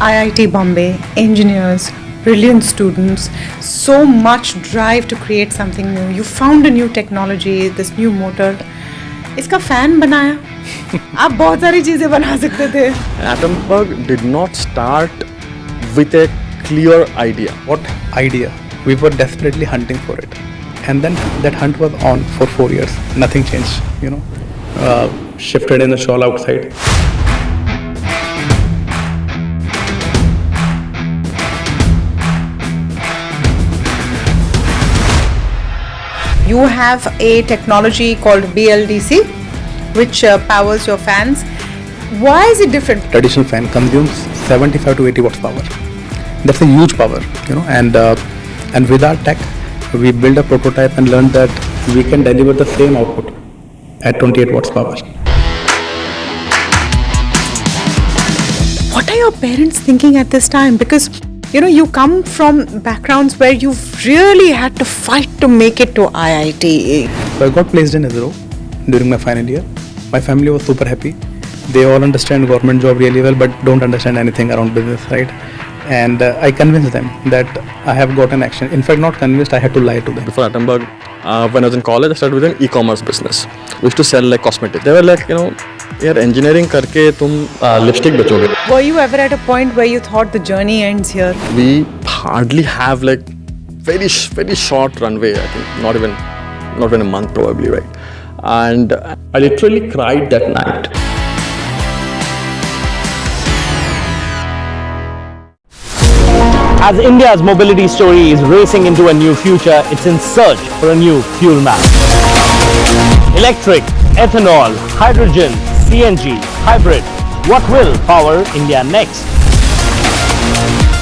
IIT Bombay, engineers, brilliant students, so much drive to create something new. You found a new technology, this new motor. इसका fan बनाया. आप बहुत सारी चीजें बना सकते थे. Atomberg did not start with a clear idea. What idea? We were desperately hunting for it. And then that hunt was on for 4 years. Nothing changed, shifted in the shawl outside. You have a technology called BLDC, which powers your fans. Why is it different? Traditional fan consumes 75 to 80 watts power. That's a huge power, and with our tech, we built a prototype and learned that we can deliver the same output at 28 watts power. What are your parents thinking at this time? Because you come from backgrounds where you've really had to fight to make it to IIT. So I got placed in ISRO during my final year. My family was super happy. They all understand government job really well, but don't understand anything around business, right? And I convinced them that I have got an action. In fact, not convinced, I had to lie to them. Before Atomberg, when I was in college, I started with an e-commerce business. We used to sell cosmetics. They were like, यार engineering करके तुम lipstick बेचोगे. Were you ever at a point where you thought the journey ends here? We hardly have very short runway. I think not even a month probably, right? And I literally cried that night. As India's mobility story is racing into a new future, it's in search for a new fuel map. Electric, ethanol, hydrogen, CNG, hybrid. What will power India next?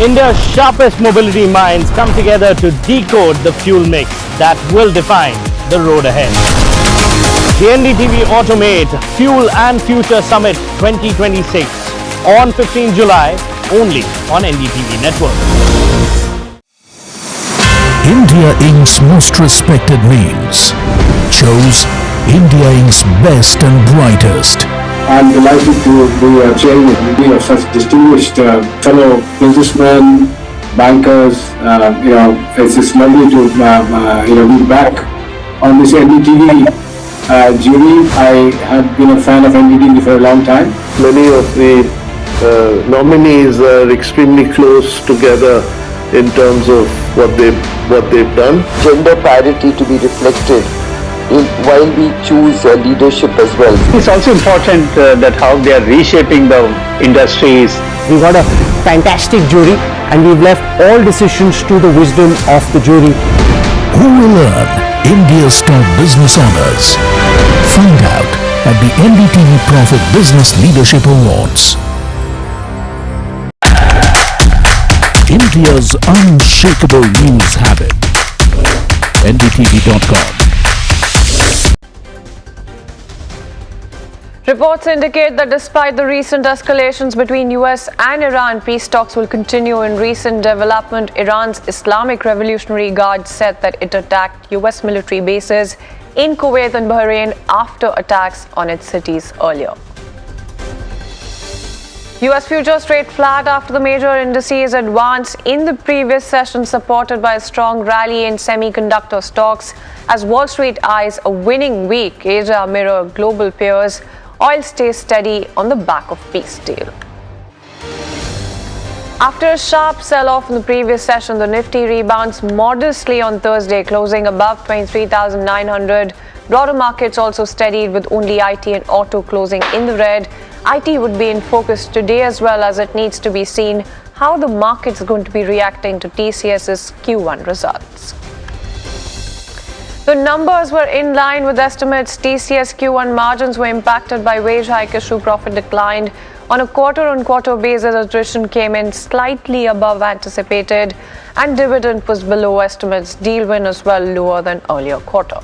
India's sharpest mobility minds come together to decode the fuel mix that will define the road ahead. The NDTV Automate Fuel and Future Summit 2026 on 15 July only on NDTV Network. India Inc.'s most respected names chose India Inc.'s best and brightest. I'm delighted to be chairman of such distinguished fellow businessmen, bankers. It's just lovely to be back on this NDTV jury. I have been a fan of NDTV for a long time. Many of the nominees are extremely close together in terms of what they've done. Gender parity to be reflected while we choose leadership as well. It's also important that how they are reshaping the industries. We've got a fantastic jury and we've left all decisions to the wisdom of the jury. Who will earn India's top business honors? Find out at the NDTV Profit Business Leadership Awards. India's unshakable news habit. NDTV.com. Reports indicate that despite the recent escalations between US and Iran, peace talks will continue. In recent development, Iran's Islamic Revolutionary Guard said that it attacked US military bases in Kuwait and Bahrain after attacks on its cities earlier. US futures trade flat after the major indices advanced in the previous session, supported by a strong rally in semiconductor stocks as Wall Street eyes a winning week. Asia mirror global peers. Oil stays steady on the back of peace deal. After a sharp sell-off in the previous session, the Nifty rebounds modestly on Thursday, closing above 23,900. Broader markets also steadied, with only IT and auto closing in the red. IT would be in focus today as well, as it needs to be seen how the market's going to be reacting to TCS's Q1 results. The numbers were in line with estimates. TCS Q1 margins were impacted by wage hike issue. Profit declined on a quarter-on-quarter basis. Attrition came in slightly above anticipated, and dividend was below estimates. Deal win as well lower than earlier quarter.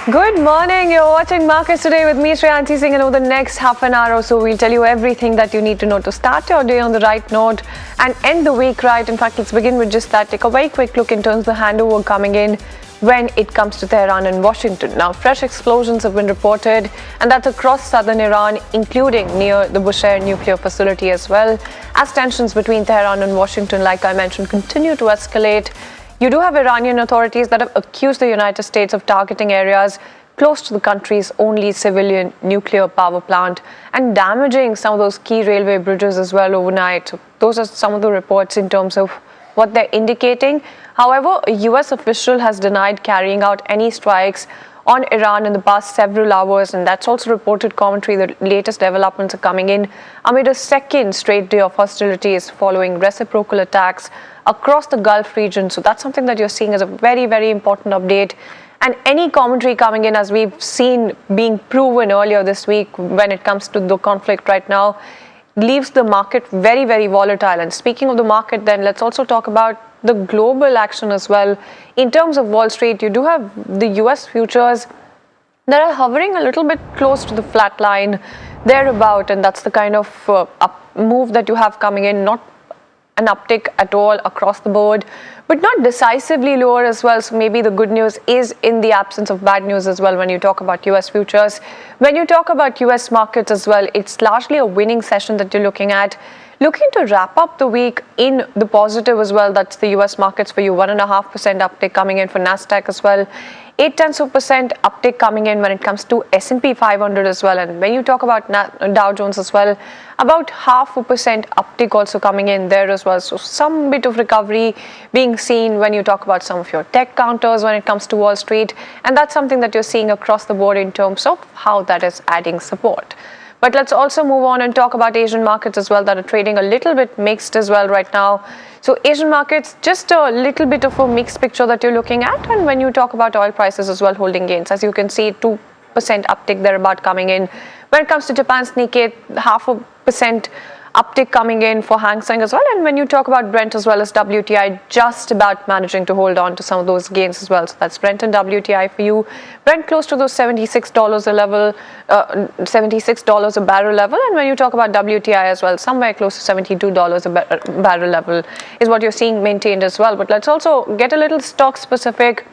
Good morning. You're watching Markets Today with me, Shreyanti Singh, and over the next half an hour or so, we'll tell you everything that you need to know to start your day on the right note and end the week right. In fact, let's begin with just that. Take a very quick look in terms of the handover coming in. when it comes to Tehran and Washington. Now, fresh explosions have been reported, and that's across southern Iran, including near the Bushehr nuclear facility as well, as tensions between Tehran and Washington, like I mentioned, continue to escalate. You do have Iranian authorities that have accused the United States of targeting areas close to the country's only civilian nuclear power plant and damaging some of those key railway bridges as well overnight. Those are some of the reports in terms of what they're indicating. However, a US official has denied carrying out any strikes on Iran in the past several hours, and that's also reported commentary. The latest developments are coming in amid a second straight day of hostilities following reciprocal attacks across the Gulf region. So that's something that you're seeing as a very, very important update. And any commentary coming in, as we've seen being proven earlier this week when it comes to the conflict right now, leaves the market very, very volatile. And speaking of the market, then let's also talk about the global action as well. In terms of Wall Street, you do have the US futures that are hovering a little bit close to the flat line thereabout, and that's the kind of move that you have coming in, not an uptick at all across the board, but not decisively lower as well. So maybe the good news is in the absence of bad news as well when you talk about US futures. When you talk about US markets as well, it's largely a winning session that you're looking at. Looking to wrap up the week in the positive as well. That's the US markets for you, 1.5% uptick coming in for NASDAQ as well. 0.8% uptick coming in when it comes to S&P 500 as well. And when you talk about Dow Jones as well, about 0.5% uptick also coming in there as well. So some bit of recovery being seen when you talk about some of your tech counters when it comes to Wall Street. And that's something that you're seeing across the board in terms of how that is adding support. But let's also move on and talk about Asian markets as well that are trading a little bit mixed as well right now. So Asian markets, just a little bit of a mixed picture that you're looking at. And when you talk about oil prices as well, holding gains, as you can see, 2% uptick thereabout coming in. When it comes to Japan's Nikkei, 0.5% uptick coming in for Hang Seng as well. And when you talk about Brent as well as WTI, just about managing to hold on to some of those gains as well. So that's Brent and WTI for you. Brent close to those $76 a level, $76 a barrel level. And when you talk about WTI as well, somewhere close to $72 a barrel level is what you're seeing maintained as well. But let's also get a little stock specific,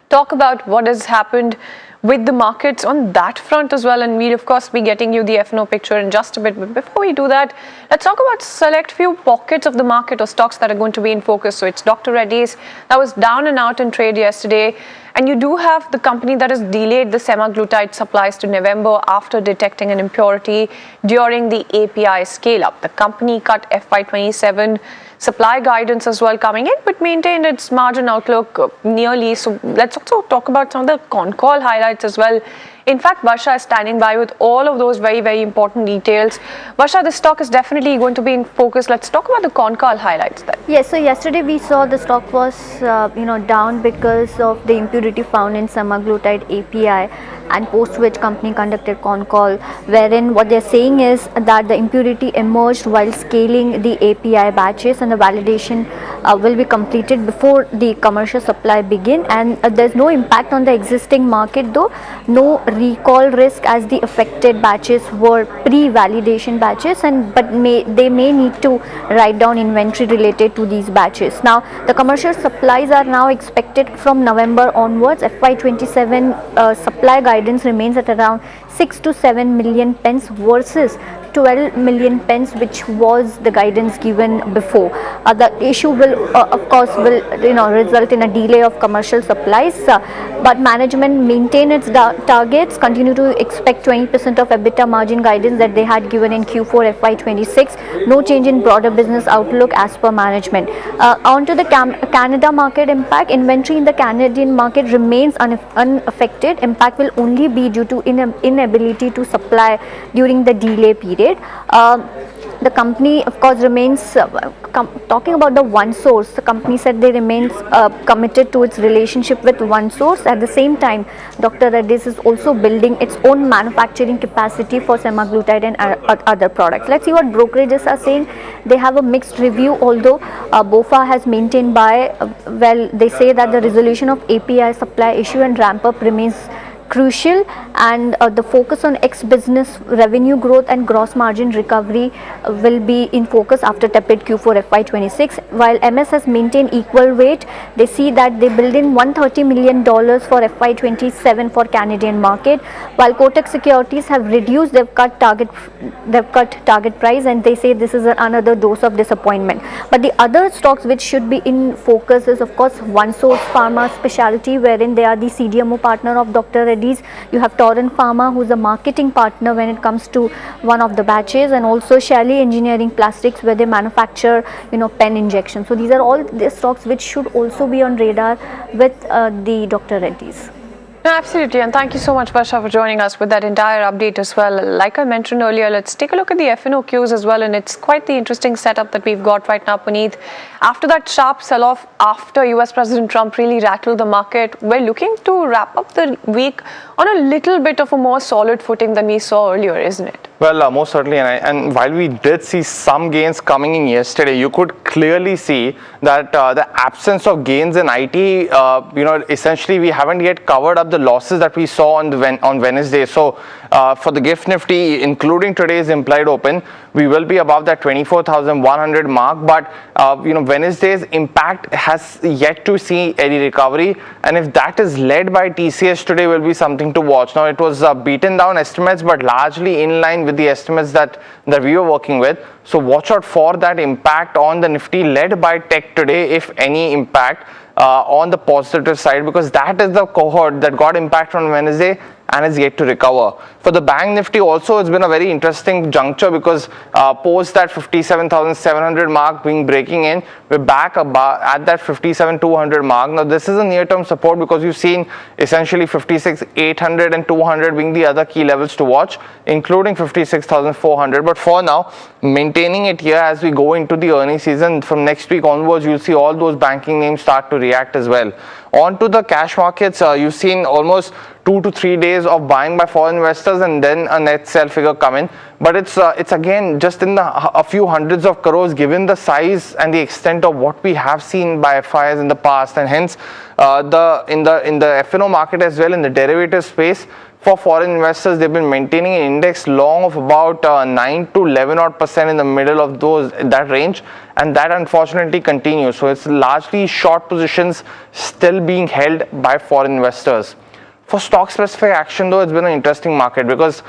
talk about what has happened with the markets on that front as well, and we'll of course be getting you the F&O picture in just a bit. But before we do that, let's talk about select few pockets of the market or stocks that are going to be in focus. So it's Dr. Reddy's that was down and out in trade yesterday, and you do have the company that has delayed the semaglutide supplies to November after detecting an impurity during the API scale up. The company cut FY27 supply guidance as well coming in, but maintained its margin outlook nearly. So let's also talk about some of the con call highlights as well. In fact, Varsha is standing by with all of those very, very important details. Varsha, the stock is definitely going to be in focus. Let's talk about the con call highlights then. Yes, so yesterday we saw the stock was down because of the impurity found in semaglutide API, and post which company conducted con call, wherein what they're saying is that the impurity emerged while scaling the API batches, and the validation will be completed before the commercial supply begin. And there's no impact on the existing market though, no recall risk as the affected batches were pre-validation batches, but they may need to write down inventory related to these batches. Now the commercial supplies are now expected from November onwards. FY27 supply guidance remains at around 6 to 7 million pens versus 12 million pens, which was the guidance given before. The issue will of course result in a delay of commercial supplies, but management maintain its targets, continue to expect 20% of EBITDA margin guidance that they had given in Q4 FY26. No change in broader business outlook as per management. On to the Canada market impact. Inventory in the Canadian market remains unaffected. Impact will only be due to inability to supply during the delay period. The company of course remains talking about the OneSource. The company said they remains committed to its relationship with OneSource. At the same time, Dr. Reddy's is also building its own manufacturing capacity for semaglutide and other products. Let's see what brokerages are saying. They have a mixed review, although BofA has maintained by they say that the resolution of API supply issue and ramp up remains crucial, and the focus on ex-business revenue growth and gross margin recovery will be in focus after tepid Q4 FY26. While MS has maintained equal weight, they see that they build in $130 million for FY27 for Canadian market, while Kotak Securities have reduced, they've cut target price, and they say this is another dose of disappointment. But the other stocks which should be in focus is of course OneSource Pharma Specialty, wherein they are the CDMO partner of Dr. Reddy's. You have Torrent Pharma, who's a marketing partner when it comes to one of the batches, and also Shelley Engineering Plastics, where they manufacture pen injection. So these are all the stocks which should also be on radar with the Dr. Reddy's. No, absolutely, and thank you so much, Barsha, for joining us with that entire update as well. Like I mentioned earlier, let's take a look at the FNOQs as well, and it's quite the interesting setup that we've got right now, Puneet. After that sharp sell-off after US President Trump really rattled the market, we're looking to wrap up the week on a little bit of a more solid footing than we saw earlier, isn't it? Well, most certainly, and while we did see some gains coming in yesterday, you could clearly see that the absence of gains in IT, essentially we haven't yet covered up the losses that we saw on Wednesday. So for the GIFT Nifty, including today's implied open, we will be above that 24,100 mark, but Wednesday's impact has yet to see any recovery, and if that is led by TCS today, will be something to watch. Now, it was beaten down estimates, but largely in line with the estimates that we were working with. So watch out for that impact on the Nifty led by tech today, if any impact on the positive side, because that is the cohort that got impact on Wednesday and is yet to recover. For the Bank Nifty also, it's been a very interesting juncture, because post that 57,700 mark being breaking in, we're back at that 57,200 mark. Now this is a near-term support, because you've seen essentially 56,800 and 200 being the other key levels to watch, including 56,400. But for now, maintaining it here as we go into the earnings season. From next week onwards, you'll see all those banking names start to react as well. On to the cash markets, you've seen almost 2 to 3 days of buying by foreign investors and then a net sell figure come in. But it's again just in a few hundreds of crores, given the size and the extent of what we have seen by FIs in the past, and hence in the FNO market as well, in the derivative space, for foreign investors, they've been maintaining an index long of about 9 to 11% in the middle of that range, and that unfortunately continues. So it's largely short positions still being held by foreign investors. For stock specific action though, it's been an interesting market, because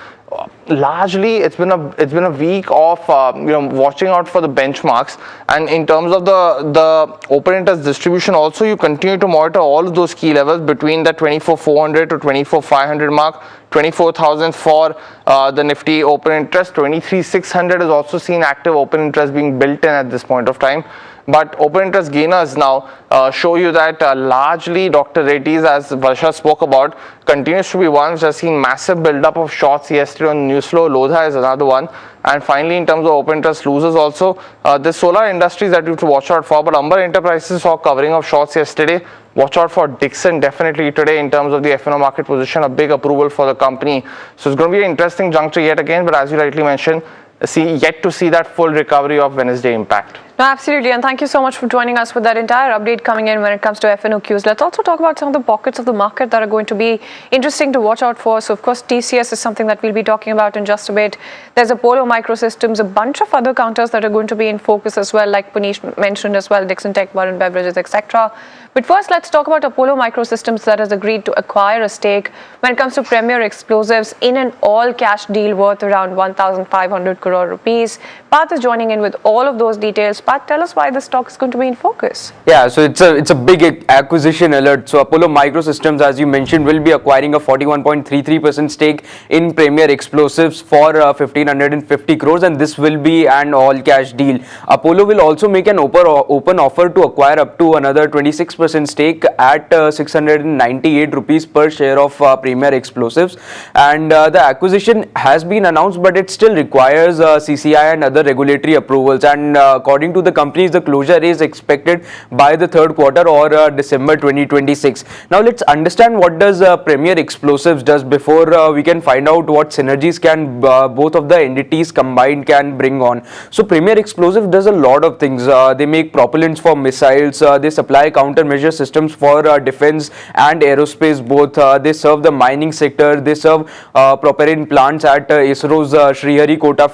largely it's been a week of watching out for the benchmarks, and in terms of the open interest distribution also, you continue to monitor all of those key levels between the 24,400 to 24,500 mark, 24,000 for the Nifty open interest, 23,600 is also seen active open interest being built in at this point of time. But open interest gainers now show you that largely Dr. Reddy's, as Varsha spoke about, continues to be one which has seen massive build-up of shorts yesterday on news flow. Lodha is another one. And finally, in terms of open interest losers also, the solar industries that you have to watch out for. But Amber Enterprises saw covering of shorts yesterday. Watch out for Dixon definitely today in terms of the FNO market position, a big approval for the company. So it's going to be an interesting juncture yet again, but as you rightly mentioned, yet to see that full recovery of Wednesday impact. No, absolutely, and thank you so much for joining us with that entire update coming in when it comes to FNOQs. Let's also talk about some of the pockets of the market that are going to be interesting to watch out for. So, of course, TCS is something that we'll be talking about in just a bit. There's Apollo Microsystems, a bunch of other counters that are going to be in focus as well, like Puneet mentioned as well, Dixon Tech, Varun Beverages, etc. But first, let's talk about Apollo Microsystems that has agreed to acquire a stake when it comes to Premier Explosives in an all-cash deal worth around 1,500 crore rupees. Path is joining in with all of those details. Path, tell us why the stock is going to be in focus. Yeah, so it's a big acquisition alert. So Apollo Microsystems, as you mentioned, will be acquiring a 41.33% stake in Premier Explosives for 1,550 crores, and this will be an all-cash deal. Apollo will also make an open offer to acquire up to another 26% stake at 698 rupees per share of Premier Explosives, and the acquisition has been announced, but it still requires CCI and other regulatory approvals, and according according to the companies, the closure is expected by the third quarter or December 2026. Now let's understand what does Premier Explosives does before we can find out what synergies can both of the entities combined can bring on. So Premier Explosive does a lot of things. They make propellants for missiles, they supply countermeasure systems for defense and aerospace both. They serve the mining sector, they serve propellant plants at ISRO's Sriharikota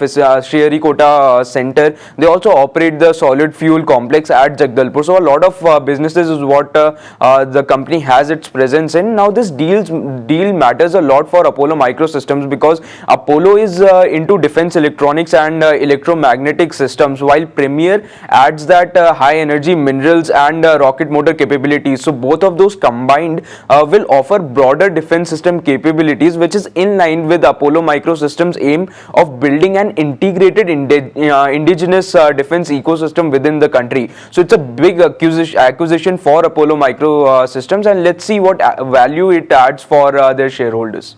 center. They also operate the solid fuel complex at Jagdalpur. So a lot of businesses is what the company has its presence in. Now this deal matters a lot for Apollo Microsystems because Apollo is into defense electronics and electromagnetic systems, while Premier adds that high energy minerals and rocket motor capabilities. So both of those combined will offer broader defense system capabilities, which is in line with Apollo Microsystems' aim of building an integrated indigenous defense ecosystem within the country. So it's a big acquisition for Apollo Microsystems, and let's see what value it adds for their shareholders.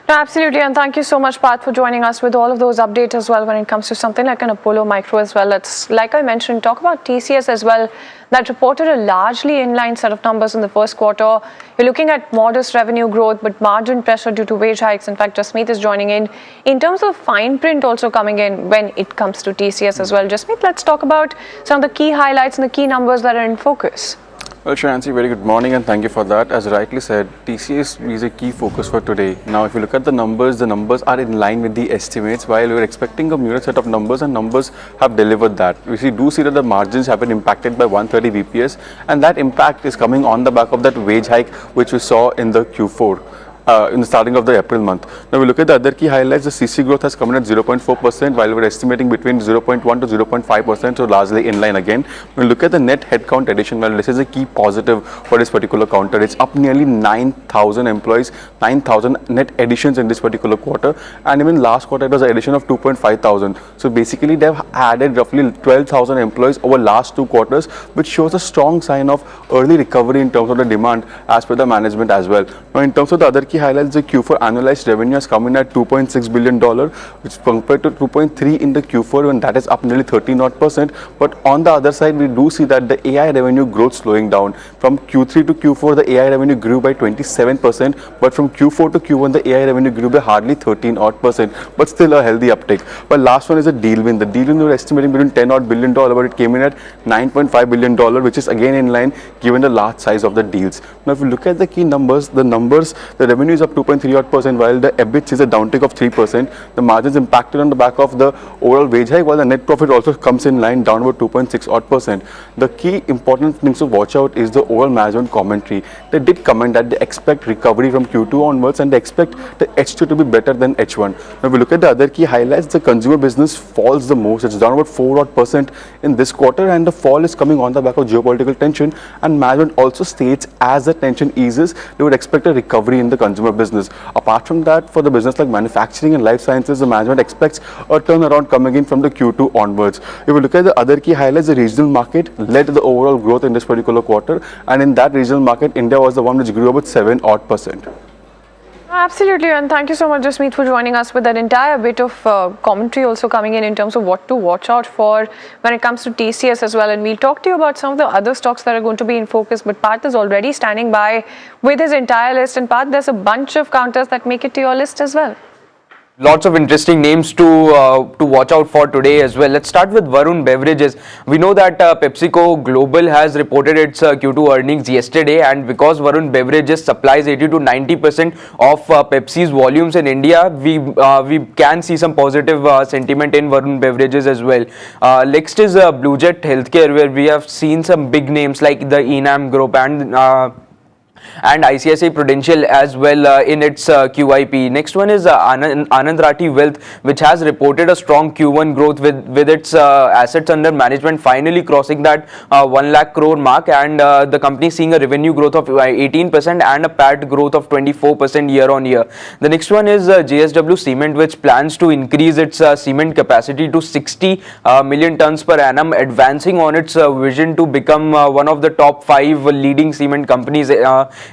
No, absolutely, and thank you so much, Parth, for joining us with all of those updates as well when it comes to something like an Apollo Micro as well. Let's, like I mentioned, talk about TCS as well, that reported a largely inline set of numbers in the first quarter. You're looking at modest revenue growth, but margin pressure due to wage hikes. In fact, Jasmeet is joining in terms of fine print also coming in when it comes to TCS as well. Jasmeet, let's talk about some of the key highlights and the key numbers that are in focus. Well, Shreyansi, very good morning and thank you for that. As rightly said, TCS is a key focus for today. Now, if you look at the numbers are in line with the estimates. While we were expecting a muted set of numbers, and numbers have delivered that. We do see that the margins have been impacted by 130 BPS, and that impact is coming on the back of that wage hike which we saw in the Q4. In the starting of the April month. Now we look at the other key highlights. The CC growth has come in at 0.4%, while we're estimating between 0.1 to 0.5%, so largely in line again. When we look at the net headcount addition, well, this is a key positive for this particular counter. It's up nearly 9,000 employees, 9,000 net additions in this particular quarter, and even last quarter it was an addition of 2,500. So basically they've added roughly 12,000 employees over last 2 quarters, which shows a strong sign of early recovery in terms of the demand as per the management as well. Now in terms of the other key highlights, the Q4 annualized revenue has come in at $2.6 billion, which compared to 2.3 in the Q4, and that is up nearly 13%. But on the other side, we do see that the AI revenue growth slowing down. From Q3 to Q4, the AI revenue grew by 27%, but from Q4 to Q1, the AI revenue grew by hardly 13%, but still a healthy uptick. But last one is a deal win. The deal win we were estimating between $10 billion, but it came in at $9.5 billion, which is again in line given the large size of the deals. Now, if you look at the key numbers, the revenue is up 2.3%, while the EBIT is a downtick of 3%. The margins impacted on the back of the overall wage hike, while the net profit also comes in line, down about 2.6%. The key important things to watch out is the overall management commentary. They did comment that they expect recovery from Q2 onwards, and they expect the H2 to be better than H1. Now, if we look at the other key highlights, the consumer business falls the most. It's down about 4% in this quarter, and the fall is coming on the back of geopolitical tension. And management also states as the tension eases, they would expect a recovery in the consumer business. Apart from that, for the business like manufacturing and life sciences, the management expects a turnaround coming in from the Q2 onwards. If we look at the other key highlights, the regional market led the overall growth in this particular quarter, and in that regional market, India was the one which grew about 7%. Absolutely, and thank you so much, Jasmeet, for joining us with that entire bit of commentary also coming in terms of what to watch out for when it comes to TCS as well. And we'll talk to you about some of the other stocks that are going to be in focus, but Parth is already standing by with his entire list. And Parth, there's a bunch of counters that make it to your list as well. Lots of interesting names to watch out for today as well. Let's start with Varun Beverages. We know that PepsiCo Global has reported its Q2 earnings yesterday, and because Varun Beverages supplies 80 to 90% of Pepsi's volumes in India, we can see some positive sentiment in Varun Beverages as well. Next is Blue Jet Healthcare, where we have seen some big names like the Enam Group and ICICI Prudential as well in its QIP. Next one is Anand Rathi Wealth, which has reported a strong Q1 growth with its assets under management finally crossing that 1 lakh crore mark, and the company seeing a revenue growth of 18% and a PAT growth of 24% year on year. The next one is JSW Cement, which plans to increase its cement capacity to 60 million tons per annum, advancing on its vision to become one of the top 5 leading cement companies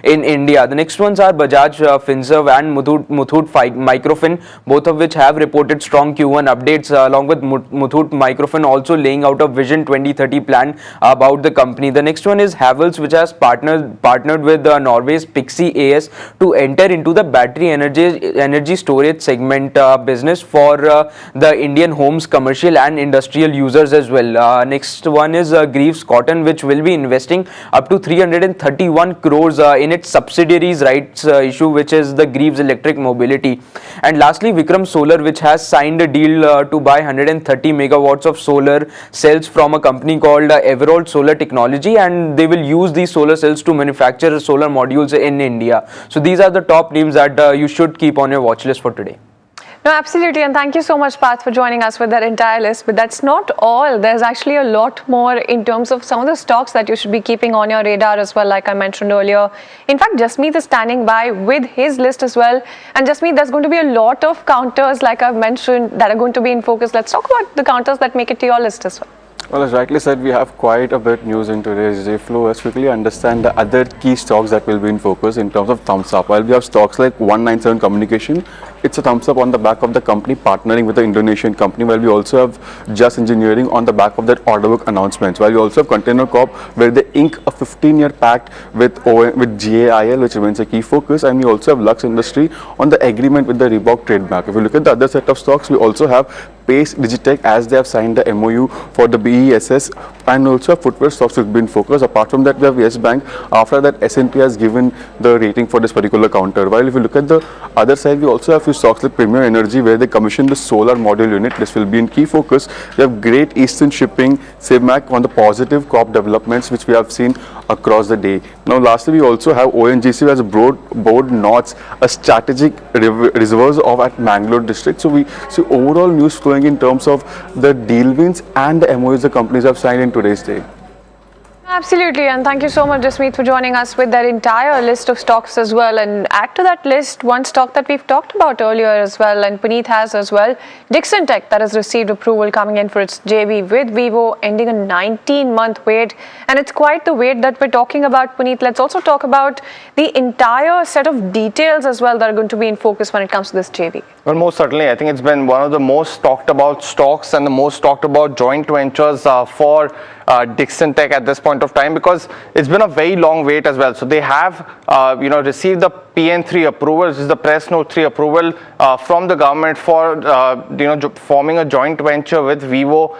in India. The next ones are Bajaj Finserv and Muthoot Microfin, both of which have reported strong Q1 updates, along with Muthoot Microfin also laying out a Vision 2030 plan about the company. The next one is Havells, which has partnered with Norway's Pixie AS to enter into the battery energy storage segment business for the Indian homes, commercial and industrial users as well. Next one is Greaves Cotton, which will be investing up to 331 crores in its subsidiaries rights issue, which is the Greaves Electric Mobility. And lastly, Vikram Solar, which has signed a deal to buy 130 megawatts of solar cells from a company called Everold Solar Technology, and they will use these solar cells to manufacture solar modules in India. So these are the top names that you should keep on your watch list for today. No, absolutely, and thank you so much, Parth, for joining us with that entire list. But that's not all. There's actually a lot more in terms of some of the stocks that you should be keeping on your radar as well, like I mentioned earlier. In fact, Jasmeet is standing by with his list as well. And Jasmeet, there's going to be a lot of counters, like I've mentioned, that are going to be in focus. Let's talk about the counters that make it to your list as well. Well, as rightly said, we have quite a bit news in today's day flow. Let's quickly understand the other key stocks that will be in focus in terms of thumbs up. While we have stocks like 197 Communication, it's a thumbs up on the back of the company partnering with the Indonesian company, while we also have Just Engineering on the back of that order book announcements, while we also have Container Corp, where they ink a 15-year pact with GAIL, which remains a key focus, and we also have Lux Industry on the agreement with the Reebok trademark. If you look at the other set of stocks, we also have Pace Digitech, as they have signed the MOU for the BESS, and also footwear stocks will be in focus. Apart from that, we have Yes Bank. After that, S&P has given the rating for this particular counter. While if you look at the other side, we also have few stocks like Premier Energy, where they commissioned the solar module unit. This will be in key focus. We have Great Eastern Shipping, Sivmac on the positive crop developments which we have seen across the day. Now lastly, we also have ONGC as a board notes a strategic reserves of at Mangalore district. So we see overall news flowing in terms of the deal wins and the MOUs the companies have signed in today's day. Absolutely, and thank you so much, Jasmeet, for joining us with that entire list of stocks as well. And add to that list one stock that we've talked about earlier as well, and Puneet has as well, Dixon Tech, that has received approval coming in for its JV with Vivo, ending a 19-month wait. And it's quite the wait that we're talking about, Puneet. Let's also talk about the entire set of details as well that are going to be in focus when it comes to this JV. Well, most certainly. I think it's been one of the most talked about stocks and the most talked about joint ventures for Dixon Tech at this point of time, because it's been a very long wait as well. So they have received the PN3 approval, which is the press note 3 approval from the government for forming a joint venture with Vivo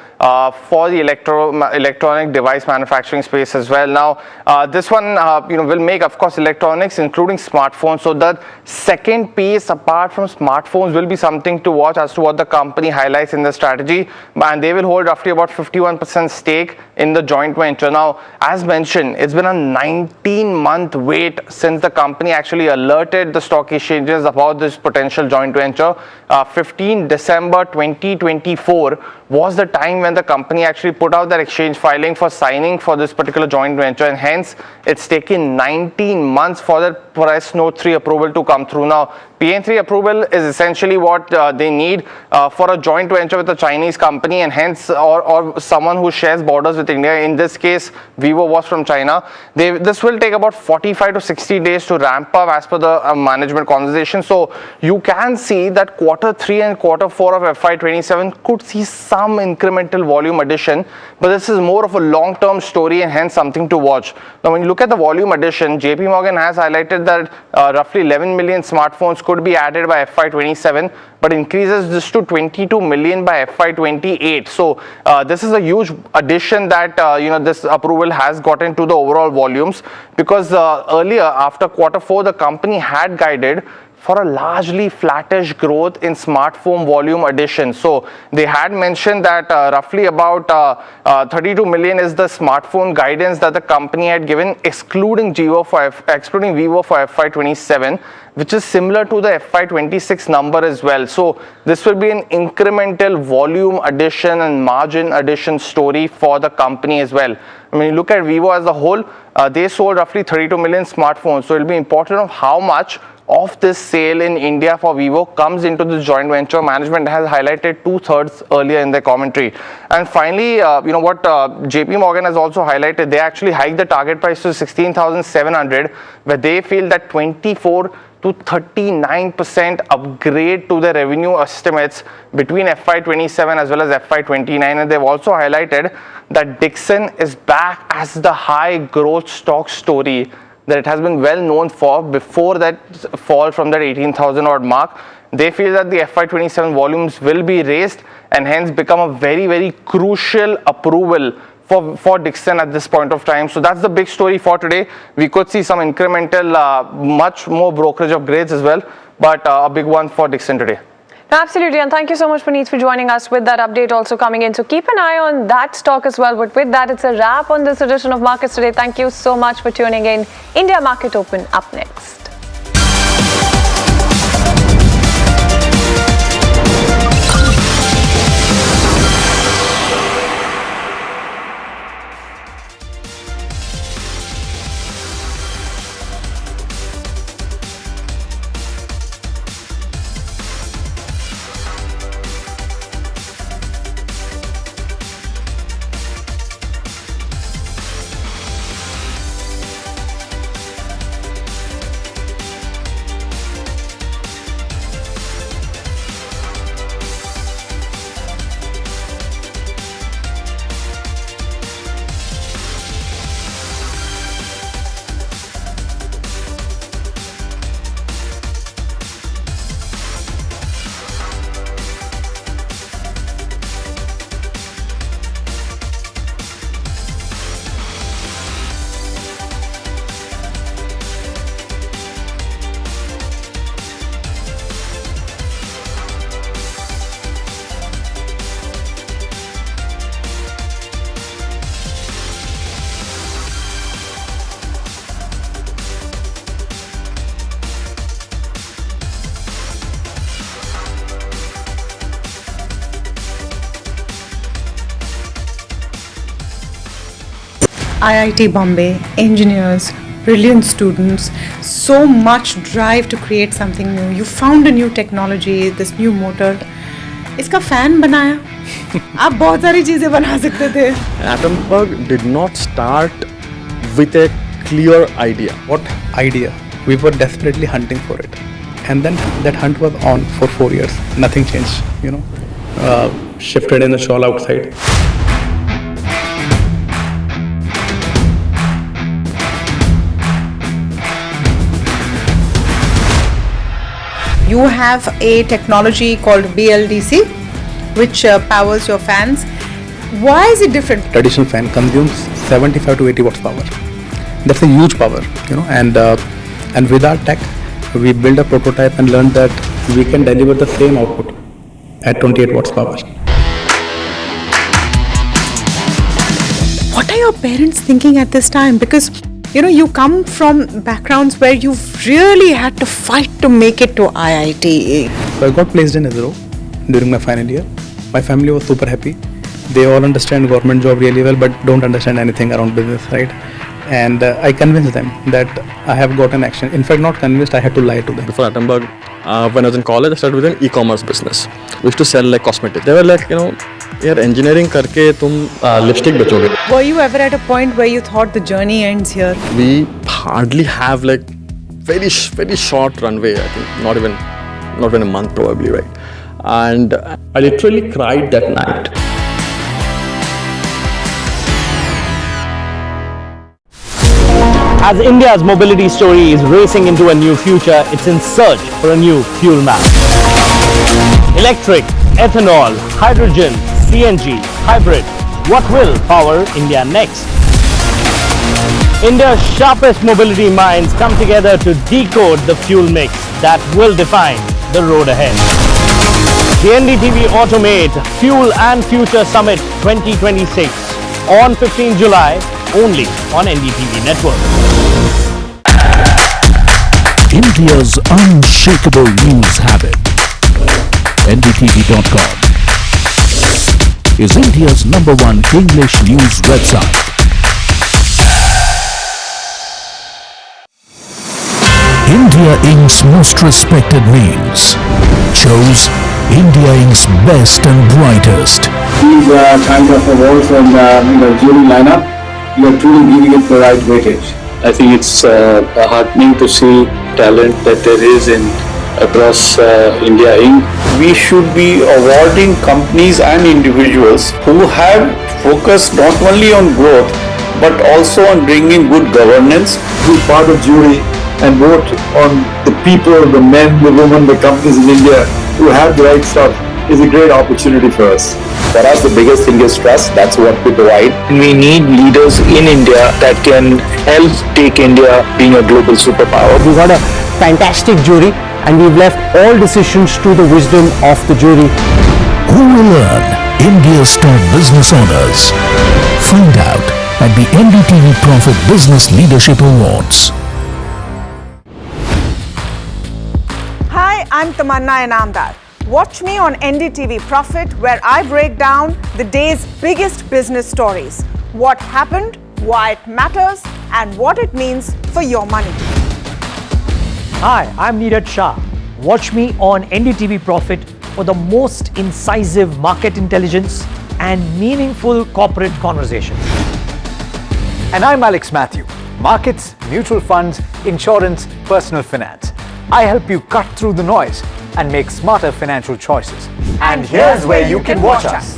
for the electronic device manufacturing space as well. Now this one will make, of course, electronics including smartphones. So that second piece apart from smartphones will be something to watch as to what the company highlights in the strategy, and they will hold roughly about 51% stake in the joint venture. Now, as mentioned, it's been a 19-month wait since the company actually alerted the stock exchanges about this potential joint venture. 15 December 2024 was the time when the company actually put out that exchange filing for signing for this particular joint venture, and hence it's taken 19 months for that press note 3 approval to come through. Now, PN3 approval is essentially what they need for a joint venture with a Chinese company, and hence or someone who shares borders with India. In this case, Vivo was from China. This will take about 45 to 60 days to ramp up as per the management conversation. So you can see that Q3 and Q4 of FY27 could see some incremental volume addition, but this is more of a long-term story and hence something to watch. Now, when you look at the volume addition, JP Morgan has highlighted that roughly 11 million smartphones could be added by FY27, but increases this to 22 million by FY28. So this is a huge addition that this approval has gotten to the overall volumes, because earlier after Q4 the company had guided for a largely flattish growth in smartphone volume addition. So they had mentioned that roughly about 32 million is the smartphone guidance that the company had given, excluding Vivo for FY27, which is similar to the FY26 number as well. So this will be an incremental volume addition and margin addition story for the company as well. I mean, you look at Vivo as a whole, they sold roughly 32 million smartphones. So it will be important of how much of this sale in India for Vivo comes into the joint venture. Management has highlighted 2/3 earlier in their commentary. And finally, what JP Morgan has also highlighted, they actually hiked the target price to 16,700, where they feel that 24 to 39% upgrade to the revenue estimates between FY27 as well as FY29. And they've also highlighted that Dixon is back as the high growth stock story that it has been well known for before that fall from that 18,000 odd mark. They feel that the FY27 volumes will be raised and hence become a very, very crucial approval for Dixon at this point of time. So that's the big story for today. We could see some incremental, much more brokerage upgrades as well, but a big one for Dixon today. Absolutely, and thank you so much, Puneet, for joining us with that update also coming in. So keep an eye on that stock as well. But with that, it's a wrap on this edition of Markets Today. Thank you so much for tuning in. India Market Open up next. IIT Bombay, engineers, brilliant students, so much drive to create something new. You found a new technology, this new motor. इसका fan बनाया. आप बहुत सारी चीजें बना सकते थे. Atomberg did not start with a clear idea. What idea? We were desperately hunting for it. And then that hunt was on for 4 years. Nothing changed, shifted in the shawl outside. You have a technology called BLDC, which powers your fans. Why is it different? Traditional fan consumes 75 to 80 watts power. That's a huge power, and with our tech, we built a prototype and learned that we can deliver the same output at 28 watts power. What are your parents thinking at this time? Because you come from backgrounds where you've really had to fight to make it to IIT. So I got placed in ISRO during my final year. My family was super happy. They all understand government job really well, but don't understand anything around business, right? And I convinced them that I have got an action. In fact, not convinced, I had to lie to them. Before Atomberg, when I was in college, I started with an e-commerce business. We used to sell like cosmetics. They were like, यार engineering करके तुम lipstick बेचोगे. Were you ever at a point where you thought the journey ends here? We hardly have like very short runway. I think not even a month probably, right? And I literally cried that night. As India's mobility story is racing into a new future, it's in search for a new fuel map. Electric, ethanol, hydrogen, CNG, hybrid. What will power India next? India's sharpest mobility minds come together to decode the fuel mix that will define the road ahead. The NDTV Automate Fuel and Future Summit 2026 on 15 July only on NDTV Network. India's unshakable news habit. NDTV.com is India's #1 English news website. India Inc.'s most respected names, chose India Inc.'s best and brightest. These kind of awards and jury lineup, you are truly giving it the right weightage. I think it's heartening to see talent that there is across India Inc. We should be awarding companies and individuals who have focused not only on growth but also on bringing good governance. Be part of jury and vote on the people, the men, the women, the companies in India who have the right stuff is a great opportunity for us. For us, the biggest thing is trust. That's what we provide. We need leaders in India that can help take India being a global superpower. We got a fantastic jury and we've left all decisions to the wisdom of the jury. Who will earn India's top business honors? Find out at the NDTV Profit Business Leadership Awards. Hi, I'm Tamanna Inamdar. Watch me on NDTV Profit, where I break down the day's biggest business stories. What happened, why it matters, and what it means for your money. Hi, I'm Neeraj Shah. Watch me on NDTV Profit for the most incisive market intelligence and meaningful corporate conversations. And I'm Alex Matthew. Markets, mutual funds, insurance, personal finance. I help you cut through the noise and make smarter financial choices. And here's where you can watch us.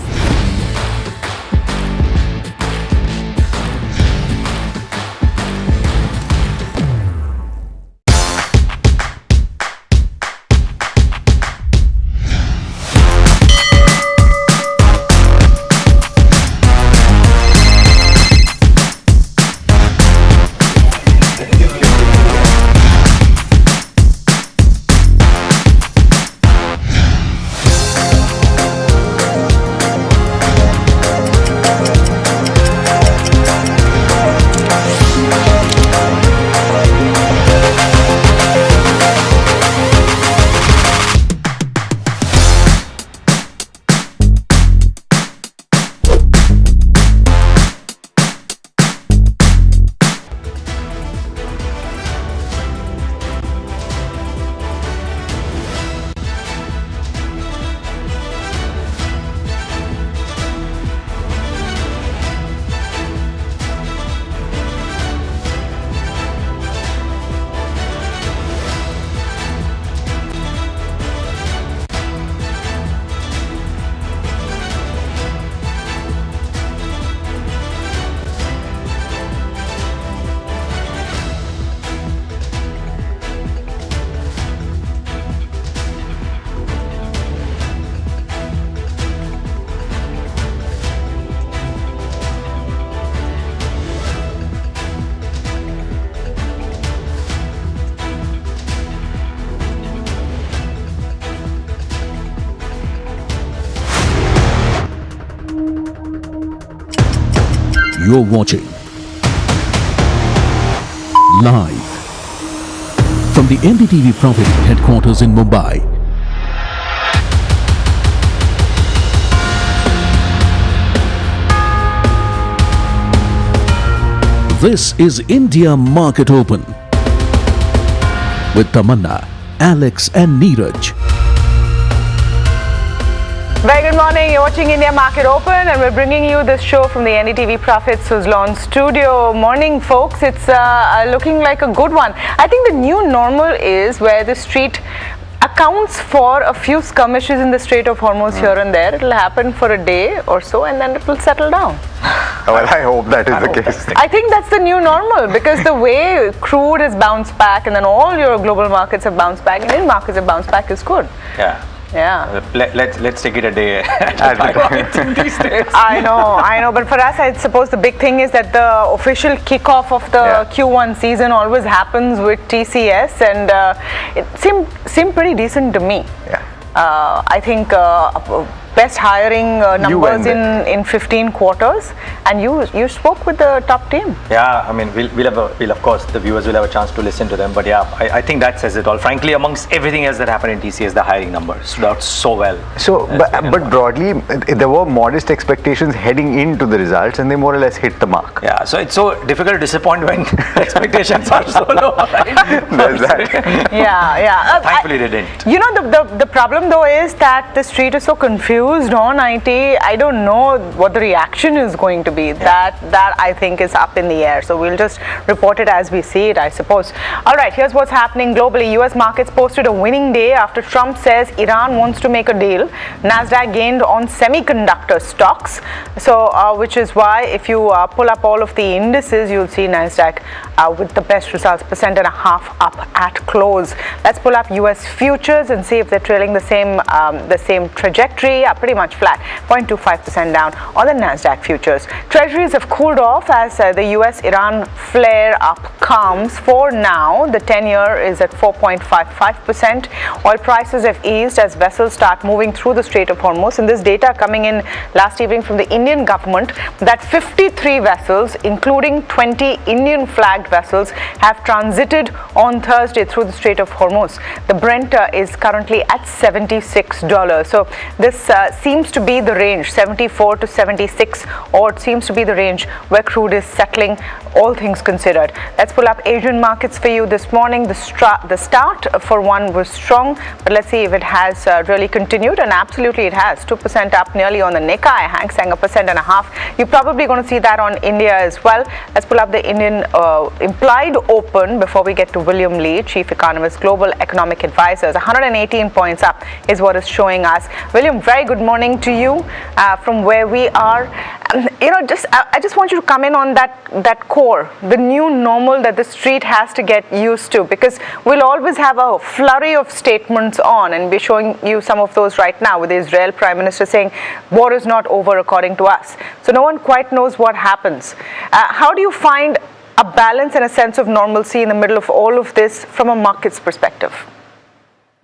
You're watching live from the NDTV Profit headquarters in Mumbai. This is India Market Open with Tamanna, Alex and Neeraj. Very good morning. You're watching India Market Open, and we're bringing you this show from the NDTV Profit Suzlon studio. Morning, folks. It's looking like a good one. I think the new normal is where the street accounts for a few skirmishes in the Strait of Hormuz here and there. It'll happen for a day or so, and then it will settle down. Well, I hope that is the case. I think that's the new normal, because the way crude has bounced back, and then all your global markets have bounced back, Indian markets have bounced back, is good. Yeah. Yeah. Let's take it a day at a time these days. I know. But for us, I suppose the big thing is that the official kickoff of the Q1 season always happens with TCS, and it seemed pretty decent to me. Yeah. I think best hiring numbers went in 15 quarters, and you spoke with the top team. Yeah, I mean, we'll of course, the viewers will have a chance to listen to them, but yeah, I think that says it all. Frankly, amongst everything else that happened in TCS, the hiring numbers stood out so well. So, but broadly, there were modest expectations heading into the results, and they more or less hit the mark. Yeah, so it's so difficult to disappoint when expectations are so low, right? There's that. Yeah. Thankfully, they didn't. You know, the problem though is that the street is so confused on IT. I don't know what the reaction is going to be. That I think is up in the air. So we'll just report it as we see it, I suppose. All right, here's what's happening globally. US markets posted a winning day after Trump says Iran wants to make a deal. Nasdaq gained on semiconductor stocks. So which is why if you pull up all of the indices, you'll see Nasdaq with the best results, 1.5% up at close. Let's pull up US futures and see if they're trailing the same trajectory. Pretty much flat, 0.25% down on the Nasdaq futures. Treasuries have cooled off as the US-Iran flare-up calms. For now, the 10-year is at 4.55%. Oil prices have eased as vessels start moving through the Strait of Hormuz. And this data coming in last evening from the Indian government that 53 vessels, including 20 Indian flagged vessels, have transited on Thursday through the Strait of Hormuz. The Brent is currently at $76. So this seems to be the range, 74 to 76, or it seems to be the range where crude is settling, all things considered. Let's pull up Asian markets for you this morning. The start for one was strong, but let's see if it has really continued, and absolutely it has. 2% up nearly on the Nikkei, Hang Seng 1.5%. You're probably going to see that on India as well. Let's pull up the Indian implied open before we get to William Lee, Chief Economist, Global Economic Advisors. 118 points up is what is showing us. William, very good morning to you from where we are. I just want you to come in on that core, the new normal that the street has to get used to, because we'll always have a flurry of statements on, and we're showing you some of those right now with the Israel Prime Minister saying war is not over according to us. So no one quite knows what happens. How do you find a balance and a sense of normalcy in the middle of all of this from a market's perspective?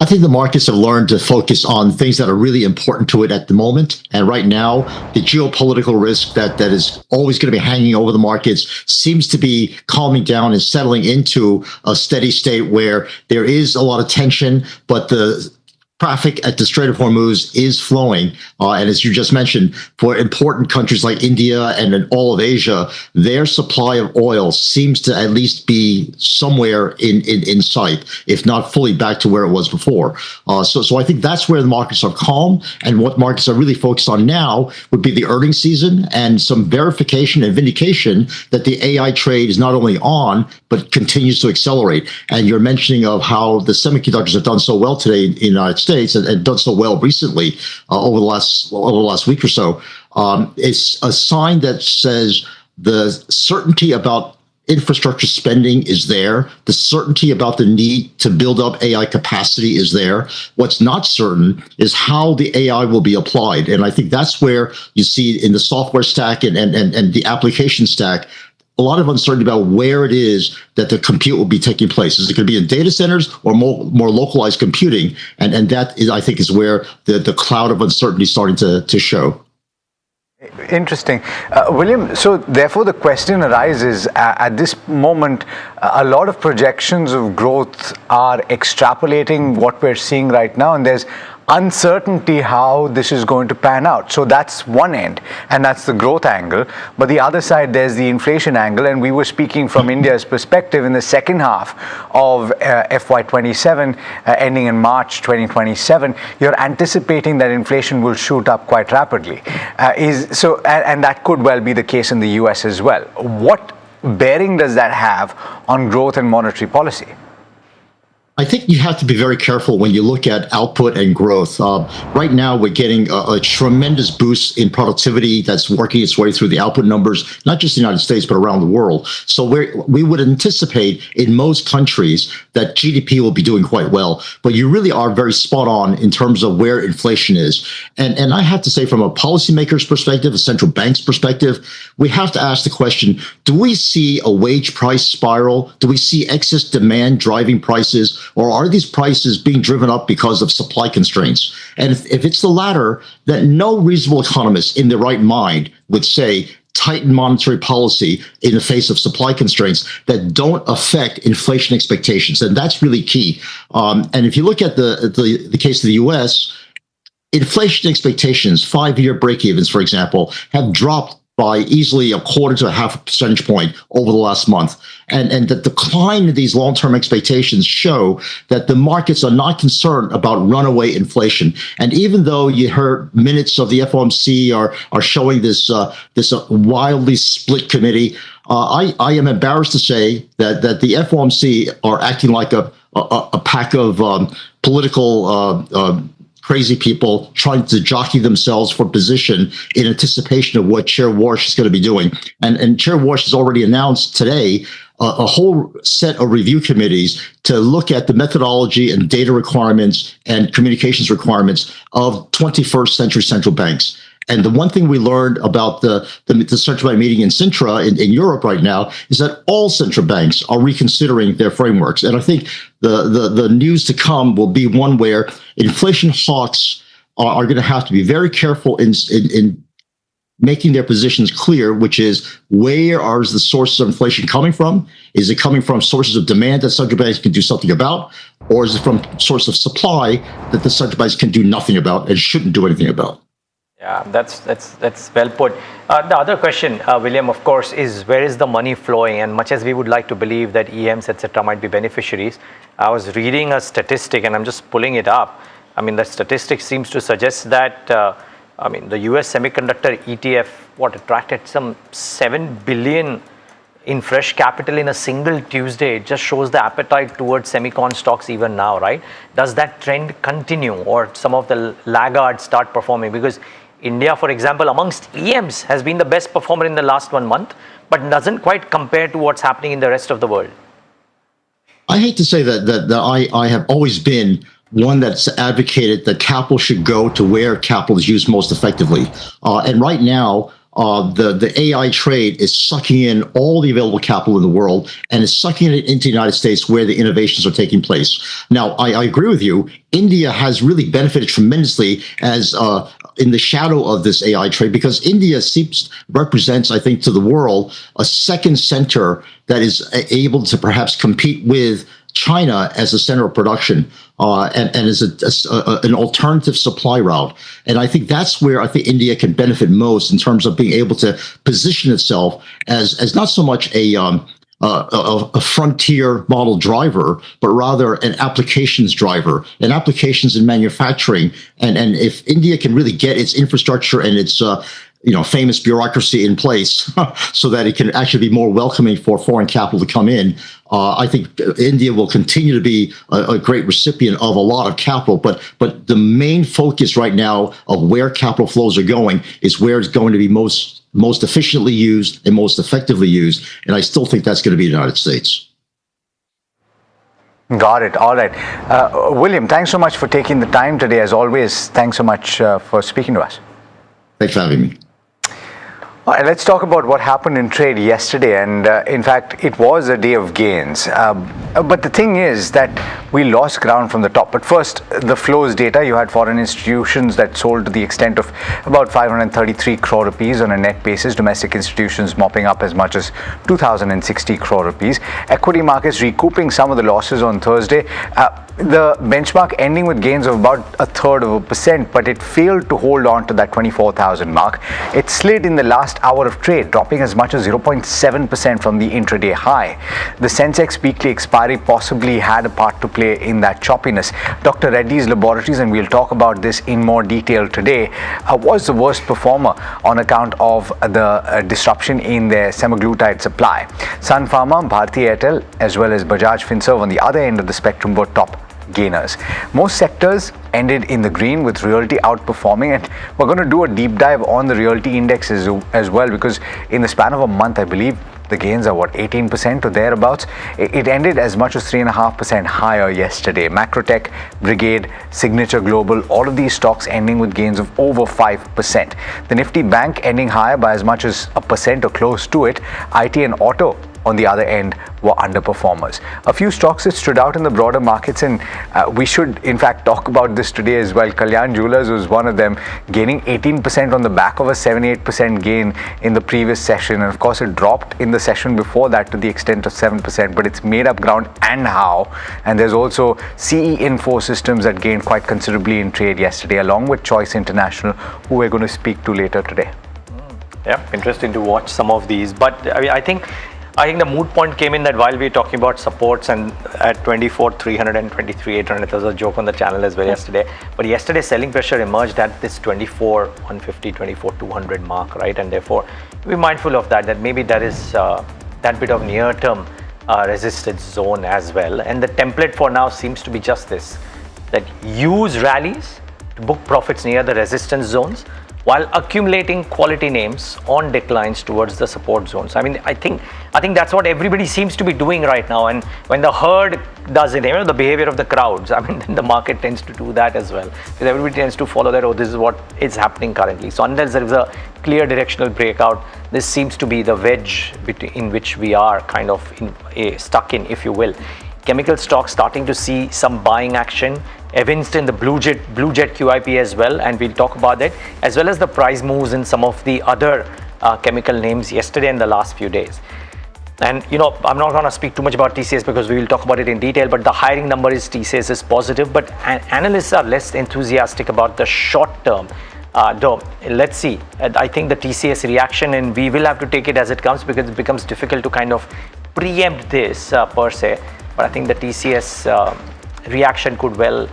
I think the markets have learned to focus on things that are really important to it at the moment. And right now, the geopolitical risk that is always going to be hanging over the markets seems to be calming down and settling into a steady state where there is a lot of tension, but the traffic at the Strait of Hormuz is flowing. And as you just mentioned, for important countries like India and in all of Asia, their supply of oil seems to at least be somewhere in sight, if not fully back to where it was before. So I think that's where the markets are calm. And what markets are really focused on now would be the earnings season and some verification and vindication that the AI trade is not only on, but continues to accelerate. And you're mentioning of how the semiconductors have done so well today in the United States and done so well recently over the last week or so. It's a sign that says the certainty about infrastructure spending is there. The certainty about the need to build up AI capacity is there. What's not certain is how the AI will be applied. And I think that's where you see in the software stack and the application stack, a lot of uncertainty about where it is that the compute will be taking place. Is it going to be in data centers or more localized computing? And that is, I think, is where the cloud of uncertainty is starting to show. Interesting. William, so therefore the question arises, at this moment, a lot of projections of growth are extrapolating what we're seeing right now, and there's uncertainty how this is going to pan out. So that's one end, and that's the growth angle. But the other side, there's the inflation angle, and we were speaking from India's perspective in the second half of FY27, ending in March 2027, you're anticipating that inflation will shoot up quite rapidly. And that could well be the case in the US as well. What bearing does that have on growth and monetary policy? I think you have to be very careful when you look at output and growth. Right now, we're getting a tremendous boost in productivity that's working its way through the output numbers, not just in the United States, but around the world. So we would anticipate in most countries that GDP will be doing quite well. But you really are very spot on in terms of where inflation is. And I have to say, from a policymaker's perspective, a central bank's perspective, we have to ask the question, do we see a wage price spiral? Do we see excess demand driving prices? Or are these prices being driven up because of supply constraints? And if it's the latter, then no reasonable economist in their right mind would say tighten monetary policy in the face of supply constraints that don't affect inflation expectations. And that's really key. And if you look at the case of the U.S., inflation expectations, 5-year break-evens, for example, have dropped by easily 1/4 to 1/2 percentage point over the last month. And the decline in these long-term expectations show that the markets are not concerned about runaway inflation. And even though you heard minutes of the FOMC are showing this wildly split committee, I am embarrassed to say that the FOMC are acting like a pack of political crazy people trying to jockey themselves for position in anticipation of what Chair Warsh is going to be doing. And Chair Warsh has already announced today a whole set of review committees to look at the methodology and data requirements and communications requirements of 21st century central banks. And the one thing we learned about the central bank meeting in Sintra in Europe right now is that all central banks are reconsidering their frameworks. And I think the news to come will be one where inflation hawks are going to have to be very careful in making their positions clear, which is where are the sources of inflation coming from? Is it coming from sources of demand that central banks can do something about? Or is it from source of supply that the central banks can do nothing about and shouldn't do anything about? Yeah, that's well put. The other question, William, of course, is where is the money flowing? And much as we would like to believe that EMs, etc., might be beneficiaries, I was reading a statistic, and I'm just pulling it up. I mean, the statistic seems to suggest that the US semiconductor ETF attracted some 7 billion in fresh capital in a single Tuesday. It just shows the appetite towards semicon stocks even now, right? Does that trend continue, or some of the laggards start performing? Because India, for example, amongst EMs has been the best performer in the last 1 month, but doesn't quite compare to what's happening in the rest of the world. I hate to say that I have always been one that's advocated that capital should go to where capital is used most effectively. And right now, the AI trade is sucking in all the available capital in the world and is sucking it into the United States where the innovations are taking place. Now, I agree with you. India has really benefited tremendously as in the shadow of this AI trade, because India represents, I think, to the world a second center that is able to perhaps compete with China as a center of production and as an alternative supply route. And I think that's where I think India can benefit most in terms of being able to position itself as not so much a frontier model driver, but rather an applications driver, and applications in manufacturing. And if India can really get its infrastructure and its famous bureaucracy in place so that it can actually be more welcoming for foreign capital to come in, I think India will continue to be a great recipient of a lot of capital. But the main focus right now of where capital flows are going is where it's going to be most efficiently used and most effectively used. And I still think that's going to be the United States. Got it. All right. William, thanks so much for taking the time today. As always, thanks so much for speaking to us. Thanks for having me. All right, let's talk about what happened in trade yesterday. And in fact, it was a day of gains. But the thing is that we lost ground from the top. But first, the flows data. You had foreign institutions that sold to the extent of about 533 crore rupees on a net basis. Domestic institutions mopping up as much as 2,060 crore rupees. Equity markets recouping some of the losses on Thursday. The benchmark ending with gains of about 1/3%, but it failed to hold on to that 24,000 mark. It slid in the last hour of trade, dropping as much as 0.7% from the intraday high. The Sensex weekly expiry possibly had a part to play in that choppiness. Dr. Reddy's Laboratories, and we'll talk about this in more detail today, was the worst performer on account of the disruption in their semaglutide supply. Sun Pharma, Bharti Airtel, as well as Bajaj Finserv on the other end of the spectrum were top gainers. Most sectors ended in the green, with realty outperforming, and we're going to do a deep dive on the realty indexes as well, because in the span of a month, I believe the gains are 18% or thereabouts. It ended as much as 3.5% higher yesterday. Macrotech, Brigade, Signature Global, all of these stocks ending with gains of over 5%. The Nifty Bank ending higher by as much as 1% or close to it. IT and auto on the other end were underperformers. A few stocks that stood out in the broader markets, and we should in fact talk about this today as well. Kalyan Jewellers was one of them, gaining 18% on the back of a 78% gain in the previous session, and of course it dropped in the session before that to the extent of 7%, but it's made up ground, and how. And there's also CE Info Systems that gained quite considerably in trade yesterday, along with Choice International, who we're going to speak to later today. Yeah, interesting to watch some of these, but I mean, I think the mood point came in that while we're talking about supports and at 24,300 and 23,800, there was a joke on the channel as well yesterday. But yesterday, selling pressure emerged at this 24,150, 24,200 mark, right? And therefore, be mindful of that. That maybe there is that bit of near-term resistance zone as well. And the template for now seems to be just this: that use rallies to book profits near the resistance zones, while accumulating quality names on declines towards the support zones. I mean, I think that's what everybody seems to be doing right now. And when the herd does it, the behavior of the crowds, I mean, then the market tends to do that as well. Because everybody tends to follow that, oh, this is what is happening currently. So unless there is a clear directional breakout, this seems to be the wedge in which we are kind of stuck in, if you will. Chemical stocks starting to see some buying action, evinced in the blue jet QIP as well, and we'll talk about that, as well as the price moves in some of the other chemical names yesterday and the last few days. And I'm not going to speak too much about TCS because we will talk about it in detail, but the hiring number is TCS is positive, but analysts are less enthusiastic about the short term. Let's see. I think the TCS reaction, and we will have to take it as it comes because it becomes difficult to kind of preempt this per se. But I think the TCS reaction could well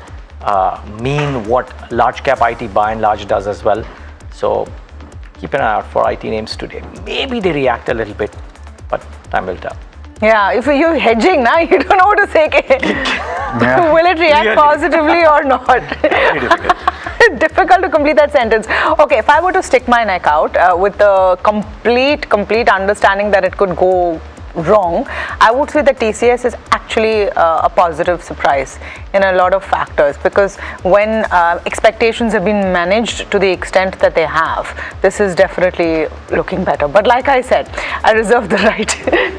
mean what large cap IT by and large does as well. So keep an eye out for IT names today. Maybe they react a little bit, but time will tell. Yeah, if you're hedging now, you don't know what to say. Will it react positively or not? Very difficult. Difficult to complete that sentence. Okay, if I were to stick my neck out with the complete understanding that it could go wrong, I would say that TCS is actually a positive surprise in a lot of factors, because when expectations have been managed to the extent that they have, this is definitely looking better. But like I said, I reserve the right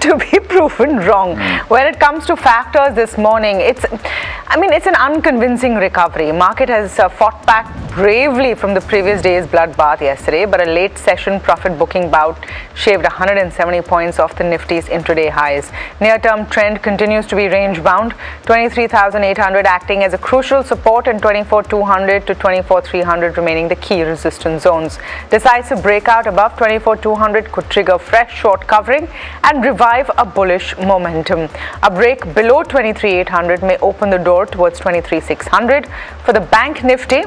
to be proven wrong. When it comes to factors this morning, it's an unconvincing recovery. Market has fought back bravely from the previous day's bloodbath yesterday, but a late session profit booking bout shaved 170 points off the Nifty's intraday highs. Near-term trend continues to be range-bound, 23,800 acting as a crucial support and 24,200 to 24,300 remaining the key resistance zones. Decisive breakout above 24,200 could trigger fresh short covering and revive a bullish momentum. A break below 23,800 may open the door towards 23,600. For the Bank Nifty,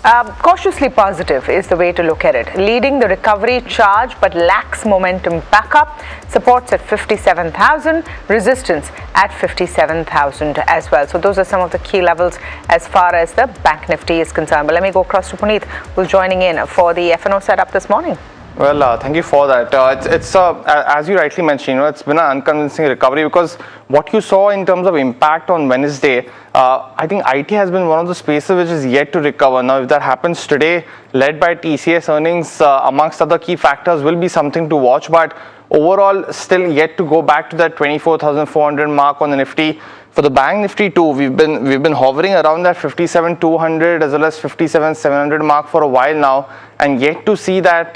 cautiously positive is the way to look at it, leading the recovery charge but lacks momentum backup. Supports at 57,000, resistance at 57,000 as well. So those are some of the key levels as far as the Bank Nifty is concerned. But let me go across to Puneet, who's joining in for the F&O setup this morning. Well, thank you for that. It's as you rightly mentioned, it's been an unconvincing recovery, because what you saw in terms of impact on Wednesday, I think IT has been one of the spaces which is yet to recover. Now, if that happens today, led by TCS earnings, amongst other key factors, will be something to watch. But overall, still yet to go back to that 24,400 mark on the Nifty. For the Bank Nifty too, we've been hovering around that 57,200 as well as 57,700 mark for a while now, and yet to see that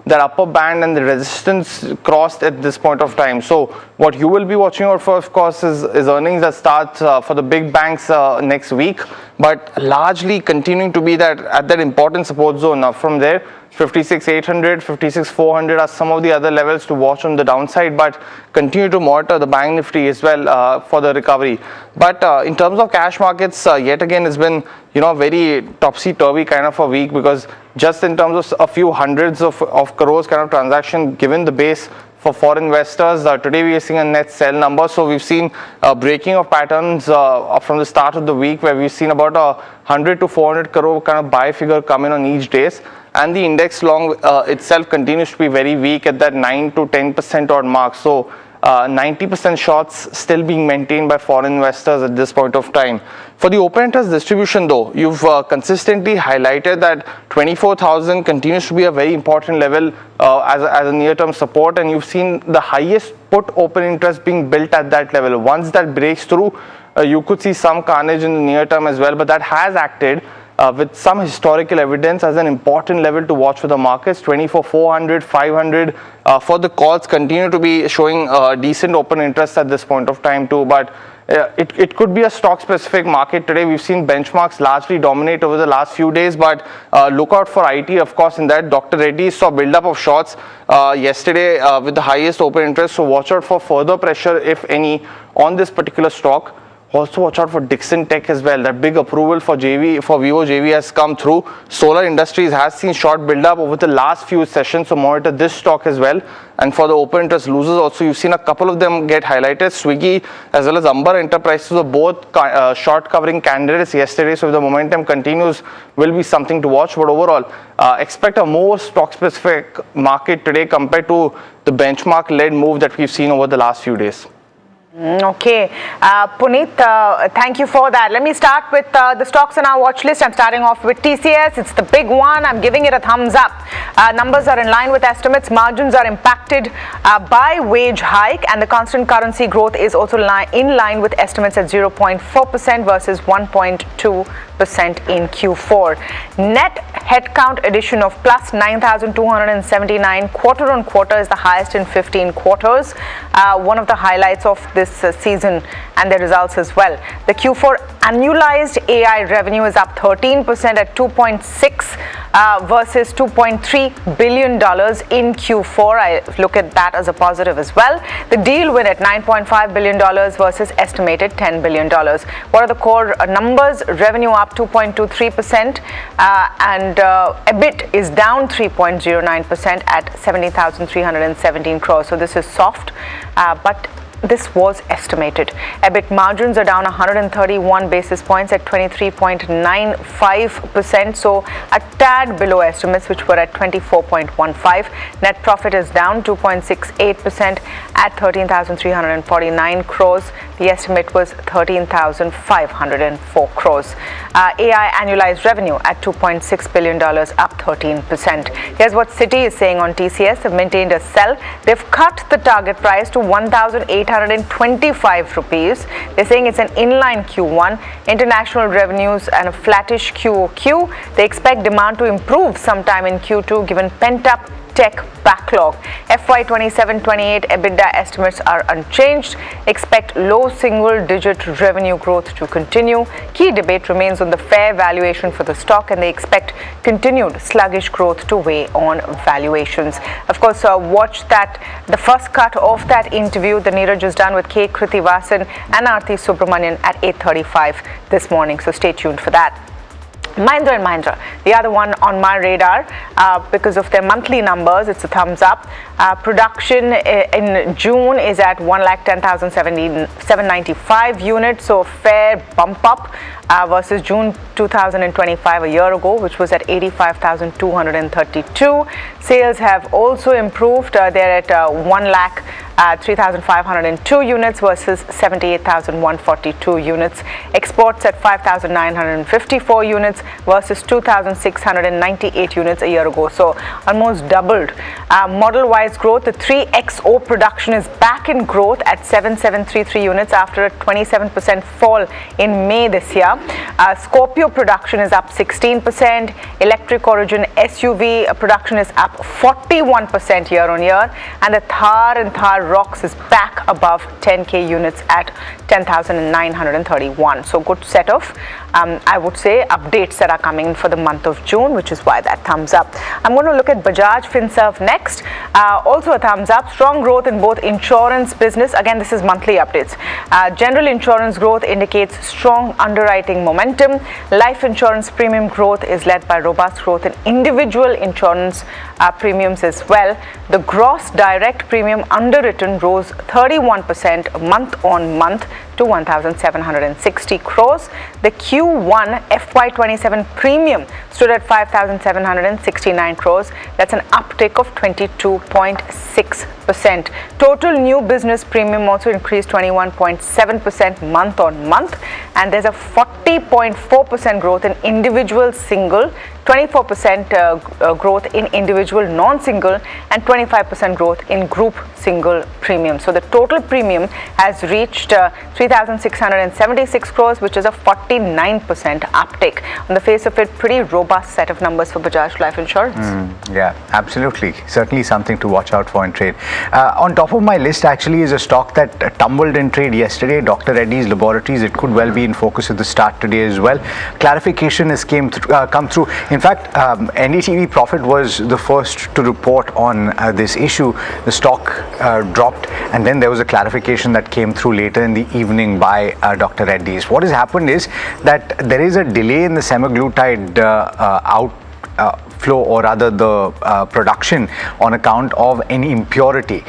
that upper band and the resistance crossed at this point of time. So what you will be watching out for, of course, is earnings that start for the big banks next week, but largely continuing to be that at that important support zone. Now from there, 56,800, 56,400 are some of the other levels to watch on the downside, but continue to monitor the Bank Nifty as well for the recovery. But in terms of cash markets, yet again it's been very topsy-turvy kind of a week, because just in terms of a few hundreds of crores kind of transaction, given the base for foreign investors, today we are seeing a net sell number. So we've seen a breaking of patterns from the start of the week, where we've seen about 100 to 400 crore kind of buy figure come in on each days. And the index long itself continues to be very weak at that 9 to 10% odd mark. So 90% shorts still being maintained by foreign investors at this point of time. For the open interest distribution though, you've consistently highlighted that 24,000 continues to be a very important level as a near-term support, and you've seen the highest put open interest being built at that level. Once that breaks through, you could see some carnage in the near term as well, but that has acted with some historical evidence as an important level to watch for the markets. 24,400, 500 for the calls continue to be showing decent open interest at this point of time too, but it could be a stock specific market today. We've seen benchmarks largely dominate over the last few days, but look out for IT, of course, in that. Dr. Reddy saw build up of shorts yesterday with the highest open interest, so watch out for further pressure, if any, on this particular stock. Also watch out for Dixon Tech as well. That big approval for Vivo JV has come through. Solar Industries has seen short build up over the last few sessions, so monitor this stock as well. And for the open interest losers also, you've seen a couple of them get highlighted. Swiggy as well as Amber Enterprises were both short covering candidates yesterday, so if the momentum continues, will be something to watch. But overall, expect a more stock specific market today compared to the benchmark led move that we've seen over the last few days. Okay, Puneet, thank you for that. Let me start with the stocks on our watch list. I'm starting off with TCS. It's the big one. I'm giving it a thumbs up. Numbers are in line with estimates. Margins are impacted by wage hike, and the constant currency growth is also in line with estimates at 0.4% versus 1.2% in Q4. Net headcount addition of plus 9,279 quarter on quarter is the highest in 15 quarters. One of the highlights of this season and the results as well. The Q4 annualized AI revenue is up 13% at 2.6 versus $2.3 billion in Q4. I look at that as a positive as well. The deal win at $9.5 billion versus estimated $10 billion. What are the core numbers? Revenue up 2.23% and EBIT is down 3.09% at 70,317 crores. So this is soft, but this was estimated. EBIT margins are down 131 basis points at 23.95%, so a tad below estimates, which were at 24.15. Net profit is down 2.68% at 13,349 crores. The estimate was 13,504 crores. AI annualized revenue at $2.6 billion, up 13%. Here's what Citi is saying on TCS. They've maintained a sell. They've cut the target price to 1,825 rupees. They're saying it's an inline Q1. International revenues and a flattish QOQ. They expect demand to improve sometime in Q2 given pent-up tech backlog. FY 27-28 EBITDA estimates are unchanged. Expect low single-digit revenue growth to continue. Key debate remains on the fair valuation for the stock, and they expect continued sluggish growth to weigh on valuations. Of course, watch that, the first cut of that interview that Neeraj has done with K. Krithivasan and Aarti Subramanian at 8:35 this morning. So stay tuned for that. Mahindra and Mahindra, the other one on my radar, because of their monthly numbers, it's a thumbs up. Production in June is at 110,795 units, so a fair bump up versus June 2025 a year ago, which was at 85,232. Sales have also improved. They're at 1,03,502 units versus 78,142 units. Exports at 5,954 units versus 2,698 units a year ago, so almost doubled. Model-wise growth, the 3XO production is back in growth at 7,733 units after a 27% fall in May this year. Scorpio production is up 16%. Electric Origin SUV production is up 41% year on year, and the Thar and Thar Rocks is back above 10K units at 10,931. So good set of, I would say, updates that are coming for the month of June, which is why that thumbs up. I'm going to look at Bajaj Finserv next. Also a thumbs up. Strong growth in both insurance business. Again, this is monthly updates. General insurance growth indicates strong underwriting momentum. Life insurance premium growth is led by robust growth in individual insurance premiums as well. The gross direct premium underwritten rose 31% month on month to 1,760 crores. The Q1 FY27 premium stood at 5,769 crores. That's an uptick of 22.9%. 21.6%. Total new business premium also increased 21.7% month on month, and there's a 40.4% growth in individual single, 24% growth in individual non-single, and 25% growth in group single premium. So the total premium has reached 3,676 crores, which is a 49% uptick. On the face of it, pretty robust set of numbers for Bajaj Life Insurance. Yeah, absolutely. Certainly something to watch out for in trade. On top of my list actually is a stock that tumbled in trade yesterday, Dr. Reddy's Laboratories. It could well be in focus at the start today as well. Clarification has come through. In fact, NDTV Profit was the first to report on this issue. The stock dropped, and then there was a clarification that came through later in the evening by Dr. Reddy's. What has happened is that there is a delay in the semaglutide outflow, or rather the production, on account of any impurity.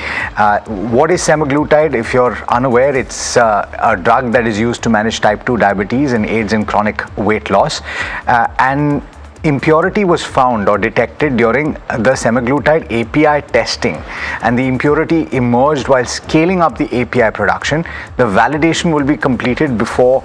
What is semaglutide? If you're unaware, it's a drug that is used to manage type 2 diabetes and aids in chronic weight loss. And impurity was found or detected during the semaglutide API testing, and the impurity emerged while scaling up the API production. The validation will be completed before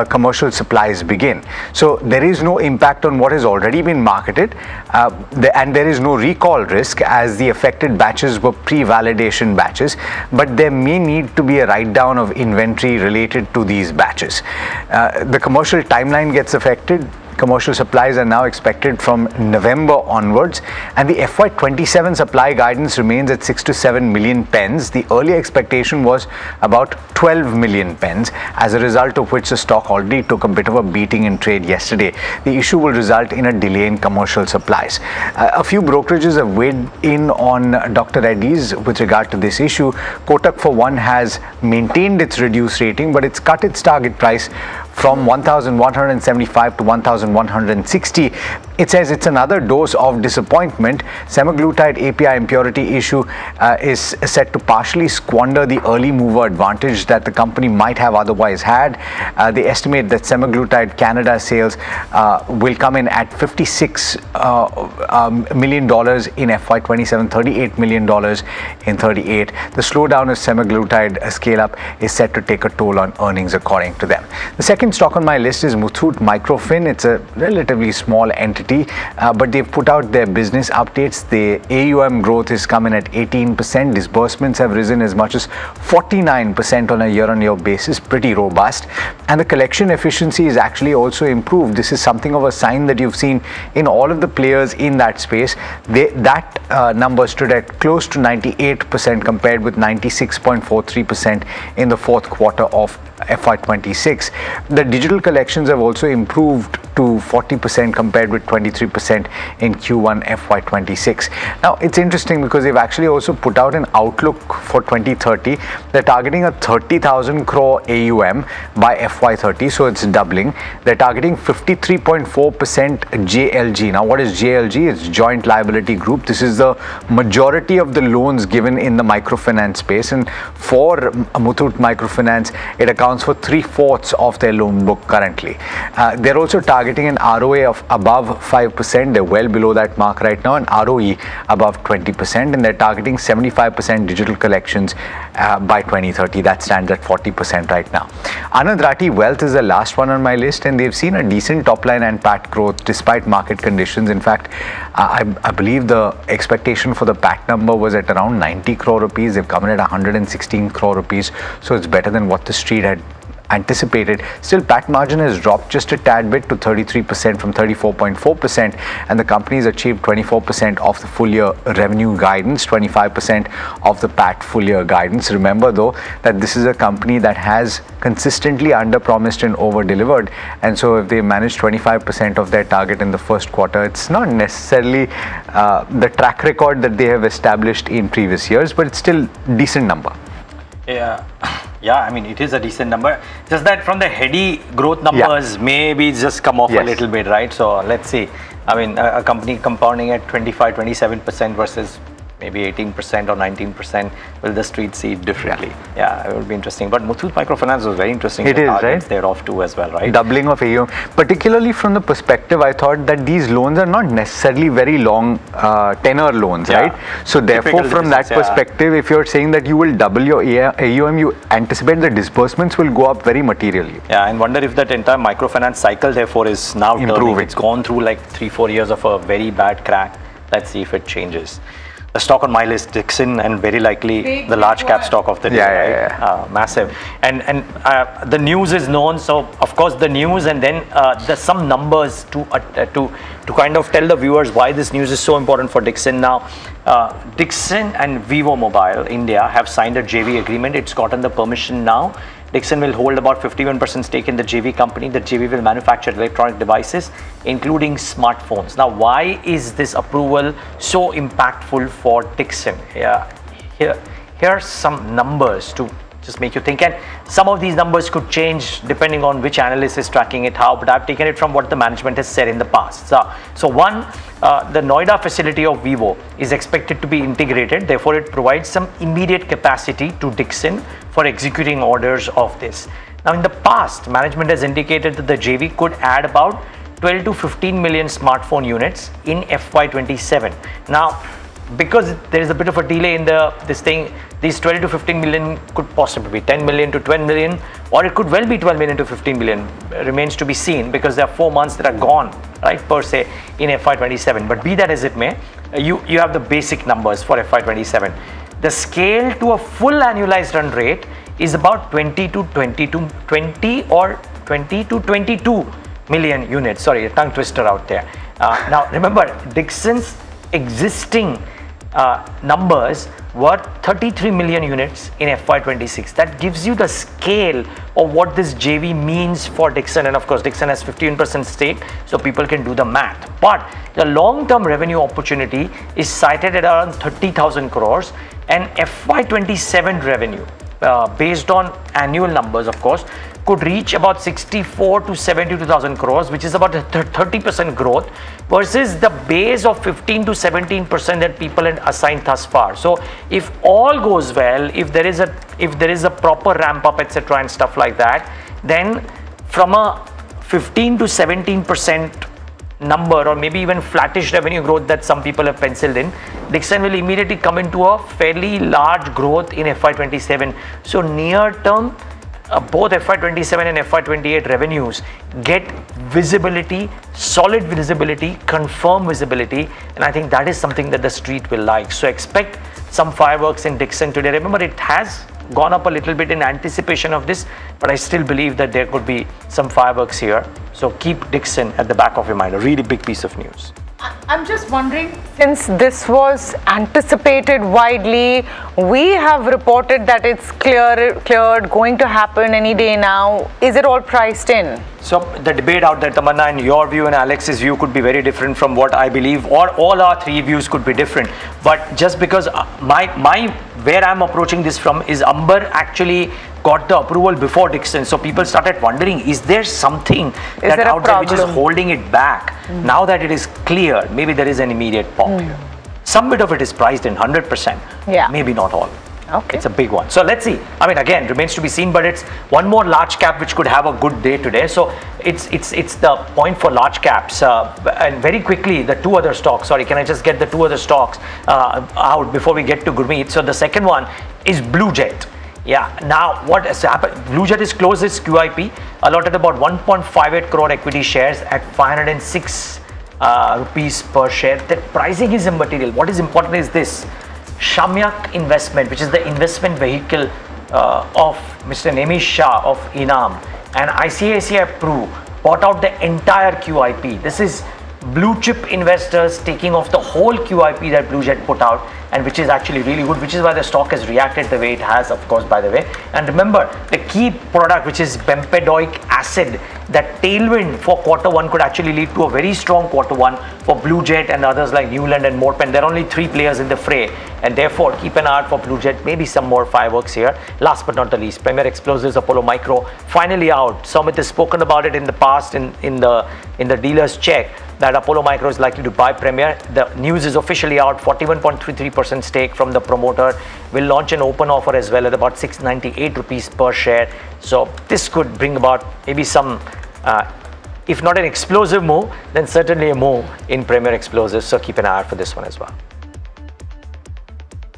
commercial supplies begin. So there is no impact on what has already been marketed, and there is no recall risk, as the affected batches were pre-validation batches, but there may need to be a write-down of inventory related to these batches. The commercial timeline gets affected. Commercial supplies are now expected from November onwards, and the FY27 supply guidance remains at 6 to 7 million pens. The earlier expectation was about 12 million pens, as a result of which the stock already took a bit of a beating in trade yesterday. The issue will result in a delay in commercial supplies. A few brokerages have weighed in on Dr. Reddy's with regard to this issue. Kotak, for one, has maintained its reduced rating, but it's cut its target price from 1,175 to 1,160. It says it's another dose of disappointment. Semaglutide API impurity issue is set to partially squander the early mover advantage that the company might have otherwise had. They estimate that semaglutide Canada sales will come in at $56 million in FY27, $38 million in 38. The slowdown of semaglutide scale-up is set to take a toll on earnings, according to them. The second stock on my list is Muthoot Microfin. It's a relatively small entity, but they've put out their business updates. The AUM growth is coming at 18%. Disbursements have risen as much as 49% on a year-on-year basis, pretty robust. And the collection efficiency is actually also improved. This is something of a sign that you've seen in all of the players in that space. That number stood at close to 98% compared with 96.43% in the fourth quarter of FY26. The digital collections have also improved to 40% compared with 23% in Q1 FY26. Now, it's interesting because they've actually also put out an outlook for 2030. They're targeting a 30,000 crore AUM by FY30, so it's doubling. They're targeting 53.4% JLG. Now, what is JLG? It's Joint Liability Group. This is the majority of the loans given in the microfinance space, and for Muthoot Microfinance, it accounts for 3/4 of their loan book currently. They're also targeting an ROA of above 5%. They're well below that mark right now, and ROE above 20%, and they're targeting 75% digital collections by 2030. That stands at 40% right now. Anand Rathi Wealth is the last one on my list, and they've seen a decent top line and PAT growth despite market conditions. In fact, I believe the expectation for the PAT number was at around 90 crore rupees. They've come in at 116 crore rupees, so it's better than what the street had anticipated. Still, PAT margin has dropped just a tad bit to 33% from 34.4%, and the company has achieved 24% of the full year revenue guidance, 25% of the PAT full year guidance. Remember though that this is a company that has consistently under-promised and over-delivered, and so if they manage 25% of their target in the first quarter, it's not necessarily the track record that they have established in previous years, but it's still a decent number. Yeah, I mean, it is a decent number. Just that from the heady growth numbers, maybe it's just come off a little bit, right? So let's see. I mean, a company compounding at 25, 27% versus maybe 18% or 19%. Will the street see it differently? Yeah, it would be interesting. But Muthoot Microfinance was very interesting. It The is, targets right? Thereof too as well, right? Doubling of AUM, particularly from the perspective, I thought that these loans are not necessarily very long tenor loans, Yeah. right? So therefore, Typical from that business, yeah. perspective, if you're saying that you will double your AUM, you anticipate the disbursements will go up very materially. Yeah, and wonder if that entire microfinance cycle therefore is now turning. Improving. It's gone through like 3-4 years of a very bad crack. Let's see if it changes. The stock on my list, Dixon, and very likely the large cap stock of the day, right? Massive. And the news is known, so of course the news, and then there's some numbers to kind of tell the viewers why this news is so important for Dixon. Now, Dixon and Vivo Mobile India have signed a JV agreement. It's gotten the permission now. Dixon will hold about 51% stake in the JV company. The JV will manufacture electronic devices, including smartphones. Now, why is this approval so impactful for Dixon? Here are some numbers to just make you think, and some of these numbers could change depending on which analyst is tracking it how, but I've taken it from what the management has said in the past. So one, the Noida facility of Vivo is expected to be integrated, therefore it provides some immediate capacity to Dixon for executing orders of this. Now in the past, management has indicated that the JV could add about 12 to 15 million smartphone units in FY27. Now, because there is a bit of a delay in these 12 to 15 million could possibly be 10 million to 12 million, or it could well be 12 million to 15 million. Remains to be seen, because there are 4 months that are gone, right, per se, in FY27. But be that as it may, you have the basic numbers for FY27. The scale to a full annualized run rate is about 20 to 22 million units. Sorry, a tongue twister out there. Now remember, Dixon's existing numbers were 33 million units in FY26. That gives you the scale of what this JV means for Dixon, and of course Dixon has 15% stake, so people can do the math. But the long-term revenue opportunity is cited at around 30,000 crores, and FY27 revenue, based on annual numbers of course, could reach about 64 to 72,000 crores, which is about a 30% growth versus the base of 15 to 17% that people had assigned thus far. So if all goes well, if there is a proper ramp up, etc., and stuff like that, then from a 15 to 17% number, or maybe even flattish revenue growth that some people have penciled in, Dixon will immediately come into a fairly large growth in FY27. So near term, both FY27 and FY28 revenues get visibility, solid visibility, confirmed visibility, and I think that is something that the street will like. So expect some fireworks in Dixon today. Remember, it has gone up a little bit in anticipation of this, but I still believe that there could be some fireworks here. So keep Dixon at the back of your mind. A really big piece of news. I'm just wondering, since this was anticipated widely, we have reported that it's cleared, going to happen any day now. Is it all priced in? So the debate out there, Tamanna, and your view and Alex's view could be very different from what I believe, or all our three views could be different. But just because where I'm approaching this from is Amber actually got the approval before Dixon, so people started wondering, is there something that out there which is holding it back? Now that it is clear, maybe there is an immediate pop here. Some bit of it is priced in 100%, maybe not all. Okay. It's a big one. So let's see. I mean, again, remains to be seen, but it's one more large cap which could have a good day today. So it's the point for large caps. And very quickly, the two other stocks, sorry, can I just get the two other stocks out before we get to Gurmeet? So the second one is Blue Jet. Yeah, now what has happened? Blue Jet is closed its QIP, allotted about 1.58 crore equity shares at 506 rupees per share. The pricing is immaterial. What is important is this: Shamyak Investment, which is the investment vehicle of Mr. Nemish Shah of Inam, and ICICI Pru bought out the entire QIP. This is blue chip investors taking off the whole QIP that Blue Jet put out, and which is actually really good, which is why the stock has reacted the way it has, of course, by the way. And remember, the key product, which is bempedoic acid, that tailwind for Q1 could actually lead to a very strong Q1 for Blue Jet and others like Newland and Morpen. There are only 3 players in the fray, and therefore keep an eye out for Blue Jet. Maybe some more fireworks here. Last but not the least, Premier Explosives Apollo Micro finally out. Sumit has spoken about it in the past in the dealer's check. that Apollo Micro is likely to buy Premier. The news is officially out, 41.33% stake from the promoter. Will launch an open offer as well at about 698 rupees per share. So this could bring about maybe some, if not an explosive move, then certainly a move in Premier Explosives. So keep an eye out for this one as well.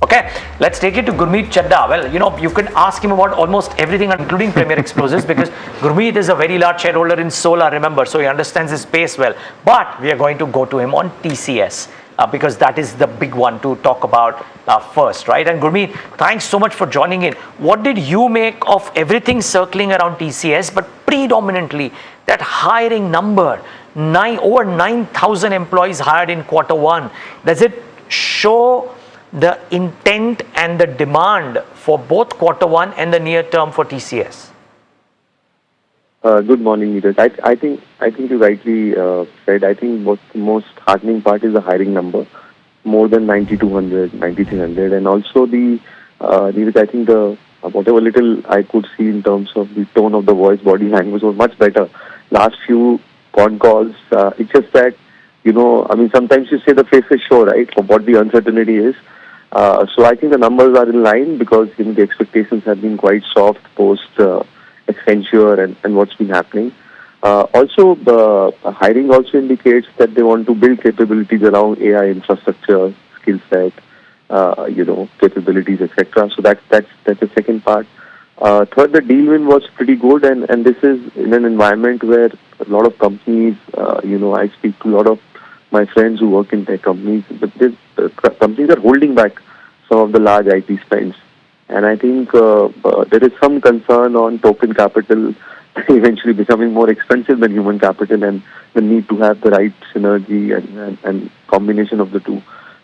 Okay, let's take it to Gurmeet Chadda. Well, you know, you can ask him about almost everything, including Premier Explosives, because Gurmeet is a very large shareholder in solar, remember, so he understands his space well. But we are going to go to him on TCS, because that is the big one to talk about first, right? And Gurmeet, thanks so much for joining in. What did you make of everything circling around TCS, but predominantly that hiring number, over 9,000 employees hired in Q1? Does it show the intent and the demand for both Q1 and the near term for TCS? Good morning, Neeraj. I think you rightly said. I think most heartening part is the hiring number, more than 9,200, 9,300, and also the Neeraj, I think the whatever little I could see in terms of the tone of the voice, body language was much better. Last few con calls, it's just that, you know, I mean, sometimes you say the faces show, right, for what the uncertainty is. So I think the numbers are in line because, you know, the expectations have been quite soft post Accenture and what's been happening. Also, the hiring also indicates that they want to build capabilities around AI infrastructure, skill set, you know, capabilities, etc. So that's the second part. Third, the deal win was pretty good, and this is in an environment where a lot of companies, you know, I speak to a lot of my friends who work in tech companies, but companies are holding back some of the large IT spends. And I think there is some concern on token capital eventually becoming more expensive than human capital, and the need to have the right synergy and combination of the two.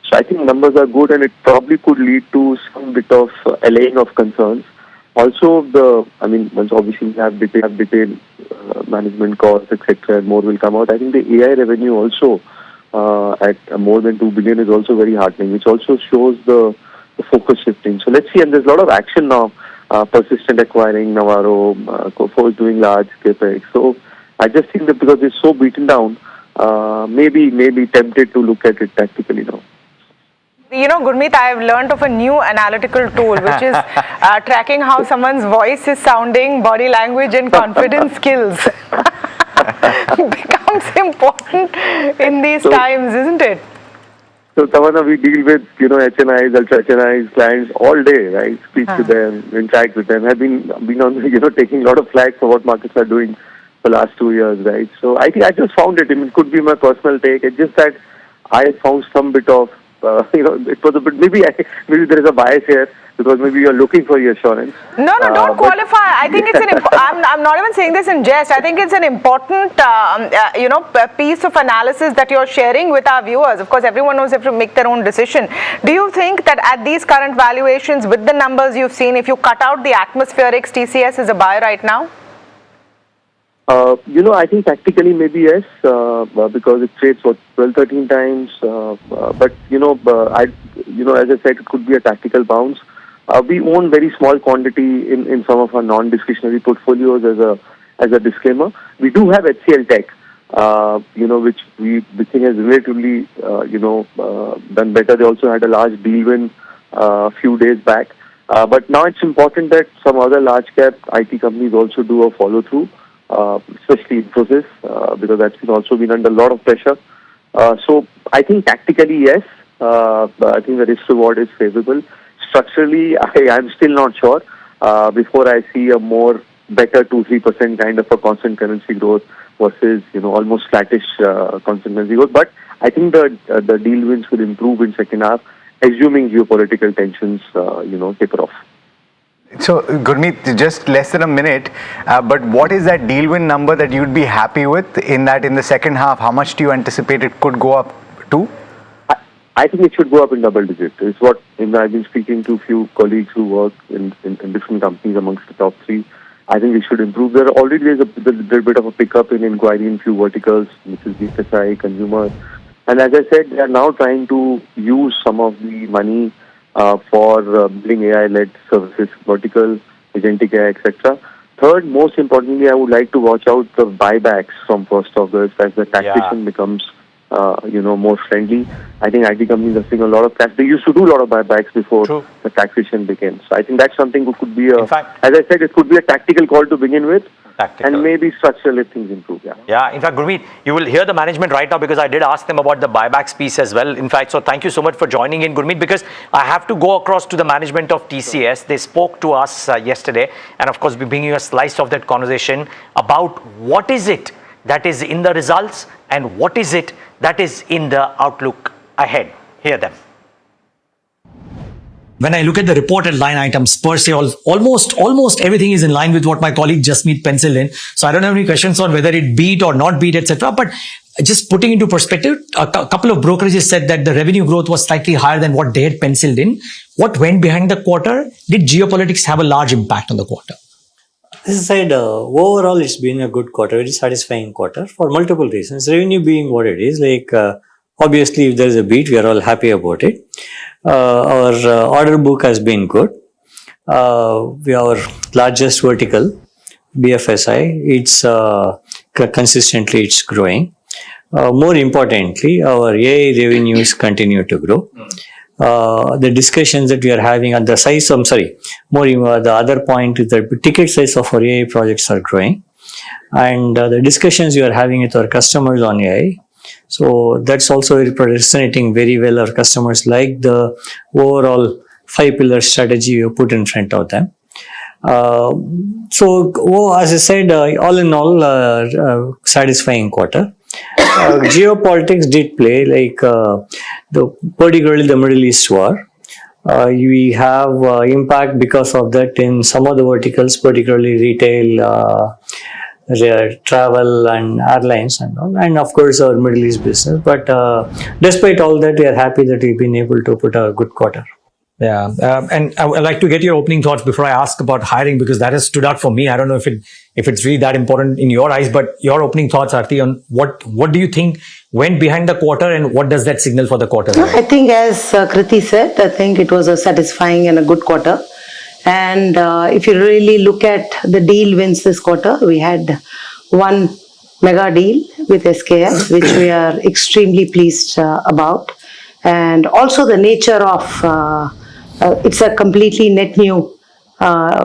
So I think numbers are good, and it probably could lead to some bit of allaying of concerns. Also, once obviously we have detailed management costs, etc., and more will come out. I think the AI revenue also at more than 2 billion is also very heartening, which also shows the focus shifting. So let's see, and there's a lot of action now. Persistent acquiring, Navarro, Coforge doing large capex. So I just think that because it's so beaten down, maybe tempted to look at it tactically now. You know, Gurmeet, I have learned of a new analytical tool, which is tracking how someone's voice is sounding, body language and confidence skills. Becomes important in these times, isn't it? So, Tamanna, we deal with, you know, HNIs, ultra HNIs, clients all day, right? Speak to them, interact with them. Have been on, you know, taking a lot of flack for what markets are doing for the last 2 years, right? So I think I just found it. I mean, it could be my personal take. It's just that I found some bit of, you know, it was a bit, maybe there is a bias here because maybe you're looking for reassurance. No, don't qualify. I think it's I'm not even saying this in jest. I think it's an important, you know, piece of analysis that you're sharing with our viewers. Of course, everyone knows they have to make their own decision. Do you think that at these current valuations, with the numbers you've seen, if you cut out the atmospherics, TCS is a buy right now? You know, I think tactically maybe yes, because it trades for 12-13 times. But you know, as I said, it could be a tactical bounce. We own very small quantity in some of our non-discretionary portfolios as a disclaimer. We do have HCL Tech, you know, which we think has relatively, you know, done better. They also had a large deal win a few days back. But now it's important that some other large cap IT companies also do a follow through. Especially Infosys, because that's also been under a lot of pressure. So I think tactically, yes, but I think the risk reward is favorable. Structurally, I'm still not sure. Before I see a more better 2-3% kind of a constant currency growth versus, you know, almost flattish constant currency growth. But I think the deal wins will improve in second half, assuming geopolitical tensions, you know, taper off. So, Gurmeet, just less than a minute, but what is that deal win number that you'd be happy with in the second half? How much do you anticipate it could go up to? I think it should go up in double digits. It's what I've been speaking to a few colleagues who work in different companies amongst the top three. I think we should improve. There already is a little bit of a pickup in inquiry in few verticals, which is BFSI, consumer. And as I said, they are now trying to use some of the money for building AI-led services, vertical, agentic AI, etc. Third, most importantly, I would like to watch out the buybacks from 1st August as the taxation becomes more friendly. I think IT companies are seeing a lot of cash. They used to do a lot of buybacks before the taxation begins. So I think that's something that could be as I said, it could be a tactical call to begin with. And maybe structural if things improve. Yeah, in fact, Gurmeet, you will hear the management right now because I did ask them about the buybacks piece as well. In fact, so thank you so much for joining in, Gurmeet, because I have to go across to the management of TCS. They spoke to us yesterday, and of course, we're bringing you a slice of that conversation about what is it that is in the results and what is it that is in the outlook ahead. Hear them. When I look at the reported line items per se, almost everything is in line with what my colleague Jasmeet penciled in. So I don't have any questions on whether it beat or not beat, etc. But just putting into perspective, a couple of brokerages said that the revenue growth was slightly higher than what they had penciled in. What went behind the quarter? Did geopolitics have a large impact on the quarter? As I said, overall it's been a good quarter, very satisfying quarter for multiple reasons. Revenue being what it is, obviously if there is a beat, we are all happy about it. Our order book has been good. Our largest vertical, BFSI, it's consistently it's growing. More importantly, our AI revenues continue to grow. The discussions that we are having on the size, the other point is that the ticket size of our AI projects are growing. And the discussions we are having with our customers on AI, so that's also resonating very well. Our customers like the overall 5-pillar strategy we put in front of them. As I said, all in all, satisfying quarter. Geopolitics did play, particularly the Middle East war. We have impact because of that in some of the verticals, particularly retail, travel and airlines and all, and of course our Middle East business. But despite all that, we are happy that we've been able to put a good quarter. Yeah, and I would like to get your opening thoughts before I ask about hiring, because that has stood out for me. I don't know if it's really that important in your eyes, but your opening thoughts, Aarti, on what do you think went behind the quarter and what does that signal for the quarter? I think as Kriti said, I think it was a satisfying and a good quarter. And if you really look at the deal wins this quarter, we had one mega deal with SKF, which we are extremely pleased about. And also the nature of it's a completely net new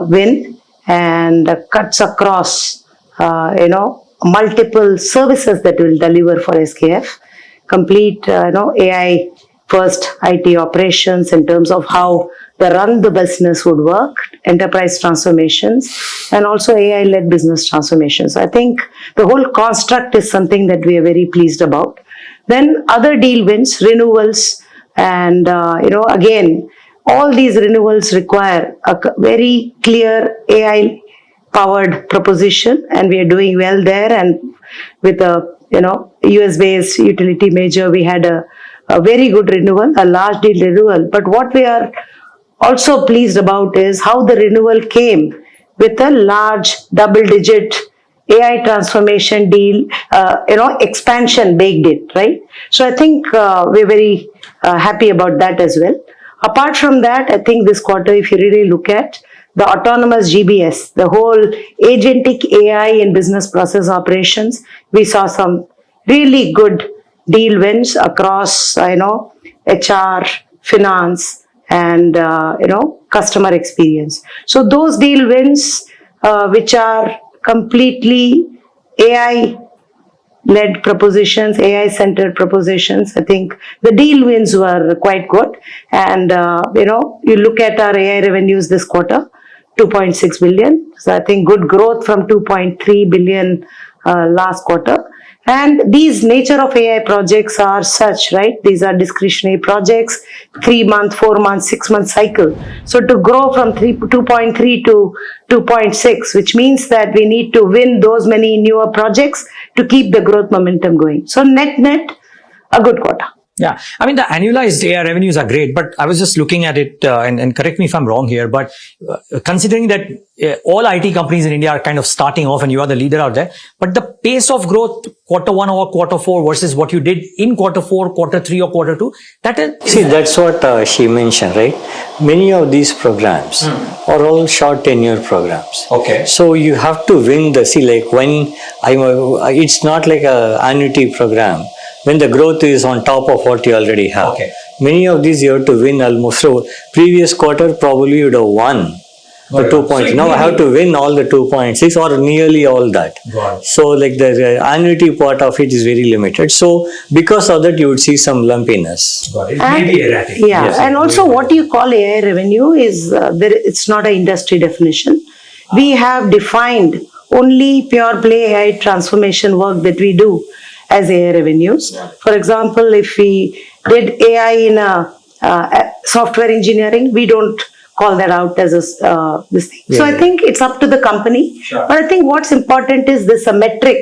win and cuts across multiple services that will deliver for SKF. Complete AI first IT operations in terms of how the business would work, enterprise transformations, and also AI-led business transformations. I think the whole construct is something that we are very pleased about. Then other deal wins, renewals, and again, all these renewals require a very clear AI-powered proposition, and we are doing well there. And with a US-based utility major, we had a very good renewal, a large deal renewal. But what we are also pleased about is how the renewal came with a large double-digit AI transformation deal, expansion baked in, right? So I think we're very happy about that as well. Apart from that, I think this quarter, if you really look at the autonomous GBS, the whole agentic AI in business process operations, we saw some really good deal wins across, HR, finance, and, customer experience. So those deal wins, which are completely AI-led propositions, AI-centered propositions, I think the deal wins were quite good. And, you look at our AI revenues this quarter, 2.6 billion. So I think good growth from 2.3 billion last quarter. And these nature of AI projects are such, right? These are discretionary projects, 3-month, 4-month, 6-month cycle. So to grow from 2.3 to 2.6, which means that we need to win those many newer projects to keep the growth momentum going. So net, a good quarter. Yeah, I mean, the annualized AI revenues are great, but I was just looking at it, and correct me if I'm wrong here, but considering that all IT companies in India are kind of starting off and you are the leader out there, but the pace of growth, quarter 1 or quarter 4 versus what you did in quarter 4, quarter 3 or quarter 2, that is... See, that's what she mentioned, right? Many of these programs are all short tenure programs. Okay. So you have to win it's not like a annuity program when the growth is on top of what you already have. Okay. Many of these you have to win almost. So previous quarter probably you would have won the 2 points. Now I have to win all the 2.6 or nearly all that. So like the annuity part of it is very limited. So because of that you would see some lumpiness. It And- may be erratic. Yeah, Yes. and also what you call AI revenue is it's not an industry definition. We have defined only pure play AI transformation work that we do as AI revenues. For example, if we did AI in software engineering, we don't call that out as this thing. So I think it's up to the company. But I think what's important is this a metric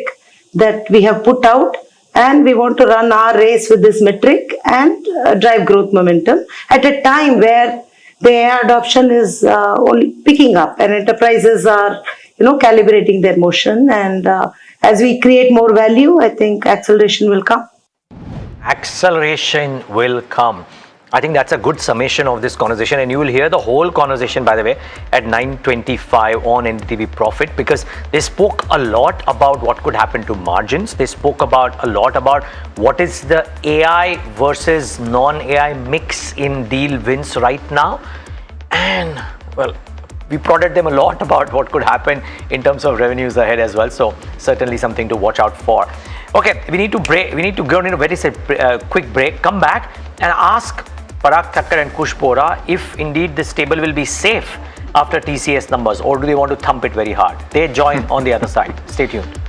that we have put out, and we want to run our race with this metric and drive growth momentum at a time where the AI adoption is only picking up and enterprises are calibrating their motion, and as we create more value, I think acceleration will come. Acceleration will come. I think that's a good summation of this conversation, and you will hear the whole conversation, by the way, at 9:25 on NDTV Profit, because they spoke a lot about what could happen to margins. They spoke a lot about what is the AI versus non-AI mix in deal wins right now. And, well, we prodded them a lot about what could happen in terms of revenues ahead as well. So certainly something to watch out for. Okay, we need to break. We need to go in a very quick break. Come back and ask Parag Thakkar and Kush Bora if indeed this table will be safe after TCS numbers, or do they want to thump it very hard? They join on the other side. Stay tuned.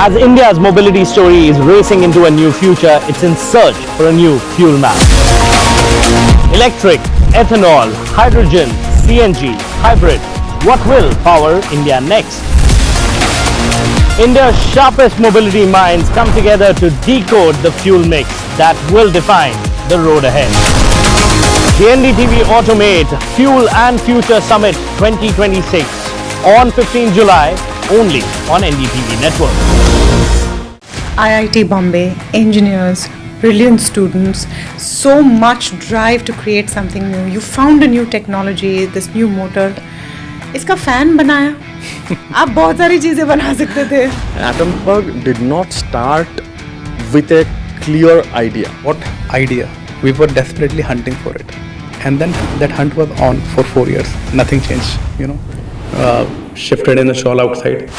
As India's mobility story is racing into a new future, it's in search for a new fuel map. Electric, ethanol, hydrogen, CNG, hybrid. What will power India next? India's sharpest mobility minds come together to decode the fuel mix that will define the road ahead. The NDTV Automate Fuel and Future Summit 2026 on 15 July only on NDTV Network. IIT Bombay, engineers, brilliant students, so much drive to create something new. You found a new technology, this new motor. इसका fan बनाया. आप बहुत सारी चीजें बना सकते थे. Atomberg did not start with a clear idea. What idea? We were desperately hunting for it, and then that hunt was on for 4 years. Nothing changed. Shifted in the shawl outside.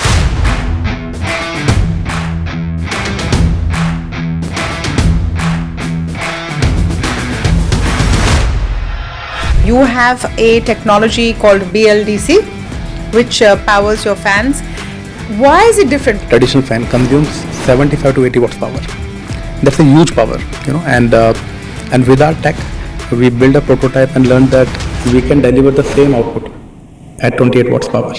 You have a technology called BLDC, which powers your fans. Why is it different? Traditional fan consumes 75 to 80 watts power. That's a huge power, and with our tech, we built a prototype and learned that we can deliver the same output at 28 watts power.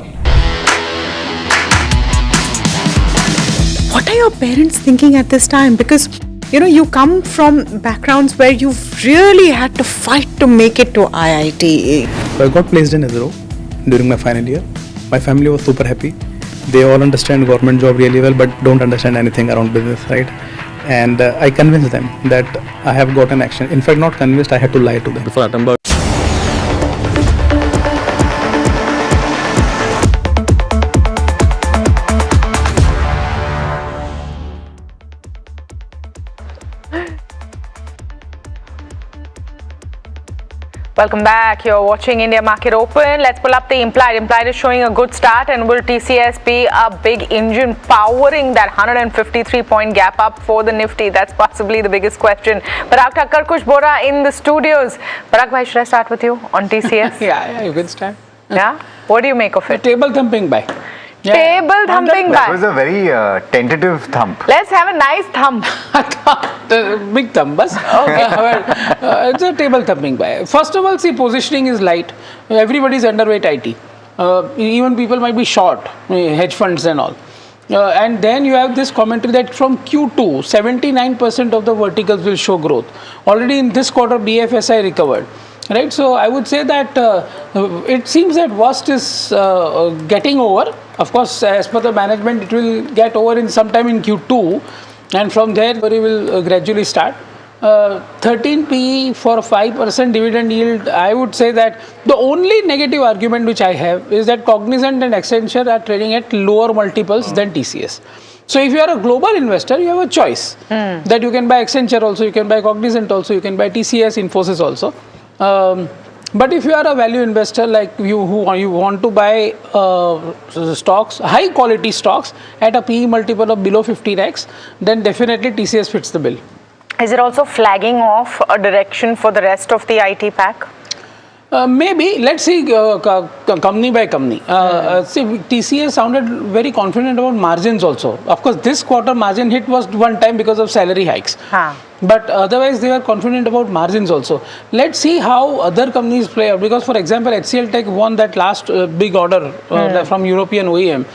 What are your parents thinking at this time? Because you come from backgrounds where you've really had to fight to make it to IIT. So I got placed in ISRO during my final year. My family was super happy. They all understand government job really well, but don't understand anything around business, right? And I convinced them that I have got an action. In fact, not convinced, I had to lie to them. Before Atomberg. Welcome back. You're watching India Market Open. Let's pull up the implied. Implied is showing a good start, and will TCS be a big engine powering that 153-point gap up for the Nifty? That's possibly the biggest question. Parag Thakkar, Kush Bora in the studios. Parag bhai, should I start with you on TCS? Yeah, you can start. Yeah? What do you make of it? Table thumping buy. Yeah. Table thumping That buy. was a very tentative thump. Let's have a nice thump. Big thump, bus. Okay. It's a table thumping buy. First of all, see, positioning is light. Everybody's underweight IT. Even people might be short, hedge funds and all. And then you have this commentary that from Q2, 79% of the verticals will show growth. Already in this quarter, BFSI recovered. Right, so I would say that it seems that worst is getting over. Of course, as per the management, it will get over in sometime in Q2, and from there, we will gradually start. 13 PE for 5% dividend yield. I would say that the only negative argument which I have is that Cognizant and Accenture are trading at lower multiples than TCS. So if you are a global investor, you have a choice that you can buy Accenture also, you can buy Cognizant also, you can buy TCS, Infosys also. But if you are a value investor like you who you want to buy stocks, high quality stocks at a PE multiple of below 15x, then definitely TCS fits the bill. Is it also flagging off a direction for the rest of the IT pack? Maybe. Let's see company by company. See, TCS sounded very confident about margins also. Of course, this quarter margin hit was one time because of salary hikes. But otherwise, they were confident about margins also. Let's see how other companies play out. Because, for example, HCL Tech won that last big order from European OEM.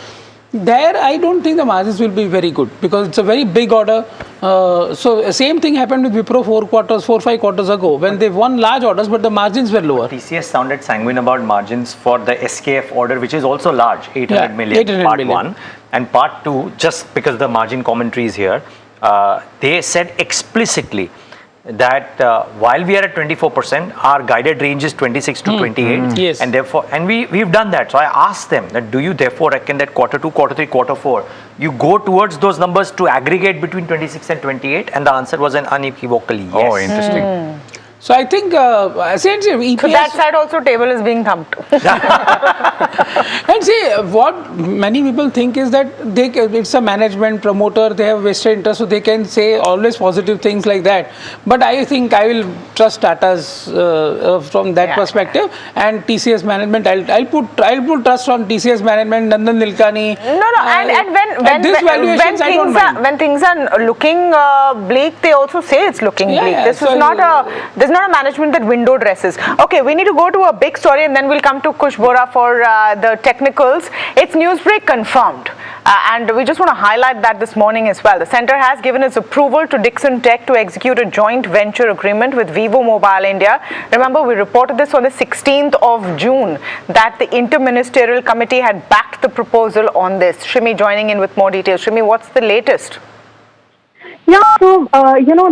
There, I don't think the margins will be very good because it's a very big order. So same thing happened with Wipro 4-5 quarters ago when they won large orders, but the margins were lower. TCS sounded sanguine about margins for the SKF order, which is also large, 800 million, part one. And part two, just because the margin commentary is here, they said explicitly that while we are at 24%, our guided range is 26 to 28. Yes. And therefore, and we've done that. So I asked them that, do you therefore reckon that quarter 2, quarter 3, quarter 4, you go towards those numbers to aggregate between 26 and 28? And the answer was an unequivocal yes. Oh, interesting. So I think EPS. So that side also table is being thumped. And see, what many people think is that it's a management promoter, they have vested interest, so they can say always positive things like that. But I think I will trust Tata's from that perspective, and TCS management. I'll put trust on TCS management, Nandan Nilekani. And when things are looking bleak, they also say it's looking bleak. This is not a management that window dresses. Okay, we need to go to a big story and then we'll come to Kush Bora for the technicals. It's Newsbreak confirmed. And we just want to highlight that this morning as well. The centre has given its approval to Dixon Tech to execute a joint venture agreement with Vivo Mobile India. Remember, we reported this on the 16th of June that the Interministerial Committee had backed the proposal on this. Shrimi joining in with more details. Shrimi, what's the latest? Yeah, so,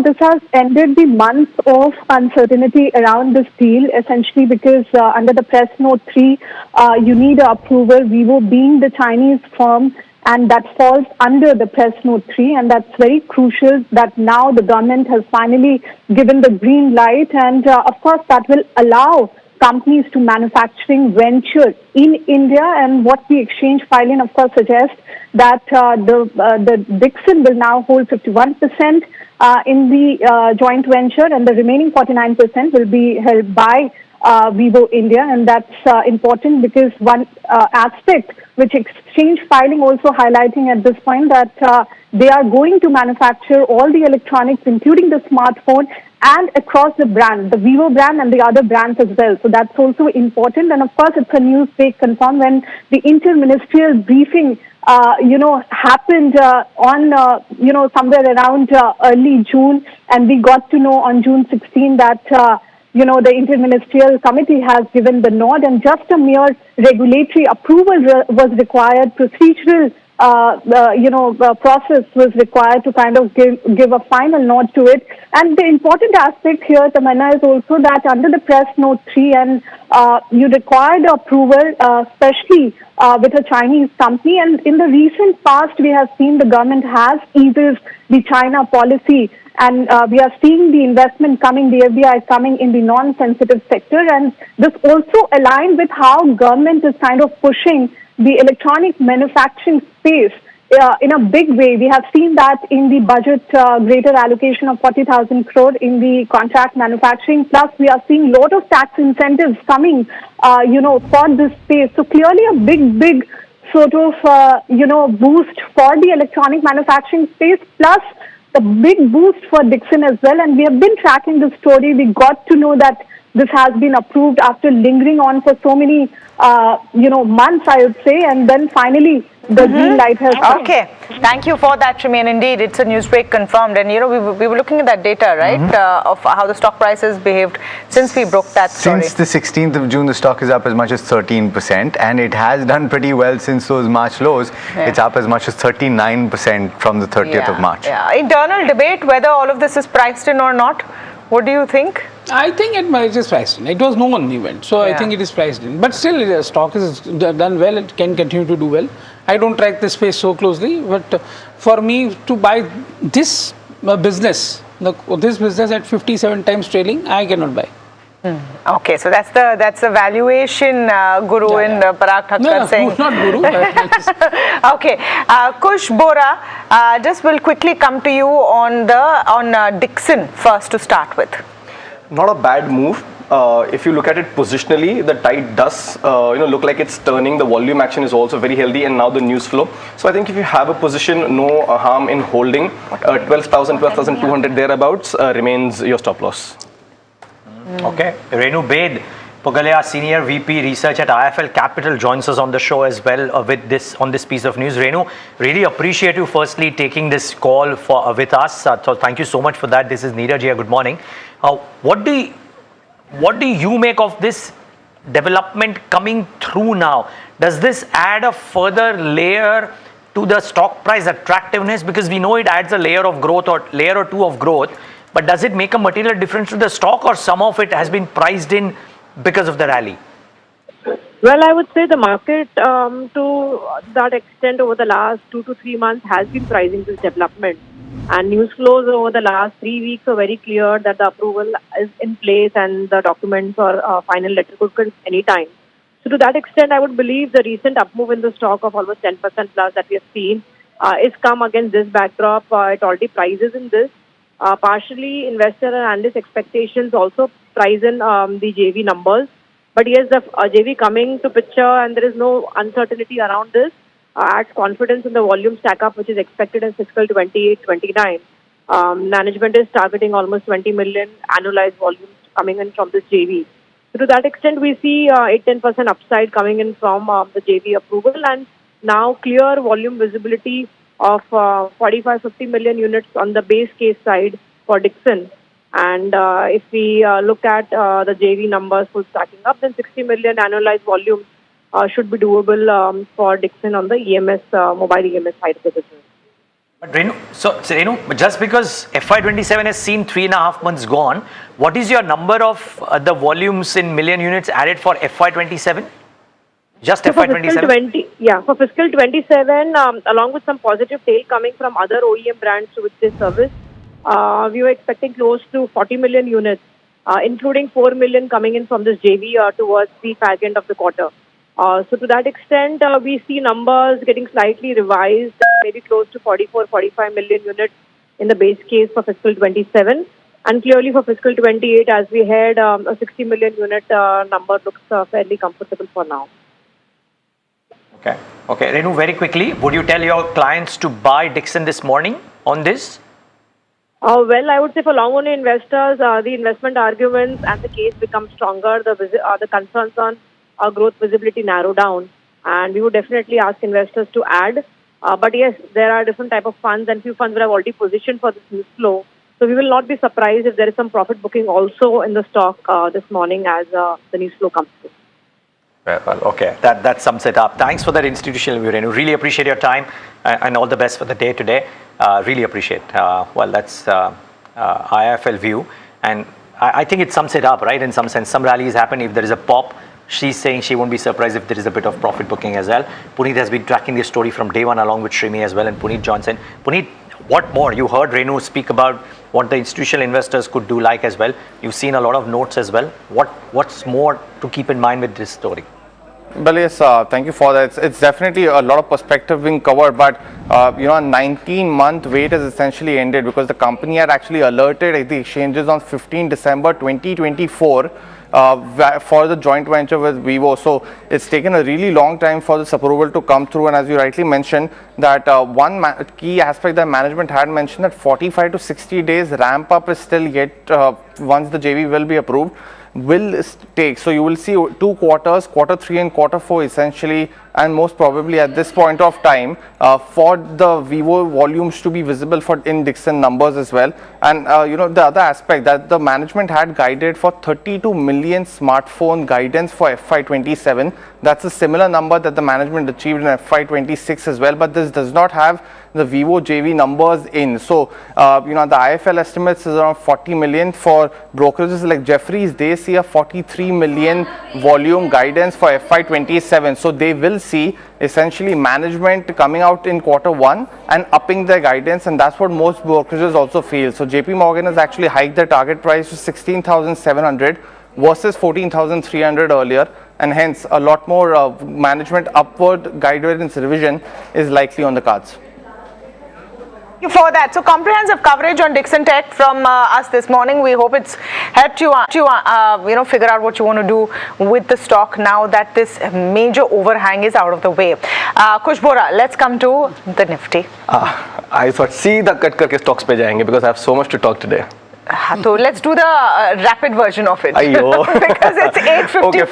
this has ended the months of uncertainty around this deal, essentially because under the press note 3, you need approval, Vivo being the Chinese firm, and that falls under the press note 3, and that's very crucial that now the government has finally given the green light, and of course that will allow companies to manufacturing venture in India, and what the exchange filing of course suggests that the Dixon will now hold 51% in the joint venture, and the remaining 49% will be held by Vivo India, and that's important because one aspect which exchange filing also highlighting at this point that they are going to manufacture all the electronics, including the smartphone, and across the brand, the Vivo brand and the other brands as well. So that's also important. And of course, it's a Newsbreak confirmed when the interministerial briefing, happened on, somewhere around early June. And we got to know on June 16 that, the Interministerial Committee has given the nod, and just a mere regulatory approval was required. Procedural process was required to kind of give a final nod to it. And the important aspect here, Tamanna, is also that under the press note 3, and you required approval, especially with a Chinese company. And in the recent past, we have seen the government has eased the China policy, and we are seeing the investment coming, the FDI coming in the non-sensitive sector. And this also aligned with how government is kind of pushing the electronic manufacturing space in a big way. We have seen that in the budget, greater allocation of 40,000 crore in the contract manufacturing. Plus, we are seeing a lot of tax incentives coming, for this space. So clearly a big sort of, boost for the electronic manufacturing space, plus the big boost for Dixon as well. And we have been tracking this story. We got to know that this has been approved after lingering on for so many, months, I would say. And then finally, the green light has come. Okay, thank you for that, Shimi. And indeed, it's a news break confirmed. And, we were looking at that data, right, of how the stock prices behaved since we broke that story. Since the 16th of June, the stock is up as much as 13%, and it has done pretty well since those March lows. Yeah. It's up as much as 39% from the 30th of March. Yeah, internal debate whether all of this is priced in or not. What do you think? I think it is priced in. It was no one event, so I think it is priced in. But still, the stock is done well. It can continue to do well. I don't track this space so closely, but for me to buy this business at 57 times trailing, I cannot buy. Okay, so that's the valuation guru in Parag Thakkar saying. No, not guru. Okay, Kush Bora, just will quickly come to you on Dixon first to start with. Not a bad move. If you look at it positionally, the tide does look like it's turning. The volume action is also very healthy, and now the news flow. So I think if you have a position, no harm in holding. 12,200 thereabouts remains your stop loss. Okay, Renu Bed Pogalia, Senior VP Research at IFL Capital, joins us on the show as well on this piece of news. Renu, really appreciate you firstly taking this call with us. So thank you so much for that. This is Neeraj here. Good morning. What do you make of this development coming through now? Does this add a further layer to the stock price attractiveness? Because we know it adds a layer of growth or layer or two of growth, but does it make a material difference to the stock, or some of it has been priced in because of the rally? Well, I would say the market to that extent over the last 2 to 3 months has been pricing this development. And news flows over the last 3 weeks are very clear that the approval is in place and the documents or final letter could come anytime. So to that extent, I would believe the recent up move in the stock of almost 10% plus that we have seen is come against this backdrop. It already prices in this. Partially, investor and analyst expectations also price in the JV numbers. But yes, the JV coming to picture and there is no uncertainty around this adds confidence in the volume stack up, which is expected in fiscal 28-29. Management is targeting almost 20 million annualized volumes coming in from this JV. So to that extent, we see 8-10% upside coming in from the JV approval, and now clear volume visibility of 45-50 million units on the base case side for Dixon. And if we look at the JV numbers full stacking up, then 60 million annualized volumes should be doable for Dixon on the EMS, mobile EMS side of the business. But Renu, just because FY27 has seen 3.5 months gone, what is your number of the volumes in million units added for FY27? Just so FY27? For fiscal 27, along with some positive tail coming from other OEM brands to which they service, we were expecting close to 40 million units, including 4 million coming in from this JV towards the fag end of the quarter. So to that extent, we see numbers getting slightly revised, maybe close to 44-45 million units in the base case for fiscal 27. And clearly for fiscal 28, as we had, a 60 million unit number looks fairly comfortable for now. Okay, Renu, very quickly, would you tell your clients to buy Dixon this morning on this? Well, I would say for long-only investors, the investment arguments and the case become stronger. The concerns on growth visibility narrow down, and we would definitely ask investors to add. But yes, there are different type of funds, and few funds will have already positioned for this news flow. So we will not be surprised if there is some profit booking also in the stock this morning as the news flow comes through. Well, okay, that sums it up. Thanks for that institutional view, Renu. Really appreciate your time and all the best for the day today. Really appreciate. That's IIFL view, and I think it sums it up, right? In some sense, some rallies happen if there is a pop. She's saying she won't be surprised if there is a bit of profit booking as well. Puneet has been tracking this story from day one along with Shrimi as well, and Puneet Johnson. Puneet, what more? You heard Renu speak about what the institutional investors could do like as well. You've seen a lot of notes as well. What's more to keep in mind with this story? Well, yes, thank you for that. It's definitely a lot of perspective being covered, but a 19-month wait has essentially ended because the company had actually alerted the exchanges on 15 December 2024 for the joint venture with Vivo. So it's taken a really long time for this approval to come through, and as you rightly mentioned, that one key aspect that management had mentioned, that 45 to 60 days ramp up is still yet once the JV will be approved, will take. So you will see 2 quarters, quarter 3 and quarter 4 essentially, and most probably at this point of time for the Vivo volumes to be visible in Dixon numbers as well. And the other aspect that the management had guided for 32 million smartphone guidance for FY27. That's a similar number that the management achieved in FY26 as well, but this does not have the Vivo JV numbers in. So the IFL estimates is around 40 million. For brokerages like Jefferies, they see a 43 million volume guidance for FY27. So they will see essentially management coming out in quarter 1 and upping their guidance, and that's what most brokerages also feel. So JP Morgan has actually hiked their target price to 16,700 versus 14,300 earlier, and hence a lot more management upward guidance revision is likely on the cards. Thank you for that. So comprehensive coverage on Dixon Tech from us this morning. We hope it's helped you figure out what you want to do with the stock now that this major overhang is out of the way. Kushbora, let's come to the Nifty. I thought सीधा cut करके stocks पे जाएंगे because I have so much to talk today. So let's do the rapid version of it. Because it's 8:55. Okay,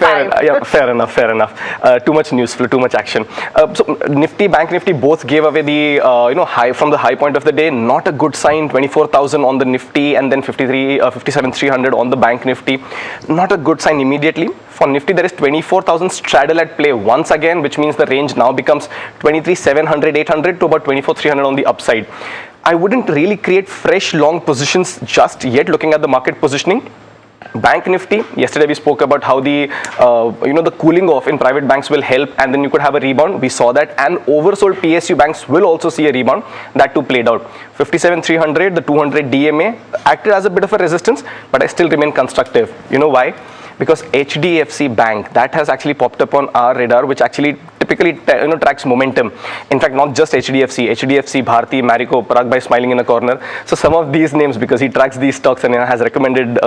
fair enough. Too much news flow, too much action. So Nifty, Bank Nifty both gave away the high from the high point of the day. Not a good sign. 24,000 on the Nifty and then 57,300 on the Bank Nifty. Not a good sign immediately. For Nifty, there is 24,000 straddle at play once again, which means the range now becomes 23,700, 800 to about 24,300 on the upside. I wouldn't really create fresh long positions just yet looking at the market positioning. Bank Nifty, yesterday we spoke about how the the cooling off in private banks will help, and then you could have a rebound. We saw that, and oversold PSU banks will also see a rebound. That too played out. 57,300, the 200 DMA acted as a bit of a resistance, but I still remain constructive. You know why? Because HDFC Bank, that has actually popped up on our radar, which actually typically tracks momentum. In fact, not just HDFC, Bharti, Marico, Parag Bhai smiling in a corner. So some of these names, because he tracks these stocks and has recommended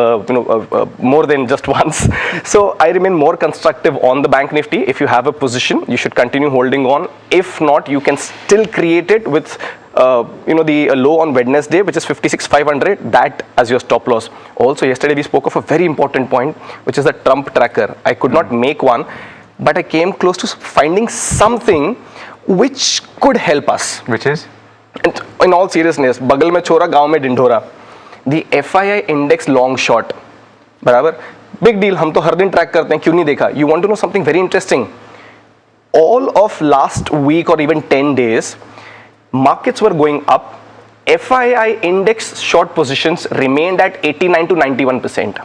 more than just once. So I remain more constructive on the Bank Nifty. If you have a position, you should continue holding on. If not, you can still create it with the low on Wednesday, which is 56,500, that as your stop loss. Also, yesterday we spoke of a very important point, which is the Trump tracker. I could not make one, but I came close to finding something which could help us. Which is? In all seriousness, Bagal mein chora, gaon mein dindora. The FII index long short. बराबर? Big deal. हम तो हर दिन track करते हैं, क्यों नहीं देखा? You want to know something very interesting? All of last week or even 10 days, markets were going up. FII index short positions remained at 89 to 91%.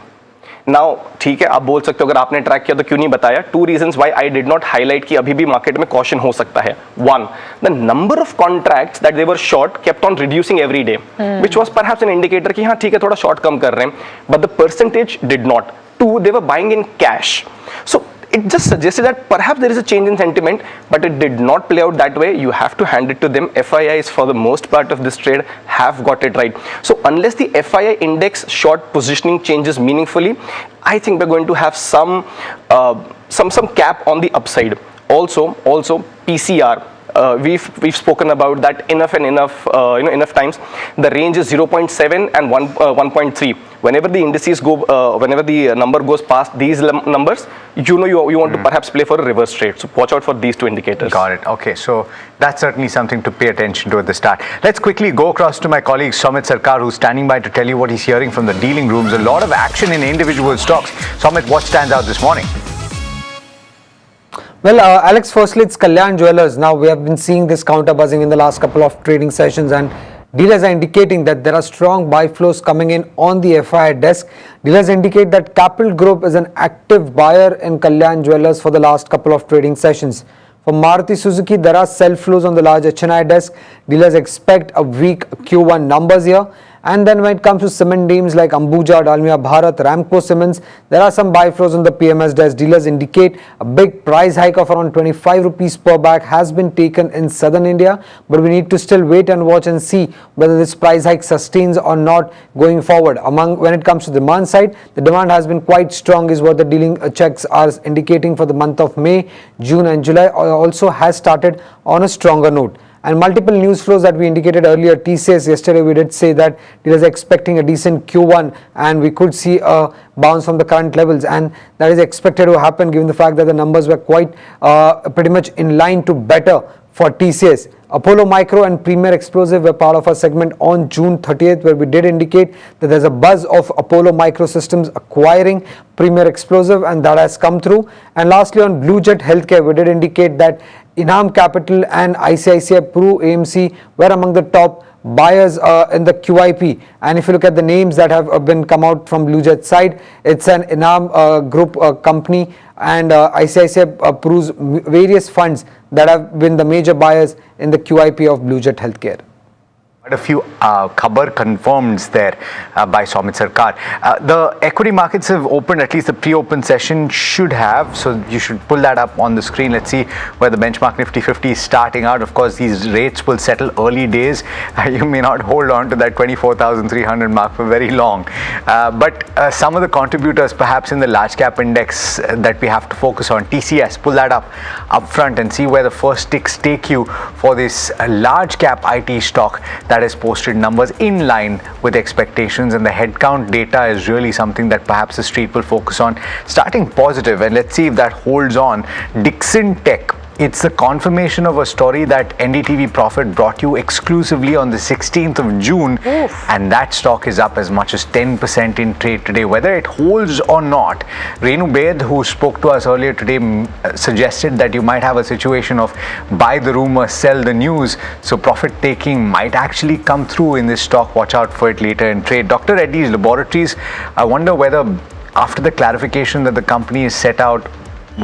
Now, ठीक है, आप बोल सकते हो अगर आपने ट्रैक किया तो क्यों नहीं बताया? 2 reasons why I did not highlight कि अभी भी मार्केट में caution हो सकता है. 1, the number of contracts that they were short kept on reducing every day, which was perhaps an indicator कि हाँ ठीक है थोड़ा short कम कर रहे हैं, but the percentage did not. 2, they were buying in cash. So it just suggested that perhaps there is a change in sentiment, but it did not play out that way. You have to hand it to them. FIIs for the most part of this trade have got it right. So unless the FII index short positioning changes meaningfully, I think we're going to have some cap on the upside. Also PCR. We've spoken about that enough times. The range is 0.7 and 1.3. Whenever the indices go, whenever the number goes past these numbers, you want to perhaps play for a reverse trade. So watch out for these 2 indicators. Got it. Okay, so that's certainly something to pay attention to at the start. Let's quickly go across to my colleague Somit Sarkar, who's standing by to tell you what he's hearing from the dealing rooms. A lot of action in individual stocks. Somit, what stands out this morning? Well, Alex, firstly, it's Kalyan Jewellers. Now, we have been seeing this counter buzzing in the last couple of trading sessions, and dealers are indicating that there are strong buy flows coming in on the FI desk. Dealers indicate that Capital Group is an active buyer in Kalyan Jewellers for the last couple of trading sessions. For Maruti Suzuki, there are sell flows on the large HNI desk. Dealers expect a weak Q1 numbers here. And then when it comes to cement names like Ambuja, Dalmia Bharat, Ramco Cements, there are some buy flows on the PMS desk. Dealers indicate a big price hike of around 25 rupees per bag has been taken in southern India, but we need to still wait and watch and see whether this price hike sustains or not going forward. When it comes to the demand side, the demand has been quite strong is what the dealing checks are indicating for the month of May, June and July also has started on a stronger note. And multiple news flows that we indicated earlier. TCS yesterday we did say that dealers are expecting a decent Q1 and we could see a bounce from the current levels, and that is expected to happen given the fact that the numbers were quite pretty much in line to better for TCS. Apollo Micro and Premier Explosive were part of our segment on June 30th, where we did indicate that there's a buzz of Apollo Micro Systems acquiring Premier Explosive, and that has come through. And lastly, on Blue Jet Healthcare, we did indicate that Inam Capital and ICICI Pru AMC were among the top buyers in the QIP. And if you look at the names that have been come out from Blue Jet side, it's an Inam group company and ICICI Pru's various funds that have been the major buyers in the QIP of Blue Jet Healthcare. A few khabar confirmed there by Somit Sarkar. The equity markets have opened, at least the pre-open session should have, so you should pull that up on the screen. Let's see where the benchmark Nifty 50 is starting out. Of course, these rates will settle early days. You may not hold on to that 24,300 mark for very long. But some of the contributors perhaps in the large cap index that we have to focus on. TCS, pull that up front and see where the first ticks take you for this large cap IT stock that has posted numbers in line with expectations, and the headcount data is really something that perhaps the street will focus on. Starting positive, and let's see if that holds on. Dixon Tech. It's the confirmation of a story that NDTV Profit brought you exclusively on the 16th of June. Oof. And that stock is up as much as 10% in trade today. Whether it holds or not, Renu Bed, who spoke to us earlier today, suggested that you might have a situation of buy the rumor, sell the news. So profit taking might actually come through in this stock. Watch out for it later in trade. Dr. Reddy's Laboratories, I wonder whether after the clarification that the company is set out,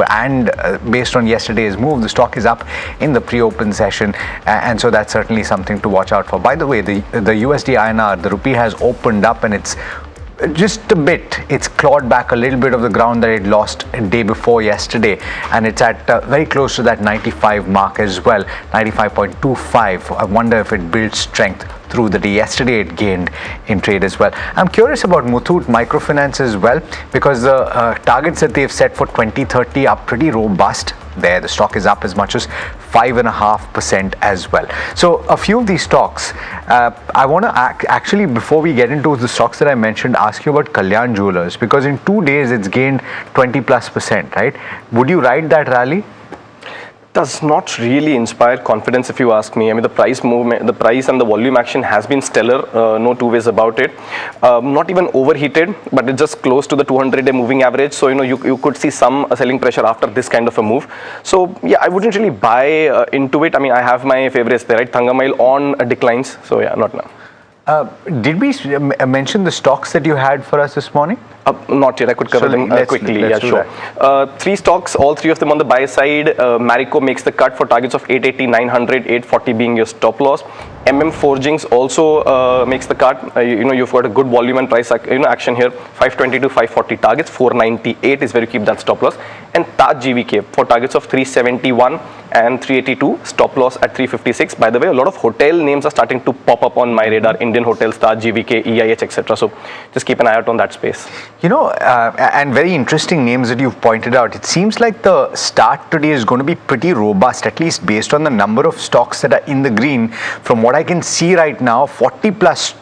and based on yesterday's move, the stock is up in the pre-open session, and so that's certainly something to watch out for. By the way, the USD INR, the rupee has opened up and it's just a bit, it's clawed back a little bit of the ground that it lost a day before yesterday, and it's at very close to that 95 mark as well, 95.25. I wonder if it builds strength through the day. Yesterday it gained in trade as well. I'm curious about Muthoot Microfinance as well, because the targets that they've set for 2030 are pretty robust. There the stock is up as much as 5.5% as well. So a few of these stocks, I want to actually, before we get into the stocks that I mentioned, ask you about Kalyan Jewellers, because in 2 days it's gained 20+%, right? Would you ride that rally? Does not really inspire confidence, if you ask me. I mean, the price movement, the price and the volume action has been stellar, no two ways about it. Not even overheated, but it's just close to the 200-day moving average. So, you could see some selling pressure after this kind of a move. So, yeah, I wouldn't really buy into it. I mean, I have my favorites there, right? Thangamile on declines. So, yeah, not now. Did we mention the stocks that you had for us this morning? Not yet. I could cover them quickly. Yeah, sure. 3 stocks, all 3 of them on the buy side. Marico makes the cut for targets of 880, 900, 840 being your stop loss. Forgings also makes the cut. You've got a good volume and price action here. 520 to 540 targets. 498 is where you keep that stop loss. And Taj GVK for targets of 371 and 382. Stop loss at 356. By the way, a lot of hotel names are starting to pop up on my radar. Indian Hotels, Taj GVK, EIH, etc. So just keep an eye out on that space. And very interesting names that you've pointed out. It seems like the start today is going to be pretty robust, at least based on the number of stocks that are in the green. From what I can see right now, 40 plus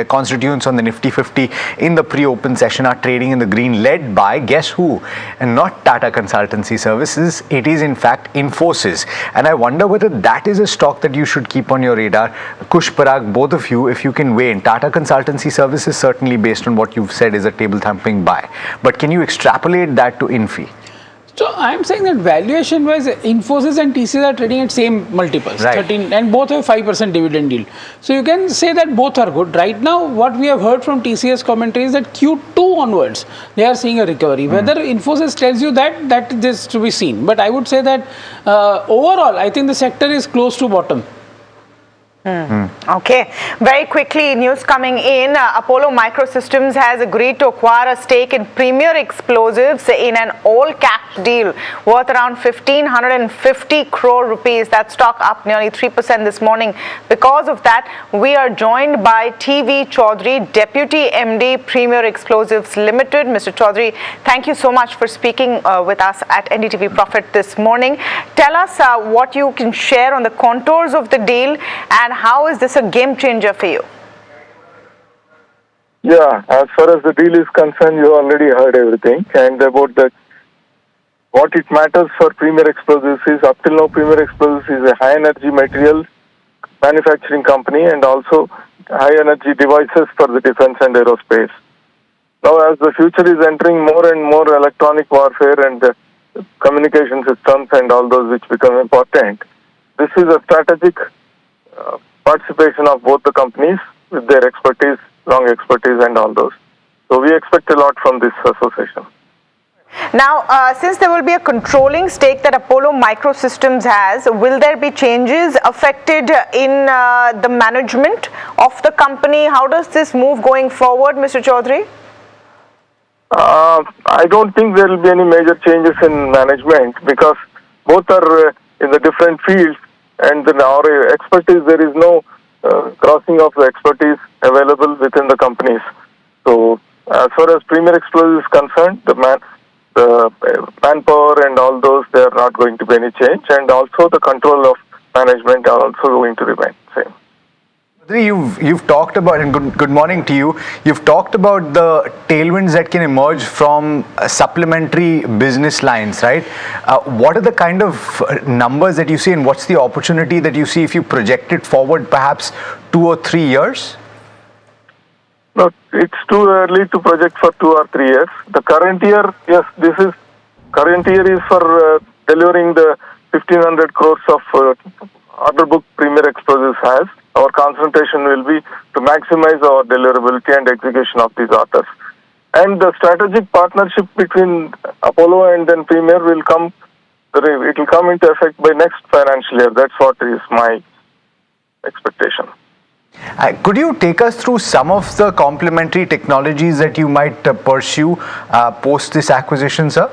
constituents on the Nifty 50 in the pre-open session are trading in the green, led by, guess who? And not Tata Consultancy Services, it is in fact Infosys. And I wonder whether that is a stock that you should keep on your radar. Kush Parag, both of you, if you can weigh in. Tata Consultancy Services, certainly based on what you've said, is a table thumping buy. But can you extrapolate that to Infi? So I'm saying that valuation wise, Infosys and TCS are trading at same multiples, 13, and both have 5% dividend yield. So you can say that both are good. Right now, what we have heard from TCS commentary is that Q2 onwards, they are seeing a recovery. Whether Infosys tells you that is to be seen. But I would say that overall, I think the sector is close to bottom. Okay, very quickly, news coming in. Apollo Microsystems has agreed to acquire a stake in Premier Explosives in an all-cash deal worth around 1,550 crore rupees. That stock up nearly 3% this morning. Because of that, we are joined by TV Chaudhary, Deputy MD, Premier Explosives Limited. Mr. Chaudhary, thank you so much for speaking with us at NDTV Profit this morning. Tell us what you can share on the contours of the deal and how is this a game changer for you? Yeah, as far as the deal is concerned, you already heard everything. And about what it matters for Premier Explosives is, up till now, Premier Explosives is a high energy materials manufacturing company and also high energy devices for the defense and aerospace. Now, as the future is entering more and more electronic warfare and communication systems and all those which become important, this is a strategic participation of both the companies with their expertise, long expertise and all those. So we expect a lot from this association. Now, since there will be a controlling stake that Apollo Microsystems has, will there be changes affected in the management of the company? How does this move going forward, Mr. Chaudhary? I don't think there will be any major changes in management because both are in the different fields. And in our expertise, there is no crossing of the expertise available within the companies. So, as far as Premier Explosives is concerned, the manpower and all those, there are not going to be any change. And also the control of management are also going to remain same. You've talked about, and good morning to you, you've talked about the tailwinds that can emerge from supplementary business lines, right? What are the kind of numbers that you see and what's the opportunity that you see if you project it forward perhaps 2 or 3 years? No, it's too early to project for 2 or 3 years. The current year, yes, current year is for delivering the 1,500 crores of order book Premier Explosives has. Our concentration will be to maximize our deliverability and execution of these orders. And the strategic partnership between Apollo and then Premier will come, it will come into effect by next financial year. That's what is my expectation. Could you take us through some of the complementary technologies that you might pursue post this acquisition, sir?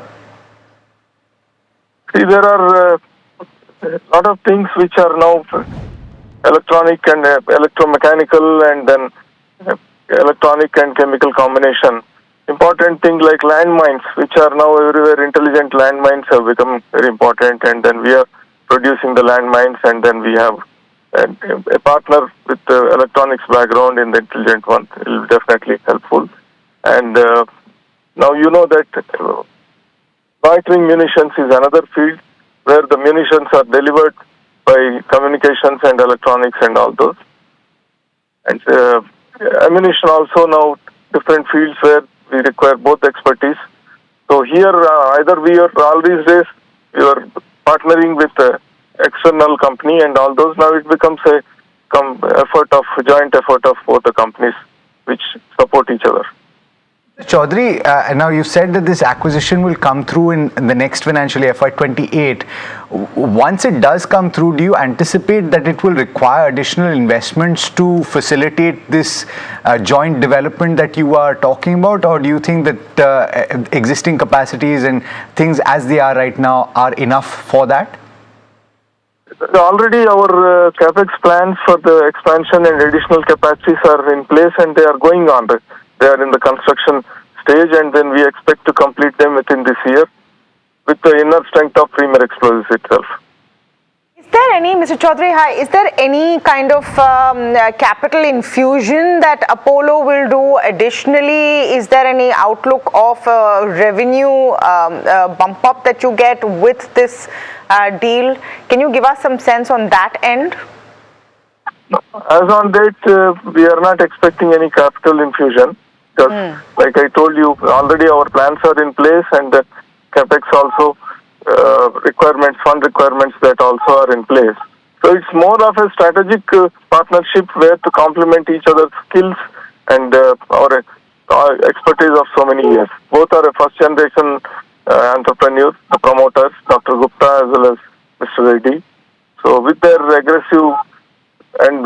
See, there are a lot of things which are now electronic and electromechanical and then electronic and chemical combination. Important thing like landmines, which are now everywhere, intelligent landmines have become very important, and then we are producing the landmines, and then we have a partner with the electronics background in the intelligent one. It will definitely helpful. And now you know that loitering munitions is another field where the munitions are delivered by communications and electronics and all those. And ammunition also now different fields where we require both expertise. So here either we are all these days we are partnering with external company and all those. Now it becomes a joint effort of both the companies which support each other. Chaudhary, now you said that this acquisition will come through in the next financial year, FY28. Once it does come through, do you anticipate that it will require additional investments to facilitate this joint development that you are talking about, or do you think that existing capacities and things as they are right now are enough for that? Already our capex plans for the expansion and additional capacities are in place and they are going on. They are in the construction stage, and then we expect to complete them within this year with the inner strength of Premier Explosives itself. Is there any, Mr. Chaudhary, is there any kind of capital infusion that Apollo will do additionally? Is there any outlook of revenue bump up that you get with this deal? Can you give us some sense on that end? As on date, we are not expecting any capital infusion because, like I told you, already our plans are in place and the capex also requirements, fund requirements that also are in place. So it's more of a strategic partnership where to complement each other's skills and our expertise of so many years. Both are a first generation entrepreneurs, the promoters, Dr. Gupta as well as Mr. Reddy. So with their aggressive and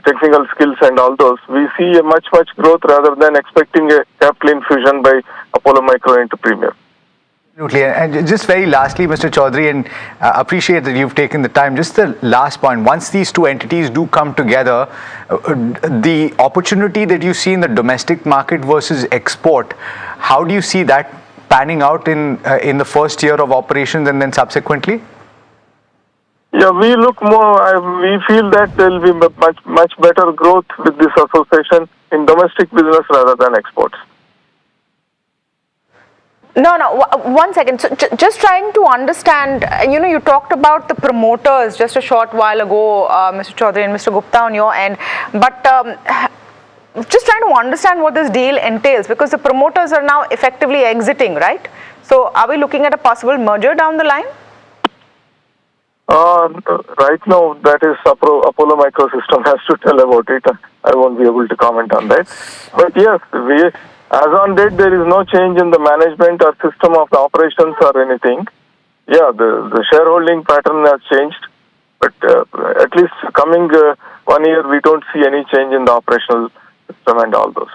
technical skills and all those, we see a much growth rather than expecting a capital infusion by Apollo Micro into Premier. Absolutely. And just very lastly, Mr. Chaudhary, and appreciate that you've taken the time. Just the last point, once these two entities do come together, the opportunity that you see in the domestic market versus export, how do you see that panning out in the first year of operations and then subsequently? Yeah, we look more, we feel that there will be much better growth with this association in domestic business rather than exports. No, one second. So just trying to understand, you talked about the promoters just a short while ago, Mr. Chaudhary and Mr. Gupta on your end, but just trying to understand what this deal entails, because the promoters are now effectively exiting, right? So are we looking at a possible merger down the line? Right now, that is Apollo Microsystem has to tell about it. I won't be able to comment on that. But yes, as on date, there is no change in the management or system of the operations or anything. Yeah, the shareholding pattern has changed, but at least coming 1 year, we don't see any change in the operational system and all those.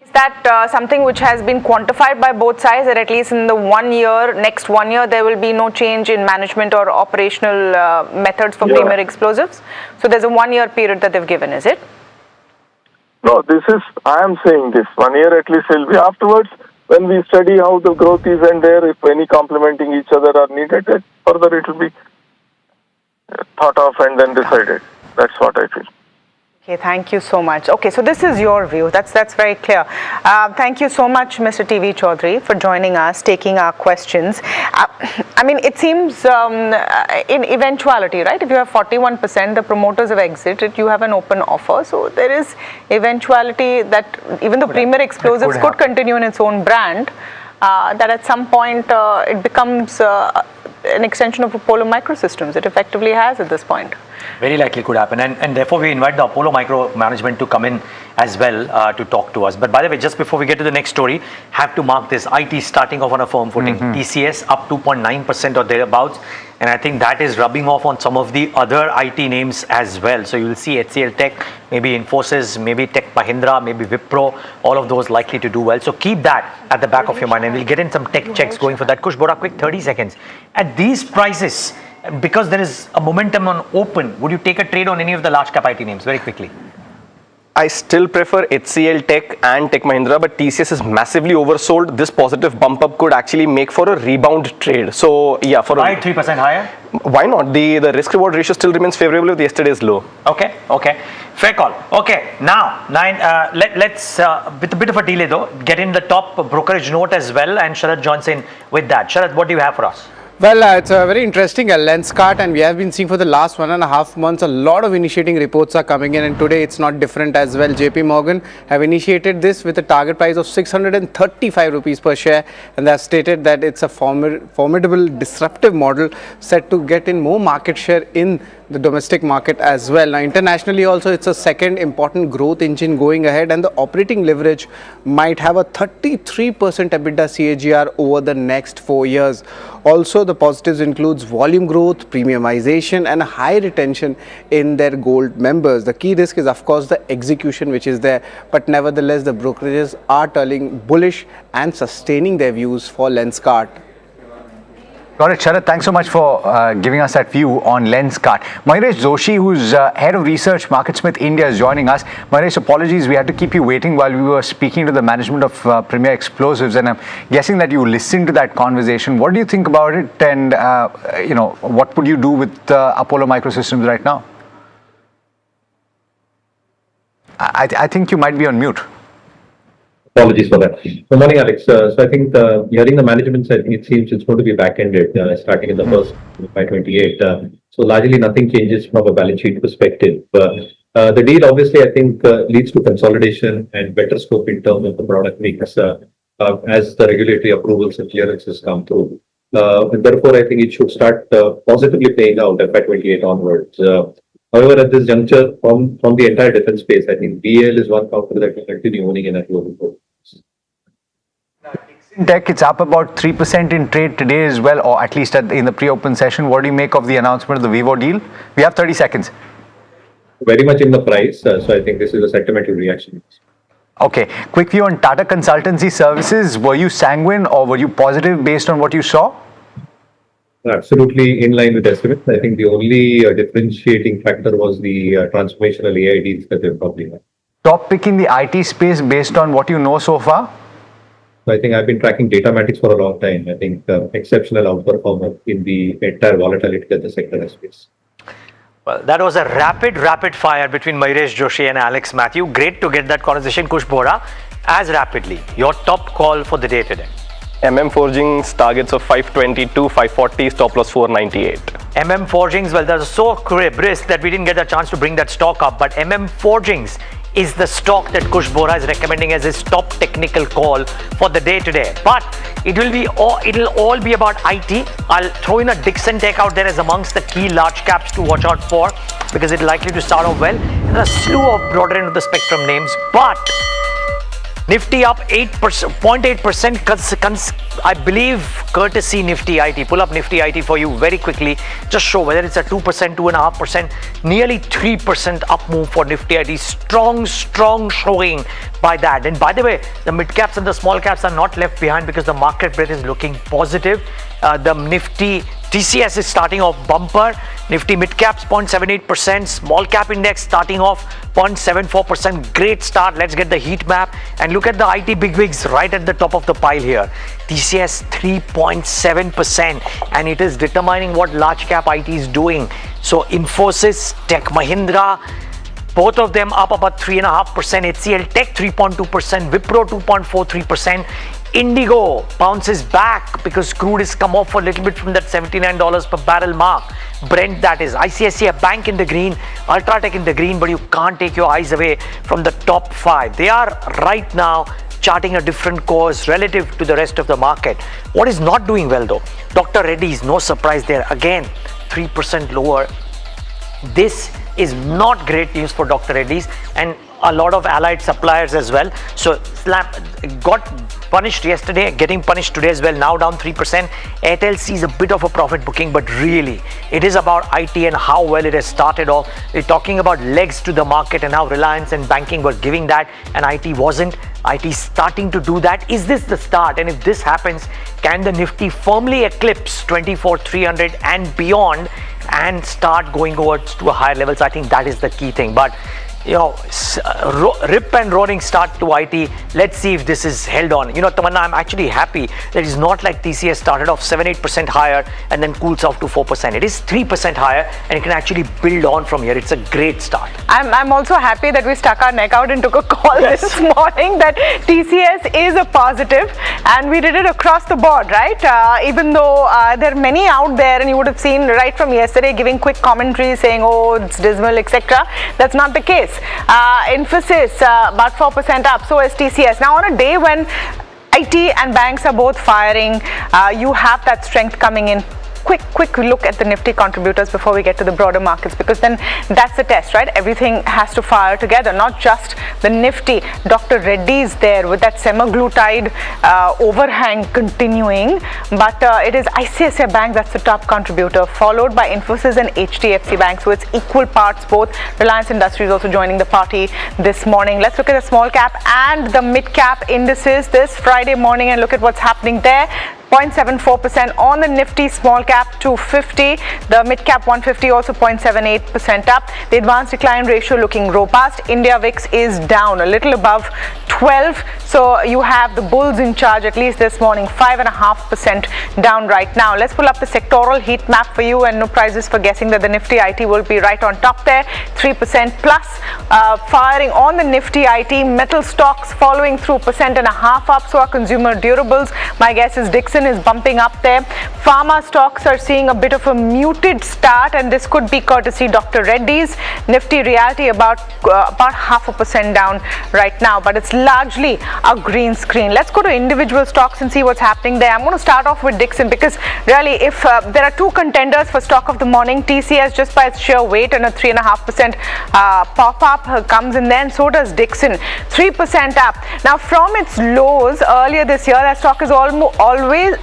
Is that something which has been quantified by both sides, that at least in the next 1 year, there will be no change in management or operational methods for Premier Explosives? So there's a 1 year period that they've given, is it? No, I am saying this, 1 year at least will be. Afterwards, when we study how the growth is and there, if any complementing each other are needed, further it will be thought of and then decided. That's what I feel. Okay, thank you so much. Okay, so this is your view. That's very clear. Thank you so much, Mr. TV Chaudhary, for joining us, taking our questions. I mean, it seems in eventuality, right? If you have 41%, the promoters have exited, you have an open offer. So there is eventuality that even though Premier Explosives could continue in its own brand, that at some point it becomes an extension of Apollo Microsystems. It effectively has at this point. Very likely could happen, and therefore we invite the Apollo Micro management to come in as well to talk to us. But by the way, just before we get to the next story, have to mark this: IT starting off on a firm footing. TCS up 2.9% or thereabouts, and I think that is rubbing off on some of the other IT names as well. So you will see HCL Tech, maybe Infosys, maybe Tech Mahindra, maybe Wipro, all of those likely to do well. So keep that at the back of your mind, and we'll get in some tech checks going for that. Kush Bora, quick 30 seconds. At these prices, because there is a momentum on open, would you take a trade on any of the large cap IT names very quickly? I still prefer HCL Tech and Tech Mahindra, but TCS is massively oversold. This positive bump up could actually make for a rebound trade. So yeah, for buy 3% higher. Why not? The risk reward ratio still remains favorable with yesterday's low. Okay, fair call. Okay, now let's with a bit of a delay though, get in the top brokerage note as well, and Sharad joins in with that. Sharad, what do you have for us? Well, it's very interesting, LensKart, and we have been seeing for the last 1.5 months a lot of initiating reports are coming in, and today it's not different as well. JP Morgan have initiated this with a target price of 635 rupees per share, and they have stated that it's a formidable disruptive model set to get in more market share in the domestic market as well. Now internationally also it's a second important growth engine going ahead, and the operating leverage might have a 33% EBITDA CAGR over the next 4 years. Also the positives includes volume growth, premiumization and high retention in their gold members. The key risk is of course the execution which is there, but nevertheless the brokerages are turning bullish and sustaining their views for LensKart. Got it, Sharad. Thanks so much for giving us that view on LensKart. Mahresh Joshi, who's head of research, MarketSmith India, is joining us. Mahresh, apologies, we had to keep you waiting while we were speaking to the management of Premier Explosives, and I'm guessing that you listened to that conversation. What do you think about it, and what would you do with Apollo Microsystems right now? I think you might be on mute. Apologies for that. Good morning, Alex. So I think hearing the management side, it seems it's going to be back-ended starting in the first by 28. So largely nothing changes from a balance sheet perspective. The deal obviously I think leads to consolidation and better scope in terms of the product mix as the regulatory approvals and clearances come through. And therefore, I think it should start positively playing out FY28 onwards. However, at this juncture, from the entire defense space, I think BL is one counter that will continue owning in a global board. Tech, it's up about 3% in trade today as well, or at least in the pre-open session. What do you make of the announcement of the Vivo deal? We have 30 seconds. Very much in the price, so I think this is a sentimental reaction. Okay, quick view on Tata Consultancy Services. Were you sanguine or were you positive based on what you saw? Absolutely in line with estimates. I think the only differentiating factor was the transformational AI deals that they've probably had. Top pick in the IT space based on what you know so far? I think I've been tracking Datamatics for a long time. I think exceptional outperformer in the entire volatility that the sector has faced. Well, that was a rapid fire between Mayuresh Joshi and Alex Matthew. Great to get that conversation. Kush Bohra, as rapidly, your top call for the day today. Forgings targets of 522, 540, stop loss 498. Forgings, well, that was so brisk that we didn't get a chance to bring that stock up, but Forgings is the stock that Kush Bohra is recommending as his top technical call for the day today. But it'll all be about IT. I'll throw in a Dixon Tech out there as amongst the key large caps to watch out for because it's likely to start off well. And a slew of broader end of the spectrum names, but Nifty up 0.8%, I believe, courtesy Nifty IT. Pull up Nifty IT for you very quickly. Just show whether it's a 2%, 2.5%, nearly 3% up move for Nifty IT. Strong showing by that. And by the way, the mid caps and the small caps are not left behind because the market breadth is looking positive. The Nifty TCS is starting off bumper. Nifty mid caps 0.78%, small cap index starting off 0.74%. Great start. Let's get the heat map and look at the IT bigwigs right at the top of the pile here. TCS 3.7%, and it is determining what large cap IT is doing. So Infosys, Tech Mahindra, both of them up about 3.5%. HCL Tech 3.2%, Wipro 2.43%. Indigo bounces back because crude has come off a little bit from that $79 per barrel mark. Brent, that is. ICICI Bank in the green, Ultratech in the green, but you can't take your eyes away from the top 5. They are right now charting a different course relative to the rest of the market. What is not doing well though? Dr. Reddy's, no surprise there. Again, 3% lower. This is not great news for Dr. Reddy's and a lot of allied suppliers as well. So got punished yesterday, getting punished today as well, now down 3%. Airtel sees a bit of a profit booking, but really it is about IT and how well it has started off. We're talking about legs to the market and how Reliance and banking were giving that and IT wasn't. IT starting to do that. Is this the start? And if this happens, can the Nifty firmly eclipse 24,300 and beyond and start going over to a higher level? So I think that is the key thing. But you know, rip and roaring start to IT. Let's see if this is held on. You know, Tamanna, I'm actually happy that it's not like TCS started off 7-8% higher and then cools off to 4%. It is 3% higher and it can actually build on from here. It's a great start. I'm also happy that we stuck our neck out and took a call this morning that TCS is a positive, and we did it across the board, right? Even though there are many out there, and you would have seen right from yesterday giving quick commentary saying, oh, it's dismal, etc. That's not the case. Infosys about 4% up, so is TCS. Now on a day when IT and banks are both firing, you have that strength coming in. Quick look at the Nifty contributors before we get to the broader markets, because then that's the test, right? Everything has to fire together, not just the Nifty. Dr. Reddy's there with that semaglutide overhang continuing, but it is ICICI Bank that's the top contributor, followed by Infosys and HDFC Bank. So it's equal parts both. Reliance Industries also joining the party this morning. Let's look at the small cap and the mid cap indices this Friday morning and look at what's happening there. 0.74% on the Nifty, small cap 250, the mid cap 150 also 0.78% up. The advanced decline ratio looking robust. India VIX is down a little above 12, so you have the bulls in charge at least this morning, 5.5% down right now. Let's pull up the sectoral heat map for you, and no prizes for guessing that the Nifty IT will be right on top there, 3% plus. Firing on the Nifty IT, metal stocks following through 1.5% up, so are consumer durables. My guess is Dixon is bumping up there. Pharma stocks are seeing a bit of a muted start, and this could be courtesy Dr. Reddy's. Nifty Realty about 0.5% down right now, but it's largely a green screen. Let's go to individual stocks and see what's happening there. I'm going to start off with Dixon because really if there are two contenders for stock of the morning, TCS just by its sheer weight and a 3.5% pop-up comes in there, and so does Dixon, 3% up. Now from its lows earlier this year, that stock is already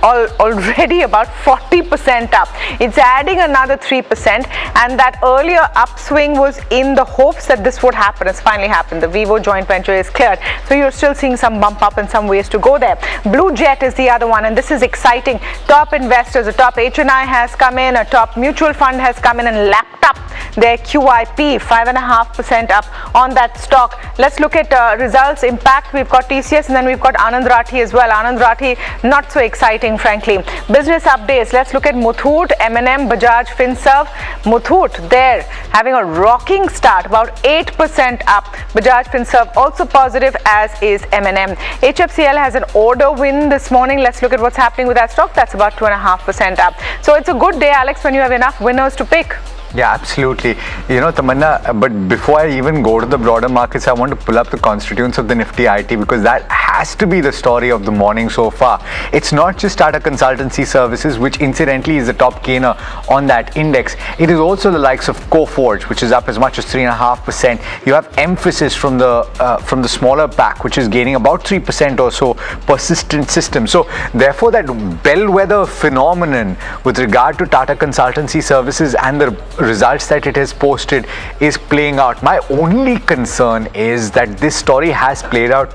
about 40% up. It's adding another 3%, and that earlier upswing was in the hopes that this would happen. It's finally happened. The Vivo joint venture is cleared, so you're still seeing some bump up and some ways to go there. Blue Jet is the other one, and this is exciting. Top investors, a top HNI has come in, a top mutual fund has come in and lapped up their QIP, 5.5% up on that stock. Let's look at results impact. We've got TCS and then we've got Anand Rathi as well. Anand Rathi, not so exciting, frankly. Business updates. Let's look at Muthoot, M&M, Bajaj, Finserv. Muthoot there having a rocking start, about 8% up. Bajaj, Finserv also positive, as is M&M. HFCL has an order win this morning. Let's look at what's happening with that stock. That's about 2.5% up. So it's a good day, Alex, when you have enough winners to pick. Yeah, absolutely. You know, Tamanna, but before I even go to the broader markets, I want to pull up the constituents of the Nifty IT, because that has to be the story of the morning so far. It's not just Tata Consultancy Services, which incidentally is the top gainer on that index. It is also the likes of Coforge, which is up as much as 3.5%. You have Emphasis from the smaller pack, which is gaining about 3% or so. Persistent Systems. So therefore, that bellwether phenomenon with regard to Tata Consultancy Services and the results that it has posted is playing out. My only concern is that this story has played out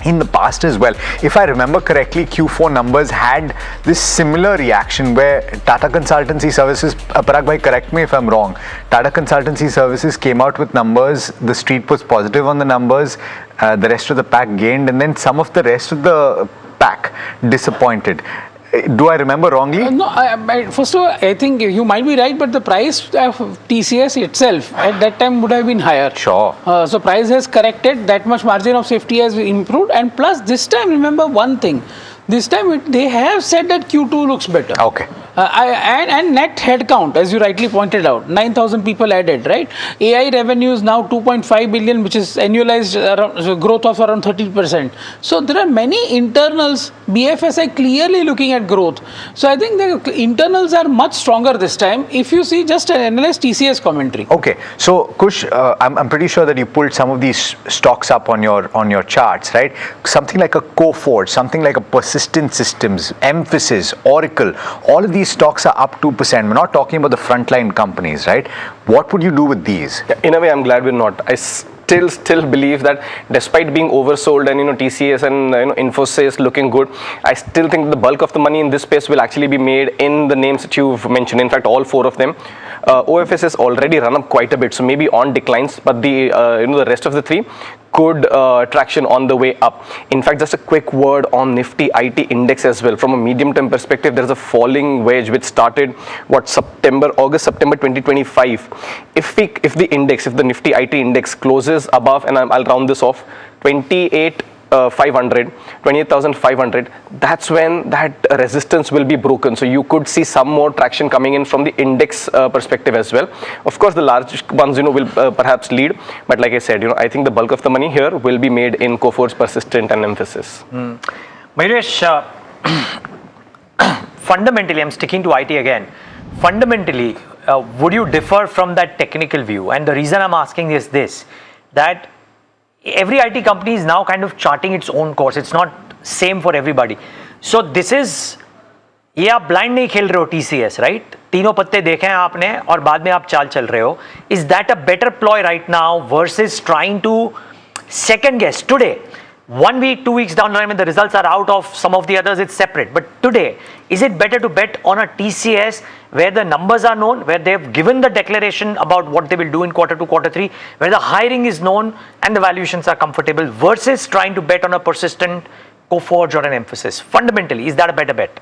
in the past as well. If I remember correctly, Q4 numbers had this similar reaction where Tata Consultancy Services, Parag bhai, correct me if I'm wrong, Tata Consultancy Services came out with numbers, the street was positive on the numbers, the rest of the pack gained, and then some of the rest of the pack disappointed. Do I remember wrongly? No, first of all, I think you might be right, but the price of TCS itself at that time would have been higher. Sure. So price has corrected, that much margin of safety has improved, and plus this time remember one thing, this time they have said that Q2 looks better. Okay. And net headcount, as you rightly pointed out, 9,000 people added, right? AI revenue is now 2.5 billion, which is annualized growth of around 30%. So there are many internals. BFSI clearly looking at growth. So I think the internals are much stronger this time. If you see, just analyze TCS commentary. Okay. So Kush, I'm pretty sure that you pulled some of these stocks up on your charts, right? Something like a Coforge, something like a Persistent Systems, Emphasis, Oracle, all of these stocks are up 2%. We're not talking about the frontline companies, right? What would you do with these? Yeah, in a way, I'm glad we're not. I still believe that despite being oversold and TCS and Infosys looking good, I still think the bulk of the money in this space will actually be made in the names that you've mentioned. In fact, all four of them. OFS has already run up quite a bit, so maybe on declines, but the the rest of the three good traction on the way up. In fact, just a quick word on Nifty IT index as well. From a medium-term perspective, there is a falling wedge which started August, September 2025. If the Nifty IT index closes above, and I'll round this off, 28,500, that's when that resistance will be broken. So you could see some more traction coming in from the index perspective as well. Of course, the large ones, will perhaps lead. But like I said, I think the bulk of the money here will be made in Coforge, Persistent, and Emphasis. Mayuresh, fundamentally, I'm sticking to IT again. Fundamentally, would you differ from that technical view? And the reason I'm asking is this, that every IT company is now kind of charting its own course. It's not same for everybody. So this is, ये आप blind नहीं खेल रहे हो TCS, right? तीनों पत्ते देखे हैं आपने और बाद में आप चाल चल रहे हो. Is that a better ploy right now versus trying to second guess today? 1 week, 2 weeks down the line when the results are out of some of the others, it's separate. But today, is it better to bet on a TCS where the numbers are known, where they've given the declaration about what they will do in quarter 2, quarter 3, where the hiring is known and the valuations are comfortable, versus trying to bet on a Persistent, Coforge or an Emphasis? Fundamentally, is that a better bet?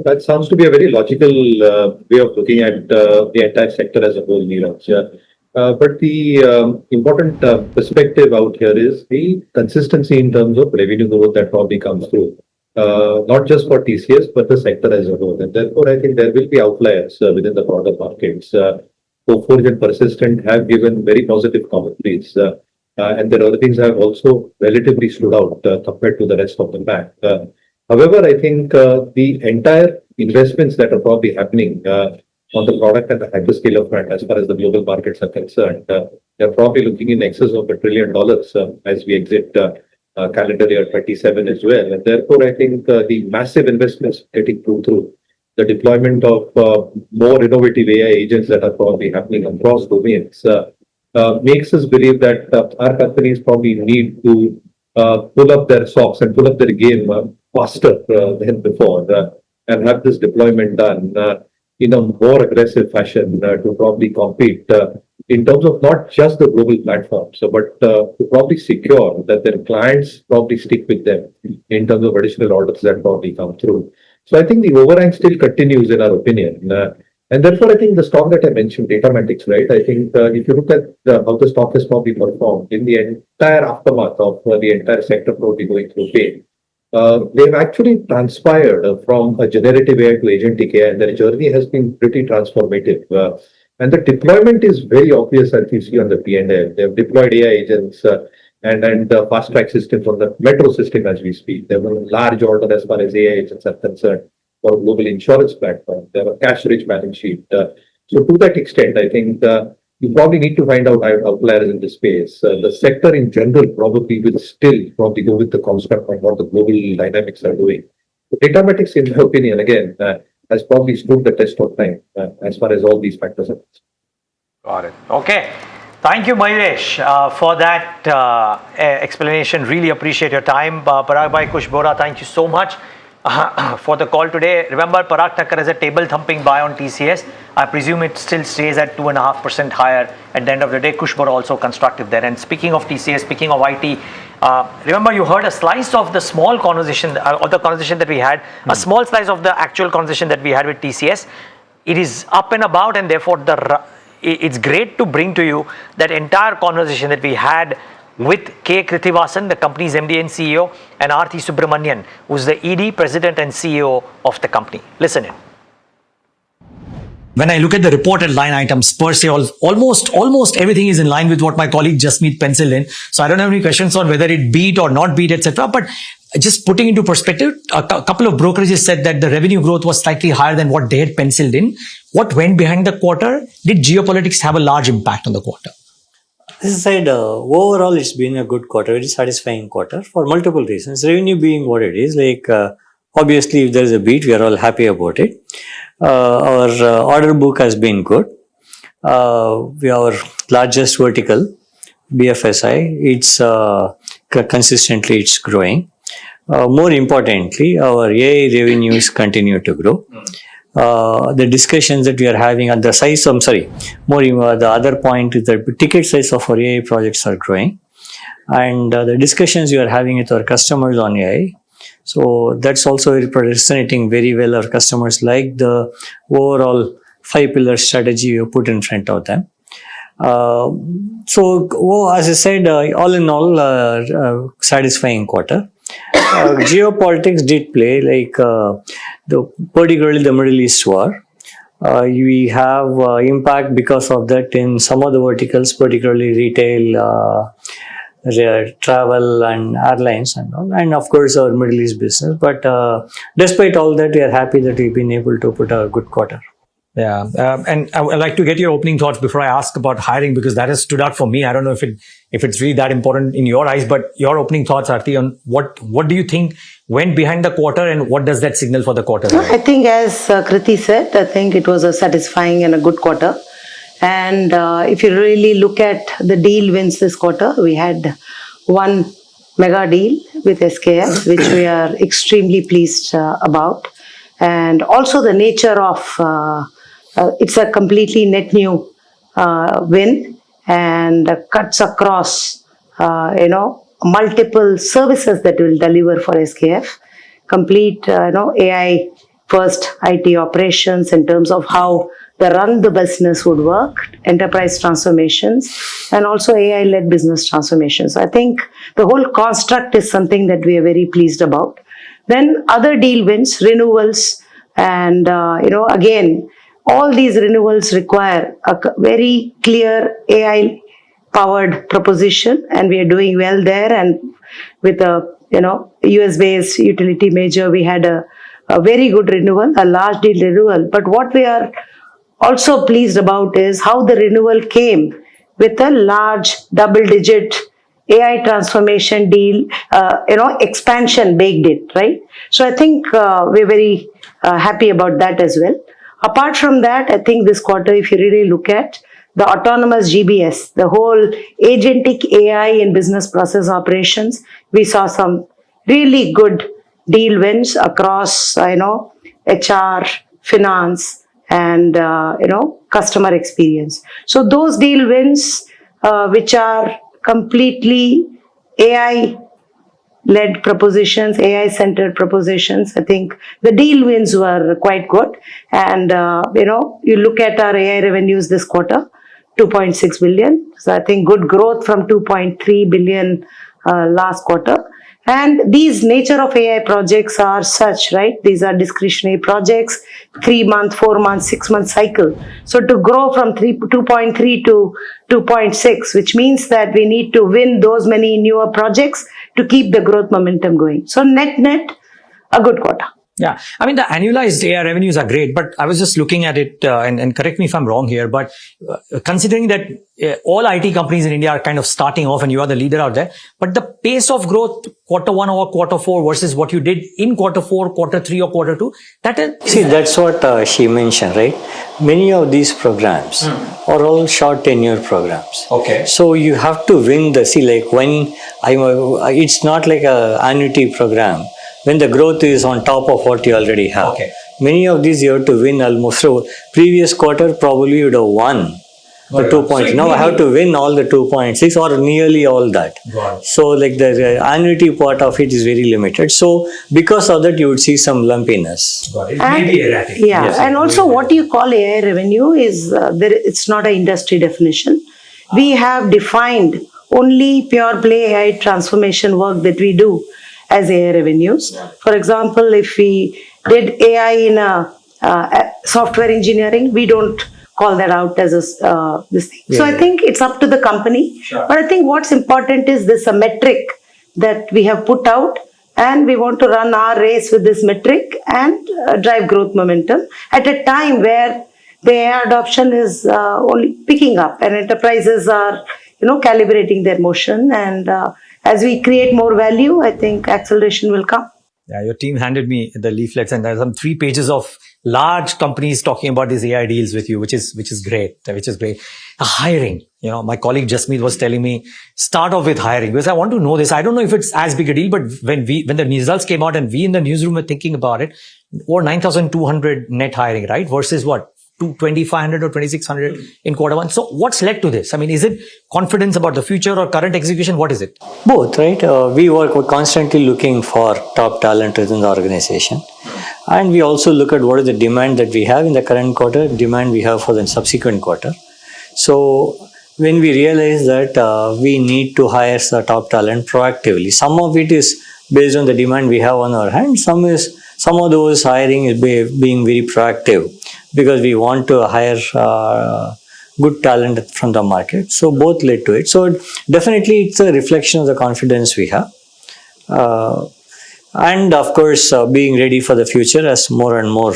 That sounds to be a very logical way of looking at the entire sector as a whole, Neeraj. But the important perspective out here is the consistency in terms of revenue growth that probably comes through, not just for TCS, but the sector as a whole. And therefore, I think there will be outliers within the broader markets. Coforge and Persistent have given very positive commentaries. and their earnings have also relatively stood out compared to the rest of the pack. However, I think the entire investments that are probably happening on the product and the hyperscaler front, as far as the global markets are concerned, they're probably looking in excess of $1 trillion as we exit calendar year 27 as well. And therefore, I think the massive investments getting through the deployment of more innovative AI agents that are probably happening across domains makes us believe that our companies probably need to pull up their socks and pull up their game faster than before and have this deployment done in a more aggressive fashion to probably compete in terms of not just the global platforms, but to probably secure that their clients probably stick with them in terms of additional orders that probably come through. So I think the overhang still continues in our opinion. And therefore, I think the stock that I mentioned, Datamatics, right? I think if you look at how the stock has probably performed in the entire aftermath of the entire sector probably going through pain, they've actually transpired from a generative AI to agentic AI, and their journey has been pretty transformative. And the deployment is very obvious, as you see on the P&L. They've deployed AI agents and fast track systems on the metro system as we speak. They have a large order as far as AI agents are concerned for a global insurance platform. They have a cash-rich balance sheet. So to that extent, I think you probably need to find out outliers in this space. The sector in general probably will still probably go with the construct of what the global dynamics are doing. So Datamatics, in my opinion, again, has probably stood the test of time as far as all these factors are concerned. Got it. Okay. Thank you, Mayuresh, for that explanation. Really appreciate your time. Parag Bhai, Kush Bora, thank you so much for the call today. Remember, Parag Thakkar is a table-thumping buy on TCS. I presume it still stays at 2.5% higher at the end of the day. Kush Bora also constructive there. And speaking of TCS, speaking of IT, remember you heard a slice of the small conversation, or the conversation that we had, a small slice of the actual conversation that we had with TCS. It is up and about, and therefore it's great to bring to you that entire conversation that we had with K. Krithivasan, the company's MD and CEO, and Arthi Subramanian, who's the ED, President and CEO of the company. Listen in. When I look at the reported line items per se, almost everything is in line with what my colleague Jasmeet penciled in. So I don't have any questions on whether it beat or not beat, etc. But just putting into perspective, a couple of brokerages said that the revenue growth was slightly higher than what they had penciled in. What went behind the quarter? Did geopolitics have a large impact on the quarter? As I said, overall it's been a good quarter, very satisfying quarter for multiple reasons. Revenue being what it is, obviously if there is a beat, we are all happy about it. Our order book has been good. Our largest vertical, BFSI, it's consistently it's growing. More importantly, our AI revenues continue to grow. The discussions that we are having on the size, the other point is that the ticket size of our AI projects are growing, and the discussions we are having with our customers on AI. So that's also resonating very well. Our customers like the overall 5-pillar strategy we put in front of them. As I said, all in all, satisfying quarter. Geopolitics did play, particularly the Middle East war. We have impact because of that in some of the verticals, particularly retail, travel and airlines and all, and of course our Middle East business. But despite all that, we are happy that we've been able to put a good quarter. Yeah, and I would like to get your opening thoughts before I ask about hiring, because that has stood out for me. I don't know if it's really that important in your eyes, but your opening thoughts, Arti, on what do you think went behind the quarter, and what does that signal for the quarter? I think, as Kriti said, I think it was a satisfying and a good quarter. And if you really look at the deal wins this quarter, we had one mega deal with SKF, which we are extremely pleased about. And also the nature of it's a completely net new win, and cuts across multiple services that will deliver for SKF. Complete AI first IT operations in terms of how the business would work, enterprise transformations, and also AI-led business transformations. I think the whole construct is something that we are very pleased about. Then other deal wins, renewals, and again, all these renewals require a very clear AI powered proposition, and we are doing well there. And with a US based utility major, we had a very good renewal, a large deal renewal. But what we are also pleased about is how the renewal came with a large double-digit AI transformation deal, expansion baked in, right? So I think we're very happy about that as well. Apart from that, I think this quarter, if you really look at the autonomous GBS, the whole agentic AI in business process operations, we saw some really good deal wins across, HR, finance, and customer experience. So those deal wins, which are completely AI-led propositions, AI-centered propositions, I think the deal wins were quite good. And you look at our AI revenues this quarter, 2.6 billion. So I think good growth from 2.3 billion last quarter. And these nature of AI projects are such, right? These are discretionary projects, 3-month, 4-month, 6-month cycle. So to grow from 2.3 to 2.6, which means that we need to win those many newer projects to keep the growth momentum going. So net, a good quarter. Yeah, I mean, the annualized AI revenues are great, but I was just looking at it, and correct me if I'm wrong here, but considering that all IT companies in India are kind of starting off and you are the leader out there, but the pace of growth quarter 1 or quarter 4 versus what you did in quarter 4, quarter 3 or quarter 2, that is... See, that's what she mentioned, right? Many of these programs are all short tenure programs. Okay. So you have to win it's not like a annuity program. When the growth is on top of what you already have. Okay. Many of these you have to win almost. So previous quarter probably you would have won the 2 points. Now I have to win all the 2.6 or nearly all that. So like the annuity part of it is very limited. So because of that you would see some lumpiness. It may be erratic. Yeah, yes, and also what you call AI revenue is, it's not an industry definition. We have defined only pure play AI transformation work that we do as AI revenues. For example, if we did AI in software engineering, we don't call that out as this thing. So I think it's up to the company. Sure. But I think what's important is this a metric that we have put out, and we want to run our race with this metric and drive growth momentum at a time where the AI adoption is only picking up and enterprises are calibrating their motion, and as we create more value, I think acceleration will come. Yeah, your team handed me the leaflets, and there's some 3 pages of large companies talking about these AI deals with you, which is great. Hiring, my colleague Jasmeet was telling me, start off with hiring, because I want to know this. I don't know if it's as big a deal, but when the results came out and we in the newsroom were thinking about it, or 9,200 net hiring, right? Versus what? 2,500 or 2,600 in quarter 1. So what's led to this? I mean, is it confidence about the future or current execution? What is it? Both, right? We're constantly looking for top talent within the organization. And we also look at what is the demand that we have in the current quarter, demand we have for the subsequent quarter. So when we realize that we need to hire the top talent proactively, some of it is based on the demand we have on our hand, some of those hiring is being very proactive, because we want to hire good talent from the market. So both led to it. So definitely it's a reflection of the confidence we have. And of course, being ready for the future as more and more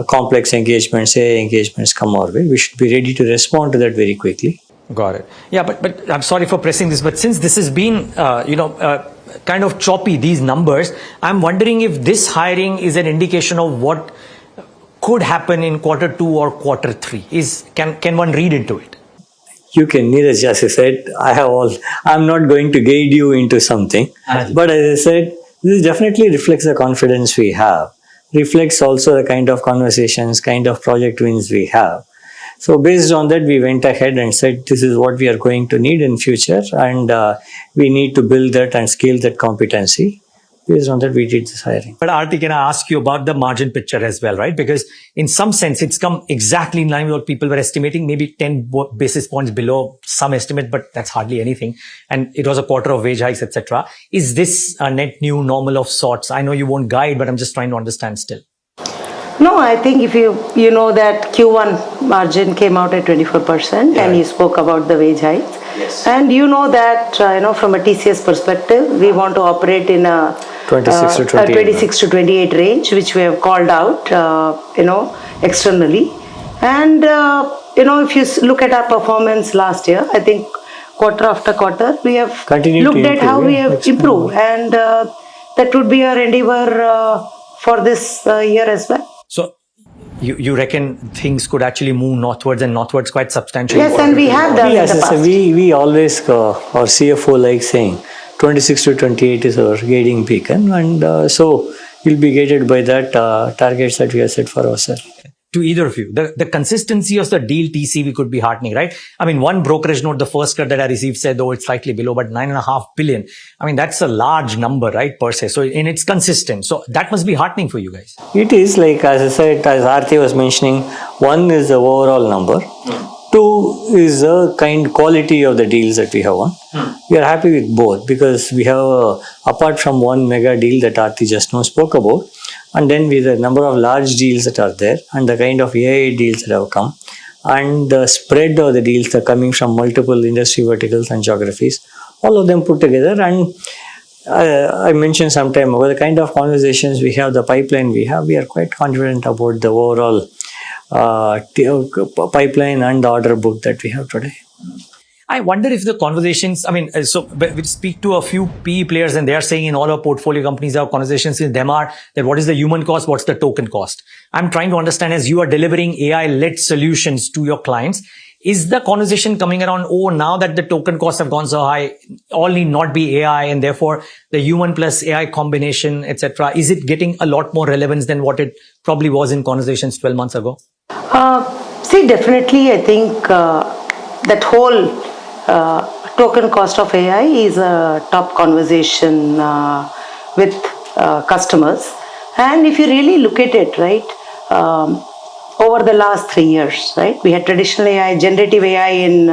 complex engagements, AI engagements come our way. We should be ready to respond to that very quickly. Got it. Yeah, but I'm sorry for pressing this, but since this has been, kind of choppy, these numbers, I'm wondering if this hiring is an indication of what could happen in quarter 2 or quarter 3. Can one read into it? You can, Neeraj, as I said, I'm not going to guide you into something. But as I said, this definitely reflects the confidence we have. Reflects also the kind of conversations, kind of project wins we have. So based on that, we went ahead and said, this is what we are going to need in future, and we need to build that and scale that competency. Based on that, we did this hiring. But Aarti, can I ask you about the margin picture as well, right? Because in some sense, it's come exactly in line with what people were estimating, maybe 10 basis points below some estimate, but that's hardly anything. And it was a quarter of wage hikes, etc. Is this a net new normal of sorts? I know you won't guide, but I'm just trying to understand still. No, I think if you know that Q1 margin came out at 24%, and you spoke about the wage hikes. And you know that, from a TCS perspective, we want to operate in a 26 to 28 range, which we have called out, externally. And, if you look at our performance last year, I think quarter after quarter, we have looked at how we have improved. And that would be our endeavor for this year as well. So you reckon things could actually move northwards and northwards quite substantially? Yes, and we have done in the past. We always, our CFO likes saying 26 to 28 is our guiding beacon, and so you'll be guided by that targets that we have set for ourselves. To either of you, the consistency of the deal TCV could be heartening, right? I mean, one brokerage note, the first cut that I received said, though it's slightly below, but 9.5 billion. I mean, that's a large number, right, per se. So, and it's consistent. So that must be heartening for you guys. It is, like, as I said, as Aarti was mentioning, one is the overall number. Two is the quality of the deals that we have won. We are happy with both because we have, apart from one mega deal that Aarti just now spoke about, and then with the number of large deals that are there and the kind of AI deals that have come and the spread of the deals that are coming from multiple industry verticals and geographies, all of them put together. And I mentioned some time ago, the kind of conversations we have, the pipeline we have, we are quite confident about the overall pipeline and the order book that we have today. I wonder if the conversations, I mean, so we speak to a few PE players and they are saying in all our portfolio companies, our conversations with them are that what is the human cost, what's the token cost? I'm trying to understand, as you are delivering AI-led solutions to your clients, is the conversation coming around, oh, now that the token costs have gone so high, all need not be AI and therefore the human plus AI combination, etc. Is it getting a lot more relevance than what it probably was in conversations 12 months ago? See, definitely, I think that whole token cost of AI is a top conversation with customers. And if you really look at it, right, over the last 3 years, right, we had traditional AI, generative AI in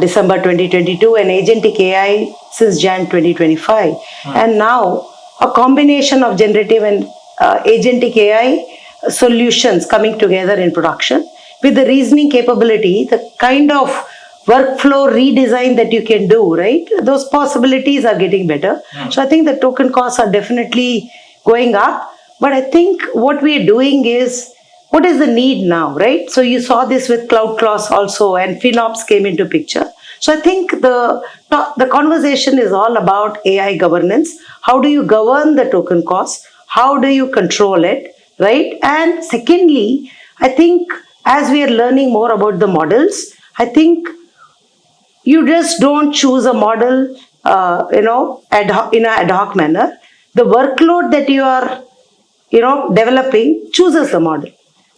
December 2022 and agentic AI since Jan 2025. And now a combination of generative and agentic AI solutions coming together in production with the reasoning capability, the kind of workflow redesign that you can do, right? Those possibilities are getting better. So I think the token costs are definitely going up. But I think what we are doing is, what is the need now, right? So you saw this with Cloud Clause also, and FinOps came into picture. So I think the conversation is all about AI governance. How do you govern the token cost? How do you control it, right? And secondly, I think as we are learning more about the models, I think you just don't choose a model, in an ad hoc manner. The workload that you are, developing chooses the model.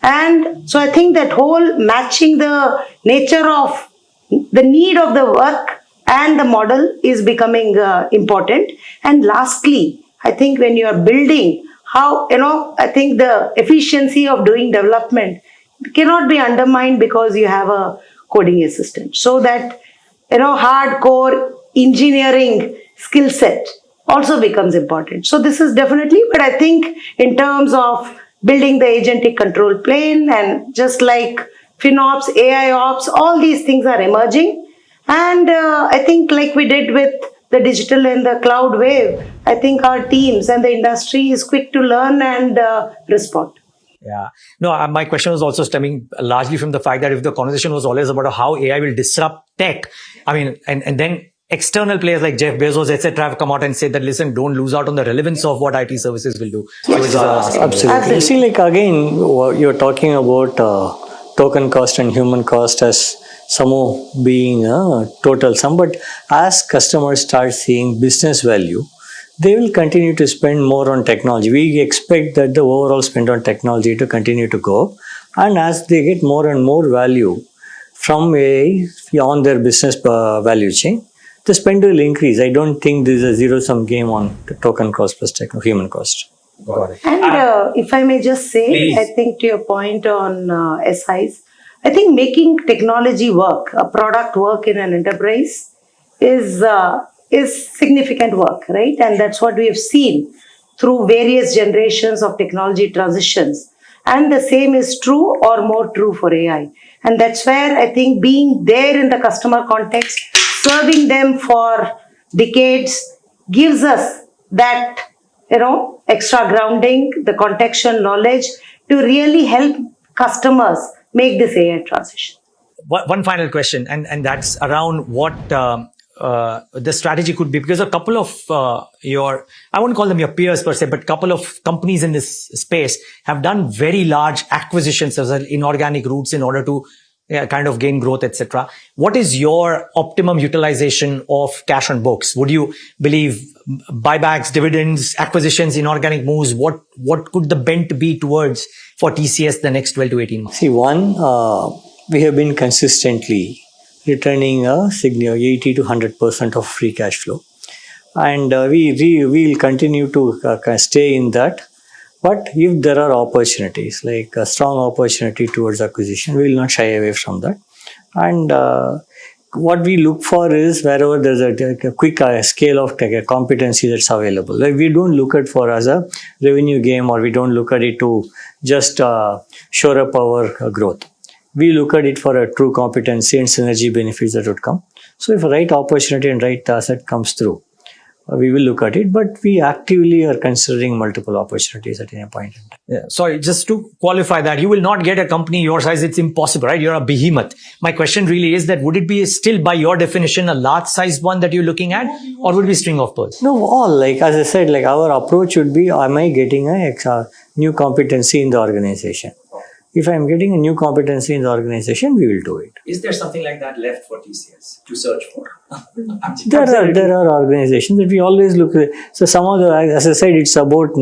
And so I think that whole matching the nature of the need of the work and the model is becoming important. And lastly, I think when you are building, I think the efficiency of doing development cannot be undermined because you have a coding assistant. So that, hardcore engineering skill set also becomes important. So this is definitely, but I think in terms of building the agentic control plane and just like FinOps, AI Ops, all these things are emerging. And I think like we did with the digital and the cloud wave, I think our teams and the industry is quick to learn and respond. Yeah. No, my question was also stemming largely from the fact that if the conversation was always about how AI will disrupt tech, I mean, and then external players like Jeff Bezos, etc., have come out and said that, listen, don't lose out on the relevance of what IT services will do. Yes, absolutely. See, like again, you're talking about token cost and human cost as somehow being a total sum, but as customers start seeing business value, they will continue to spend more on technology. We expect that the overall spend on technology to continue to go up. And as they get more and more value from AI on their business value chain, the spend will increase. I don't think this is a zero-sum game on the token cost plus human cost. Got it. And if I may just say, please. I think to your point on SIs, I think making technology work, a product work in an enterprise is significant work, right? And that's what we have seen through various generations of technology transitions. And the same is true or more true for AI. And that's where I think being there in the customer context, serving them for decades gives us that, extra grounding, the contextual knowledge to really help customers make this AI transition. One final question, and that's around what the strategy could be, because a couple of I won't call them your peers per se, but a couple of companies in this space have done very large acquisitions as inorganic routes in order to kind of gain growth, etc. What is your optimum utilization of cash on books? Would you believe buybacks, dividends, acquisitions, inorganic moves? What could the bent be towards for TCS the next 12 to 18 months? See, we have been consistently returning a significant 80 to 100% of free cash flow, and we will continue to stay in that. But if there are opportunities, like a strong opportunity towards acquisition, we will not shy away from that. And what we look for is wherever there's a quick scale of competency that's available. Like, we don't look at for as a revenue game, or we don't look at it to just shore up our growth. We look at it for a true competency and synergy benefits that would come. So if a right opportunity and right asset comes through, we will look at it, but we actively are considering multiple opportunities at any point in time. Yeah. Sorry, just to qualify that, you will not get a company your size. It's impossible, right? You're a behemoth. My question really is that would it be still, by your definition, a large sized one that you're looking at, or would it be string of pearls? No, like as I said, like our approach would be, am I getting a new competency in the organization? If I'm getting a new competency in the organization, we will do it. Is there something like that left for TCS to search for? There are organizations that we always look at. So some of the, as I said, it's about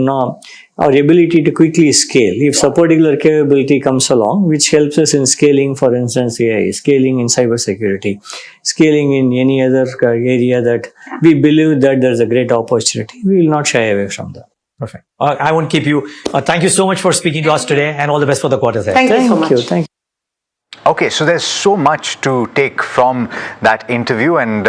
our ability to quickly scale. If a particular capability comes along, which helps us in scaling, for instance, AI, scaling in cybersecurity, scaling in any other area that we believe that there's a great opportunity, we will not shy away from that. Perfect. I won't keep you. Thank you so much for speaking to us today, and all the best for the quarters ahead. Thank you so much. Thank you. Okay, so there's so much to take from that interview, and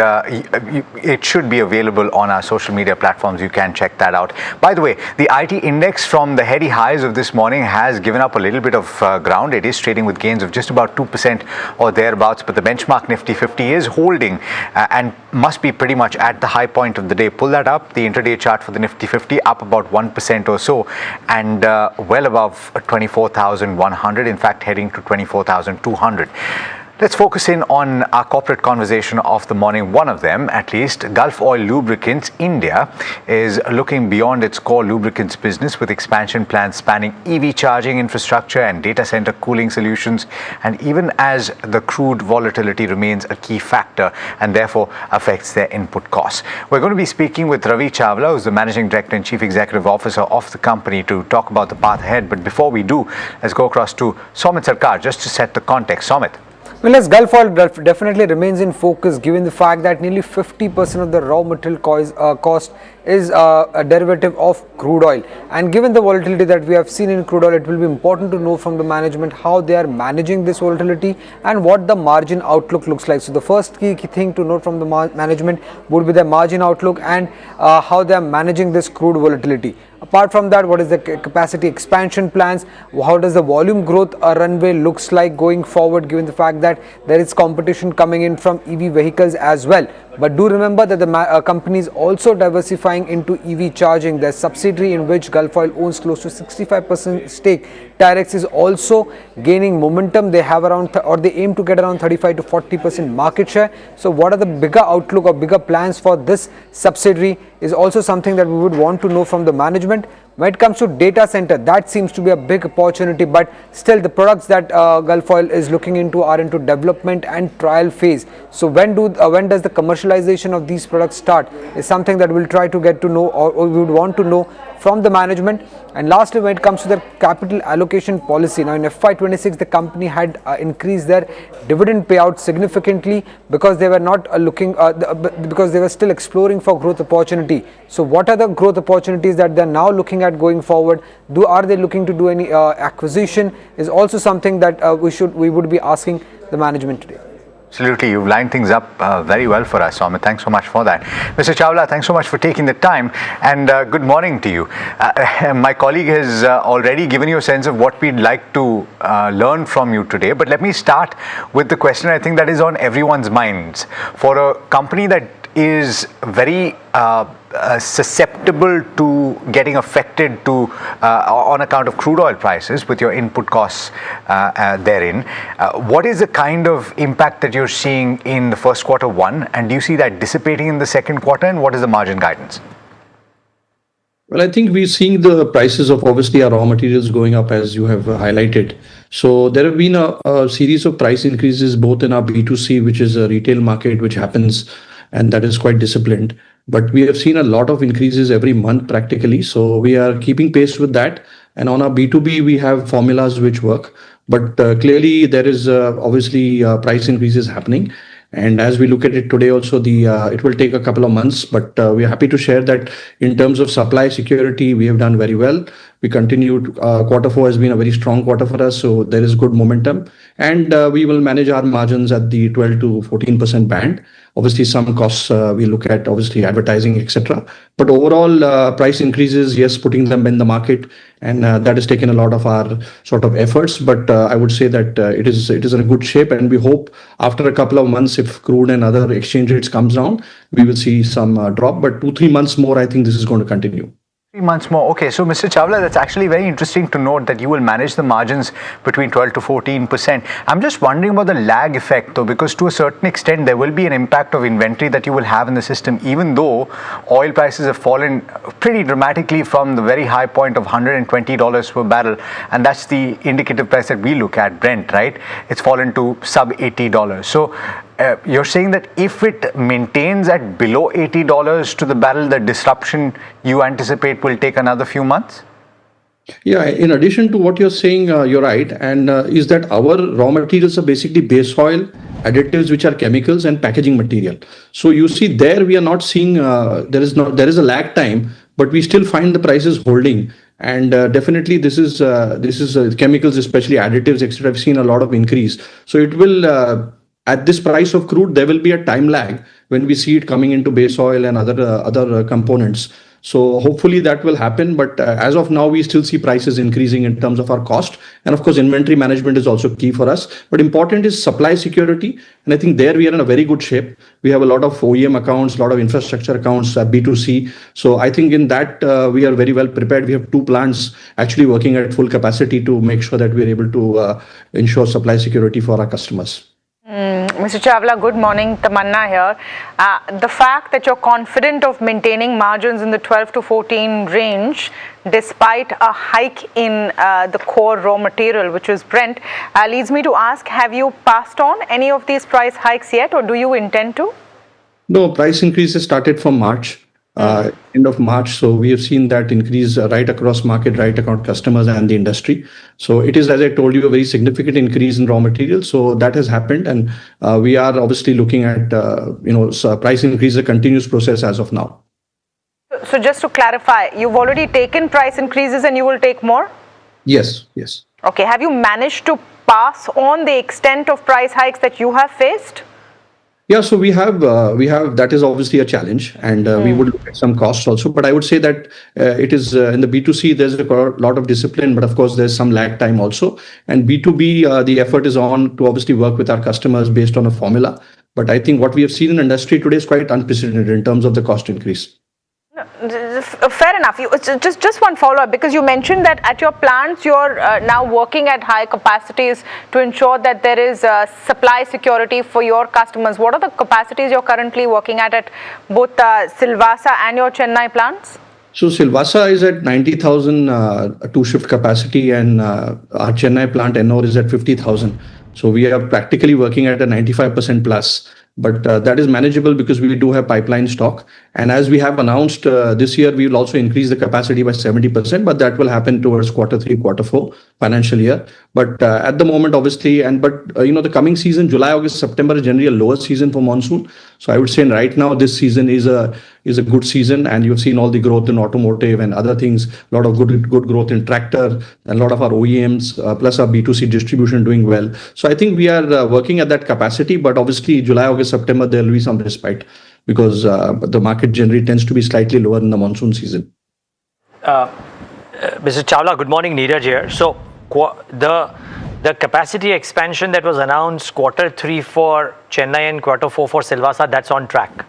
it should be available on our social media platforms. You can check that out. By the way, the IT index from the heady highs of this morning has given up a little bit of ground. It is trading with gains of just about 2% or thereabouts, but the benchmark Nifty 50 is holding and must be pretty much at the high point of the day. Pull that up, the intraday chart for the Nifty 50 up about 1% or so, and well above 24,100, in fact heading to 24,200. Let's focus in on our corporate conversation of the morning. One of them, at least, Gulf Oil Lubricants India is looking beyond its core lubricants business with expansion plans spanning EV charging infrastructure and data center cooling solutions. And even as the crude volatility remains a key factor and therefore affects their input costs. We're going to be speaking with Ravi Chawla, who's the Managing Director and Chief Executive Officer of the company, to talk about the path ahead. But before we do, let's go across to Somit Sarkar just to set the context. Somit. Well, as Gulf Oil definitely remains in focus given the fact that nearly 50% of the raw material cost is a derivative of crude oil, and given the volatility that we have seen in crude oil, it will be important to know from the management how they are managing this volatility and what the margin outlook looks like. So the first key thing to note from the management would be the margin outlook and how they are managing this crude volatility. Apart from that, what is the capacity expansion plans? How does the volume growth runway looks like going forward, given the fact that there is competition coming in from EV vehicles as well? But do remember that the company is also diversifying into EV charging. Their subsidiary in which Gulf Oil owns close to 65% stake, Tyrex, is also gaining momentum. They have around, they aim to get around 35 to 40% market share. So what are the bigger outlook or bigger plans for this subsidiary is also something that we would want to know from the management. When it comes to data center, that seems to be a big opportunity, but still the products that Gulf Oil is looking into are into development and trial phase. So when does the commercialization of these products start is something that we'll try to get to know, or we would want to know from the management. And lastly, when it comes to their capital allocation policy, now in FY26 the company had increased their dividend payout significantly because they were not because they were still exploring for growth opportunity. So what are the growth opportunities that they're now looking at going forward? Are they looking to do any acquisition is also something that we would be asking the management today. Absolutely, you've lined things up very well for us, Soumit. Thanks so much for that. Mr. Chawla, thanks so much for taking the time, and good morning to you. My colleague has already given you a sense of what we'd like to learn from you today, but let me start with the question I think that is on everyone's minds. For a company that is very susceptible to getting affected to on account of crude oil prices with your input costs therein. What is the kind of impact that you're seeing in the first quarter one, and do you see that dissipating in the second quarter, and what is the margin guidance? Well, I think we're seeing the prices of obviously our raw materials going up, as you have highlighted. So there have been a series of price increases both in our B2C, which is a retail market, which happens, and that is quite disciplined. But we have seen a lot of increases every month practically. So we are keeping pace with that. And on our B2B, we have formulas which work. But clearly there is obviously price increases happening. And as we look at it today also, it will take a couple of months, but we're happy to share that in terms of supply security, we have done very well. We continued, quarter four has been a very strong quarter for us, so there is good momentum. And we will manage our margins at the 12 to 14% band. Obviously, some costs we look at, obviously advertising, etc. But overall, price increases, yes, putting them in the market, and that has taken a lot of our sort of efforts. But I would say that it is in a good shape, and we hope after a couple of months, if crude and other exchange rates comes down, we will see some drop. But 2-3 months more, I think this is going to continue. 3 months more. Okay, so Mr. Chawla, that's actually very interesting to note that you will manage the margins between 12 to 14%. I'm just wondering about the lag effect though, because to a certain extent there will be an impact of inventory that you will have in the system, even though oil prices have fallen pretty dramatically from the very high point of $120 per barrel, and that's the indicative price that we look at, Brent, right? It's fallen to sub $80. So you're saying that if it maintains at below $80 to the barrel, the disruption you anticipate will take another few months? Yeah, in addition to what you're saying, you're right. And is that our raw materials are basically base oil, additives, which are chemicals, and packaging material. So you see there we are not seeing, there is a lag time, but we still find the prices holding. And definitely this is chemicals, especially additives, etc. I've seen a lot of increase. So it will, at this price of crude, there will be a time lag when we see it coming into base oil and other components. So hopefully that will happen. But as of now, we still see prices increasing in terms of our cost. And of course, inventory management is also key for us. But important is supply security. And I think there we are in a very good shape. We have a lot of OEM accounts, a lot of infrastructure accounts, B2C. So I think in that we are very well prepared. We have 2 plants actually working at full capacity to make sure that we're able to ensure supply security for our customers. Mr. Chawla, good morning. Tamanna here. The fact that you're confident of maintaining margins in the 12 to 14 range, despite a hike in the core raw material, which is Brent, leads me to ask, have you passed on any of these price hikes yet, or do you intend to? No, price increases started from March. End of March. So we have seen that increase right across market, right across customers and the industry. So it is, as I told you, a very significant increase in raw materials. So that has happened. And we are obviously looking at, so price increase, a continuous process as of now. So just to clarify, you've already taken price increases and you will take more? Yes, yes. Okay. Have you managed to pass on the extent of price hikes that you have faced? Yeah, so we have that is obviously a challenge, and we would look at some costs also. But I would say that it is in the B2C, there's a lot of discipline, but of course there's some lag time also. And B2B, the effort is on to obviously work with our customers based on a formula. But I think what we have seen in industry today is quite unprecedented in terms of the cost increase. Fair enough. Just one follow-up, because you mentioned that at your plants you're now working at high capacities to ensure that there is supply security for your customers. What are the capacities you're currently working at both Silvassa and your Chennai plants? So Silvassa is at 90,000 2-shift capacity, and our Chennai plant Ennore is at 50,000. So we are practically working at a 95% plus. But that is manageable because we do have pipeline stock, And as we have announced this year, we will also increase the capacity by 70%, but that will happen towards Q3, Q4 financial year. But at the moment, obviously, the coming season, July, August, September is generally a lower season for monsoon. So I would say right now this season is a good season, and you've seen all the growth in automotive and other things, a lot of good growth in tractor, and a lot of our OEMs plus our B2C distribution doing well. So I think we are working at that capacity, but obviously July, August, September there will be some respite because the market generally tends to be slightly lower in the monsoon season. Mr. Chawla, good morning, Neeraj here. So the capacity expansion that was announced Q3 for Chennai and Q4 for Silvassa, that's on track.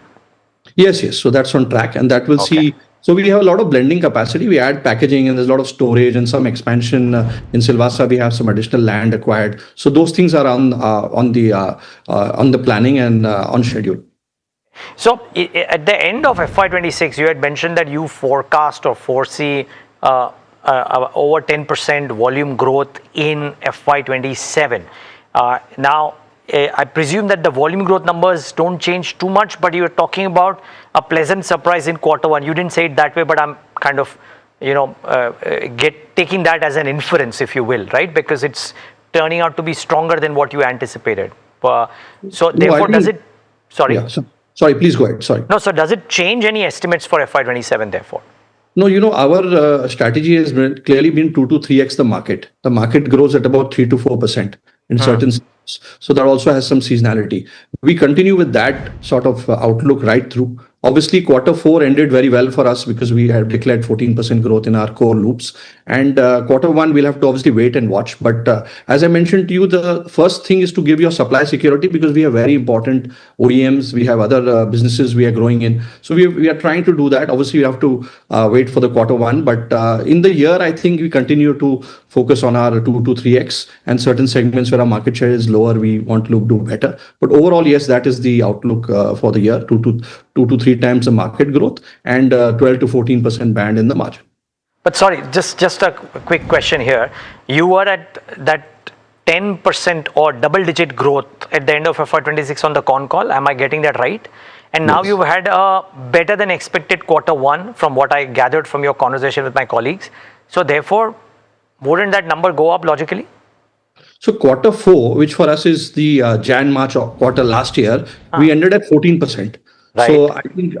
Yes. So that's on track, and that will see. So we have a lot of blending capacity. We add packaging, and there's a lot of storage and some expansion in Silvassa. We have some additional land acquired. So those things are on the planning and on schedule. So at the end of FY26, you had mentioned that you forecast or foresee over 10% volume growth in FY27. Now, I presume that the volume growth numbers don't change too much, but you're talking about a pleasant surprise in Q1. You didn't say it that way, but I'm kind of, taking that as an inference, if you will, right? Because it's turning out to be stronger than what you anticipated. So therefore, does it? Sorry. Yeah, sorry, please go ahead. Sorry. No, so does it change any estimates for FY27 therefore? No, our strategy has clearly been 2 to 3x the market. The market grows at about 3 to 4% in certain sectors. So that also has some seasonality. We continue with that sort of outlook right through. Obviously, Q4 ended very well for us because we have declared 14% growth in our core loops. And Q1, we'll have to obviously wait and watch. But as I mentioned to you, the first thing is to give your supply security because we have very important OEMs. We have other businesses we are growing in. So we are trying to do that. Obviously, we have to wait for the Q1. But in the year, I think we continue to focus on our 2 to 3x, and certain segments where our market share is lower, we want to do better. But overall, yes, that is the outlook for the year, 2 to 3 times the market growth and 12 to 14% band in the margin. But sorry, just a quick question here. You were at that 10% or double-digit growth at the end of FY26 on the con call. Am I getting that right? And now you've had a better than expected Q1 from what I gathered from your conversation with my colleagues. So therefore, wouldn't that number go up logically? So Q4, which for us is the Jan-March quarter last year, we ended at 14%. Right. So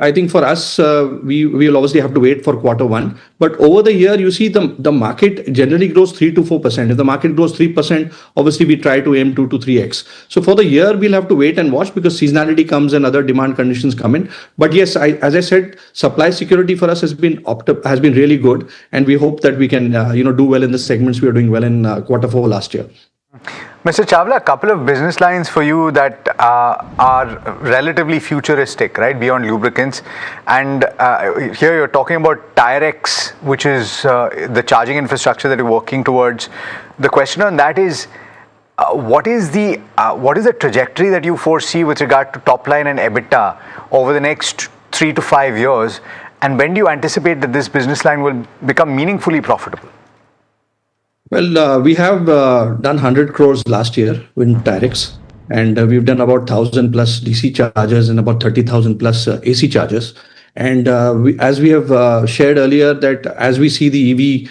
I think for us, we will obviously have to wait for Q1. But over the year, you see the market generally grows 3 to 4%. If the market grows 3%, obviously we try to aim 2 to 3x. So for the year, we'll have to wait and watch because seasonality comes and other demand conditions come in. But yes, as I said, supply security for us has been really good, and we hope that we can do well in the segments we are doing well in Q4 last year. Mr. Chawla, a couple of business lines for you that are relatively futuristic, right, beyond lubricants. And here you're talking about Tyrex, which is the charging infrastructure that you're working towards. The question on that is, what is the trajectory that you foresee with regard to top line and EBITDA over the next 3 to 5 years? And when do you anticipate that this business line will become meaningfully profitable? Well, we have done 100 crores last year in Tyrex, and we've done about 1,000 plus DC chargers and about 30,000 plus AC chargers. And as we have shared earlier, that as we see the EV,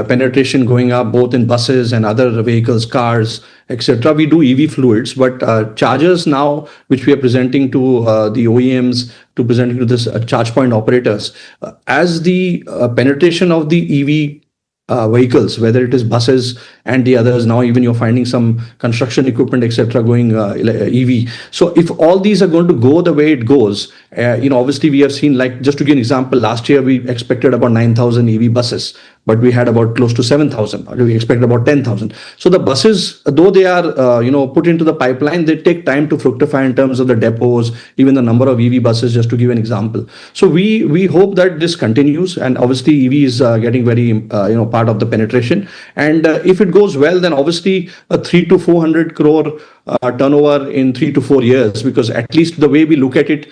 penetration going up both in buses and other vehicles, cars, etc., we do EV fluids. But chargers now, which we are presenting to the OEMs, to presenting to this charge point operators, as the penetration of the EV vehicles, whether it is buses and the others, now even you're finding some construction equipment, etc., going EV. So if all these are going to go the way it goes, obviously we have seen, like, just to give an example, last year we expected about 9,000 EV buses, but we had about close to 7,000. We expected about 10,000. So the buses, though they are put into the pipeline, they take time to fructify in terms of the depots, even the number of EV buses, just to give an example. So we hope that this continues, and obviously EV is getting very part of the penetration. And if it goes well, then obviously a 3 to 400 crore turnover in 3 to 4 years, because at least the way we look at it,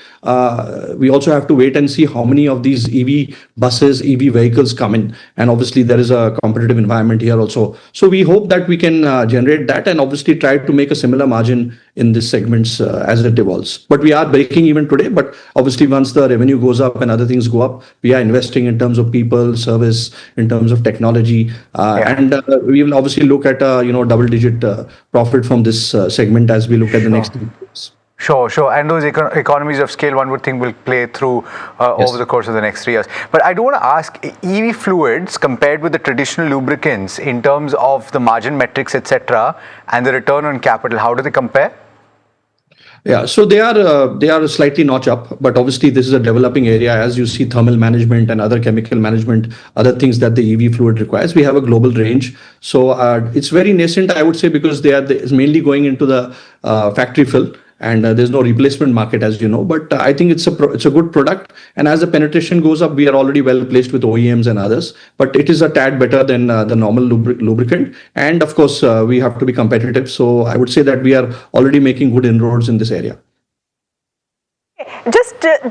we also have to wait and see how many of these EV buses, EV vehicles come in. And obviously there is a competitive environment here also. So we hope that we can generate that and obviously try to make a similar margin in these segments as it evolves. But we are breaking even today. But obviously, once the revenue goes up and other things go up, we are investing in terms of people, service, in terms of technology, and we will obviously look at double-digit profit from this segment as we look at the next 3 years. Sure. And those economies of scale, one would think, will play through over the course of the next 3 years. But I do want to ask, EV fluids compared with the traditional lubricants in terms of the margin metrics, etc., and the return on capital, how do they compare? Yeah, so they are slightly notch up, but obviously this is a developing area. As you see, thermal management and other chemical management, other things that the EV fluid requires, we have a global range. So it's very nascent, I would say, because it's mainly going into the factory fill. And there's no replacement market, as you know. But I think it's a good product. And as the penetration goes up, we are already well placed with OEMs and others. But it is a tad better than the normal lubricant. And of course, we have to be competitive. So I would say that we are already making good inroads in this area.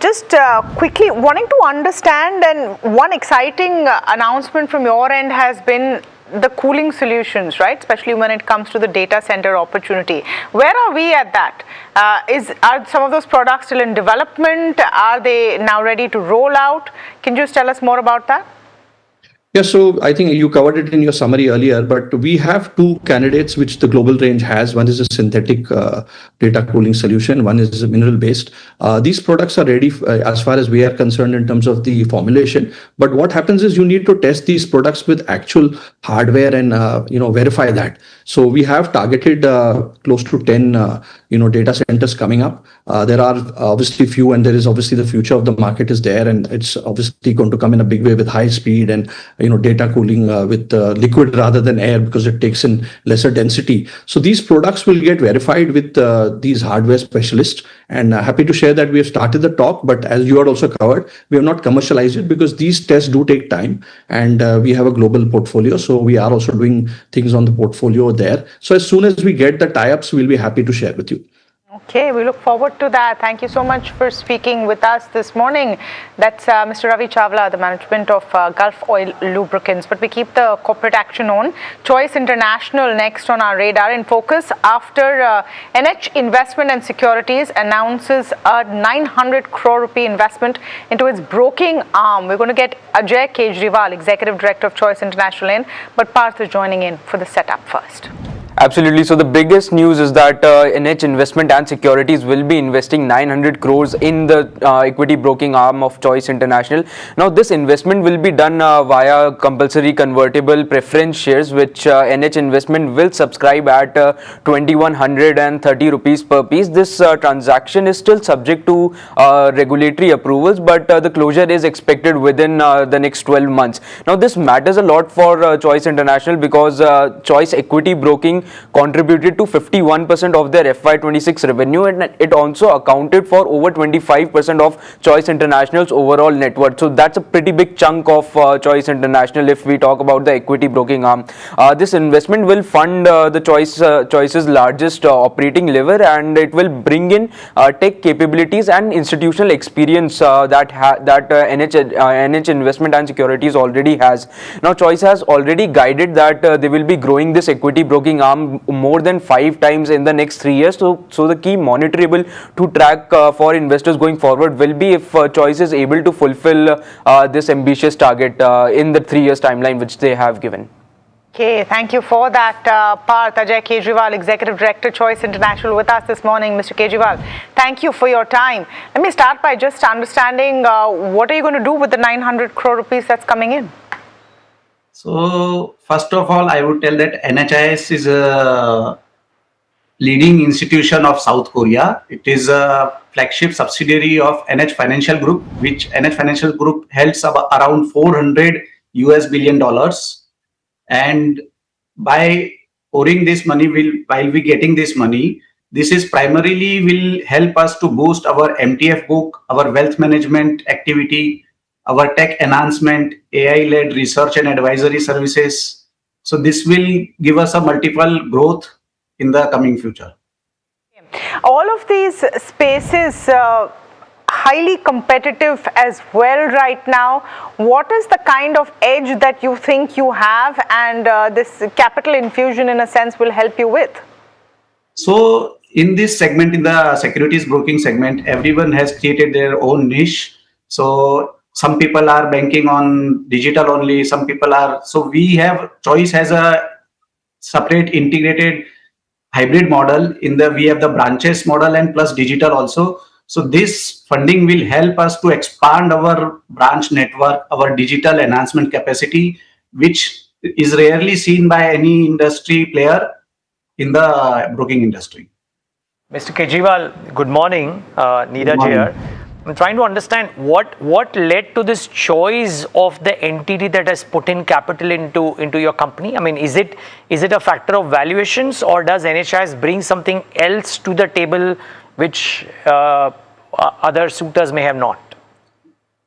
Just quickly wanting to understand, and one exciting announcement from your end has been the cooling solutions, right? Especially when it comes to the data center opportunity. Where are we at that? Are some of those products still in development? Are they now ready to roll out? Can you just tell us more about that? Yeah, so I think you covered it in your summary earlier, but we have 2 candidates which the global range has. One is a synthetic data cooling solution, one is mineral based. These products are ready as far as we are concerned in terms of the formulation. But what happens is you need to test these products with actual hardware and verify that. So we have targeted close to 10 data centers coming up. There are obviously few, and there is obviously the future of the market is there, and it's obviously going to come in a big way with high speed and data cooling with liquid rather than air, because it takes in lesser density. So these products will get verified with these hardware specialists, and happy to share that we have started the talk, but as you had also covered, we have not commercialized it because these tests do take time, and we have a global portfolio. So we are also doing things on the portfolio there. So as soon as we get the tie-ups, we'll be happy to share with you. Okay, we look forward to that. Thank you so much for speaking with us this morning. That's Mr. Ravi Chawla, the management of Gulf Oil Lubricants. But we keep the corporate action on. Choice International next on our radar in focus after NH Investment and Securities announces a 900 crore rupee investment into its broking arm. We're going to get Ajay Kejriwal, Executive Director of Choice International, in, but Parth is joining in for the setup first. Absolutely. So the biggest news is that NH Investment and Securities will be investing 900 crores in the equity broking arm of Choice International. Now this investment will be done via compulsory convertible preference shares, which NH Investment will subscribe at 2130 rupees per piece. This transaction is still subject to regulatory approvals, but the closure is expected within the next 12 months. Now this matters a lot for Choice International because Choice Equity Broking contributed to 51% of their FY26 revenue, and it also accounted for over 25% of Choice International's overall net worth. So that's a pretty big chunk of Choice International if we talk about the equity broking arm. This investment will fund the Choice's largest operating lever, and it will bring in tech capabilities and institutional experience that NH Investment and Securities already has. Now Choice has already guided that they will be growing this equity broking arm more than 5 times in the next 3 years. So the key monitorable to track for investors going forward will be if Choice is able to fulfill this ambitious target in the 3 years timeline which they have given. Okay, thank you for that, Parth. Ajay Kejriwal, Executive Director, Choice International, with us this morning. Mr. Kejriwal, thank you for your time. Let me start by just understanding what are you going to do with the 900 crore rupees that's coming in? So, first of all, I would tell that NHIS is a leading institution of South Korea. It is a flagship subsidiary of NH Financial Group, which NH Financial Group holds around $400 billion. And by pouring this money, while we getting this money, this is primarily will help us to boost our MTF book, our wealth management activity, our tech enhancement, AI-led research and advisory services. So this will give us a multiple growth in the coming future. All of these spaces highly competitive as well right now. What is the kind of edge that you think you have, and this capital infusion in a sense will help you with? So in this segment, in the securities broking segment, everyone has created their own niche. So some people are banking on digital only, some people are, so we have, Choice has a separate integrated hybrid model. We have the branches model and plus digital also. So this funding will help us to expand our branch network, our digital enhancement capacity, which is rarely seen by any industry player in the broking industry. Mr. Kejriwal, good morning. Neeraj here. I'm trying to understand what led to this choice of the entity that has put in capital into your company. I mean, is it a factor of valuations, or does NHIS bring something else to the table which other suitors may have not?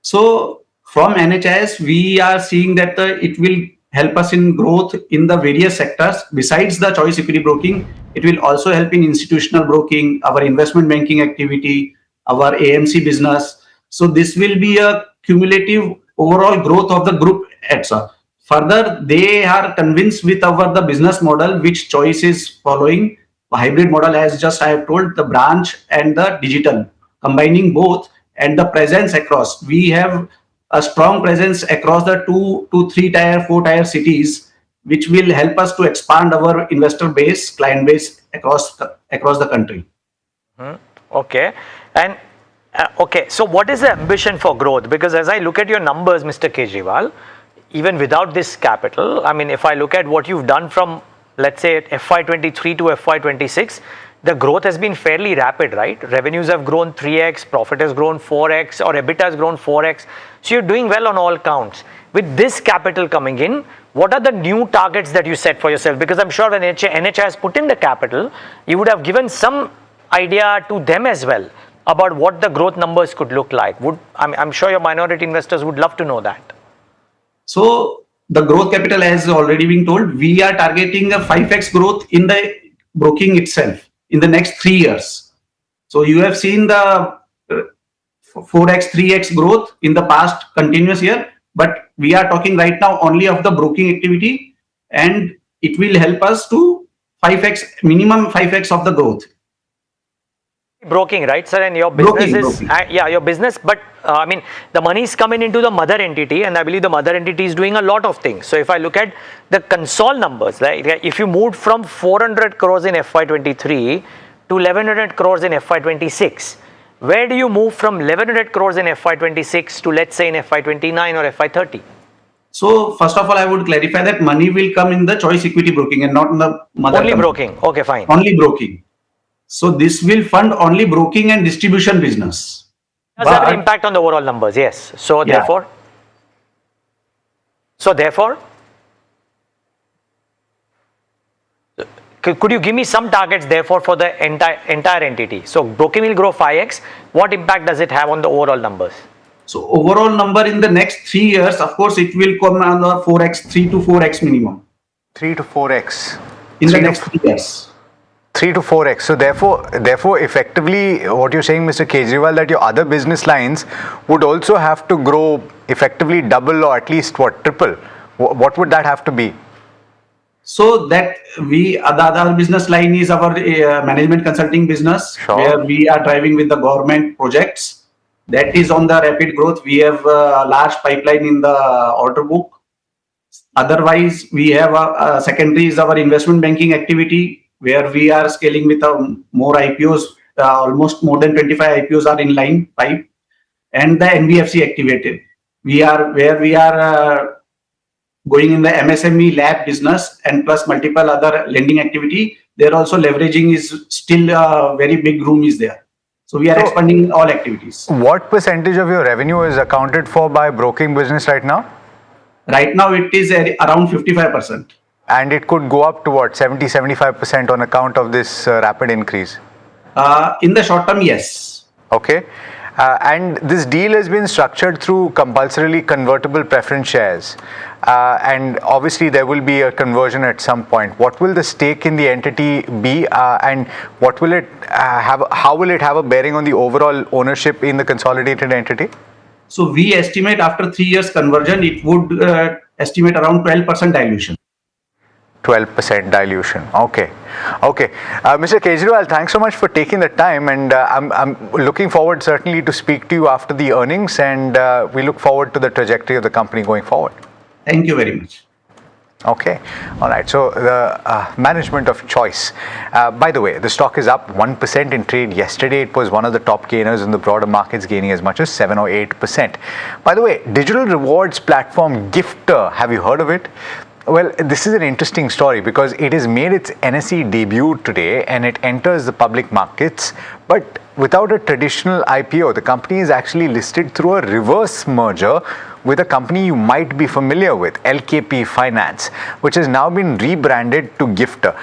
So from NHIS, we are seeing that it will help us in growth in the various sectors. Besides the choice equity broking, it will also help in institutional broking, our investment banking activity, our AMC business. So this will be a cumulative overall growth of the group itself. Further, they are convinced with the business model which Choice is following, a hybrid model, as just I have told, the branch and the digital, combining both, and the presence across. We have a strong presence across the 2 to 3 tier, 4 tier cities, which will help us to expand our investor base, client base across the country. Okay. And okay, so what is the ambition for growth? Because as I look at your numbers, Mr. Kejriwal, even without this capital, I mean, if I look at what you've done from, let's say, FY23 to FY26, the growth has been fairly rapid, right? Revenues have grown 3x, profit has grown 4x, or EBITDA has grown 4x. So you're doing well on all counts. With this capital coming in, what are the new targets that you set for yourself? Because I'm sure when NHI has put in the capital, you would have given some idea to them as well about what the growth numbers could look like. I'm sure your minority investors would love to know that. So the growth capital has already been told. We are targeting a 5x growth in the broking itself in the next 3 years. So you have seen the 4x, 3x growth in the past continuous year, but we are talking right now only of the broking activity, and it will help us to 5x, minimum 5x of the growth. Broking, right, sir? And your business your business, but I mean, the money is coming into the mother entity, and I believe the mother entity is doing a lot of things. So if I look at the consol numbers, right, if you moved from 400 crores in FY23 to 1100 crores in FY26, where do you move from 1100 crores in FY26 to, let's say, in FY29 or FY30? So first of all, I would clarify that money will come in the choice equity broking and not in the mother only company. Broking. Okay, fine. Only broking. So this will fund only broking and distribution business. Does have an impact on the overall numbers? Yes. So therefore, could you give me some targets therefore for the entire entity? So broking will grow 5x. What impact does it have on the overall numbers? So overall number in the next 3 years, of course, it will come on the 4x, 3 to 4x minimum. 3 to 4x. In the next 3 years. 3 to 4x. So therefore, effectively, what you're saying, Mr. Kejriwal, that your other business lines would also have to grow effectively double or at least triple. What would that have to be? So that the other business line is our management consulting business, where we are driving with the government projects. That is on the rapid growth. We have a large pipeline in the order book. Otherwise, we have a secondary is our investment banking activity, where we are scaling with more IPOs. Almost more than 25 IPOs are in line pipe, and the NBFC activated. We are going in the MSME lab business and plus multiple other lending activity. There also leveraging is still a very big room is there. So we are expanding in all activities. What percentage of your revenue is accounted for by broking business right now? Right now it is around 55%. And it could go up to what, 70-75% on account of this rapid increase? In the short term, yes. Okay. And this deal has been structured through compulsorily convertible preference shares. And obviously there will be a conversion at some point. What will the stake in the entity be, and what will it have? How will it have a bearing on the overall ownership in the consolidated entity? So we estimate after 3 years conversion, it would estimate around 12% dilution. 12% dilution. Okay. Mr. Kejriwal, thanks so much for taking the time, and I'm looking forward certainly to speak to you after the earnings, and we look forward to the trajectory of the company going forward. Thank you very much. Okay, all right. So the management of choice. By the way, the stock is up 1% in trade yesterday. It was one of the top gainers in the broader markets, gaining as much as 7 or 8%. By the way, digital rewards platform Gifter, have you heard of it? Well, this is an interesting story because it has made its NSE debut today and it enters the public markets. But without a traditional IPO, the company is actually listed through a reverse merger with a company you might be familiar with, LKP Finance, which has now been rebranded to Gifter.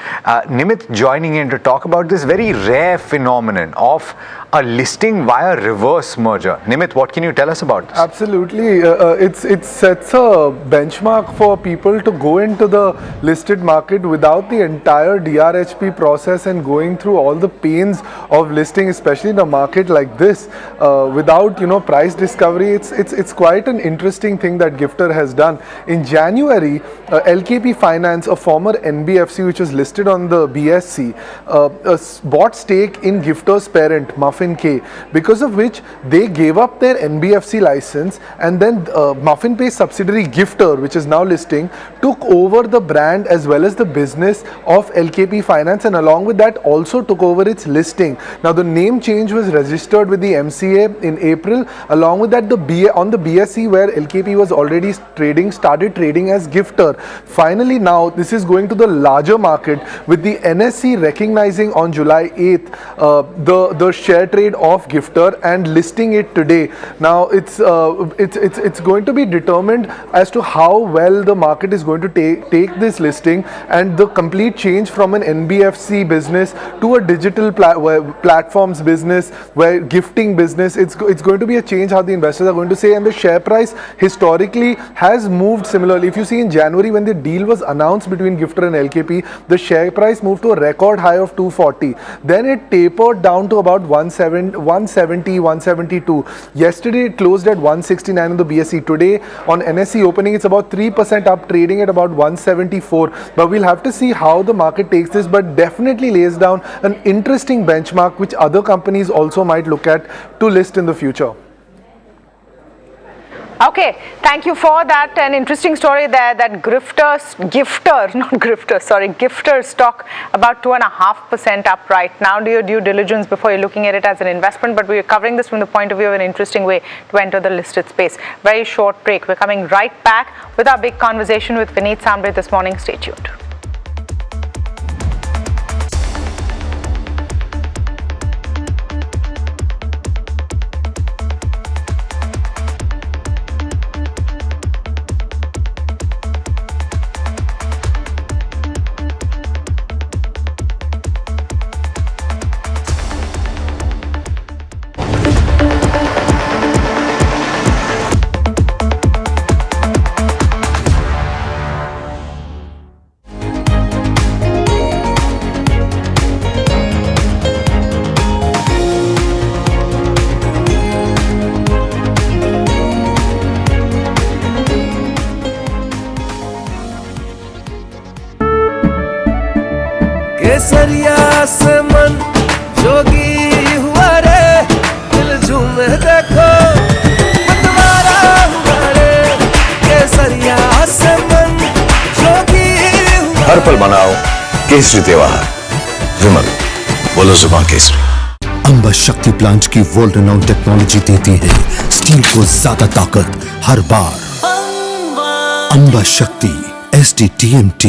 Nimit joining in to talk about this very rare phenomenon of a listing via reverse merger. Nimit, what can you tell us about this? Absolutely. It sets a benchmark for people to go into the listed market without the entire DRHP process and going through all the pains of listing, especially in a market like this, without price discovery. It's quite an interesting thing that Gifter has done. In January, LKP Finance, a former NBFC which was listed on the BSC, bought stake in Gifter's parent, Muffin K, because of which they gave up their NBFC license, and then Muffin Pay's subsidiary Gifter, which is now listing, took over the brand as well as the business of LKP Finance, and along with that also took over its listing. Now the name change was registered with the MCA in April. Along with that, on the BSE where LKP was already started trading as Gifter. Finally now this is going to the larger market with the NSE recognizing on July 8th the share trade of Gifter and listing it today. Now it's going to be determined as to how well the market is going to take this listing and the complete change from an NBFC business to a digital platforms business, where gifting business. It's going to be a change how the investors are going to say, and the share price historically has moved similarly. If you see in January when the deal was announced between Gifter and LKP, the share price moved to a record high of 240. Then it tapered down to about 170, 172. Yesterday it closed at 169 on the BSE. Today on NSE opening it's about 3% up, trading at about 174. But we'll have to see how the market takes this, but definitely lays down an interesting benchmark which other companies also might look at to list in the future. Okay, thank you for that. An interesting story there that Gifter stock about 2.5% up right now. Do your due diligence before you're looking at it as an investment, but we're covering this from the point of view of an interesting way to enter the listed space. Very short break. We're coming right back with our big conversation with Vineet Sambre this morning. Stay tuned. केसरिया से मन जोगी हुआ रे, दिल झूमे देखो मतवारा हुआ रे, केसरिया से मन जोगी हुआ। हर पल मनाओ केसरी त्योहार। विमल, बोलो जुबान केसरी। अंबा शक्ति प्लांट की वर्ल्ड रेनाउंड टेक्नोलॉजी देती है स्टील को ज्यादा ताकत हर बार। अंबा शक्ति SDTMT।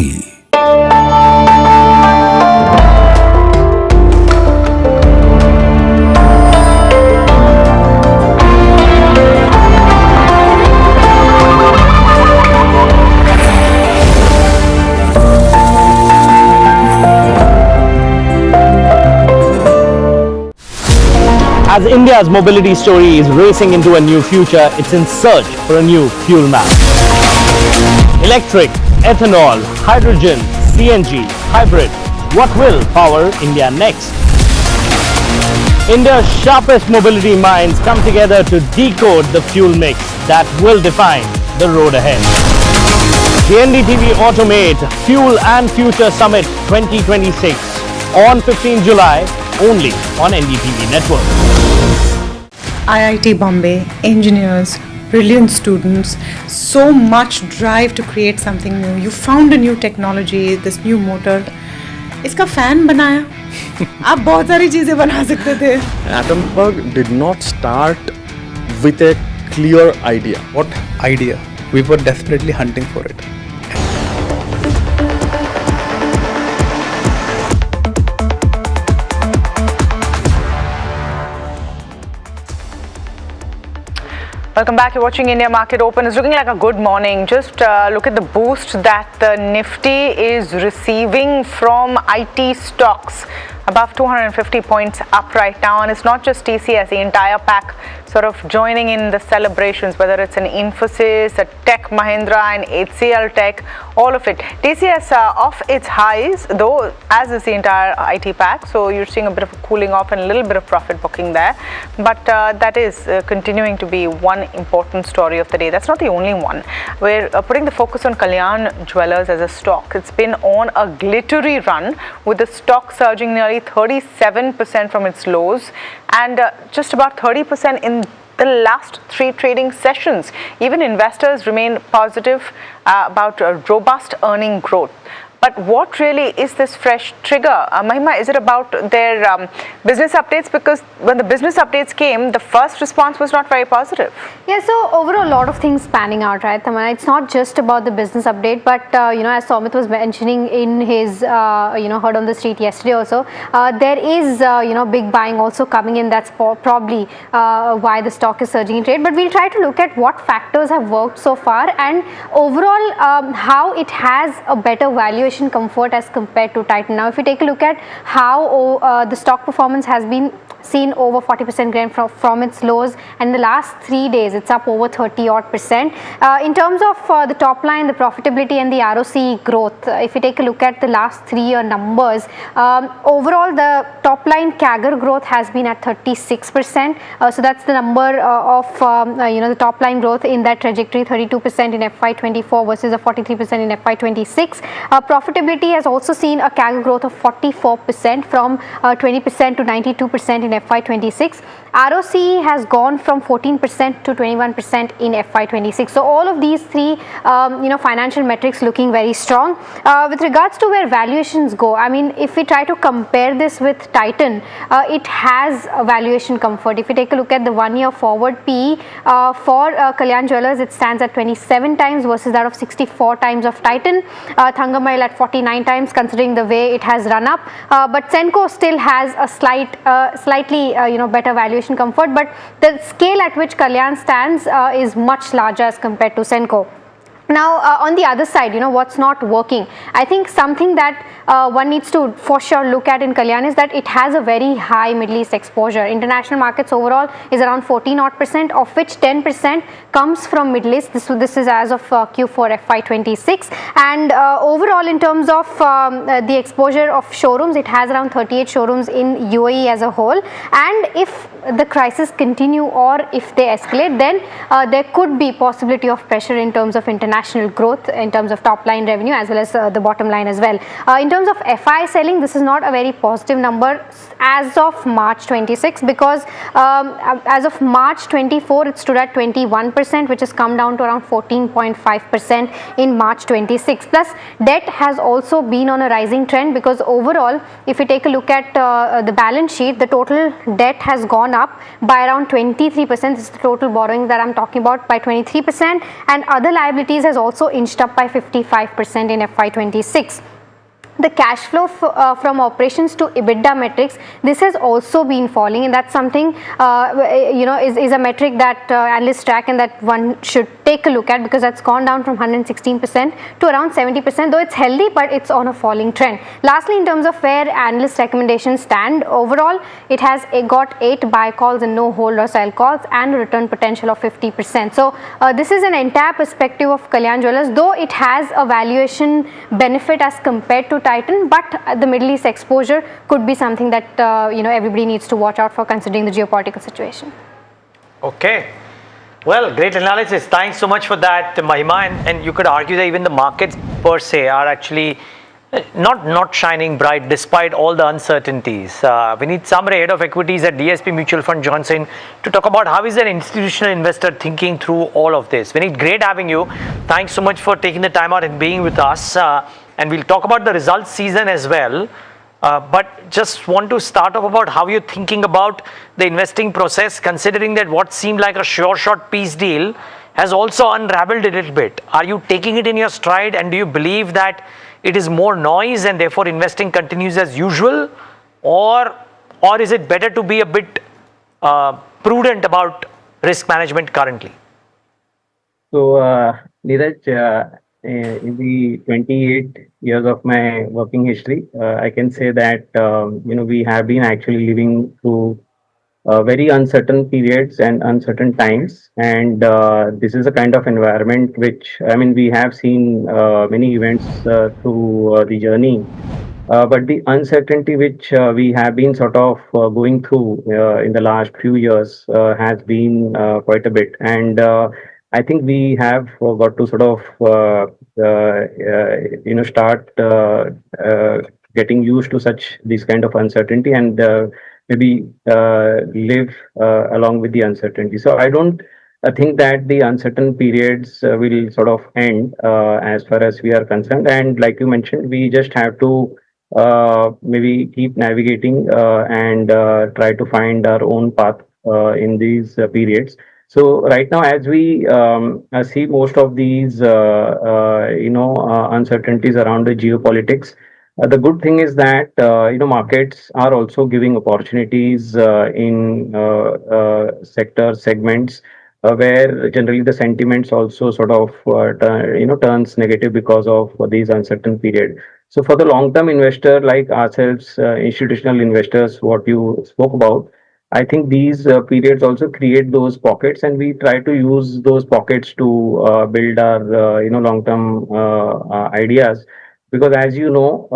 As India's mobility story is racing into a new future, it's in search for a new fuel map. Electric, ethanol, hydrogen, CNG, hybrid. What will power India next? India's sharpest mobility minds come together to decode the fuel mix that will define the road ahead. The NDTV Automate Fuel and Future Summit 2026 on 15 July only on NDTV Network. IIT Bombay, engineers, brilliant students, so much drive to create something new. You found a new technology, this new motor. इसका fan बनाया. आप बहुत सारी चीजें बना सकते थे. Atomberg did not start with a clear idea. What idea? We were desperately hunting for it. Welcome back. You're watching India Market Open. It's looking like a good morning. Just look at the boost that the Nifty is receiving from IT stocks. Above 250 points up right now, and it's not just TCS, the entire pack sort of joining in the celebrations, whether it's an Infosys, a Tech Mahindra, and HCL Tech, all of it. TCS off its highs, though, as is the entire IT pack, so you're seeing a bit of a cooling off and a little bit of profit booking there, but that is continuing to be one important story of the day. That's not the only one. We're putting the focus on Kalyan Jewellers as a stock. It's been on a glittery run, with the stock surging nearly 37% from its lows and just about 30% in the last 3 trading sessions. Even investors remain positive about robust earning growth. But what really is this fresh trigger? Mahima, is it about their business updates? Because when the business updates came, the first response was not very positive. Yeah, so overall, a lot of things panning out, right, Tamana? It's not just about the business update, but, as Somit was mentioning in his, heard on the street yesterday also, there is, big buying also coming in. That's probably why the stock is surging in trade. But we'll try to look at what factors have worked so far and overall how it has a better valuation comfort as compared to Titan. Now, if you take a look at how the stock performance has been seen over 40% gain from its lows, and in the last 3 days it's up over 30% odd. In terms of the top line, the profitability and the ROC growth, if you take a look at the last 3-year numbers, overall the top line CAGR growth has been at 36%. So that's the number of the top line growth in that trajectory, 32% in FY24 versus a 43% in FY26. Profitability has also seen a CAGR growth of 44% from 20% to 92% in FY26. ROC has gone from 14% to 21% in FY26. So all of these 3 financial metrics looking very strong. With regards to where valuations go, I mean, if we try to compare this with Titan, it has a valuation comfort. If you take a look at the 1-year forward PE for Kalyan Jewellers, it stands at 27 times versus that of 64 times of Titan. Thangamile at 49 times, considering the way it has run up. But Senco still has a slightly better valuation comfort, but the scale at which Kalyan stands is much larger as compared to Senco. Now, on the other side, what's not working? I think something that one needs to for sure look at in Kalyan is that it has a very high Middle East exposure. International markets overall is around 14%, of which 10% comes from Middle East. This is as of Q4 FY26. And overall, in terms of the exposure of showrooms, it has around 38 showrooms in UAE as a whole. And if the crisis continue or if they escalate, then there could be possibility of pressure in terms of international growth, in terms of top line revenue as well as the bottom line as well. In terms of FI selling, this is not a very positive number as of March 26, because as of March 24 it stood at 21%, which has come down to around 14.5% in March 26. Plus debt has also been on a rising trend, because overall if you take a look at the balance sheet, the total debt has gone up by around 23%. This is the total borrowings that I'm talking about, by 23%, and other liabilities has also inched up by 55% in FY26. The cash flow from operations to EBITDA metrics, this has also been falling, and that's something is a metric that analysts track and that one should take a look at, because that's gone down from 116% to around 70%, though it's healthy, but it's on a falling trend. Lastly, in terms of where analyst recommendations stand, overall it has got 8 buy calls and no hold or sell calls, and a return potential of 50%. So this is an entire perspective of Kalyan Jewellers, though it has a valuation benefit as compared to Titan, but the Middle East exposure could be something that everybody needs to watch out for, considering the geopolitical situation. Okay. Well, great analysis. Thanks so much for that, Mahima. And you could argue that even the markets per se are actually not shining bright despite all the uncertainties. We need somebody head of equities at DSP Mutual Fund joins in to talk about how is an institutional investor thinking through all of this. Vinit, great having you. Thanks so much for taking the time out and being with us. And we'll talk about the results season as well. But just want to start off about how you're thinking about the investing process, considering that what seemed like a sure shot piece deal has also unraveled a little bit. Are you taking it in your stride, and do you believe that it is more noise and therefore investing continues as usual, or is it better to be a bit prudent about risk management currently? So, Neeraj, in the 28 years of my working history, I can say that we have been actually living through very uncertain periods and uncertain times, and this is a kind of environment which, I mean, we have seen many events through the journey. But the uncertainty which we have been sort of going through in the last few years has been quite a bit. And I think we have got to sort of, start getting used to such this kind of uncertainty, and maybe live along with the uncertainty. So I don't think that the uncertain periods will sort of end as far as we are concerned. And like you mentioned, we just have to maybe keep navigating and try to find our own path in these periods. So right now, as we see most of these, uncertainties around the geopolitics, the good thing is that markets are also giving opportunities in sector segments where generally the sentiments also sort of turns negative because of these uncertain period. So for the long-term investor like ourselves, institutional investors, what you spoke about, I think these periods also create those pockets, and we try to use those pockets to build our long-term ideas. Because as you know,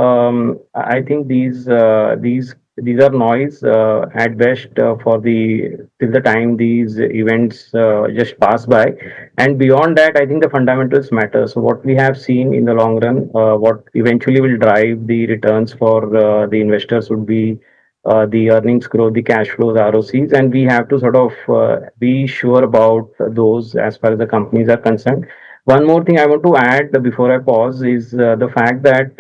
I think these are noise at best for the till the time these events just pass by, and beyond that, I think the fundamentals matter. So what we have seen in the long run, what eventually will drive the returns for the investors would be the earnings growth, the cash flows, ROCs, and we have to sort of be sure about those as far as the companies are concerned. One more thing I want to add before I pause is the fact that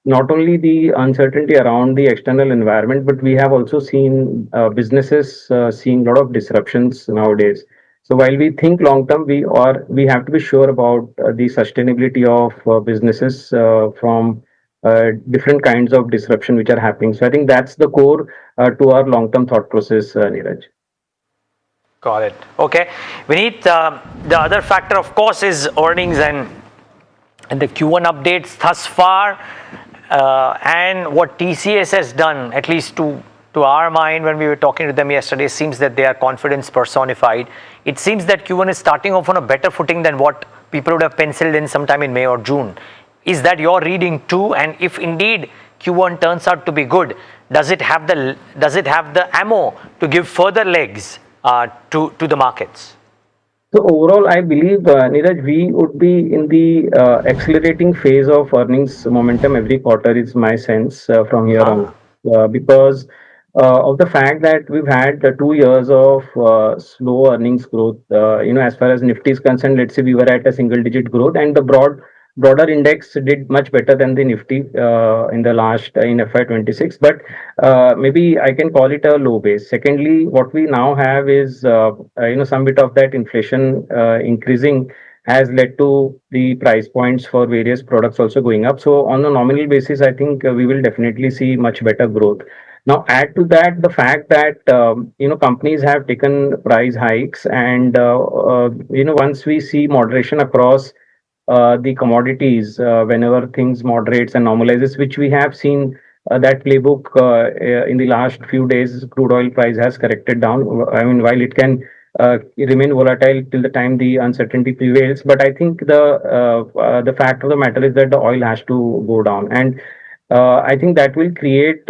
not only the uncertainty around the external environment, but we have also seen businesses seeing a lot of disruptions nowadays. So while we think long term, we have to be sure about the sustainability of businesses from different kinds of disruption which are happening. So I think that's the core to our long-term thought process, Neeraj. Got it. Okay. Vinit, the other factor, of course, is earnings and the Q1 updates thus far, and what TCS has done, at least to our mind when we were talking to them yesterday, seems that they are confidence personified. It seems that Q1 is starting off on a better footing than what people would have penciled in sometime in May or June. Is that your reading too? And if indeed Q1 turns out to be good, does it have the ammo to give further legs to the markets? So overall, I believe, Neeraj, we would be in the accelerating phase of earnings momentum every quarter is my sense from here on, because of the fact that we've had 2 years of slow earnings growth. As far as Nifty is concerned, let's say we were at a single-digit growth, and the broader index did much better than the Nifty in FY26. But maybe I can call it a low base. Secondly, what we now have is some bit of that inflation increasing has led to the price points for various products also going up. So on a nominal basis, I think we will definitely see much better growth. Now, add to that the fact that companies have taken price hikes, and once we see moderation across the commodities, whenever things moderates and normalizes, which we have seen that playbook in the last few days, crude oil price has corrected down. I mean, while it can remain volatile till the time the uncertainty prevails, but I think the fact of the matter is that the oil has to go down, and I think that will create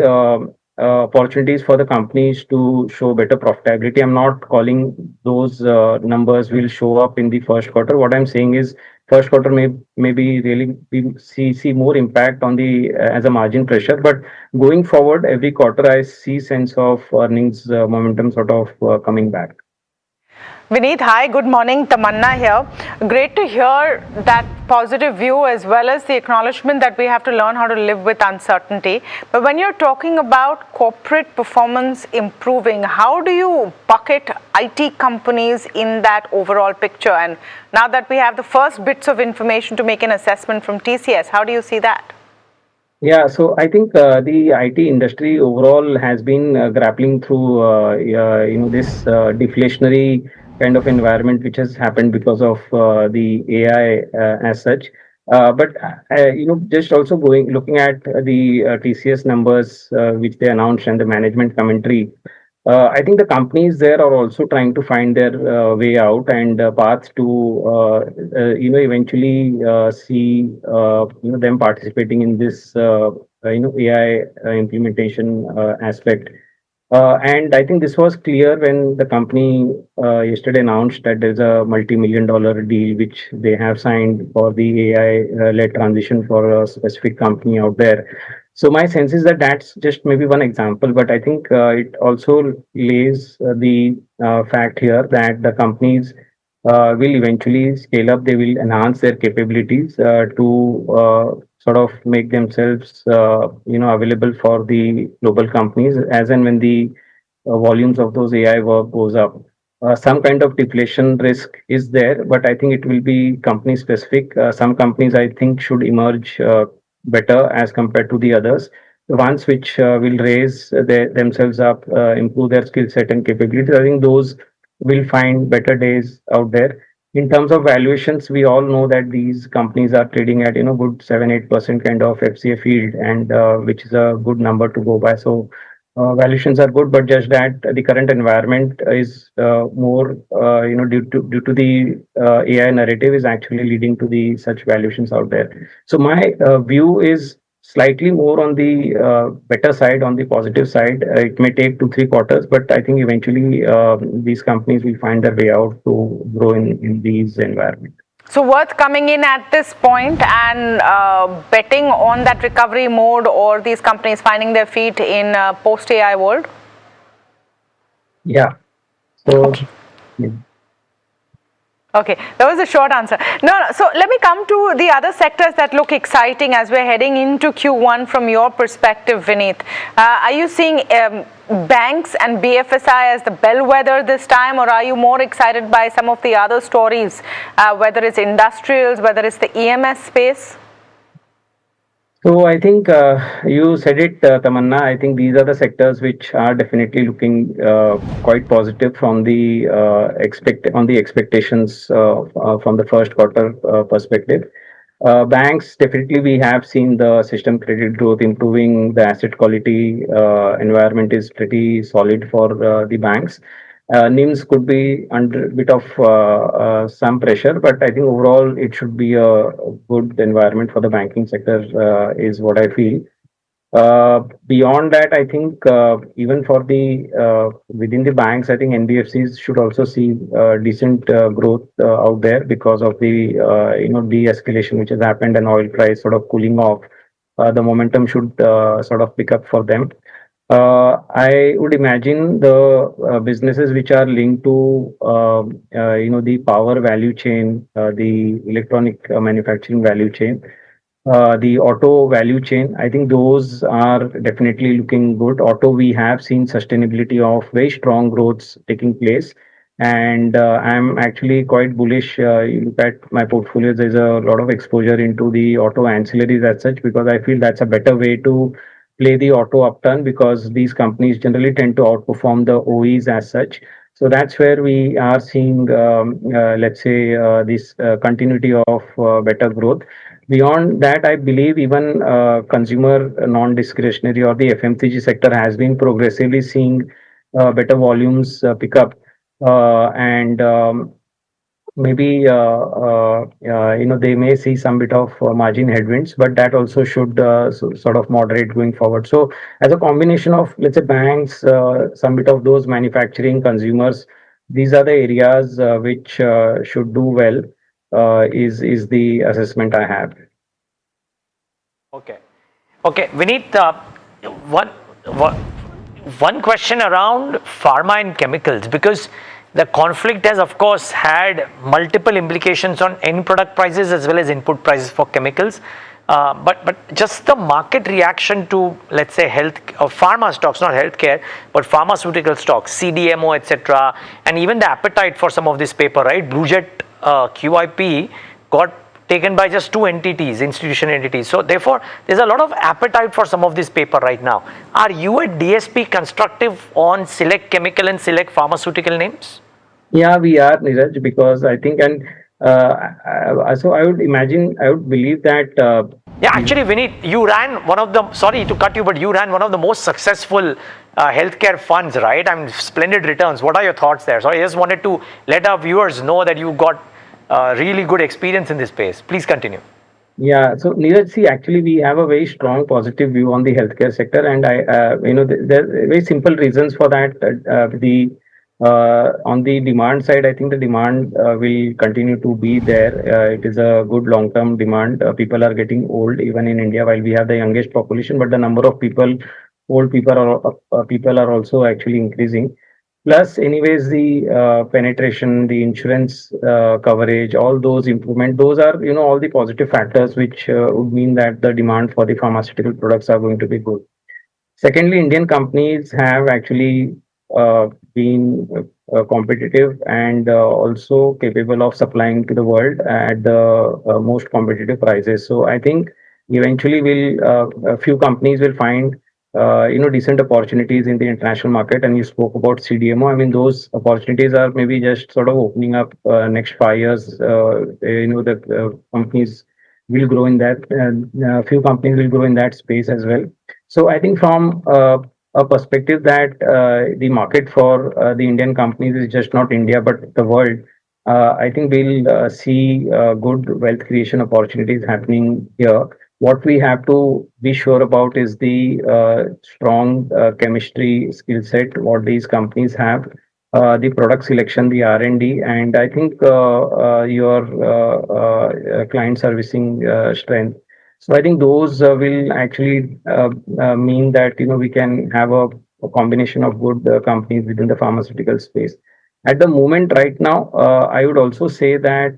opportunities for the companies to show better profitability. I'm not calling those numbers will show up in the first quarter. What I'm saying is first quarter maybe really we see more impact on the as a margin pressure, but going forward every quarter I see sense of earnings momentum sort of coming back. Vineet, hi, good morning. Tamanna here. Great to hear that positive view as well as the acknowledgement that we have to learn how to live with uncertainty. But when you're talking about corporate performance improving, how do you bucket IT companies in that overall picture? And now that we have the first bits of information to make an assessment from TCS, how do you see that? Yeah, so I think the IT industry overall has been grappling through this deflationary kind of environment which has happened because of the AI as such. But just also looking at the TCS numbers which they announced and the management commentary, I think the companies there are also trying to find their way out and path to eventually see them participating in this AI implementation aspect. And I think this was clear when the company yesterday announced that there's a multi-million-dollar deal which they have signed for the AI-led transition for a specific company out there. So my sense is that that's just maybe one example, but I think it also lays the fact here that the companies will eventually scale up. They will enhance their capabilities to sort of make themselves, available for the global companies as and when the volumes of those AI work goes up. Some kind of deflation risk is there, but I think it will be company specific. Some companies I think should emerge better as compared to the others. The ones which will raise themselves up, improve their skill set and capabilities, I think those will find better days out there. In terms of valuations, we all know that these companies are trading at good 7-8% kind of FCF yield, and which is a good number to go by. So valuations are good, but just that the current environment is more due to the AI narrative is actually leading to the such valuations out there. So my view is slightly more on the better side, on the positive side. It may take 2-3 quarters, but I think eventually these companies will find their way out to grow in these environments. So worth coming in at this point and betting on that recovery mode, or these companies finding their feet in post-AI world? Yeah. So. Okay. Yeah. Okay, that was a short answer. No, so let me come to the other sectors that look exciting as we're heading into Q1 from your perspective, Vineet. Are you seeing banks and BFSI as the bellwether this time, or are you more excited by some of the other stories, whether it's industrials, whether it's the EMS space? So I think you said it, Tamanna. I think these are the sectors which are definitely looking quite positive from the expectations from the first quarter perspective. Banks, definitely we have seen the system credit growth improving. The asset quality environment is pretty solid for the banks. NIMs could be under a bit of some pressure, but I think overall it should be a good environment for the banking sector, is what I feel. Beyond that, I think even for the within the banks, I think NBFCs should also see decent growth out there because of the de-escalation which has happened and oil price sort of cooling off. The momentum should sort of pick up for them. I would imagine the businesses which are linked to the power value chain, the electronic manufacturing value chain, the auto value chain. I think those are definitely looking good. Auto, we have seen sustainability of very strong growths taking place, and I'm actually quite bullish. You look at my portfolio, there's a lot of exposure into the auto ancillaries as such, because I feel that's a better way to play the auto upturn, because these companies generally tend to outperform the OEs as such. So that's where we are seeing, let's say, this continuity of better growth. Beyond that, I believe even consumer non-discretionary or the FMCG sector has been progressively seeing better volumes pick up. And maybe they may see some bit of margin headwinds, but that also should sort of moderate going forward. So as a combination of, let's say, banks, some bit of those manufacturing consumers, these are the areas which should do well, is the assessment I have. Okay. Okay, Vineet, one, one one question around pharma and chemicals, because the conflict has of course had multiple implications on end product prices as well as input prices for chemicals. But just the market reaction to, let's say, health or pharma stocks, not healthcare, but pharmaceutical stocks, CDMO, etc., and even the appetite for some of this paper, right? Bluejet QIP got taken by just two entities, institution entities. So therefore, there's a lot of appetite for some of this paper right now. Are you at DSP constructive on select chemical and select pharmaceutical names? Yeah, we are, Niraj, because I think, and so I would believe that. Yeah, actually, Vineet, you ran one of the, sorry to cut you, but you ran one of the most successful healthcare funds, right? I mean, splendid returns. What are your thoughts there? So I just wanted to let our viewers know that you got really good experience in this space. Please continue. Yeah, so Neeraj, see, actually, we have a very strong positive view on the healthcare sector, and there are very simple reasons for that. On the demand side, I think the demand will continue to be there. It is a good long-term demand. People are getting old, even in India, while we have the youngest population, but the number of old people are also actually increasing. Plus, anyways, the penetration, the insurance coverage, all those improvement, those are, all the positive factors which would mean that the demand for the pharmaceutical products are going to be good. Secondly, Indian companies have actually been competitive and also capable of supplying to the world at the most competitive prices. So I think eventually a few companies will find decent opportunities in the international market. And you spoke about CDMO. I mean, those opportunities are maybe just sort of opening up next 5 years. The companies will grow in that, and a few companies will grow in that space as well. So I think from a perspective that the market for the Indian companies is just not India but the world, I think we'll see good wealth creation opportunities happening here. What we have to be sure about is the strong chemistry skill set what these companies have, the product selection, the R&D, and I think your client servicing strength. So I think those will actually mean that we can have a combination of good companies within the pharmaceutical space. At the moment, right now, I would also say that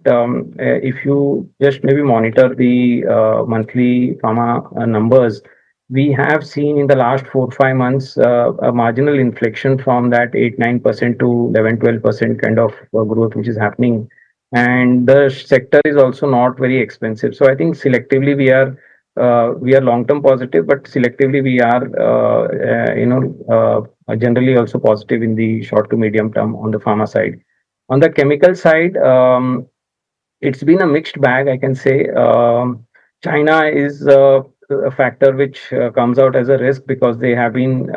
if you just maybe monitor the monthly pharma numbers, we have seen in the last 4 5 months a marginal inflection from that 8 9% to 11 12% kind of growth which is happening, and the sector is also not very expensive. So I think selectively we are long term positive, but selectively we are generally also positive in the short to medium term on the pharma side. On the chemical side, it's been a mixed bag, I can say. China is a factor which comes out as a risk because they have been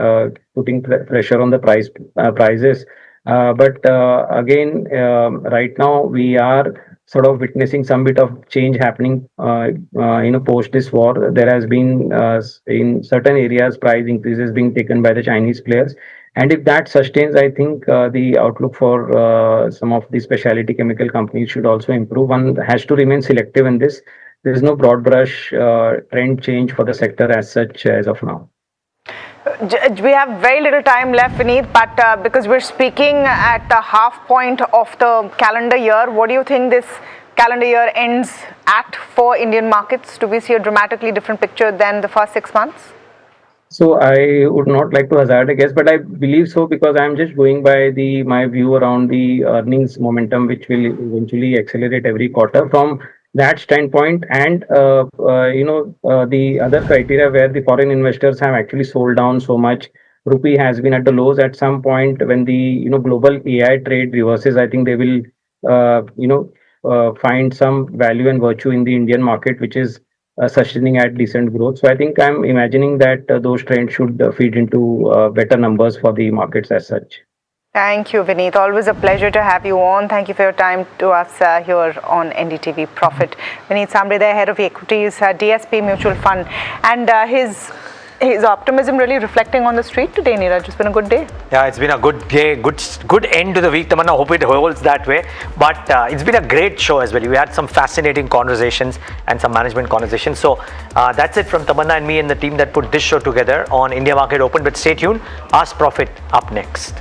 putting pressure on the prices. But again, right now we are sort of witnessing some bit of change happening. Post this war, there has been in certain areas price increases being taken by the Chinese players. And if that sustains, I think the outlook for some of the specialty chemical companies should also improve. One has to remain selective in this. There is no broad brush trend change for the sector as such as of now. We have very little time left, Vineet, but because we're speaking at the half point of the calendar year, what do you think this calendar year ends at for Indian markets? Do we see a dramatically different picture than the first 6 months? So I would not like to hazard a guess, but I believe so because I'm just going by my view around the earnings momentum, which will eventually accelerate every quarter from that standpoint. And the other criteria where the foreign investors have actually sold down so much, rupee has been at the lows. At some point when the global AI trade reverses, I think they will find some value and virtue in the Indian market, which is sustaining at decent growth. So I think I'm imagining that those trends should feed into better numbers for the markets as such. Thank you, Vineet. Always a pleasure to have you on. Thank you for your time to us here on NDTV Profit. Vineet Sambre, the head of equities, DSP Mutual Fund, and his optimism really reflecting on the street today, Neeraj. It's been a good day. Yeah, it's been a good day, good end to the week, Tamanna. Hope it holds that way. But it's been a great show as well. We had some fascinating conversations and some management conversations. So that's it from Tamanna and me and the team that put this show together on India Market Open. But stay tuned. Ask Profit up next.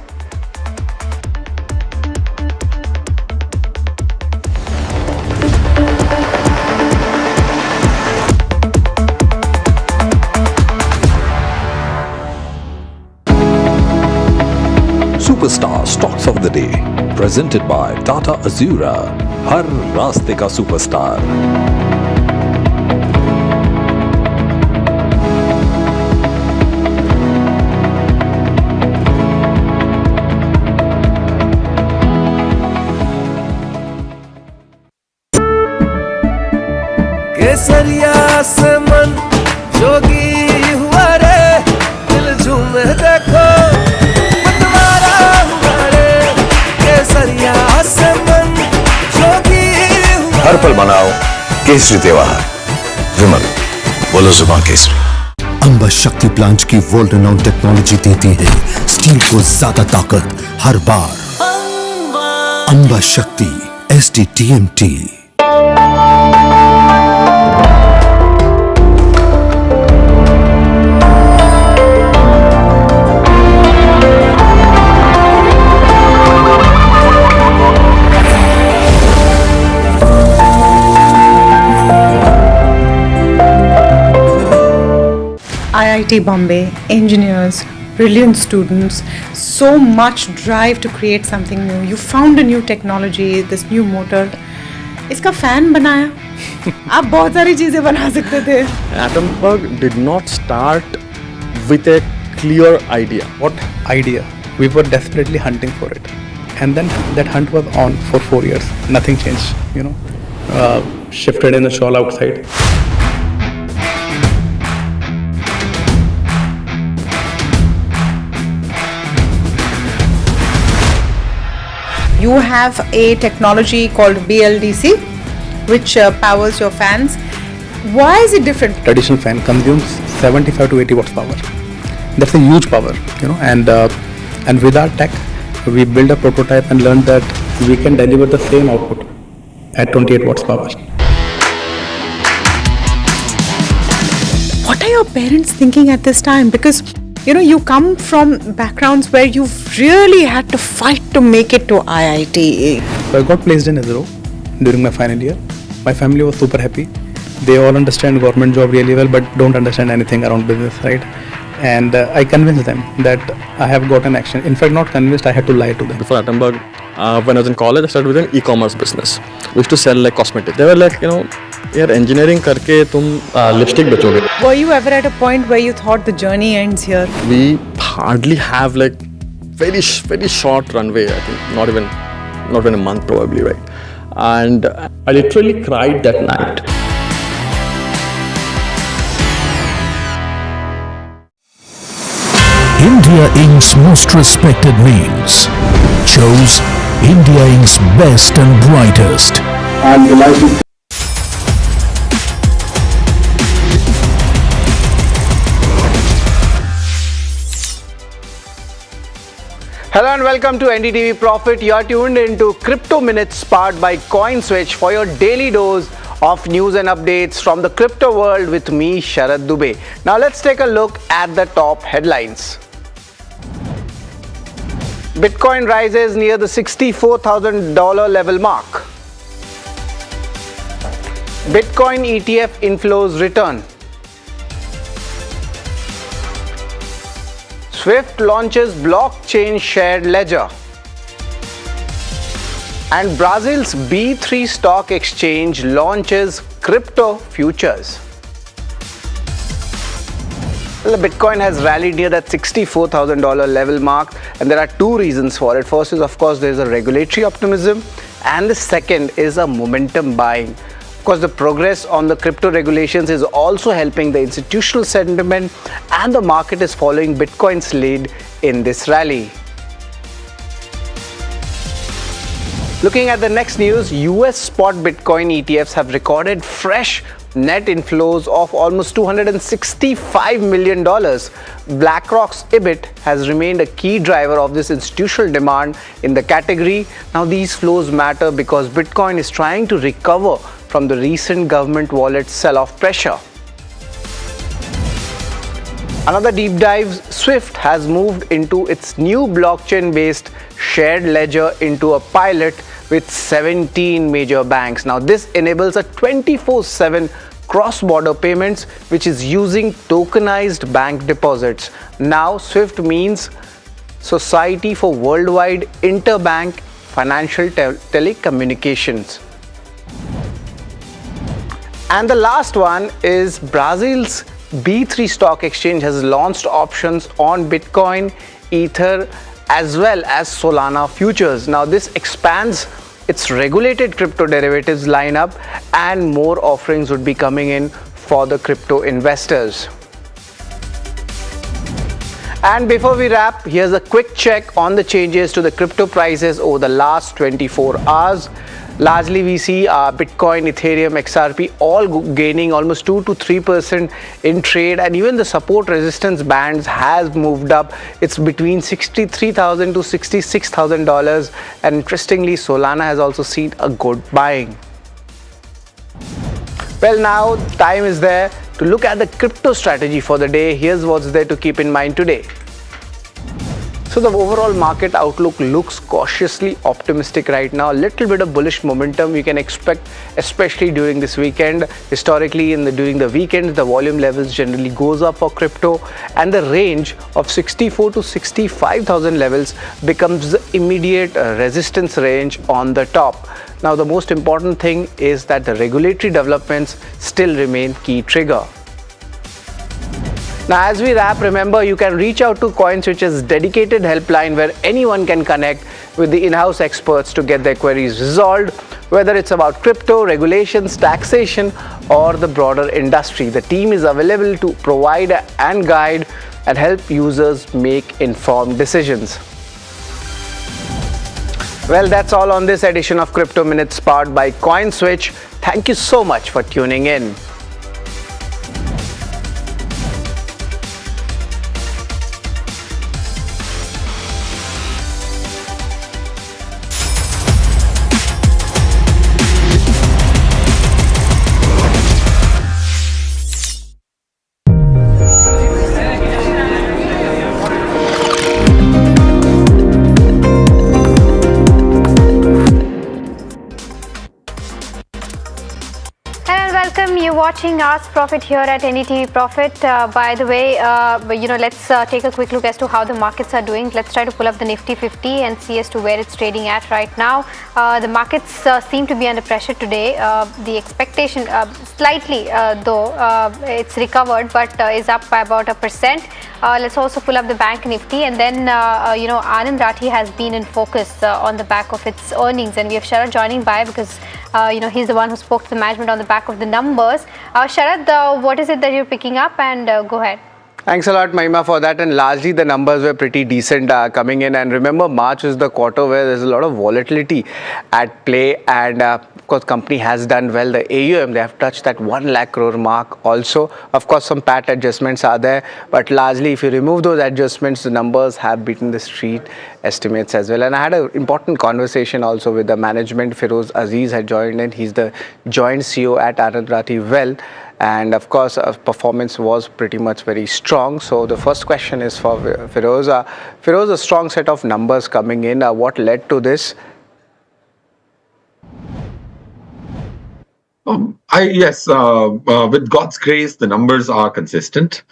Superstar Stocks of the Day, presented by Tata Azura. हर रास्ते का superstar. केसरिया से मन जोगी हुआ रे, दिल झूमे देखो हर पल मनाओ केसरी त्योहार. विमल, बोलो जुबान केसरी. अंबा शक्ति प्लांट की वर्ल्ड रेनाउंड टेक्नोलॉजी देती है स्टील को ज्यादा ताकत हर बार. अंबा शक्ति SDTMT. IIT Bombay, engineers, brilliant students, so much drive to create something new. You found a new technology, this new motor. इसका फैन बनाया. आप बहुत सारी चीजें बना सकते थे. Atomberg did not start with a clear idea. What idea? We were desperately hunting for it. And then that hunt was on for 4 years. Nothing changed, shifted in the shawl outside. You have a technology called BLDC, which powers your fans. Why is it different? Traditional fan consumes 75 to 80 watts power. That's a huge power, and with our tech, we built a prototype and learned that we can deliver the same output at 28 watts power. What are your parents thinking at this time? Because you come from backgrounds where you've really had to fight to make it to IIT. So I got placed in ISRO during my final year. My family was super happy. They all understand government job really well, but don't understand anything around business, right? And I convinced them that I have got an action. In fact, not convinced, I had to lie to them. Before Atomberg, when I was in college, I started with an e-commerce business. We used to sell like cosmetics. They were like, यार engineering करके तुम lipstick बेचोगे. Were you ever at a point where you thought the journey ends here? We hardly have like very short runway. I think not even a month probably, right? And I literally cried that night. India Inc.'s most respected names chose India Inc.'s best and brightest. I'm delighted. Hello and welcome to NDTV Profit. You are tuned into Crypto Minutes powered by CoinSwitch for your daily dose of news and updates from the crypto world with me, Sharad Dubey. Now let's take a look at the top headlines. Bitcoin rises near the $64,000 level mark. Bitcoin ETF inflows return. Swift launches blockchain shared ledger. And Brazil's B3 stock exchange launches crypto futures. Well, the Bitcoin has rallied near that $64,000 level mark, and there are two reasons for it. First is, of course, there's a regulatory optimism, and the second is a momentum buying. Of course, the progress on the crypto regulations is also helping the institutional sentiment, and the market is following Bitcoin's lead in this rally. Looking at the next news, US spot Bitcoin ETFs have recorded fresh net inflows of almost $265 million. BlackRock's IBIT has remained a key driver of this institutional demand in the category. Now, these flows matter because Bitcoin is trying to recover from the recent government wallet sell-off pressure. Another deep dive, Swift has moved into its new blockchain-based shared ledger into a pilot with 17 major banks. Now, this enables a 24/7 cross-border payments, which is using tokenized bank deposits. Now, Swift means Society for Worldwide Interbank Financial Telecommunications. And the last one is Brazil's B3 stock exchange has launched options on Bitcoin, Ether, as well as Solana futures. Now, this expands its regulated crypto derivatives lineup, and more offerings would be coming in for the crypto investors. And before we wrap, here's a quick check on the changes to the crypto prices over the last 24 hours. Largely, we see Bitcoin, Ethereum, XRP all gaining almost 2 to 3% in trade, and even the support resistance bands has moved up. It's between $63,000 to $66,000, and interestingly, Solana has also seen a good buying. Well, now time is there to look at the crypto strategy for the day. Here's what's there to keep in mind today. So the overall market outlook looks cautiously optimistic right now. A little bit of bullish momentum you can expect, especially during this weekend. Historically, during the weekend, the volume levels generally goes up for crypto, and the range of 64 to 65,000 levels becomes the immediate resistance range on the top. Now, the most important thing is that the regulatory developments still remain key trigger. Now, as we wrap, remember you can reach out to CoinSwitch's dedicated helpline where anyone can connect with the in-house experts to get their queries resolved, whether it's about crypto, regulations, taxation, or the broader industry. The team is available to provide and guide and help users make informed decisions. Well, that's all on this edition of Crypto Minutes powered by CoinSwitch. Thank you so much for tuning in. Watching Ask Profit here at NDTV Profit. By the way, let's take a quick look as to how the markets are doing. Let's try to pull up the Nifty 50 and see as to where it's trading at right now. The markets seem to be under pressure today. The expectation, slightly though, it's recovered, but is up by about 1%. Let's also pull up the Bank Nifty, and then Anand Rathi has been in focus on the back of its earnings, and we have Sharad joining by because he's the one who spoke to the management on the back of the numbers. Sharad, what is it that you're picking up, and go ahead. Thanks a lot, Mahima, for that. And largely the numbers were pretty decent coming in. And remember, March is the quarter where there's a lot of volatility at play. And of course, company has done well. The AUM, they have touched that 1 lakh crore mark also. Of course, some PAT adjustments are there. But largely, if you remove those adjustments, the numbers have beaten the street estimates as well. And I had an important conversation also with the management. Feroz Aziz had joined in. He's the joint CEO at Anand Rathi Wealth. And of course, performance was pretty much very strong. So the first question is for Feroz. Feroz, a strong set of numbers coming in. What led to this? Yes, with God's grace, the numbers are consistent.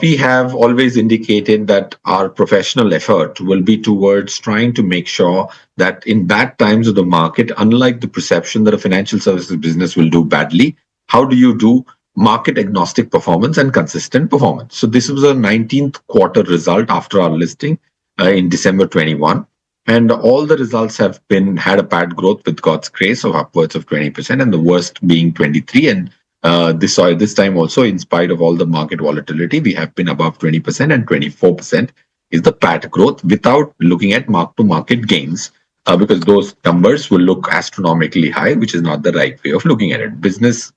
We have always indicated that our professional effort will be towards trying to make sure that in bad times of the market, unlike the perception that a financial services business will do badly, how do you do market agnostic performance and consistent performance? So this was a 19th quarter result after our listing in December 21. And all the results have had a PAT growth with God's grace of upwards of 20%, and the worst being 23. And this time also, in spite of all the market volatility, we have been above 20%, and 24% is the PAT growth without looking at mark-to-market gains because those numbers will look astronomically high, which is not the right way of looking at it. Business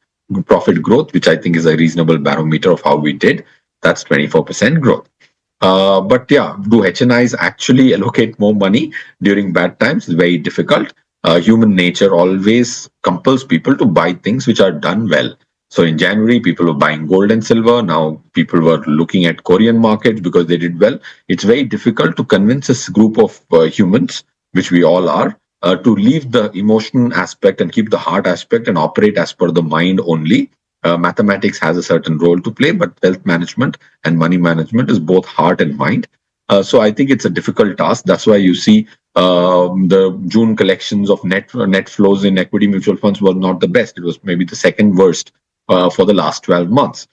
profit growth, which I think is a reasonable barometer of how we did, that's 24% growth. But yeah, do HNIs actually allocate more money during bad times? It's very difficult. Human nature always compels people to buy things which are done well. So in January, people were buying gold and silver. Now people were looking at Korean markets because they did well. It's very difficult to convince this group of humans, which we all are, to leave the emotion aspect and keep the heart aspect and operate as per the mind only. Mathematics has a certain role to play, but wealth management and money management is both heart and mind. So I think it's a difficult task. That's why you see the June collections of net flows in equity mutual funds were not the best. It was maybe the second worst for the last 12 months.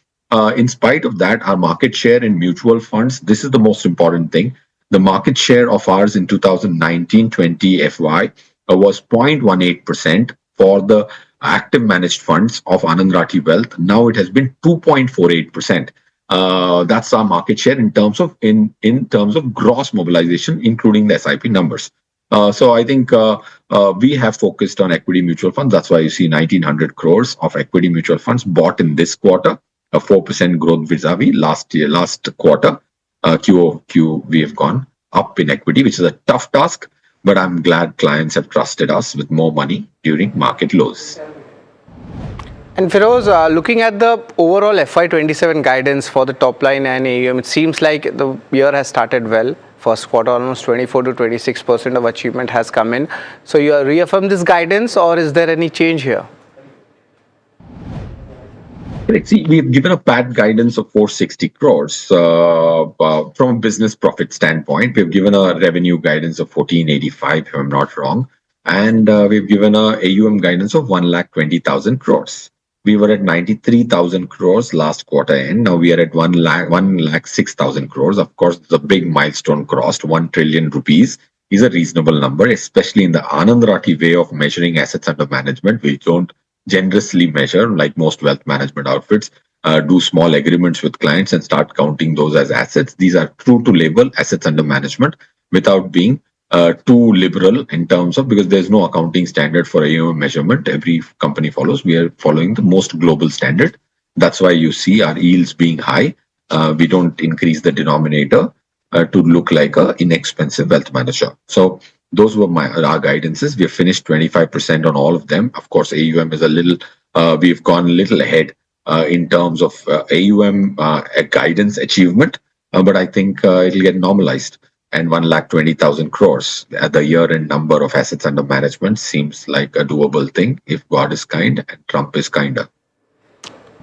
In spite of that, our market share in mutual funds, this is the most important thing. The market share of ours in 2019-20 FY was 0.18% for the active managed funds of Anand Rathi Wealth. Now it has been 2.48%. That's our market share in terms of gross mobilization, including the SIP numbers. So I think we have focused on equity mutual funds. That's why you see 1,900 crores of equity mutual funds bought in this quarter, a 4% growth vis-a-vis last quarter. QOQ, we have gone up in equity, which is a tough task, but I'm glad clients have trusted us with more money during market lows. And Feroz, looking at the overall FY27 guidance for the top line and AUM, it seems like the year has started well. First quarter, almost 24 to 26% of achievement has come in. So you reaffirm this guidance, or is there any change here? See, we've given a PAT guidance of 460 crores from a business profit standpoint. We've given a revenue guidance of 1485, if I'm not wrong. And we've given a AUM guidance of 1,20,000 crores. We were at 93,000 crores last quarter end. Now we are at 1,06,000 crores. Of course, the big milestone crossed. 1 trillion rupees is a reasonable number, especially in the Anand Rathi way of measuring assets under management. We don't generously measure, like most wealth management outfits, do small agreements with clients and start counting those as assets. These are true to label assets under management without being too liberal in terms of, because there's no accounting standard for AUM measurement. Every company follows. We are following the most global standard. That's why you see our yields being high. We don't increase the denominator to look like an inexpensive wealth manager. So those were our guidances. We have finished 25% on all of them. Of course, AUM is a little, we've gone a little ahead in terms of AUM guidance achievement, but I think it'll get normalized. And 1,20,000 crores at the year-end number of assets under management seems like a doable thing if God is kind and Trump is kinder.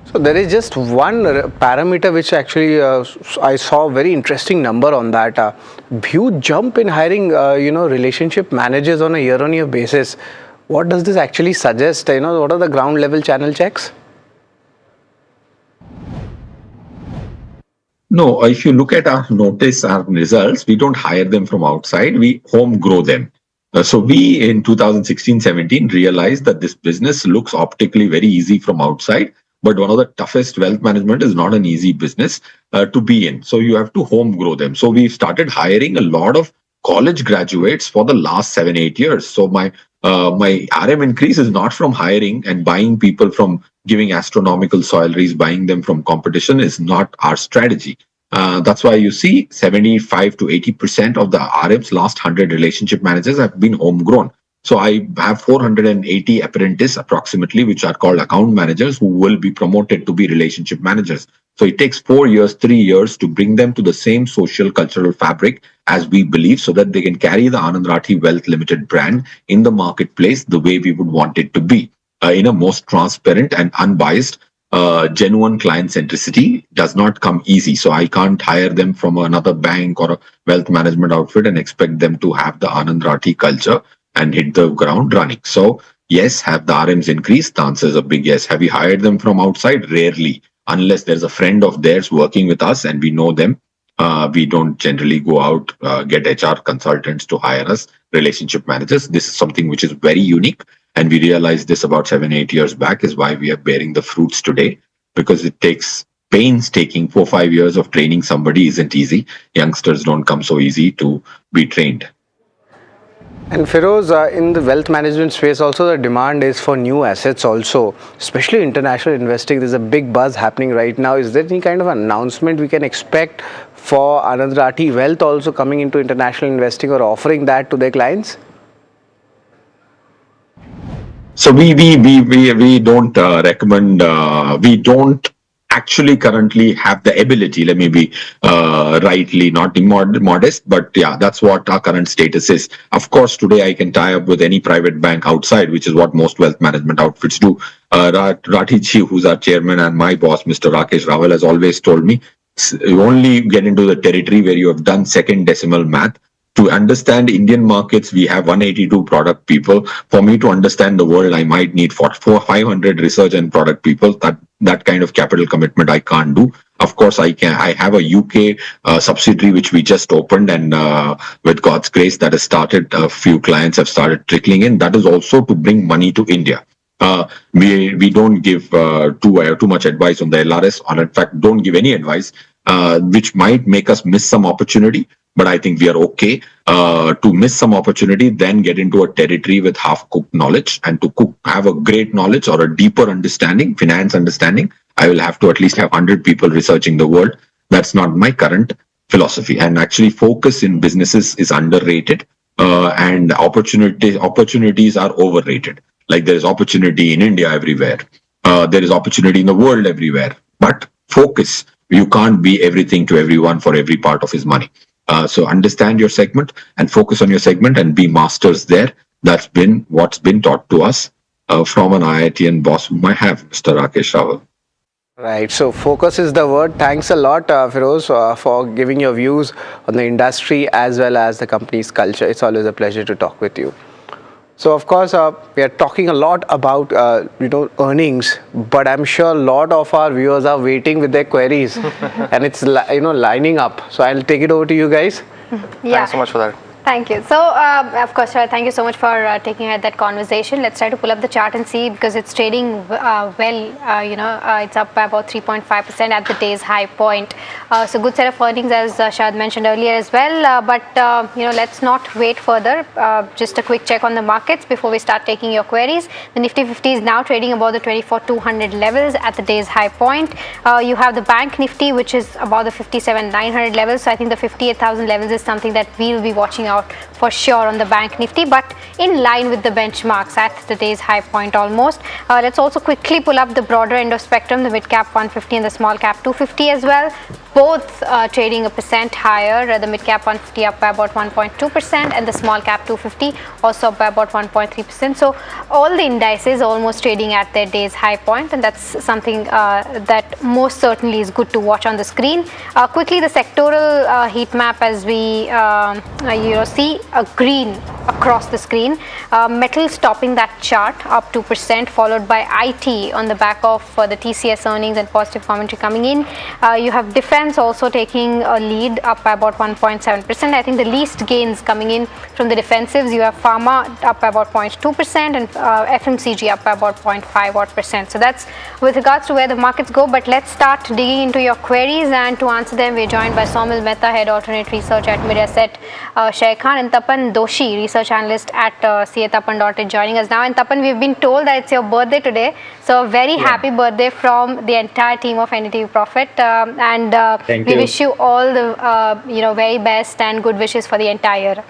So there is just one parameter which actually I saw a very interesting number on that. Huge jump in hiring, relationship managers on a year-on-year basis. What does this actually suggest? What are the ground level channel checks? No, if you look at our results, we don't hire them from outside. We home grow them. So we in 2016-17 realized that this business looks optically very easy from outside. But one of the toughest wealth management is not an easy business to be in. So you have to home grow them. So we've started hiring a lot of college graduates for the last 7-8 years. So my RM increase is not from hiring and buying people from giving astronomical salaries, buying them from competition is not our strategy. That's why you see 75 to 80% of the RMs, last 100 relationship managers have been homegrown. So I have 480 apprentices approximately, which are called account managers, who will be promoted to be relationship managers. So it takes 4 years, 3 years to bring them to the same social cultural fabric as we believe, so that they can carry the Anand Rathi Wealth Limited brand in the marketplace the way we would want it to be, in a most transparent and unbiased, genuine client centricity. Does not come easy. So I can't hire them from another bank or a wealth management outfit and expect them to have the Anand Rathi culture and hit the ground running. So yes, have the RMs increased? The answer is a big yes. Have we hired them from outside? Rarely, unless there's a friend of theirs working with us and we know them. We don't generally go out, get HR consultants to hire us, relationship managers. This is something which is very unique. And we realized this about 7-8 years back, is why we are bearing the fruits today, because it takes painstaking 4-5 years of training somebody isn't easy. Youngsters don't come so easy to be trained. And Feroz, in the wealth management space also the demand is for new assets also, especially international investing. There's a big buzz happening right now. Is there any kind of announcement we can expect for Anand Rathi Wealth also coming into international investing or offering that to their clients? So we don't recommend, we don't actually currently have the ability, let me be rightly not modest, but yeah, that's what our current status is. Of course, today I can tie up with any private bank outside, which is what most wealth management outfits do. Rathichi, who's our chairman, and my boss, Mr. Rakesh Rawal, has always told me, you only get into the territory where you have done second decimal math. To understand Indian markets, we have 182 product people. For me to understand the world, I might need 500 research and product people. That kind of capital commitment I can't do. Of course, I can. I have a UK subsidiary which we just opened, and with God's grace, that has started. A few clients have started trickling in. That is also to bring money to India. We don't give too much advice on the LRS, or in fact, don't give any advice, which might make us miss some opportunity. But I think we are okay to miss some opportunity, then get into a territory with half-cooked knowledge, and to have a great knowledge or a deeper understanding, finance understanding, I will have to at least have 100 people researching the world. That's not my current philosophy. And actually, focus in businesses is underrated, and opportunities are overrated. Like there is opportunity in India everywhere. There is opportunity in the world everywhere. But focus. You can't be everything to everyone for every part of his money. So understand your segment and focus on your segment and be masters there. That's been what's been taught to us from an IITian boss whom I have, Mr. Rakesh Rawal. Right, so focus is the word. Thanks a lot, Feroz, for giving your views on the industry as well as the company's culture. It's always a pleasure to talk with you. So of course, we are talking a lot about earnings, but I'm sure a lot of our viewers are waiting with their queries, and it's lining up. So I'll take it over to you guys. Yeah. Thanks so much for that. Thank you. So, of course, thank you so much for taking ahead that conversation. Let's try to pull up the chart and see, because it's trading it's up by about 3.5% at the day's high point. So, good set of earnings, as Shad mentioned earlier as well. But let's not wait further. Just a quick check on the markets before we start taking your queries. The Nifty 50 is now trading above the 24,200 levels at the day's high point. You have the Bank Nifty, which is above the 57,900 levels. So, I think the 58,000 levels is something that we'll be watching out for sure on the Bank Nifty, but in line with the benchmarks at today's high point almost. Let's also quickly pull up the broader end of spectrum, the mid cap 150 and the small cap 250 as well. Both trading 1% higher. The mid cap 150 up by about 1.2% and the small cap 250 also up by about 1.3%. So all the indices almost trading at their day's high point, and that's something that most certainly is good to watch on the screen. Quickly, the sectoral heat map, as we see a green across the screen. Metals topping that chart up 2%, followed by IT on the back of the TCS earnings and positive commentary coming in. You have defense also taking a lead up by about 1.7%. I think the least gains coming in from the defensives. You have Pharma up by about 0.2% and FMCG up by about 0.5%. So that's with regards to where the markets go. But let's start digging into your queries, and to answer them, we're joined by Somil Mehta, Head Alternate Research at Mid-Asset, Shaykh Khan, and Tapan Doshi, Research Analyst at CA joining us now. And Tapan, we've been told that it's your birthday today, so a very happy birthday from the entire team of NDTV Profit, and we wish you all the very best and good wishes for the entire year.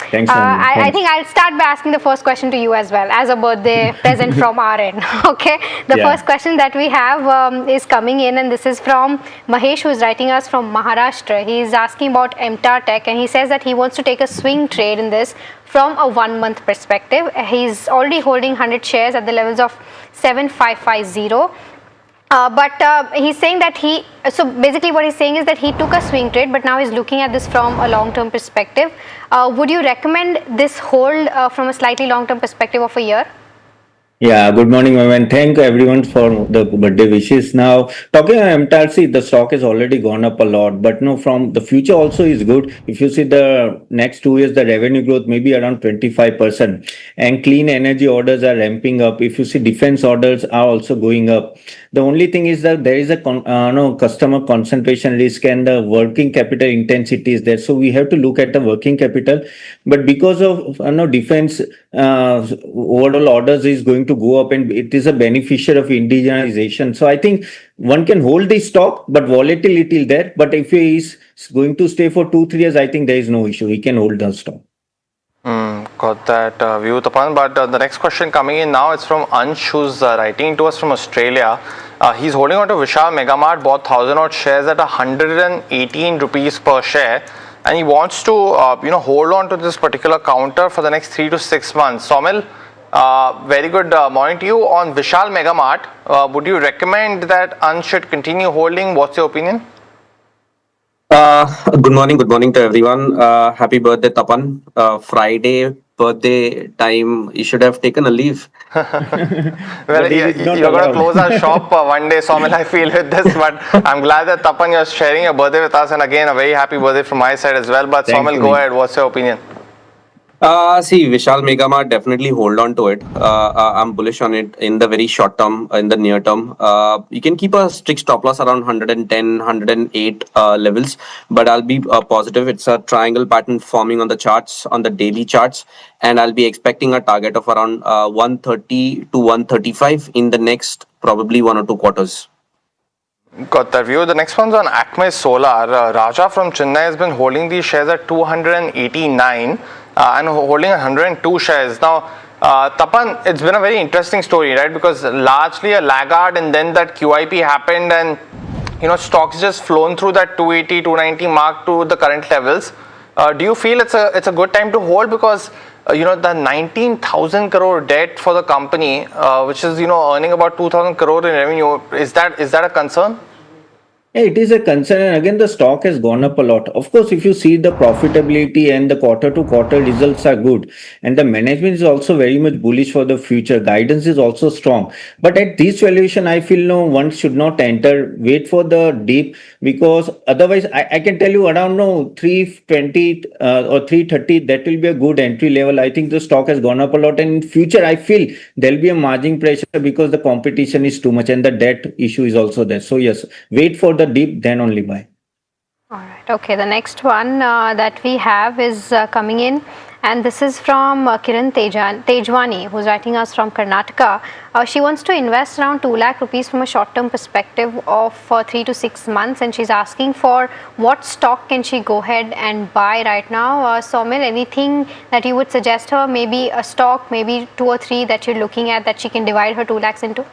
Thanks. I think I'll start by asking the first question to you as well, as a birthday present from our end. Okay, the first question that we have is coming in, and this is from Mahesh, who is writing us from Maharashtra. He is asking about MTAR Tech, and he says that he wants to take a swing trade in this from a 1 month perspective. He's already holding 100 shares at the levels of 7550. But he's saying that so basically what he's saying is that he took a swing trade, but now he's looking at this from a long-term perspective. Would you recommend this hold from a slightly long-term perspective of a year? Yeah, good morning, ma'am, and thank everyone for the birthday wishes. Now, talking about MTRC, the stock has already gone up a lot, but no, from the future also is good. If you see the next 2 years, the revenue growth may be around 25%, and clean energy orders are ramping up. If you see defense orders are also going up. The only thing is that there is a customer concentration risk and the working capital intensity is there. So we have to look at the working capital, but because of defense overall orders is going to go up and it is a beneficiary of indigenization. So I think one can hold the stock, but volatility is there. But if he is going to stay for 2-3 years, I think there is no issue. He can hold the stock. Got that view, Tapan. But the next question coming in now is from Ansh, who's writing to us from Australia. He's holding on to Vishal Megamart, bought 1,000 odd shares at 118 rupees per share, and he wants to hold on to this particular counter for the next 3 to 6 months. Somil, very good morning to you. On Vishal Megamart, would you recommend that Ansh should continue holding? What's your opinion? Good morning to everyone. Happy birthday, Tapan. Friday birthday time, you should have taken a leave. Well, you're going to close our shop one day, Somil, I feel, with this. But I'm glad that, Tapan, you're sharing your birthday with us. And again, a very happy birthday from my side as well. But Somil, go ahead. What's your opinion? See, Vishal Megamart, definitely hold on to it. I'm bullish on it in the very short term, in the near term. You can keep a strict stop loss around 110, 108 levels, but I'll be positive. It's a triangle pattern forming on the charts, on the daily charts, and I'll be expecting a target of around 130 to 135 in the next probably 1 or 2 quarters. Got that view. The next one's on Acme Solar. Raja from Chennai has been holding these shares at 289 and holding 102 shares. Now, Tapan, it's been a very interesting story, right? Because largely a laggard, and then that QIP happened, and stocks just flown through that 280, 290 mark to the current levels. Do you feel it's a good time to hold? Because the 19,000 crore debt for the company, which is earning about 2,000 crore in revenue, is that a concern? Yeah, it is a concern, and again the stock has gone up a lot. Of course, if you see the profitability and the quarter-to-quarter results are good, and the management is also very much bullish for the future. Guidance is also strong, but at this valuation, I feel no one should not enter. Wait for the dip, because otherwise, I can tell you around 320 or 330, that will be a good entry level. I think the stock has gone up a lot, and in future, I feel there will be a margin pressure because the competition is too much and the debt issue is also there. So yes, wait for the dip, then only buy. All right. Okay. The next one that we have is coming in, and this is from Kiran Tejwani, who's writing us from Karnataka. She wants to invest around 2 lakh rupees from a short-term perspective of 3 to 6 months, and she's asking for what stock can she go ahead and buy right now. Somil, anything that you would suggest her? Maybe a stock, maybe 2 or 3 that you're looking at that she can divide her 2 lakhs into?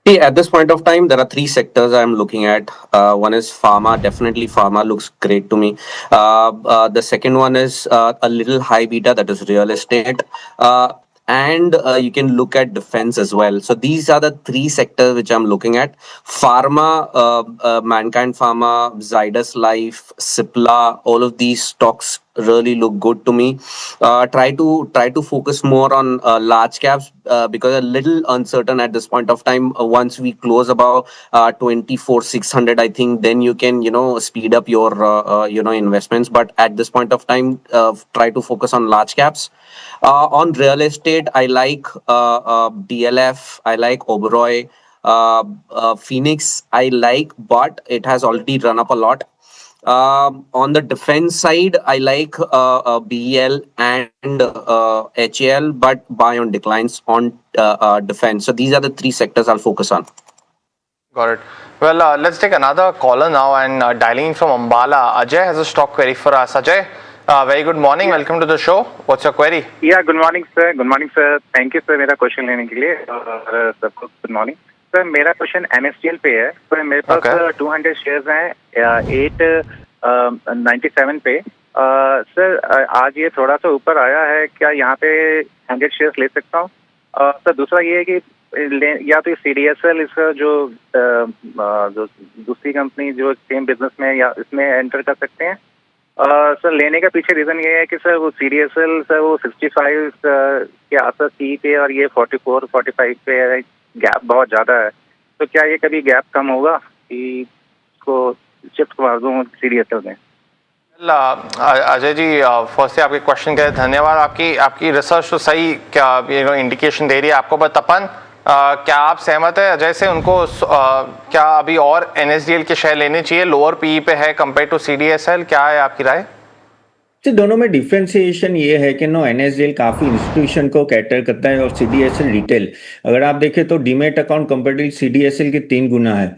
See, at this point of time, there are 3 sectors I'm looking at. One is pharma. Definitely, pharma looks great to me. The second one is a little high beta, that is real estate. And you can look at defense as well. So these are the 3 sectors which I'm looking at. Pharma, Mankind Pharma, Zydus Life, Cipla, all of these stocks really look good to me. Try to focus more on large caps because a little uncertain at this point of time. Once we close about 24,600, I think then you can speed up your investments. But at this point of time, try to focus on large caps. On real estate, I like DLF, I like Oberoi, Phoenix, I like, but it has already run up a lot. On the defense side, I like BEL and HAL, but buy on declines on defense. So these are the 3 sectors I'll focus on. Got it. Well, let's take another caller now, and dialing in from Ambala, Ajay has a stock query for us. Ajay, very good morning. Yeah. Welcome to the show. What's your query? Yeah, good morning, sir. Good morning, sir. Thank you, sir, मेरा question लेने के लिए और सबको good morning sir. मेरा question NSDL पे है. Sir मेरे पास 200 शेयर्स हैं 897 पे. सर आज ये थोड़ा सा ऊपर आया है, क्या यहाँ पे 100 शेयर्स ले सकता हूँ? सर दूसरा ये है कि या तो CDSL इसका जो दूसरी कंपनी जो सेम बिजनेस में या इसमें एंटर कर सकते हैं. सर लेने का पीछे रीजन ये है कि सर वो CDSL सर वो 65 के आसपास सी पे और ये 44 45 पे गैप बहुत ज्यादा है, तो क्या ये कभी गैप कम होगा कि इसको शिफ्ट मार दूं CDSL में? अजय जी, फर्स्ट आपके क्वेश्चन के लिए धन्यवाद। आपकी रिसर्च तो सही क्या इंडिकेशन दे रही है आपको, बट तपन क्या आप सहमत है अजय से? उनको क्या अभी और NSDL के शेयर लेने चाहिए? लोअर PE पे है कंपेयर टू CDSL, क्या है आपकी राय? तो दोनों में डिफ्रेंसिएशन ये है कि नो NSDL काफी इंस्टीट्यूशन को कैटर करता है और CDSL रिटेल। अगर आप देखें तो डीमेट अकाउंट कंपेरेटिव CDSL के 3 गुना है।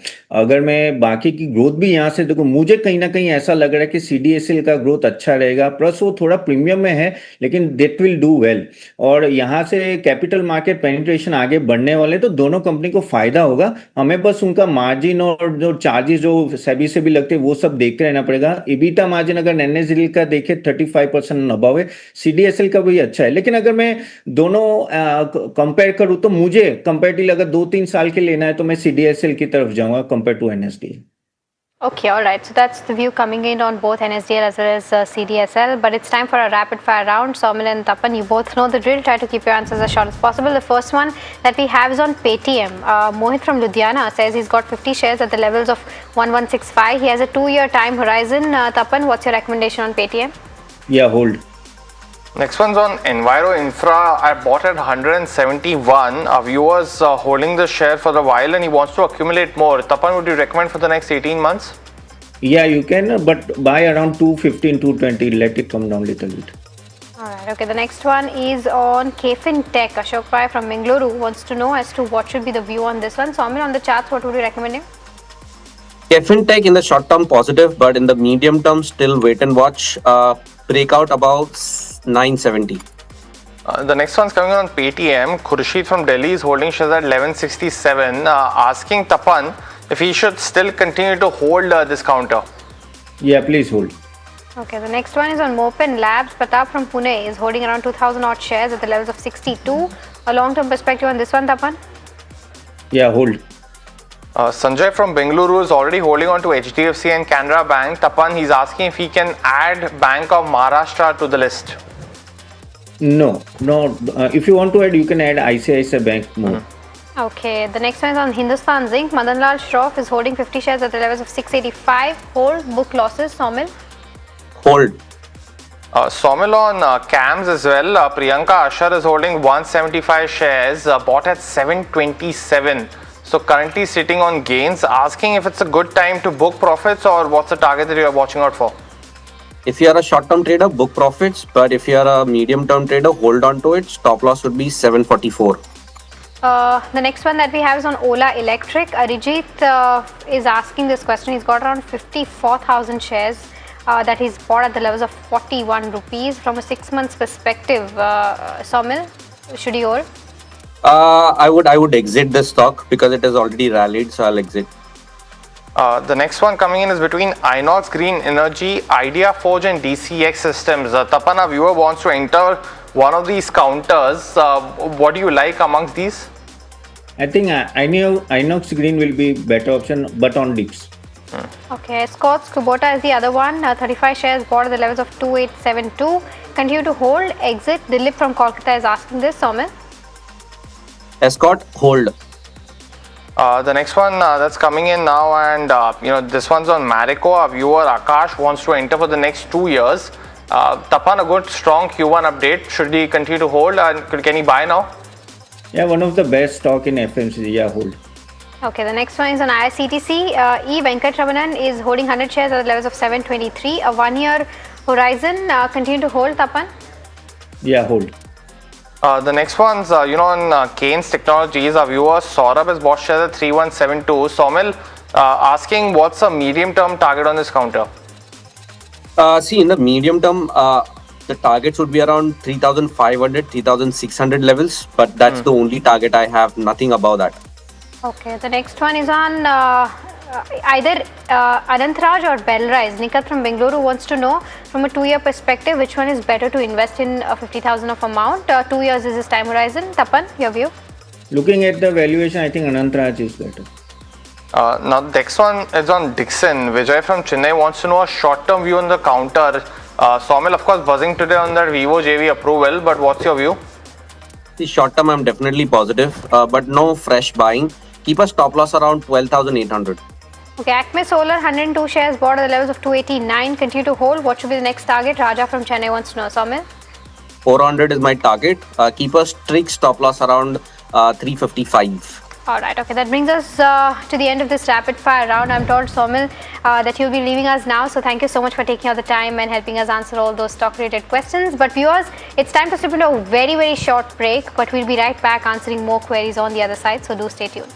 अगर मैं बाकी की ग्रोथ भी यहाँ से देखो, मुझे कहीं ना कहीं ऐसा लग रहा है कि CDSL का ग्रोथ अच्छा रहेगा, प्लस वो थोड़ा प्रीमियम में है लेकिन देट विल डू वेल। और यहाँ से कैपिटल मार्केट पेनिट्रेशन आगे बढ़ने वाले, तो दोनों कंपनी को फायदा होगा। हमें बस उनका मार्जिन और जो चार्जेस जो सेबी से भी लगते हैं वो सब देखते रहना पड़ेगा। EBITDA मार्जिन अगर NSDL का देखे 35% अबव है, CDSL का भी अच्छा है। लेकिन अगर मैं दोनों कंपेयर करूं तो मुझे कंपेरेटिवली अगर 2-3 साल के लेना है तो मैं CDSL की तरफ जाऊंगा compare to NSDL. Okay, all right. So that's the view coming in on both NSDL as well as CDSL. But it's time for a rapid fire round. Saumil and Tapan, you both know the drill. Try to keep your answers as short as possible. The first one that we have is on Paytm. Mohit from Ludhiana says he's got 50 shares at the levels of 1165. He has a 2-year time horizon. Tapan, what's your recommendation on Paytm? Yeah, hold. Next one's on Enviro Infra. I bought at 171. Our viewers holding the share for a while and he wants to accumulate more. Tapan, would you recommend for the next 18 months? Yeah, you can, but buy around 215, 220. Let it come down a little bit. Alright, okay. The next one is on Dixon Tech. Ashok Pai from Bengaluru wants to know as to what should be the view on this one. Saumil, on the charts, what would you recommend him? Dixon Tech in the short term positive, but in the medium term still wait and watch. Breakout above 970. The next one's coming on Paytm. Khurshid from Delhi is holding shares at 1167, asking Tapan if he should still continue to hold this counter. Yeah, please hold. Okay, the next one is on Mopen Labs. Pratap from Pune is holding around 2,000 odd shares at the levels of 62. A long-term perspective on this one, Tapan? Yeah, hold. Sanjay from Bengaluru is already holding on to HDFC and Canara Bank. Tapan, he's asking if he can add Bank of Maharashtra to the list. No. If you want to add, you can add ICICI Bank more. Okay, the next one is on Hindustan Zinc. Madanlal Shroff is holding 50 shares at the levels of 685. Hold, book losses. Saumil? Hold. Saumil on CAMS as well. Priyanka Ashar is holding 175 shares, bought at 727. So currently sitting on gains, asking if it's a good time to book profits or what's the target that you are watching out for? If you are a short-term trader, book profits. But if you are a medium-term trader, hold on to it. Stop loss would be 744. The next one that we have is on Ola Electric. Arijit is asking this question. He's got around 54,000 shares that he's bought at the levels of 41 rupees. From a 6 months perspective, Saumil, should he hold? I would exit the stock because it has already rallied, so I'll exit. The next one coming in is between Inox Green Energy, Idea Forge and DCX Systems. Tapan, a viewer wants to enter one of these counters. What do you like amongst these? I think Inox Green will be better option, but on dips. Okay, Scott's Kubota is the other one. 35 shares bought at the levels of 2872. Continue to hold, exit. Dilip from Kolkata is asking this. Saumil? Escort, hold. The next one that's coming in now, and this one's on Marico. Our viewer Akash wants to enter for the next 2 years. Tapan, a good strong Q1 update. Should he continue to hold and can he buy now? Yeah, one of the best stock in FMCG. Yeah, hold. Okay, the next one is on IRCTC. E. Venkatramanan is holding 100 shares at the levels of 723. A 1-year horizon. Continue to hold, Tapan? Yeah, hold. The next one's, on Keynes Technologies, our viewer Saurabh has bought shares at 3172. Saumil asking what's a medium-term target on this counter? See, in the medium term, the targets would be around 3,500, 3,600 levels, but that's the only target I have, nothing above that. Okay, the next one is on either Anantraj or Bellrise. Nikat from Bengaluru wants to know from a 2-year perspective which one is better to invest in 50,000 of amount. 2 years is his time horizon. Tapan, your view? Looking at the valuation, I think Anantraj is better. Now, the next one is on Dixon. Vijay from Chennai wants to know a short-term view on the counter. Saumil, of course, buzzing today on that Vivo JV approval, but what's your view? The short term, I'm definitely positive, but no fresh buying. Keep a stop loss around 12,800. Okay, Acme Solar, 102 shares bought at the levels of 289. Continue to hold. What should be the next target? Raja from Chennai wants to know. Saumil? 400 is my target. Keep a strict stop loss around 355. Alright, okay, that brings us to the end of this rapid fire round. I'm told, Saumil, that you'll be leaving us now. So thank you so much for taking out the time and helping us answer all those stock related questions. But viewers, it's time to slip into a very, very short break. But we'll be right back answering more queries on the other side. So do stay tuned.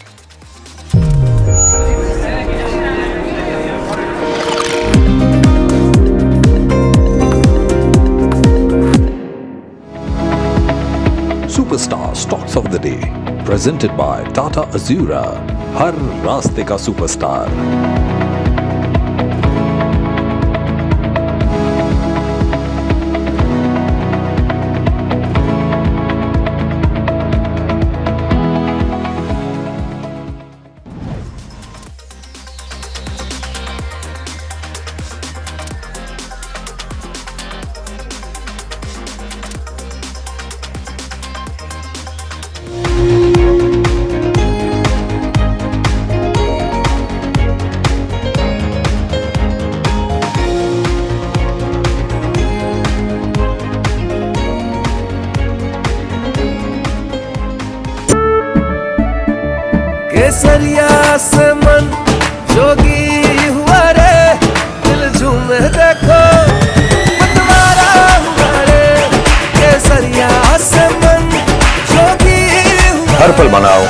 Superstar Stocks of the Day, presented by Tata Azura, हर रास्ते का superstar. केसरिया से मन जोगी हुआ रे, दिल झूमे देखो मतवारा हुआ रे, केसरिया से मन जोगी हुआ. हर पल मनाओ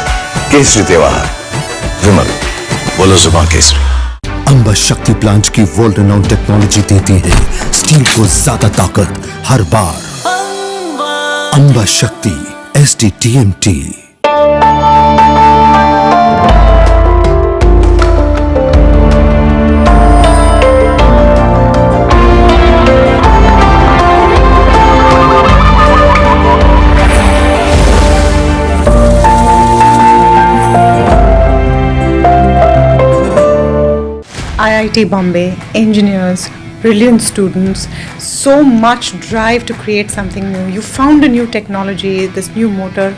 केसरी त्योहार. विमल, बोलो जुबान केसरी. अंबा शक्ति प्लांट की वर्ल्ड रेनाउंड टेक्नोलॉजी देती है स्टील को ज्यादा ताकत हर बार. अंबा शक्ति SDTMT. IIT Bombay, engineers, brilliant students, so much drive to create something new. You found a new technology, this new motor.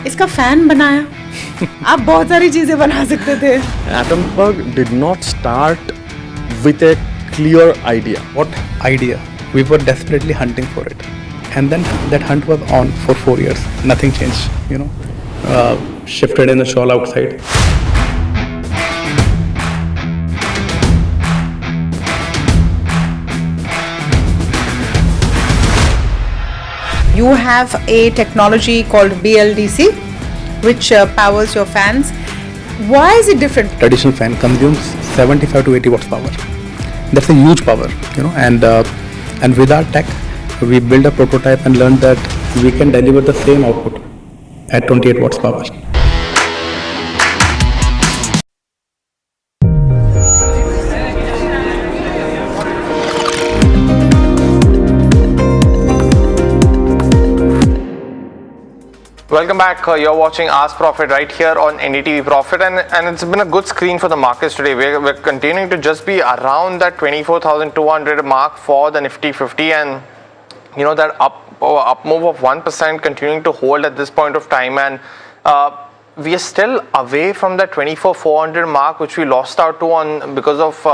इसका फैन बनाया. आप बहुत सारी चीजें बना सकते थे. Atomberg did not start with a clear idea. What idea? We were desperately hunting for it. And then that hunt was on for 4 years. Nothing changed, shifted in the shawl outside. You have a technology called BLDC, which powers your fans. Why is it different? Traditional fan consumes 75 to 80 watts power. That's a huge power, and with our tech, we built a prototype and learned that we can deliver the same output at 28 watts power. Welcome back. You're watching Ask Profit right here on NDTV Profit, and it's been a good screen for the markets today. We're continuing to just be around that 24,200 mark for the Nifty 50, and that up move of 1% continuing to hold at this point of time, and we are still away from that 24,400 mark, which we lost out to on because of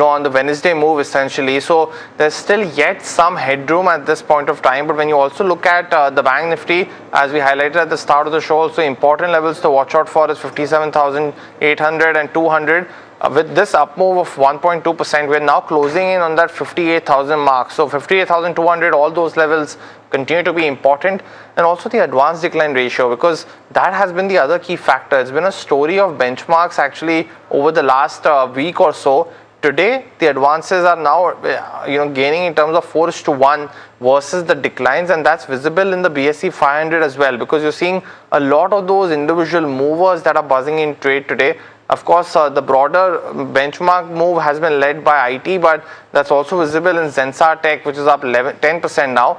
on the Wednesday move essentially. So there's still yet some headroom at this point of time. But when you also look at the Bank Nifty, as we highlighted at the start of the show, also important levels to watch out for is 57,800 and 200. With this up move of 1.2%, we're now closing in on that 58,000 mark. So 58,200, all those levels continue to be important, and also the advanced decline ratio, because that has been the other key factor. It's been a story of benchmarks actually over the last week or so. Today, the advances are now, gaining in terms of 4:1 versus the declines, and that's visible in the BSE 500 as well, because you're seeing a lot of those individual movers that are buzzing in trade today. Of course, the broader benchmark move has been led by IT, but that's also visible in Zensar Tech, which is up 10% now.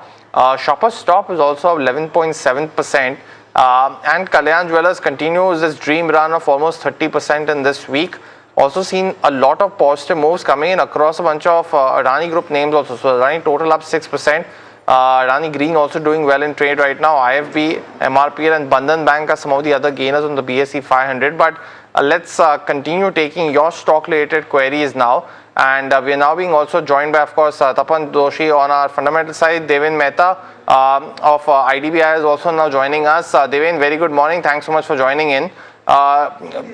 Shoppers Stop is also up 11.7%. And Kalyan Jewellers continues its dream run of almost 30% in this week. Also seen a lot of positive moves coming in across a bunch of Adani Group names also. So Adani total up 6%. Adani Green also doing well in trade right now. IFB, MRPL and Bandhan Bank are some of the other gainers on the BSE 500. But let's continue taking your stock related queries now. And we are now being also joined by, of course, Tapan Doshi on our fundamental side. Devin Mehta of IDBI is also now joining us. Devin, very good morning. Thanks so much for joining in.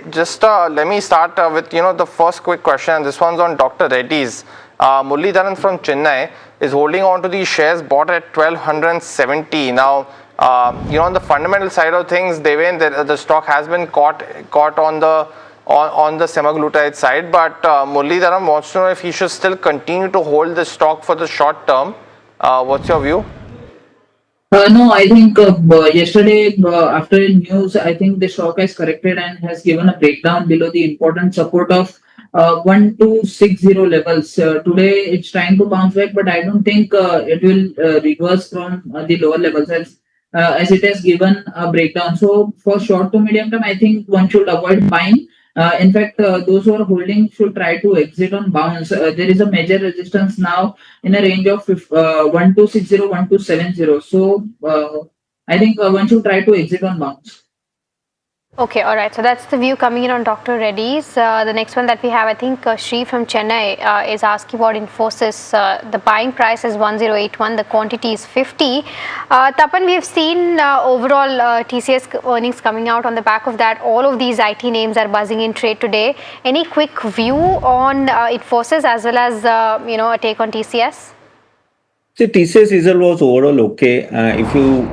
Just let me start with the first quick question. This one's on Dr. Reddy's. Muralidharan from Chennai is holding on to these shares bought at 1270. Now, on the fundamental side of things, Devin, the stock has been caught on the semaglutide side, but Muralidharan wants to know if he should still continue to hold the stock for the short term. What's your view? No, I think yesterday after news, I think the stock has corrected and has given a breakdown below the important support of 1260 levels. Today it's trying to bounce back, but I don't think it will reverse from the lower levels as it has given a breakdown. So for short to medium term, I think one should avoid buying. In fact, those who are holding should try to exit on bounce. There is a major resistance now in a range of 1260, 1270. So I think one should try to exit on bounce. Okay, all right. So that's the view coming in on Dr. Reddy's. The next one that we have, I think Shri from Chennai is asking about Infosys. The buying price is 1081. The quantity is 50. Tapan, we've seen overall TCS earnings coming out on the back of that. All of these IT names are buzzing in trade today. Any quick view on Infosys as well as a take on TCS? See, TCS result was overall okay.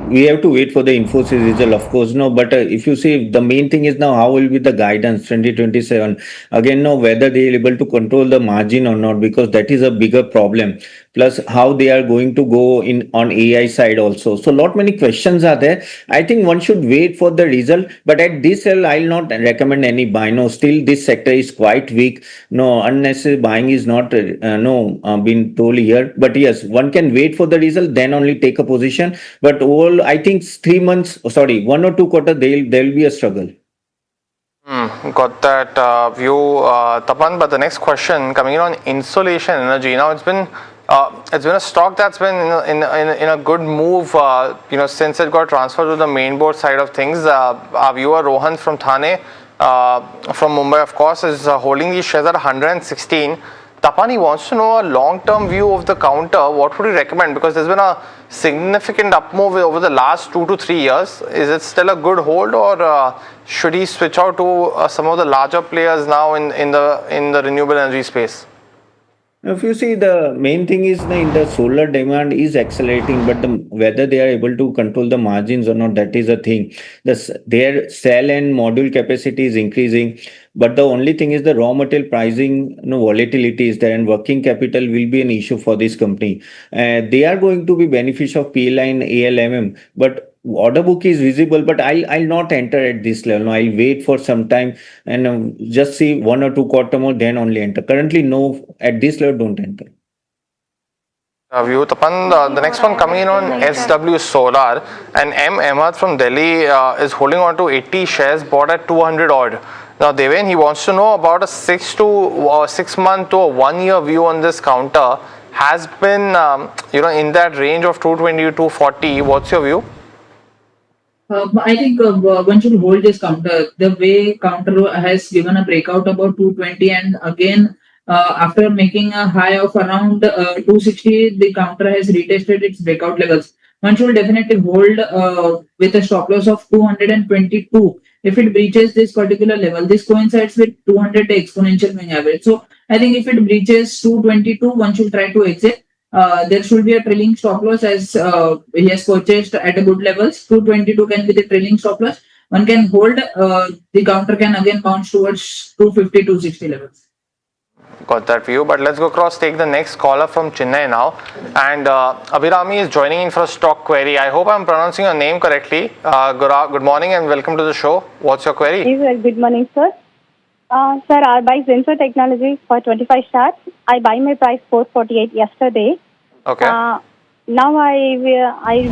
We have to wait for the Infosys result, of course, no. But if you see, the main thing is now how will be the guidance 2027. Again, no, whether they are able to control the margin or not, because that is a bigger problem. Plus, how they are going to go in on AI side also. So, many questions are there. I think one should wait for the result. But at this level, I'll not recommend any buy. No, still this sector is quite weak. No, unnecessary buying is not been told here. But yes, one can wait for the result, then only take a position. But all, I think 3 months, 1 or 2 quarters, there will be a struggle. Got that view, Tapan. But the next question coming in on Insolation Energy. Now it's been a stock that's been in a good move, since it got transferred to the main board side of things. Our viewer Rohan from Thane, from Mumbai, of course, is holding these shares at 116. Tapani wants to know a long-term view of the counter. What would you recommend? Because there's been a significant up move over the last 2 to 3 years. Is it still a good hold, or should he switch out to some of the larger players now in the renewable energy space? If you see, the main thing is in the solar demand is accelerating, but whether they are able to control the margins or not, that is a thing. Their cell and module capacity is increasing, but the only thing is the raw material pricing volatility is there, and working capital will be an issue for this company. They are going to be beneficial of PLI and ALMM, but order book is visible, but I'll not enter at this level. No, I'll wait for some time and just see 1 or 2 quarter more, then only enter. Currently, no, at this level, don't enter. View, Tapan. The next one coming in on SW Solar, and M. Ahmad from Delhi is holding on to 80 shares bought at 200 odd. Now, Deven, he wants to know about a 6 month to a 1 year view on this counter. Has been in that range of 220 to 240. What's your view? I think one should hold this counter. The way counter has given a breakout about 220, and again after making a high of around 260, the counter has retested its breakout levels. One should definitely hold with a stop loss of 222. If it breaches this particular level, this coincides with 200 exponential moving average. So I think if it breaches 222, one should try to exit. There should be a trailing stop loss as he has purchased at a good levels. 222 can be the trailing stop loss. One can hold, the counter can again bounce towards 250, 260 levels. Got that view, but let's go across, take the next caller from Chennai now. And Abhirami is joining in for a stock query. I hope I'm pronouncing your name correctly. Good morning and welcome to the show. What's your query? Good morning, sir. Sir, I buy Zenso Technologies for 25 shares. I buy my price 448 yesterday. Okay. Now I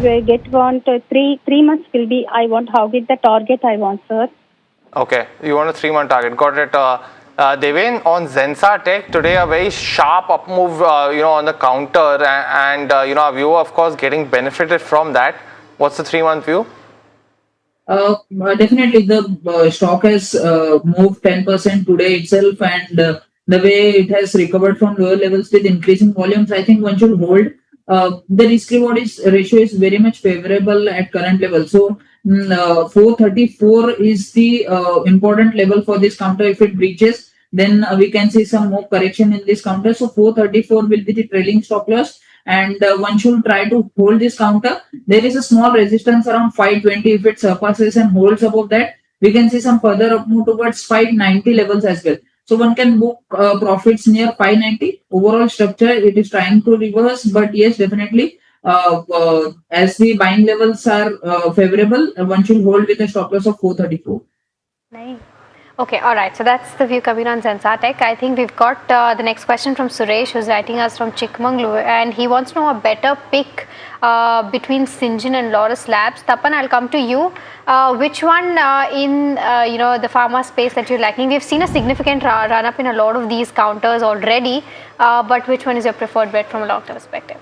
will get want 3 months will be. I want how get the target I want, sir. Okay, you want a 3-month target. Got it. Deven, on Zensa Tech today, a very sharp up move, on the counter, and our viewer, of course, getting benefited from that. What's the 3-month view? Definitely, the stock has moved 10% today itself, and the way it has recovered from lower levels with increasing volumes, I think one should hold. The risk reward ratio is very much favorable at current level. So 434 is the important level for this counter. If it breaches, then we can see some more correction in this counter. So 434 will be the trailing stop loss, and one should try to hold this counter. There is a small resistance around 520. If it surpasses and holds above that, we can see some further up move towards 590 levels as well. So one can book profits near 590. Overall structure, it is trying to reverse, but yes, definitely, as the buying levels are favorable, one should hold with a stop loss of 434. Nice. Okay, all right. So that's the view coming on Zensa Tech. I think we've got the next question from Suresh, who's writing us from Chikmagalur, and he wants to know a better pick between Syngene and Laurus Labs. Tapan, I'll come to you. Which one in the pharma space that you're liking? We've seen a significant run up in a lot of these counters already, but which one is your preferred bet from a long-term perspective?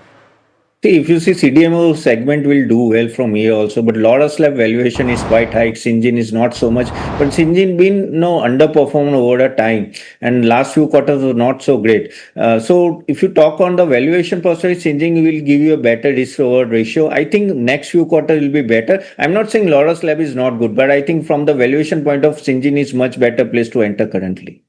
See, if you see CDMO segment will do well from here also, but Laurus Lab valuation is quite high. Syngene is not so much, but Syngene been underperformed over a time, and last few quarters were not so great. So if you talk on the valuation perspective, Syngene will give you a better risk reward ratio. I think next few quarters will be better. I'm not saying Laurus Lab is not good, but I think from the valuation point of Syngene is much better place to enter currently.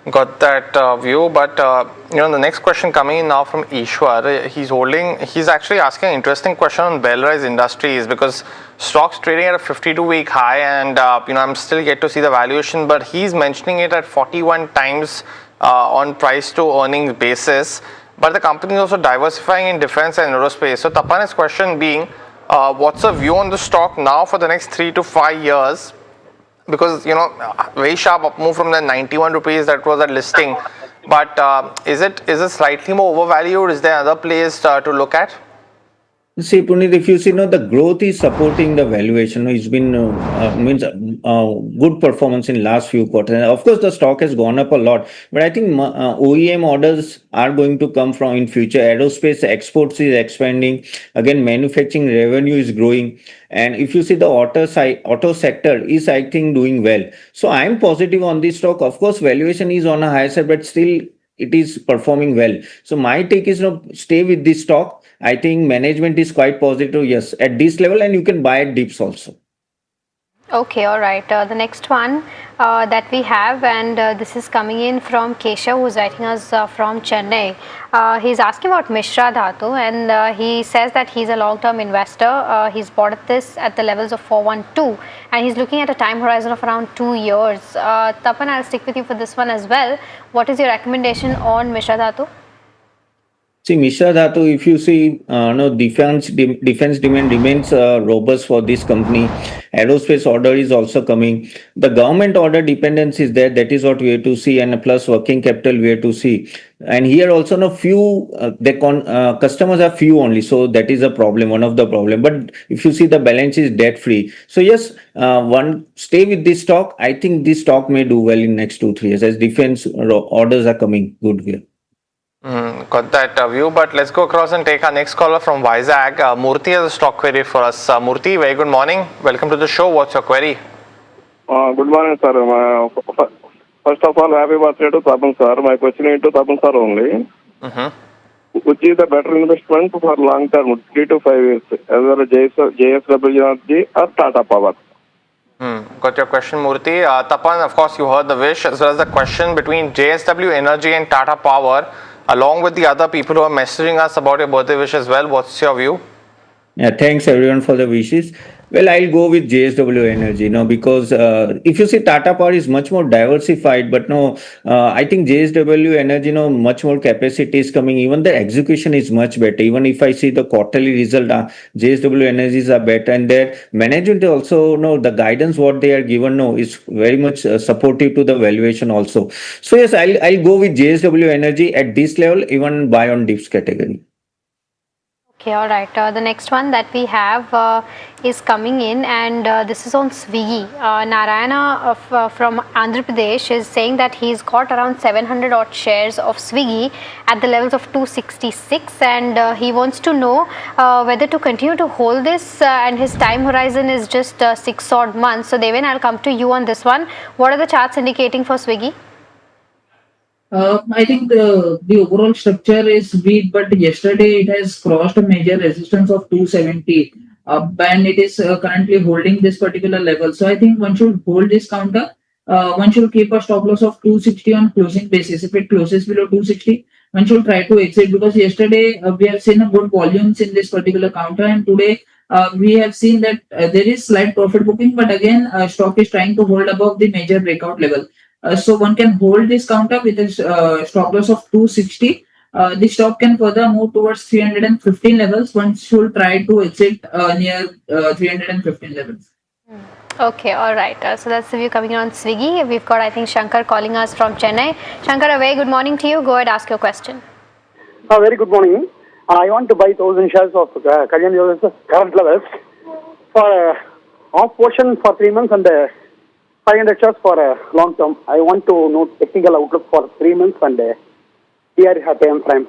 Got that view, but the next question coming in now from Ishwar. He's actually asking an interesting question on Bellrise Industries, because stock's trading at a 52-week high, and I'm still yet to see the valuation, but he's mentioning it at 41 times on price to earnings basis. But the company is also diversifying in defense and aerospace. So Tapan's question being, what's the view on the stock now for the next 3 to 5 years? Because very sharp up move from the 91 rupees that was at listing, but is it slightly more overvalued? Is there other place to look at? See, Puneet, if you see, the growth is supporting the valuation. It's been good performance in last few quarters. Of course, the stock has gone up a lot, but I think OEM orders are going to come from in future. Aerospace exports is expanding. Again, manufacturing revenue is growing. And if you see the auto sector is, I think, doing well. So I'm positive on this stock. Of course, valuation is on a higher side, but still it is performing well. So my take is stay with this stock. I think management is quite positive, yes, at this level, and you can buy at dips also. Okay, all right. The next one that we have, and this is coming in from Keshav, who's writing us from Chennai. He's asking about Mishra Dhatu, and he says that he's a long-term investor. He's bought this at the levels of 412, and he's looking at a time horizon of around 2 years. Tapan, I'll stick with you for this one as well. What is your recommendation on Mishra Dhatu? See, Mishra Dhatu, if you see, defense demand remains robust for this company. Aerospace order is also coming. The government order dependence is there. That is what we have to see, and plus working capital we have to see. And here also, customers are few only, so that is a problem, one of the problem. But if you see, the balance is debt free. So yes, stay with this stock. I think this stock may do well in next 2-3 years as defense orders are coming good here. Got that view, but let's go across and take our next caller from Vizag. Murthy has a stock query for us. Murthy, very good morning. Welcome to the show. What's your query? Good morning, sir. First of all, happy birthday to Tapan, sir. My question is to Tapan, sir, only. Which is the better investment for long term, 3 to 5 years, either JSW Energy or Tata Power? Got your question, Murthy. Tapan, of course, you heard the wish as well as the question between JSW Energy and Tata Power, along with the other people who are messaging us about your birthday wish as well. What's your view? Yeah, thanks everyone for the wishes. Well, I'll go with JSW Energy, because if you see Tata Power is much more diversified, but I think JSW Energy, much more capacity is coming. Even the execution is much better. Even if I see the quarterly result, JSW Energies are better, and their management also, the guidance what they are given, is very much supportive to the valuation also. So yes, I'll go with JSW Energy at this level, even buy on dips category. Okay, all right. The next one that we have is coming in, and this is on Swiggy. Narayana from Andhra Pradesh is saying that he's got around 700 odd shares of Swiggy at the levels of 266, and he wants to know whether to continue to hold this, and his time horizon is just 6 odd months. So Devin, I'll come to you on this one. What are the charts indicating for Swiggy? I think the overall structure is weak, but yesterday it has crossed a major resistance of 270, and it is currently holding this particular level. So I think one should hold this counter. One should keep a stop loss of 260 on closing basis. If it closes below 260, one should try to exit, because yesterday we have seen a good volumes in this particular counter, and today we have seen that there is slight profit booking, but again stock is trying to hold above the major breakout level. So one can hold this counter with a stop loss of 260. The stock can further move towards 315 levels. One should try to exit near 315 levels. Okay, all right. So that's the view coming in on Swiggy. We've got, I think, Shankar calling us from Chennai. Shankar, a very good morning to you. Go ahead, ask your question. Very good morning. I want to buy 1,000 shares of Kalyan Jewellers current levels for off portion for 3 months and 500 shares for long term. I want to know technical outlook for 3 months and here time frame.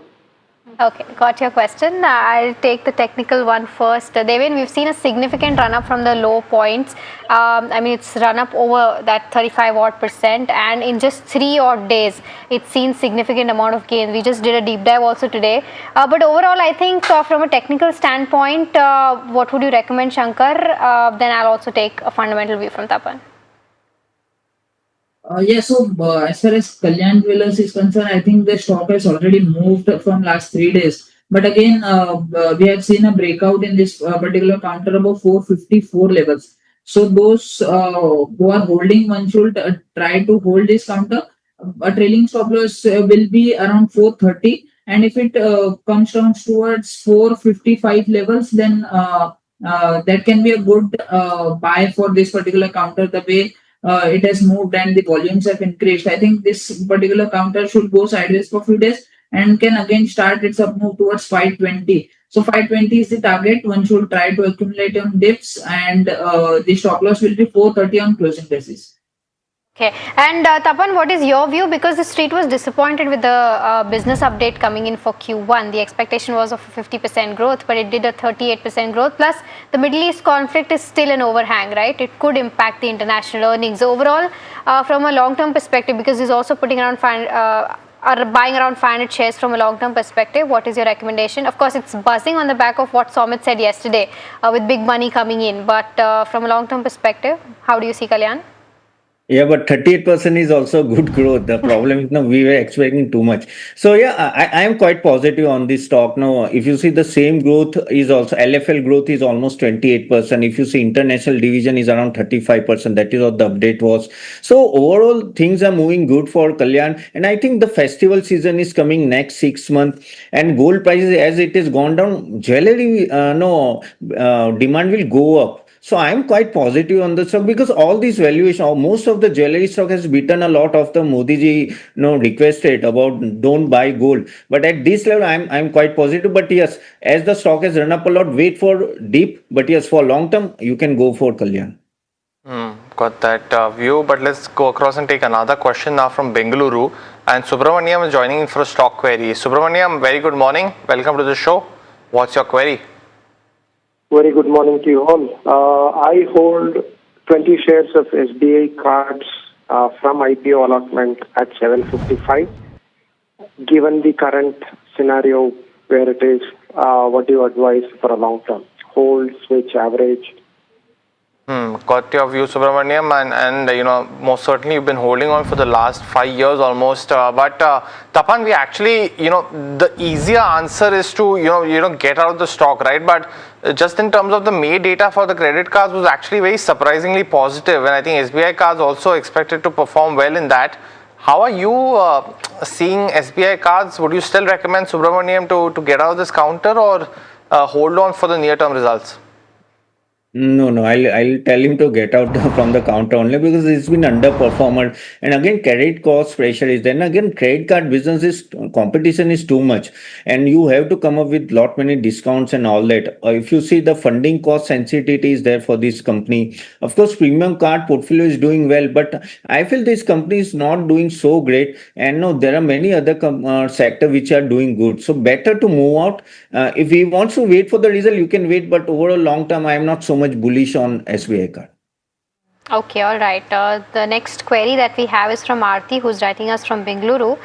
Okay, got your question. I'll take the technical one first. Devin, we've seen a significant run up from the low points. I mean, it's run up over that 35 odd %, and in just 3 odd days, it's seen significant amount of gains. We just did a deep dive also today. But overall, I think from a technical standpoint, what would you recommend, Shankar? Then I'll also take a fundamental view from Tapan. So as far as Kalyan Jewellers is concerned, I think the stock has already moved from last 3 days. But again, we have seen a breakout in this particular counter above 454 levels. So those who are holding, one should try to hold this counter. A trailing stop loss will be around 430, and if it comes down towards 455 levels, then that can be a good buy for this particular counter. The way it has moved and the volumes have increased, I think this particular counter should go sideways for a few days and can again start its up move towards 520. So 520 is the target. One should try to accumulate on dips, and the stop loss will be 430 on closing basis. Okay, and Tapan, what is your view? Because the street was disappointed with the business update coming in for Q1. The expectation was of 50% growth, but it did a 38% growth. Plus, the Middle East conflict is still an overhang, right? It could impact the international earnings. Overall, from a long-term perspective, because he's also putting around buying around 500 shares from a long-term perspective, what is your recommendation? Of course, it's buzzing on the back of what Somit said yesterday with big money coming in. But from a long-term perspective, how do you see Kalyan? Yeah, but 38% is also good growth. The problem is, we were expecting too much. So yeah, I am quite positive on this stock. Now, if you see the same growth is also, LFL growth is almost 28%. If you see international division is around 35%. That is what the update was. So overall, things are moving good for Kalyan. And I think the festival season is coming next 6 months. And gold prices, as it is gone down, jewelry, demand will go up. So I'm quite positive on the stock because all these valuation, most of the jewelry stock has beaten a lot of the Modi ji, requested about don't buy gold. But at this level, I'm quite positive. But yes, as the stock has run up a lot, wait for dip. But yes, for long term, you can go for Kalyan. Got that view. But let's go across and take another question now from Bengaluru. And Subramaniam is joining in for a stock query. Subramaniam, very good morning. Welcome to the show. What's your query? Very good morning to you all. I hold 20 shares of SBI cards from IPO allotment at 755. Given the current scenario where it is, what do you advise for a long term? Hold, switch, average? Got your view, Subramaniam, and most certainly you've been holding on for the last 5 years almost. But Tapan, we actually, the easier answer is to get out of the stock, right? But just in terms of the May data for the credit cards was actually very surprisingly positive, and I think SBI cards also expected to perform well in that. How are you seeing SBI cards? Would you still recommend, Subramaniam, to get out of this counter or hold on for the near-term results? No. I'll tell him to get out from the counter only because it's been underperformed. And again, credit cost pressure is then again credit card business is competition is too much, and you have to come up with lot many discounts and all that. If you see the funding cost sensitivity is there for this company. Of course, premium card portfolio is doing well, but I feel this company is not doing so great. And no, there are many other sector which are doing good. So better to move out. If he wants to wait for the result, you can wait. But over a long term, I am not so much bullish on SBI card. Okay, all right. The next query that we have is from Aarti, who's writing us from Bengaluru.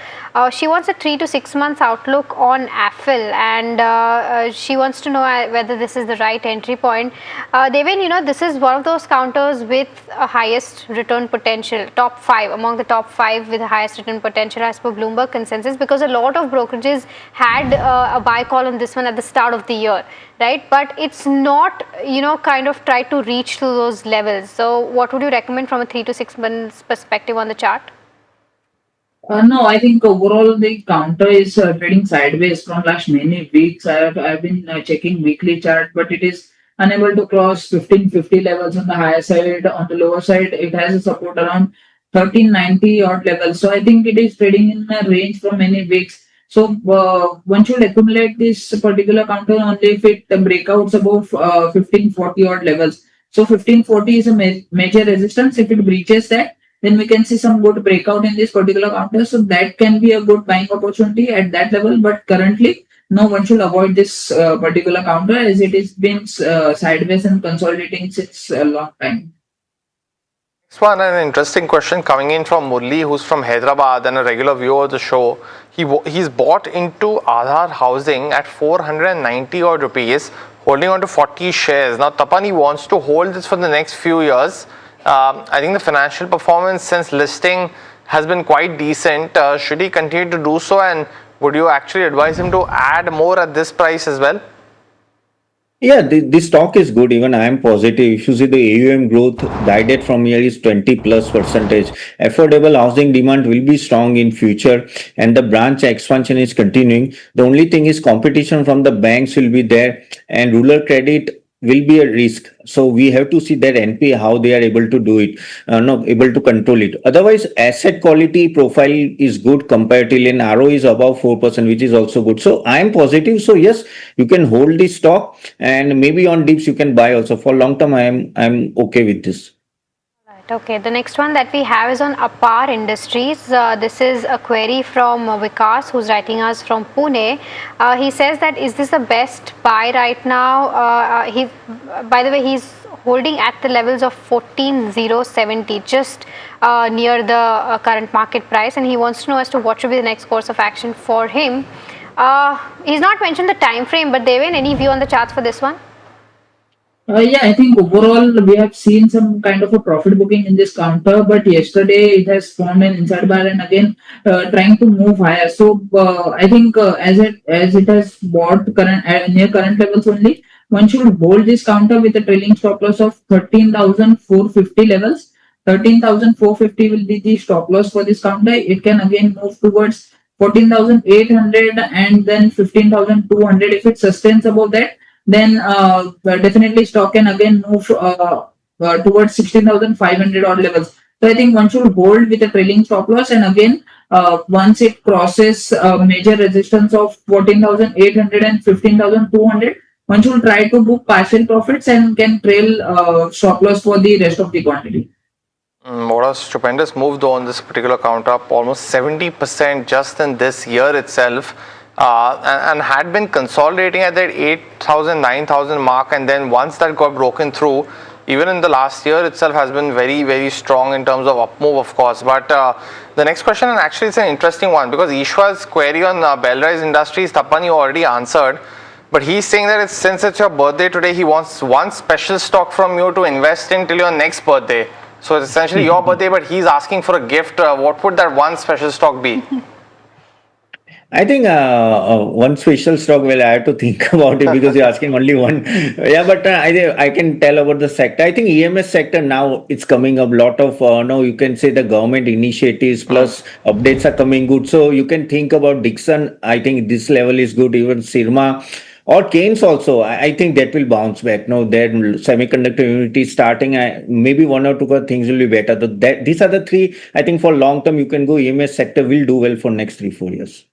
She wants a 3 to 6 months outlook on AFL, and she wants to know whether this is the right entry point. Devin, this is one of those counters with a highest return potential, top 5, among the top 5 with the highest return potential as per Bloomberg consensus, because a lot of brokerages had a buy call on this one at the start of the year, right? But it's not, kind of tried to reach to those levels. So what would you recommend from a 3 to 6 months perspective on the chart? No, I think overall the counter is trading sideways from last many weeks. I've been checking weekly chart, but it is unable to cross 1550 levels on the higher side. On the lower side, it has a support around 1390 odd levels. So I think it is trading in a range for many weeks. So one should accumulate this particular counter only if it breakouts above 1540 odd levels. So 1540 is a major resistance. If it breaches that, then we can see some good breakout in this particular counter. So that can be a good buying opportunity at that level. But currently, no, one should avoid this particular counter as it is been sideways and consolidating since a long time. Next one, an interesting question coming in from Murli, who's from Hyderabad and a regular viewer of the show. He's bought into Aadhar Housing at 490 odd rupees, holding on to 40 shares. Now, Tapan, he wants to hold this for the next few years. I think the financial performance since listing has been quite decent. Should he continue to do so, and would you actually advise him to add more at this price as well? Yeah, this stock is good. Even I am positive. If you see the AUM growth guided from here is 20+%. Affordable housing demand will be strong in future, and the branch expansion is continuing. The only thing is competition from the banks will be there, and rural credit will be a risk. So we have to see that NPA, how they are able to do it, able to control it. Otherwise, asset quality profile is good comparatively, and RO is above 4%, which is also good. So I am positive. So yes, you can hold this stock, and maybe on dips you can buy also. For long term, I'm okay with this. Okay, the next one that we have is on Apar Industries. This is a query from Vikas, who's writing us from Pune. He says that is this the best buy right now? By the way, he's holding at the levels of 14,070, just near the current market price, and he wants to know as to what should be the next course of action for him. He's not mentioned the time frame, but Devin, any view on the charts for this one? Yeah, I think overall we have seen some kind of a profit booking in this counter, but yesterday it has formed an inside bar and again trying to move higher. So I think as it has bought current near current levels only, one should hold this counter with a trailing stop loss of 13,450 levels. 13,450 will be the stop loss for this counter. It can again move towards 14,800 and then 15,200. If it sustains above that, then definitely stock can again move towards 16,500 odd levels. So I think one should hold with a trailing stop loss, and again once it crosses major resistance of 14,800 and 15,200, one should try to book partial profits and can trail stop loss for the rest of the quantity. What a stupendous move though on this particular counter, up almost 70% just in this year itself. And had been consolidating at that 8,000, 9,000 mark, and then once that got broken through, even in the last year itself has been very, very strong in terms of up move, of course. But the next question, and actually it's an interesting one, because Ishwar's query on Bellrise Industries, Tapan, you already answered, but he's saying that since it's your birthday today, he wants one special stock from you to invest in till your next birthday. So it's essentially your birthday, but he's asking for a gift. What would that one special stock be? I think one special stock, well, I have to think about it because you're asking only one. Yeah, but I can tell about the sector. I think EMS sector now it's coming up. Lot of now you can say the government initiatives plus updates are coming good. So you can think about Dixon. I think this level is good. Even Sirma. Or Keynes also, I think that will bounce back. No, then semiconductor unit is starting. Maybe one or two other things will be better. These are the three. I think for long term, you can go EMS sector will do well for next 3-4 years.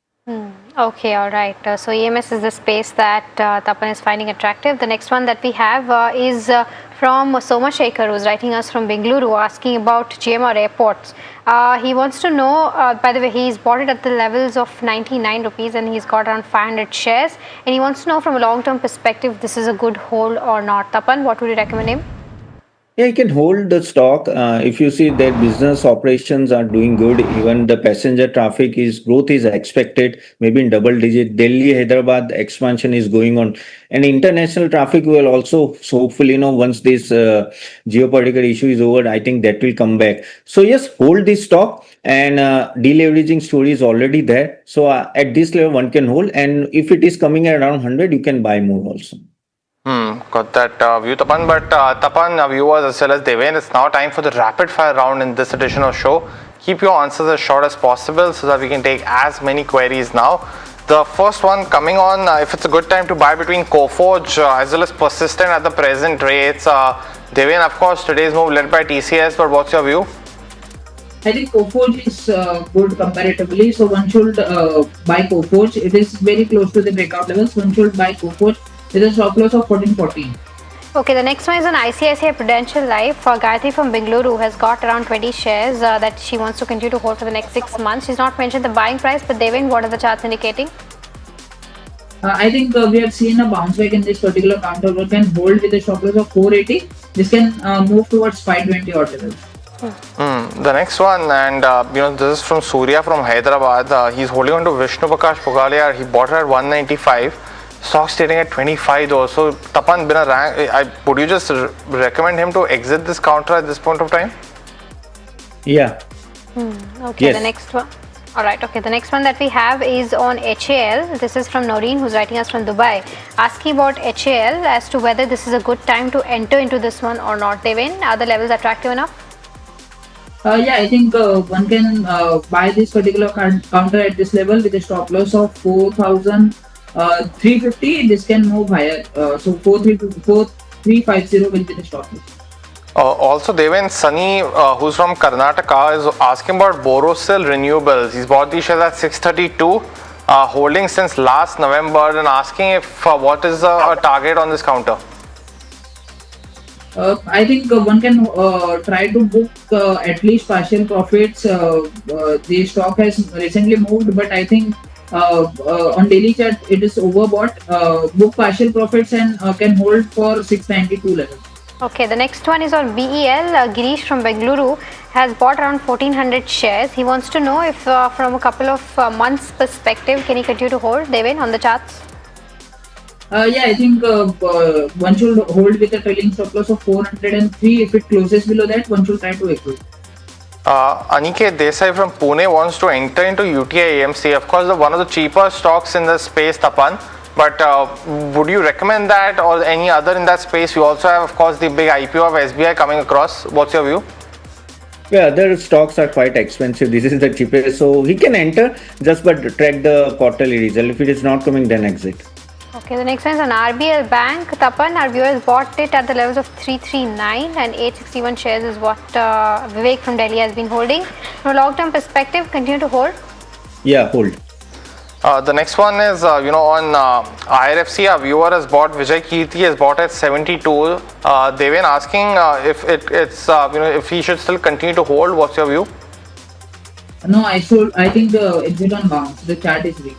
Okay, all right. So EMS is the space that Tapan is finding attractive. The next one that we have is from Somashekhar, who's writing us from Bengaluru, asking about GMR Airports. He wants to know, by the way, he's bought it at the levels of 99 rupees and he's got around 500 shares. And he wants to know from a long-term perspective, this is a good hold or not. Tapan, what would you recommend him? Yeah, you can hold the stock. If you see that business operations are doing good, even the passenger traffic growth is expected, maybe in double digit. Delhi, Hyderabad expansion is going on, and international traffic will also, so hopefully, once this geopolitical issue is over, I think that will come back. So yes, hold this stock, and deleveraging story is already there. So at this level, one can hold, and if it is coming at around 100, you can buy more also. Got that view, Tapan. But Tapan, viewers as well as Deven, it's now time for the rapid fire round in this edition of show. Keep your answers as short as possible so that we can take as many queries now. The first one coming on, if it's a good time to buy between Coforge as well as Persistent at the present rates. Deven, of course, today's move led by TCS, but what's your view? I think Coforge is good comparatively, so one should buy Coforge. It is very close to the breakout levels. One should buy Coforge with a stop loss of 14.14. Okay, the next one is on ICICI Prudential Life. Gayatri from Bengaluru has got around 20 shares that she wants to continue to hold for the next 6 months. She's not mentioned the buying price, but Devin, what are the charts indicating? I think we have seen a bounce back in this particular counter. We can hold with a stop loss of 480. This can move towards 520 odd levels. The next one, and this is from Surya from Hyderabad. He's holding on to Vishnu Prakash Pugalia. He bought it at 195. Stock's trading at 25 though. So Tapan, would you just recommend him to exit this counter at this point of time? Yeah. Okay, Yes. The next one. All right, okay. The next one that we have is on HAL. This is from Noreen, who's writing us from Dubai, asking about HAL as to whether this is a good time to enter into this one or not. Devin, are the levels attractive enough? Yeah, I think one can buy this particular counter at this level with a stop loss of 4,350. This can move higher. So 4,350 will be the stop loss. Also, Deven, Sunny, who's from Karnataka, is asking about Borosil Renewables. He's bought these shares at 632, holding since last November, and asking if what is a target on this counter. I think one can try to book at least partial profits. The stock has recently moved, but I think on daily chart it is overbought. Book partial profits and can hold for 692 levels. Okay, the next one is on BEL. Girish from Bengaluru has bought around 1400 shares. He wants to know if from a couple of months perspective, can he continue to hold, Devin, on the charts? Yeah, I think one should hold with a trailing stop loss of 403. If it closes below that, one should try to exit. Aniket Desai from Pune wants to enter into UTI AMC. Of course, one of the cheaper stocks in the space, Tapan. But would you recommend that or any other in that space? You also have, of course, the big IPO of SBI coming across. What's your view? Yeah, other stocks are quite expensive. This is the cheapest. So he can enter just but track the quarterly result. If it is not coming, then exit. Okay, the next one is on RBL Bank. Tapan, our viewers bought it at the levels of 339 and 861 shares is what Vivek from Delhi has been holding. From a long-term perspective, continue to hold? Yeah, hold. The next one is, on IRFC, our viewer has bought, Vijay Kirti has bought at 72. They've been asking if he should still continue to hold. What's your view? No, I think the exit on bounce. The chart is weak.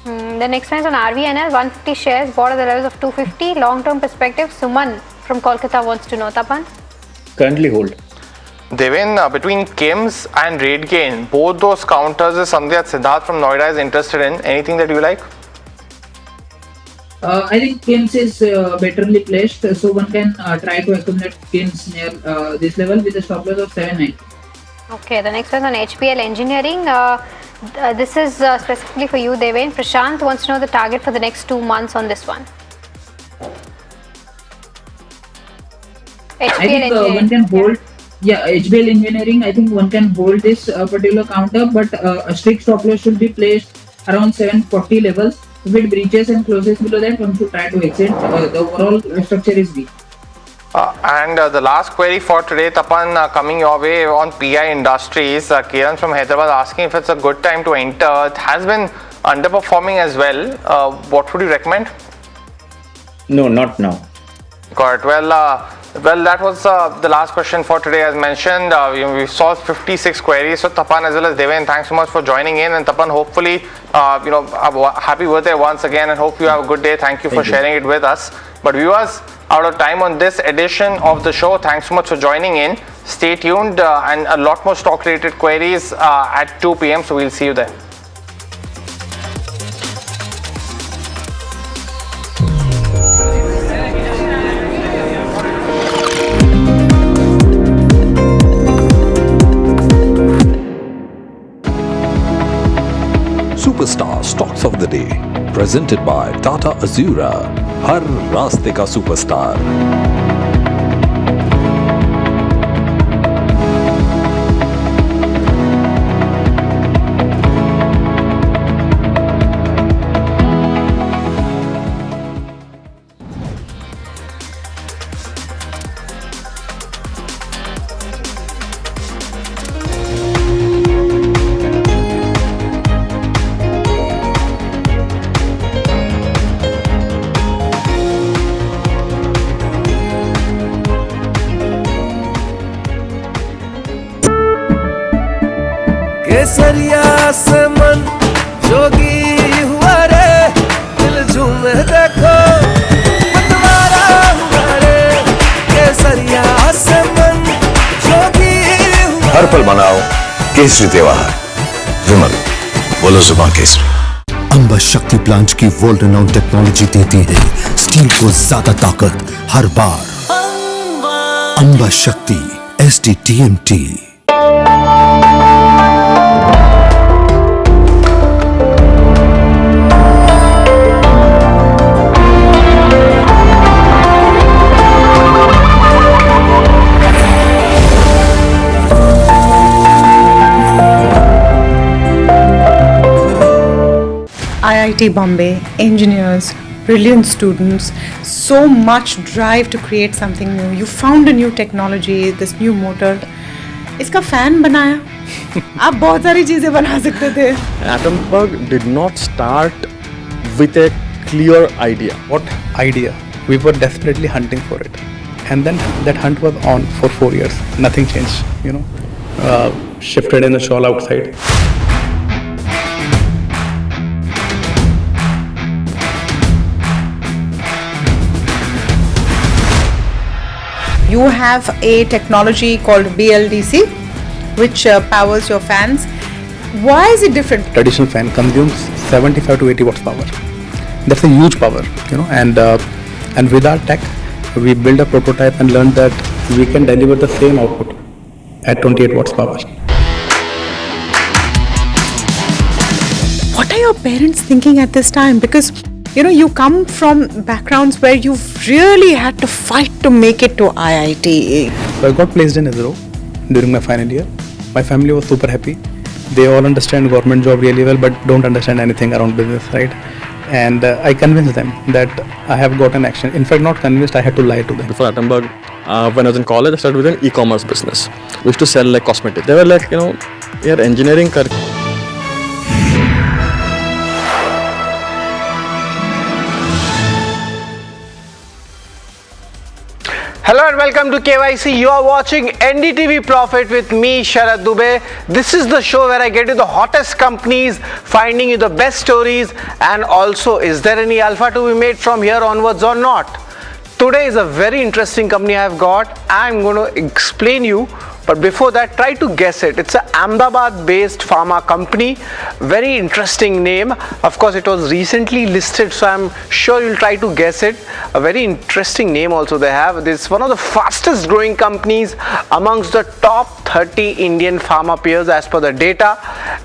The next one is on RVNL, 150 shares bought at the levels of 250. Long-term perspective, Suman from Kolkata wants to know. Tapan? Currently hold. Devin, between KIMS and RateGain, both those counters is something that Siddharth from Noida is interested in. Anything that you like? I think KIMS is betterly placed, so one can try to accumulate KIMS near this level with a stop loss of 790. Okay, the next one is on HPL Engineering. This is specifically for you, Devin. Prashant wants to know the target for the next 2 months on this one. I think one can hold. Yeah, HBL Engineering, I think one can hold this particular counter, but a strict stop loss should be placed around 740 levels. If it breaches and closes below that, one should try to exit. The overall structure is weak. And the last query for today, Tapan, coming your way on PI Industries. Kiran from Hyderabad asking if it's a good time to enter. It has been underperforming as well. What would you recommend? No, not now. Got it. Well, that was the last question for today. As mentioned, we saw 56 queries. So Tapan as well as Deven, thanks so much for joining in. And Tapan, hopefully, happy birthday once again, and hope you have a good day. Thank you for sharing it with us. But viewers, out of time on this edition of the show. Thanks so much for joining in. Stay tuned, and a lot more stock related queries at 2 p.m. So we'll see you there. Superstar Stocks of the Day, presented by Tata Azura. हर रास्ते का superstar. केसरिया से मन जोगी हुआ रे, दिल झूमे देखो मतवारा हुआ रे, केसरिया से मन जोगी हुआ। हर पल मनाओ केसरी त्योहार. विमल, बोलो जुबान केसरी. अंबा शक्ति प्लांट की वर्ल्ड रेनाउंड टेक्नोलॉजी देती है स्टील को ज्यादा ताकत हर बार. अंबा शक्ति SDTMT. IIT Bombay, engineers, brilliant students, so much drive to create something new. You found a new technology, this new motor. इसका फैन बनाया. आप बहुत सारी चीजें बना सकते थे. Atomberg did not start with a clear idea. What idea? We were desperately hunting for it, and then that hunt was on for 4 years. Nothing changed. Shifted in the shawl outside. You have a technology called BLDC, which powers your fans. Why is it different? Traditional fan consumes 75 to 80 watts power. That's a huge power, and with our tech, we built a prototype and learned that we can deliver the same output at 28 watts power. What are your parents thinking at this time? Because you come from backgrounds where you've really had to fight to make it to IIT. So I got placed in ISRO during my final year. My family was super happy. They all understand government job really well, but don't understand anything around business, right? And I convinced them that I have got an action. In fact, not convinced, I had to lie to them. Before Atomberg, when I was in college, I started with an e-commerce business. We used to sell like cosmetics. They were like, you're engineering. Hello and welcome to KYC. You are watching NDTV Profit with me, Sharad Dubey. This is the show where I get you the hottest companies, finding you the best stories, and also, is there any alpha to be made from here onwards or not? Today is a very interesting company I've got. I'm going to explain you. But before that, try to guess it. It's an Ahmedabad-based pharma company. Very interesting name. Of course, it was recently listed, so I'm sure you'll try to guess it. A very interesting name also they have. This is one of the fastest growing companies amongst the top 30 Indian pharma peers as per the data.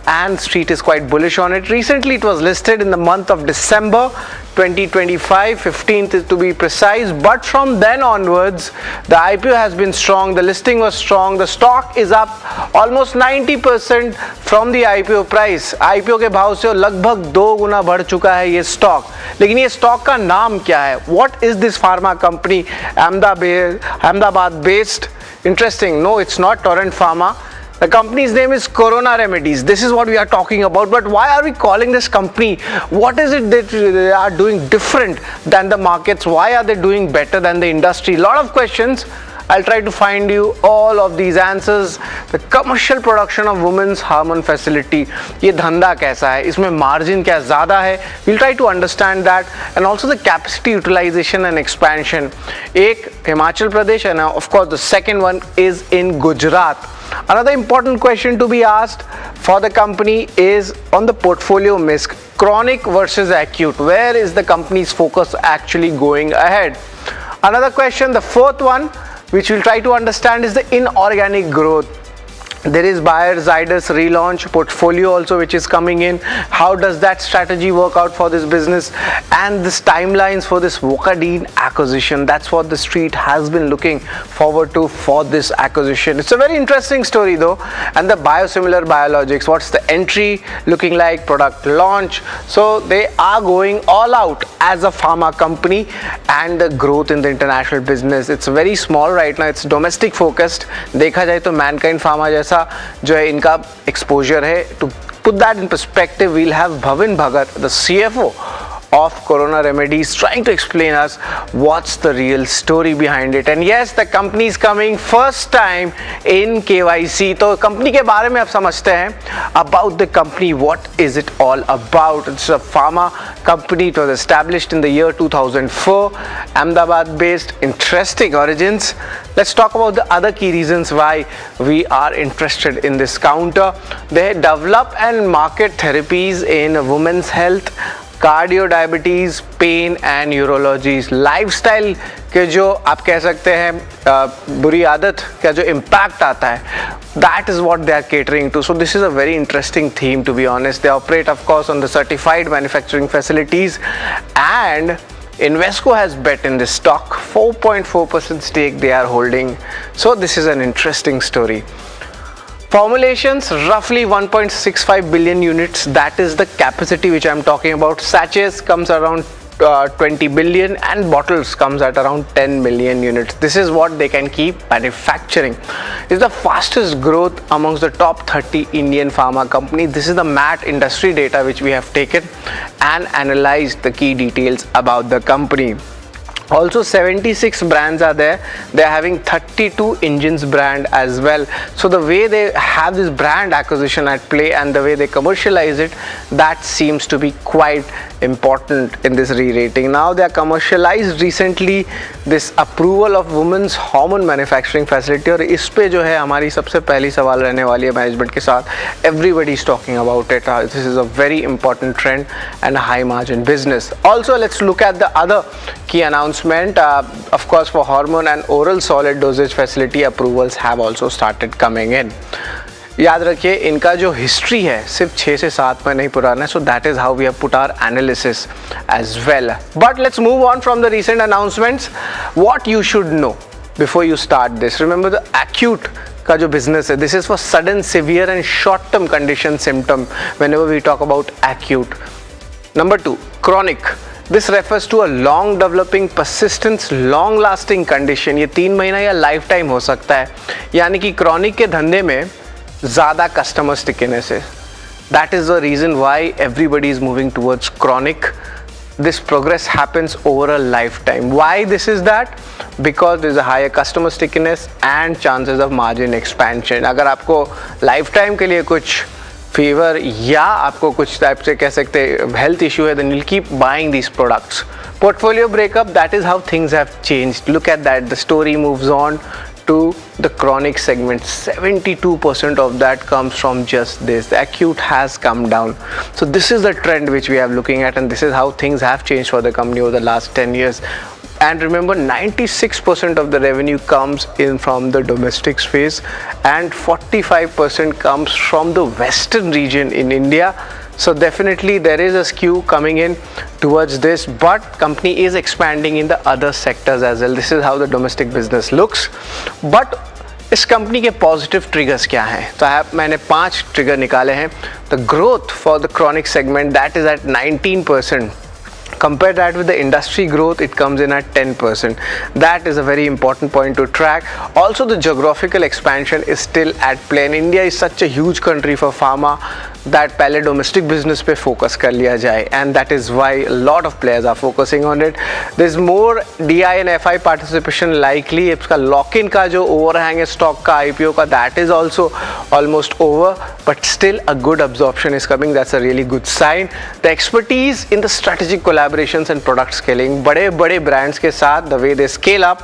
And Street is quite bullish on it. Recently, it was listed in the month of December 2025, 15th to be precise. But from then onwards, the IPO has been strong, the listing was strong, the stock is up almost 90% from the IPO price. IPO के भाव से लगभग 2 गुना बढ़ चुका है ये stock. लेकिन ये स्टॉक का नाम क्या है? What is this pharma company? Ahmedabad based? Interesting. No, it's not Torrent Pharma. The company's name is Corona Remedies. This is what we are talking about. But why are we calling this company? What is it that they are doing different than the markets? Why are they doing better than the industry? Lot of questions. I'll try to find you all of these answers. The commercial production of women's hormone facility. ये धंधा कैसा है? इसमें margin क्या ज़्यादा है? We'll try to understand that, and also the capacity utilization and expansion. एक Himachal Pradesh and of course the second one is in Gujarat. Another important question to be asked for the company is on the portfolio mix, chronic versus acute. Where is the company's focus actually going ahead? Another question, the fourth one, which we'll try to understand, is the inorganic growth. There is Bayer Zydus relaunch portfolio also which is coming in. How does that strategy work out for this business? And this timelines for this Vocadine acquisition. That's what the street has been looking forward to for this acquisition. It's a very interesting story though. And the biosimilar biologics, what's the entry looking like, product launch. So they are going all out as a pharma company, and the growth in the international business. It's very small right now. It's domestic focused. देखा जाए तो Mankind Pharma जैसा जो है इनका exposure है. To put that in perspective, we'll have Bhavin Bhagat, the CFO of Corona Remedies, trying to explain us what's the real story behind it. And yes, the company is coming first time in KYC. तो company के बारे में आप समझते हैं. About the company, what is it all about? It's a pharma company. It was established in the year 2004, Ahmedabad based. Interesting origins. Let's talk about the other key reasons why we are interested in this counter. They develop and market therapies in women's health, cardio diabetes, pain and neurologies. Lifestyle के जो आप कह सकते हैं बुरी आदत का जो इम्पैक्ट आता है, that is what they are catering to. So this is a very interesting theme, to be honest. They operate of course on the certified manufacturing facilities, and Invesco has bet in this stock. 4.4% stake they are holding. So this is an interesting story. Formulations, roughly 1.65 billion units. That is the capacity which I'm talking about. Sachets comes around 20 billion, and bottles comes at around 10 million units. This is what they can keep manufacturing. It's the fastest growth amongst the top 30 Indian pharma companies. This is the MAT industry data which we have taken and analyzed the key details about the company. Also 76 brands are there. They are having 32 engines brand as well. So the way they have this brand acquisition at play and the way they commercialize it, that seems to be quite important in this re-rating. Now they are commercialized recently this approval of women's hormone manufacturing facility, और इस पे जो है हमारी सबसे पहली सवाल रहने वाली है मैनेजमेंट के साथ. Everybody is talking about it. This is a very important trend and a high margin business. Also, let's look at the other key announcement. Of course, for hormone and oral solid dosage facility approvals have also started coming in. याद रखिए इनका जो history है सिर्फ 6 से 7 में नहीं पुराना है. So that is how we have put our analysis as well. But let's move on from the recent announcements. What you should know before you start this. Remember the acute का जो business है. This is for sudden, severe and short term condition symptom whenever we talk about acute. Number 2, chronic. This refers to a long developing persistence, long lasting condition. ये 3 महीना या life time हो सकता है. यानी कि chronic के धंधे में ज़्यादा customer stickiness है. That is the reason why everybody is moving towards chronic. This progress happens over a lifetime. Why this is that? Because there is a higher customer stickiness and chances of margin expansion. अगर आपको lifetime के लिए कुछ fever या आपको कुछ type से कह सकते हैं हेल्थ इशू है, then you'll keep buying these products. Portfolio breakup, that is how things have changed. Look at that, the story moves on to the chronic segment. 72% of that comes from just this. The acute has come down. So this is the trend which we are looking at, and this is how things have changed for the company over the last 10 years. And remember, 96% of the revenue comes in from the domestic space and 45% comes from the western region in India. So definitely there is a skew coming in towards this, but company is expanding in the other sectors as well. This is how the domestic business looks. But इस कंपनी के positive triggers क्या हैं? तो मैंने 5 trigger निकाले हैं. The growth for the chronic segment that is at 19%. Compare that with the industry growth, it comes in at 10%. That is a very important point to track. Also, the geographical expansion is still at play. And India is such a huge country for pharma that पहले domestic business पे focus कर लिया जाए, and that is why a lot of players are focusing on it. There's more DI and FI participation likely. इसका lock-in का जो overhang है stock का IPO का, that is also almost over, but still a good absorption is coming. That's a really good sign. The expertise in the strategic collaborations and product scaling, बड़े brands के साथ the way they scale up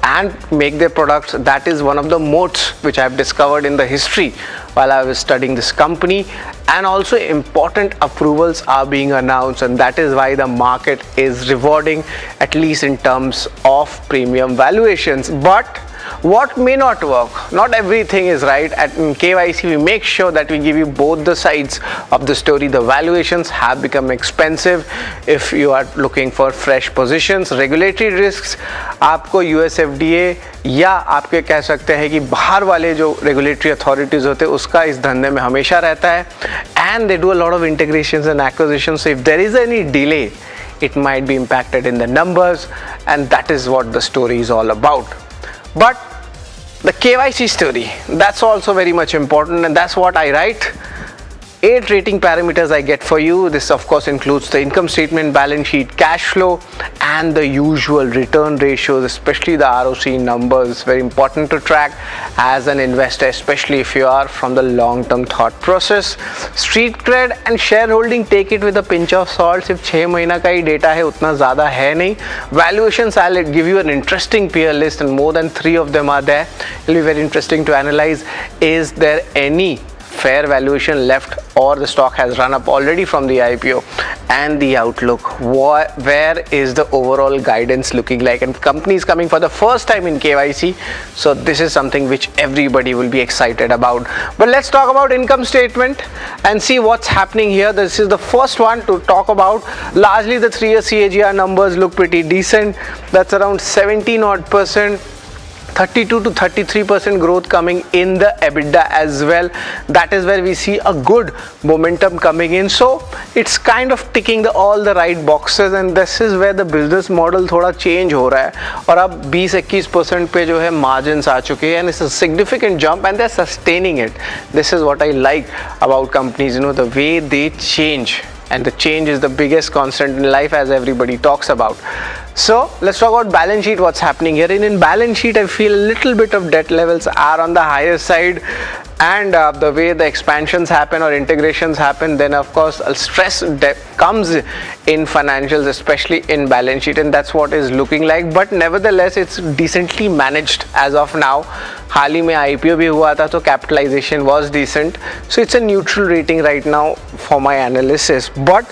and make their products, that is one of the moats which I have discovered in the history while I was studying this company. And also important approvals are being announced, and that is why the market is rewarding, at least in terms of premium valuations. But what may not work, not everything is right. At KYC we make sure that we give you both the sides of the story. The valuations have become expensive if you are looking for fresh positions. Regulatory risks, आपको US FDA या आपके कह सकते हैं कि बाहर वाले जो रेगुलेटरी अथॉरिटीज होते हैं उसका इस धंधे में हमेशा रहता है. And they do a lot of integrations and acquisitions, so if there is any delay it might be impacted in the numbers, and that is what the story is all about. But the KYC story, that's also very much important, and that's what I write. 8 rating parameters I get for you. This of course includes the income statement, balance sheet, cash flow, and the usual return ratios, especially the ROC numbers. Very important to track as an investor, especially if you are from the long-term thought process. Street cred and shareholding, take it with a pinch of salt. सिर्फ 6 महीना का ही data है, उतना ज़्यादा है नहीं. Valuations, I'll give you an interesting peer list, and more than 3 of them are there. It'll be very interesting to analyze. Is there any fair valuation left, or the stock has run up already from the IPO? And the outlook, where is the overall guidance looking like? And company is coming for the first time in KYC, so this is something which everybody will be excited about. But let's talk about income statement and see what's happening here. This is the first one to talk about. Largely the 3-year CAGR numbers look pretty decent. That's around 17 odd %. 32 to 33% growth coming in the EBITDA as well. That is where we see a good momentum coming in. So it's kind of ticking all the right boxes, and this is where the business model थोड़ा change हो रहा है, और अब 20-21% पे जो है margins आ चुके हैं, and it's a significant jump, and they're sustaining it. This is what I like about companies, you know, the way they change. And the change is the biggest constant in life, as everybody talks about. So let's talk about balance sheet, what's happening here. In balance sheet, I feel a little bit of debt levels are on the higher side, and the way the expansions happen or integrations happen, then of course stress comes in financials, especially in balance sheet, and that's what is looking like. But nevertheless, it's decently managed as of now. हाल ही में IPO भी हुआ था, तो capitalization was decent, so it's a neutral rating right now for my analysis. But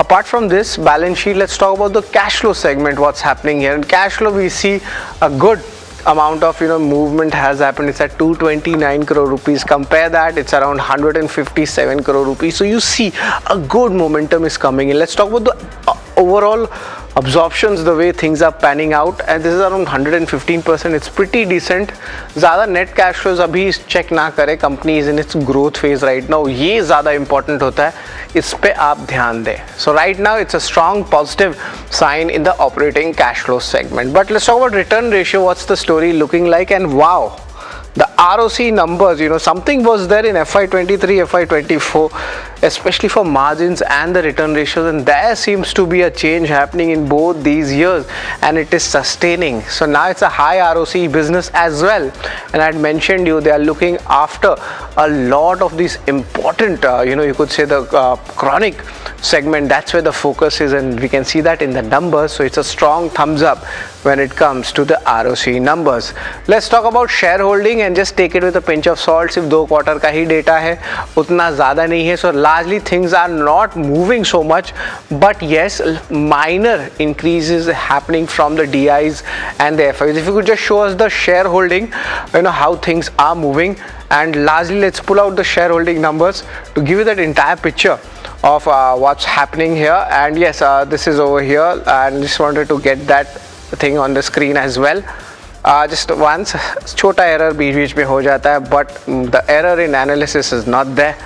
apart from this balance sheet, let's talk about the cash flow segment, what's happening here. In cash flow, we see a good amount of movement has happened. It's at 229 crore rupees. Compare that, it's around 157 crore rupees. So you see a good momentum is coming in. Let's talk about the overall absorptions, the way things are panning out, and this is around 115%. It's pretty decent. ज़्यादा net cash flows अभी check ना करें. Company is in its growth phase right now. ये ज़्यादा important होता है, इस पे आप ध्यान दें. So right now it's a strong positive sign in the operating cash flow segment. But let's talk about return ratio. What's the story looking like? And wow, the ROC numbers, something was there in FY23, FY24, especially for margins and the return ratios, and there seems to be a change happening in both these years, and it is sustaining. So now it's a high ROC business as well, and I had mentioned they are looking after a lot of these important, you could say the chronic segment. That's where the focus is, and we can see that in the numbers. So it's a strong thumbs up when it comes to the ROC numbers. Let's talk about shareholding and just take it with a pinch of salt. सिर्फ 2 quarter का ही data है, उतना ज़्यादा नहीं है. So largely things are not moving so much, but yes, minor increases happening from the DIs and the FIs. If you could just show us the shareholding, how things are moving, and largely let's pull out the shareholding numbers to give you that entire picture of what's happening here. And yes, this is over here, and just wanted to get that thing on the screen as well. Just once, छोटा error बीच में हो जाता है, but the error in analysis is not there.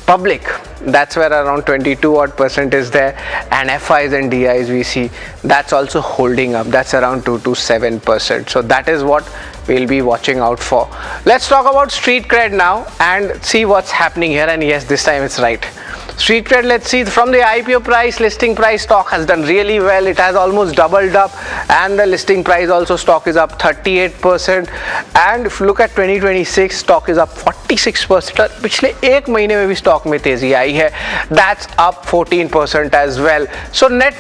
Public, that's where around 22% is there, and FIs and DIs we see that's also holding up. That's around 2 to 7%. So that is what we'll be watching out for. Let's talk about street cred now and see what's happening here. And yes, this time it's right. Street cred, let's see from the IPO price, listing price, stock has done really well. It has almost doubled up, and the listing price also stock is up 38%. And if you look at 2026, stock is up 46%. पिछले एक महीने में भी stock में तेजी आई है. That's up 14% as well. So net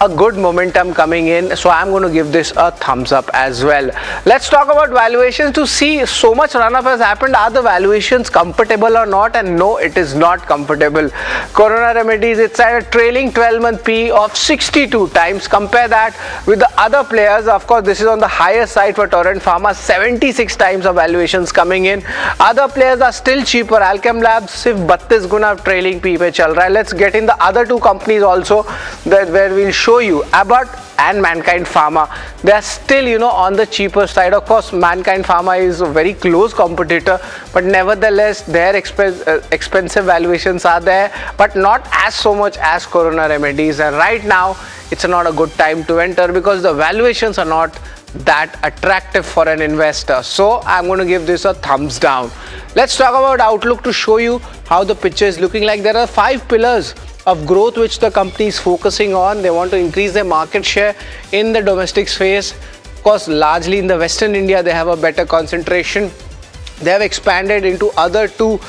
a good momentum coming in. So I'm going to give this a thumbs up as well. Let's talk about valuations to see so much run up has happened. Are the valuations comfortable or not? And no, it is not comfortable. Corona Remedies, it's at a trailing 12-month P of 62 times. Compare that with the other players. Of course, this is on the higher side for Torrent Pharma, 76 times of valuations coming in. Other players are still cheaper. Alchem Labs सिर्फ 32 गुना trailing P पे चल रहा है. Let's get in the other two companies also, that where we'll show you. Abbott and Mankind Pharma, they are still on the cheaper side. Of course, Mankind Pharma is a very close competitor, but nevertheless their expensive valuations are there, but not as so much as Corona Remedies. And right now it's not a good time to enter because the valuations are not that attractive for an investor. So I'm going to give this a thumbs down. Let's talk about outlook to show you how the picture is looking like. There are 5 pillars of growth which the company is focusing on. They want to increase their market share in the domestic space. Of course, largely in the Western India, they have a better concentration. They have expanded into other 2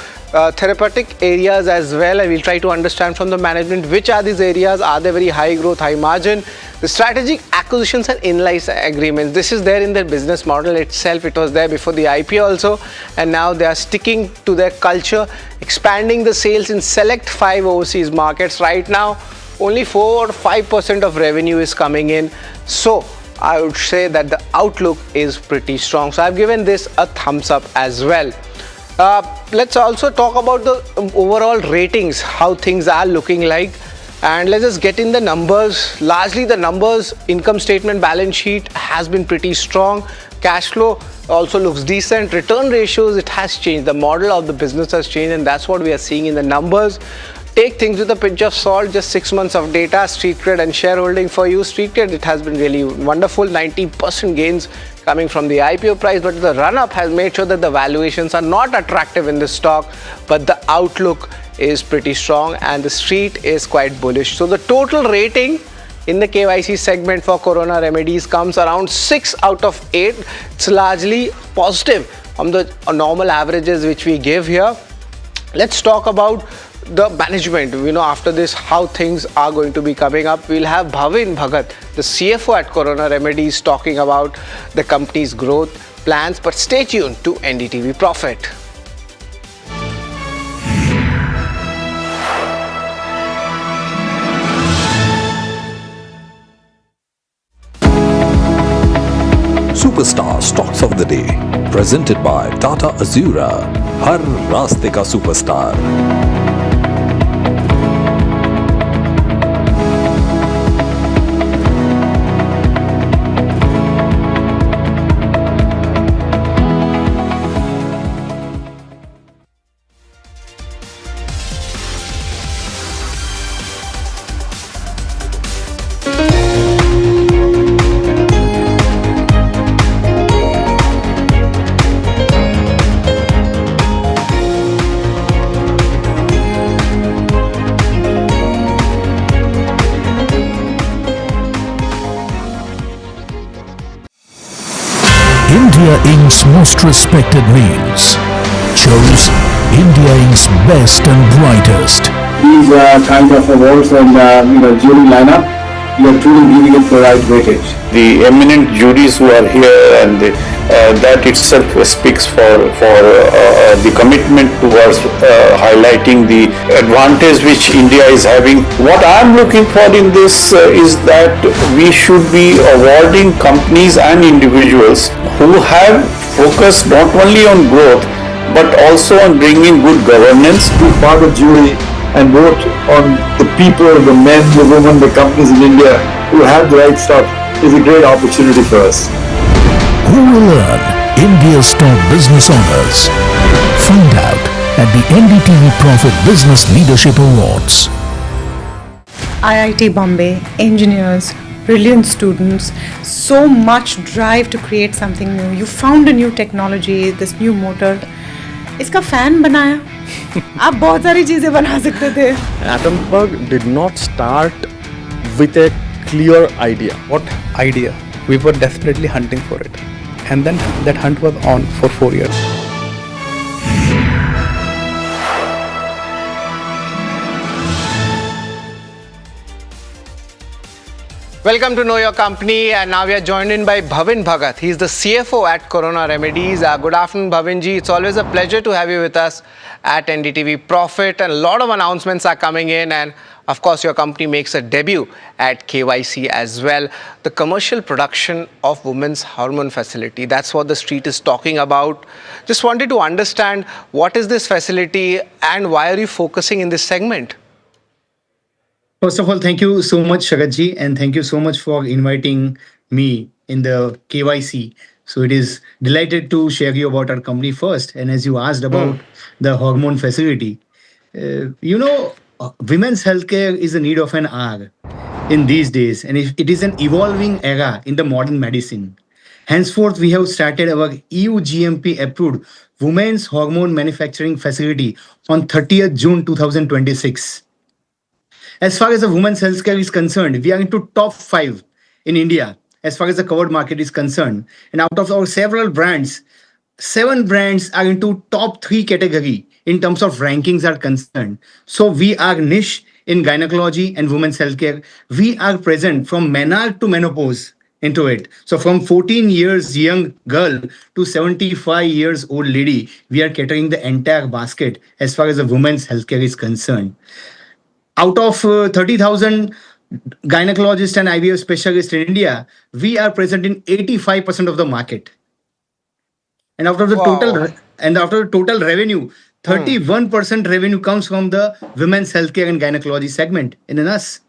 therapeutic areas as well, and we'll try to understand from the management which are these areas. Are they very high growth, high margin? The strategic acquisitions and in-license agreements, this is there in their business model itself. It was there before the IPO also, and now they are sticking to their culture, expanding the sales in select 5 overseas markets. Right now only 4 or 5% of revenue is coming in, so I would say that the outlook is pretty strong. So I've given this a thumbs up as well. Let's also talk about the overall ratings, how things are looking like, and let's just get in the numbers. Largely the numbers, income statement, balance sheet has been pretty strong. Cash flow also looks decent. Return ratios, it has changed. The model of the business has changed, and that's what we are seeing in the numbers. Take things with a pinch of salt. Just 6 months of data, street cred and shareholding for you. Street cred, it has been really wonderful. 90% gains coming from the IPO price, but the run-up has made sure that the valuations are not attractive in this stock, but the outlook is pretty strong and the street is quite bullish. So the total rating in the KYC segment for Corona Remedies comes around 6 out of 8. It's largely positive from the normal averages which we give here. Let's talk about the management. After this, how things are going to be coming up. We'll have Bhavin Bhagat, the CFO at Corona Remedies, talking about the company's growth plans. But stay tuned to NDTV Profit. Superstar Stocks of the Day, presented by Tata Azura. हर रास्ते का superstar. India Inc.'s most respected names chose India Inc.'s best and brightest. These kind of awards and jury lineup, you are truly giving it the right weightage. The eminent juries who are here, and that itself speaks for the commitment towards highlighting the advantage which India is having. What I am looking for in this is that we should be awarding companies and individuals who have focused not only on growth but also on bringing good governance. Be part of jury and vote on the people, the men, the women, the companies in India who have the right stuff is a great opportunity for us. Who will earn India's top business honors? Find out at the NDTV Profit Business Leadership Awards. IIT Bombay, engineers, brilliant students, so much drive to create something new. You found a new technology, this new motor. इसका fan बनाया. आप बहुत सारी चीजें बना सकते थे. Atomberg did not start with a clear idea. What idea? We were desperately hunting for it. And then that hunt was on for 4 years. Welcome to Know Your Company, and now we are joined in by Bhavin Bhagat. He's the CFO at Corona Remedies. Good afternoon, Bhavinji. It's always a pleasure to have you with us at NDTV Profit, and a lot of announcements are coming in, and of course your company makes a debut at KYC as well. The commercial production of women's hormone facility, that's what the street is talking about. Just wanted to understand, what is this facility and why are you focusing in this segment? First of all, thank you so much, Shagatji, and thank you so much for inviting me in the KYC. So it is delighted to share you about our company first. And as you asked about the hormone facility, women's healthcare is a need of an hour in these days, and it is an evolving era in the modern medicine. Henceforth, we have started our EU GMP approved women's hormone manufacturing facility on 30th June 2026. As far as the women's healthcare is concerned, we are into top 5 in India as far as the covered market is concerned. And out of our several brands, 7 brands are into top 3 category in terms of rankings are concerned. So we are niche in gynecology and women's healthcare. We are present from menarche to menopause into it. So from 14 years young girl to 75 years old lady, we are catering the entire basket as far as the women's healthcare is concerned. Out of 30,000 gynecologists and IVF specialists in India, we are present in 85% of the market. And after the total revenue, 31% revenue comes from the women's healthcare and gynecology segment in us.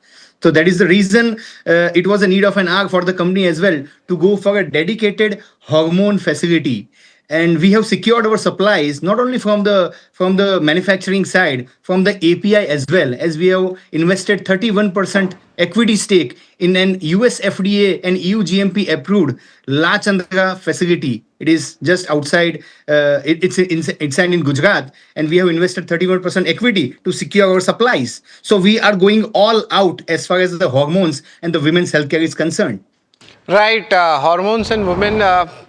So that is the reason it was a need of an hour for the company as well to go for a dedicated hormone facility. And we have secured our supplies not only from the manufacturing side, from the API as well, as we have invested 31% equity stake in an US FDA and EU GMP approved La Chandra facility. It is just outside, it's inside in Gujarat, and we have invested 31% equity to secure our supplies. So we are going all out as far as the hormones and the women's healthcare is concerned. Right, hormones and women,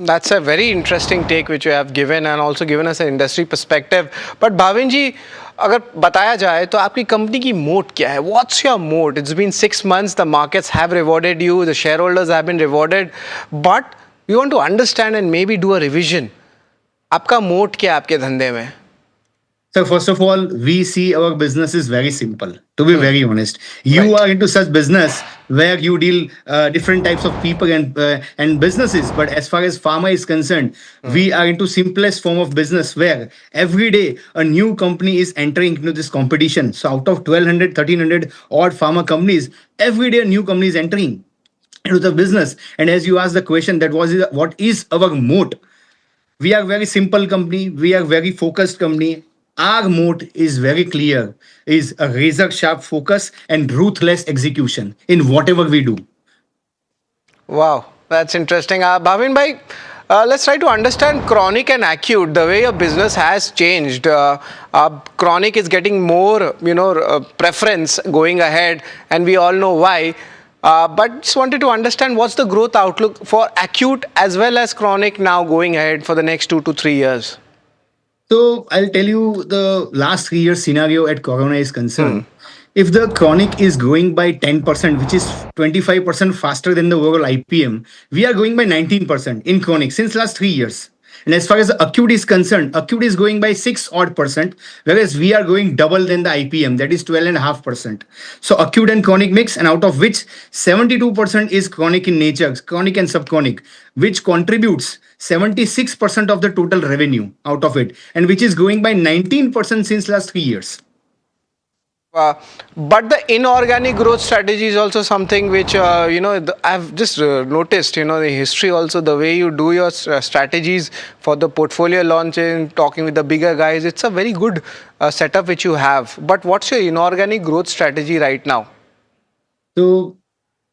that's a very interesting take which you have given and also given us an industry perspective. But Bhavin ji, अगर बताया जाए तो आपकी company की मोट क्या है? What's your moat? It's been 6 months, the markets have rewarded you, the shareholders have been rewarded, but we want to understand and maybe do a revision. आपका मोट क्या है आपके धंधे में? So first of all, we see our business is very simple, to be very honest. You are into such business where you deal different types of people and businesses. But as far as pharma is concerned, we are into simplest form of business where every day a new company is entering into this competition. So out of 1,200, 1,300 odd pharma companies, every day a new company is entering into the business. And as you asked the question, that was what is our moat? We are a very simple company. We are a very focused company. Our moat is very clear, is a razor sharp focus and ruthless execution in whatever we do. Wow, that's interesting. Bhavin bhai, let's try to understand chronic and acute, the way your business has changed. Chronic is getting more, preference going ahead, and we all know why. But just wanted to understand what's the growth outlook for acute as well as chronic now going ahead for the next 2 to 3 years. So I'll tell you the last 3 years scenario at Corona is concerned. If the chronic is growing by 10%, which is 25% faster than the overall IPM, we are growing by 19% in chronic since last 3 years. And as far as the acute is concerned, acute is growing by 6% whereas we are growing double than the IPM, that is 12.5%. So acute and chronic mix, and out of which 72% is chronic in nature, chronic and subchronic, which contributes 76% of the total revenue out of it, and which is growing by 19% since last 3 years. But the inorganic growth strategy is also something which I've just noticed. The history also, the way you do your strategies for the portfolio launching, talking with the bigger guys. It's a very good setup which you have. But what's your inorganic growth strategy right now? So,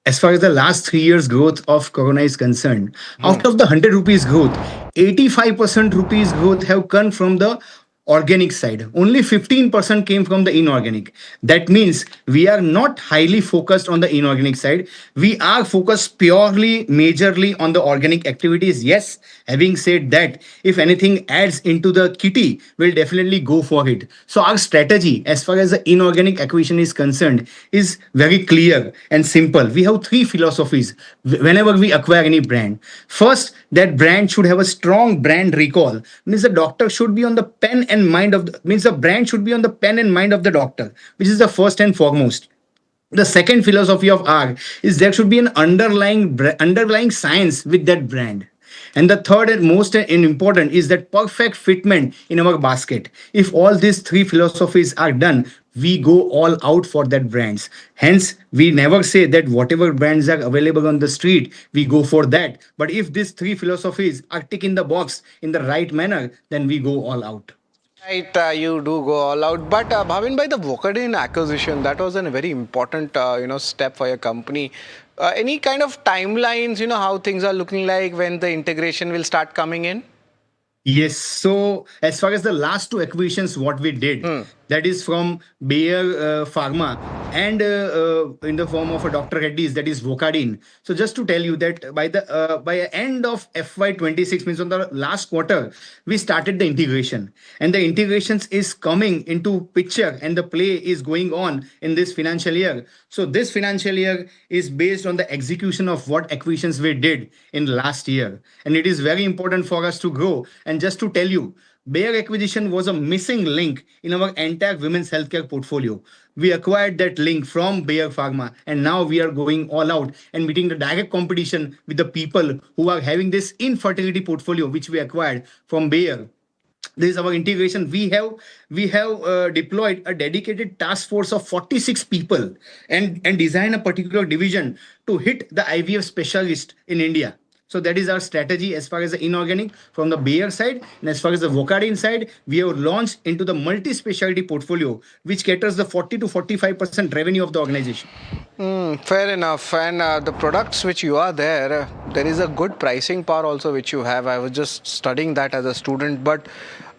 as far as the last 3 years growth of Corona is concerned, out of the 100 rupees growth, 85% rupees growth have come from the organic side. Only 15% came from the inorganic. That means we are not highly focused on the inorganic side. We are focused purely, majorly on the organic activities. Yes, having said that, if anything adds into the kitty, we'll definitely go for it. So our strategy as far as the inorganic acquisition is concerned is very clear and simple. We have three philosophies whenever we acquire any brand. First, that brand should have a strong brand recall. Means the doctor should be on the pen and mind of the, means the brand should be on the pen and mind of the doctor, which is the first and foremost. The second philosophy of R is there should be an underlying science with that brand. And the third and most important is that perfect fitment in our basket. If all these three philosophies are done, we go all out for that brands. Hence, we never say that whatever brands are available on the street, we go for that. But if these three philosophies are tick in the box in the right manner, then we go all out. Right, you do go all out. But Bhavin, by the Vocadin acquisition, that was a very important, step for your company. Any kind of timelines, how things are looking like when the integration will start coming in? Yes. So as far as the last two acquisitions, what we did, that is from Bayer Pharma and in the form of a Dr. Reddy's, that is Vocadin. So just to tell you that by end of FY26, means on the last quarter, we started the integration, and the integrations is coming into picture, and the play is going on in this financial year. So this financial year is based on the execution of what acquisitions we did in last year, and it is very important for us to grow. And just to tell you, Bayer acquisition was a missing link in our entire women's healthcare portfolio. We acquired that link from Bayer Pharma, and now we are going all out and meeting the direct competition with the people who are having this infertility portfolio, which we acquired from Bayer. This is our integration. We have deployed a dedicated task force of 46 people and design a particular division to hit the IVF specialist in India. So that is our strategy as far as the inorganic from the Bayer side. And as far as the Vocadin side, we have launched into the multi-specialty portfolio, which caters the 40 to 45% revenue of the organization. Fair enough. And the products which you are there is a good pricing power also which you have. I was just studying that as a student. But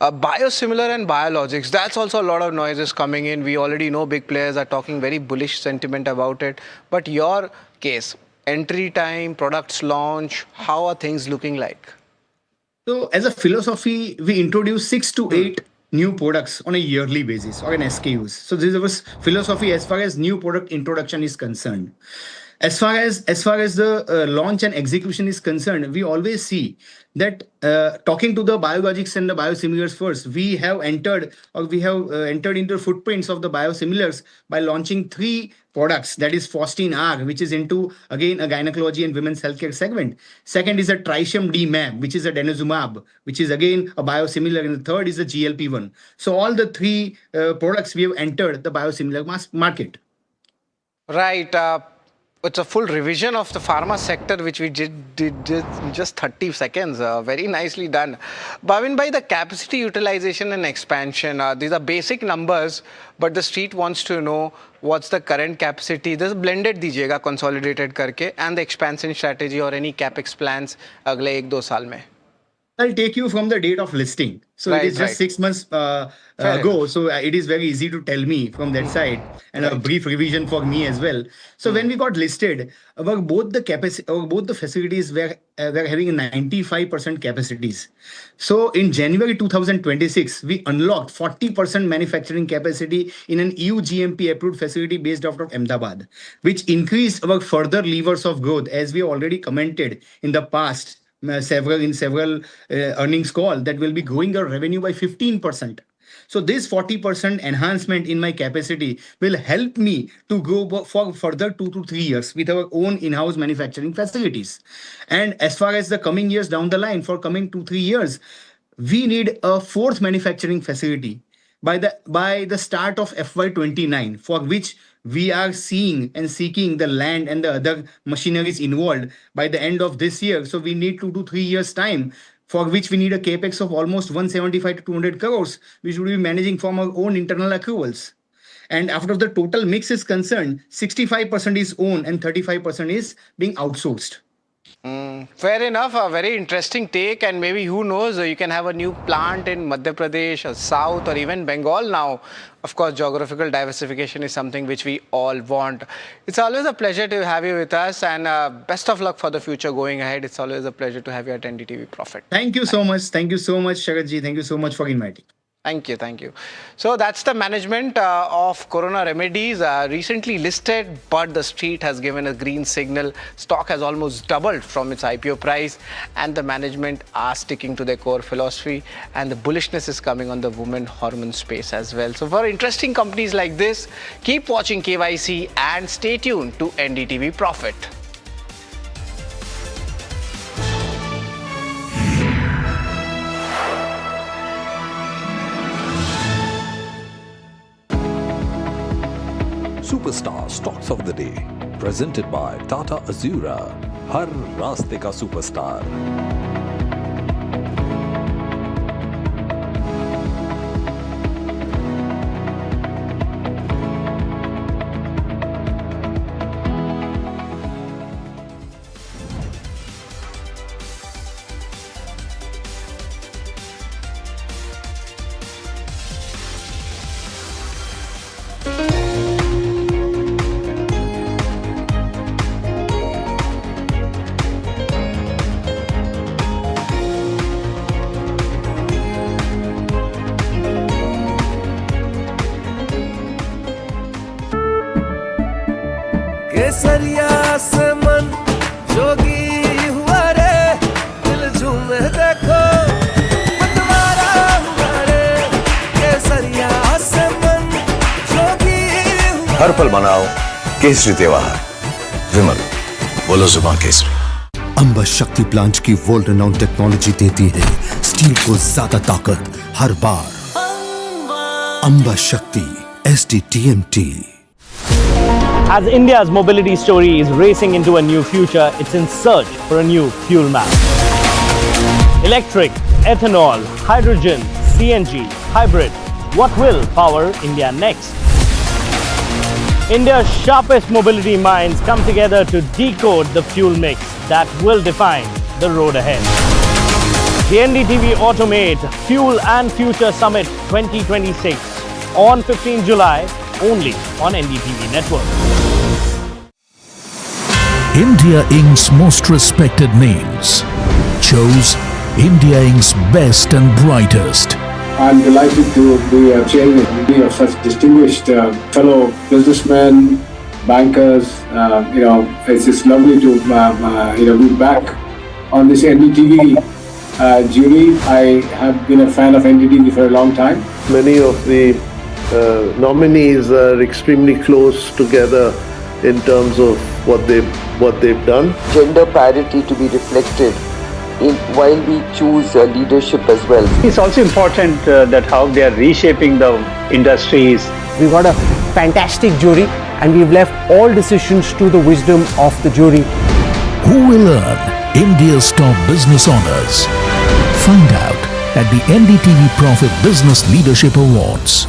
biosimilar and biologics, that's also a lot of noises coming in. We already know big players are talking very bullish sentiment about it. But your case, entry time, products launch, how are things looking like? So as a philosophy, we introduce 6 to 8 new products on a yearly basis or an SKUs. So this is our philosophy as far as new product introduction is concerned. As far as the launch and execution is concerned, we always see that talking to the biologics and the biosimilars first, we have entered into footprints of the biosimilars by launching 3 products. That is Fostine R, which is into again a gynecology and women's healthcare segment. Second is a Trisham D mab, which is a denosumab, which is again a biosimilar, and the third is a GLP-1. So all the 3 products we have entered the biosimilar market. Right. It's a full revision of the pharma sector, which we did in just 30 seconds. Very nicely done. Bhavin, by the capacity utilization and expansion, these are basic numbers, but the street wants to know what's the current capacity. This blended दीजिएगा consolidated करके, and the expansion strategy or any capex plans अगले 1-2 साल में. I'll take you from the date of listing. So it is just 6 months ago. So it is very easy to tell me from that side, and a brief revision for me as well. So when we got listed, both the facilities were having 95% capacities. So in January 2026, we unlocked 40% manufacturing capacity in an EU GMP approved facility based out of Ahmedabad, which increased our further levers of growth, as we already commented in the past. Several earnings call that will be growing our revenue by 15%. So this 40% enhancement in my capacity will help me to grow for further 2 to 3 years with our own in-house manufacturing facilities. And as far as the coming years down the line, for coming 2-3 years, we need a 4th manufacturing facility by the start of FY29, for which we are seeing and seeking the land and the other machineries involved by the end of this year. So we need 2 to 3 years time, for which we need a capex of almost 175 to 200 crores, which we will be managing from our own internal accruals. And after the total mix is concerned, 65% is owned and 35% is being outsourced. Fair enough, a very interesting take, and maybe who knows, you can have a new plant in Madhya Pradesh or South or even Bengal now. Of course, geographical diversification is something which we all want. It's always a pleasure to have you with us, and best of luck for the future going ahead. It's always a pleasure to have you at NDTV Profit. Thank you so much. Thank you so much, Sharatji. Thank you so much for inviting. Thank you, thank you. So that's the management of Corona Remedies, recently listed, but the street has given a green signal. Stock has almost doubled from its IPO price, and the management are sticking to their core philosophy, and the bullishness is coming on the women hormone space as well. So for interesting companies like this, keep watching KYC and stay tuned to NDTV Profit. Superstar stocks of the day presented by Tata अजूरा, हर रास्ते का superstar. केसरिया से मन जोगी हुआ रे, दिल झूमे देखो मतवारा हुआ रे। केसरिया से मन जोगी हुआ। हर पल मनाओ केसरी त्योहार, विमल बोलो जुबान केसरी। अंबा शक्ति प्लांट की वर्ल्ड रेनाउंड टेक्नोलॉजी देती है स्टील को ज्यादा ताकत हर बार। अंबा शक्ति SDTMT। As India's mobility story is racing into a new future, it's in search for a new fuel map. Electric, ethanol, hydrogen, CNG, hybrid. What will power India next? India's sharpest mobility minds come together to decode the fuel mix that will define the road ahead. The NDTV Automate Fuel and Future Summit 2026 on 15 July only on NDTV Network. India Inc.'s most respected names chose India Inc.'s best and brightest. I'm delighted to be chairing a committee of such distinguished fellow businessmen, bankers. It's just lovely to be back on this NDTV jury. I have been a fan of NDTV for a long time. Many of the nominees are extremely close together in terms of what they've done. Gender parity to be reflected while we choose leadership as well. It's also important that how they are reshaping the industries. We've got a fantastic jury, and we've left all decisions to the wisdom of the jury. Who will earn India's top business honors? Find out at the NDTV Profit Business Leadership Awards.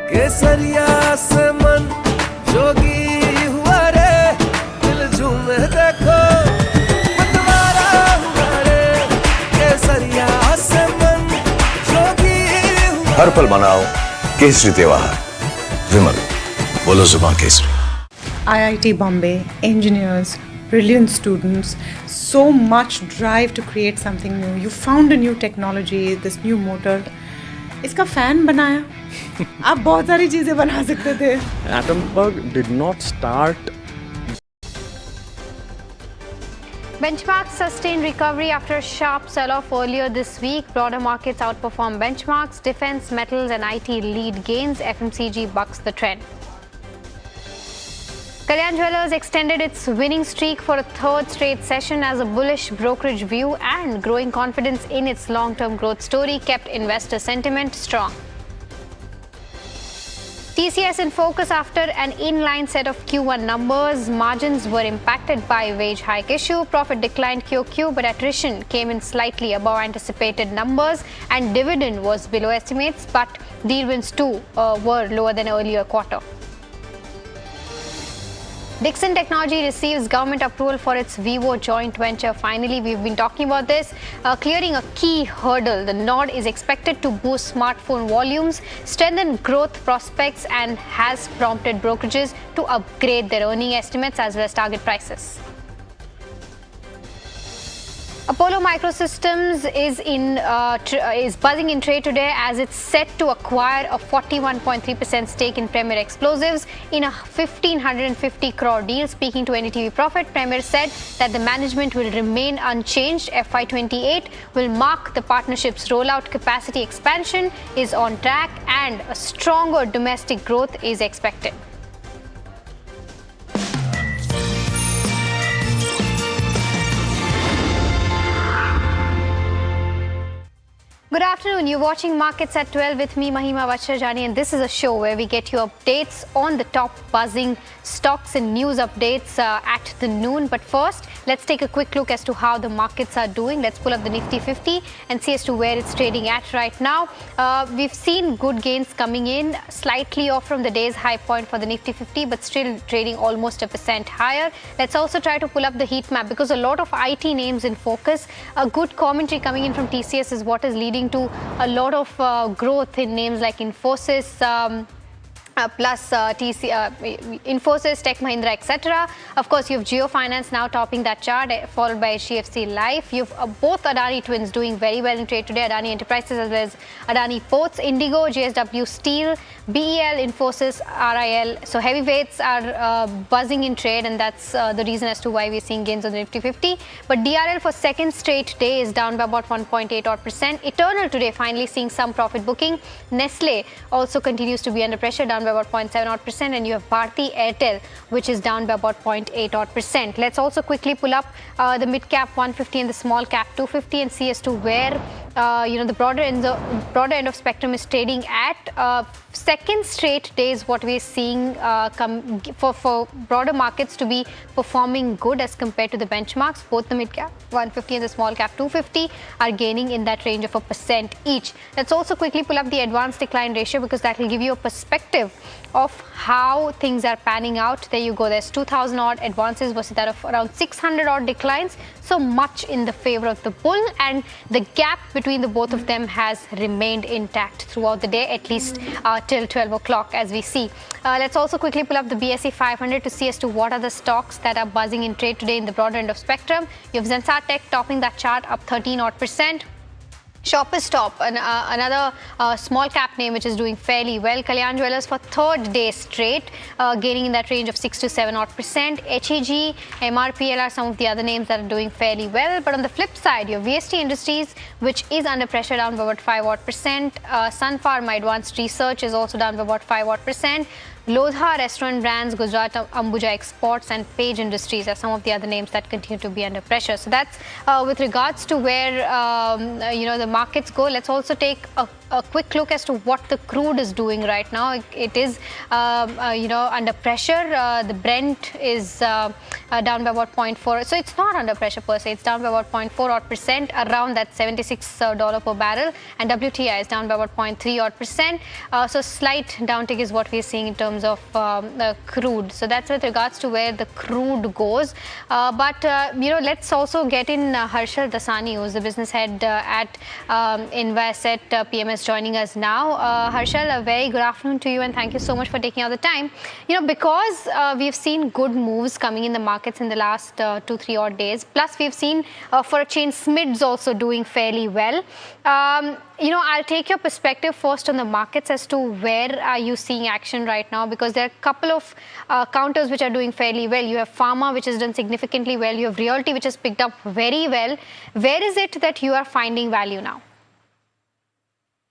केसरिया से मन जोगी हुआ रे, दिल झूमे देखो मतवारा हुआ रे। केसरिया से मन जोगी हुआ। हर पल मनाओ केसरी त्योहार, विमल बोलो जुबान Kesari. IIT Bombay, engineers, brilliant students, so much drive to create something new. You found a new technology, this new motor. इसका फैन बनाया। आप बहुत सारी चीजें बना सकते थे। Atomberg did not start. Benchmarks sustained recovery after a sharp sell-off earlier this week. Broader markets outperform benchmarks. Defense, metals and IT lead gains. FMCG bucks the trend. Kalyan Jewellers extended its winning streak for a third straight session as a bullish brokerage view and growing confidence in its long-term growth story kept investor sentiment strong. TCS in focus after an inline set of Q1 numbers. Margins were impacted by wage hike issue. Profit declined QOQ, but attrition came in slightly above anticipated numbers and dividend was below estimates, but deal wins too were lower than earlier quarter. Dixon Technology receives government approval for its Vivo joint venture. Finally, we've been talking about this, clearing a key hurdle. The nod is expected to boost smartphone volumes, strengthen growth prospects, and has prompted brokerages to upgrade their earning estimates as well as target prices. Apollo Microsystems is buzzing in trade today as it's set to acquire a 41.3% stake in Premier Explosives in a 1,550 crore deal. Speaking to NDTV Profit, Premier said that the management will remain unchanged. FY28 will mark the partnership's rollout. Capacity expansion is on track and a stronger domestic growth is expected. Good afternoon. You're watching Markets at 12 with me, Mahima Vachharjani, and this is a show where we get you updates on the top buzzing stocks and news updates at the noon. But first, let's take a quick look as to how the markets are doing. Let's pull up the Nifty 50 and see as to where it's trading at right now. We've seen good gains coming in, slightly off from the day's high point for the Nifty 50, but still trading almost 1% higher. Let's also try to pull up the heat map because a lot of IT names in focus. A good commentary coming in from TCS is what is leading to a lot of growth in names like Infosys, Infosys, Tech Mahindra, etc. Of course, you have Geo Finance now topping that chart, followed by HDFC Life. You have both Adani twins doing very well in trade today, Adani Enterprises as well as Adani Ports, Indigo, JSW Steel, BEL, Infosys, RIL. So heavyweights are buzzing in trade, and that's the reason as to why we're seeing gains on the Nifty 50. But DRL for second straight day is down by about 1.8%. Eternal today finally seeing some profit booking. Nestle also continues to be under pressure, down by about 0.7%, and you have Bharti Airtel, which is down by about 0.8%. Let's also quickly pull up the mid cap 150 and the small cap 250 and see as to where the broader end of spectrum is trading at. Second straight day is what we're seeing for broader markets to be performing good as compared to the benchmarks. Both the mid cap 150 and the small cap 250 are gaining in that range of 1% each. Let's also quickly pull up the advanced decline ratio because that will give you a perspective of how things are panning out. There you go. There's 2,000 odd advances versus that of around 600 odd declines. So much in the favor of the bull, and the gap between the both of them has remained intact throughout the day, at least till 12 o'clock as we see. Let's also quickly pull up the BSE 500 to see as to what are the stocks that are buzzing in trade today in the broader end of spectrum. You have Zensar Tech topping that chart up 13 odd %. Shoppers Stop, another small cap name which is doing fairly well. Kalyan Jewellers for third day straight, gaining in that range of 6 to 7 odd %. HEG, MRPL are some of the other names that are doing fairly well. But on the flip side, your VST Industries, which is under pressure, down by about 5 odd %. Sun Pharma Advanced Research is also down by about 5 odd %. Lodha Restaurant Brands, Gujarat Ambuja Exports, and Page Industries are some of the other names that continue to be under pressure. So that's with regards to where the markets go. Let's also take a quick look as to what the crude is doing right now. It is under pressure. The Brent is down by about 0.4. So it's not under pressure per se. It's down by about 0.4 odd %, around that $76 per barrel, and WTI is down by about 0.3 odd %. So slight downtick is what we're seeing in terms of crude. So that's with regards to where the crude goes. But let's also get in Harshal Dasani, who's the business head at Invesset PMS, joining us now. Harshal, a very good afternoon to you, and thank you so much for taking out the time. Because we've seen good moves coming in the markets in the last 2-3 odd days. Plus, we've seen for a change SMIDs also doing fairly well. I'll take your perspective first on the markets as to where are you seeing action right now, because there are a couple of counters which are doing fairly well. You have Pharma, which has done significantly well. You have Realty, which has picked up very well. Where is it that you are finding value now?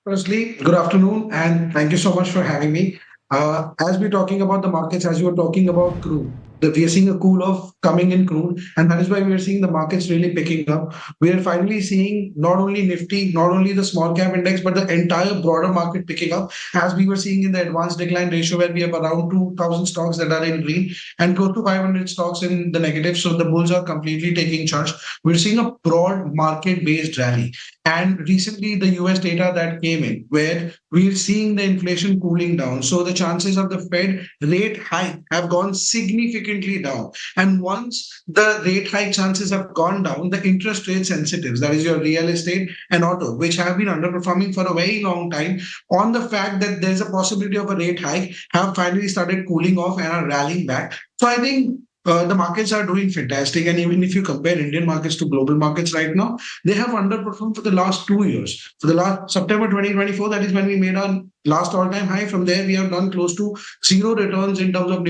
Firstly, good afternoon, and thank you so much for having me. As we're talking about the markets, as you were talking about crude, we are seeing a cool off coming in crude, and that is why we are seeing the markets really picking up. We are finally seeing not only Nifty, not only the small cap index, but the entire broader market picking up, as we were seeing in the advanced decline ratio, where we have around 2,000 stocks that are in green and close to 500 stocks in the negative. So the bulls are completely taking charge. We're seeing a broad market-based rally. And recently, the US data that came in, where we're seeing the inflation cooling down. So the chances of the Fed rate hike have gone significantly down. And once the rate hike chances have gone down, the interest rate sensitives, that is your real estate and auto, which have been underperforming for a very long time, on the fact that there's a possibility of a rate hike, have finally started cooling off and are rallying back. So I think the markets are doing fantastic. And even if you compare Indian markets to global markets right now, they have underperformed for the last 2 years. For the last September 2024, that is when we made our last all-time high. From there, we have done close to zero returns in terms of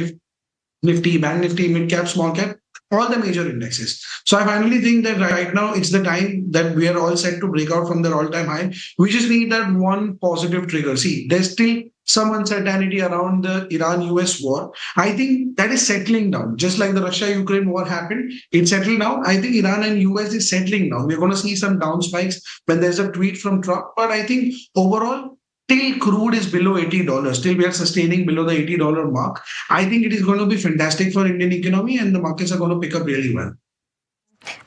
Nifty, Bank Nifty, mid cap, small cap, all the major indexes. So I finally think that right now it's the time that we are all set to break out from their all-time high. We just need that one positive trigger. See, there's still some uncertainty around the Iran-US war. I think that is settling down. Just like the Russia-Ukraine war happened, it settled down. I think Iran and US is settling down. We're going to see some down spikes when there's a tweet from Trump. But I think overall, till crude is below $80, still we are sustaining below the $80 mark. I think it is going to be fantastic for Indian economy, and the markets are going to pick up really well.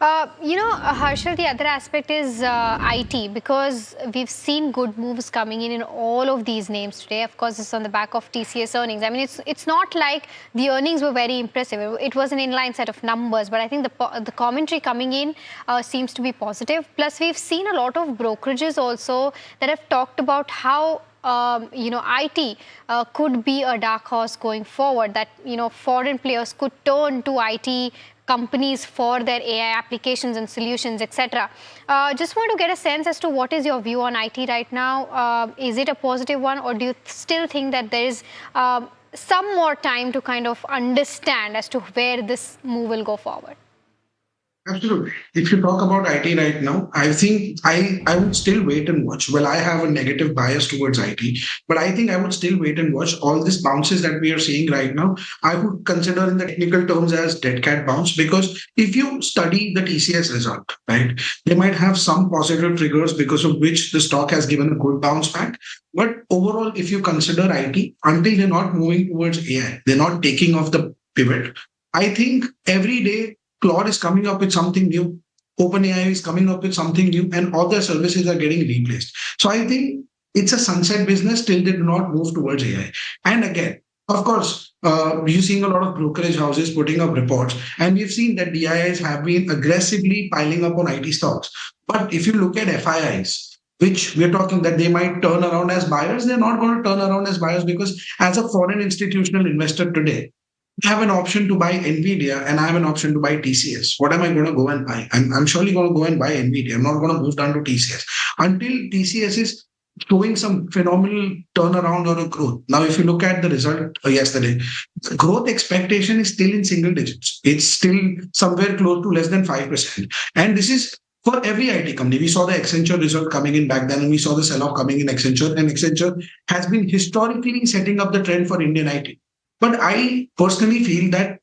Harshal, the other aspect is IT, because we've seen good moves coming in all of these names today. Of course, it's on the back of TCS earnings. I mean, it's not like the earnings were very impressive. It was an inline set of numbers, but I think the commentary coming in seems to be positive. Plus, we've seen a lot of brokerages also that have talked about how IT could be a dark horse going forward, that, foreign players could turn to IT companies for their AI applications and solutions, etc. Just want to get a sense as to what is your view on IT right now. Is it a positive one, or do you still think that there is some more time to kind of understand as to where this move will go forward? Absolutely. If you talk about IT right now, I think I would still wait and watch. Well, I have a negative bias towards IT, but I think I would still wait and watch. All these bounces that we are seeing right now, I would consider in the technical terms as dead cat bounce, because if you study the TCS result, right, they might have some positive triggers because of which the stock has given a good bounce back. But overall, if you consider IT, until they're not moving towards AI, they're not taking off the pivot. I think every day Claude is coming up with something new. OpenAI is coming up with something new, and all their services are getting replaced. So I think it's a sunset business till they do not move towards AI. And again, of course, you're seeing a lot of brokerage houses putting up reports, and we've seen that DIIs have been aggressively piling up on IT stocks. But if you look at FIIs, which we're talking that they might turn around as buyers, they're not going to turn around as buyers, because as a foreign institutional investor today, I have an option to buy NVIDIA and I have an option to buy TCS. What am I going to go and buy? I'm surely going to go and buy NVIDIA. I'm not going to move down to TCS until TCS is showing some phenomenal turnaround or a growth. Now, if you look at the result yesterday, the growth expectation is still in single digits. It's still somewhere close to less than 5%. And this is for every IT company. We saw the Accenture result coming in back then, and we saw the sell-off coming in Accenture. And Accenture has been historically setting up the trend for Indian IT. But I personally feel that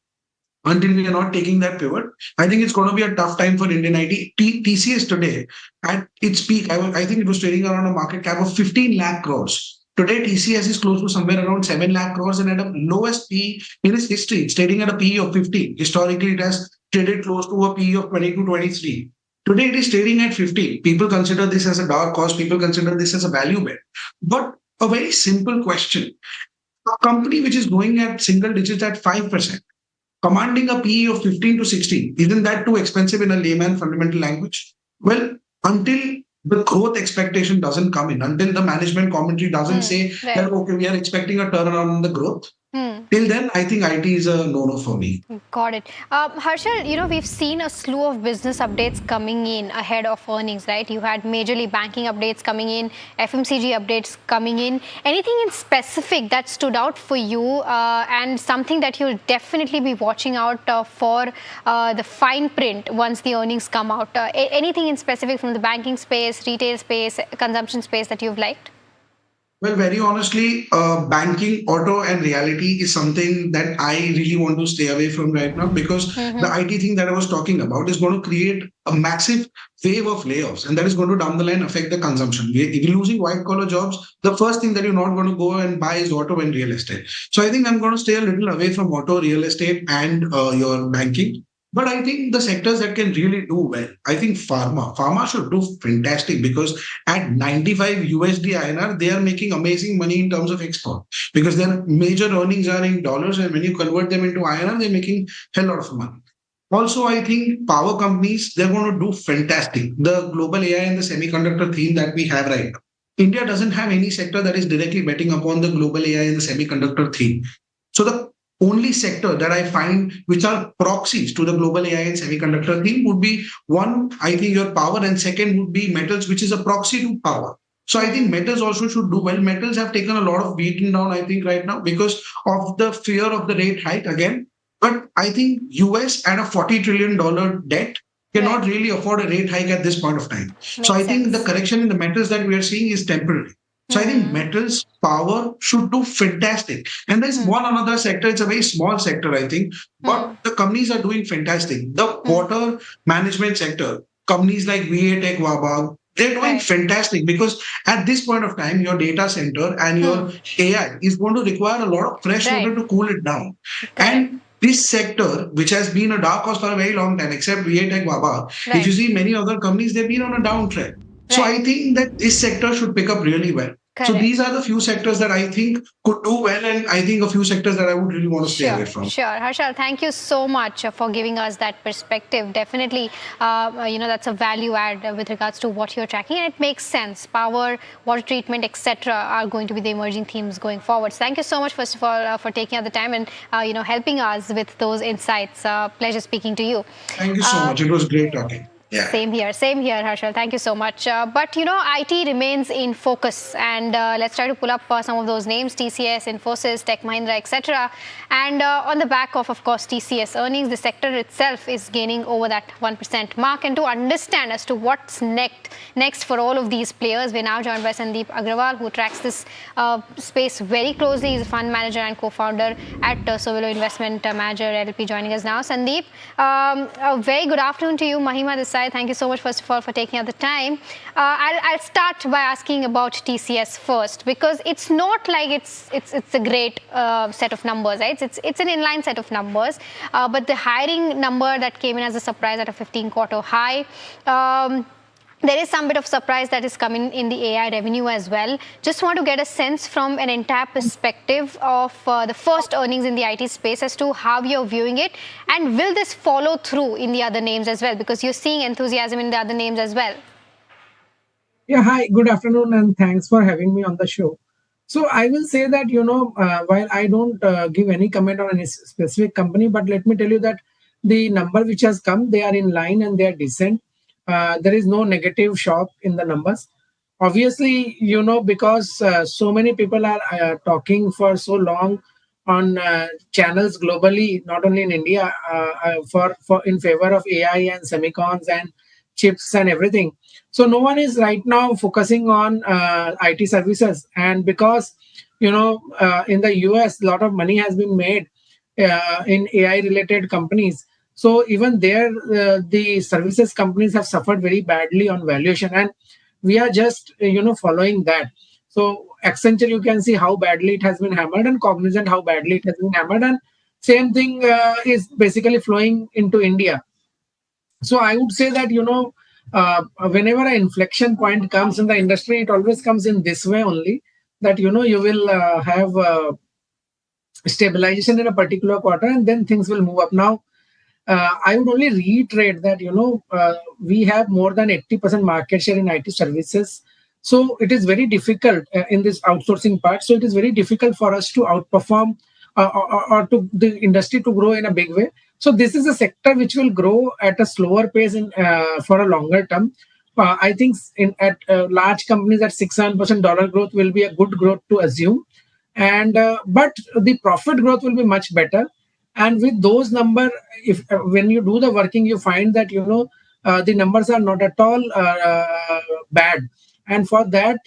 until we are not taking that pivot, I think it's going to be a tough time for Indian IT. TCS today, at its peak, I think it was trading around a market cap of 15 lakh crores. Today, TCS is close to somewhere around 7 lakh crores, and at the lowest PE in its history, it's trading at a PE of 15. Historically, it has traded close to a PE of 22, 23. Today, it is trading at 50. People consider this as a dark horse. People consider this as a value bet. But a very simple question. A company which is growing at single digits at 5%, commanding a PE of 15 to 16, isn't that too expensive in a layman fundamental language? Well, until the growth expectation doesn't come in, until the management commentary doesn't say that, okay, we are expecting a turnaround in the growth, till then, I think IT is a no-no for me. Got it. Harshal, we've seen a slew of business updates coming in ahead of earnings, right? You had majorly banking updates coming in, FMCG updates coming in. Anything in specific that stood out for you and something that you'll definitely be watching out for the fine print once the earnings come out? Anything in specific from the banking space, retail space, consumption space that you've liked? Well, very honestly, banking, auto, and reality is something that I really want to stay away from right now because the IT thing that I was talking about is going to create a massive wave of layoffs, and that is going to down the line affect the consumption. If you're losing white collar jobs, the first thing that you're not going to go and buy is auto and real estate. So I think I'm going to stay a little away from auto, real estate, and your banking. But I think the sectors that can really do well, I think pharma should do fantastic because at 95 USD INR, they are making amazing money in terms of export because their major earnings are in dollars, and when you convert them into INR, they're making hell lot of money. Also, I think power companies, they're going to do fantastic. The global AI and the semiconductor theme that we have right now. India doesn't have any sector that is directly betting upon the global AI and the semiconductor theme. So the only sector that I find which are proxies to the global AI and semiconductor theme would be one, I think your power, and second would be metals, which is a proxy to power. So I think metals also should do well. Metals have taken a lot of beating down, I think, right now because of the fear of the rate hike again. But I think US at a $40 trillion debt cannot really afford a rate hike at this point of time. So I think the correction in the metals that we are seeing is temporary. So I think metals, power should do fantastic. And there's one another sector, it's a very small sector, I think, but the companies are doing fantastic. The water management sector, companies like VA Tech, Wabag, they're doing fantastic because at this point of time, your data center and your AI is going to require a lot of fresh water to cool it down. And this sector, which has been a dark horse for a very long time, except VA Tech, Wabag, if you see many other companies, they've been on a downtrend. So I think that this sector should pick up really well. So these are the few sectors that I think could do well, and I think a few sectors that I would really want to stay away from. Sure, Harshal, thank you so much for giving us that perspective. Definitely, that's a value add with regards to what you're tracking, and it makes sense. Power, water treatment, etc., are going to be the emerging themes going forward. So thank you so much, first of all, for taking out the time and helping us with those insights. Pleasure speaking to you. Thank you so much. It was great talking. Yeah. Same here, Harshal. Thank you so much. But IT remains in focus, and let's try to pull up some of those names: TCS, Infosys, Tech Mahindra, etc. And on the back of course, TCS earnings, the sector itself is gaining over that 1% mark. And to understand as to what's next for all of these players, we're now joined by Sandeep Agrawal, who tracks this space very closely. He's a fund manager and co-founder at Sovilo Investment Manager LLP, joining us now. Sandeep, a very good afternoon to you. Mahima this side. Thank you so much, first of all, for taking out the time. I'll start by asking about TCS first, because it's not like it's a great set of numbers, right? It's an inline set of numbers, but the hiring number that came in as a surprise at a 15-quarter high. There is some bit of surprise that is coming in the AI revenue as well. Just want to get a sense from an entire perspective of the first earnings in the IT space as to how you're viewing it, and will this follow through in the other names as well, because you're seeing enthusiasm in the other names as well. Yeah, hi, good afternoon, and thanks for having me on the show. So I will say that, while I don't give any comment on any specific company, but let me tell you that the number which has come, they are in line and they are decent. There is no negative shock in the numbers. Obviously, because so many people are talking for so long on channels globally, not only in India, for in favor of AI and semicons and chips and everything. So no one is right now focusing on IT services. And because, in the US, a lot of money has been made in AI related companies. So even there, the services companies have suffered very badly on valuation, and we are just following that. So Accenture, you can see how badly it has been hammered, and Cognizant how badly it has been hammered, and same thing is basically flowing into India. So I would say that whenever an inflection point comes in the industry, it always comes in this way only, that you will have stabilization in a particular quarter, and then things will move up. Now, I would only reiterate that, we have more than 80% market share in IT services. So it is very difficult in this outsourcing part. So it is very difficult for us to outperform or to the industry to grow in a big way. So this is a sector which will grow at a slower pace for a longer term. I think at large companies at 6-7% dollar growth will be a good growth to assume. And but the profit growth will be much better. And with those numbers, if when you do the working, you find that the numbers are not at all bad. And for that,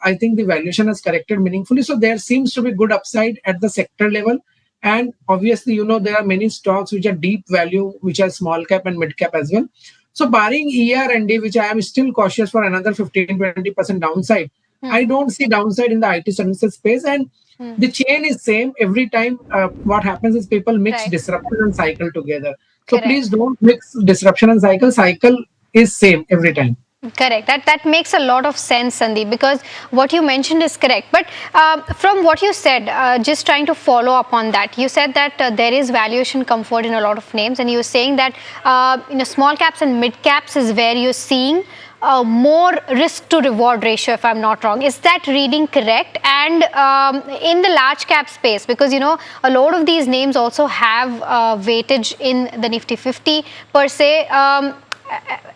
I think the valuation has corrected meaningfully. So there seems to be good upside at the sector level. And obviously, there are many stocks which are deep value, which are small cap and mid cap as well. So barring ER&D, which I am still cautious for another 15-20% downside, I don't see downside in the IT services space. And the chain is same every time. What happens is people mix disruption and cycle together. So please don't mix disruption and cycle. Cycle is same every time. Correct. That makes a lot of sense, Sandeep, because what you mentioned is correct. But from what you said, just trying to follow up on that, you said that there is valuation comfort in a lot of names, and you're saying that small caps and mid caps is where you're seeing more risk to reward ratio, if I'm not wrong. Is that reading correct? And in the large cap space, because a lot of these names also have weightage in the Nifty 50 per se.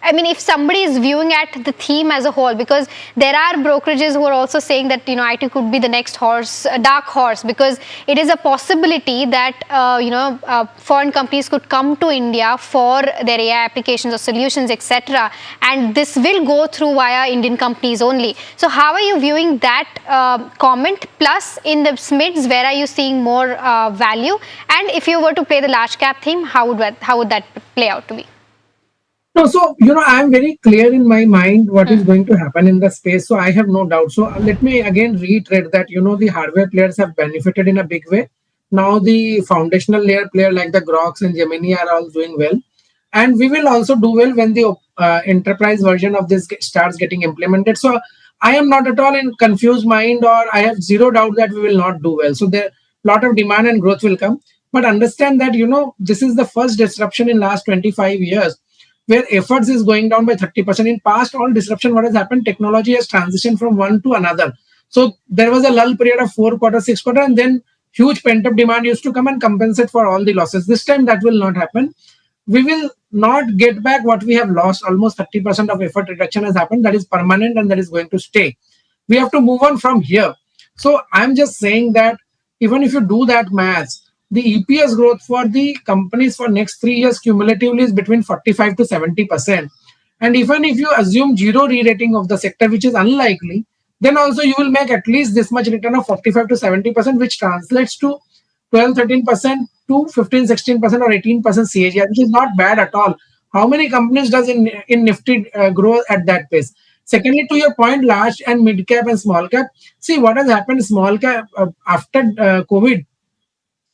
I mean, if somebody is viewing at the theme as a whole, because there are brokerages who are also saying that IT could be the next horse, dark horse, because it is a possibility that foreign companies could come to India for their AI applications or solutions, etc. And this will go through via Indian companies only. So how are you viewing that comment? Plus, in the mids, where are you seeing more value? And if you were to play the large cap theme, how would that play out to be? No, so I am very clear in my mind what is going to happen in the space. So I have no doubt. So let me again reiterate that the hardware players have benefited in a big way. Now the foundational layer player like the Groks and Gemini are all doing well, and we will also do well when the enterprise version of this starts getting implemented. So I am not at all in confused mind, or I have zero doubt that we will not do well. So there a lot of demand and growth will come. But understand that this is the first disruption in last 25 years. Where efforts is going down by 30%. In past, all disruption, what has happened, technology has transitioned from one to another. So there was a lull period of 4 quarters, 6 quarters, and then huge pent-up demand used to come and compensate for all the losses. This time, that will not happen. We will not get back what we have lost. Almost 30% of effort reduction has happened. That is permanent and that is going to stay. We have to move on from here. So I'm just saying that even if you do that maths, the EPS growth for the companies for next 3 years cumulatively is between 45 to 70%. And even if you assume zero re-rating of the sector, which is unlikely, then also you will make at least this much return of 45 to 70%, which translates to 12-13% to 15-16% or 18% CAGR, which is not bad at all. How many companies does in Nifty grow at that pace? Secondly, to your point, large and mid cap and small cap. See what has happened. Small cap after COVID,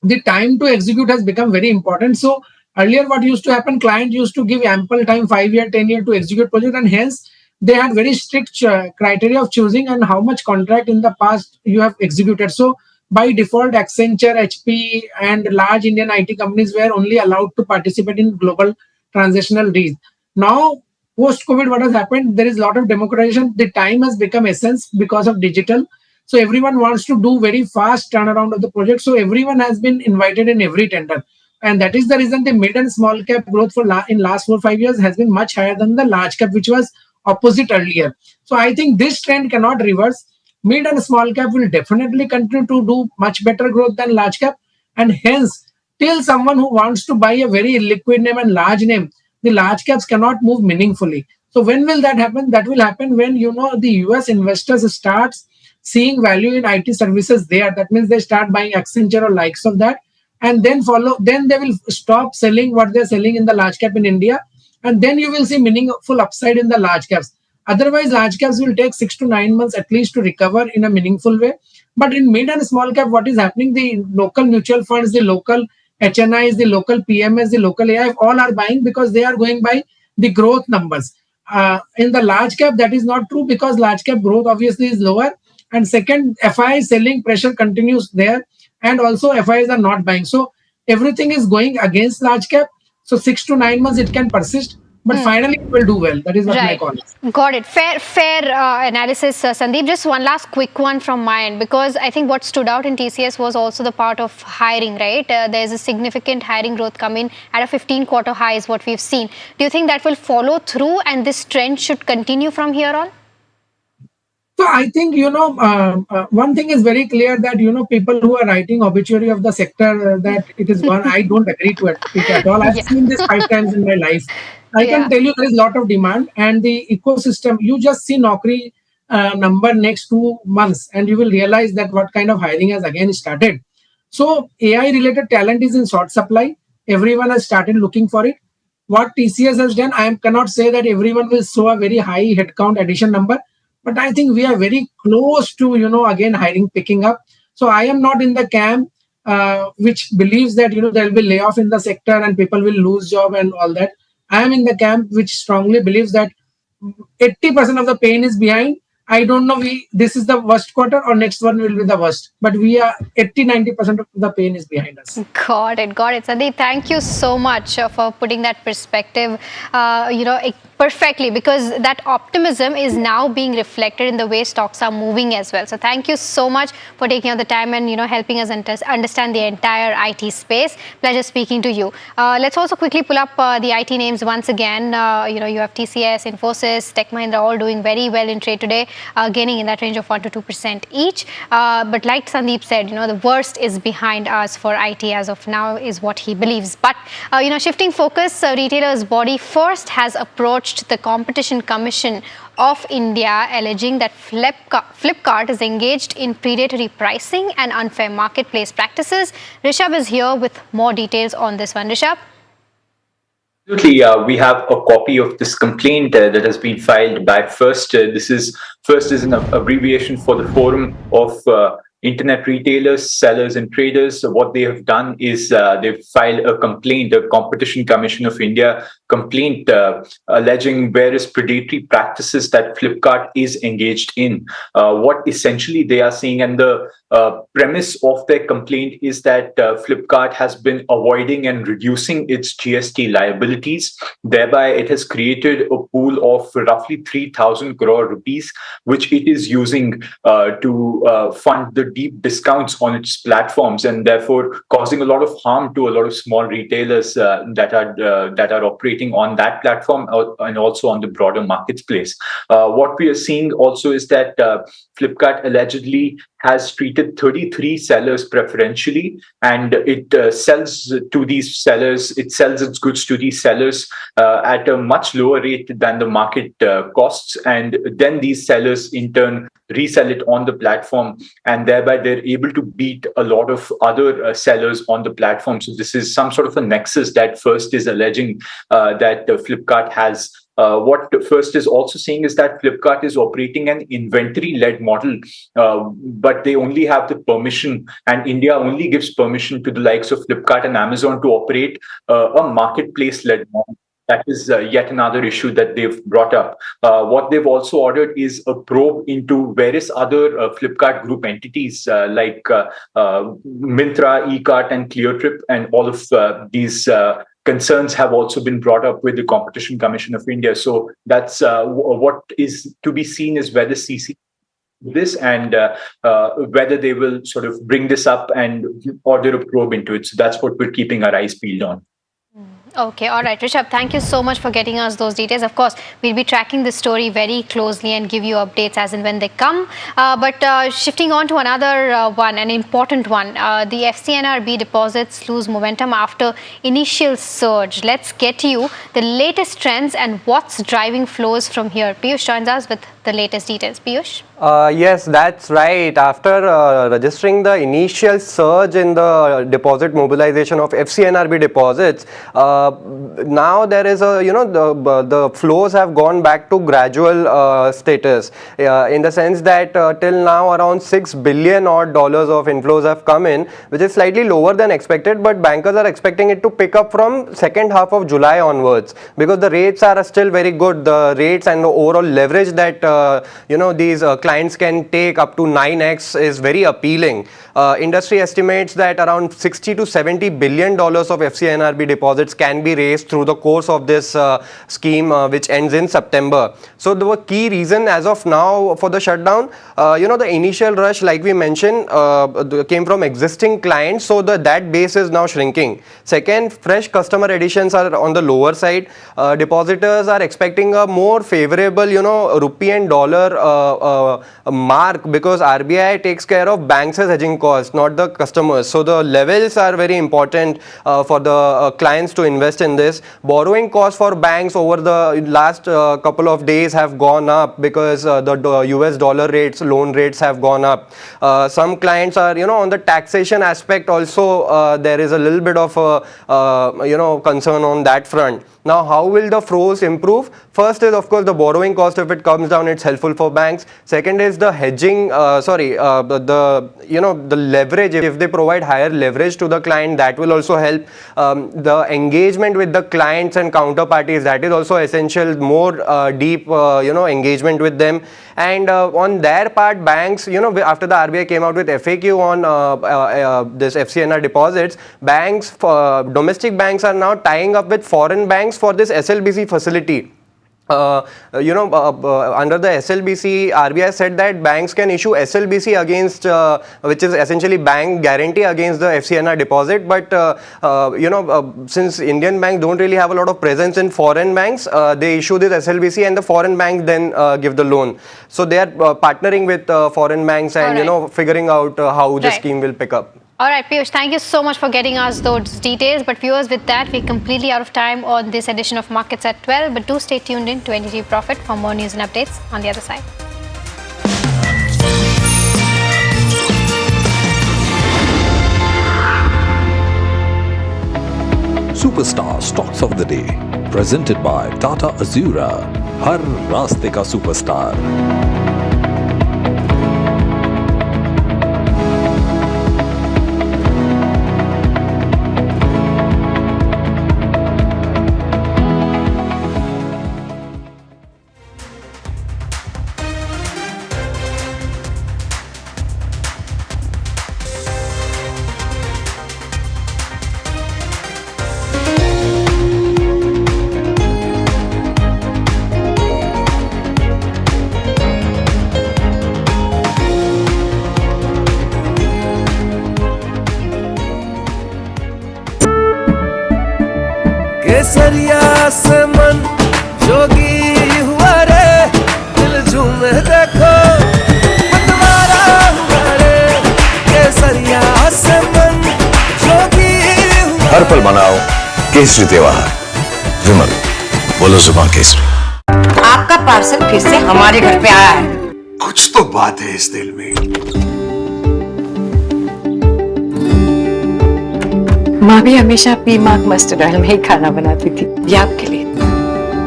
the time to execute has become very important. So earlier what used to happen, client used to give ample time, 5-year, 10-year to execute project, and hence they had very strict criteria of choosing and how much contract in the past you have executed. So by default, Accenture, HP and large Indian IT companies were only allowed to participate in global transactional deals. Now post-COVID, what has happened, there is a lot of democratization. The time has become essence because of digital. So everyone wants to do very fast turnaround of the project. So everyone has been invited in every tender. And that is the reason the mid and small cap growth for in last 4-5 years has been much higher than the large cap, which was opposite earlier. So I think this trend cannot reverse. Mid and small cap will definitely continue to do much better growth than large cap. And hence, till someone who wants to buy a very liquid name and large name, the large caps cannot move meaningfully. So when will that happen? That will happen when the US investors starts seeing value in IT services there. That means they start buying Accenture or likes of that, and then they will stop selling what they're selling in the large cap in India, and then you will see meaningful upside in the large caps. Otherwise, large caps will take 6 to 9 months at least to recover in a meaningful way. But in mid and small cap, what is happening? The local mutual funds, the local HNIs, the local PMS, the local AIF, all are buying because they are going by the growth numbers. In the large cap, that is not true because large cap growth obviously is lower. And second, FI selling pressure continues there, and also FIs are not buying. So everything is going against large cap. So 6 to 9 months it can persist, but finally it will do well. That is what my call is. Got it. Fair analysis, Sandeep. Just one last quick one from my end, because I think what stood out in TCS was also the part of hiring, right? There's a significant hiring growth coming at a 15-quarter high is what we've seen. Do you think that will follow through and this trend should continue from here on? So I think, one thing is very clear that, people who are writing obituary of the sector that it is gone, I don't agree to it at all. I've seen this 5 times in my life. I can tell you there is a lot of demand and the ecosystem. You just see Naukri number next 2 months, and you will realize that what kind of hiring has again started. So AI related talent is in short supply. Everyone has started looking for it. What TCS has done, I cannot say that everyone will show a very high headcount addition number, but I think we are very close to, again hiring picking up. So I am not in the camp which believes that, there will be layoff in the sector and people will lose job and all that. I am in the camp which strongly believes that 80% of the pain is behind. I don't know this is the worst quarter or next one will be the worst, but we are 80-90% of the pain is behind us. Got it. Sandeep, thank you so much for putting that perspective, perfectly, because that optimism is now being reflected in the way stocks are moving as well. So thank you so much for taking out the time and helping us understand the entire IT space. Pleasure speaking to you. Let's also quickly pull up the IT names once again. You have TCS, Infosys, Tech Mahindra all doing very well in trade today, gaining in that range of 1 to 2% each. But like Sandeep said, the worst is behind us for IT as of now is what he believes. But shifting focus, retailers body first has approached the Competition Commission of India, alleging that Flipkart is engaged in predatory pricing and unfair marketplace practices. Rishabh is here with more details on this one. Rishabh? Absolutely. We have a copy of this complaint that has been filed by FIRST. FIRST is an abbreviation for the Forum of Internet Retailers, Sellers and Traders. So what they have done is they've filed a complaint, a Competition Commission of India complaint alleging various predatory practices that Flipkart is engaged in. What essentially they are saying, and the premise of their complaint is that Flipkart has been avoiding and reducing its GST liabilities. Thereby, it has created a pool of roughly 3,000 crore rupees, which it is using to fund the deep discounts on its platforms, and therefore causing a lot of harm to a lot of small retailers that are operating on that platform and also on the broader marketplace. What we are seeing also is that Flipkart allegedly has treated 33 sellers preferentially, and it sells to these sellers. It sells its goods to these sellers at a much lower rate than the market costs, and then these sellers in turn resell it on the platform, and thereby they're able to beat a lot of other sellers on the platform. So this is some sort of a nexus that FIRST is alleging that Flipkart has. What FIRST is also saying is that Flipkart is operating an inventory-led model, but they only have the permission, and India only gives permission to the likes of Flipkart and Amazon to operate a marketplace-led model. That is yet another issue that they've brought up. What they've also ordered is a probe into various other Flipkart group entities like Myntra, eCart, and ClearTrip, and all of these concerns have also been brought up with the Competition Commission of India. So that's what is to be seen is whether CC this and whether they will sort of bring this up and order a probe into it. So that's what we're keeping our eyes peeled on. Okay, all right, Rishabh, thank you so much for getting us those details. Of course, we'll be tracking this story very closely and give you updates as and when they come. But shifting on to another one, an important one, the FCNRB deposits lose momentum after initial surge. Let's get you the latest trends and what's driving flows from here. Piyush joins us with the latest details. Piyush? Yes, that's right. After registering the initial surge in the deposit mobilization of FCNRB deposits, now there is a, the flows have gone back to gradual status in the sense that till now around $6 billion odd of inflows have come in, which is slightly lower than expected, but bankers are expecting it to pick up from second half of July onwards because the rates are still very good. The rates and the overall leverage that, these clients can take up to 9x is very appealing. Industry estimates that around $60 to $70 billion of FCNRB deposits can be raised through the course of this scheme, which ends in September. So the key reason as of now for the shutdown, the initial rush, like we mentioned, came from existing clients, so that base is now shrinking. Second, fresh customer additions are on the lower side. Depositors are expecting a more favorable, rupee and dollar mark because RBI takes care of banks' hedging costs, not the customers. So the levels are very important for the clients to invest invest in this. Borrowing costs for banks over the last couple of days have gone up because the US dollar rates, loan rates have gone up. Some clients are, on the taxation aspect also, there is a little bit of concern on that front. Now, how will the flows improve? First is, of course, the borrowing cost. If it comes down, it's helpful for banks. Second is the hedging, the leverage. If they provide higher leverage to the client, that will also help. The engagement with the clients and counterparties, that is also essential. More deep, engagement with them. And on their part, banks, after the RBI came out with FAQ on this FCNR deposits, banks, domestic banks are now tying up with foreign banks for this SLBC facility. Under the SLBC, RBI said that banks can issue SLBC against, which is essentially bank guarantee against the FCNR deposit. But, since Indian banks don't really have a lot of presence in foreign banks, they issue this SLBC and the foreign banks then give the loan. So they are partnering with foreign banks and, figuring out how the scheme will pick up. All right, Piyush, thank you so much for getting us those details. But viewers, with that, we're completely out of time on this edition of Markets at 12. But do stay tuned in to NDTV Profit for more news and updates on the other side. Superstar Stocks of the Day, presented by Tata Azura. हर रास्ते का superstar. केसरिया से मन जोगी हुआ रे, दिल झूमे देखो मतवारा हुआ रे, केसरिया से मन जोगी हुआ। हर पल मनाओ केसरी त्योहार, विमल बोलो जुबान केसरी। आपका पार्सल फिर से हमारे घर पे आया है। कुछ तो बात है इस दिल में। माँ भी हमेशा पीमाक मस्टर्ड ऑयल में ही खाना बनाती थी, ये आपके लिए।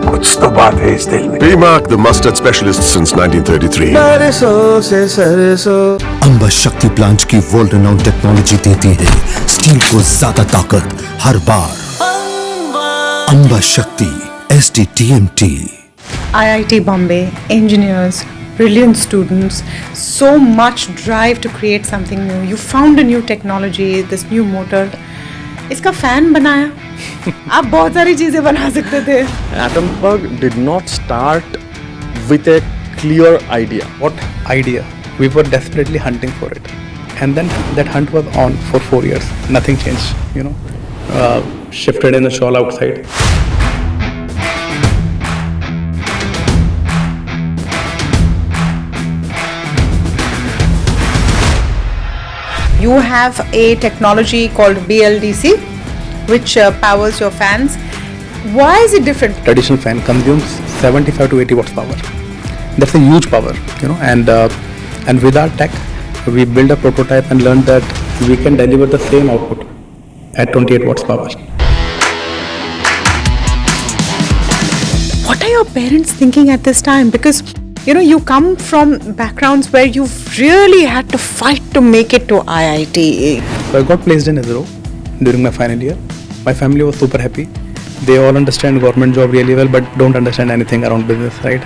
कुछ तो बात है इस दिल में। P-Mark, the mustard specialist since 1933. सरसों से सरसों। अंबा शक्ति प्लांट की वर्ल्ड रेनाउंड टेक्नोलॉजी देती है स्टील को ज्यादा ताकत हर बार। अंबा शक्ति SDTMT. IIT Bombay, engineers, brilliant students, so much drive to create something new. You found a new technology, this new motor. इसका फैन बनाया. आप बहुत सारी चीजें बना सकते थे. Atomberg did not start with a clear idea. What idea? We were desperately hunting for it, and then that hunt was on for 4 years. Nothing changed. Shifted in the shawl outside. You have a technology called BLDC, which powers your fans. Why is it different? Traditional fan consumes 75 to 80 watts power. That's a huge power, and with our tech, we built a prototype and learned that we can deliver the same output at 28 watts power. What are your parents thinking at this time? Because you come from backgrounds where you've really had to fight to make it to IIT. So I got placed in ISRO during my final year. My family was super happy. They all understand government job really well, but don't understand anything around business, right?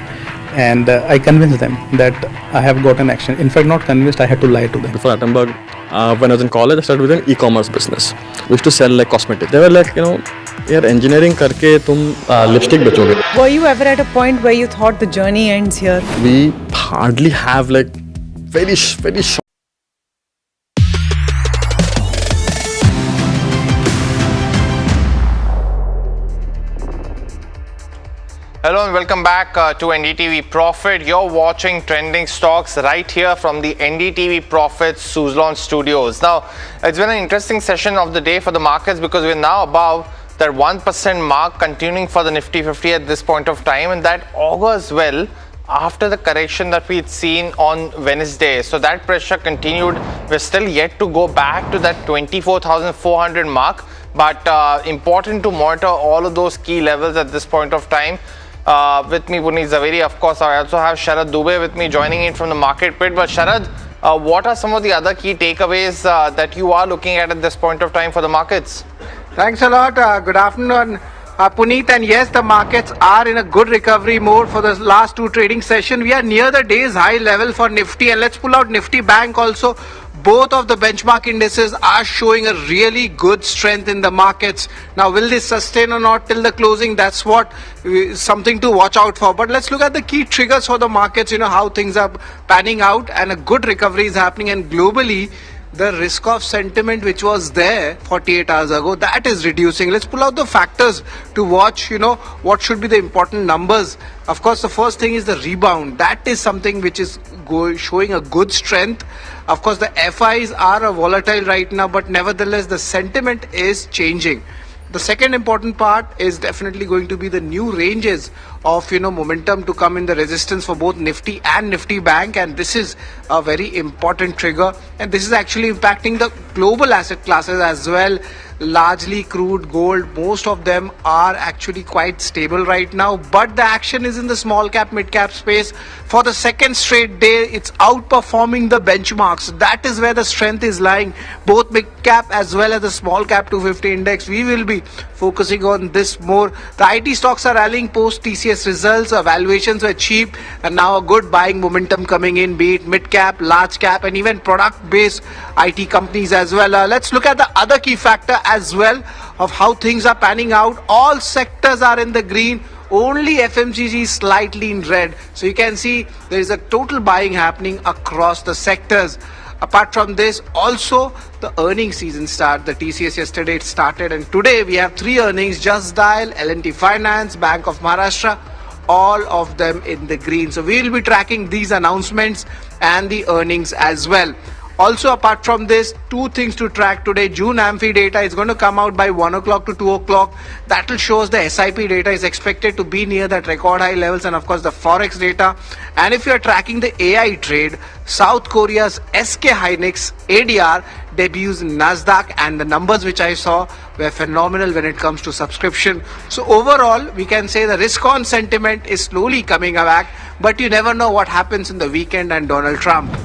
And I convinced them that I have got an action. In fact, not convinced, I had to lie to them. Before Atomberg, when I was in college, I started with an e-commerce business. We used to sell like cosmetics. They were like, यार engineering करके तुम lipstick बेचोगे. Were you ever at a point where you thought the journey ends here? We hardly have like very short. Hello and welcome back to NDTV Profit. You're watching Trending Stocks right here from the NDTV Profit Suzlon Studios. Now, it's been an interesting session of the day for the markets because we're now above that 1% mark continuing for the Nifty 50 at this point of time, and that augurs well after the correction that we'd seen on Wednesday. So that pressure continued. We're still yet to go back to that 24,400 mark, but important to monitor all of those key levels at this point of time. With me, Puneet Zaveri. Of course, I also have Sharad Dubey with me joining in from the market pit. But Sharad, what are some of the other key takeaways that you are looking at this point of time for the markets? Thanks a lot. Good afternoon, Puneet. And yes, the markets are in a good recovery mode for the last two trading sessions. We are near the day's high level for Nifty, and let's pull out Nifty Bank also. Both of the benchmark indices are showing a really good strength in the markets. Now, will this sustain or not till the closing? That's what something to watch out for. But let's look at the key triggers for the markets, how things are panning out, and a good recovery is happening. And globally, the risk of sentiment which was there 48 hours ago, that is reducing. Let's pull out the factors to watch, what should be the important numbers. Of course, the first thing is the rebound. That is something which is showing a good strength. Of course, the FIs are volatile right now, but nevertheless, the sentiment is changing. The second important part is definitely going to be the new ranges of momentum to come in the resistance for both Nifty and Nifty Bank, and this is a very important trigger, and this is actually impacting the global asset classes as well. Largely crude, gold, most of them are actually quite stable right now, but the action is in the small cap, mid cap space. For the second straight day, it's outperforming the benchmarks. That is where the strength is lying, both mid cap as well as the small cap 250 index. We will be focusing on this more. The IT stocks are rallying post TCS results. Valuations were cheap, and now a good buying momentum coming in, be it mid cap, large cap, and even product based IT companies as well. Let's look at the other key factor as well of how things are panning out. All sectors are in the green, only FMCG is slightly in red. So you can see there is a total buying happening across the sectors. Apart from this, also the earnings season start. The TCS yesterday it started, and today we have three earnings: Just Dial, L&T Finance, Bank of Maharashtra, all of them in the green. So we will be tracking these announcements and the earnings as well. Also, apart from this, two things to track today. June AMFI data is going to come out by 1 o'clock to 2 o'clock. That will show us the SIP data is expected to be near that record high levels, and of course the Forex data. And if you are tracking the AI trade, South Korea's SK Hynix ADR debuts in Nasdaq, and the numbers which I saw were phenomenal when it comes to subscription. So overall, we can say the risk-on sentiment is slowly coming back, but you never know what happens in the weekend and Donald Trump.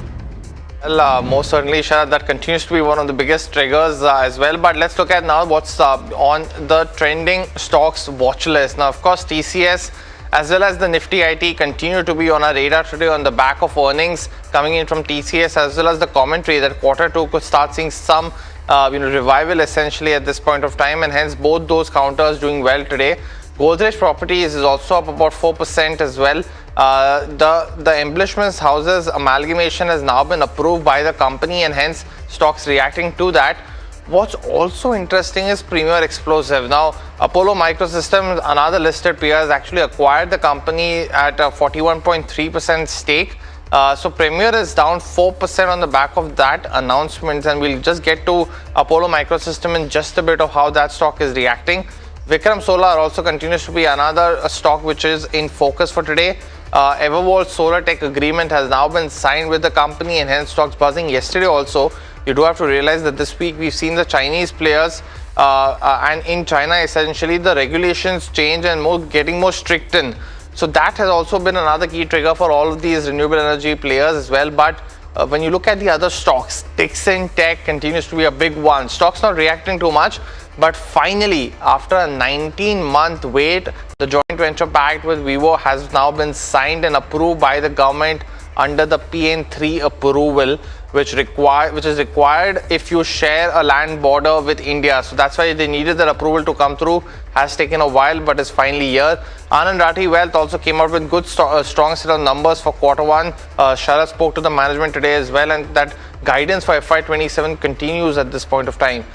Well, most certainly, Sharad, that continues to be one of the biggest triggers as well. But let's look at now what's on the trending stocks watch list. Now, of course, TCS as well as the Nifty IT continue to be on our radar today on the back of earnings coming in from TCS, as well as the commentary that Q2 could start seeing some revival essentially at this point of time, and hence both those counters doing well today. Godrej Properties is also up about 4% as well. The embellishments houses amalgamation has now been approved by the company, and hence stocks reacting to that. What's also interesting is Premier Explosive. Now, Apollo Microsystems, another listed peer, has actually acquired the company at a 41.3% stake. So Premier is down 4% on the back of that announcement, and we'll just get to Apollo Microsystems in just a bit of how that stock is reacting. Vikram Solar also continues to be another stock which is in focus for today. Evervolt Solar Tech agreement has now been signed with the company, and hence stocks buzzing yesterday also. You do have to realize that this week we've seen the Chinese players and in China essentially the regulations change and getting more strict in. So that has also been another key trigger for all of these renewable energy players as well. But when you look at the other stocks, Dixon Tech continues to be a big one. Stocks not reacting too much, but finally, after a 19-month wait, the joint venture pact with Vivo has now been signed and approved by the government under the PN3 approval, which is required if you share a land border with India. So that's why they needed that approval to come through. Has taken a while, but is finally here. Anand Rathi Wealth also came out with good strong set of numbers for Q1. Sharad spoke to the management today as well, and that guidance for FY27 continues at this point of time.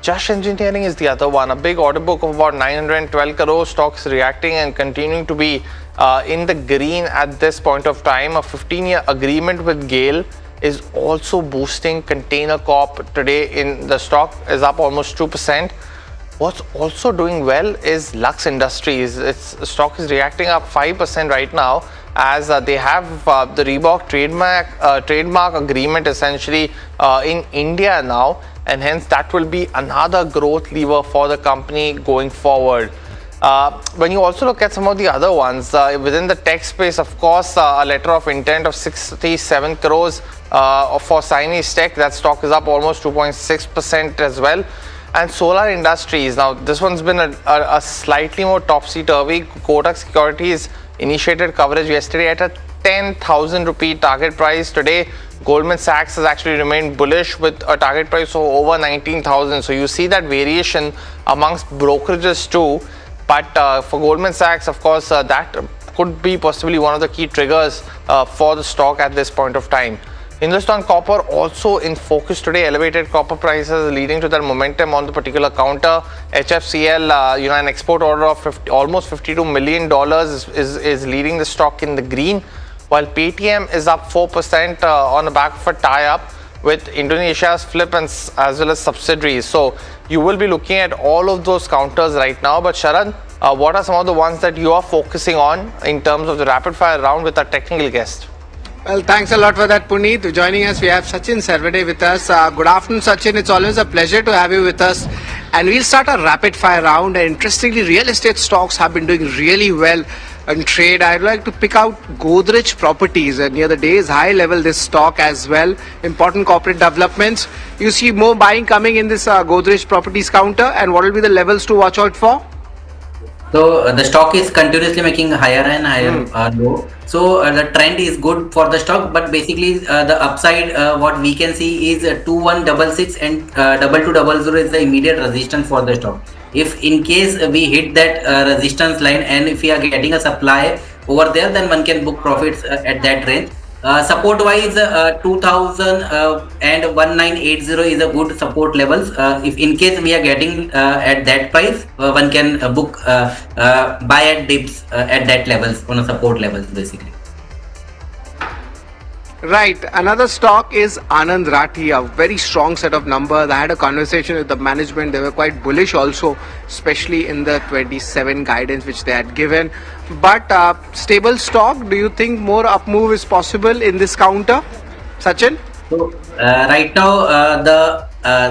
Just Engineering is the other one. A big order book of about 912 crore, stocks reacting and continuing to be in the green at this point of time. A 15-year agreement with GAIL is also boosting Container Corp today. In the stock is up almost 2%. What's also doing well is Lux Industries. Its stock is reacting up 5% right now, as they have the Reebok trademark agreement essentially in India now, and hence that will be another growth lever for the company going forward. When you also look at some of the other ones within the tech space, of course, a letter of intent of 67 crores for Chinese tech. That stock is up almost 2.6% as well. And Solar Industries, now this one's been a slightly more topsy-turvy. Kotak Securities initiated coverage yesterday at a 10,000 rupee target price. Today, Goldman Sachs has actually remained bullish with a target price of over 19,000. So you see that variation amongst brokerages too. But for Goldman Sachs, of course, that could be possibly one of the key triggers for the stock at this point of time. Hindustan Copper also in focus today. Elevated copper prices leading to their momentum on the particular counter. HFCL, an export order of almost $52 million is leading the stock in the green, while Paytm is up 4% on the back of a tie-up with Indonesia's Flip and as well as subsidiaries. So you will be looking at all of those counters right now. But Sharan, what are some of the ones that you are focusing on in terms of the rapid fire round with our technical guest? Well, thanks a lot for that, Puneet. Joining us, we have Sachin Sarvade with us. Good afternoon, Sachin. It's always a pleasure to have you with us. And we'll start a rapid fire round. And interestingly, real estate stocks have been doing really well in trade. I'd like to pick out Godrej Properties near the day's high level, this stock as well. Important corporate developments. You see more buying coming in this Godrej Properties counter, and what will be the levels to watch out for? So the stock is continuously making higher and higher low. So the trend is good for the stock, but basically the upside what we can see is 2166 and 2200 is the immediate resistance for the stock. If in case we hit that resistance line and if we are getting a supply over there, then one can book profits at that range. Support wise 2000 and 1980 is a good support levels. If in case we are getting at that price, one can book buy at dips at that levels on a support levels basically. Right. Another stock is Anand Rathi, a very strong set of numbers. I had a conversation with the management. They were quite bullish also, especially in the 27 guidance which they had given. But stable stock, do you think more up move is possible in this counter? Sachin? So right now the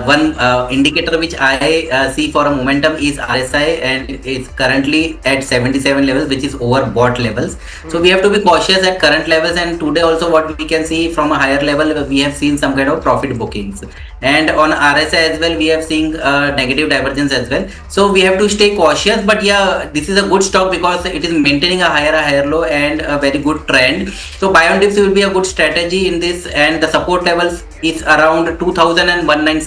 one indicator which I see for a momentum is RSI, and it's currently at 77 levels, which is overbought levels. So we have to be cautious at current levels, and today also what we can see from a higher level, we have seen some kind of profit bookings, and on RSI as well we have seen negative divergence as well. So we have to stay cautious, but yeah, this is a good stock because it is maintaining a higher low and a very good trend. So buy on dips will be a good strategy in this, and the support levels is around 2000 and 1970.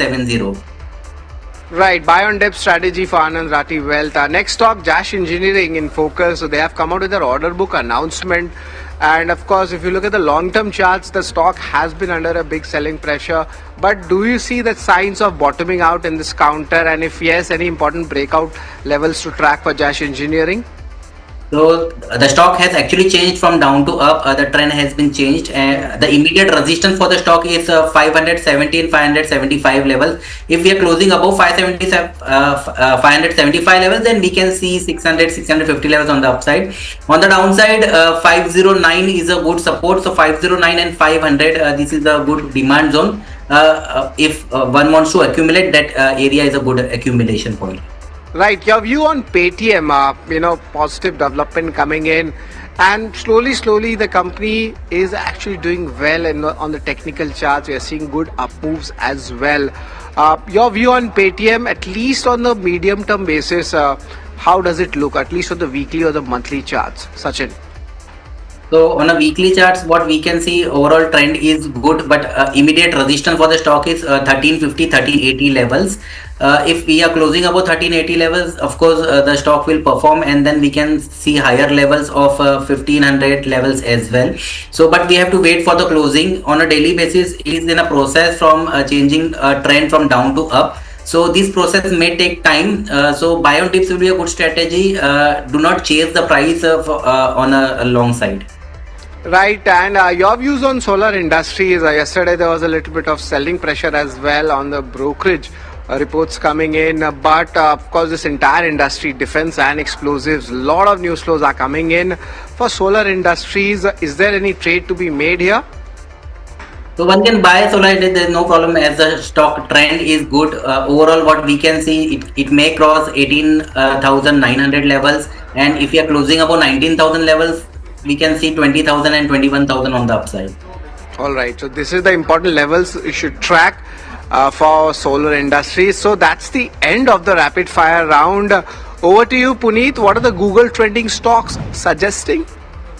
Right, buy on depth strategy for Anand Rathi Wealth. Next stock, Jash Engineering in focus. So they have come out with their order book announcement. And of course, if you look at the long-term charts, the stock has been under a big selling pressure. But do you see the signs of bottoming out in this counter? And if yes, any important breakout levels to track for Jash Engineering? So the stock has actually changed from down to up. The trend has been changed. The immediate resistance for the stock is 570 and 575 levels. If we are closing above 575 levels, then we can see 600, 650 levels on the upside. On the downside, 509 is a good support. So 509 and 500, this is a good demand zone. If one wants to accumulate, that area is a good accumulation point. Right, your view on Paytm, positive development coming in, and slowly the company is actually doing well on the technical charts. We are seeing good up moves as well. Your view on Paytm, at least on the medium term basis, how does it look, at least on the weekly or the monthly charts? Sachin? So on a weekly charts, what we can see, overall trend is good, but immediate resistance for the stock is 1350, 1380 levels. If we are closing above 1380 levels, of course the stock will perform, and then we can see higher levels of 1500 levels as well. So but we have to wait for the closing. On a daily basis, it is in a process from changing trend from down to up. So this process may take time. So buy on dips will be a good strategy. Do not chase the price on a long side. Right, and your views on Solar Industries. Yesterday there was a little bit of selling pressure as well on the brokerage reports coming in, but of course this entire industry, defense and explosives, lot of news flows are coming in. For solar industries, is there any trade to be made here? So one can buy solar, there is no problem as the stock trend is good. Overall, what we can see, it may cross 18,900 levels, and if we are closing above 19,000 levels, we can see 20,000 and 21,000 on the upside. Alright, so this is the important levels you should track for solar industries. So that's the end of the rapid fire round. Over to you, Puneet. What are the Google trending stocks suggesting?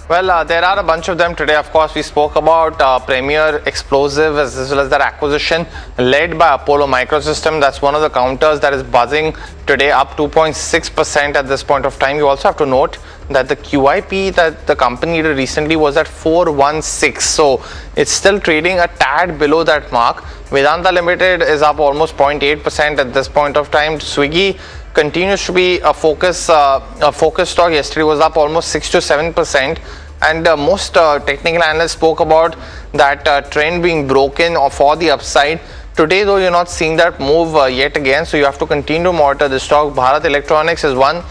Well, there are a bunch of them today. Of course, we spoke about Premier Explosive as well as their acquisition led by Apollo Microsystem. That's one of the counters that is buzzing today, up 2.6% at this point of time. You also have to note that the QIP that the company did recently was at 416. So it's still trading a tad below that mark. Vedanta Limited is up almost 0.8% at this point of time. Swiggy continues to be a focus stock. Yesterday was up almost 6 to 7%, and most technical analysts spoke about that trend being broken for the upside. Today, though, you're not seeing that move yet again, so you have to continue to monitor the stock. Bharat Electronics is one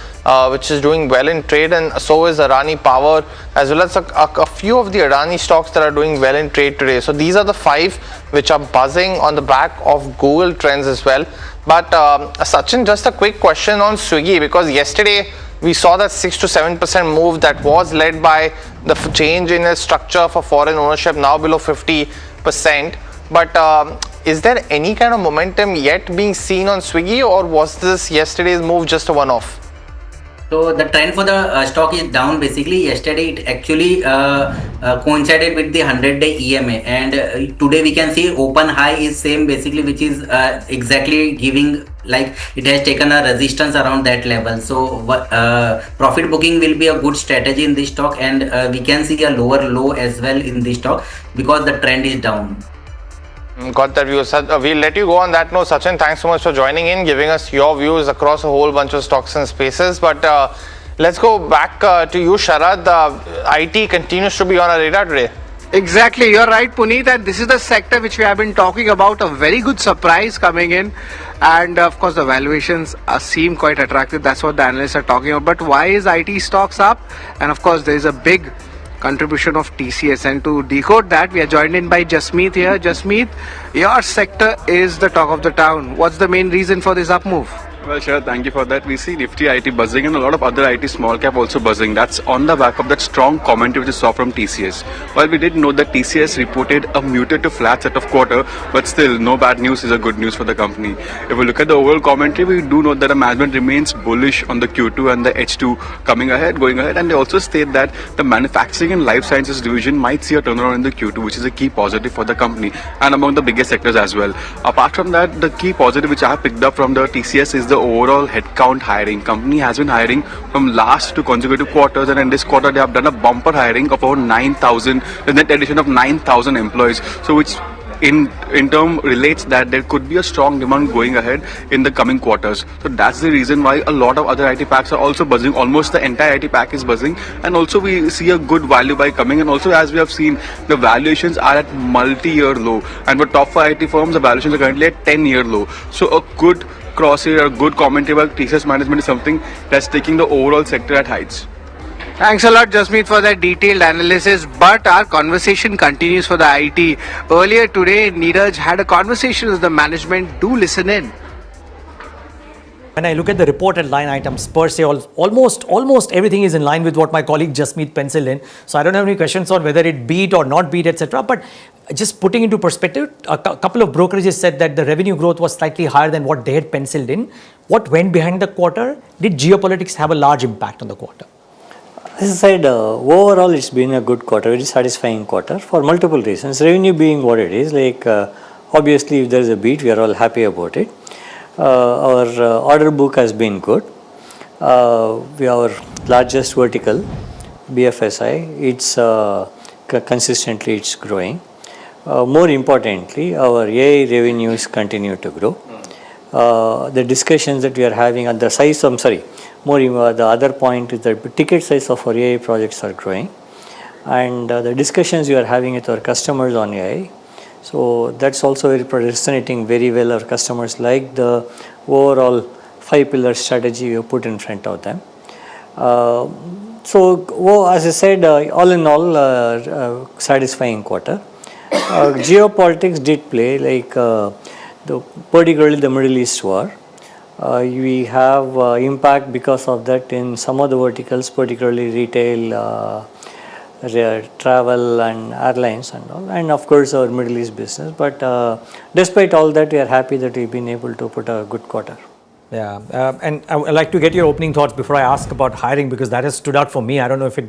which is doing well in trade, and so is Adani Power, as well as a few of the Adani stocks that are doing well in trade today. So these are the 5 which are buzzing on the back of Google trends as well. But Sachin, just a quick question on Swiggy, because yesterday we saw that 6 to 7% move that was led by the change in its structure for foreign ownership, now below 50%. But is there any kind of momentum yet being seen on Swiggy, or was this yesterday's move just a one-off? So the trend for the stock is down. Basically, yesterday it actually coincided with the 100-day EMA, and today we can see open high is same basically, which is exactly giving like it has taken a resistance around that level. So profit booking will be a good strategy in this stock, and we can see a lower low as well in this stock because the trend is down. Got that view. We'll let you go on that note. Sachin, thanks so much for joining in, giving us your views across a whole bunch of stocks and spaces. But let's go back to you, Sharad. IT continues to be on our radar today. Exactly, you're right, Puneet, and this is the sector which we have been talking about. A very good surprise coming in, and of course the valuations seem quite attractive. That's what the analysts are talking about. But why is IT stocks up? And of course there is a big contribution of TCS, and to decode that we are joined in by Jasmeet here. Jasmeet, your sector is the talk of the town. What's the main reason for this up move? Well, sure, thank you for that. We see Nifty IT buzzing and a lot of other IT small cap also buzzing. That's on the back of that strong commentary which we saw from TCS. While we did know that TCS reported a muted to flat set of quarter, but still no bad news is a good news for the company. If we look at the overall commentary, we do know that the management remains bullish on the Q2 and the H2 going ahead, and they also state that the manufacturing and life sciences division might see a turnaround in the Q2, which is a key positive for the company and among the biggest sectors as well. Apart from that, the key positive which I have picked up from the TCS is the overall headcount hiring. Company has been hiring from last 2 consecutive quarters, and in this quarter they have done a bumper hiring of over 9,000, the net addition of 9,000 employees. So which in term relates that there could be a strong demand going ahead in the coming quarters. So that's the reason why a lot of other IT packs are also buzzing. Almost the entire IT pack is buzzing, and also we see a good value buy coming. And also, as we have seen, the valuations are at multi-year low, and for top 5 IT firms the valuations are currently at 10-year low. So a good crosshair, a good commentary about TCS management is something that's taking the overall sector at heights. Thanks a lot, Jasmeet, for that detailed analysis. But our conversation continues for the IT. Earlier today, Neeraj had a conversation with the management. Do listen in. When I look at the reported line items per se, almost everything is in line with what my colleague Jasmeet penciled in. So I don't have any questions on whether it beat or not beat, etc. But just putting into perspective, a couple of brokerages said that the revenue growth was slightly higher than what they had penciled in. What went behind the quarter? Did geopolitics have a large impact on the quarter? As I said, overall it's been a good quarter, very satisfying quarter for multiple reasons. Revenue being what it is, like obviously if there is a beat, we are all happy about it. Our order book has been good. Our largest vertical, BFSI, it's consistently it's growing. More importantly, our AI revenues continue to grow. The discussions that we are having on the size, the other point is that the ticket size of our AI projects are growing, and the discussions we are having with our customers on AI So that's also very resonating very well. Our customers like the overall 5-pillar strategy we put in front of them. As I said, all in all, satisfying quarter. Geopolitics did play, particularly the Middle East war. We have impact because of that in some of the verticals, particularly retail, travel and airlines and all, and of course our Middle East business. But despite all that, we are happy that we've been able to put a good quarter. Yeah, and I would like to get your opening thoughts before I ask about hiring, because that has stood out for me. I don't know if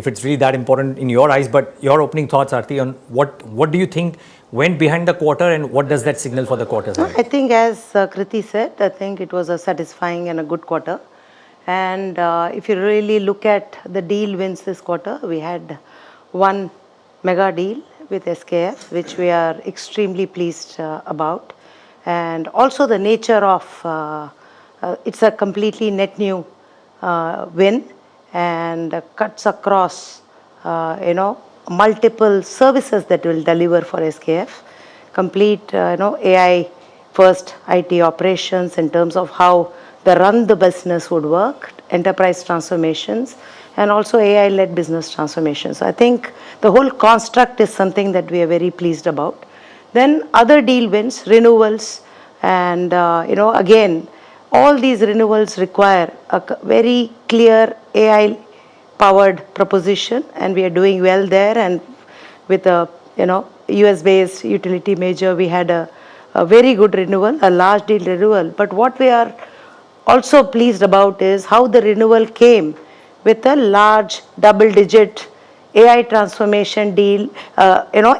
it's really that important in your eyes, but your opening thoughts, Aarti, on what do you think went behind the quarter and what does that signal for the quarters ahead? I think as Kriti said, I think it was a satisfying and a good quarter. And if you really look at the deal wins this quarter, we had one mega deal with SKF, which we are extremely pleased about. And also the nature of it's a completely net new win and cuts across multiple services that will deliver for SKF. Complete AI first IT operations in terms of how the run the business would work, enterprise transformations, and also AI-led business transformations. So I think the whole construct is something that we are very pleased about. Then other deal wins, renewals, and again, all these renewals require a very clear AI-powered proposition, and we are doing well there. And with a US-based utility major, we had a very good renewal, a large deal renewal. But what we are also pleased about is how the renewal came with a large double-digit AI transformation deal,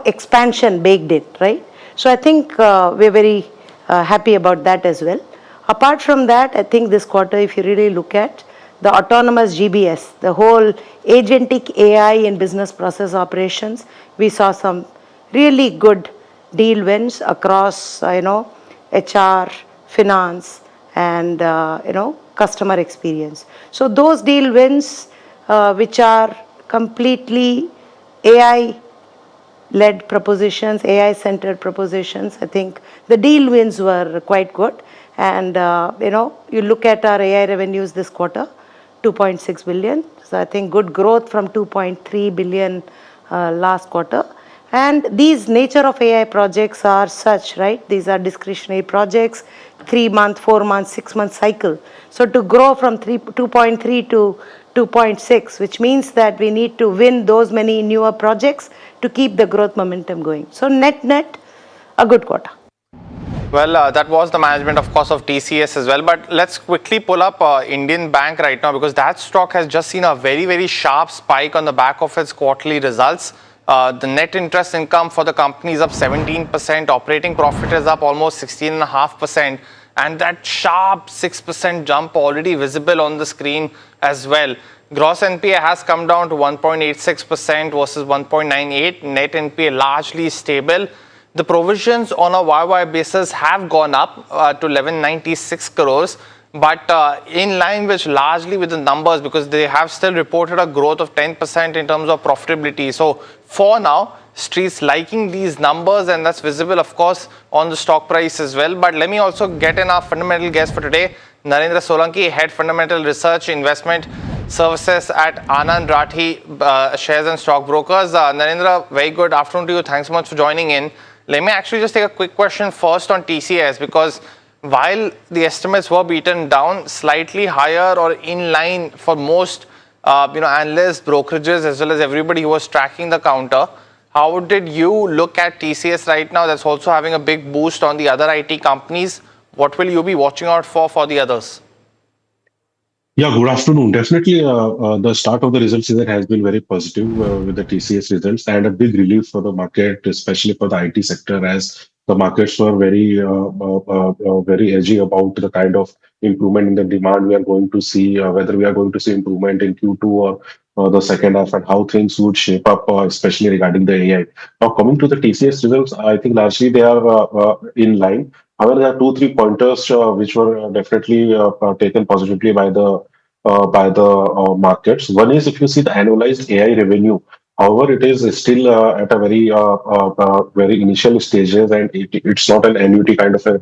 expansion baked in, right? So I think we're very happy about that as well. Apart from that, I think this quarter, if you really look at the autonomous GBS, the whole agentic AI in business process operations, we saw some really good deal wins across, HR, finance, and, customer experience. So those deal wins, which are completely AI-led propositions, AI-centered propositions, I think the deal wins were quite good. And, you look at our AI revenues this quarter, 2.6 billion. So I think good growth from 2.3 billion last quarter. And these nature of AI projects are such, right? These are discretionary projects, 3-month, 4-month, 6-month cycle. So to grow from 2.3 to 2.6, which means that we need to win those many newer projects to keep the growth momentum going. So net, a good quarter. Well, that was the management, of course, of TCS as well. But let's quickly pull up Indian Bank right now, because that stock has just seen a very, very sharp spike on the back of its quarterly results. The net interest income for the company is up 17%. Operating profit is up almost 16.5%. And that sharp 6% jump already visible on the screen as well. Gross NPA has come down to 1.86% versus 1.98%. Net NPA largely stable. The provisions on a YY basis have gone up to 1196 crores, but in line with largely with the numbers, because they have still reported a growth of 10% in terms of profitability. So for now, streets liking these numbers, and that's visible, of course, on the stock price as well. But let me also get in our fundamental guest for today, Narendra Solanki, Head Fundamental Research Investment Services at Anand Rathi Shares and Stock Brokers. Narendra, very good afternoon to you. Thanks so much for joining in. Let me actually just take a quick question first on TCS, because while the estimates were beaten down, slightly higher or in line for most analysts, brokerages, as well as everybody who was tracking the counter, how did you look at TCS right now? That's also having a big boost on the other IT companies. What will you be watching out for the others? Yeah, good afternoon. Definitely, the start of the results season has been very positive with the TCS results, and a big relief for the market, especially for the IT sector, as the markets were very edgy about the kind of improvement in the demand we are going to see, whether we are going to see improvement in Q2 or the second half, and how things would shape up, especially regarding the AI. Now, coming to the TCS results, I think largely they are in line. However, there are 2-3 pointers which were definitely taken positively by the markets. One is, if you see the annualized AI revenue However, it is still at a very initial stages, and it's not an annuity kind of a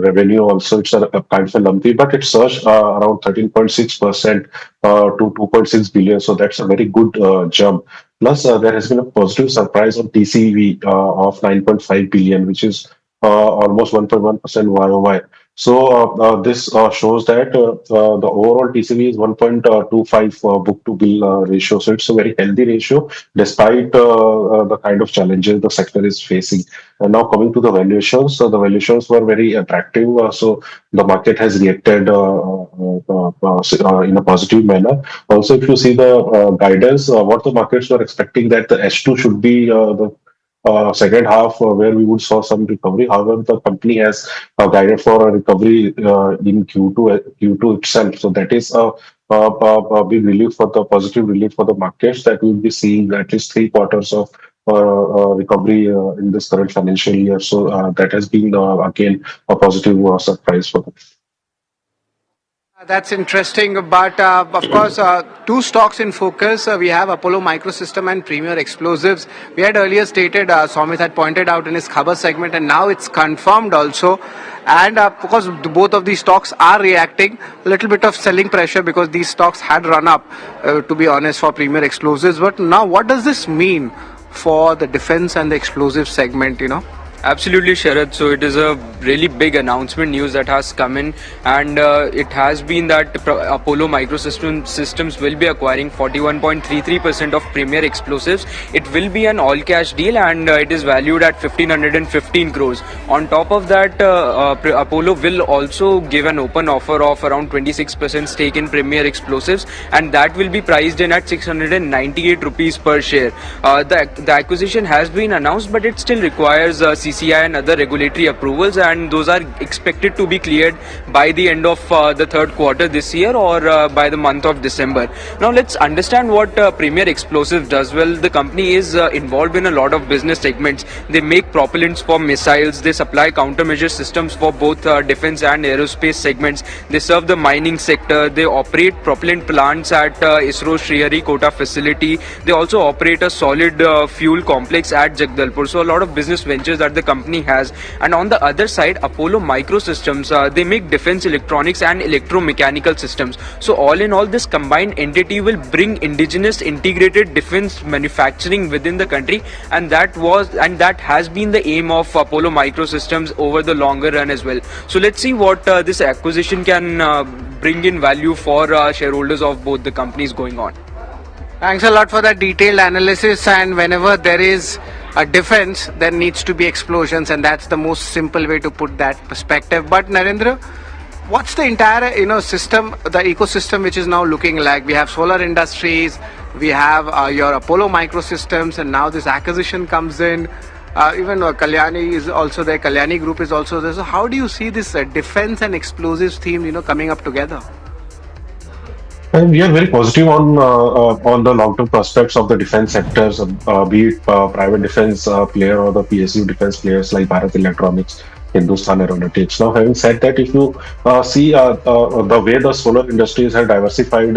revenue. Also, it's a kind of a lumpy, but it surged around 13.6% to 2.6 billion. So that's a very good jump. Plus, there has been a positive surprise on TCV of 9.5 billion, which is almost 1.1% YOY. So this shows that the overall TCV is 1.25 book to bill ratio. So it's a very healthy ratio despite the kind of challenges the sector is facing. And now coming to the valuations, so the valuations were very attractive. So the market has reacted in a positive manner. Also, if you see the guidance, what the markets were expecting that the H2 should be the second half where we would saw some recovery. However, the company has guided for a recovery in Q2 itself. So that is a big relief for the positive relief for the markets that we'll be seeing at least 3 quarters of recovery in this current financial year. So that has been again a positive surprise for them. That's interesting, but of course, two stocks in focus. We have Apollo Microsystem and Premier Explosives. We had earlier stated, Somit had pointed out in his Khabar segment, and now it's confirmed also. And because both of these stocks are reacting, a little bit of selling pressure because these stocks had run up, to be honest, for Premier Explosives. But now, what does this mean for the defense and the explosive segment, Absolutely, Sharad. So it is a really big announcement news that has come in, and it has been that Apollo Microsystems will be acquiring 41.33% of Premier Explosives. It will be an all-cash deal, and it is valued at 1,515 crores. On top of that, Apollo will also give an open offer of around 26% stake in Premier Explosives, and that will be priced in at 698 rupees per share. The acquisition has been announced, but it still requires CCI and other regulatory approvals, and those are expected to be cleared by the end of the third quarter this year or by the month of December. Now let's understand what Premier Explosives does. Well, the company is involved in a lot of business segments. They make propellants for missiles, they supply countermeasure systems for both defense and aerospace segments. They serve the mining sector, they operate propellant plants at ISRO Sriharikota facility. They also operate a solid fuel complex at Jagdalpur. So a lot of business ventures that the company has. And on the other side, Apollo Microsystems, they make defense electronics and electromechanical systems. So all in all, this combined entity will bring indigenous integrated defense manufacturing within the country, and that has been the aim of Apollo Microsystems over the longer run as well. So let's see what this acquisition can bring in value for shareholders of both the companies going on. Thanks a lot for that detailed analysis. And whenever there is a defense, there needs to be explosions, and that's the most simple way to put that perspective. But Narendra, what's the entire system, the ecosystem which is now looking like? We have solar industries, we have your Apollo Microsystems, and now this acquisition comes in. Even Kalyani is also there, Kalyani Group is also there. So how do you see this defense and explosives theme coming up together? And we are very positive on the long-term prospects of the defense sectors, be it private defense player or the PSU defense players like Bharat Electronics, Hindustan Aeronautics. Now, having said that, if you see the way the solar industries have diversified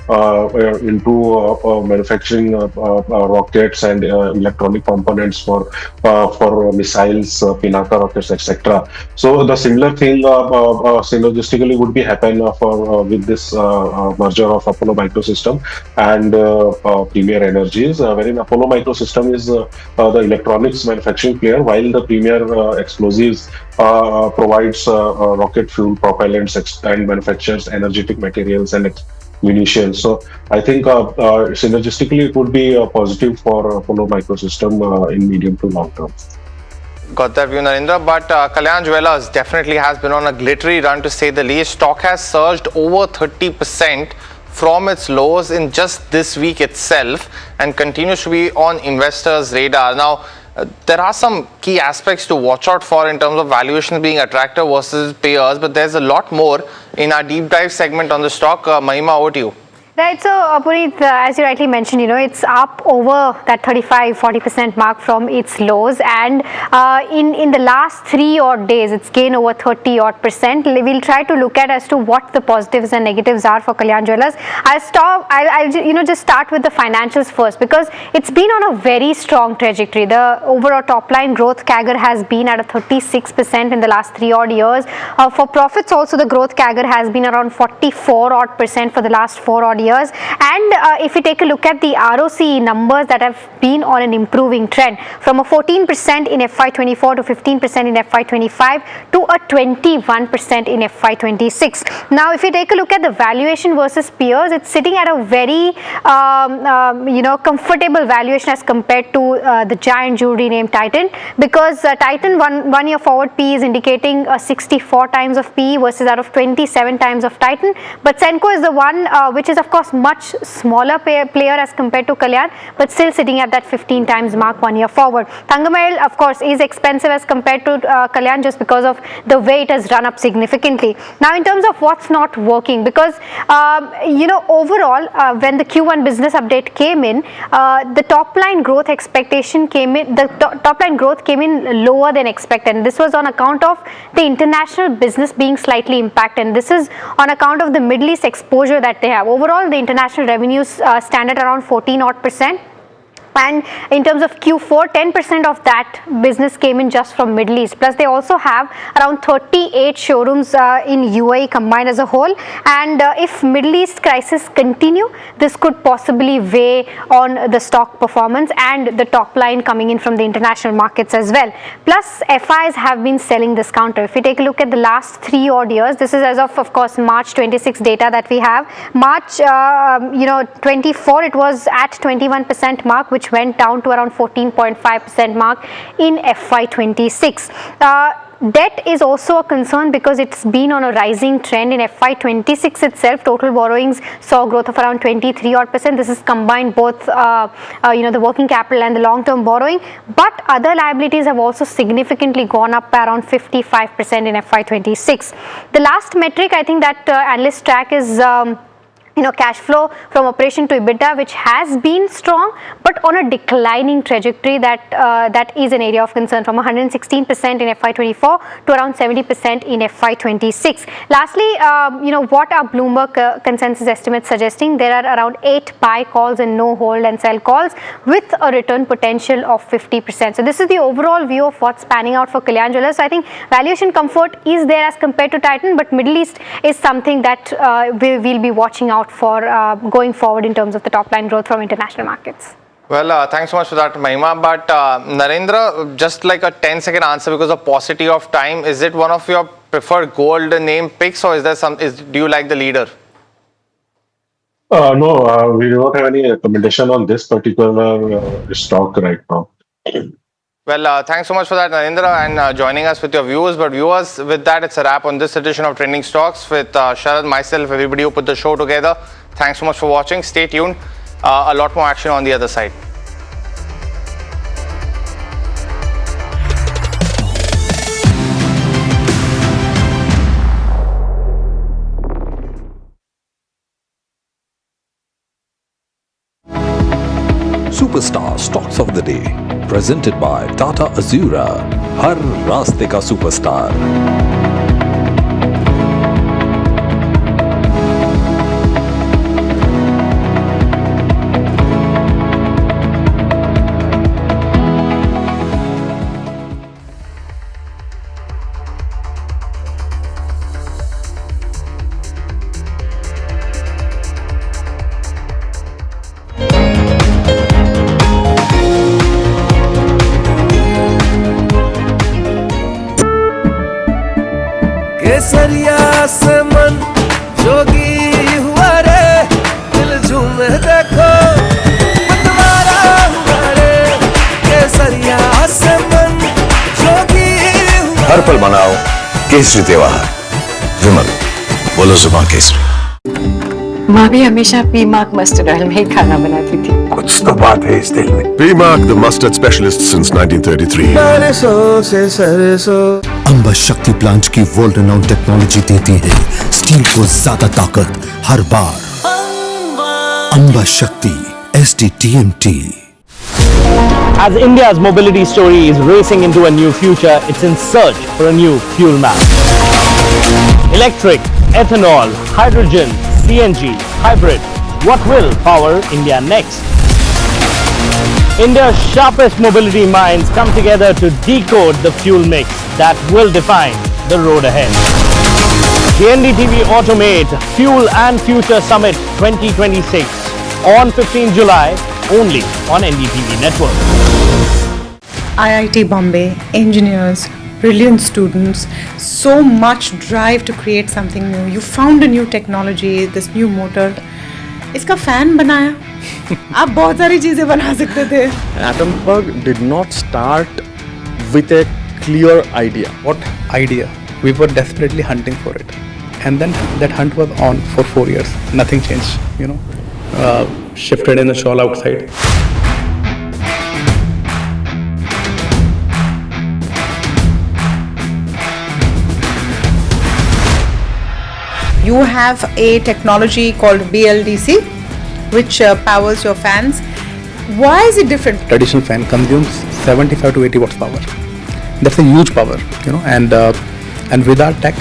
into manufacturing rockets and electronic components for missiles, Pinaka rockets, etc. So the similar thing synergistically would be happen with this merger of Apollo Microsystem and Premier Energies, wherein Apollo Microsystem is the electronics manufacturing player, while the Premier Explosives provides rocket fuel propellants and manufactures energetic materials and munitions. So I think synergistically it would be positive for Apollo Microsystem in medium to long term. Got that view, Narendra. But Kalyan Jewellers definitely has been on a glittery run, to say the least. Stock has surged over 30% from its lows in just this week itself and continues to be on investors' radar. Now, there are some key aspects to watch out for in terms of valuation being attractive versus peers, but there's a lot more in our deep dive segment on the stock. Mahima, over to you. Right, so Puneet, as you rightly mentioned, it's up over that 35-40% mark from its lows, and in the last 3 odd days, it's gained over 30 odd percent. We'll try to look at as to what the positives and negatives are for Kalyan Jewellers. I'll just start with the financials first, because it's been on a very strong trajectory. The overall top line growth CAGR has been at a 36% in the last 3 odd years. For profits also, the growth CAGR has been around 44 odd percent for the last 4 odd years. And if we take a look at the ROCE numbers that have been on an improving trend, from a 14% in FY24 to 15% in FY25 to a 21% in FY26. Now, if you take a look at the valuation versus peers, it's sitting at a very comfortable valuation as compared to the giant jewelry name Titan, because Titan one year forward PE is indicating 64 times of PE versus out of 27 times of Titan. But Senco is the one which is of course much smaller player as compared to Kalyan, but still sitting at that 15 times mark 1 year forward. Thangamayil of course is expensive as compared to Kalyan, just because of the way it has run up significantly. Now, in terms of what's not working, because overall when the Q1 business update came in, the top line growth expectation came in, the top line growth came in lower than expected, and this was on account of the international business being slightly impacted, and this is on account of the Middle East exposure that they have. Overall, the international revenues stand at around 14 odd percent. And in terms of Q4, 10% of that business came in just from Middle East. Plus, they also have around 38 showrooms in UAE combined as a whole. And if Middle East crisis continue, this could possibly weigh on the stock performance and the top line coming in from the international markets as well. Plus, FIs have been selling this counter. If we take a look at the last 3 odd years, this is as of course, March 26 data that we have. March, 24, it was at 21% mark, which went down to around 14.5% mark in FY26. Debt is also a concern because it's been on a rising trend. In FY26 itself, total borrowings saw growth of around 23 odd percent. This is combined both the working capital and the long-term borrowing, but other liabilities have also significantly gone up by around 55% in FY26. The last metric I think that analysts track is cash flow from operation to EBITDA, which has been strong but on a declining trajectory. That is an area of concern, from 116% in FY24 to around 70% in FY26. Lastly, what are Bloomberg consensus estimates suggesting? There are around 8 buy calls and no hold and sell calls with a return potential of 50%. So this is the overall view of what's panning out for Kalyan Jewellers. So I think valuation comfort is there as compared to Titan, but Middle East is something that we'll be watching out for going forward in terms of the top line growth from international markets. Well, thanks so much for that, Mahima. But Narendra, just like a 10-second answer because of paucity of time, is it one of your preferred gold name picks, or is there do you like the leader? No, we do not have any recommendation on this particular stock right now. Well, thanks so much for that, Narendra, and joining us with your views. But viewers, with that, it's a wrap on this edition of Trending Stocks with Sharad, myself, everybody who put the show together. Thanks so much for watching. Stay tuned. A lot more action on the other side. Superstar Stocks of the Day, presented by Tata Azura, हर रास्ते का superstar. केसरिया से मन जोगी हुआ रे, दिल झूमे देखो मतवारा हुआ रे। केसरिया से मन जोगी हुआ। हर पल मनाओ केसरी त्योहार, विमल बोलो जुबान केसरी। माँ भी हमेशा पीमाक मस्टर्ड ऑयल में ही खाना बनाती थी। कुछ तो बात है इस दिल में। P-Mark, the mustard specialist since 1933. सरसों से सरसों। अंबा शक्ति प्लांट की वर्ल्ड रेनाउंड टेक्नोलॉजी देती है स्टील को ज्यादा ताकत हर बार। Amba Shakti SDTMT. As India's mobility story is racing into a new future, it's in search for a new fuel map. Electric, ethanol, hydrogen, CNG, hybrid. What will power India next? India's sharpest mobility minds come together to decode the fuel mix that will define the road ahead. The NDTV Automate Fuel and Future Summit 2026 on 15 July only on NDTV Network. IIT Bombay, engineers, brilliant students, so much drive to create something new. You found a new technology, this new motor. इसका fan बनाया. आप बहुत सारी चीजें बना सकते थे. Atomberg did not start with a clear idea. What idea? We were desperately hunting for it. And then that hunt was on for 4 years. Nothing changed, shifted in the shawl outside. You have a technology called BLDC, which powers your fans. Why is it different? Traditional fan consumes 75 to 80 watts power. That's a huge power, and with our tech,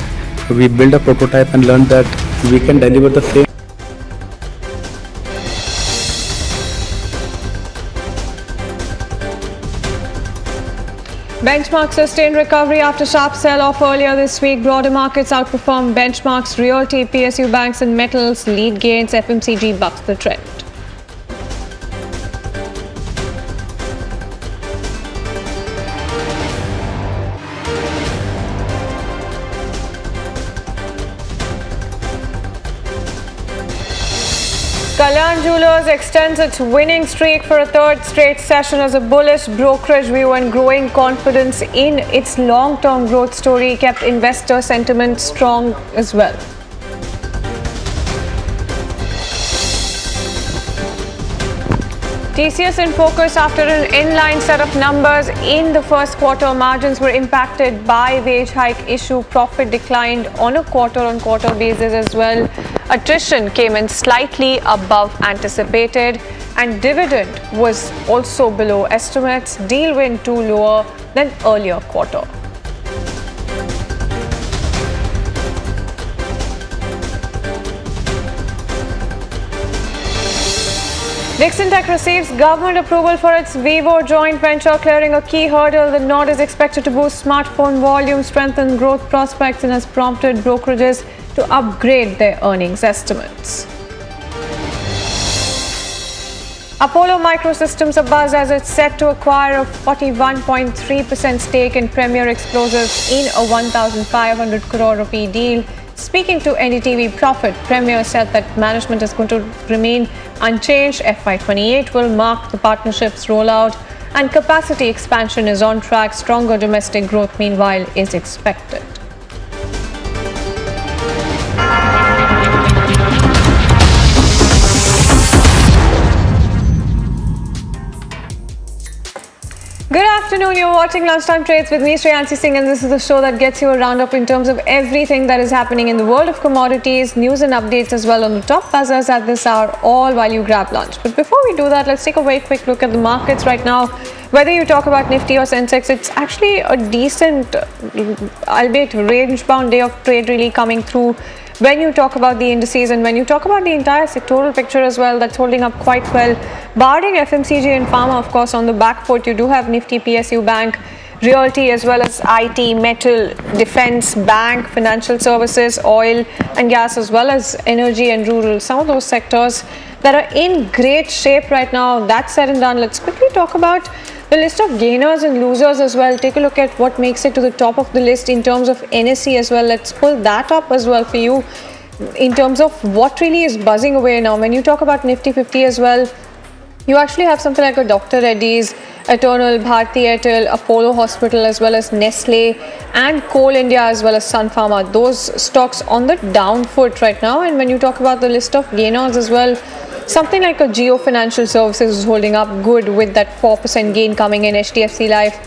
we build a prototype and learned that we can deliver the same. Benchmark sustained recovery after sharp sell-off earlier this week. Broader markets outperformed benchmarks. Realty, PSU banks and metals lead gains. FMCG bucks the trend. Kalyan Jewellers extends its winning streak for a third straight session as a bullish brokerage view and growing confidence in its long-term growth story kept investor sentiment strong as well. TCS in focus after an inline set of numbers in the first quarter. Margins were impacted by wage hike issue. Profit declined on a quarter-on-quarter basis as well. Attrition came in slightly above anticipated and dividend was also below estimates. Deal win too lower than earlier quarter. Dixon Tech receives government approval for its Vivo joint venture, clearing a key hurdle. The nod is expected to boost smartphone volume, strengthen growth prospects, and has prompted brokerages to upgrade their earnings estimates. Apollo Microsystems abuzz as it's set to acquire a 41.3% stake in Premier Explosives in a 1,500 crore rupee deal. Speaking to NDTV Profit, Premier said that management is going to remain unchanged. FY28 will mark the partnership's rollout and capacity expansion is on track. Stronger domestic growth, meanwhile, is expected. Good afternoon, you're watching Lunchtime Trades with me, Shreyansi Singh, and this is the show that gets you a roundup in terms of everything that is happening in the world of commodities, news and updates as well on the top buzzers at this hour, all while you grab lunch. But before we do that, let's take a very quick look at the markets right now. Whether you talk about Nifty or Sensex, it's actually a decent, albeit range-bound day of trade really coming through. When you talk about the indices and when you talk about the entire sectoral picture as well, that's holding up quite well. Barring FMCG and Pharma, of course, on the back foot, you do have Nifty, PSU Bank, Realty as well as IT, Metal, Defense, Bank, Financial Services, Oil and Gas as well as Energy and Rural. Some of those sectors that are in great shape right now. That said and done, let's quickly talk about the list of gainers and losers as well. Take a look at what makes it to the top of the list in terms of NSE as well. Let's pull that up as well for you in terms of what really is buzzing away now. When you talk about Nifty 50 as well, you actually have something like a Dr. Reddy's, Eternal, Bharti Airtel, Apollo Hospital as well as Nestle and Coal India as well as Sun Pharma. Those stocks on the down foot right now. And when you talk about the list of gainers as well, something like a Geo Financial Services is holding up good with that 4% gain coming in. HDFC Life,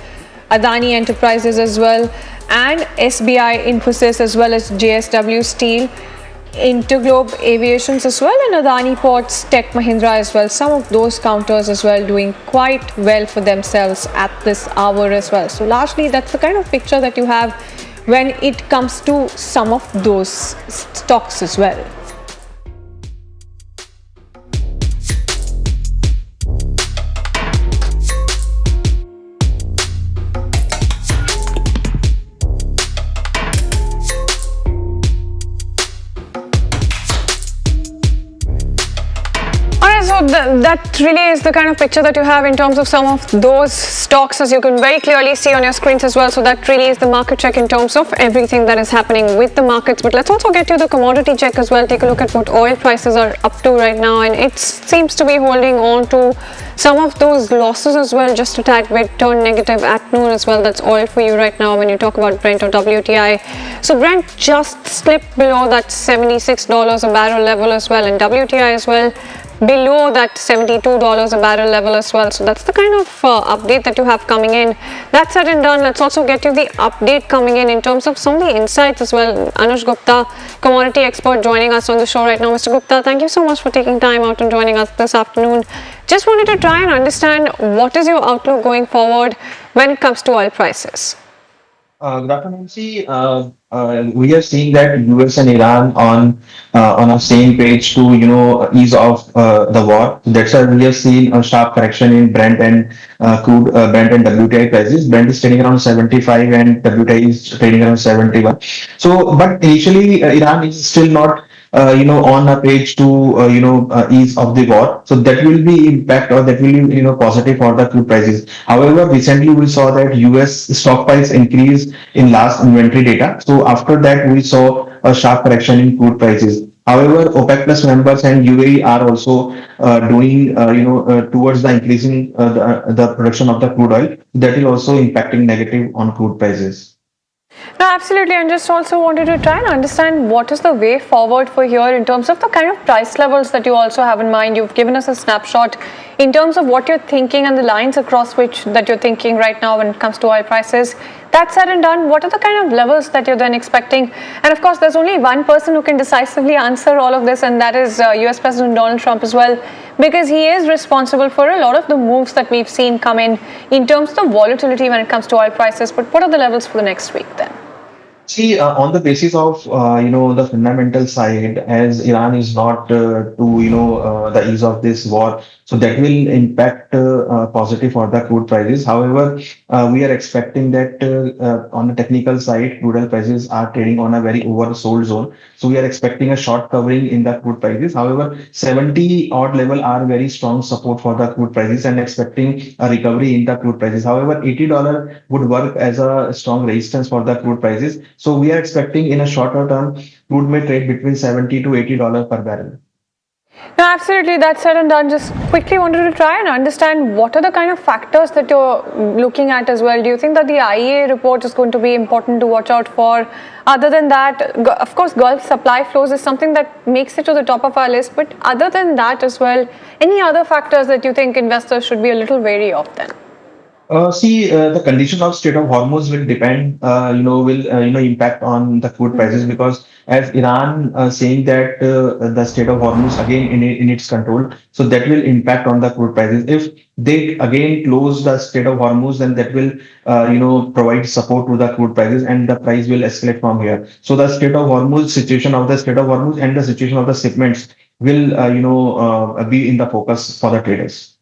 Adani Enterprises as well, and SBI, Infosys as well as JSW Steel. Interglobe Aviations as well, and Adani Ports, Tech Mahindra as well. Some of those counters as well doing quite well for themselves at this hour as well. So largely that's the kind of picture that you have when it comes to some of those stocks as well. So that really is the kind of picture that you have in terms of some of those stocks, as you can very clearly see on your screens as well. So that really is the market check in terms of everything that is happening with the markets. But let's also get to the commodity check as well. Take a look at what oil prices are up to right now, and it seems to be holding on to some of those losses as well, just a tad bit turned negative at noon as well. That's oil for you right now when you talk about Brent or WTI. So Brent just slipped below that $76 a barrel level as well, and WTI as well below that $72 a barrel level as well. So that's the kind of update that you have coming in. That said and done, let's also get you the update coming in terms of some of the insights as well. Anush Gupta, commodity expert, joining us on the show right now. Mr. Gupta, thank you so much for taking time out and joining us this afternoon. Just wanted to try and understand what is your outlook going forward when it comes to oil prices. Good afternoon. See, we are seeing that US and Iran on a same page to ease off the war. That's why we have seen a sharp correction in Brent and crude Brent and WTI prices. Brent is trading around 75 and WTI is trading around 71. So, but initially Iran is still not on a page to ease of the war. So that will be impact, or that will be positive for the crude prices. However, recently we saw that US stock price increase in last inventory data. So after that we saw a sharp correction in crude prices. However, OPEC plus members and UAE are also doing towards the increasing the production of the crude oil. That will also impacting negative on crude prices. No, absolutely, and just also wanted to try and understand what is the way forward for here in terms of the kind of price levels that you also have in mind. You've given us a snapshot in terms of what you're thinking and the lines across which that you're thinking right now when it comes to oil prices. That said and done, what are the kind of levels that you're then expecting? And of course, there's only one person who can decisively answer all of this, and that is US President Donald Trump as well, because he is responsible for a lot of the moves that we've seen come in terms of the volatility when it comes to oil prices. But what are the levels for the next week then? See, on the basis of the fundamental side, as Iran is not to the ease of this war, so that will impact positive for the crude prices. However, we are expecting that on the technical side, crude oil prices are trading on a very oversold zone. So we are expecting a short covering in the crude prices. However, 70 odd level are very strong support for the crude prices, and expecting a recovery in the crude prices. However, $80 would work as a strong resistance for the crude prices. So we are expecting in a shorter term, crude may trade between $70 to $80 per barrel. No, absolutely. That said and done, just quickly wanted to try and understand what are the kind of factors that you're looking at as well. Do you think that the IEA report is going to be important to watch out for? Other than that, of course, Gulf supply flows is something that makes it to the top of our list. But other than that as well, any other factors that you think investors should be a little wary of then? The condition of Strait of Hormuz will depend, will impact on the crude prices, because as Iran saying that the Strait of Hormuz again in its control, so that will impact on the crude prices. If they again close the Strait of Hormuz, then that will provide support to the crude prices, and the price will escalate from here. So the Strait of Hormuz, situation of the Strait of Hormuz and the situation of the shipments will be in the focus for the traders.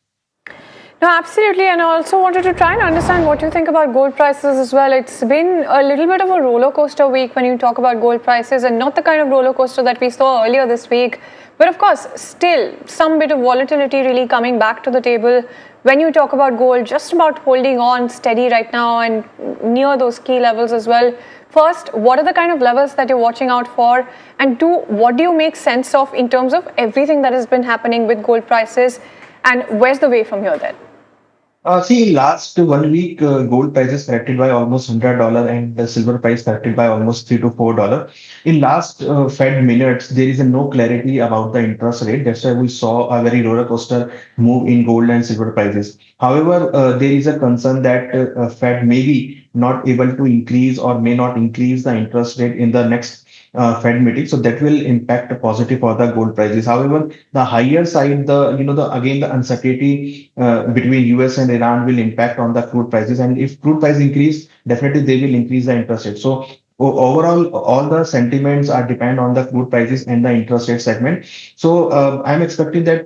No, absolutely, and I also wanted to try and understand what you think about gold prices as well. It's been a little bit of a roller coaster week when you talk about gold prices, and not the kind of roller coaster that we saw earlier this week. But of course, still some bit of volatility really coming back to the table when you talk about gold, just about holding on steady right now and near those key levels as well. First, what are the kind of levels that you're watching out for? And two, what do you make sense of in terms of everything that has been happening with gold prices? And where's the way from here then? Last 1 week, gold prices corrected by almost $100, and the silver price corrected by almost $3 to $4. In last Fed minutes, there is no clarity about the interest rate. That's why we saw a very roller coaster move in gold and silver prices. However, there is a concern that Fed may be not able to increase or may not increase the interest rate in the next Fed meeting. So that will impact positive for the gold prices. However, the higher side, the uncertainty between US and Iran will impact on the crude prices. And if crude price increase, definitely they will increase the interest rate. So overall, all the sentiments are depend on the crude prices and the interest rate segment. So I'm expecting that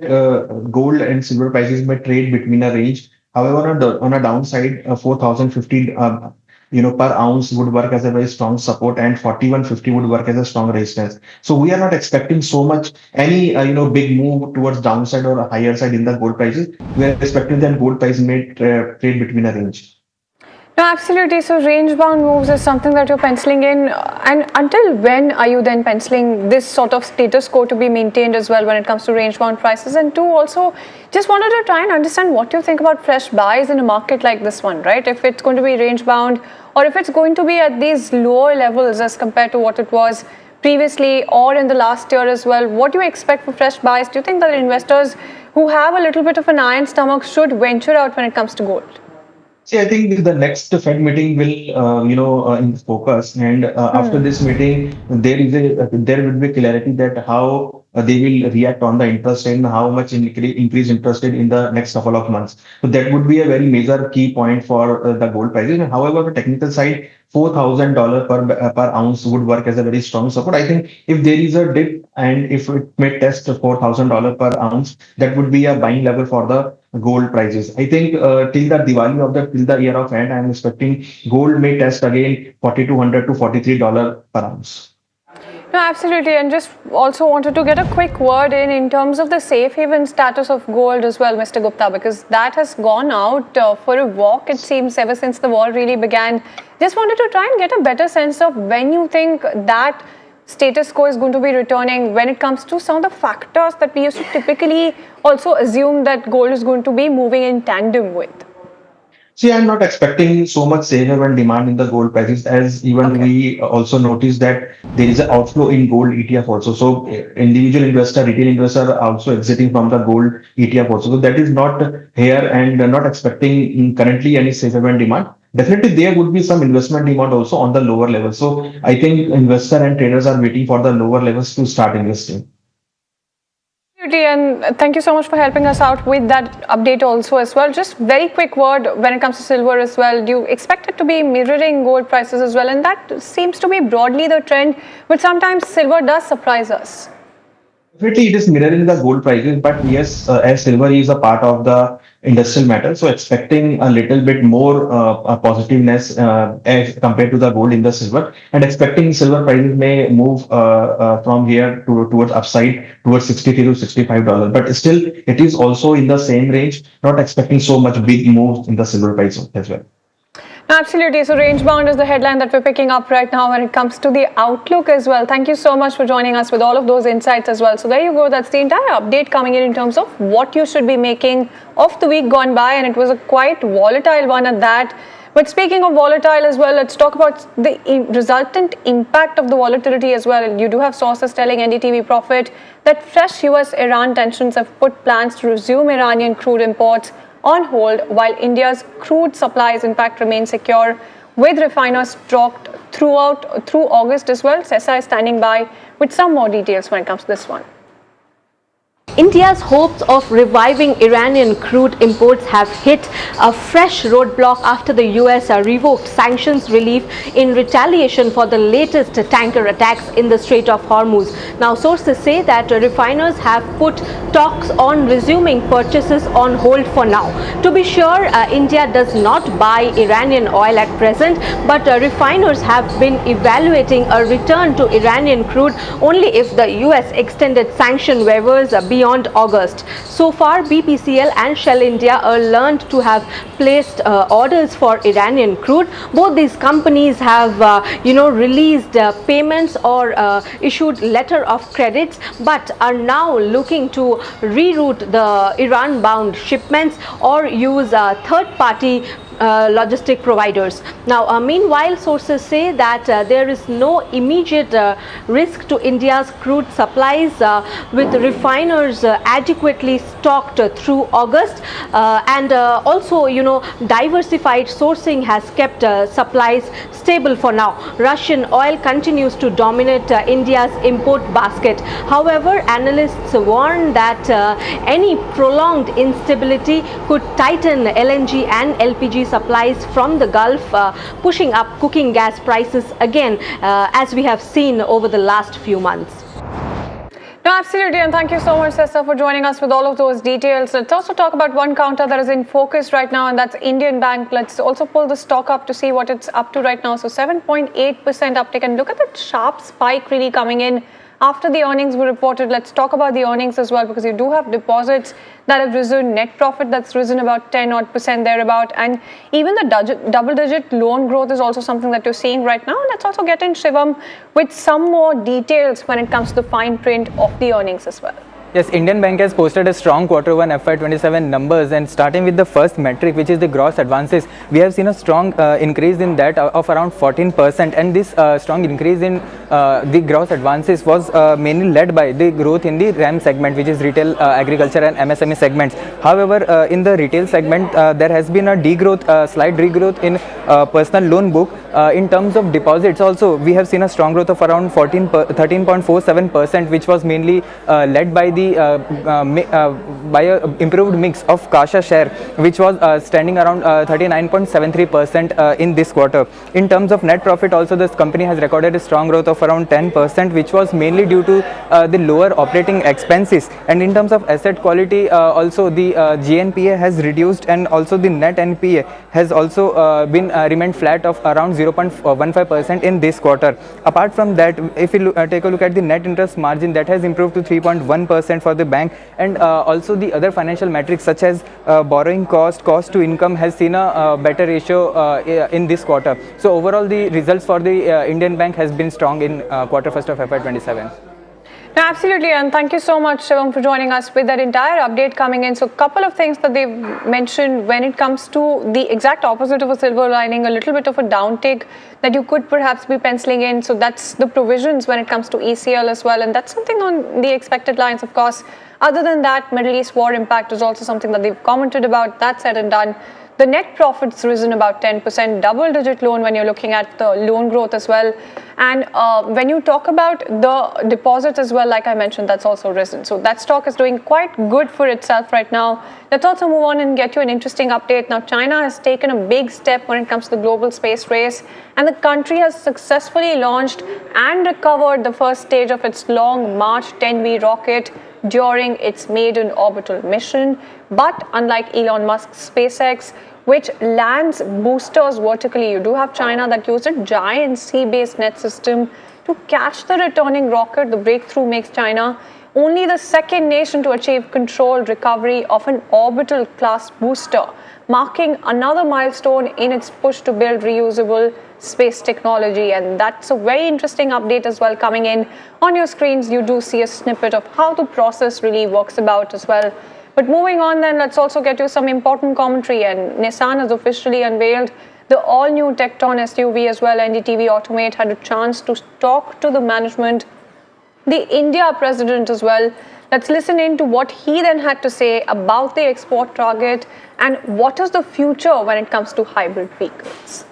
gold and silver prices may trade between a range. However, on a downside, 4,050 per ounce would work as a very strong support, and 4150 would work as a strong resistance. So we are not expecting so much any big move towards downside or a higher side in the gold prices. We are expecting that gold price may trade between a range. No, absolutely. So range-bound moves is something that you're penciling in. And until when are you then penciling this sort of status quo to be maintained as well when it comes to range-bound prices? And two, also, just wanted to try and understand what you think about fresh buys in a market like this one, right? If it's going to be range-bound or if it's going to be at these lower levels as compared to what it was previously or in the last year as well, what do you expect for fresh buys? Do you think that investors who have a little bit of an iron stomach should venture out when it comes to gold? See, I think the next Fed meeting will, in focus, and after this meeting, there will be clarity that how they will react on the interest rate and how much increase interest rate in the next couple of months. So that would be a very major key point for the gold prices. And however, the technical side, $4,000 per ounce would work as a very strong support. I think if there is a dip and if it may test $4,000 per ounce, that would be a buying level for the gold prices. I think till the year of end, I am expecting gold may test again $4,200 to $43 per ounce. No, absolutely. And just also wanted to get a quick word in terms of the safe haven status of gold as well, Mr. Gupta, because that has gone out for a walk, it seems, ever since the war really began. Just wanted to try and get a better sense of when you think that status quo is going to be returning when it comes to some of the factors that we used to typically also assume that gold is going to be moving in tandem with. See, I'm not expecting so much safe haven demand in the gold prices, as even we also noticed that there is an outflow in gold ETF also. So individual investor, retail investor are also exiting from the gold ETF also. So that is not here, and not expecting currently any safe haven demand. Definitely there would be some investment demand also on the lower level. So I think investor and traders are waiting for the lower levels to start investing. And thank you so much for helping us out with that update also as well. Just very quick word when it comes to silver as well. Do you expect it to be mirroring gold prices as well? And that seems to be broadly the trend, but sometimes silver does surprise us. Definitely, it is mirroring the gold prices, but yes, as silver is a part of the industrial matter, so expecting a little bit more positiveness as compared to the gold in the silver, and expecting silver prices may move from here towards upside towards $63 to $65. But still, it is also in the same range. Not expecting so much big moves in the silver price as well. Absolutely. So range bound is the headline that we're picking up right now when it comes to the outlook as well. Thank you so much for joining us with all of those insights as well. So there you go. That's the entire update coming in terms of what you should be making of the week gone by. And it was a quite volatile one at that. But speaking of volatile as well, let's talk about the resultant impact of the volatility as well. You do have sources telling NDTV Profit that fresh US-Iran tensions have put plans to resume Iranian crude imports on hold, while India's crude supplies in fact remain secure, with refiners stocked through August as well. Sessa is standing by with some more details when it comes to this one. India's hopes of reviving Iranian crude imports have hit a fresh roadblock after the US revoked sanctions relief in retaliation for the latest tanker attacks in the Strait of Hormuz. Now, sources say that refiners have put talks on resuming purchases on hold for now. To be sure, India does not buy Iranian oil at present, but refiners have been evaluating a return to Iranian crude only if the US extended sanction waivers beyond August. So far, BPCL and Shell India are learned to have placed orders for Iranian crude. Both these companies have, released payments or issued letter of credits, but are now looking to reroute the Iran-bound shipments or use third-party logistic providers. Now, meanwhile, sources say that there is no immediate risk to India's crude supplies, with refiners adequately stocked through August, and also, diversified sourcing has kept supplies stable for now. Russian oil continues to dominate India's import basket. However, analysts warn that any prolonged instability could tighten LNG and LPG supplies from the Gulf, pushing up cooking gas prices again, as we have seen over the last few months. No, absolutely, and thank you so much, Sessa, for joining us with all of those details. Let's also talk about one counter that is in focus right now, and that's Indian Bank. Let's also pull the stock up to see what it's up to right now. So 7.8% uptick, and look at that sharp spike really coming in after the earnings were reported. Let's talk about the earnings as well, because you do have deposits that have risen, net profit that's risen about 10% thereabout, and even the double-digit loan growth is also something that you're seeing right now. Let's also get in, Shivam, with some more details when it comes to the fine print of the earnings as well. Yes, Indian Bank has posted a strong Q1 FY27 numbers, and starting with the first metric, which is the gross advances, we have seen a strong increase in that of around 14%, and this strong increase in the gross advances was mainly led by the growth in the RAM segment, which is retail, agriculture and MSME segments. However, in the retail segment, there has been a degrowth, slight degrowth in personal loan book. In terms of deposits also, we have seen a strong growth of around 13.47%, which was mainly led by the by a improved mix of CASA share, which was standing around 39.73% in this quarter. In terms of net profit also, this company has recorded a strong growth of around 10%, which was mainly due to the lower operating expenses. And in terms of asset quality also, the GNPA has reduced, and also the net NPA has also been remained flat of around 0.15% in this quarter. Apart from that, if you take a look at the net interest margin, that has improved to 3.1% for the bank, and also the other financial metrics such as borrowing cost to income has seen a better ratio in this quarter. So overall, the results for the Indian Bank has been strong in Q1 of FY27. No, absolutely, and thank you so much, Shivam, for joining us with that entire update coming in. So a couple of things that they've mentioned when it comes to the exact opposite of a silver lining, a little bit of a downtick that you could perhaps be penciling in. So that's the provisions when it comes to ECL as well, and that's something on the expected lines, of course. Other than that, Middle East war impact is also something that they've commented about. That said and done, the net profits risen about 10%, double-digit loan when you're looking at the loan growth as well. And when you talk about the deposits as well, like I mentioned, that's also risen. So that stock is doing quite good for itself right now. Let's also move on and get you an interesting update. Now, China has taken a big step when it comes to the global space race, and the country has successfully launched and recovered the first stage of its Long March 10V rocket during its maiden orbital mission. But unlike Elon Musk's SpaceX, which lands boosters vertically, you do have China that used a giant sea-based net system to catch the returning rocket. The breakthrough makes China only the second nation to achieve controlled recovery of an orbital class booster, marking another milestone in its push to build reusable space technology. And that's a very interesting update as well coming in. On your screens, you do see a snippet of how the process really works about as well. But moving on then, let's also get you some important commentary, and Nissan has officially unveiled the all-new Tekton SUV as well. NDTV Automate had a chance to talk to the management, the India president as well. Let's listen in to what he then had to say about the export target and what is the future when it comes to hybrid vehicles.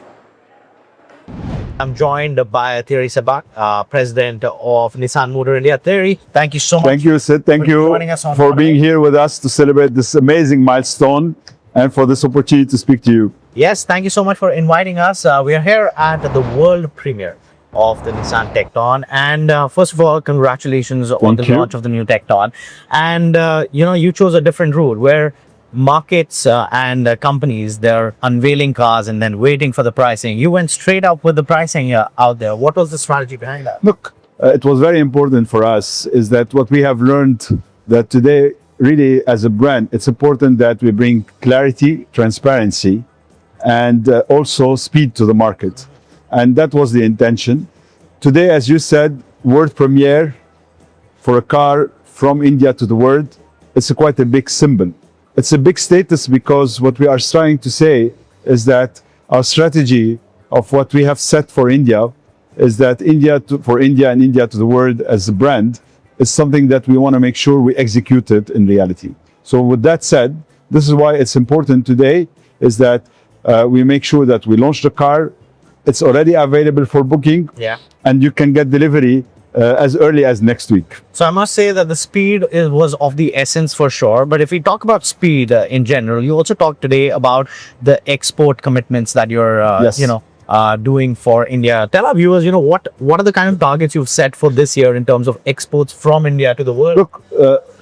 I'm joined by Thierry Sebak, President of Nissan Motor India. Thierry, thank you so much. Thank you, Sid. Thank you for being here with us to celebrate this amazing milestone and for this opportunity to speak to you. Yes, thank you so much for inviting us. We are here at the world premiere of the Nissan Tekton, and first of all, congratulations on the launch of the new Tekton. And you chose a different route where markets and companies, they're unveiling cars and then waiting for the pricing. You went straight up with the pricing out there. What was the strategy behind that? Look, it was very important for us is that what we have learned that today, really as a brand, it's important that we bring clarity, transparency, and also speed to the market. And that was the intention. Today, as you said, world premiere for a car from India to the world. It's quite a big symbol. It's a big status because what we are trying to say is that our strategy of what we have set for India is that for India and India to the world as a brand is something that we want to make sure we execute it in reality. So with that said, this is why it's important today is that we make sure that we launch the car. It's already available for booking, and you can get delivery as early as next week. So I must say that the speed was of the essence for sure. But if we talk about speed in general, you also talked today about the export commitments that you're, doing for India. Tell our viewers, what are the kind of targets you've set for this year in terms of exports from India to the world? Look,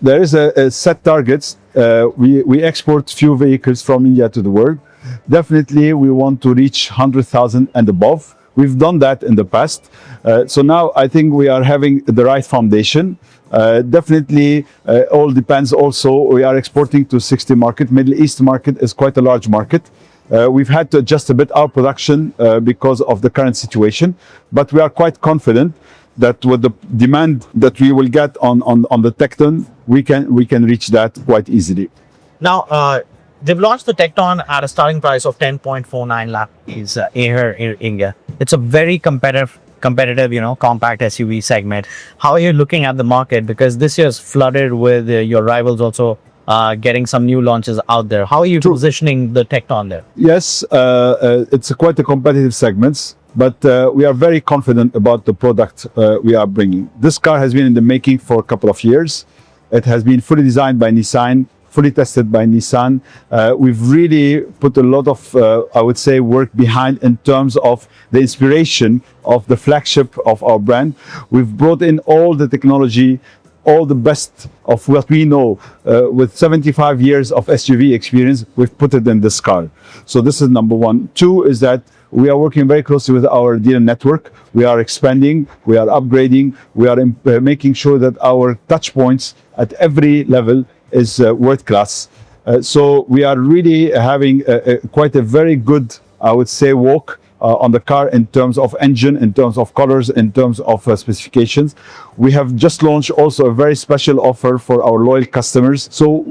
there is a set targets. We export few vehicles from India to the world. Definitely, we want to reach 100,000 and above. We've done that in the past. So now I think we are having the right foundation. Definitely, all depends also. We are exporting to 60 market. Middle East market is quite a large market. We've had to adjust a bit our production because of the current situation, but we are quite confident that with the demand that we will get on the Tecton, we can reach that quite easily. Now, they've launched the Tecton at a starting price of 10.49 lakh here in India. It's a very competitive, compact SUV segment. How are you looking at the market? Because this year's flooded with your rivals also getting some new launches out there. How are you positioning the Tecton there? Yes, it's quite a competitive segment, but we are very confident about the product we are bringing. This car has been in the making for a couple of years. It has been fully designed by Nissan, fully tested by Nissan. We've really put a lot of, I would say, work behind in terms of the inspiration of the flagship of our brand. We've brought in all the technology, all the best of what we know. With 75 years of SUV experience, we've put it in this car. So this is number one. Two is that we are working very closely with our dealer network. We are expanding, we are upgrading, we are making sure that our touch points at every level is world class. So we are really having quite a very good, I would say, walk on the car in terms of engine, in terms of colors, in terms of specifications. We have just launched also a very special offer for our loyal customers. So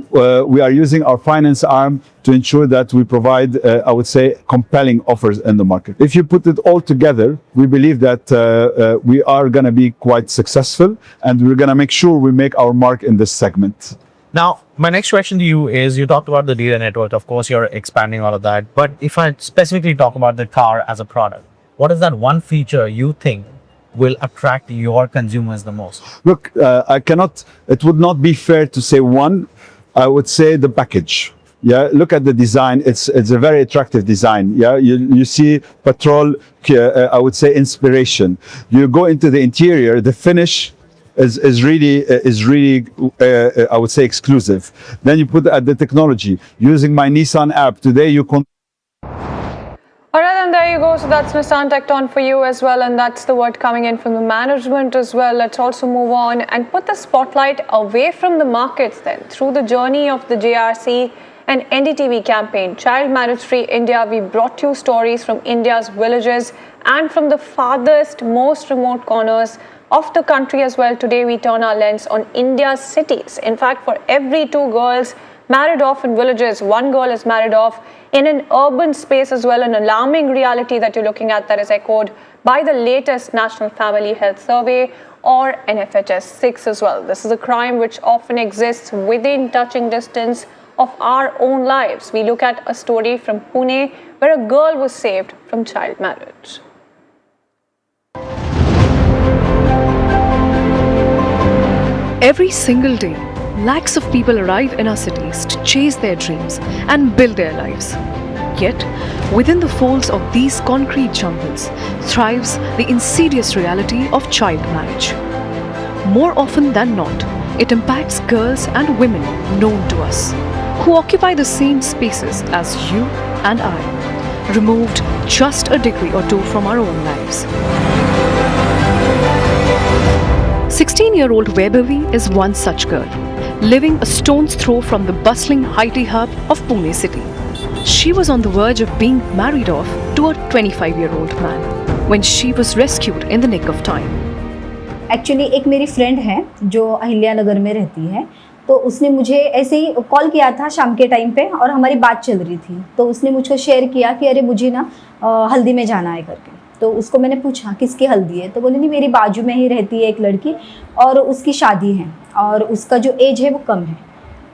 we are using our finance arm to ensure that we provide, I would say, compelling offers in the market. If you put it all together, we believe that we are going to be quite successful, and we're going to make sure we make our mark in this segment. Now, my next question to you is, you talked about the dealer network. Of course, you're expanding all of that. But if I specifically talk about the car as a product, what is that one feature you think will attract your consumers the most? Look, it would not be fair to say one. I would say the package. Yeah, look at the design. It's a very attractive design. Yeah, you see petrol, I would say inspiration. You go into the interior, the finish is really I would say exclusive. Then you put at the technology using my Nissan app today. Alright, and there you go. So that's Nissan Tecton for you as well, and that's the word coming in from the management as well. Let's also move on and put the spotlight away from the markets then. Through the journey of the JRC and NDTV campaign, Child Marriage Free India, we brought you stories from India's villages and from the farthest, most remote corners of the country as well. Today we turn our lens on India's cities. In fact, for every 2 girls married off in villages, 1 girl is married off in an urban space as well. An alarming reality that you're looking at that is echoed by the latest National Family Health Survey, or NFHS 6 as well. This is a crime which often exists within touching distance of our own lives. We look at a story from Pune where a girl was saved from child marriage. Every single day, lakhs of people arrive in our cities to chase their dreams and build their lives. Yet, within the folds of these concrete jungles thrives the insidious reality of child marriage. More often than not, it impacts girls and women known to us, who occupy the same spaces as you and I, removed just a degree or 2 from our own lives. 16-year-old Vaibhavi is one such girl, living a stone's throw from the bustling IT hub of Pune city. She was on the verge of being married off to a 25-year-old man when she was rescued in the nick of time. Actually एक मेरी friend है जो अहिल्या नगर में रहती है, तो उसने मुझे ऐसे ही कॉल किया था शाम के टाइम पे और हमारी बात चल रही थी, तो उसने मुझको शेयर किया कि अरे मुझे ना हल्दी में जाना है करके। तो उसको मैंने पूछा किसकी हल्दी है, तो बोले नहीं मेरी बाजू में ही रहती है एक लड़की और उसकी शादी है और उसका जो एज है वो कम है।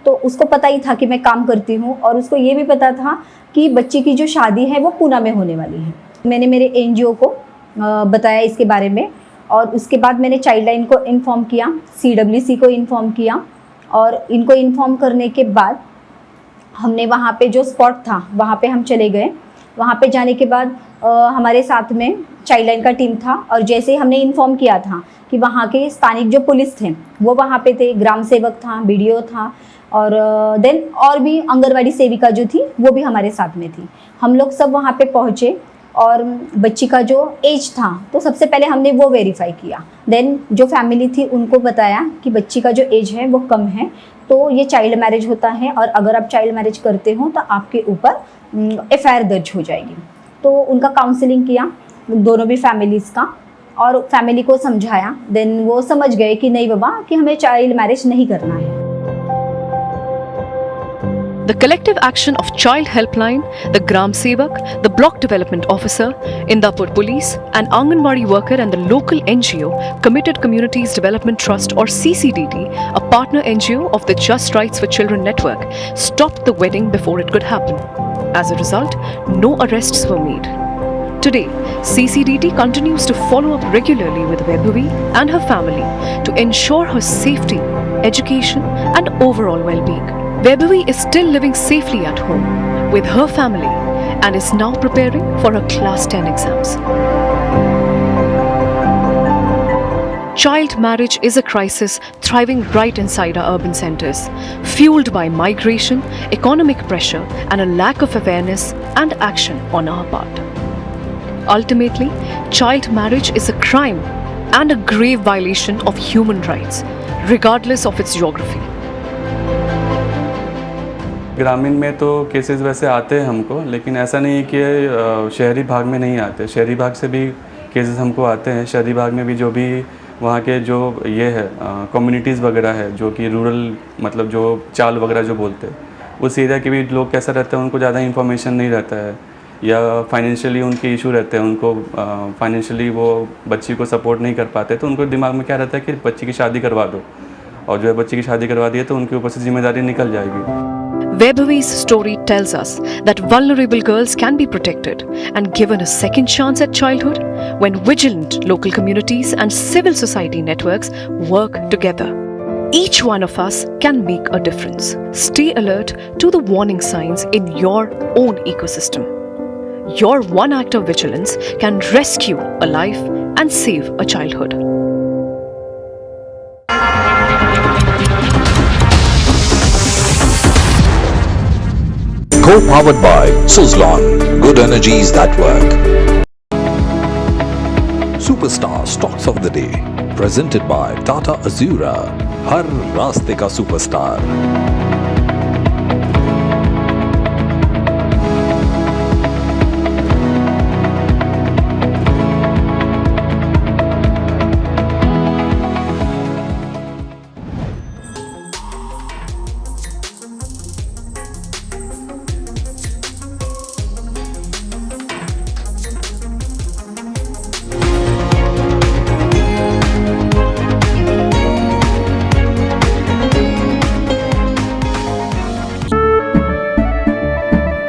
तो उसको पता ही था कि मैं काम करती हूँ और उसको ये भी पता था कि बच्ची की जो शादी है वो पूना में होने वाली है। मैंने मेरे NGO को बताया इसके बारे में और उसके बाद मैंने चाइल्ड लाइन को इन्फॉर्म किया, CWC को इन्फॉर्म किया और इनको इन्फॉर्म करने के बाद हमने वहाँ पे जो स्पॉट था वहाँ पे हम चले गए। वहाँ पे जाने के बाद हमारे साथ में चाइल्ड लाइन का टीम था और जैसे ही हमने इन्फॉर्म किया था कि वहाँ के स्थानिक जो पुलिस थे वो वहाँ पे थे, ग्राम सेवक था, BDO था और देन और भी आंगनवाड़ी सेविका जो थी वो भी हमारे साथ में थी। हम लोग सब वहाँ पे पहुँचे और बच्ची का जो एज था तो सबसे पहले हमने वो वेरीफाई किया। देन जो फैमिली थी उनको बताया कि बच्ची का जो एज है वो कम है, तो ये चाइल्ड मैरिज होता है और अगर आप चाइल्ड मैरिज करते हो तो आपके ऊपर FIR दर्ज हो जाएगी। तो उनका काउंसलिंग किया दोनों भी फैमिलीज़ का और फैमिली को समझाया। देन वो समझ गए कि नहीं बाबा कि हमें चाइल्ड मैरिज नहीं करना है। The collective action of Child Helpline, the Gram Sevak, the Block Development Officer, Indapur Police, an Anganwadi worker and the local NGO, Committed Communities Development Trust or CCDT, a partner NGO of the Just Rights for Children network, stopped the wedding before it could happen. As a result, no arrests were made. Today, CCDT continues to follow up regularly with Vaibhavi and her family to ensure her safety, education and overall well-being. Vaibhavi is still living safely at home with her family and is now preparing for her Class 10 exams. Child marriage is a crisis thriving right inside our urban centres, fueled by migration, economic pressure and a lack of awareness and action on our part. Ultimately, child marriage is a crime and a grave violation of human rights, regardless of its geography. ग्रामीण में तो cases वैसे आते हैं हमको, लेकिन ऐसा नहीं है कि शहरी भाग में नहीं आते। शहरी भाग से भी केसेस हमको आते हैं। शहरी भाग में भी जो भी वहाँ के जो ये है कम्युनिटीज़ वगैरह है जो कि रूरल मतलब जो चाल वगैरह जो बोलते हैं, उस एरिया के भी लोग कैसा रहते हैं, उनको ज़्यादा इन्फॉर्मेशन नहीं रहता है या फाइनेंशियली उनके इशू रहते हैं, उनको फाइनेंशियली वो बच्ची को सपोर्ट नहीं कर पाते, तो उनको दिमाग में क्या रहता है कि बच्ची की शादी करवा दो, और जो है बच्ची की शादी करवा दी है तो उनके ऊपर से जिम्मेदारी निकल जाएगी। Vaibhavi's story tells us that vulnerable girls can be protected and given a second chance at childhood when vigilant local communities and civil society networks work together. Each one of us can make a difference. Stay alert to the warning signs in your own ecosystem. Your one act of vigilance can rescue a life and save a childhood. Co-powered by Suzlon, good energies that work. Superstar Stocks of the Day, presented by Tata Azura, हर रास्ते का superstar.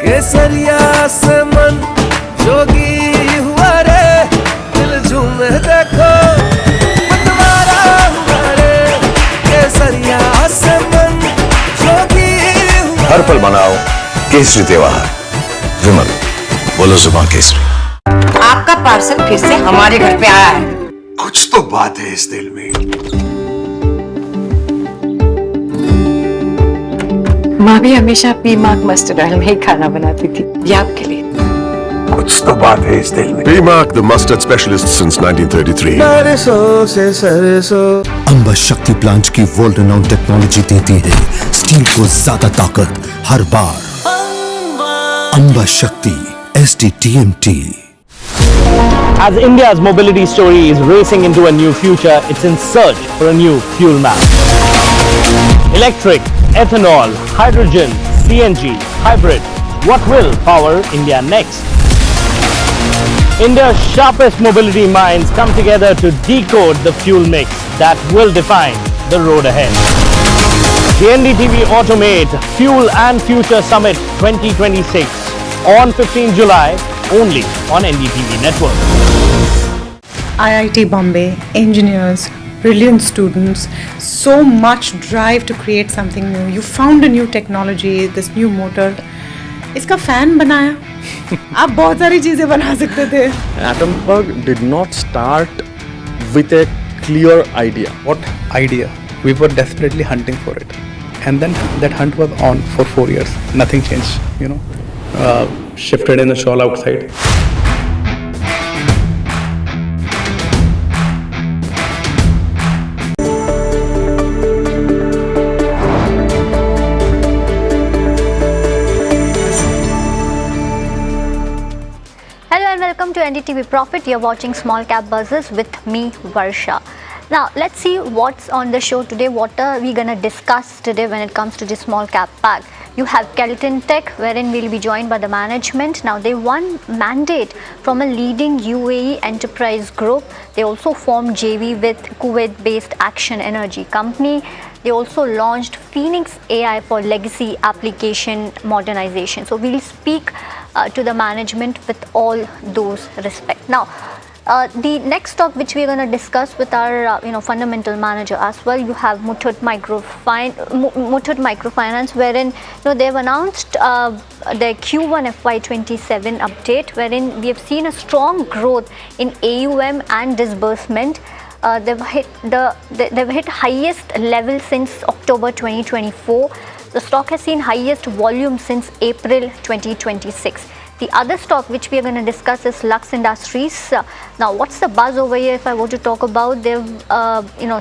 केसरिया से मन जोगी हुआ रे, दिल झूमे देखो मतवारा हुआ रे। केसरिया से मन जोगी हुआ। हर पल मनाओ केसरी त्योहार। विमल, बोलो जुबान केसरी। आपका पार्सल फिर से हमारे घर पे आया है। कुछ तो बात है इस दिल में। माँ भी हमेशा पीमाक मस्टर्ड ऑयल में ही खाना बनाती थी, ये आपके लिए। कुछ तो बात है इस दिल में। PMark, the mustard specialist since 1933. सरसों से सरसों। अंबा शक्ति प्लांट की वर्ल्ड रेनाउंड टेक्नोलॉजी देती है स्टील को ज्यादा ताकत हर बार। अंबा शक्ति SDTMT। As India's mobility story is racing into a new future, it's in search for a new fuel map. Electric, ethanol, hydrogen, CNG, hybrid. What will power India next? India's sharpest mobility minds come together to decode the fuel mix that will define the road ahead. The NDTV Automate Fuel and Future Summit 2026 on 15 July only on NDTV Network. IIT Bombay, engineers, brilliant students, so much drive to create something new. You found a new technology, this new motor. इसका fan बनाया. आप बहुत सारी चीजें बना सकते थे. Atomberg did not start with a clear idea. What idea? We were desperately hunting for it, and then that hunt was on for 4 years. Nothing changed, shifted in the shawl outside. Welcome to NDTV Profit. You're watching Small Cap Buzzers with me, Varsha. Now, let's see what's on the show today. What are we going to discuss today when it comes to the small cap pack? You have Dixon Tech, wherein we'll be joined by the management. Now, they won mandate from a leading UAE enterprise group. They also formed JV with Kuwait-based Action Energy company. They also launched Phoenix AI for legacy application modernization. So we'll speak to the management with all those respect. Now, the next stock which we're going to discuss with our fundamental manager as well, you have Muthoot Microfinance, wherein they've announced their Q1 FY27 update, wherein we have seen a strong growth in AUM and disbursement. They've hit highest level since October 2024. The stock has seen highest volume since April 2026. The other stock which we are going to discuss is Lux Industries. Now, what's the buzz over here? If I were to talk about, they've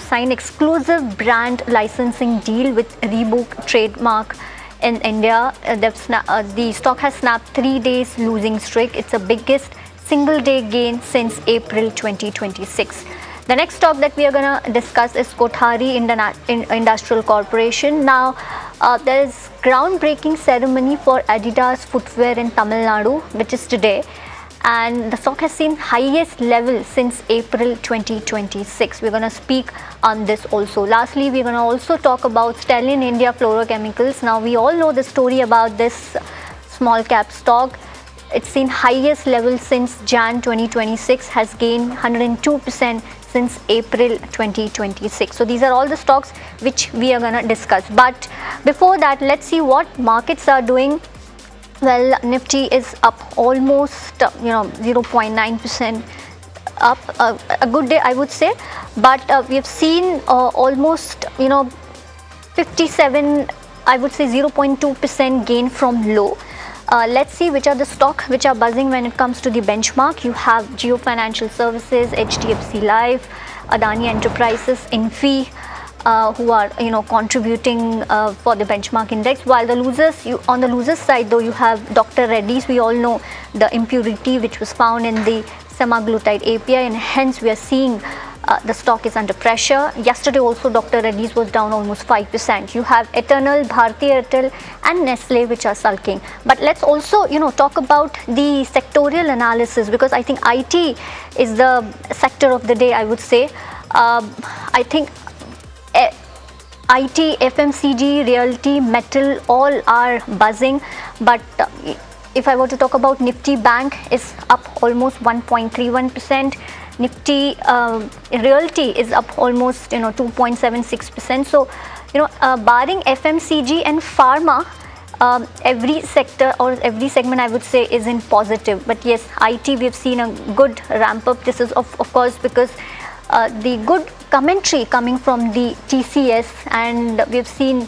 signed exclusive brand licensing deal with Reebok trademark in India. The stock has snapped 3 days losing streak. It's the biggest single day gain since April 2026. The next stock that we are going to discuss is Kothari Industrial Corporation. Now, there is groundbreaking ceremony for Adidas footwear in Tamil Nadu, which is today, and the stock has seen highest level since April 2026. We're going to speak on this also. Lastly, we're going to also talk about Stellian India Fluorochemicals. Now, we all know the story about this small cap stock. It's seen highest level since Jan 2026, has gained 102% since April 2026. So these are all the stocks which we are going to discuss. But before that, let's see what markets are doing. Well, Nifty is up almost 0.9% up, a good day I would say, but we have seen almost 57, I would say 0.2% gain from low. Let's see which are the stocks which are buzzing when it comes to the benchmark. You have Jio Financial Services, HDFC Life, Adani Enterprises, Infi, who are contributing for the benchmark index. While the losers, on the losers side though, you have Dr. Reddy's. We all know the impurity which was found in the semaglutide API, and hence we are seeing the stock is under pressure. Yesterday also Dr. Reddy's was down almost 5%. You have Eternal, Bharti Airtel and Nestle which are sulking. But let's also talk about the sectorial analysis, because I think IT is the sector of the day, I would say. I think IT, FMCG, realty, metal, all are buzzing. But if I were to talk about Nifty Bank, is up almost 1.31%. Nifty Realty is up almost 2.76%. So barring FMCG and Pharma, every sector or every segment I would say is in positive. But yes, IT we have seen a good ramp up. This is of course because the good commentary coming from the TCS, and we have seen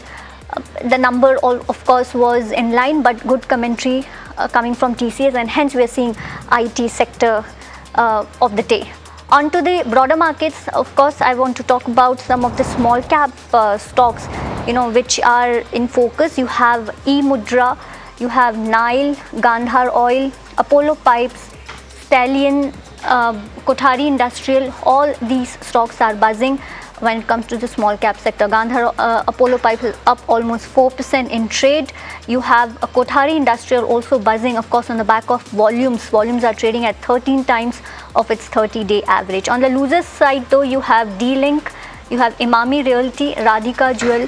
the number of course was in line, but good commentary coming from TCS, and hence we are seeing IT sector of the day. On to the broader markets, of course, I want to talk about some of the small cap stocks, which are in focus. You have eMudra, you have Nile, Gandhar Oil, Apollo Pipes, Stellian, Kothari Industrial. All these stocks are buzzing. when it comes to the small cap sector. Gandhar Apollo Pipes is up almost 4% in trade. You have Kothari Industrial also buzzing, of course, on the back of volumes. Volumes are trading at 13 times of its 30-day average. On the losers side, though, you have D-Link, you have Imami Realty, Radhika Jewel,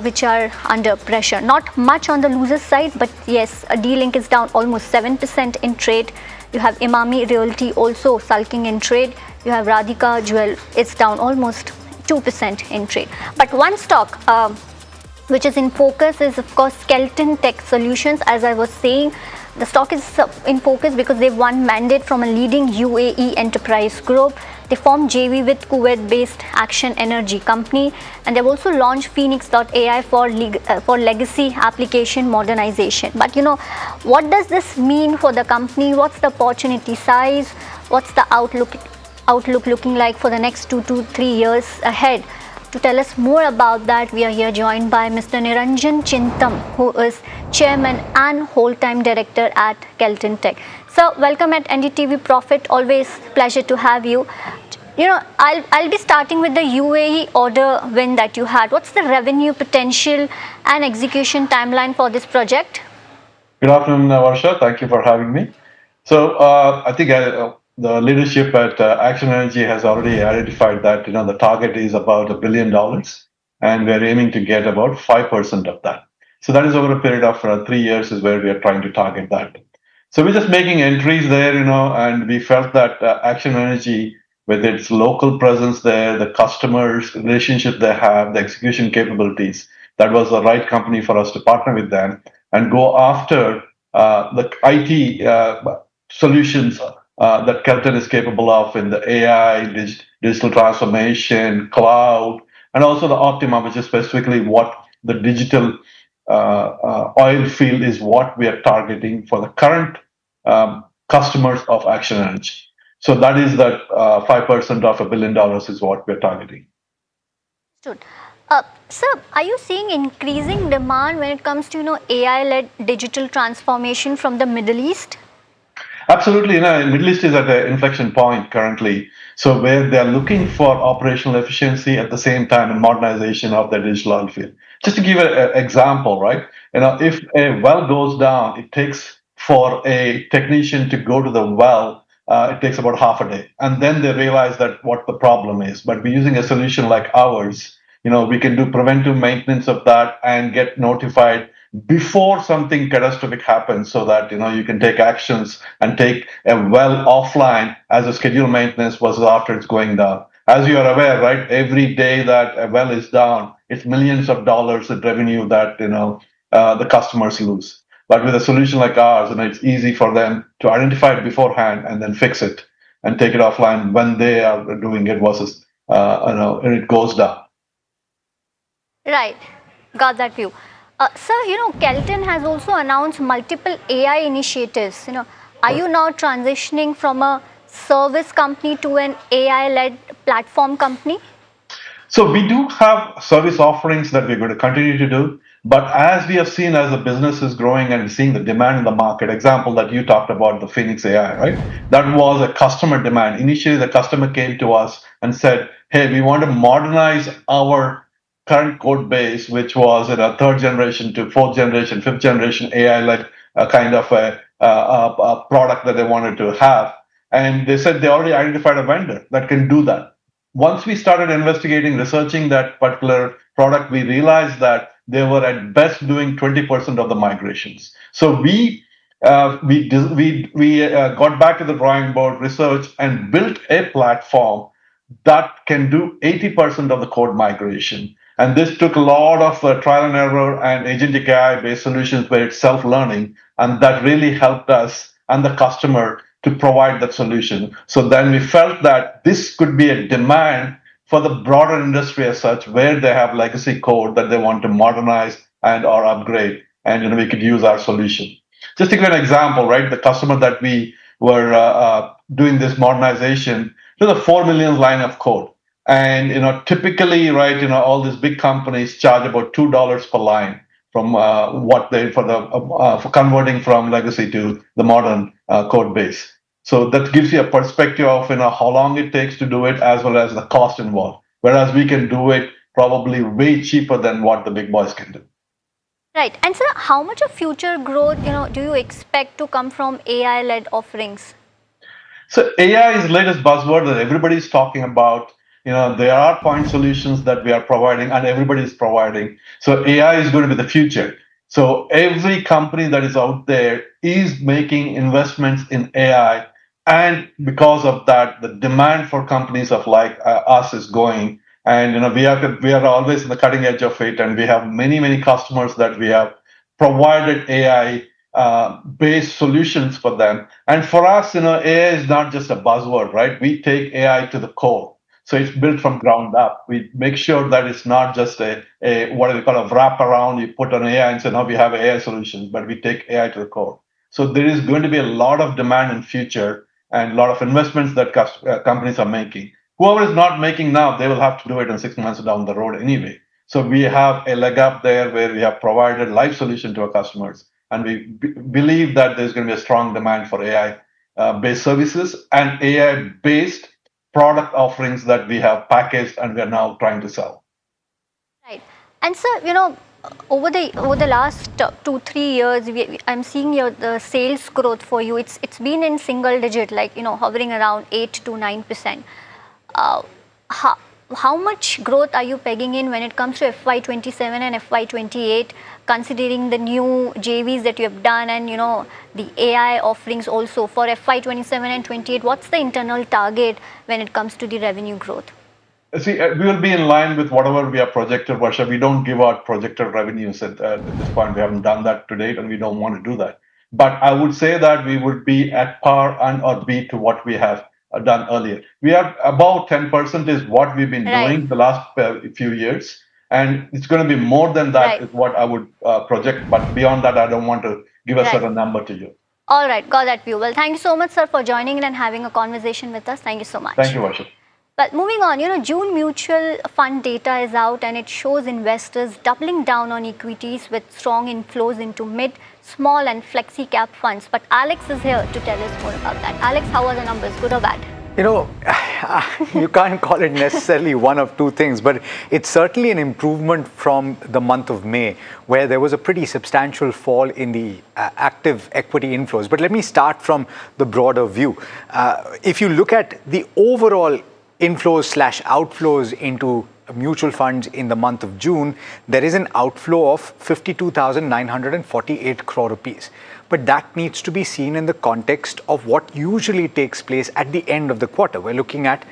which are under pressure. Not much on the losers side, but yes, D-Link is down almost 7% in trade. You have Imami Realty also sulking in trade. You have Radhika Jewel, it's down almost 2% in trade. But one stock which is in focus is, of course, Dixon Tech Solutions. As I was saying, the stock is in focus because they've won mandate from a leading UAE enterprise group. They formed JV with Kuwait-based Action Energy company, and they've also launched Phoenix.ai for legacy application modernization. But you know, what does this mean for the company? What's the opportunity size? What's the outlook looking like for the next 2 to 3 years ahead? To tell us more about that, we are here joined by Mr. Niranjan Chintam, who is Chairman and Whole-Time Director at Dixon Tech. So, welcome at NDTV Profit. Always pleasure to have you. You know, I'll be starting with the UAE order win that you had. What's the revenue potential and execution timeline for this project? Good afternoon, Varsha. Thank you for having me. So, I think the leadership at Action Energy has already identified that the target is about $1 billion, and we're aiming to get about 5% of that. So that is over a period of 3 years is where we are trying to target that. So we're just making entries there, and we felt that Action Energy, with its local presence there, the customers' relationship they have, the execution capabilities, that was the right company for us to partner with them and go after the IT solutions that Kelton is capable of in the AI, digital transformation, cloud, and also the Optima, which is specifically what the digital oil field is what we are targeting for the current customers of Action Energy. So that is that 5% of $1 billion is what we're targeting. Understood. Sir, are you seeing increasing demand when it comes to AI-led digital transformation from the Middle East? Absolutely. Middle East is at an inflection point currently. So where they're looking for operational efficiency at the same time and modernization of their digital oil field. Just to give an example, right? If a well goes down, it takes for a technician to go to the well, it takes about half a day. And then they realize that what the problem is. But we're using a solution like ours, we can do preventive maintenance of that and get notified before something catastrophic happens, so that you can take actions and take a well offline as a scheduled maintenance versus after it's going down. As you are aware, right, every day that a well is down, it's millions of dollars in revenue that the customers lose. But with a solution like ours, it's easy for them to identify it beforehand and then fix it and take it offline when they are doing it versus and it goes down. Right, got that view. Sir, Kelton has also announced multiple AI initiatives. Are you now transitioning from a service company to an AI-led platform company? So we do have service offerings that we're going to continue to do. But as we have seen as the business is growing and seeing the demand in the market, example that you talked about, the Phoenix AI, right? That was a customer demand. Initially, the customer came to us and said, hey, we want to modernize our current code base, which was in a 3rd generation to 4th generation, 5th generation AI-led kind of a product that they wanted to have. And they said they already identified a vendor that can do that. Once we started investigating, researching that particular product, we realized that they were at best doing 20% of the migrations. So we got back to the drawing board, research, and built a platform that can do 80% of the code migration. And this took a lot of trial and error and agentic AI-based solutions where it's self-learning, and that really helped us and the customer to provide that solution. So then we felt that this could be a demand for the broader industry as such, where they have legacy code that they want to modernize and or upgrade, and we could use our solution. Just to give an example, right? The customer that we were doing this modernization, there's a 4 million line of code. And typically, right, all these big companies charge about $2 per line from for converting from legacy to the modern code base. So that gives you a perspective of how long it takes to do it, as well as the cost involved. whereas we can do it probably way cheaper than what the big boys can do. Right. And sir, how much of future growth, do you expect to come from AI-led offerings? So AI is the latest buzzword that everybody is talking about. There are point solutions that we are providing and everybody is providing. So AI is going to be the future. So every company that is out there is making investments in AI. And because of that, the demand for companies of like us is going. And we are always in the cutting edge of it. And we have many, many customers that we have provided AI based solutions for them. And for us, AI is not just a buzzword, right? We take AI to the core. So it's built from ground up. We make sure that it's not just a what do we call a wrap around. You put on AI and say, no, we have AI solutions, but we take AI to the core. So there is going to be a lot of demand in future and a lot of investments that companies are making. Whoever is not making now, they will have to do it in 6 months down the road anyway. So we have a leg up there where we have provided live solution to our customers. And we believe that there's going to be a strong demand for AI-based services and AI-based product offerings that we have packaged and we are now trying to sell. Right. And sir, over the last 2-3 years, I'm seeing the sales growth for you. It's been in single digit, like hovering around 8 to 9%. How much growth are you pegging in when it comes to FY27 and FY28, considering the new JVs that you have done and the AI offerings also for FY27 and 28? What's the internal target when it comes to the revenue growth? See, we will be in line with whatever we have projected, Varsha. We don't give out projected revenues at this point. We haven't done that to date, and we don't want to do that. But I would say that we would be at par and or beat to what we have done earlier. We are about 10% is what we've been doing the last few years. And it's going to be more than that is what I would project. But beyond that, I don't want to give a certain number to you. All right. Got that view. Well, thank you so much, sir, for joining in and having a conversation with us. Thank you so much. Thank you, Varsha. But moving on, June mutual fund data is out and it shows investors doubling down on equities with strong inflows into mid, small and flexi cap funds. But Alex is here to tell us more about that. Alex, how are the numbers, good or bad? You can't call it necessarily one of two things, but it's certainly an improvement from the month of May, where there was a pretty substantial fall in the active equity inflows. But let me start from the broader view. If you look at the overall inflows/outflows into mutual funds in the month of June, there is an outflow of 52,948 crore rupees. But that needs to be seen in the context of what usually takes place at the end of the quarter. We're looking at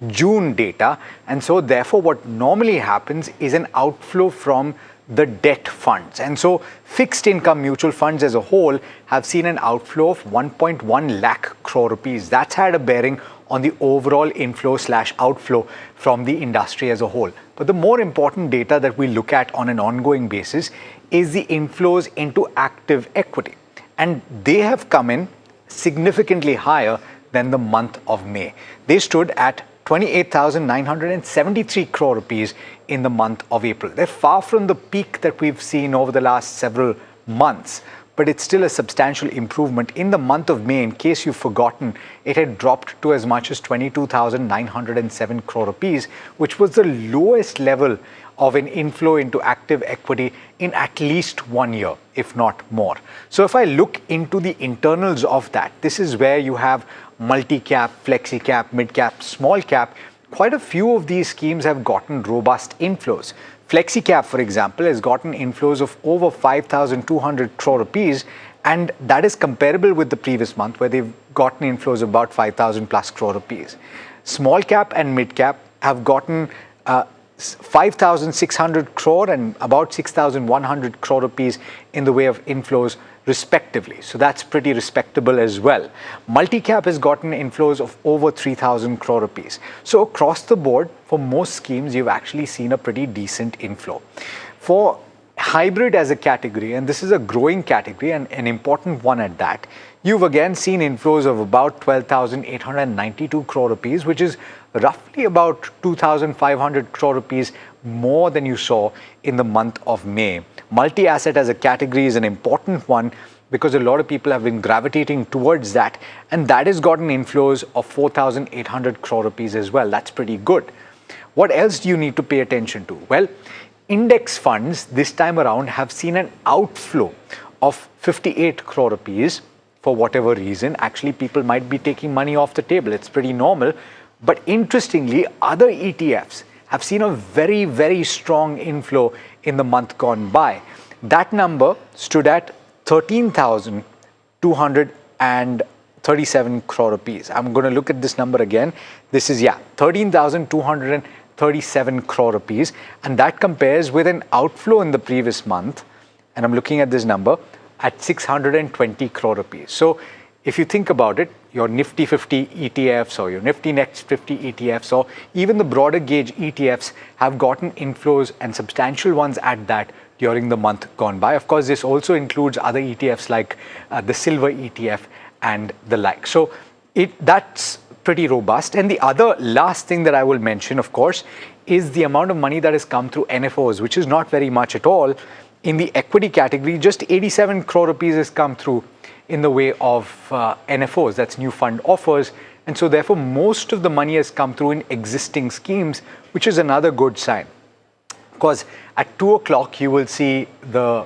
June data, and so therefore what normally happens is an outflow from the debt funds. And so fixed income mutual funds as a whole have seen an outflow of 1.1 lakh crore rupees. That's had a bearing on the overall inflow/outflow from the industry as a whole. But the more important data that we look at on an ongoing basis is the inflows into active equity. And they have come in significantly higher than the month of May. They stood at 28,973 crore rupees in the month of April. They're far from the peak that we've seen over the last several months, but it's still a substantial improvement. In the month of May, in case you've forgotten, it had dropped to as much as 22,907 crore rupees, which was the lowest level of an inflow into active equity in at least 1 year, if not more. So if I look into the internals of that, this is where you have multi-cap, flexi-cap, mid-cap, small-cap. Quite a few of these schemes have gotten robust inflows. Flexi-cap, for example, has gotten inflows of over 5,200 crore rupees, and that is comparable with the previous month where they've gotten inflows of about 5,000 plus crore rupees. Small-cap and mid-cap have gotten 5,600 crore and about 6,100 crore rupees in the way of inflows respectively. So that's pretty respectable as well. Multi-cap has gotten inflows of over 3,000 crore rupees. So across the board, for most schemes, you've actually seen a pretty decent inflow. For hybrid as a category, and this is a growing category and an important one at that, you've again seen inflows of about 12,892 crore rupees, which is roughly about 2,500 crore rupees more than you saw in the month of May. Multi-asset as a category is an important one because a lot of people have been gravitating towards that, and that has gotten inflows of 4,800 crore rupees as well. That's pretty good. What else do you need to pay attention to? Well, index funds this time around have seen an outflow of 58 crore rupees for whatever reason. Actually, people might be taking money off the table. It's pretty normal. But interestingly, other ETFs have seen a very, very strong inflow in the month gone by. That number stood at 13,237 crore rupees. I'm going to look at this number again. This is, 13,237 crore rupees. And that compares with an outflow in the previous month. And I'm looking at this number at 620 crore rupees. So if you think about it, your Nifty 50 ETFs or your Nifty Next 50 ETFs or even the broader gauge ETFs have gotten inflows, and substantial ones at that, during the month gone by. Of course, this also includes other ETFs like the silver ETF and the like. So that's pretty robust. And the other last thing that I will mention, of course, is the amount of money that has come through NFOs, which is not very much at all. In the equity category, just 87 crore rupees has come through in the way of NFOs, that's new fund offers. And so therefore, most of the money has come through in existing schemes, which is another good sign. Because at 2 o'clock, you will see the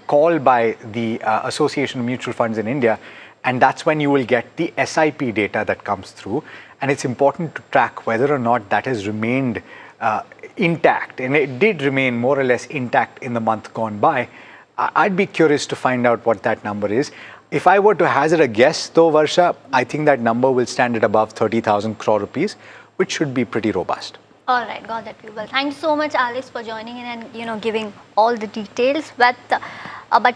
call by the Association of Mutual Funds in India, and that's when you will get the SIP data that comes through. And it's important to track whether or not that has remained intact, and it did remain more or less intact in the month gone by. I'd be curious to find out what that number is. If I were to hazard a guess though, Varsha, I think that number will stand at above 30,000 crore rupees, which should be pretty robust. All right, got that, Well, thanks so much, Alex, for joining in and giving all the details. But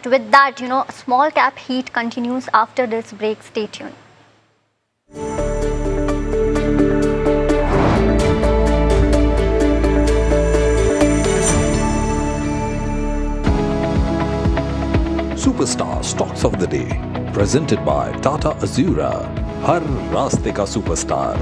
with that, small cap heat continues after this break. Stay tuned. Superstar Stocks of the Day, presented by Tata Azura. हर रास्ते का superstar.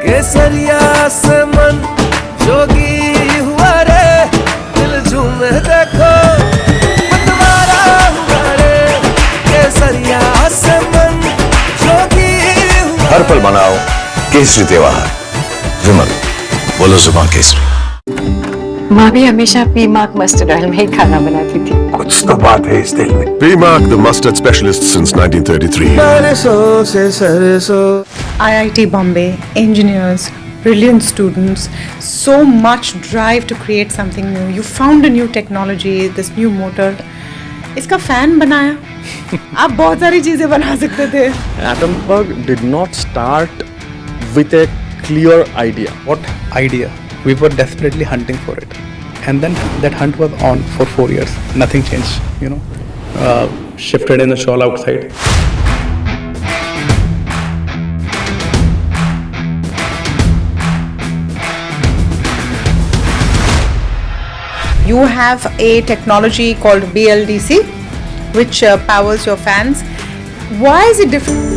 केसरिया से मन जोगी हुआ रे, दिल झूमे देखो मतवारा हुआ रे। केसरिया से मन जोगी हुआ। हर पल मनाओ केसरी त्योहार, विमल बोलो जुबान केसरी। माँ भी हमेशा पीमाक मस्टर्ड ऑयल में ही खाना बनाती थी। कुछ तो बात है इस दिल में. PMark, the mustard specialist since 1933. सरसों से सरसों. IIT Bombay, engineers, brilliant students, so much drive to create something new. You found a new technology, this new motor. इसका फैन बनाया. आप बहुत सारी चीजें बना सकते थे. Atomberg did not start with a clear idea. What idea? We were desperately hunting for it. And then that hunt was on for 4 years. Nothing changed, shifted in the shawl outside. You have a technology called BLDC, which powers your fans. Why is it different?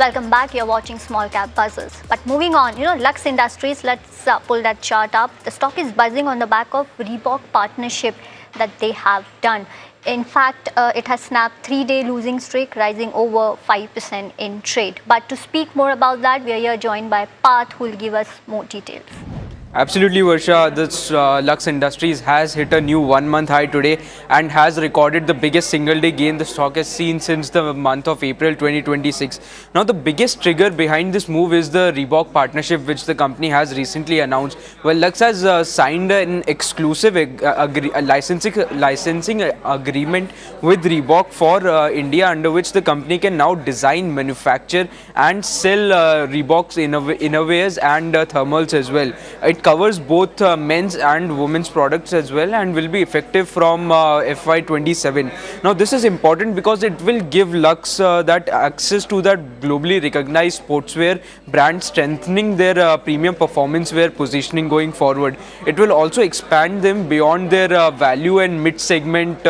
Welcome back. You're watching Small Cap Buzzers. But moving on, Lux Industries, let's pull that chart up. The stock is buzzing on the back of Reebok partnership that they have done. In fact, it has snapped 3-day losing streak, rising over 5% in trade. But to speak more about that, we are here joined by Parth, who will give us more details. Absolutely, Varsha. This Lux Industries has hit a new 1-month high today and has recorded the biggest single-day gain the stock has seen since the month of April 2026. Now, the biggest trigger behind this move is the Reebok partnership, which the company has recently announced. Well, Lux has signed an exclusive licensing agreement with Reebok for India, under which the company can now design, manufacture, and sell Reebok's innerwears and thermals as well. It covers both men's and women's products as well, and will be effective from FY27. Now, this is important because it will give Lux that access to that globally recognized sportswear brand, strengthening their premium performance wear positioning going forward. It will also expand them beyond their value and mid-segment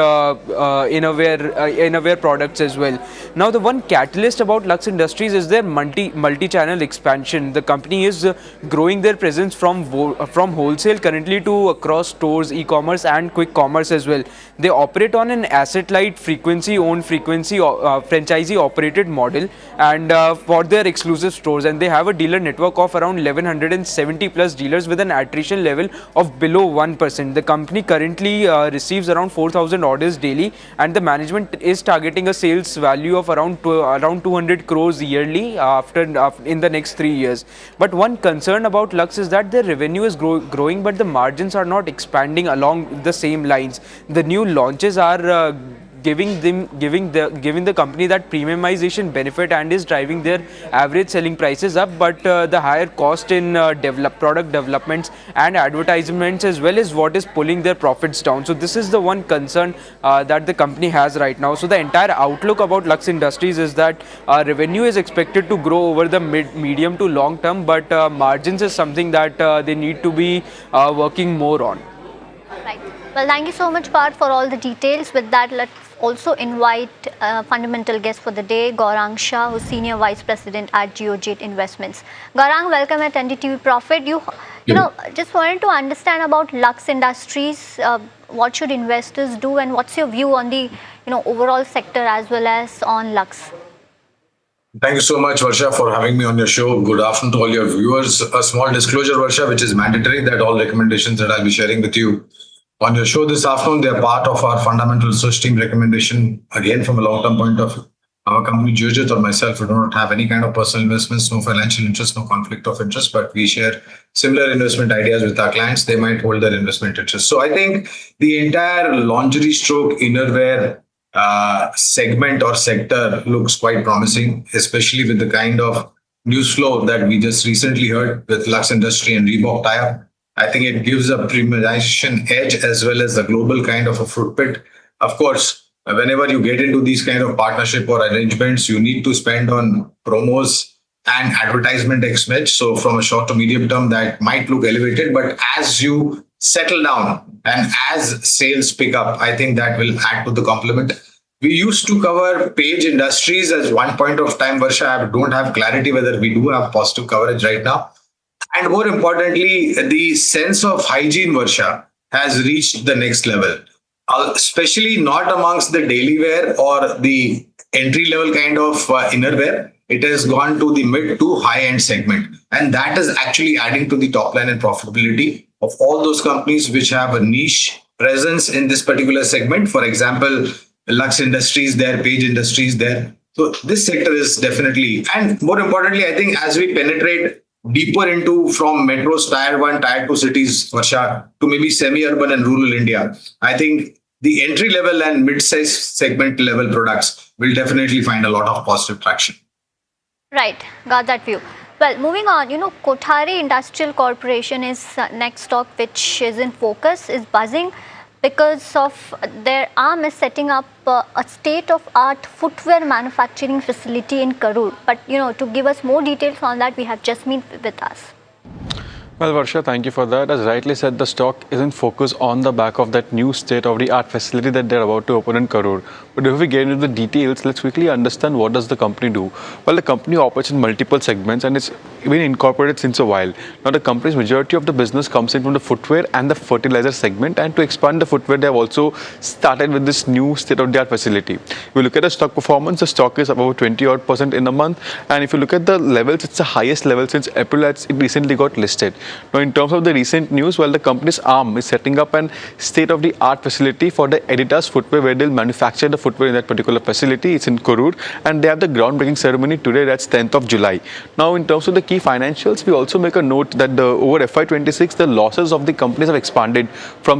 innerwear products as well. Now, the one catalyst about Lux Industries is their multi-channel expansion. The company is growing their presence from wholesale currently to across stores, e-commerce and quick commerce as well. They operate on an asset-light, franchisee-operated model, and for their exclusive stores, and they have a dealer network of around 1170 plus dealers with an attrition level of below 1%. The company currently receives around 4,000 orders daily, and the management is targeting a sales value of around 200 crores yearly in the next 3 years. But one concern about Lux is that their revenue is growing, but the margins are not expanding along the same lines. The new launches are giving the company that premiumization benefit and is driving their average selling prices up, but the higher cost in product developments and advertisements as well is what is pulling their profits down. So this is the one concern that the company has right now. So the entire outlook about Lux Industries is that revenue is expected to grow over the medium to long term, but margins is something that they need to be working more on. Right. Well, thank you so much, Parth, for all the details. With that, let's also invite fundamental guest for the day, Gaurang Shah, who's Senior Vice President at Geojit Investments. Gaurang, welcome at NDTV Profit. You know, just wanted to understand about Lux Industries. What should investors do, and what's your view on the overall sector as well as on Lux? Thank you so much, Varsha, for having me on your show. Good afternoon to all your viewers. A small disclosure, Varsha, which is mandatory, that all recommendations that I'll be sharing with you on your show this afternoon, they are part of our fundamental research team recommendation. Again, from a long-term point of view, our company, Geojit, or myself, we do not have any kind of personal investments, no financial interest, no conflict of interest, but we share similar investment ideas with our clients. They might hold their investment interest. So I think the entire lingerie stroke innerwear segment or sector looks quite promising, especially with the kind of news flow that we just recently heard with Lux Industry and Reebok tie-up. I think it gives a premiumization edge as well as the global kind of a footprint. Of course, whenever you get into these kind of partnership or arrangements, you need to spend on promos and advertisement expense. So from a short to medium term, that might look elevated, but as you settle down and as sales pick up, I think that will add to the complement. We used to cover Page Industries as one point of time, Varsha. I don't have clarity whether we do have positive coverage right now. And more importantly, the sense of hygiene, Varsha, has reached the next level, especially not amongst the daily wear or the entry level kind of innerwear. It has gone to the mid to high end segment. And that is actually adding to the top line and profitability of all those companies which have a niche presence in this particular segment. For example, Lux Industries there, Page Industries there. So this sector is definitely, and more importantly, I think as we penetrate deeper into from metros, tier 1, tier 2 cities, Varsha, to maybe semi-urban and rural India, I think the entry level and mid-size segment level products will definitely find a lot of positive traction. Right, got that view. Well, moving on, Kothari Industrial Corporation is next stock which is in focus, is buzzing because of their arm is setting up a state-of-art footwear manufacturing facility in Crude. But, to give us more details on that, we have Jasmeet with us. Well, Varsha, thank you for that. As rightly said, the stock is in focus on the back of that new state-of-the-art facility that they're about to open in Crude. But if we get into the details, let's quickly understand what does the company do. Well, the company operates in multiple segments and it's been incorporated since a while. Now, the company's majority of the business comes in from the footwear and the fertilizer segment. And to expand the footwear, they have also started with this new state-of-the-art facility. If you look at the stock performance, the stock is about 20% in a month. And if you look at the levels, it's the highest level since April as it recently got listed. Now, in terms of the recent news, well, the company's arm is setting up an state-of-the-art facility for the Adidas footwear, where they'll manufacture the footwear in that particular facility. It's in Crude, and they have the groundbreaking ceremony today. That's 10th of July. Now, in terms of the key financials, we also make a note that over FY26, the losses of the companies have expanded from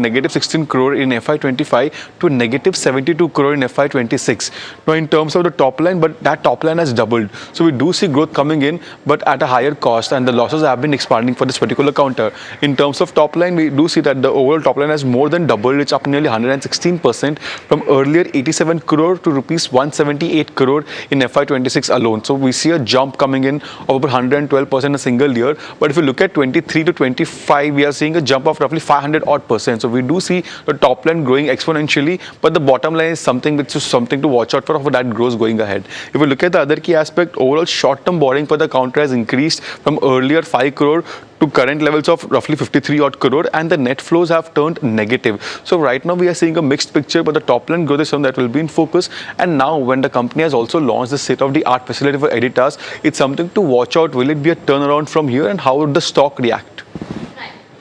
negative 16 crore in FY25 to negative 72 crore in FY26. Now, in terms of the top line, but that top line has doubled. So we do see growth coming in, but at a higher cost, and the losses have been expanding for this particular counter. In terms of top line, we do see that the overall top line has more than doubled. It's up nearly 116% from earlier 87 crore to rupees 178 crore in FY26 alone. So we see a jump coming in of over 112% in a single year. But if you look at 23 to 25, we are seeing a jump of roughly 500 odd percent. So we do see the top line growing exponentially, but the bottom line is something which is something to watch out for that grows going ahead. If we look at the other key aspect, overall short-term borrowing for the counter has increased from earlier 5 crore to current levels of roughly 53 odd crore, and the net flows have turned negative. So right now we are seeing a mixed picture, but the top line growth is something that will be in focus. And now when the company has also launched the state-of-the-art facility for Adidas, it's something to watch out. Will it be a turnaround from here, and how would the stock react?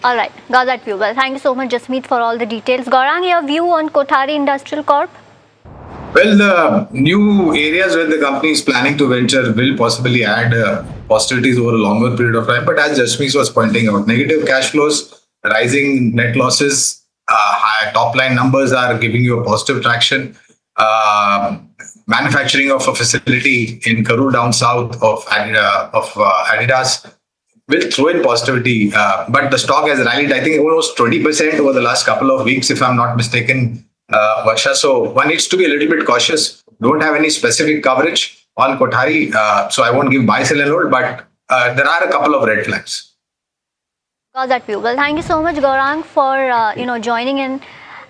All right, got that view. Well, thank you so much, Jasmeet, for all the details. Gaurang, your view on Kothari Industrial Corp? Well, the new areas where the company is planning to venture will possibly add positivities over a longer period of time. But as Jasmeet was pointing out, negative cash flows, rising net losses, high top line numbers are giving you a positive traction. Manufacturing of a facility in Karur down south of Adidas will throw in positivity. But the stock has rallied, I think, almost 20% over the last couple of weeks, if I'm not mistaken. Varsha. So one needs to be a little bit cautious. Don't have any specific coverage on Kothari, so I won't give buy, sell and hold, but there are a couple of red flags. Got that view. Well, thank you so much, Gaurang, for joining in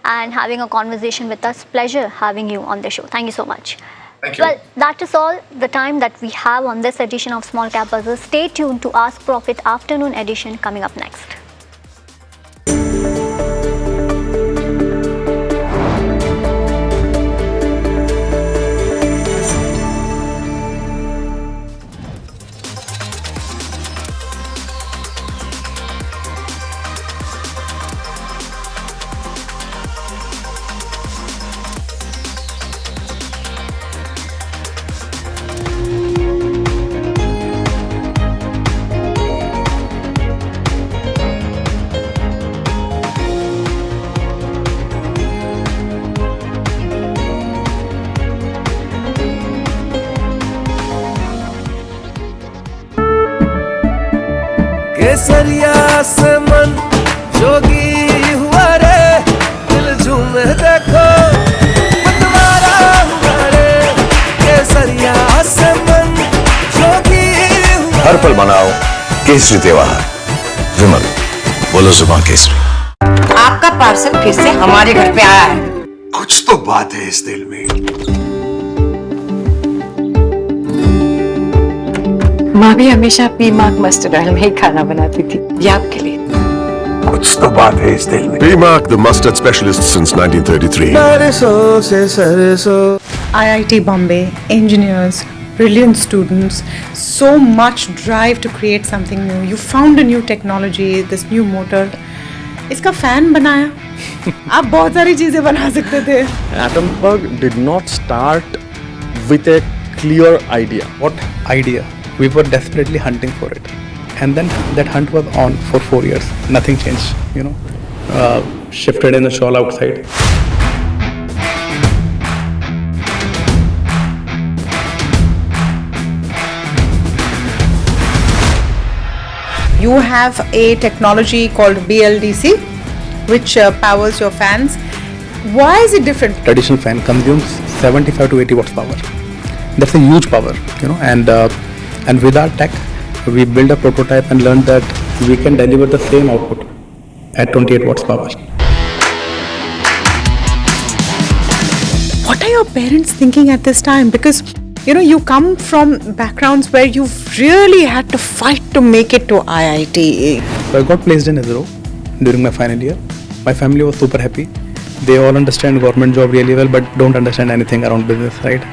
and having a conversation with us. Pleasure having you on the show. Thank you so much. Thank you. Well, that is all the time that we have on this edition of Small Cap Buzzers. Stay tuned to Ask Profit afternoon edition coming up next. केसरिया से मन जोगी हुआ रे दिल झूमे देखो मतवारा हुआ रे केसरिया से मन जोगी हुआ हर पल मनाओ केसरी त्योहार। विमल, बोलो जुबान केसरी। आपका पार्सल फिर से हमारे घर पे आया है। कुछ तो बात है इस दिल में। माँ भी हमेशा पीमाक मस्टर्ड ऑयल में ही खाना बनाती थी। ये आपके लिए। कुछ तो बात है इस दिल में। PMark, the mustard specialist since 1933. सरसों से सरसों। IIT Bombay, engineers, brilliant students, so much drive to create something new. You found a new technology, this new motor. इसका फैन बनाया। आप बहुत सारी चीजें बना सकते थे। Atomberg did not start with a clear idea. What idea? We were desperately hunting for it, and then that hunt was on for 4 years. Nothing changed, shifted in the shawl outside. You have a technology called BLDC, which powers your fans. Why is it different? Traditional fan consumes 75 to 80 watts power. That's a huge power, and with our tech, we built a prototype and learned that we can deliver the same output at 28 watts power. What are your parents thinking at this time? Because you come from backgrounds where you've really had to fight to make it to IIT. So I got placed in ISRO during my final year. My family was super happy. They all understand government job really well, but don't understand anything around business, right?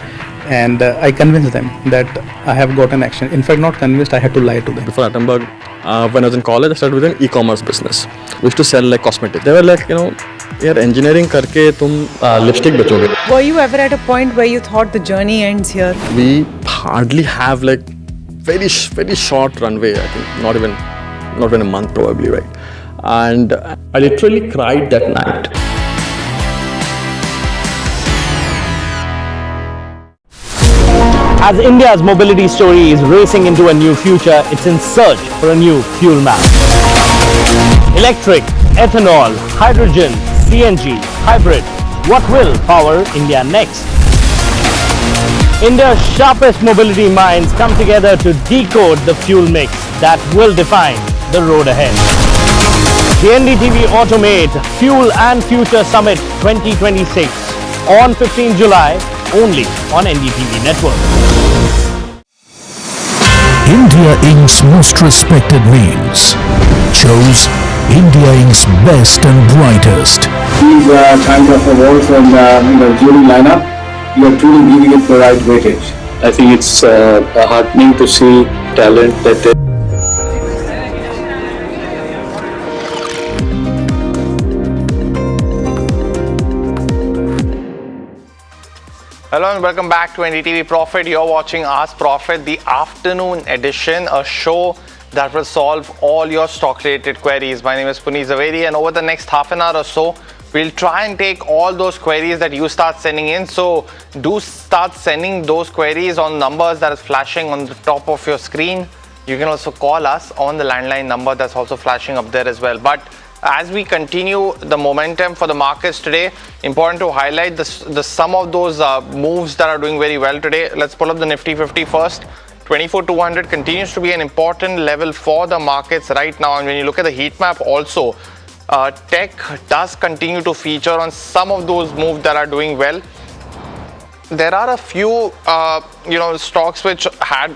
and I convinced them that I have got an action. In fact, not convinced, I had to lie to them. Before Attenborough, when I was in college, I started with an e-commerce business. We used to sell like cosmetics. They were like, यार engineering करके तुम lipstick बेचोगे. Were you ever at a point where you thought the journey ends here? We hardly have like very short runway. I think not even a month probably, right? And I literally cried that night. As India's mobility story is racing into a new future, it's in search for a new fuel map. Electric, ethanol, hydrogen, CNG, hybrid. What will power India next? India's sharpest mobility minds come together to decode the fuel mix that will define the road ahead. The NDTV Automate Fuel and Future Summit 2026 on 15 July only on NDTV Network. India Inc.'s most respected names chose India Inc.'s best and brightest. These kind of awards and jury lineup, you are truly giving it the right weightage. I think it's heartening to see talent that they Hello and welcome back to NDTV Profit. You're watching Ask Profit, the afternoon edition, a show that will solve all your stock related queries. My name is Puneet Zaveri, and over the next half an hour or so, we'll try and take all those queries that you start sending in. So do start sending those queries on numbers that is flashing on the top of your screen. You can also call us on the landline number that's also flashing up there as well. But as we continue the momentum for the markets today, important to highlight the sum of those moves that are doing very well today. Let's pull up the Nifty 50 first. 24,200 continues to be an important level for the markets right now. And when you look at the heat map also, tech does continue to feature on some of those moves that are doing well. There are a few stocks which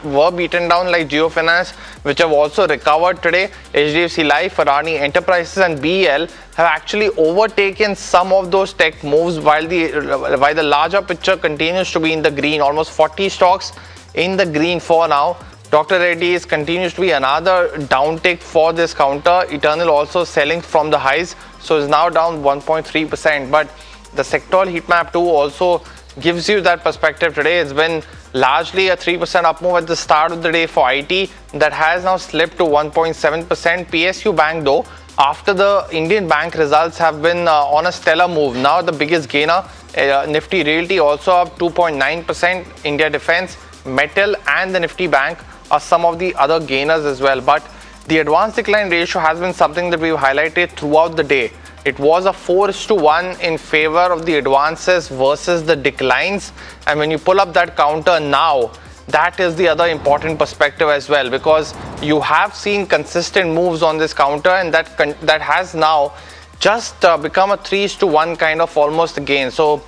were beaten down, like Jio Finance, which have also recovered today. HDFC Life, Adani Enterprises and BEL have actually overtaken some of those tech moves, while the larger picture continues to be in the green. Almost 40 stocks in the green for now. Dr. Reddy's continues to be another downtick for this counter. Eternal also selling from the highs, so is now down 1.3%. But the sectoral heat map too also gives you that perspective today. It's been largely a 3% up move at the start of the day for IT that has now slipped to 1.7%. PSU Bank though, after the Indian bank results, have been on a stellar move. Now the biggest gainer, Nifty Realty also up 2.9%. India Defence, Metal and the Nifty Bank are some of the other gainers as well. But the advance decline ratio has been something that we've highlighted throughout the day. It was a 4:1 in favor of the advances versus the declines. And when you pull up that counter now, that is the other important perspective as well, because you have seen consistent moves on this counter, and that has now just become a 3:1 kind of almost gain. So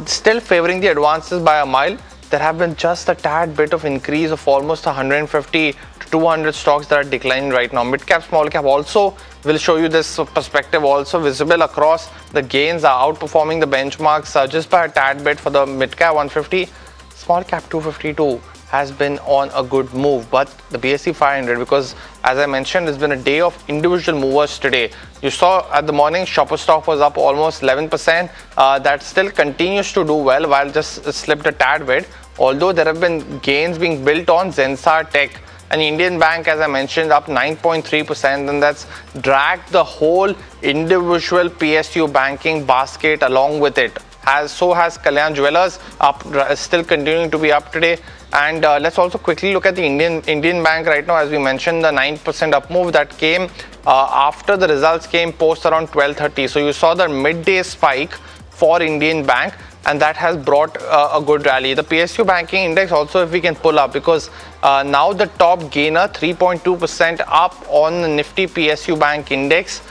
still favoring the advances by a mile. There have been just a tad bit of increase of almost 150 to 200 stocks that are declining right now. Mid cap, small cap also will show you this perspective also visible across. The gains are outperforming the benchmarks just by a tad bit for the mid cap 150. Small cap 252 has been on a good move, but the BSE 500, because as I mentioned, it's been a day of individual movers today. You saw at the morning, Shoppers stock was up almost 11%. That still continues to do well, while just slipped a tad bit. Although there have been gains being built on Zensar Tech and Indian Bank, as I mentioned, up 9.3%, and that's dragged the whole individual PSU banking basket along with it. So has Kalyan Jewellers up, still continuing to be up today. And let's also quickly look at the Indian Bank right now. As we mentioned, the 9% up move that came after the results came post around 12:30. So you saw the midday spike for Indian Bank, and that has brought a good rally. The PSU banking index also, if we can pull up, because now the top gainer 3.2% up on the Nifty PSU bank index.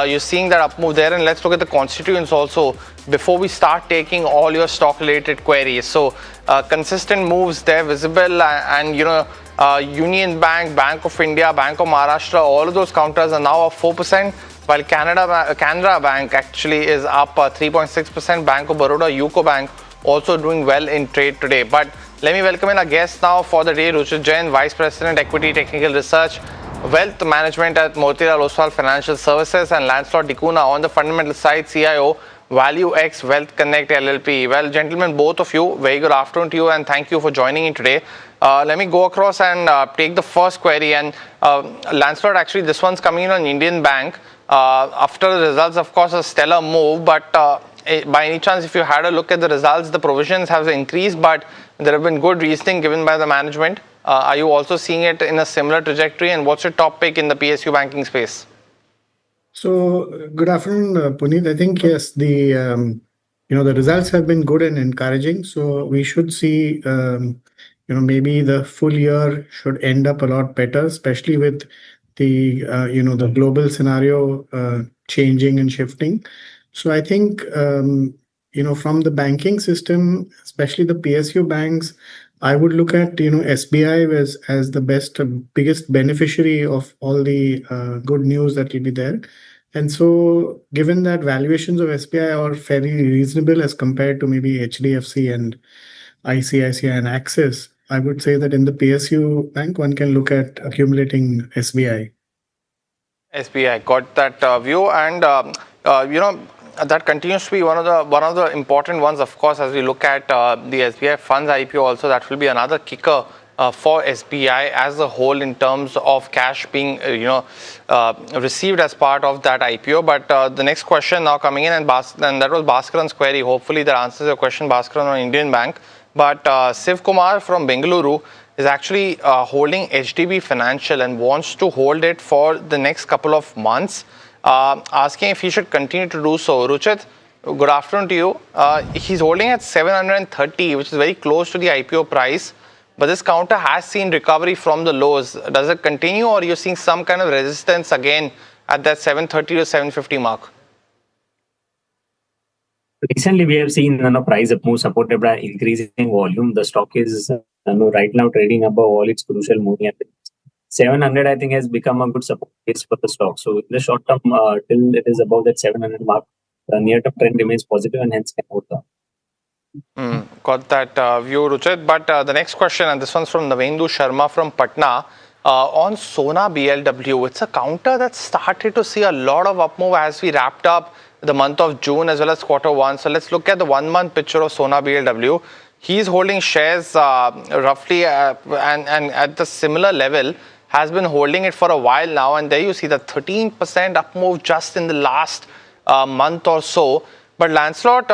You're seeing that up move there. And let's look at the constituents also before we start taking all your stock related queries. So consistent moves there visible, and Union Bank, Bank of India, Bank of Maharashtra, all of those counters are now up 4%. While Canara Bank actually is up 3.6%. Bank of Baroda, UCO Bank also doing well in trade today. But Let me welcome in our guest now for the day, Ruchit Jain, Vice President, Equity Technical Research, Wealth Management at Motilal Oswal Financial Services, and Lancelot Dicuna on the fundamental side, CIO, ValueX Wealth Connect LLP. Well, gentlemen, both of you, very good afternoon to you and thank you for joining in today. Let me go across and take the first query. And Lancelot, actually, this one's coming in on Indian Bank. After the results, of course, a stellar move, but by any chance, if you had a look at the results, the provisions have increased, but there have been good reasoning given by the management. Are you also seeing it in a similar trajectory? And what's your top pick in the PSU banking space? So, good afternoon, Puneet. I think yes, the results have been good and encouraging. So we should see maybe the full year should end up a lot better, especially with the the global scenario changing and shifting. So I think from the banking system, especially the PSU banks, I would look at SBI as the biggest beneficiary of all the good news that will be there. And so, given that valuations of SBI are fairly reasonable as compared to maybe HDFC and ICICI and Axis, I would say that in the PSU bank, one can look at accumulating SBI. SBI got that view, and that continues to be one of the important ones. Of course, as we look at the SBI funds IPO, also that will be another kicker for SBI as a whole in terms of cash being received as part of that IPO. But the next question now coming in, and that was Bhaskaran's query. Hopefully that answers your question, Bhaskaran, on Indian Bank. But Siv Kumar from Bengaluru is actually holding HDB Financial and wants to hold it for the next couple of months, asking if he should continue to do so. Ruchit, good afternoon to you. He's holding at 730, which is very close to the IPO price. But this counter has seen recovery from the lows. Does it continue, or are you seeing some kind of resistance again at that 730 to 750 mark? Recently, we have seen price up move supported by increasing volume. The stock is right now trading above all its crucial moving averages. 700, I think, has become a good support base for the stock. So in the short term, till it is above that 700 mark, the near-term trend remains positive and hence can hold down. Got that view, Ruchit. But the next question, and this one's from Navendu Sharma from Patna, on Sona BLW. It's a counter that started to see a lot of up move as we wrapped up the month of June as well as Q1. So let's look at the 1 month picture of Sona BLW. He's holding shares roughly and at the similar level, has been holding it for a while now. And there you see the 13% up move just in the last month or so. But Lancelot,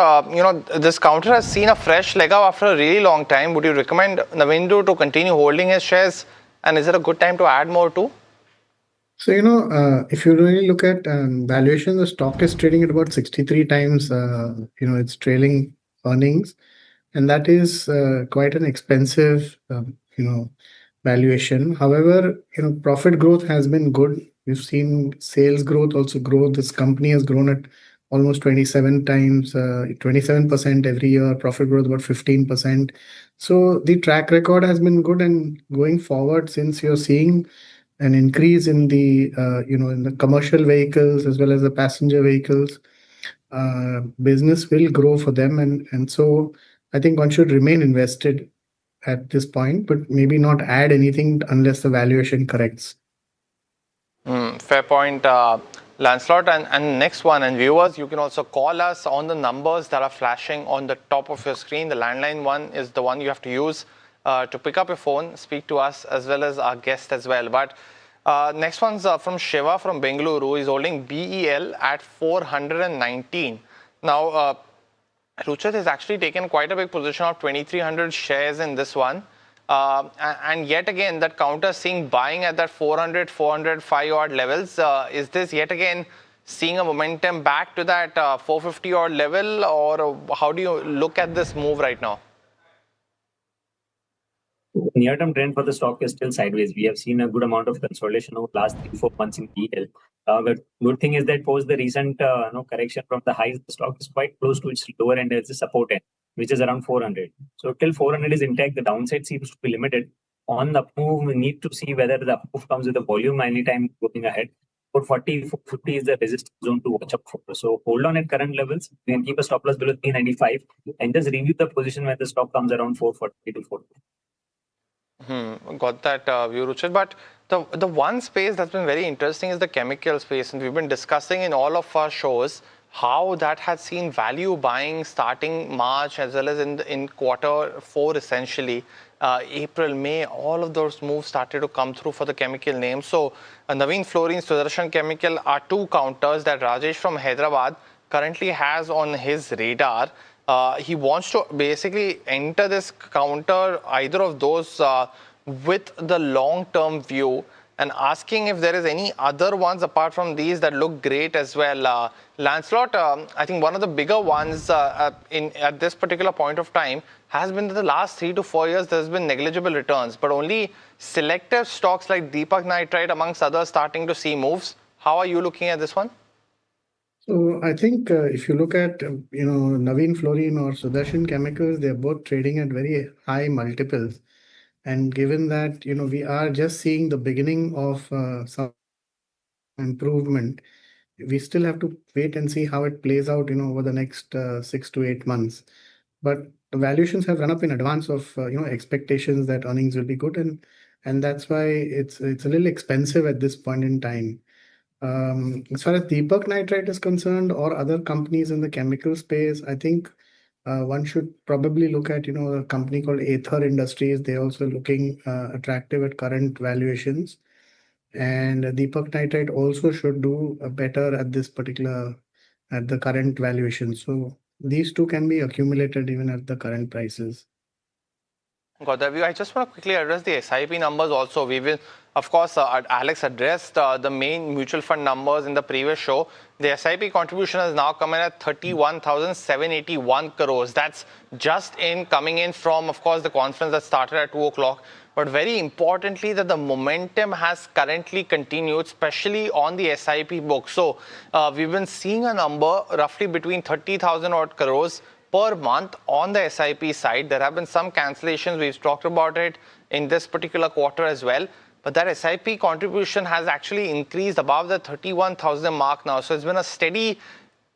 this counter has seen a fresh leg up after a really long time. Would you recommend Navendu to continue holding his shares? And is it a good time to add more too? So, if you really look at valuation, the stock is trading at about 63 times, its trailing earnings. And that is quite an expensive, valuation. However, profit growth has been good. We've seen sales growth also grow. This company has grown at almost 27 times, 27% every year, profit growth about 15%. So the track record has been good, and going forward, since you're seeing an increase in the, in the commercial vehicles as well as the passenger vehicles, business will grow for them. And so I think one should remain invested at this point, but maybe not add anything unless the valuation corrects. Fair point, Lancelot. And next one, and viewers, you can also call us on the numbers that are flashing on the top of your screen. The landline one is the one you have to use to pick up your phone, speak to us as well as our guest as well. But next one's from Shiva from Bengaluru. He's holding BEL at 419. Now, Ruchit has actually taken quite a big position of 2,300 shares in this one. And yet again, that counter seeing buying at that 400, 405 odd levels. Is this yet again seeing a momentum back to that 450 odd level, or how do you look at this move right now? Near-term trend for the stock is still sideways. We have seen a good amount of consolidation over the last 3-4 months in PL. But good thing is that post the recent correction from the highs, the stock is quite close to its lower end as the support end, which is around 400. So till 400 is intact, the downside seems to be limited. On the up move, we need to see whether the up move comes with the volume anytime going ahead. 440, 450 is the resistance zone to watch out for. So hold on at current levels. You can keep a stop loss below 395 and just review the position when the stock comes around 440 to 450. Got that view, Ruchit. But the one space that's been very interesting is the chemical space, and we've been discussing in all of our shows how that has seen value buying starting March as well as in Q4 essentially. April, May, all of those moves started to come through for the chemical names. So Naveen Fluorine, Sudarshan Chemical are two counters that Rajesh from Hyderabad currently has on his radar. He wants to basically enter this counter, either of those, with the long-term view, and asking if there is any other ones apart from these that look great as well. Lancelot, I think one of the bigger ones at this particular point of time has been that the last 3 to 4 years there's been negligible returns, but only selective stocks like Deepak Nitrite amongst others starting to see moves. How are you looking at this one? So I think if you look at Naveen Fluorine or Sudarshan Chemicals, they're both trading at very high multiples. And given that we are just seeing the beginning of some improvement, we still have to wait and see how it plays out over the next 6 to 8 months. But the valuations have run up in advance of expectations that earnings will be good, and that's why it's a little expensive at this point in time. As far as Deepak Nitrite is concerned, or other companies in the chemical space, I think one should probably look at a company called Aether Industries. They're also looking attractive at current valuations, and Deepak Nitrite also should do better at the current valuation. So these two can be accumulated even at the current prices. Got that view. I just want to quickly address the SIP numbers also. We will, of course, Alex addressed the main mutual fund numbers in the previous show. The SIP contribution has now come in at 31,781 crores. That's just coming in from, of course, the conference that started at 2 o'clock. But very importantly, that the momentum has currently continued, especially on the SIP book. So we've been seeing a number roughly between 30,000 odd crores per month on the SIP side. There have been some cancellations. We've talked about it in this particular quarter as well. But that SIP contribution has actually increased above the 31,000 mark now. So it's been a steady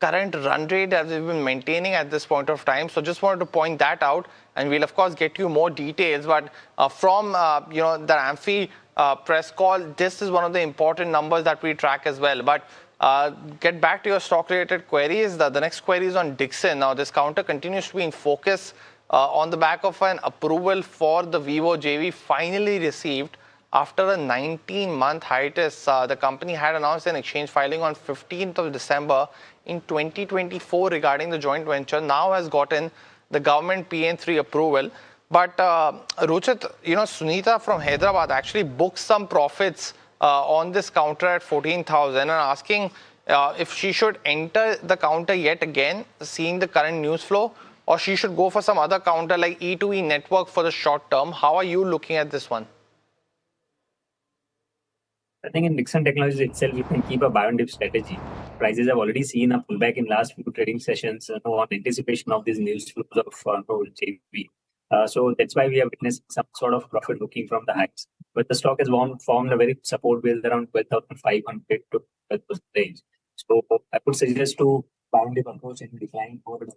current run rate that we've been maintaining at this point of time. So just wanted to point that out. And we'll, of course, get you more details. But from the Amphi press call, this is one of the important numbers that we track as well. But get back to your stock-related queries. The next query is on Dixon. Now, this counter continues to be in focus on the back of an approval for the Vivo JV finally received after a 19-month hiatus. The company had announced an exchange filing on 15th of December in 2024 regarding the joint venture. Now has gotten the government PN3 approval. But Ruchit, Sunita from Hyderabad actually booked some profits on this counter at 14,000 and asking if she should enter the counter yet again, seeing the current news flow, or she should go for some other counter like E2E network for the short term. How are you looking at this one? I think in Dixon Technologies itself, you can keep a buy and dip strategy. Prices have already seen a pullback in last few trading sessions on anticipation of these news flows of JV. So that's why we are witnessing some sort of profit booking from the highs. But the stock has formed a very support base around 12,500 to 12% range. So I would suggest to buy and dip approach and decline forward.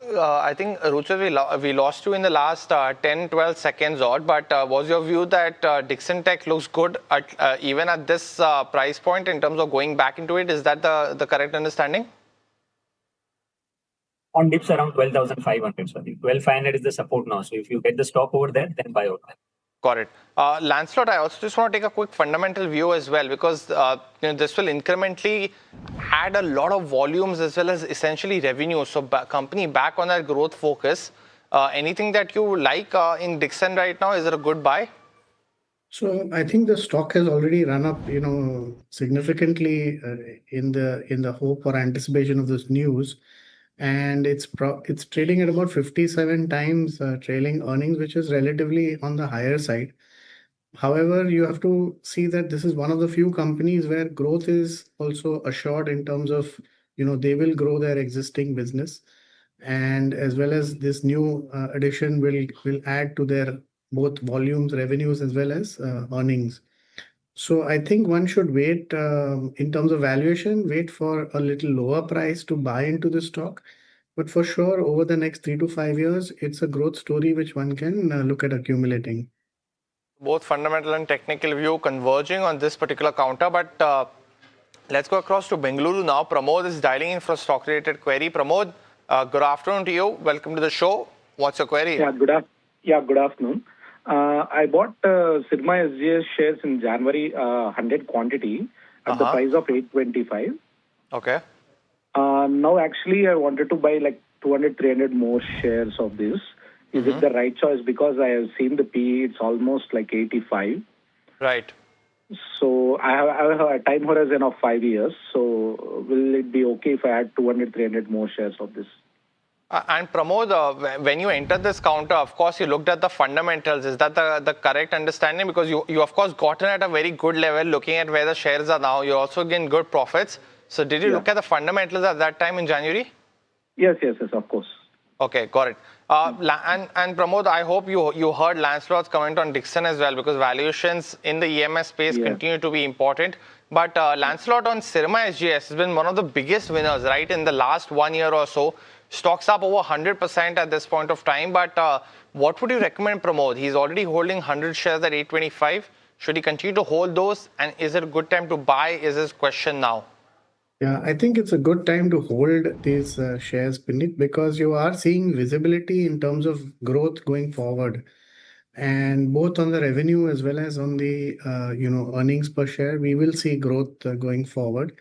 I think, Ruchit, we lost you in the last 10-12 seconds odd, but was your view that Dixon Tech looks good even at this price point in terms of going back into it? Is that the correct understanding? On dips around 12,500. So 12,500 is the support now. So if you get the stop over there, then buy out. Got it. Lancelot, I also just want to take a quick fundamental view as well, because this will incrementally add a lot of volumes as well as essentially revenue. So company back on that growth focus. Anything that you like in Dixon right now? Is it a good buy? So I think the stock has already run up, significantly in the hope or anticipation of this news. And it's trading at about 57 times trailing earnings, which is relatively on the higher side. However, you have to see that this is one of the few companies where growth is also assured in terms of, they will grow their existing business, and as well as this new addition will add to their both volumes, revenues, as well as earnings. So I think one should wait in terms of valuation, wait for a little lower price to buy into the stock. But for sure, over the next 3 to 5 years, it's a growth story which one can look at accumulating. Both fundamental and technical view converging on this particular counter, but let's go across to Bengaluru now. Pramod is dialing in for a stock-related query. Pramod, good afternoon to you. Welcome to the show. What's your query? Yeah, good afternoon. I bought Sirma SGS shares in January 100 quantity at the price of 825. Okay. Now, actually, I wanted to buy like 200, 300 more shares of this. Is it the right choice? Because I have seen the PE, it's almost like 85. Right. So I have a time horizon of 5 years. So will it be okay if I add 200, 300 more shares of this? And Pramod, when you entered this counter, of course, you looked at the fundamentals. Is that the correct understanding? Because you of course, gotten at a very good level, looking at where the shares are now. You also gain good profits. So did you look at the fundamentals at that time in January? Yes, of course. Okay, got it. And Pramod, I hope you heard Lancelot's comment on Dixon as well, because valuations in the EMS space continue to be important. But Lancelot on Sirma SGS has been one of the biggest winners, right, in the last 1 year or so. Stocks up over 100% at this point of time. But what would you recommend, Pramod? He's already holding 100 shares at 825. Should he continue to hold those? And is it a good time to buy? Is his question now? Yeah, I think it's a good time to hold these shares, Puneet, because you are seeing visibility in terms of growth going forward. And both on the revenue as well as on the earnings per share, we will see growth going forward.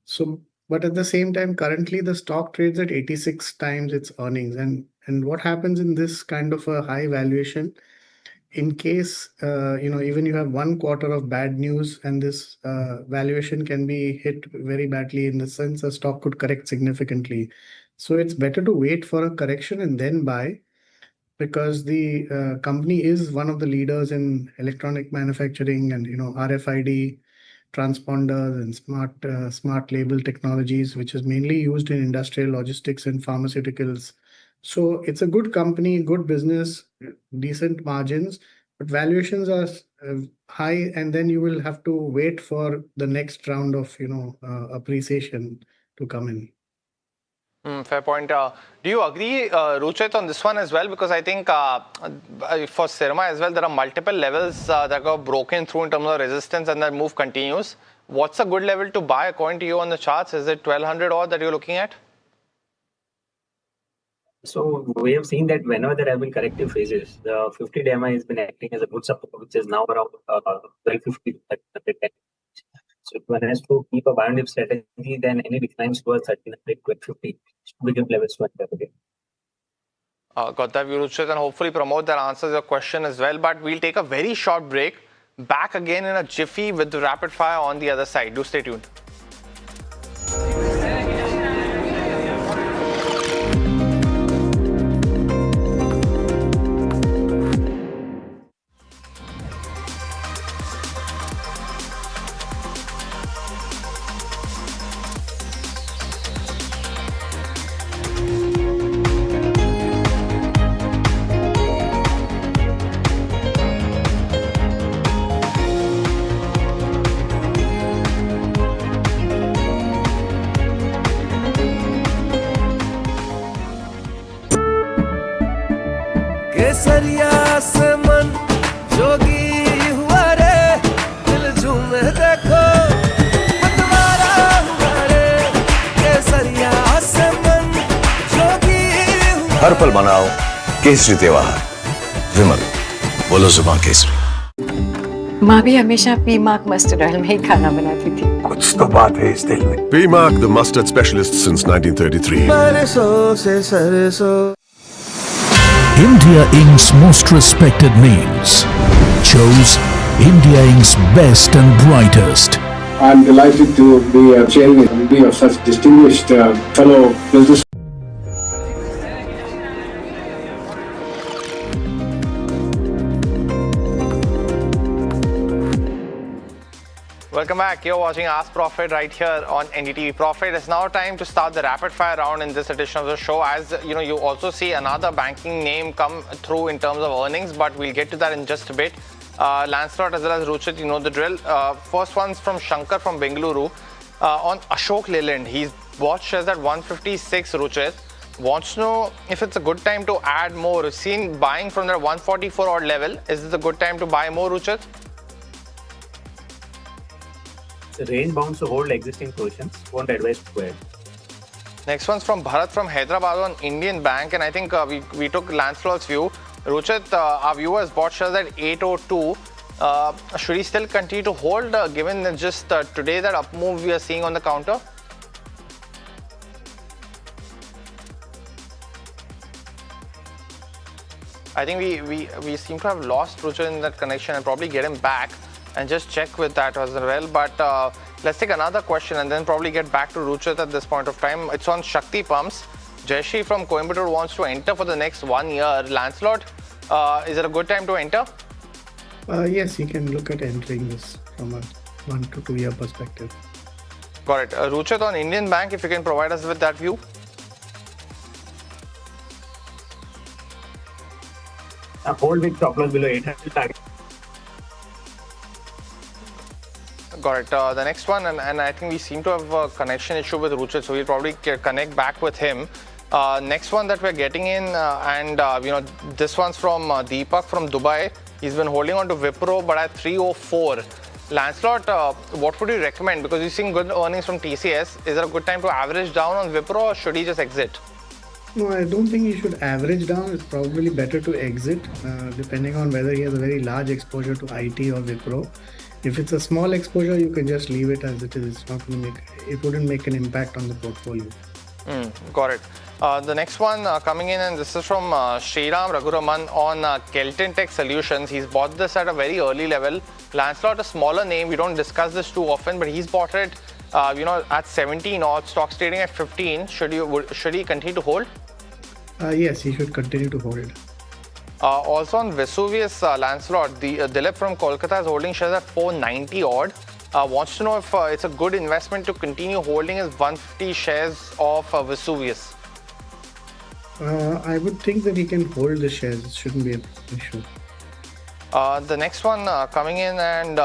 So, but at the same time, currently the stock trades at 86 times its earnings. And what happens in this kind of a high valuation, in case even you have 1 quarter of bad news, and this valuation can be hit very badly, in the sense a stock could correct significantly. So it's better to wait for a correction and then buy, because the company is one of the leaders in electronic manufacturing and RFID transponders and smart label technologies, which is mainly used in industrial logistics and pharmaceuticals. So it's a good company, good business, decent margins, but valuations are high, and then you will have to wait for the next round of appreciation to come in. Fair point. Do you agree, Ruchit, on this one as well? Because I think for Sirma as well, there are multiple levels that got broken through in terms of resistance, and that move continues. What's a good level to buy according to you on the charts? Is it 1200 odd that you're looking at? So we have seen that whenever there have been corrective phases, the 50 DMI has been acting as a good support, which is now around 1250 to 1310. So if one has to keep a buy and dip strategy, then any declines towards 1300, 1250 should be good levels to enter again. Got that view, Ruchit, and hopefully Pramod, that answers your question as well. But we'll take a very short break. Back again in a jiffy with the rapid fire on the other side. Do stay tuned. केसरिया से मन जोगी हुआ रे दिल झूमे देखो मतवारा हुआ रे केसरिया से मन जोगी हुआ हर पल मनाओ केसरी त्योहार विमल बोलो जुबान केसरी। माँ भी हमेशा पी मार्क मस्टर्ड ऑयल में ही खाना बनाती थी। कुछ तो बात है इस दिल में। PMark, the mustard specialist since 1933. बरसों से सरसों India Inc.'s most respected names chose India Inc.'s best and brightest. I'm delighted to be chairing a committee of such distinguished fellow business. Welcome back. You're watching Ask Profit right here on NDTV Profit. It's now time to start the rapid fire round in this edition of the show. As you know, you also see another banking name come through in terms of earnings, but we'll get to that in just a bit. LensKart as well as Ruchit, you know the drill. First one's from Shankar from Bengaluru. On Ashok Leyland, he's bought shares at 156. Ruchit wants to know if it's a good time to add more. We've seen buying from that 144 odd level. Is this a good time to buy more, Ruchit? Range bounds to hold existing positions. Won't advise to go ahead. Next one's from Bharat from Hyderabad on Indian Bank, and I think we took Lancelot's view. Ruchit, our viewers bought shares at 802. Should he still continue to hold given just today that up move we are seeing on the counter? I think we seem to have lost Ruchit in that connection and probably get him back and just check with that as well. But let's take another question and then probably get back to Ruchit at this point of time. It's on Shakti Pumps. Jayashree from Coimbatore wants to enter for the next 1 year. Lancelot, is it a good time to enter? Yes, you can look at entering this from a 1 to 2 year perspective. Got it. Ruchit, on Indian Bank, if you can provide us with that view. Hold with stop loss below 800 target. Got it. The next one, and I think we seem to have a connection issue with Ruchit, so we'll probably connect back with him. Next one that we're getting in, this one's from Deepak from Dubai. He's been holding on to Wipro, but at 304. Lancelot, what would you recommend? Because you're seeing good earnings from TCS. Is it a good time to average down on Wipro, or should he just exit? No, I don't think he should average down. It's probably better to exit, depending on whether he has a very large exposure to IT or Wipro. If it's a small exposure, you can just leave it as it is. It's not going to it wouldn't make an impact on the portfolio. Got it. The next one coming in, and this is from Sriram Raghuraman on Kelton Tech Solutions. He's bought this at a very early level. Lancelot, a smaller name. We don't discuss this too often, but he's bought it, at 17 odd. Stocks trading at 15. Should he continue to hold? Yes, he should continue to hold. Also on Vesuvius, Lancelot, Dilip from Kolkata is holding shares at 490 odd. Wants to know if it's a good investment to continue holding his 150 shares of Vesuvius. I would think that he can hold the shares. It shouldn't be an issue. The next one coming in, and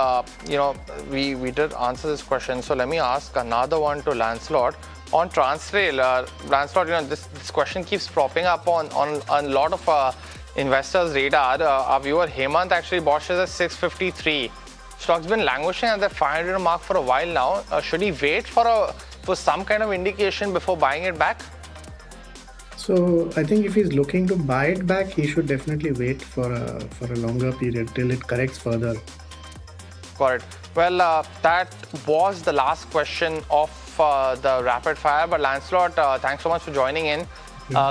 we did answer this question, so let me ask another one to Lancelot. On Transrail, Lancelot, this question keeps propping up on a lot of investors' radar. Our viewer Hemant actually bought shares at 653. Stock's been languishing at the 500 mark for a while now. Should he wait for some kind of indication before buying it back? So I think if he's looking to buy it back, he should definitely wait for a longer period till it corrects further. Got it. Well, that was the last question of the rapid fire. But Lancelot, thanks so much for joining in,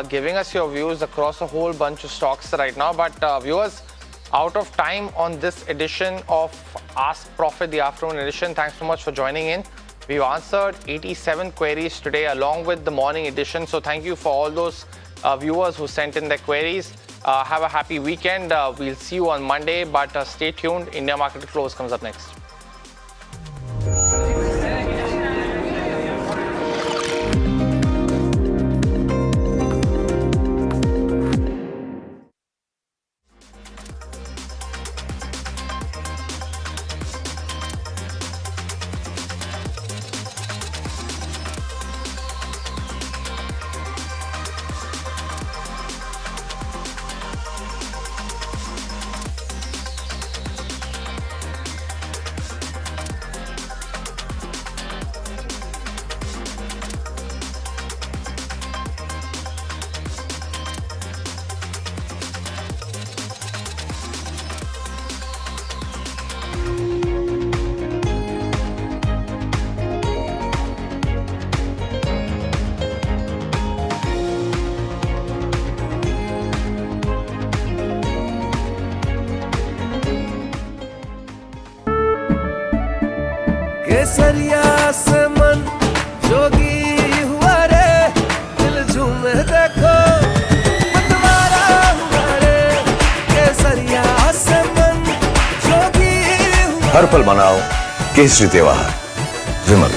giving us your views across a whole bunch of stocks right now. But viewers, out of time on this edition of Ask Profit, the afternoon edition. Thanks so much for joining in. We've answered 87 queries today along with the morning edition. So thank you for all those viewers who sent in their queries. Have a happy weekend. We'll see you on Monday, but stay tuned. India Market Close comes up next. केसरिया से मन जोगी हुआ रे दिल झूमे देखो मतवारा हुआ रे केसरिया से मन जोगी हुआ हर पल मनाओ केसरी त्योहार विमल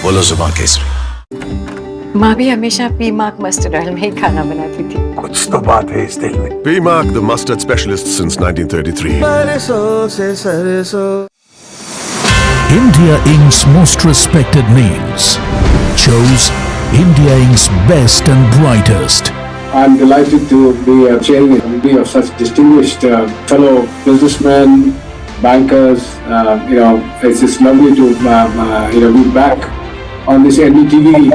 बोलो जुबान केसरी। माँ भी हमेशा पी मार्क मस्टर्ड ऑयल में ही खाना बनाती थी। कुछ तो बात है इस दिल में। P-Mark, the mustard specialist since 1933. India Inc.'s most respected names chose India Inc.'s best and brightest. I'm delighted to be chairing a committee of such distinguished fellow businessmen, bankers. It's just lovely to be back on this NDTV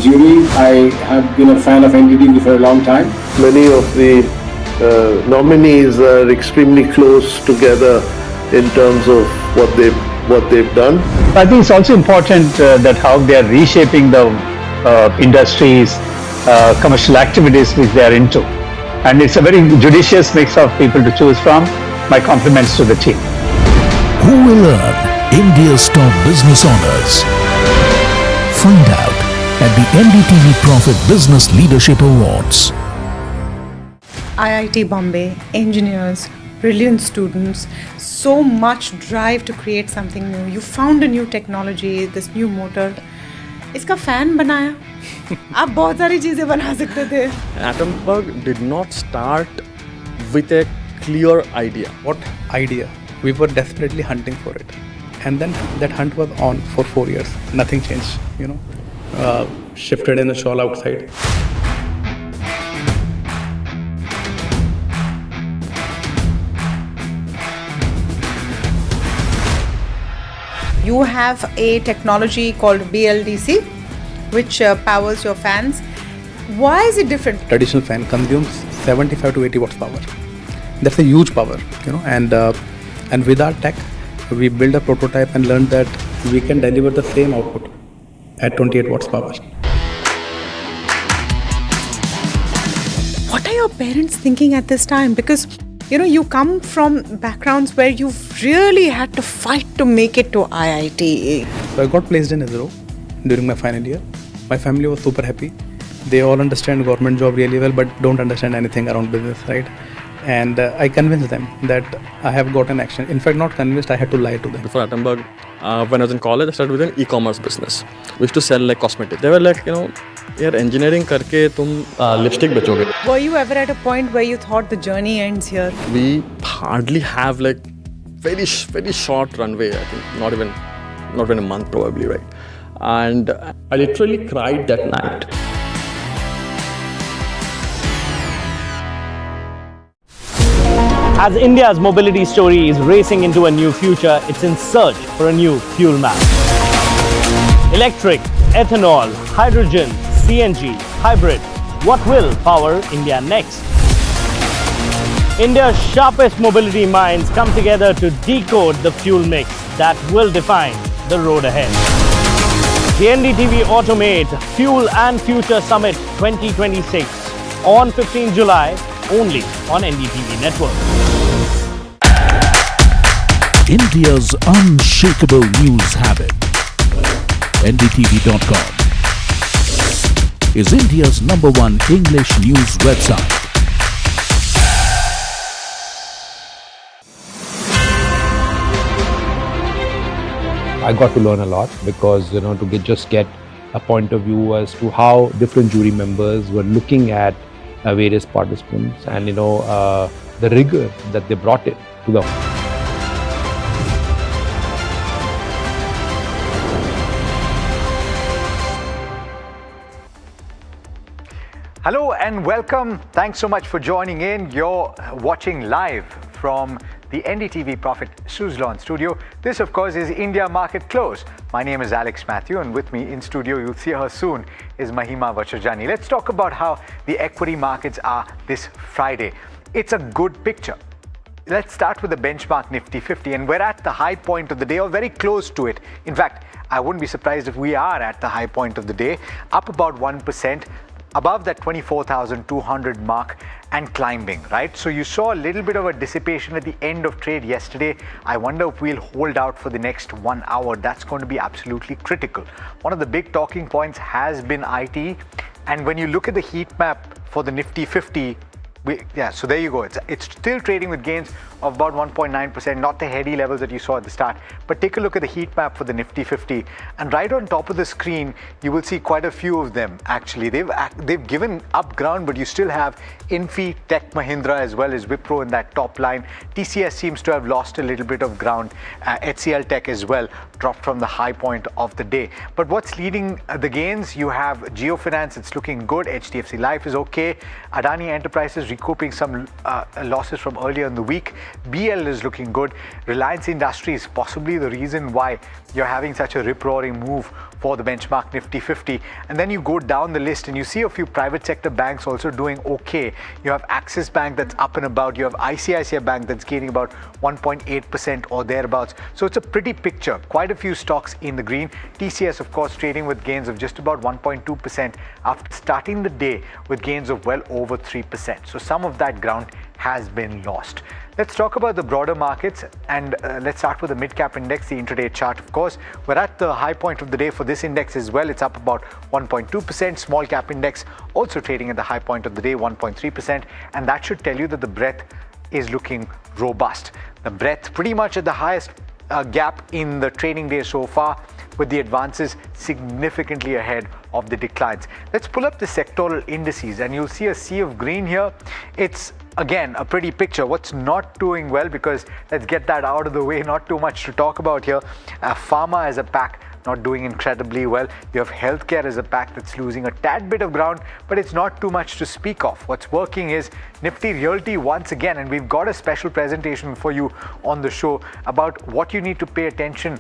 jury. I have been a fan of NDTV for a long time. Many of the nominees are extremely close together in terms of what they've done. I think it's also important that how they are reshaping the industries, commercial activities which they are into. And it's a very judicious mix of people to choose from. My compliments to the team. Who will earn India's top business honors? Find out at the NDTV Profit Business Leadership Awards. IIT Bombay, engineers, brilliant students, so much drive to create something new. You found a new technology, this new motor. इसका fan बनाया. आप बहुत सारी चीजें बना सकते थे. Atomberg did not start with a clear idea. What idea? We were desperately hunting for it, and then that hunt was on for 4 years. Nothing changed. Shifted in the shawl outside. You have a technology called BLDC, which powers your fans. Why is it different? Traditional fan consumes 75 to 80 watts power. That's a huge power, and with our tech, we built a prototype and learned that we can deliver the same output at 28 watts power. What are your parents thinking at this time? Because you come from backgrounds where you've really had to fight to make it to IIT. So I got placed in ISRO during my final year. My family was super happy. They all understand government job really well, but don't understand anything around business, right? And I convinced them that I have got an action. In fact, not convinced, I had to lie to them. Before Atomberg, when I was in college, I started with an e-commerce business. We used to sell like cosmetics. They were like, यार engineering करके तुम lipstick बेचोगे. Were you ever at a point where you thought the journey ends here? We hardly have like very short runway. I think not even a month probably, right? And I literally cried that night. As India's mobility story is racing into a new future, it's in search for a new fuel map. Electric, ethanol, hydrogen, CNG, hybrid. What will power India next? India's sharpest mobility minds come together to decode the fuel mix that will define the road ahead. The NDTV Automate Fuel and Future Summit 2026 on 15 July only on NDTV Network. India's unshakable news habit. NDTV.com is India's #1 English news website. I got to learn a lot because to get a point of view as to how different jury members were looking at various participants and the rigor that they brought it to the Hello and welcome. Thanks so much for joining in. You're watching live from the NDTV Profit Suzlon studio. This, of course, is India Market Close. My name is Alex Matthew, and with me in studio, you'll see her soon, is Mahima Vachurjani. Let's talk about how the equity markets are this Friday. It's a good picture. Let's start with the benchmark Nifty 50, and we're at the high point of the day, or very close to it. In fact, I wouldn't be surprised if we are at the high point of the day, up about 1%. Above that 24,200 mark and climbing, right? So you saw a little bit of a dissipation at the end of trade yesterday. I wonder if we'll hold out for the next 1 hour. That's going to be absolutely critical. One of the big talking points has been IT. And when you look at the heat map for the Nifty 50, So there you go. It's still trading with gains of about 1.9%, not the heady levels that you saw at the start. But take a look at the heat map for the Nifty 50, and right on top of the screen, you will see quite a few of them. Actually, they've given up ground, but you still have Infi, Tech Mahindra, as well as Wipro in that top line. TCS seems to have lost a little bit of ground. HCL Tech as well dropped from the high point of the day. But what's leading the gains? You have Jio Finance, it's looking good. HDFC Life is okay. Adani Enterprises recouping some losses from earlier in the week. BL is looking good. Reliance Industries, possibly the reason why you're having such a rip-roaring move for the benchmark Nifty 50. And then you go down the list and you see a few private sector banks also doing okay. You have Axis Bank that's up and about. You have ICICI Bank that's gaining about 1.8% or thereabouts. So it's a pretty picture. Quite a few stocks in the green. TCS, of course, trading with gains of just about 1.2% after starting the day with gains of well over 3%. So some of that ground has been lost. Let's talk about the broader markets, and let's start with the mid-cap index, the intraday chart. Of course, we're at the high point of the day for this index as well. It's up about 1.2%. Small cap index also trading at the high point of the day, 1.3%, and that should tell you that the breadth is looking robust. The breadth pretty much at the highest gap in the trading day so far, with the advances significantly ahead of the declines. Let's pull up the sectoral indices and you'll see a sea of green here. It's again a pretty picture. What's not doing well, because let's get that out of the way, not too much to talk about here. Pharma as a pack not doing incredibly well. You have healthcare as a pack that's losing a tad bit of ground, but it's not too much to speak of. What's working is Nifty Realty once again, and we've got a special presentation for you on the show about what you need to pay attention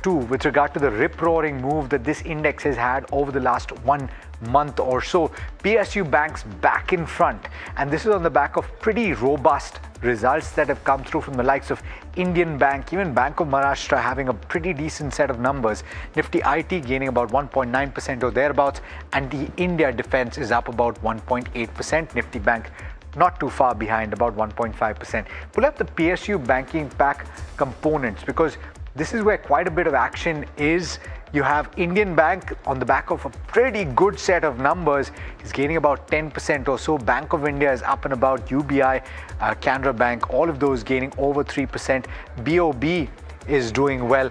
to with regard to the rip-roaring move that this index has had over the last 1 month or so. PSU banks back in front, and this is on the back of pretty robust results that have come through from the likes of Indian Bank, even Bank of Maharashtra having a pretty decent set of numbers. Nifty IT gaining about 1.9% or thereabouts, and the India Defence is up about 1.8%. Nifty Bank not too far behind, about 1.5%. Pull up the PSU banking pack components, because this is where quite a bit of action is. You have Indian Bank on the back of a pretty good set of numbers is gaining about 10% or so. Bank of India is up and about. UBI, Canara Bank, all of those gaining over 3%. BOB is doing well.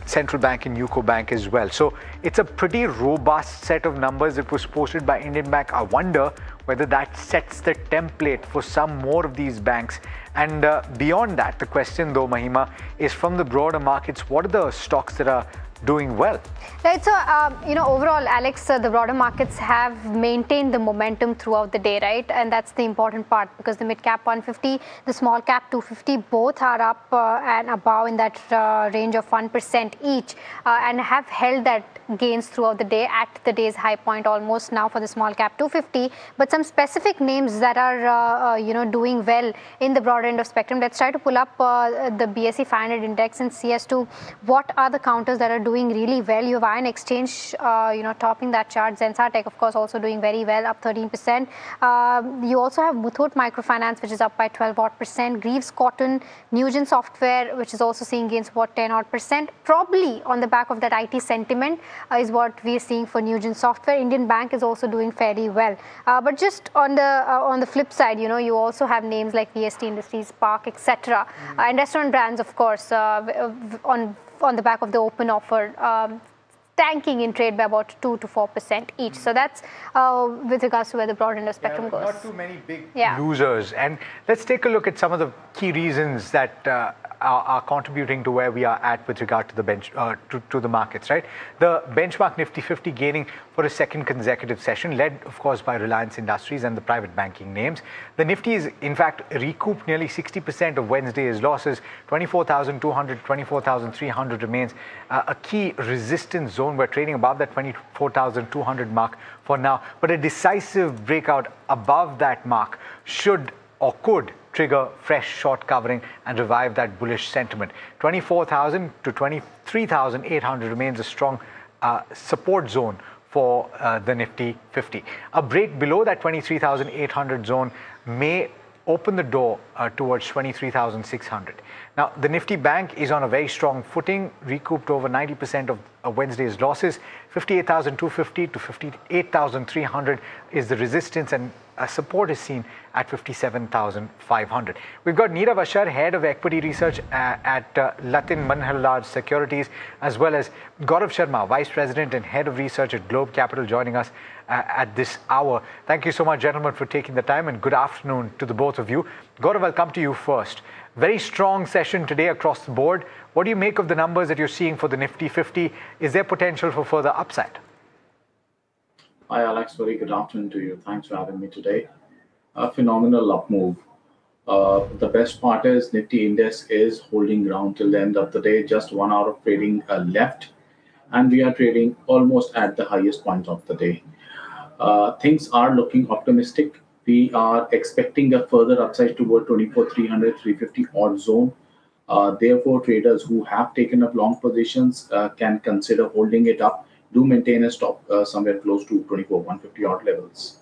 Central Bank and UCO Bank as well. So it's a pretty robust set of numbers that was posted by Indian Bank. I wonder whether that sets the template for some more of these banks. And beyond that, the question though, Mahima, is from the broader markets, what are the stocks that are doing well? Right, so overall, Alex, the broader markets have maintained the momentum throughout the day, right? And that's the important part, because the mid cap 150, the small cap 250, both are up and above in that range of 1% each, and have held that gains throughout the day at the day's high point almost now for the small cap 250. But some specific names that are doing well in the broader end of spectrum. Let's try to pull up the BSE 500 index and see as to what are the counters that are doing really well. You have Iron Exchange topping that chart. Zensar Tech, of course, also doing very well, up 13%. You also have Muthoot Microfinance, which is up by 12%. Greaves Cotton, Nugent Software, which is also seeing gains of about 10%. Probably on the back of that IT sentiment is what we are seeing for Nugent Software. Indian Bank is also doing fairly well. But just on the flip side, you also have names like VST Industries, Park, etc. And restaurant brands, of course, on the back of the open offer, tanking in trade by about 2 to 4% each. So that's with regards to where the broad end of spectrum goes. Not too many big losers. And let's take a look at some of the key reasons that are contributing to where we are at with regard to the to the markets, right? The benchmark Nifty 50 gaining for a second consecutive session, led of course by Reliance Industries and the private banking names. The Nifty is in fact recouped nearly 60% of Wednesday's losses. 24,200, 24,300 remains a key resistance zone. We're trading above that 24,200 mark for now, but a decisive breakout above that mark should or could trigger fresh short covering and revive that bullish sentiment. 24,000 to 23,800 remains a strong support zone for the Nifty 50. A break below that 23,800 zone may open the door towards 23,600. Now, the Nifty Bank is on a very strong footing, recouped over 90% of Wednesday's losses. 58,250 to 58,300 is the resistance, and support is seen at 57,500. We've got Neera Vashar, Head of Equity Research at Latin Manhallar Securities, as well as Gaurav Sharma, Vice President and Head of Research at Globe Capital, joining us at this hour. Thank you so much, gentlemen, for taking the time, and good afternoon to the both of you. Gaurav, I'll come to you first. Very strong session today across the board. What do you make of the numbers that you're seeing for the Nifty 50? Is there potential for further upside? Hi Alex, very good afternoon to you. Thanks for having me today. A phenomenal up move. The best part is Nifty index is holding ground till the end of the day. Just 1 hour of trading left, and we are trading almost at the highest point of the day. Things are looking optimistic. We are expecting a further upside toward 24,300, 350 odd zone. Therefore, traders who have taken up long positions can consider holding it up. Do maintain a stop somewhere close to 24,150 odd levels.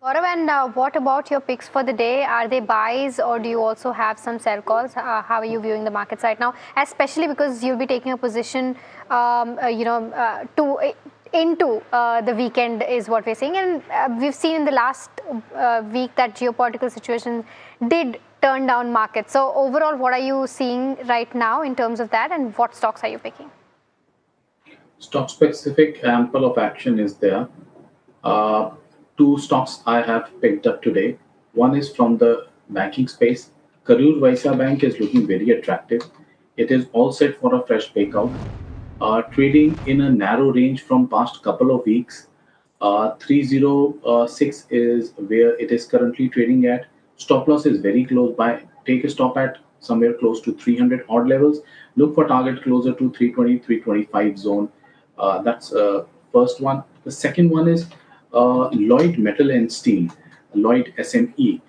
Gaurav, and what about your picks for the day? Are they buys, or do you also have some sell calls? How are you viewing the markets right now? Especially because you'll be taking a position, into the weekend is what we're seeing, and we've seen in the last week that geopolitical situation did turn down markets. So overall, what are you seeing right now in terms of that, and what stocks are you picking? Stock specific ample of action is there. Two stocks I have picked up today. One is from the banking space. Crude Visa Bank is looking very attractive. It is all set for a fresh breakout. Trading in a narrow range from past couple of weeks. 306 is where it is currently trading at. Stop loss is very close by. Take a stop at somewhere close to 300 odd levels. Look for target closer to 320, 325 zone. That's first one. The second one is Lloyd Metal and Steel, Lloyd SME.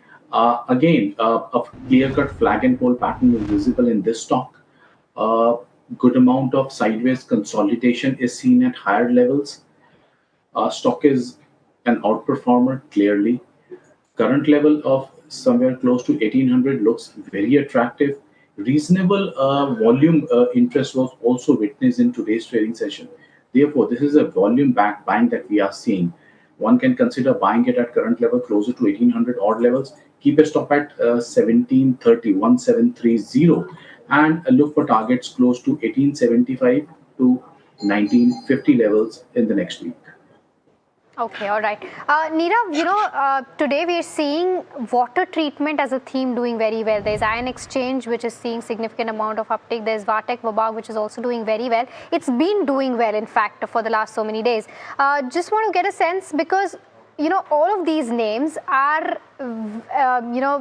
Again, a clear-cut flag and pole pattern is visible in this stock. Good amount of sideways consolidation is seen at higher levels. Stock is an outperformer clearly. Current level of somewhere close to 1800 looks very attractive. Reasonable volume interest was also witnessed in today's trading session. Therefore, this is a volume-backed buying that we are seeing. One can consider buying it at current level closer to 1800 odd levels. Keep a stop at 1730, 1730, and look for targets close to 1875 to 1950 levels in the next week. Okay, all right. Neera, today we are seeing water treatment as a theme doing very well. There's Ion Exchange, which is seeing significant amount of uptake. There's Vartech Vabag, which is also doing very well. It's been doing well, in fact, for the last so many days. Just want to get a sense, because all of these names are,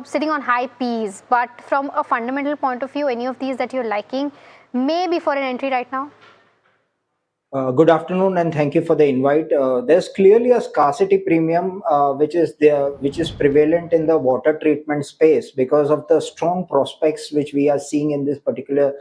sitting on high Ps, but from a fundamental point of view, any of these that you're liking, maybe for an entry right now? Good afternoon, and thank you for the invite. There's clearly a scarcity premium which is prevalent in the water treatment space because of the strong prospects which we are seeing in this particular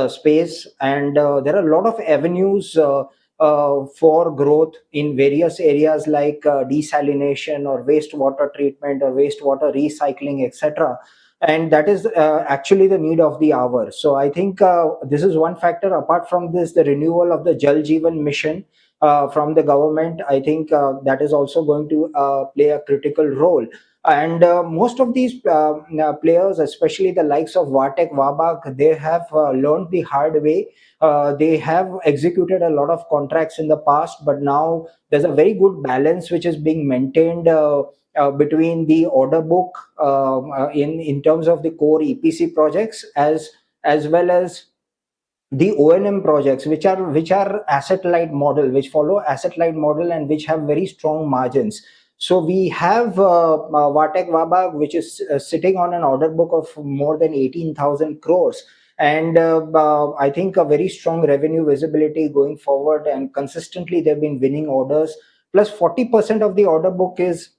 space, and there are a lot of avenues for growth in various areas like desalination or wastewater treatment or wastewater recycling, etc. And that is actually the need of the hour. So I think this is one factor. Apart from this, the renewal of the Jal Jeevan mission from the government, I think that is also going to play a critical role. And most of these players, especially the likes of Vartech, Vabag, they have learned the hard way. They have executed a lot of contracts in the past, but now there's a very good balance which is being maintained between the order book in terms of the core EPC projects as well as the O&M projects, which are asset light model, which follow asset light model and which have very strong margins. So we have Vartech Vabag, which is sitting on an order book of more than 18,000 crores. And I think a very strong revenue visibility going forward, and consistently they've been winning orders. Plus 40% of the order book is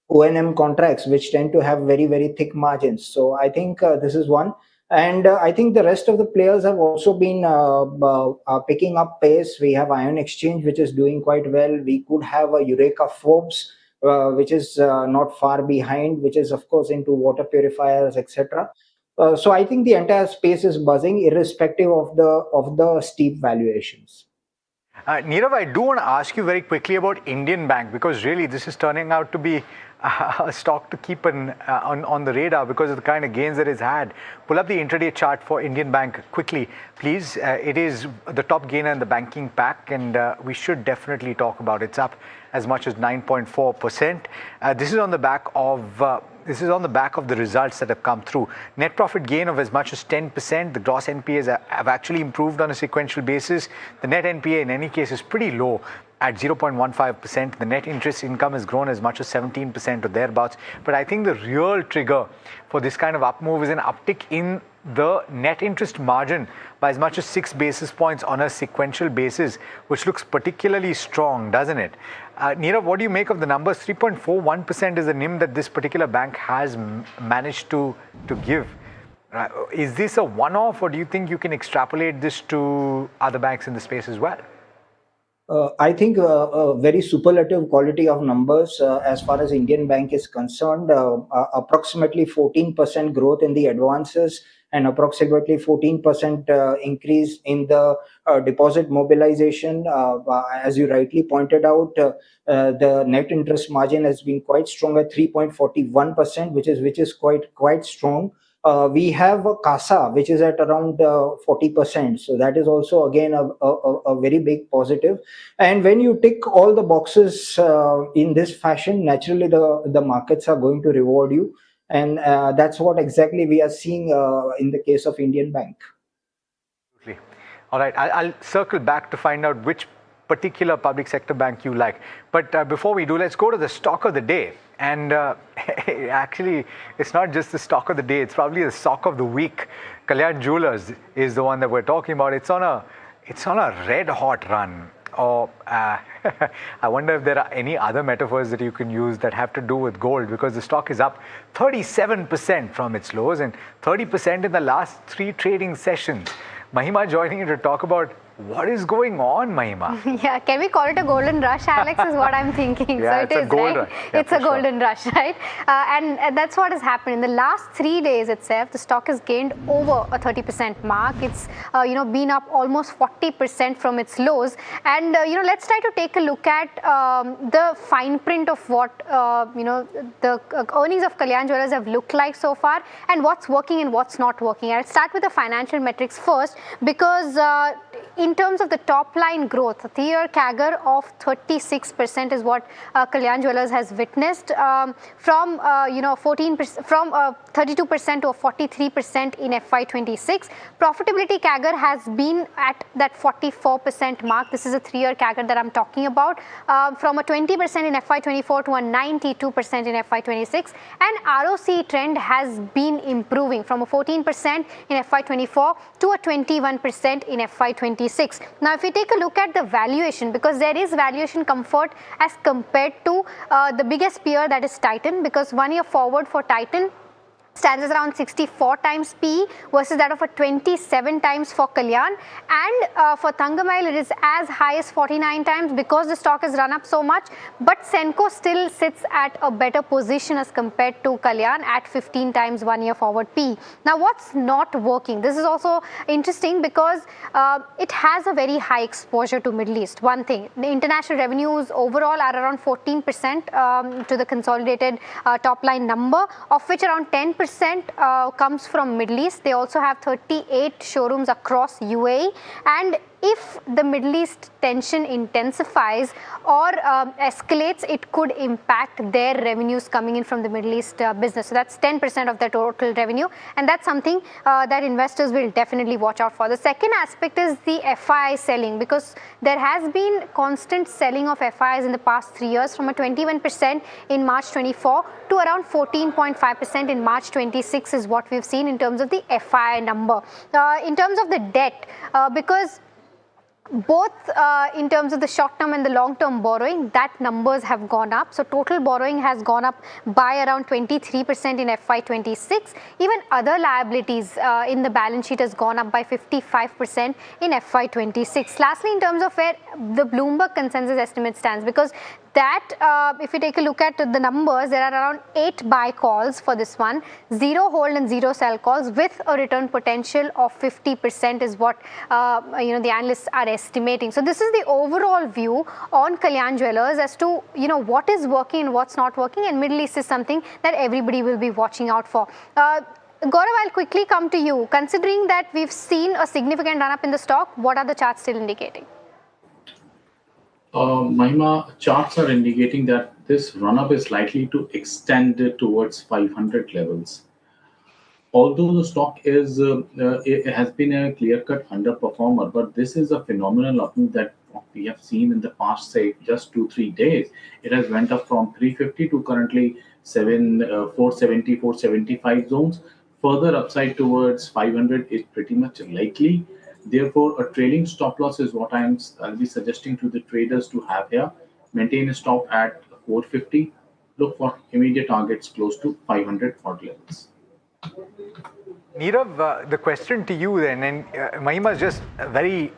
O&M contracts, which tend to have very, very thick margins. So I think this is one. And I think the rest of the players have also been picking up pace. We have Ion Exchange, which is doing quite well. We could have a Eureka Forbes, which is not far behind, which is of course into water purifiers, etc. So I think the entire space is buzzing, irrespective of the steep valuations. Nirav, I do want to ask you very quickly about Indian Bank, because really this is turning out to be a stock to keep on the radar because of the kind of gains that it's had. Pull up the intraday chart for Indian Bank quickly, please. It is the top gainer in the banking pack, and we should definitely talk about it. It's up as much as 9.4%. This is on the back of the results that have come through. Net profit gain of as much as 10%. The gross NPAs have actually improved on a sequential basis. The net NPA in any case is pretty low at 0.15%. The net interest income has grown as much as 17% or thereabouts. But I think the real trigger for this kind of up move is an uptick in the net interest margin by as much as 6 basis points on a sequential basis, which looks particularly strong, doesn't it? Nirav, what do you make of the numbers? 3.41% is the NIM that this particular bank has managed to give. Is this a one-off, or do you think you can extrapolate this to other banks in the space as well? I think a very superlative quality of numbers as far as Indian Bank is concerned. Approximately 14% growth in the advances and approximately 14% increase in the deposit mobilization. As you rightly pointed out, the net interest margin has been quite strong at 3.41%, which is quite strong. We have a CASA, which is at around 40%. So that is also, again, a very big positive. And when you tick all the boxes in this fashion, naturally the markets are going to reward you. And that's what exactly we are seeing in the case of Indian Bank. All right, I'll circle back to find out which particular public sector bank you like. But before we do, let's go to the stock of the day. And actually, it's not just the stock of the day, it's probably the stock of the week. Kalyan Jewellers is the one that we're talking about. It's on a red hot run. Or I wonder if there are any other metaphors that you can use that have to do with gold, because the stock is up 37% from its lows and 30% in the last 3 trading sessions. Mahima joining you to talk about what is going on, Mahima. Yeah, can we call it a golden rush, Alex, is what I'm thinking. Yeah, so it's a gold right? rush. Yeah, it's a golden rush, right? And that's what has happened. In the last 3 days itself, the stock has gained over a 30% mark. It's been up almost 40% from its lows. And let's try to take a look at the fine print of what the earnings of Kalyan Jewellers have looked like so far, and what's working and what's not working. I'll start with the financial metrics first, because in terms of the top line growth, a 3-year CAGR of 36% is what Kalyan Jewellers has witnessed, from 14%, from 32% to a 43% in FY26. Profitability CAGR has been at that 44% mark. This is a 3-year CAGR that I'm talking about, from a 20% in FY24 to a 92% in FY26. And ROC trend has been improving from a 14% in FY24 to a 21% in FY26. Now, if we take a look at the valuation, because there is valuation comfort as compared to the biggest peer, that is Titan, because 1 year forward for Titan stands as around 64 times PE versus that of a 27 times for Kalyan, and for Thangamile it is as high as 49 times because the stock has run up so much. But Senco still sits at a better position as compared to Kalyan at 15 times 1 year forward PE. Now, what's not working? This is also interesting because it has a very high exposure to Middle East. One thing, the international revenues overall are around 14% to the consolidated top line number, of which around 10% comes from Middle East. They also have 38 showrooms across UAE, and if the Middle East tension intensifies or escalates, it could impact their revenues coming in from the Middle East business. So that's 10% of their total revenue, and that's something that investors will definitely watch out for. The second aspect is the FII selling, because there has been constant selling of FIIs in the past 3 years, from a 21% in March 24 to around 14.5% in March 26 is what we've seen in terms of the FII number. In terms of the debt, because both in terms of the short-term and the long-term borrowing, that numbers have gone up. So total borrowing has gone up by around 23% in FY26. Even other liabilities in the balance sheet has gone up by 55% in FY26. Lastly, in terms of where the Bloomberg consensus estimate stands, because that, if you take a look at the numbers, there are around 8 buy calls for this one, 0 hold and 0 sell calls with a return potential of 50% is what the analysts are estimating. So this is the overall view on Kalyan Jewellers as to what is working and what's not working, and Middle East is something that everybody will be watching out for. Gaurav, I'll quickly come to you. Considering that we've seen a significant run-up in the stock, what are the charts still indicating? Mahima, charts are indicating that this run-up is likely to extend towards 500 levels. Although the stock it has been a clear-cut underperformer, but this is a phenomenal up move that we have seen in the past, say, just 2-3 days. It has went up from 350 to currently 470, 475 zones. Further upside towards 500 is pretty much likely. Therefore, a trailing stop loss is what I'll be suggesting to the traders to have here. Maintain a stop at 450. Look for immediate targets close to 500 odd levels. Nirav, the question to you then, and Mahima just very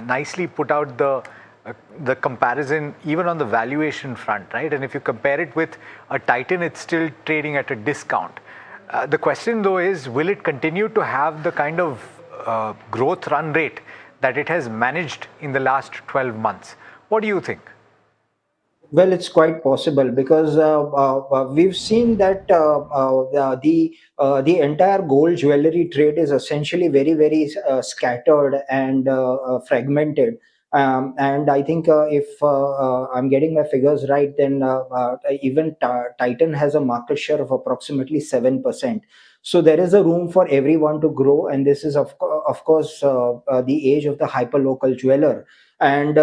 nicely put out the comparison even on the valuation front, right? And if you compare it with a Titan, it's still trading at a discount. The question though is, will it continue to have the kind of growth run rate that it has managed in the last 12 months? What do you think? Well, it's quite possible because we've seen that the entire gold jewelry trade is essentially very, very scattered and fragmented. And I think if I'm getting my figures right, then even Titan has a market share of approximately 7%. So there is a room for everyone to grow, and this is of course the age of the hyperlocal jeweler. And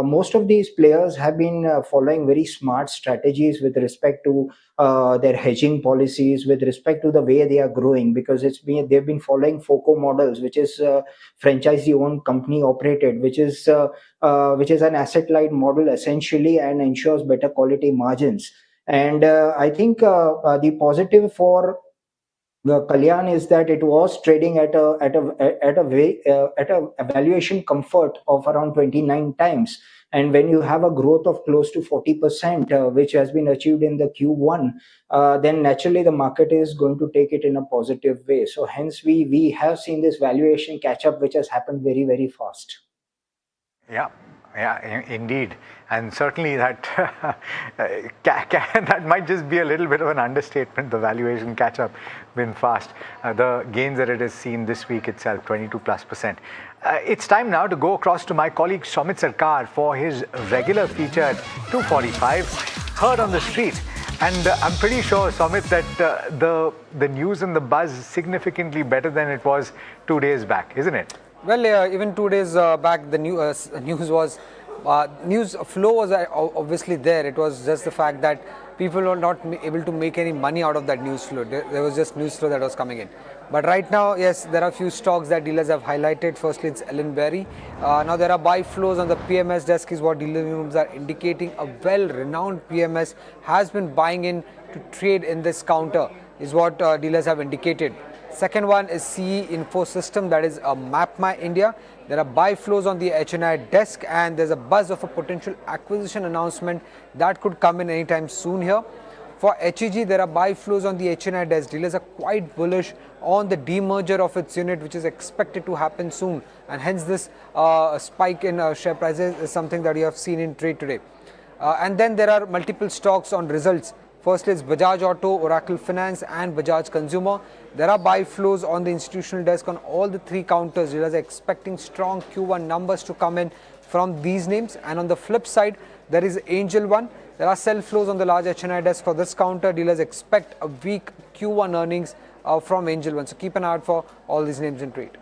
most of these players have been following very smart strategies with respect to their hedging policies, with respect to the way they are growing, because they've been following FOCO models, which is franchisee-owned, company-operated, which is an asset-light model essentially, and ensures better quality margins. And I think the positive for the Kalyan is that it was trading at a valuation comfort of around 29 times, and when you have a growth of close to 40%, which has been achieved in the Q1, then naturally the market is going to take it in a positive way. So hence we have seen this valuation catch up, which has happened very, very fast. Yeah, indeed. And certainly that that might just be a little bit of an understatement, the valuation catch-up been fast. The gains that it has seen this week itself, 22+%. It's time now to go across to my colleague Sumit Sarkar for his regular feature at 2:45, Heard on the Street. And I'm pretty sure, Sumit, that the news and the buzz is significantly better than it was 2 days back, isn't it? Well, even 2 days back, the news flow was obviously there. It was just the fact that people were not able to make any money out of that news flow. There was just news flow that was coming in. But right now, yes, there are a few stocks that dealers have highlighted. Firstly, it's Ellen Berry. Now there are buy flows on the PMS desk is what dealer rooms are indicating. A well-renowned PMS has been buying in to trade in this counter is what dealers have indicated. Second one is CE Info System, that is MapMy India. There are buy flows on the HNI desk, and there's a buzz of a potential acquisition announcement that could come in anytime soon here. For HEG, there are buy flows on the HNI desk. Dealers are quite bullish on the demerger of its unit, which is expected to happen soon, and hence this spike in share prices is something that you have seen in trade today. And then there are multiple stocks on results. First is Bajaj Auto, Oracle Finance and Bajaj Consumer. There are buy flows on the institutional desk on all the three counters. Dealers are expecting strong Q1 numbers to come in from these names. And on the flip side, there is Angel One. There are sell flows on the large HNI desk for this counter. Dealers expect a weak Q1 earnings from Angel One. So keep an eye out for all these names in trade.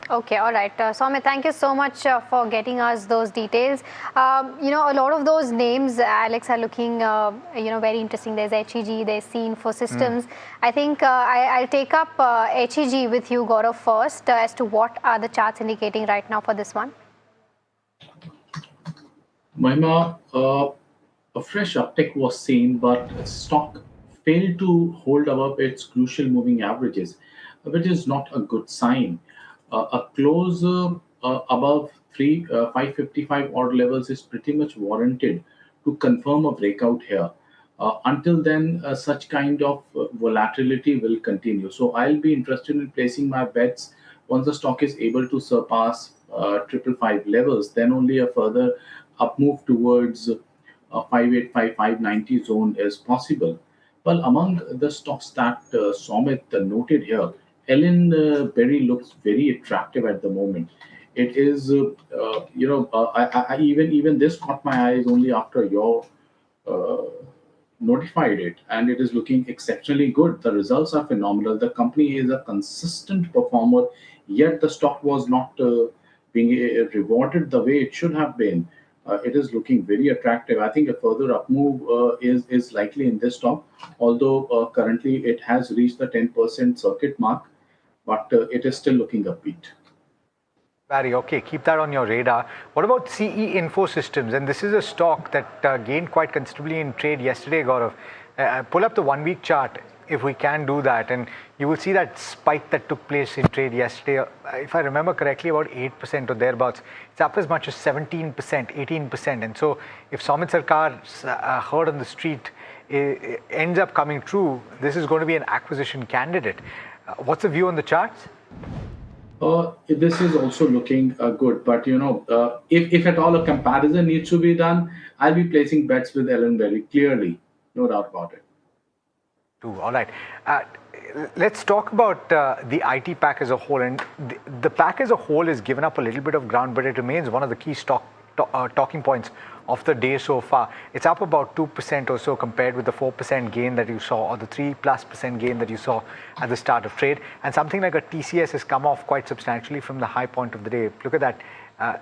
Okay, all right. Soumya, thank you so much for getting us those details. A lot of those names, Alex, are looking, very interesting. There's HEG, there's CE Info Systems. I think I'll take up HEG with you, Gaurav, first as to what are the charts indicating right now for this one. Mahima, a fresh uptick was seen, but stock failed to hold above its crucial moving averages, which is not a good sign. A close above 555 odd levels is pretty much warranted to confirm a breakout here. Until then, such kind of volatility will continue. So I'll be interested in placing my bets once the stock is able to surpass 555 levels. Then only a further up move towards 585, 590 zone is possible. Well, among the stocks that Somit noted here, Ellen Berry looks very attractive at the moment. It is, even this caught my eyes only after your uh, notified it, and it is looking exceptionally good. The results are phenomenal. The company is a consistent performer, yet the stock was not being rewarded the way it should have been. It is looking very attractive. I think a further up move is likely in this stock, although currently it has reached the 10% circuit mark, but it is still looking upbeat. Barry, okay, keep that on your radar. What about CE Info Systems? And this is a stock that gained quite considerably in trade yesterday, Gaurav. Pull up the 1 week chart if we can do that, and you will see that spike that took place in trade yesterday. If I remember correctly, about 8% or thereabouts. It's up as much as 17%, 18%. And so if Somit Sarkar's heard on the street ends up coming true, this is going to be an acquisition candidate. What's the view on the charts? This is also looking good, but if at all a comparison needs to be done, I'll be placing bets with Ellen Berry, clearly, no doubt about it. All right. Let's talk about the IT pack as a whole. And the pack as a whole has given up a little bit of ground, but it remains one of the key talking points of the day so far. It's up about 2% or so compared with the 4% gain that you saw, or the 3+% gain that you saw at the start of trade. And something like a TCS has come off quite substantially from the high point of the day. Look at that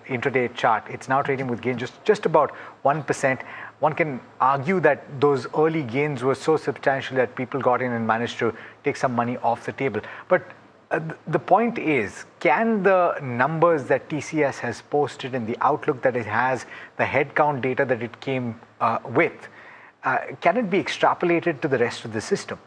intraday chart. It's now trading with gains just about 1%. One can argue that those early gains were so substantial that people got in and managed to take some money off the table. But the point is, can the numbers that TCS has posted and the outlook that it has, the headcount data that it came with, can it be extrapolated to the rest of the system?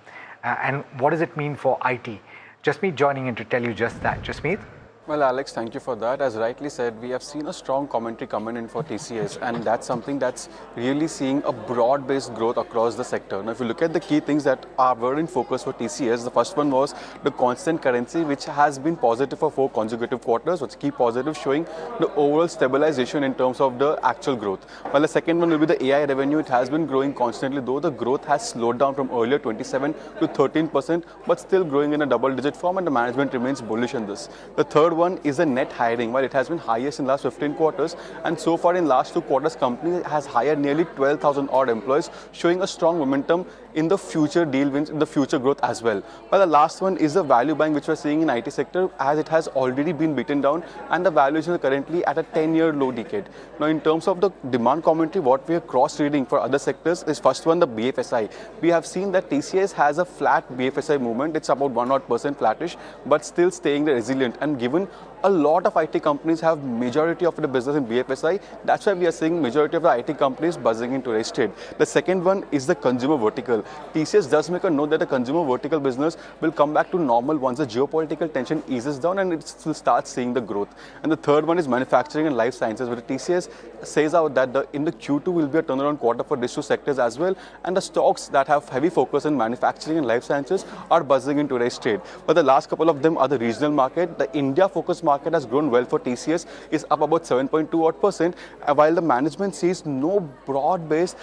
And what does it mean for IT? Jasmeet joining in to tell you just that. Jasmeet? Well, Alex, thank you for that. As rightly said, we have seen a strong commentary coming in for TCS, and that's something that's really seeing a broad-based growth across the sector. Now, if you look at the key things that were in focus for TCS, the first one was the constant currency, which has been positive for 4 consecutive quarters, which key positive, showing the overall stabilization in terms of the actual growth. While the second one will be the AI revenue. It has been growing constantly, though the growth has slowed down from earlier 27 to 13%, but still growing in a double-digit form, and the management remains bullish on this. The third one is the net hiring. While it has been highest in last 15 quarters, and so far in last 2 quarters, company has hired nearly 12,000 odd employees, showing a strong momentum in the future deal wins, in the future growth as well. But the last one is the value buying, which we're seeing in IT sector, as it has already been beaten down, and the valuation is currently at a 10-year low decade. Now, in terms of the demand commentary, what we are cross-reading for other sectors is first one, the BFSI. We have seen that TCS has a flat BFSI movement. It's about 1% flattish, but still staying resilient. And given a lot of IT companies have majority of the business in BFSI, that's why we are seeing majority of the IT companies buzzing into today's trade. The second one is the consumer vertical. TCS does make a note that the consumer vertical business will come back to normal once the geopolitical tension eases down and it will start seeing the growth. And the third one is manufacturing and life sciences, where TCS says out that in the Q2 will be a turnaround quarter for these 2 sectors as well, and the stocks that have heavy focus in manufacturing and life sciences are buzzing in today's trade. But the last couple of them are the regional market. The India focused market has grown well for TCS, is up about 7.2%, while the management sees no broad-based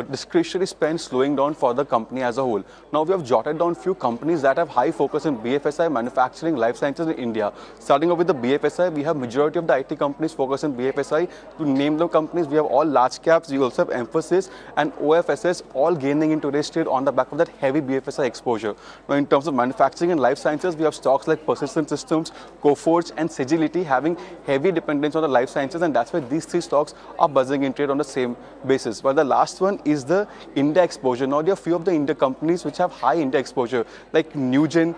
discretionary spend slowing down for the company as a whole. Now, we have jotted down few companies that have high focus in BFSI, manufacturing, life sciences in India. Starting off with the BFSI, we have majority of the IT companies focus in BFSI. To name the companies, we have all large caps. We also have Emphasis and OFSS all gaining in today's trade on the back of that heavy BFSI exposure. Now, in terms of manufacturing and life sciences, we have stocks like Persistent Systems, Coforge and Sagility having heavy dependence on the life sciences, and that's why these 3 stocks are buzzing in trade on the same basis. While the last one is the India exposure. Now, there are a few of the India companies which have high India exposure, like Newgen,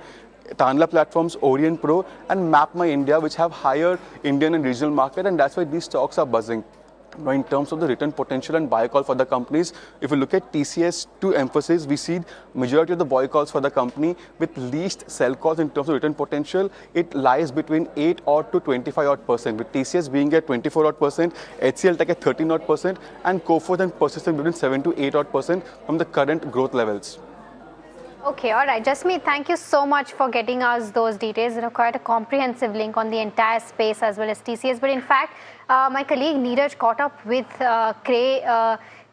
Tanla Platforms, Orient Pro and MapMy India, which have higher Indian and regional market, and that's why these stocks are buzzing. Now, in terms of the return potential and buy call for the companies, if you look at TCS to emphasis, we see majority of the buy calls for the company with least sell calls in terms of return potential. It lies between 8 odd to 25 odd %, with TCS being at 24 odd %, HCL Tech at 13 odd %, and Coforge and Persistent between 7 to 8 odd % from the current growth levels. Okay, all right. Jasmeet, thank you so much for getting us those details. Quite a comprehensive link on the entire space as well as TCS. But in fact, my colleague Neeraj caught up with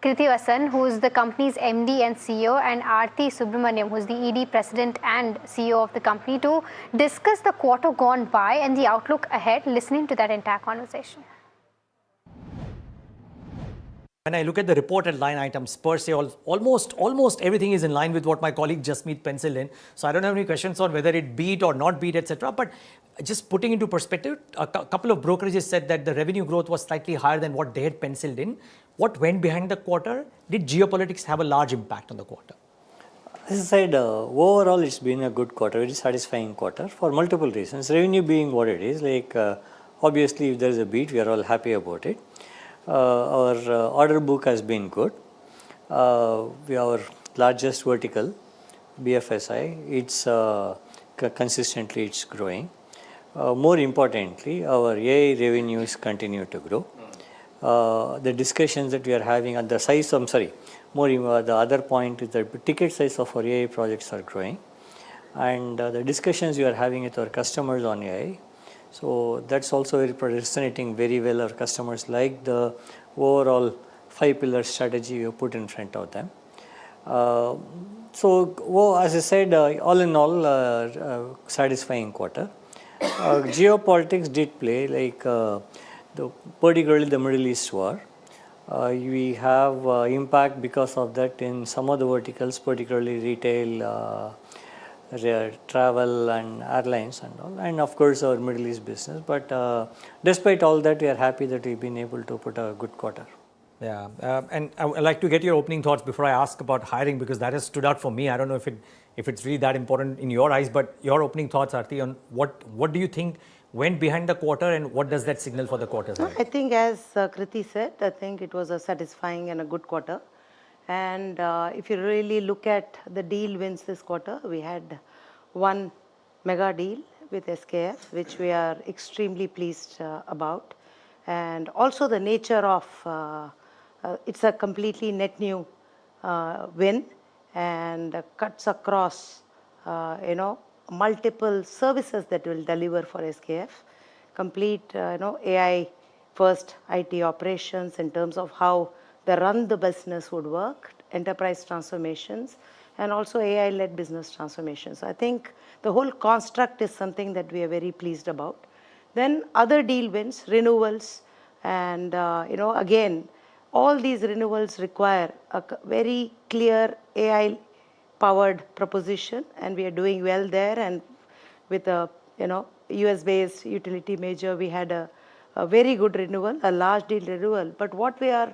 Krithivasan, who is the company's MD and CEO, and Aarti Subramaniam, who is the ED, President and CEO of the company, to discuss the quarter gone by and the outlook ahead, listening to that entire conversation. When I look at the reported line items per se, almost everything is in line with what my colleague Jasmeet penciled in. So I don't have any questions on whether it beat or not beat, etc. But just putting into perspective, a couple of brokerages said that the revenue growth was slightly higher than what they had penciled in. What went behind the quarter? Did geopolitics have a large impact on the quarter? As I said, overall it's been a good quarter, very satisfying quarter for multiple reasons. Revenue being what it is, like obviously if there is a beat, we are all happy about it. Our order book has been good. Our largest vertical, BFSI, it's consistently it's growing. More importantly, our AI revenues continue to grow. The discussions that we are having at the size, the other point is the ticket size of our AI projects are growing, and the discussions we are having with our customers on AI. So that's also resonating very well. Our customers like the overall 5-pillar strategy we put in front of them. As I said, all in all, satisfying quarter. Geopolitics did play, like particularly the Middle East war. We have impact because of that in some of the verticals, particularly retail, travel and airlines and all, and of course our Middle East business. But despite all that, we are happy that we've been able to put a good quarter. Yeah, and I would like to get your opening thoughts before I ask about hiring, because that has stood out for me. I don't know if it's really that important in your eyes, but your opening thoughts, Aarti, on what do you think went behind the quarter and what does that signal for the quarters ahead? I think as Kriti said, I think it was a satisfying and a good quarter. And if you really look at the deal wins this quarter, we had one mega deal with SKF, which we are extremely pleased about. And also the nature of, it's a completely net new win and cuts across, multiple services that will deliver for SKF. Complete, AI first IT operations in terms of how the run the business would work, enterprise transformations, and also AI-led business transformations. So I think the whole construct is something that we are very pleased about. Then other deal wins, renewals, and again, all these renewals require a very clear AI-powered proposition, and we are doing well there. And with a US-based utility major, we had a very good renewal, a large deal renewal. But what we are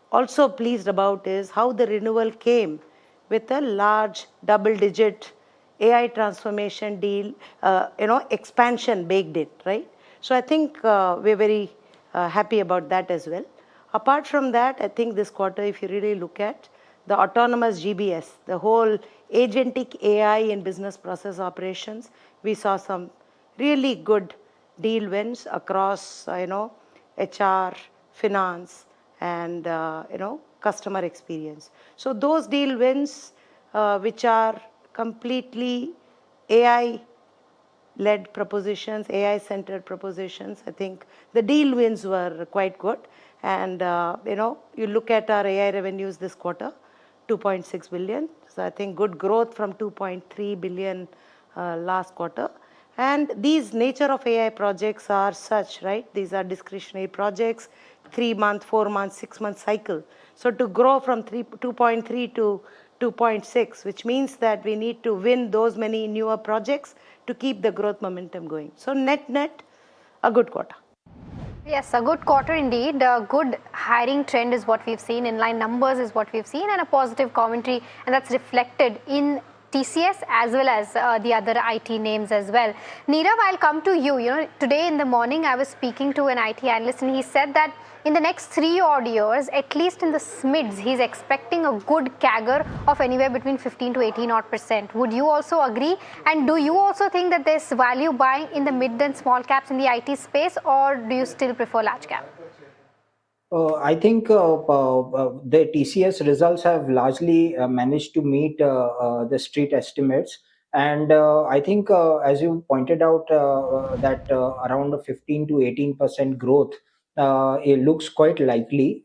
also pleased about is how the renewal came with a large double-digit AI transformation deal, expansion baked in, right? So I think we're very happy about that as well. Apart from that, I think this quarter, if you really look at the autonomous GBS, the whole agentic AI in business process operations, we saw some really good deal wins across, HR, finance, and customer experience. So those deal wins, which are completely AI-led propositions, AI-centered propositions, I think the deal wins were quite good. And you look at our AI revenues this quarter, 2.6 billion. So I think good growth from 2.3 billion last quarter. And these nature of AI projects are such, right? These are discretionary projects, 3-month, 4-month, 6-month cycle. So to grow from 2.3 to 2.6, which means that we need to win those many newer projects to keep the growth momentum going. So net, a good quarter. Yes, a good quarter indeed. A good hiring trend is what we've seen. Inline numbers is what we've seen, and a positive commentary, and that's reflected in TCS as well as the other IT names as well. Neerav, I'll come to you. Today in the morning I was speaking to an IT analyst, and he said that in the next 3 odd years, at least in the SMIDs, he's expecting a good CAGR of anywhere between 15 to 18 odd %. Would you also agree? And do you also think that there's value buying in the mid and small caps in the IT space, or do you still prefer large cap? I think the TCS results have largely managed to meet the street estimates. And I think, as you pointed out, that around a 15 to 18% growth, it looks quite likely.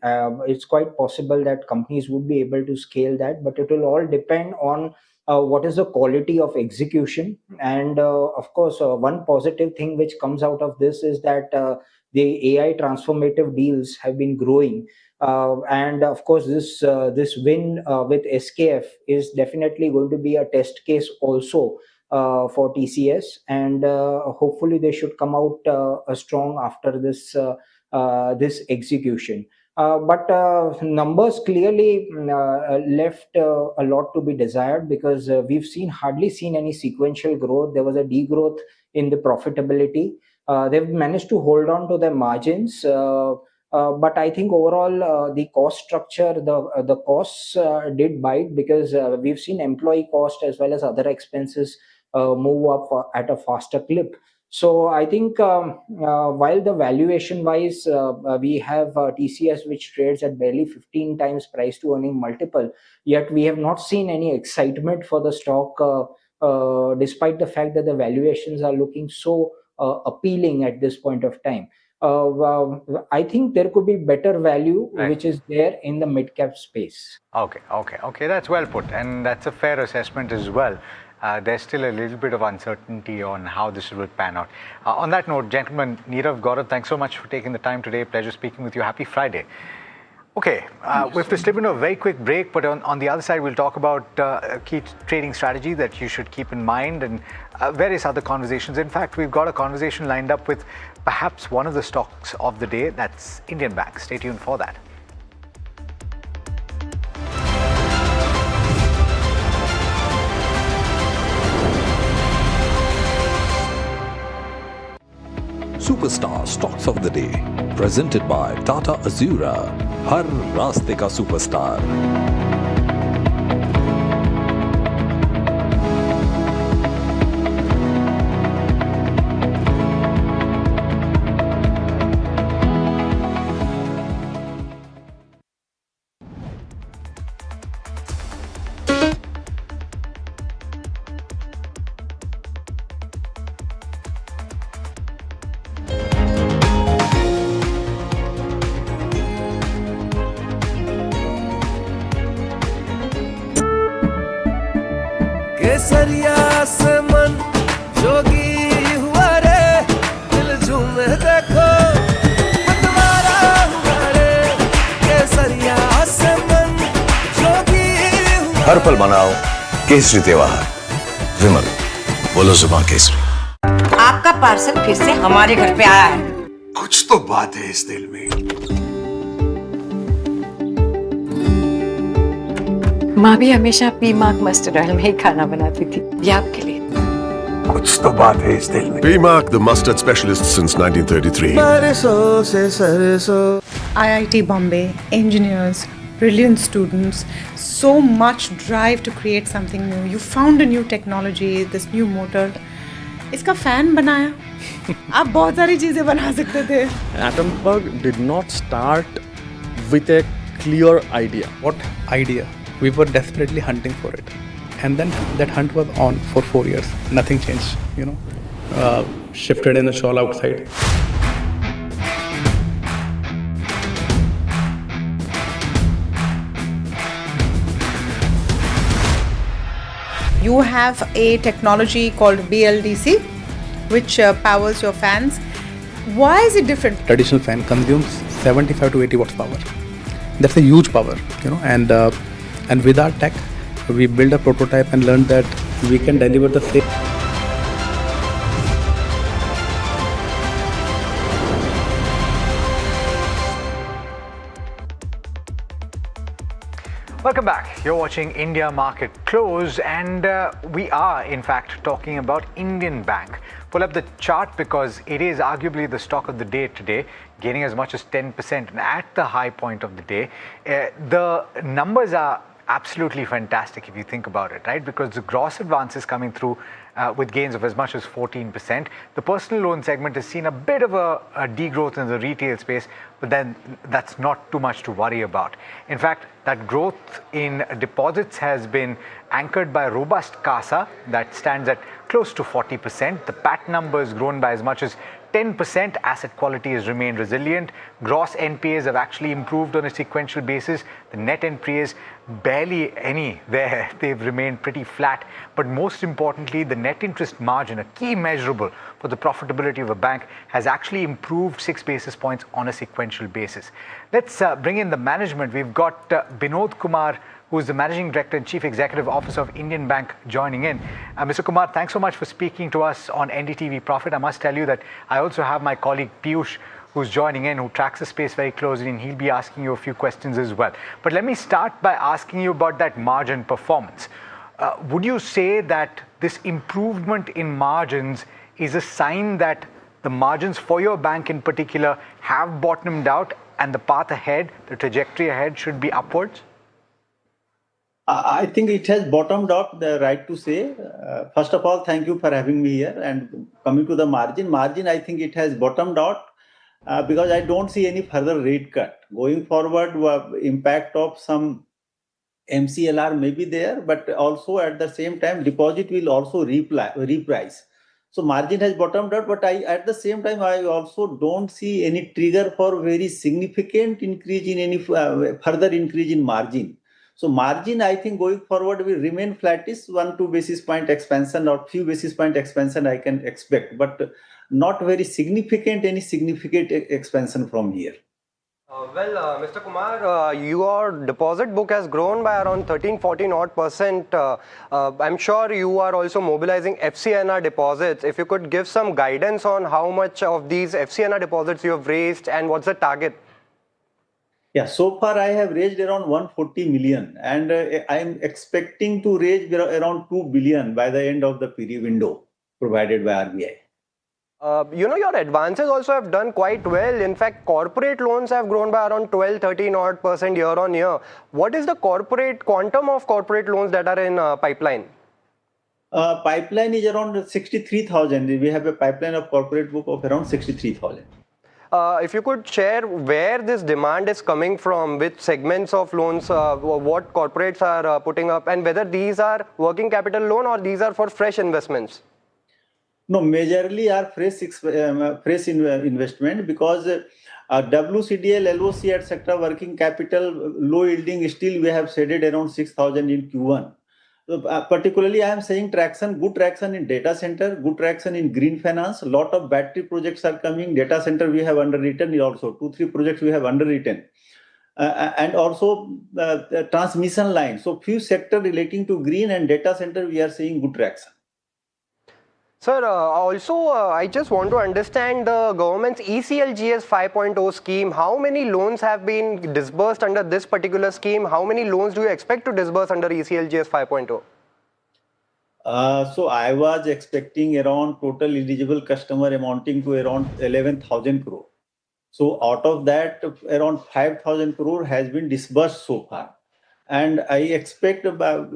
It's quite possible that companies would be able to scale that, but it will all depend on what is the quality of execution. And of course, one positive thing which comes out of this is that the AI transformative deals have been growing. And of course, this win with SKF is definitely going to be a test case also for TCS, and hopefully they should come out strong after this execution. But numbers clearly left a lot to be desired, because we've hardly seen any sequential growth. There was a degrowth in the profitability. They've managed to hold on to their margins, but I think overall the cost structure, the costs did bite, because we've seen employee cost as well as other expenses move up at a faster clip. So I think while the valuation wise we have TCS, which trades at barely 15 times price to earning multiple, yet we have not seen any excitement for the stock, despite the fact that the valuations are looking so appealing at this point of time. I think there could be better value, which is there in the mid cap space. Okay. That's well put, and that's a fair assessment as well. There's still a little bit of uncertainty on how this will pan out. On that note, gentlemen, Nirav, Gaurav, thanks so much for taking the time today. Pleasure speaking with you. Happy Friday. Okay, we have to slip into a very quick break, but on the other side, we'll talk about a key trading strategy that you should keep in mind, and various other conversations. In fact, we've got a conversation lined up with perhaps one of the stocks of the day. That's Indian Bank. Stay tuned for that. Superstar Stocks of the Day, presented by Tata Azura. हर रास्ते का superstar. केसरिया से मन जोगी हुआ रे, दिल झूमे देखो मतवारा हुआ रे, केसरिया से मन जोगी हुआ। हर पल मनाओ केसरी त्योहार. विमल, बोलो जुबान केसरी. आपका पार्सल फिर से हमारे घर पे आया है. कुछ तो बात है इस दिल में. माँ भी हमेशा पीमाक मस्टर्ड ऑयल में ही खाना बनाती थी. ये आपके लिए. कुछ तो बात है इस दिल में. PMark, the mustard specialist since 1933. बरसों से सरसों. IIT Bombay, engineers, brilliant students, so much drive to create something new. You found a new technology, this new motor. इसका फैन बनाया. आप बहुत सारी चीजें बना सकते थे. Atomberg did not start with a clear idea. What idea? We were desperately hunting for it, and then that hunt was on for 4 years. Nothing changed, shifted in the shawl outside. You have a technology called BLDC, which powers your fans. Why is it different? Traditional fan consumes 75 to 80 watts power. That's a huge power, and with our tech, we built a prototype and learned that we can deliver the same. Welcome back. You're watching India Market Close, and we are, in fact, talking about Indian Bank. Pull up the chart because it is arguably the stock of the day today, gaining as much as 10% and at the high point of the day. The numbers are absolutely fantastic if you think about it, right? Because the gross advances coming through with gains of as much as 14%. The personal loan segment has seen a bit of a degrowth in the retail space, but then that's not too much to worry about. In fact, that growth in deposits has been anchored by robust CASA that stands at close to 40%. The PAT number has grown by as much as 10%. Asset quality has remained resilient. Gross NPAs have actually improved on a sequential basis. The net NPAs, barely any there. They've remained pretty flat. But most importantly, the net interest margin, a key measurable for the profitability of a bank, has actually improved 6 basis points on a sequential basis. Let's bring in the management. We've got Binod Kumar, who is the Managing Director and Chief Executive Officer of Indian Bank, joining in. Mr. Kumar, thanks so much for speaking to us on NDTV Profit. I must tell you that I also have my colleague Piyush, who's joining in, who tracks the space very closely, and he'll be asking you a few questions as well. But let me start by asking you about that margin performance. Would you say that this improvement in margins is a sign that the margins for your bank in particular have bottomed out and the path ahead, the trajectory ahead, should be upwards? I think it has bottomed out, right to say. First of all, thank you for having me here. And coming to the margin, I think it has bottomed out because I don't see any further rate cut. Going forward, impact of some MCLR may be there, but also at the same time, deposit will also reprice. So margin has bottomed out, but at the same time, I also don't see any trigger for very significant increase in any further increase in margin. So margin, I think going forward will remain flattish, 1-2 basis point expansion or few basis point expansion I can expect, but not very significant, any significant expansion from here. Mr. Kumar, your deposit book has grown by around 13-14% odd. I'm sure you are also mobilizing FCNR deposits. If you could give some guidance on how much of these FCNR deposits you have raised and what's the target? Yeah, so far I have raised around 140 million and I'm expecting to raise around 2 billion by the end of the period window provided by RBI. Your advances also have done quite well. In fact, corporate loans have grown by around 12-13% odd year on year. What is the quantum of corporate loans that are in pipeline? Pipeline is around 63,000. We have a pipeline of corporate book of around 63,000. If you could share where this demand is coming from, which segments of loans, what corporates are putting up, and whether these are working capital loan or these are for fresh investments? No, majorly are fresh investment because WCDL, LOC, etc. working capital, low yielding, still we have shaded around 6,000 in Q1. So, particularly, I am saying traction, good traction in data center, good traction in green finance. A lot of battery projects are coming. Data center we have underwritten also. 2-3 projects we have underwritten. And also the transmission line. So few sectors relating to green and data center we are seeing good traction. Sir, also I just want to understand the government's ECLGS 5.0 scheme. How many loans have been disbursed under this particular scheme? How many loans do you expect to disburse under ECLGS 5.0? So I was expecting around total eligible customer amounting to around 11,000 crore. So out of that, around 5,000 crore has been disbursed so far. And I expect about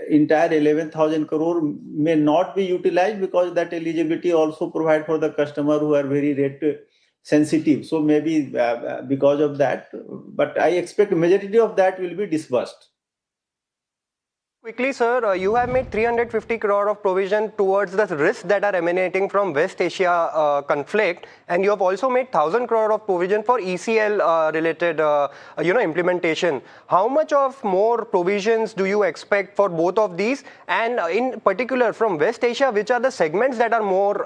entire 11,000 crore may not be utilized because that eligibility also provide for the customer who are very rate sensitive. So maybe because of that, but I expect majority of that will be disbursed. Quickly, sir, you have made 350 crore of provision towards the risks that are emanating from West Asia conflict, and you have also made 1,000 crore of provision for ECL related, implementation. How much of more provisions do you expect for both of these? And in particular, from West Asia, which are the segments that are more,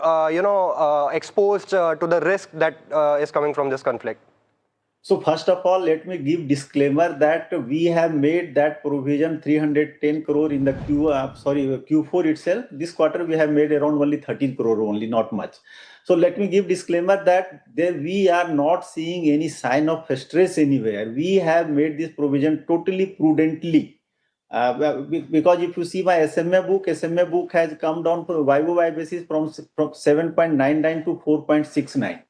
exposed to the risk that is coming from this conflict? So first of all, let me give disclaimer that we have made that provision 310 crore in the Q4 itself. This quarter we have made around only 13 crore only, not much. So let me give disclaimer that we are not seeing any sign of stress anywhere. We have made this provision totally prudently. Because if you see my SMA book has come down for YOY basis from 7.99 to 4.69.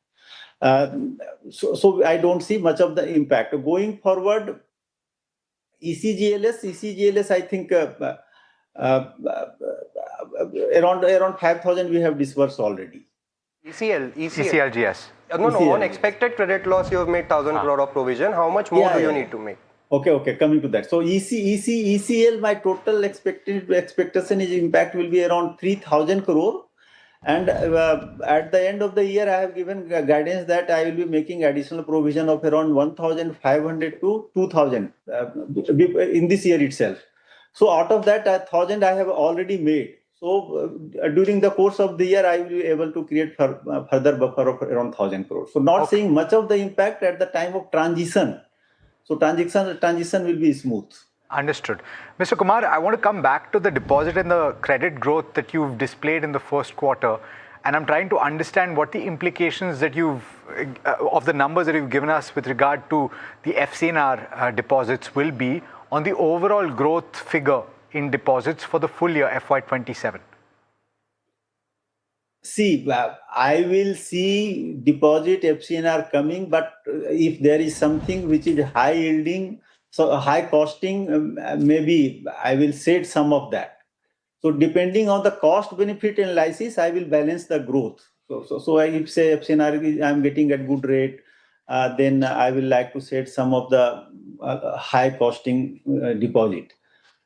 So I don't see much of the impact. Going forward, ECGLS, I think around 5,000 we have disbursed already. ECLGS. No, on expected credit loss, you have made 1,000 crore of provision. How much more do you need to make? Okay, coming to that. So ECL, my total expectation is impact will be around 3,000 crore. And at the end of the year, I have given guidance that I will be making additional provision of around 1,500 to 2,000 in this year itself. So out of that, 1,000 I have already made. So during the course of the year, I will be able to create further buffer of around 1,000 crores. So not seeing much of the impact at the time of transition. So transition will be smooth. Understood. Mr. Kumar, I want to come back to the deposit and the credit growth that you've displayed in the first quarter. And I'm trying to understand what the implications that of the numbers that you've given us with regard to the FCNR deposits will be on the overall growth figure in deposits for the full year FY27. See, I will see deposit FCNR coming, but if there is something which is high yielding, so high costing, maybe I will set some of that. So depending on the cost benefit analysis, I will balance the growth. So if say FCNR I am getting at good rate, then I will like to set some of the high costing deposit.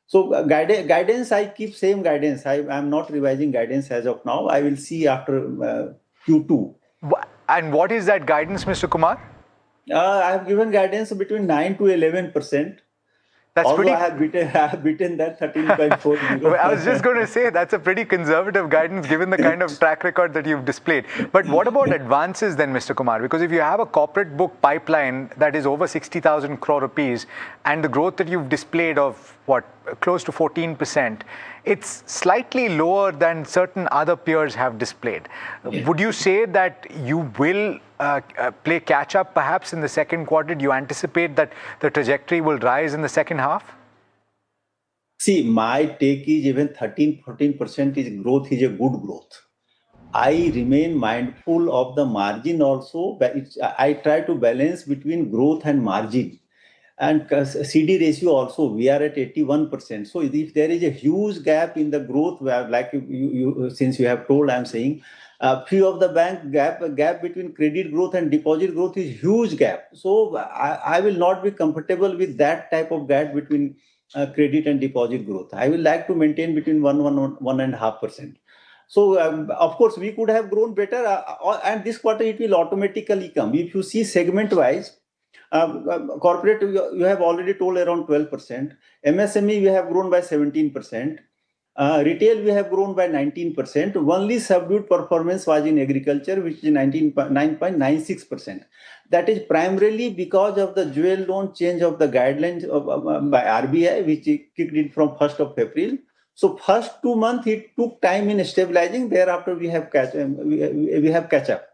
So guidance, I keep same guidance. I am not revising guidance as of now. I will see after Q2. And what is that guidance, Mr. Kumar? I have given guidance between 9 to 11%. That's although pretty. I have beaten that 13.40. I was just going to say that's a pretty conservative guidance given the kind of track record that you've displayed. But what about advances then, Mr. Kumar? Because if you have a corporate book pipeline that is over 60,000 crore rupees and the growth that you've displayed of close to 14%, it's slightly lower than certain other peers have displayed. Yeah. Would you say that you will play catch up perhaps in the second quarter? Do you anticipate that the trajectory will rise in the second half? See, my take is even 13-14% is growth is a good growth. I remain mindful of the margin also, but I try to balance between growth and margin. And CD ratio also, we are at 81%. So if there is a huge gap in the growth, where like since you have told, I'm saying, few of the bank gap between credit growth and deposit growth is huge gap. So I will not be comfortable with that type of gap between credit and deposit growth. I will like to maintain between 1.5%. So of course we could have grown better, and this quarter it will automatically come. If you see segment wise, corporate you have already told around 12%. MSME we have grown by 17%. Retail we have grown by 19%. Only subdued performance was in agriculture, which is 9.96%. That is primarily because of the jewel loan change of the guidelines by RBI, which kicked in from 1st of April. So first 2 months it took time in stabilizing. Thereafter we have catch up.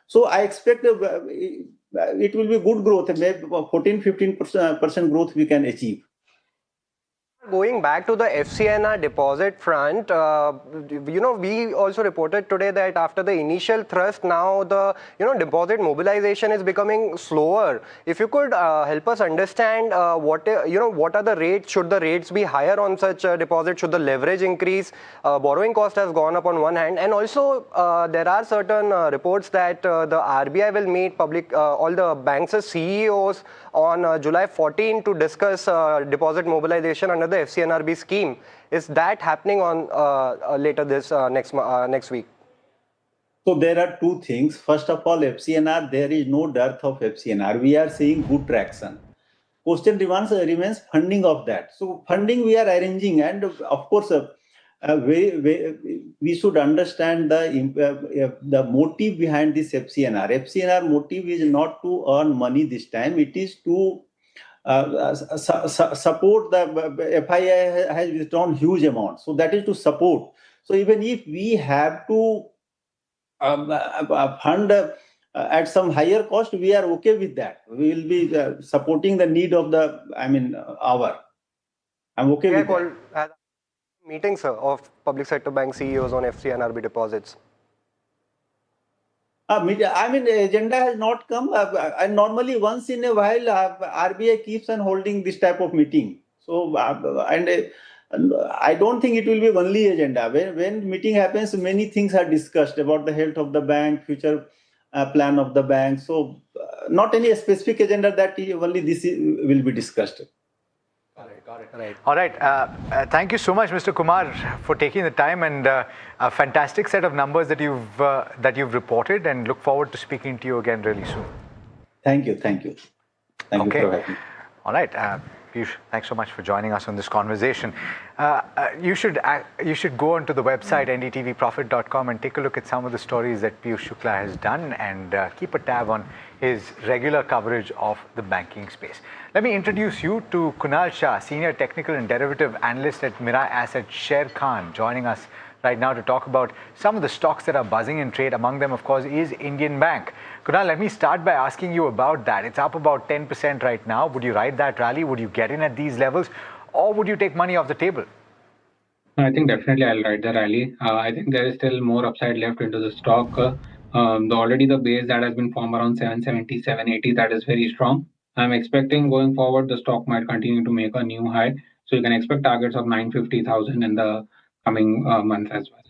So I expect it will be good growth. Maybe 14-15% growth we can achieve. Going back to the FCNR deposit front, we also reported today that after the initial thrust, now the deposit mobilization is becoming slower. If you could help us understand what are the rates? Should the rates be higher on such deposit? Should the leverage increase? Borrowing cost has gone up on one hand, and also there are certain reports that the RBI will meet all the banks' CEOs on July 14 to discuss deposit mobilization under the FCNRB scheme. Is that happening on later this next week? So there are two things. First of all, FCNR, there is no dearth of FCNR. We are seeing good traction. Question remains funding of that. So funding we are arranging, and of course we should understand the motive behind this FCNR. FCNR motive is not to earn money this time. It is to support the FII has withdrawn huge amounts. So that is to support. So even if we have to fund at some higher cost, we are okay with that. We will be supporting the need of hour. I'm okay with that. Meeting, sir, of public sector bank CEOs on FCI and RB deposits. Agenda has not come. And normally once in a while, RBI keeps on holding this type of meeting. So, I don't think it will be only agenda. When meeting happens, many things are discussed about the health of the bank, future plan of the bank. So, not any specific agenda that only this will be discussed. Got it. Right. All right. Thank you so much, Mr. Kumar, for taking the time and a fantastic set of numbers that you've reported, and look forward to speaking to you again really soon. Thank you. Thank you for having me. All right. Piyush, thanks so much for joining us on this conversation. You should go onto the website ndtvprofit.com and take a look at some of the stories that Piyush Shukla has done, and keep a tab on his regular coverage of the banking space. Let me introduce you to Kunal Shah, Senior Technical and Derivative Analyst at Mirae Asset Sher Khan, joining us right now to talk about some of the stocks that are buzzing in trade. Among them, of course, is Indian Bank. Kunal, let me start by asking you about that. It's up about 10% right now. Would you ride that rally? Would you get in at these levels? Or would you take money off the table? I think definitely I'll ride the rally. I think there is still more upside left into the stock. Already the base that has been formed around 770, 780, that is very strong. I'm expecting going forward, the stock might continue to make a new high. So you can expect targets of 950,000 in the coming months as well.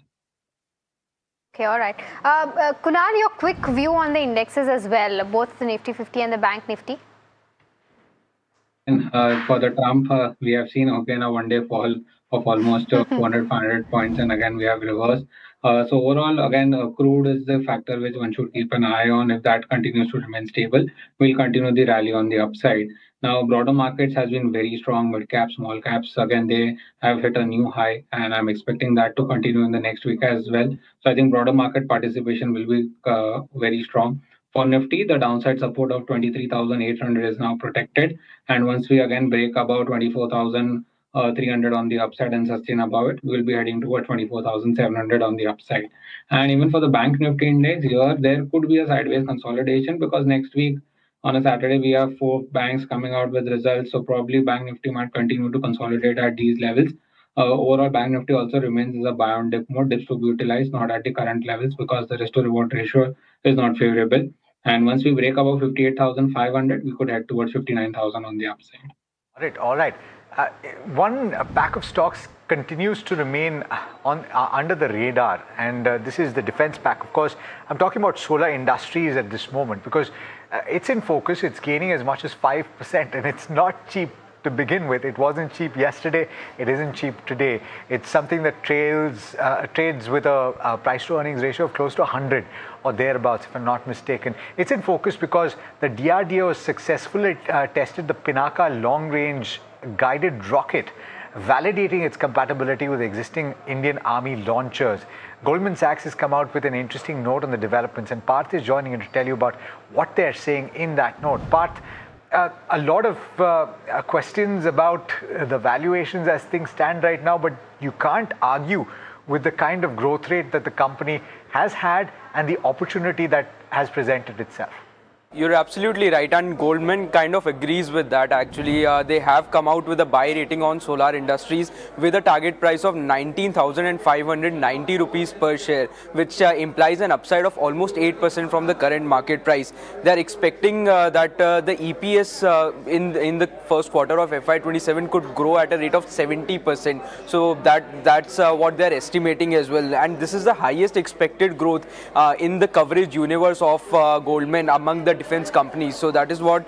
Okay, all right. Kunal, your quick view on the indexes as well, both the Nifty 50 and the Bank Nifty. And for the Trump, we have seen again a one-day fall of almost 400, 500 points, and again we have reversed. So overall, again, crude is the factor which one should keep an eye on. If that continues to remain stable, we'll continue the rally on the upside. Now, broader markets has been very strong. Mid caps, small caps, again, they have hit a new high, and I'm expecting that to continue in the next week as well. So I think broader market participation will be very strong. For Nifty, the downside support of 23,800 is now protected. And once we again break about 24,300 on the upside and sustain above it, we'll be heading toward 24,700 on the upside. And even for the Bank Nifty index, here, there could be a sideways consolidation because next week on a Saturday, we have 4 banks coming out with results. So probably Bank Nifty might continue to consolidate at these levels. Overall, Bank Nifty also remains as a buy on dip mode. Dips to be utilized, not at the current levels because the risk to reward ratio is not favorable. And once we break above 58,500, we could head towards 59,000 on the upside. All right. One pack of stocks continues to remain under the radar, and this is the defense pack. Of course, I'm talking about solar industries at this moment because it's in focus. It's gaining as much as 5%, and it's not cheap to begin with. It wasn't cheap yesterday. It isn't cheap today. It's something that trades with a price to earnings ratio of close to 100 or thereabouts, if I'm not mistaken. It's in focus because the DRDO successfully tested the Pinaka long-range guided rocket, validating its compatibility with existing Indian Army launchers. Goldman Sachs has come out with an interesting note on the developments, and Parth is joining in to tell you about what they're saying in that note. Parth, a lot of questions about the valuations as things stand right now, but you can't argue with the kind of growth rate that the company has had and the opportunity that has presented itself. You're absolutely right, and Goldman kind of agrees with that. Actually, they have come out with a buy rating on solar industries with a target price of 19,590 rupees per share, which implies an upside of almost 8% from the current market price. They are expecting that the EPS in the first quarter of FY27 could grow at a rate of 70%. So that's what they're estimating as well, and this is the highest expected growth in the coverage universe of Goldman among the defense companies. So that is what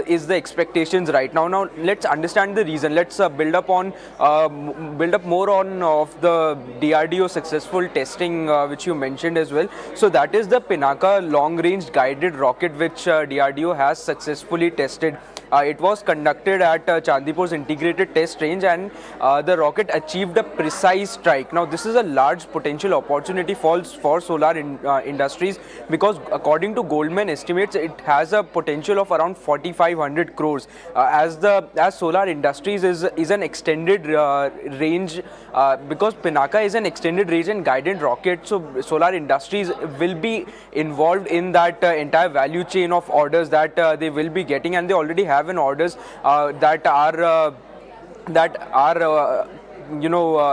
is the expectations right now. Now let's understand the reason. Let's build up more on of the DRDO successful testing which you mentioned as well. So that is the Pinaka long range guided rocket which DRDO has successfully tested. It was conducted at Chandipur's integrated test range, and the rocket achieved a precise strike. Now, this is a large potential opportunity for solar industries, because according to Goldman estimates, it has a potential of around 4,500 crores. As solar industries is an extended range, because Pinaka is an extended range and guided rocket, so solar industries will be involved in that entire value chain of orders that they will be getting, and they already have an orders that are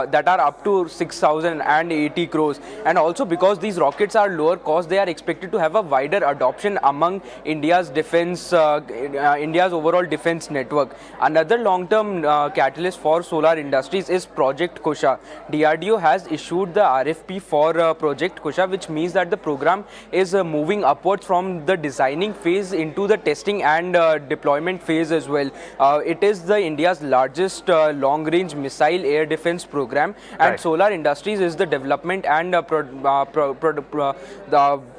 that are up to 6,080 crores. And also, because these rockets are lower cost, they are expected to have a wider adoption among India's India's overall defense network. Another long-term catalyst for solar industries is Project Kusha. DRDO has issued the RFP for Project Kusha, which means that the program is moving upwards from the designing phase into the testing and deployment phase as well. It is the India's largest long-range missile air defense program, and solar industries is the development and the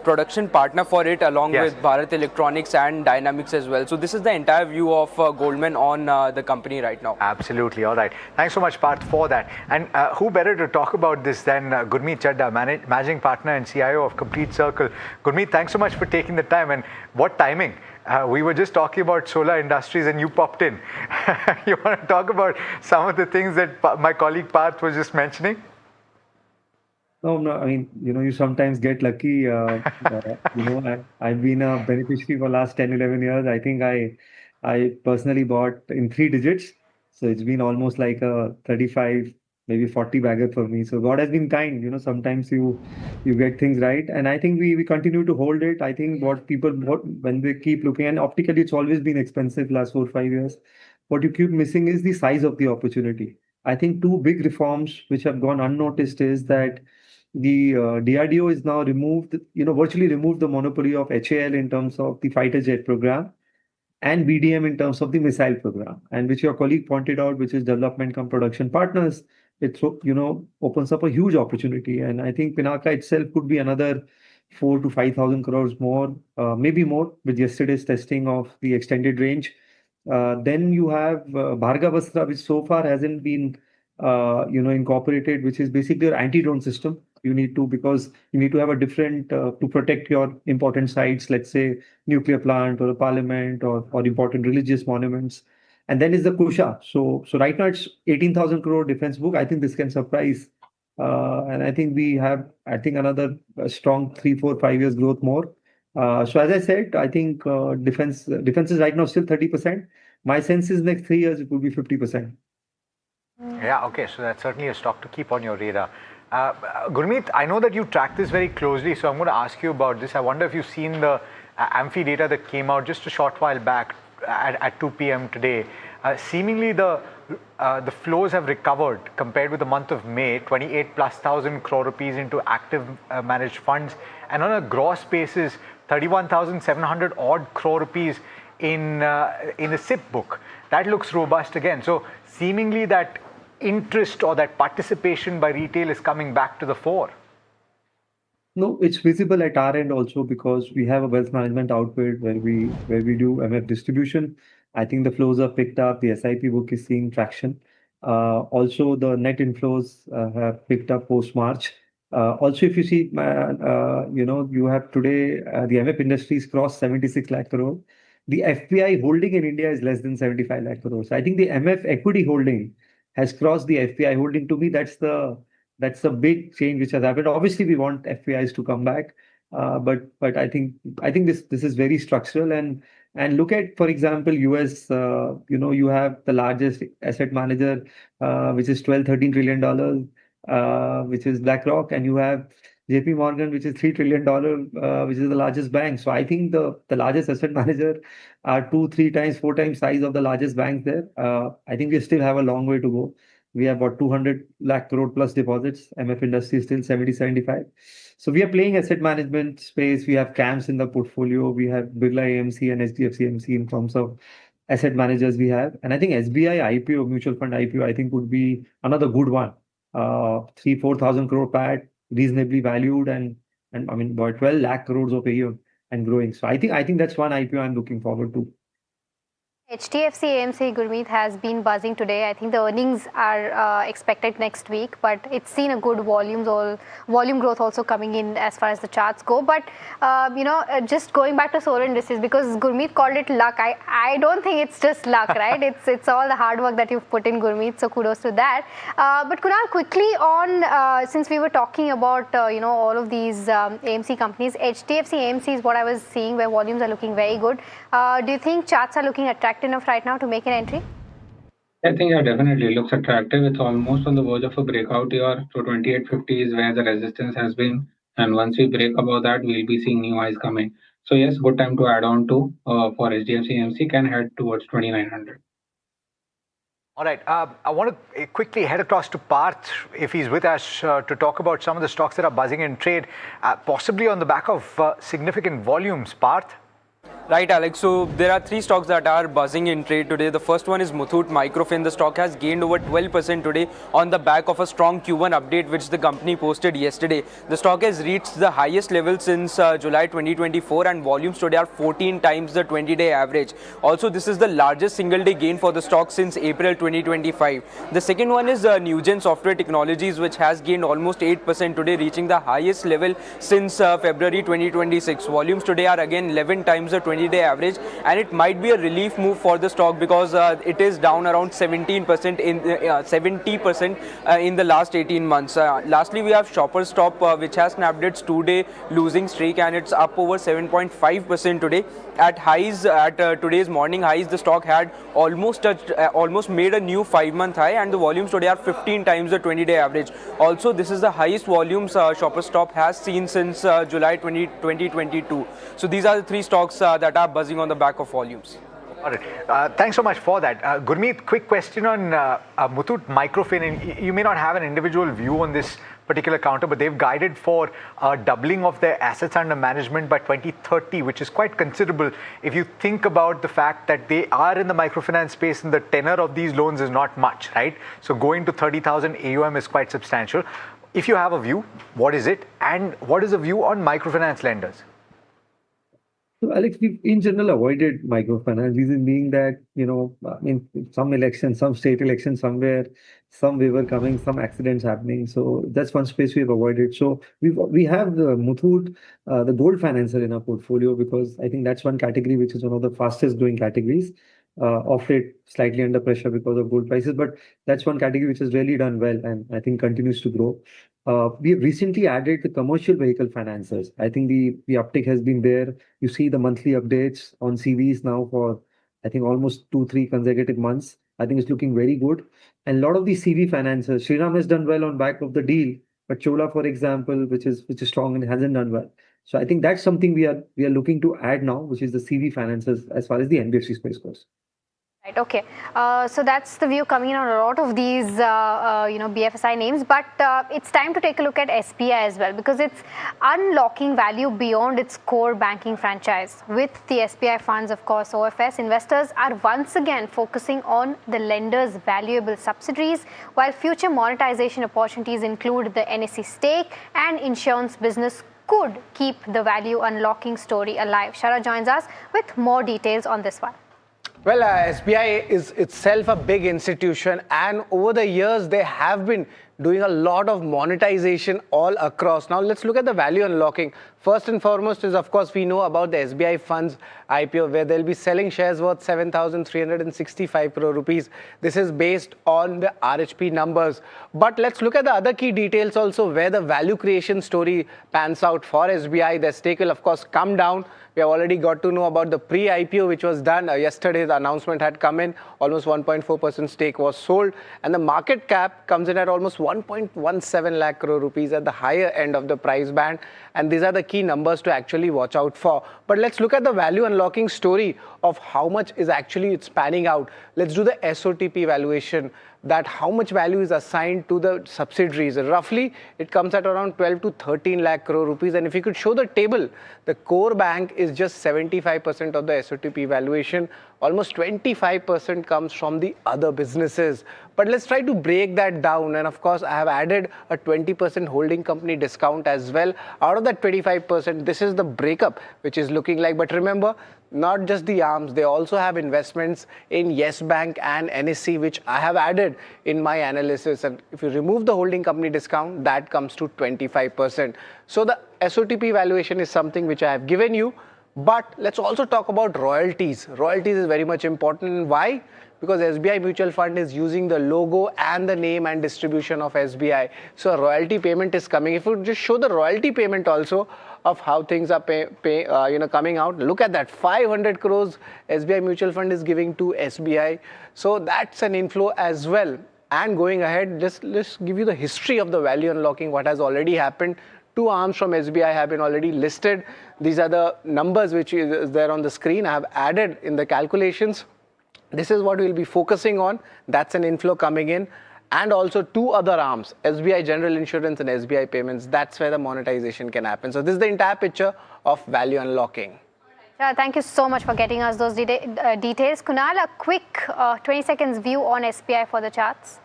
production partner for it, along with Bharat Electronics and Dynamics as well. So this is the entire view of Goldman on the company right now. Absolutely. All right. Thanks so much, Parth, for that. And who better to talk about this than Gurmeet Chadda, Managing Partner and CIO of Complete Circle. Gurmeet, thanks so much for taking the time, and what timing. We were just talking about solar industries and you popped in. You want to talk about some of the things that my colleague Parth was just mentioning? No, I mean, you sometimes get lucky. I've been a beneficiary for last 10, 11 years. I think I personally bought in 3 digits. So it's been almost like a 35, maybe 40 bagger for me. So God has been kind. Sometimes you get things right. And I think we continue to hold it. I think when they keep looking, and optically it's always been expensive last 4 or 5 years. What you keep missing is the size of the opportunity. I think 2 big reforms which have gone unnoticed is that the DRDO is now virtually removed the monopoly of HAL in terms of the fighter jet program, and BDM in terms of the missile program, and which your colleague pointed out, which is development come production partners. It opens up a huge opportunity, and I think Pinaka itself could be another 4 to 5,000 crores more, maybe more, with yesterday's testing of the extended range. Then you have Bhargavastra, which so far hasn't been incorporated, which is basically an anti-drone system. Because you need to have a different to protect your important sites, let's say nuclear plant or a parliament or important religious monuments. And then is the Kusha. So right now it's 18,000 crore defense book. I think this can surprise. And I think we have, another strong 3, 4, 5 years growth more. So as I said, I think defense is right now still 30%. My sense is next 3 years it will be 50%. Yeah, okay. So that's certainly a stock to keep on your radar. Gurmeet, I know that you track this very closely, so I'm going to ask you about this. I wonder if you've seen the Amphi data that came out just a short while back at 2 p.m. today. Seemingly the flows have recovered compared with the month of May, 28,000+ crore rupees into active managed funds, and on a gross basis, 31,700 odd crore rupees in the SIP book. That looks robust again. So seemingly that interest or that participation by retail is coming back to the fore. No, it's visible at our end also, because we have a wealth management outfit where we do MF distribution. I think the flows are picked up. The SIP book is seeing traction. Also, the net inflows have picked up post March. Also, if you see, you have today the MF industries crossed 76 lakh crore. The FPI holding in India is less than 75 lakh crore. So I think the MF equity holding has crossed the FPI holding. To me, that's the big change which has happened. Obviously, we want FPIs to come back, but I think this is very structural. And look at, for example, US. You have the largest asset manager, which is $12-13 trillion, which is BlackRock, and you have JP Morgan, which is $3 trillion, which is the largest bank. So I think the largest asset manager are 2, 3 times, 4 times size of the largest bank there. I think we still have a long way to go. We have about 200 lakh crore plus deposits. MF industry is still 70-75. So we are playing asset management space. We have CAMS in the portfolio. We have Birla AMC and HDFC AMC in terms of asset managers we have. And I think SBI IPO, mutual fund IPO, I think would be another good one. 3,000-4,000 crore PAT, reasonably valued, and I mean about 12 lakh crores of a year and growing. So I think that's one IPO I'm looking forward to. HDFC AMC, Gurmeet, has been buzzing today. I think the earnings are expected next week, but it's seen a good volume growth also coming in as far as the charts go. But just going back to solar indices, because Gurmeet called it luck. I don't think it's just luck, right? It's all the hard work that you've put in, Gurmeet. So kudos to that. But Kunal, quickly on since we were talking about all of these AMC companies, HDFC AMC is what I was seeing where volumes are looking very good. Do you think charts are looking attractive enough right now to make an entry? I think it definitely looks attractive. It's almost on the verge of a breakout here. So 2850 is where the resistance has been. And once we break above that, we'll be seeing new highs coming. So yes, good time to add on to for HDFC AMC, can head towards 2900. All right, I want to quickly head across to Parth, if he's with us, to talk about some of the stocks that are buzzing in trade, possibly on the back of significant volumes. Parth? Right, Alex. So there are three stocks that are buzzing in trade today. The first one is Muthoot Microfin. The stock has gained over 12% today on the back of a strong Q1 update which the company posted yesterday. The stock has reached the highest level since July 2024 and volumes today are 14 times the 20-day average. Also, this is the largest single-day gain for the stock since April 2025. The second one is Newgen Software Technologies, which has gained almost 8% today, reaching the highest level since February 2026. Volumes today are again 11 times the 20-day average, and it might be a relief move for the stock because it is down around 70% in the last 18 months. Lastly, we have Shoppers Stop, which has snapped its 2-day losing streak, and it's up over 7.5% today. At highs, at today's morning highs, the stock had almost made a new 5-month high, and the volumes today are 15 times the 20-day average. Also, this is the highest volumes Shoppers Stop has seen since July 2022. So these are the three stocks that are buzzing on the back of volumes. All right. Thanks so much for that. Gurmeet, quick question on Muthoot Microfin. You may not have an individual view on this particular counter, but they've guided for a doubling of their assets under management by 2030, which is quite considerable if you think about the fact that they are in the microfinance space and the tenor of these loans is not much, right? So going to 30,000 AUM is quite substantial. If you have a view, what is it? And what is the view on microfinance lenders? So, Alex, we've in general avoided microfinance, reason being that, some elections, some state elections somewhere, some waiver coming, some accidents happening. So that's one space we've avoided. So we have the Muthoot, the gold financer in our portfolio, because I think that's one category which is one of the fastest growing categories. Of it slightly under pressure because of gold prices, but that's one category which has really done well and I think continues to grow. We have recently added the commercial vehicle financers. I think the uptick has been there. You see the monthly updates on CVs now for I think almost 2-3 consecutive months. I think it's looking very good. And a lot of these CV financers, Shriram has done well on back of the deal, but Chola, for example, which is strong and hasn't done well. So I think that's something we are looking to add now, which is the CV financers as far as the NBFC space goes. Right, okay. So that's the view coming in on a lot of these, BFSI names. But it's time to take a look at SBI as well, because it's unlocking value beyond its core banking franchise. With the SBI funds, of course, OFS, investors are once again focusing on the lender's valuable subsidiaries, while future monetization opportunities include the NSE stake and insurance business could keep the value unlocking story alive. Shara joins us with more details on this one. Well, SBI is itself a big institution, and over the years they have been doing a lot of monetization all across. Now let's look at the value unlocking. First and foremost is, of course, we know about the SBI funds IPO, where they'll be selling shares worth 7,365 crore rupees. This is based on the RHP numbers. But let's look at the other key details also, where the value creation story pans out for SBI. Their stake will, of course, come down. We have already got to know about the pre-IPO, which was done yesterday. The announcement had come in. Almost 1.4% stake was sold. And the market cap comes in at almost 1.17 lakh crore rupees at the higher end of the price band. And these are the key numbers to actually watch out for. But let's look at the value unlocking story of how much is actually it's panning out. Let's do the SOTP valuation, that how much value is assigned to the subsidiaries. Roughly, it comes at around 12 to 13 lakh crore rupees. And if you could show the table, the core bank is just 75% of the SOTP valuation. Almost 25% comes from the other businesses. But let's try to break that down. And of course, I have added a 20% holding company discount as well. Out of that 25%, this is the breakup, which is looking like. But remember, not just the arms, they also have investments in Yes Bank and NSE, which I have added in my analysis. And if you remove the holding company discount, that comes to 25%. So the SOTP valuation is something which I have given you. But let's also talk about royalties. Royalties is very much important. Why? Because SBI Mutual Fund is using the logo and the name and distribution of SBI. So a royalty payment is coming. If you just show the royalty payment also of how things are coming out, look at that, 500 crores SBI Mutual Fund is giving to SBI. So that's an inflow as well. And going ahead, let's give you the history of the value unlocking, what has already happened. 2 arms from SBI have been already listed. These are the numbers which is there on the screen. I have added in the calculations. This is what we'll be focusing on. That's an inflow coming in. And also 2 other arms, SBI General Insurance and SBI Payments. That's where the monetization can happen. So this is the entire picture of value unlocking. Thank you so much for getting us those details. Kunal, a quick 20 seconds view on SBI for the charts.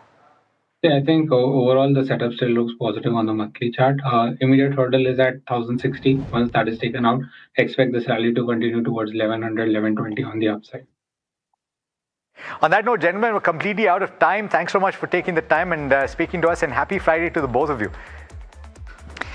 Yeah, I think overall the setup still looks positive on the monthly chart. Immediate hurdle is at 1060. Once that is taken out, expect this rally to continue towards 1100, 1120 on the upside. On that note, gentlemen, we're completely out of time. Thanks so much for taking the time and speaking to us, and happy Friday to the both of you.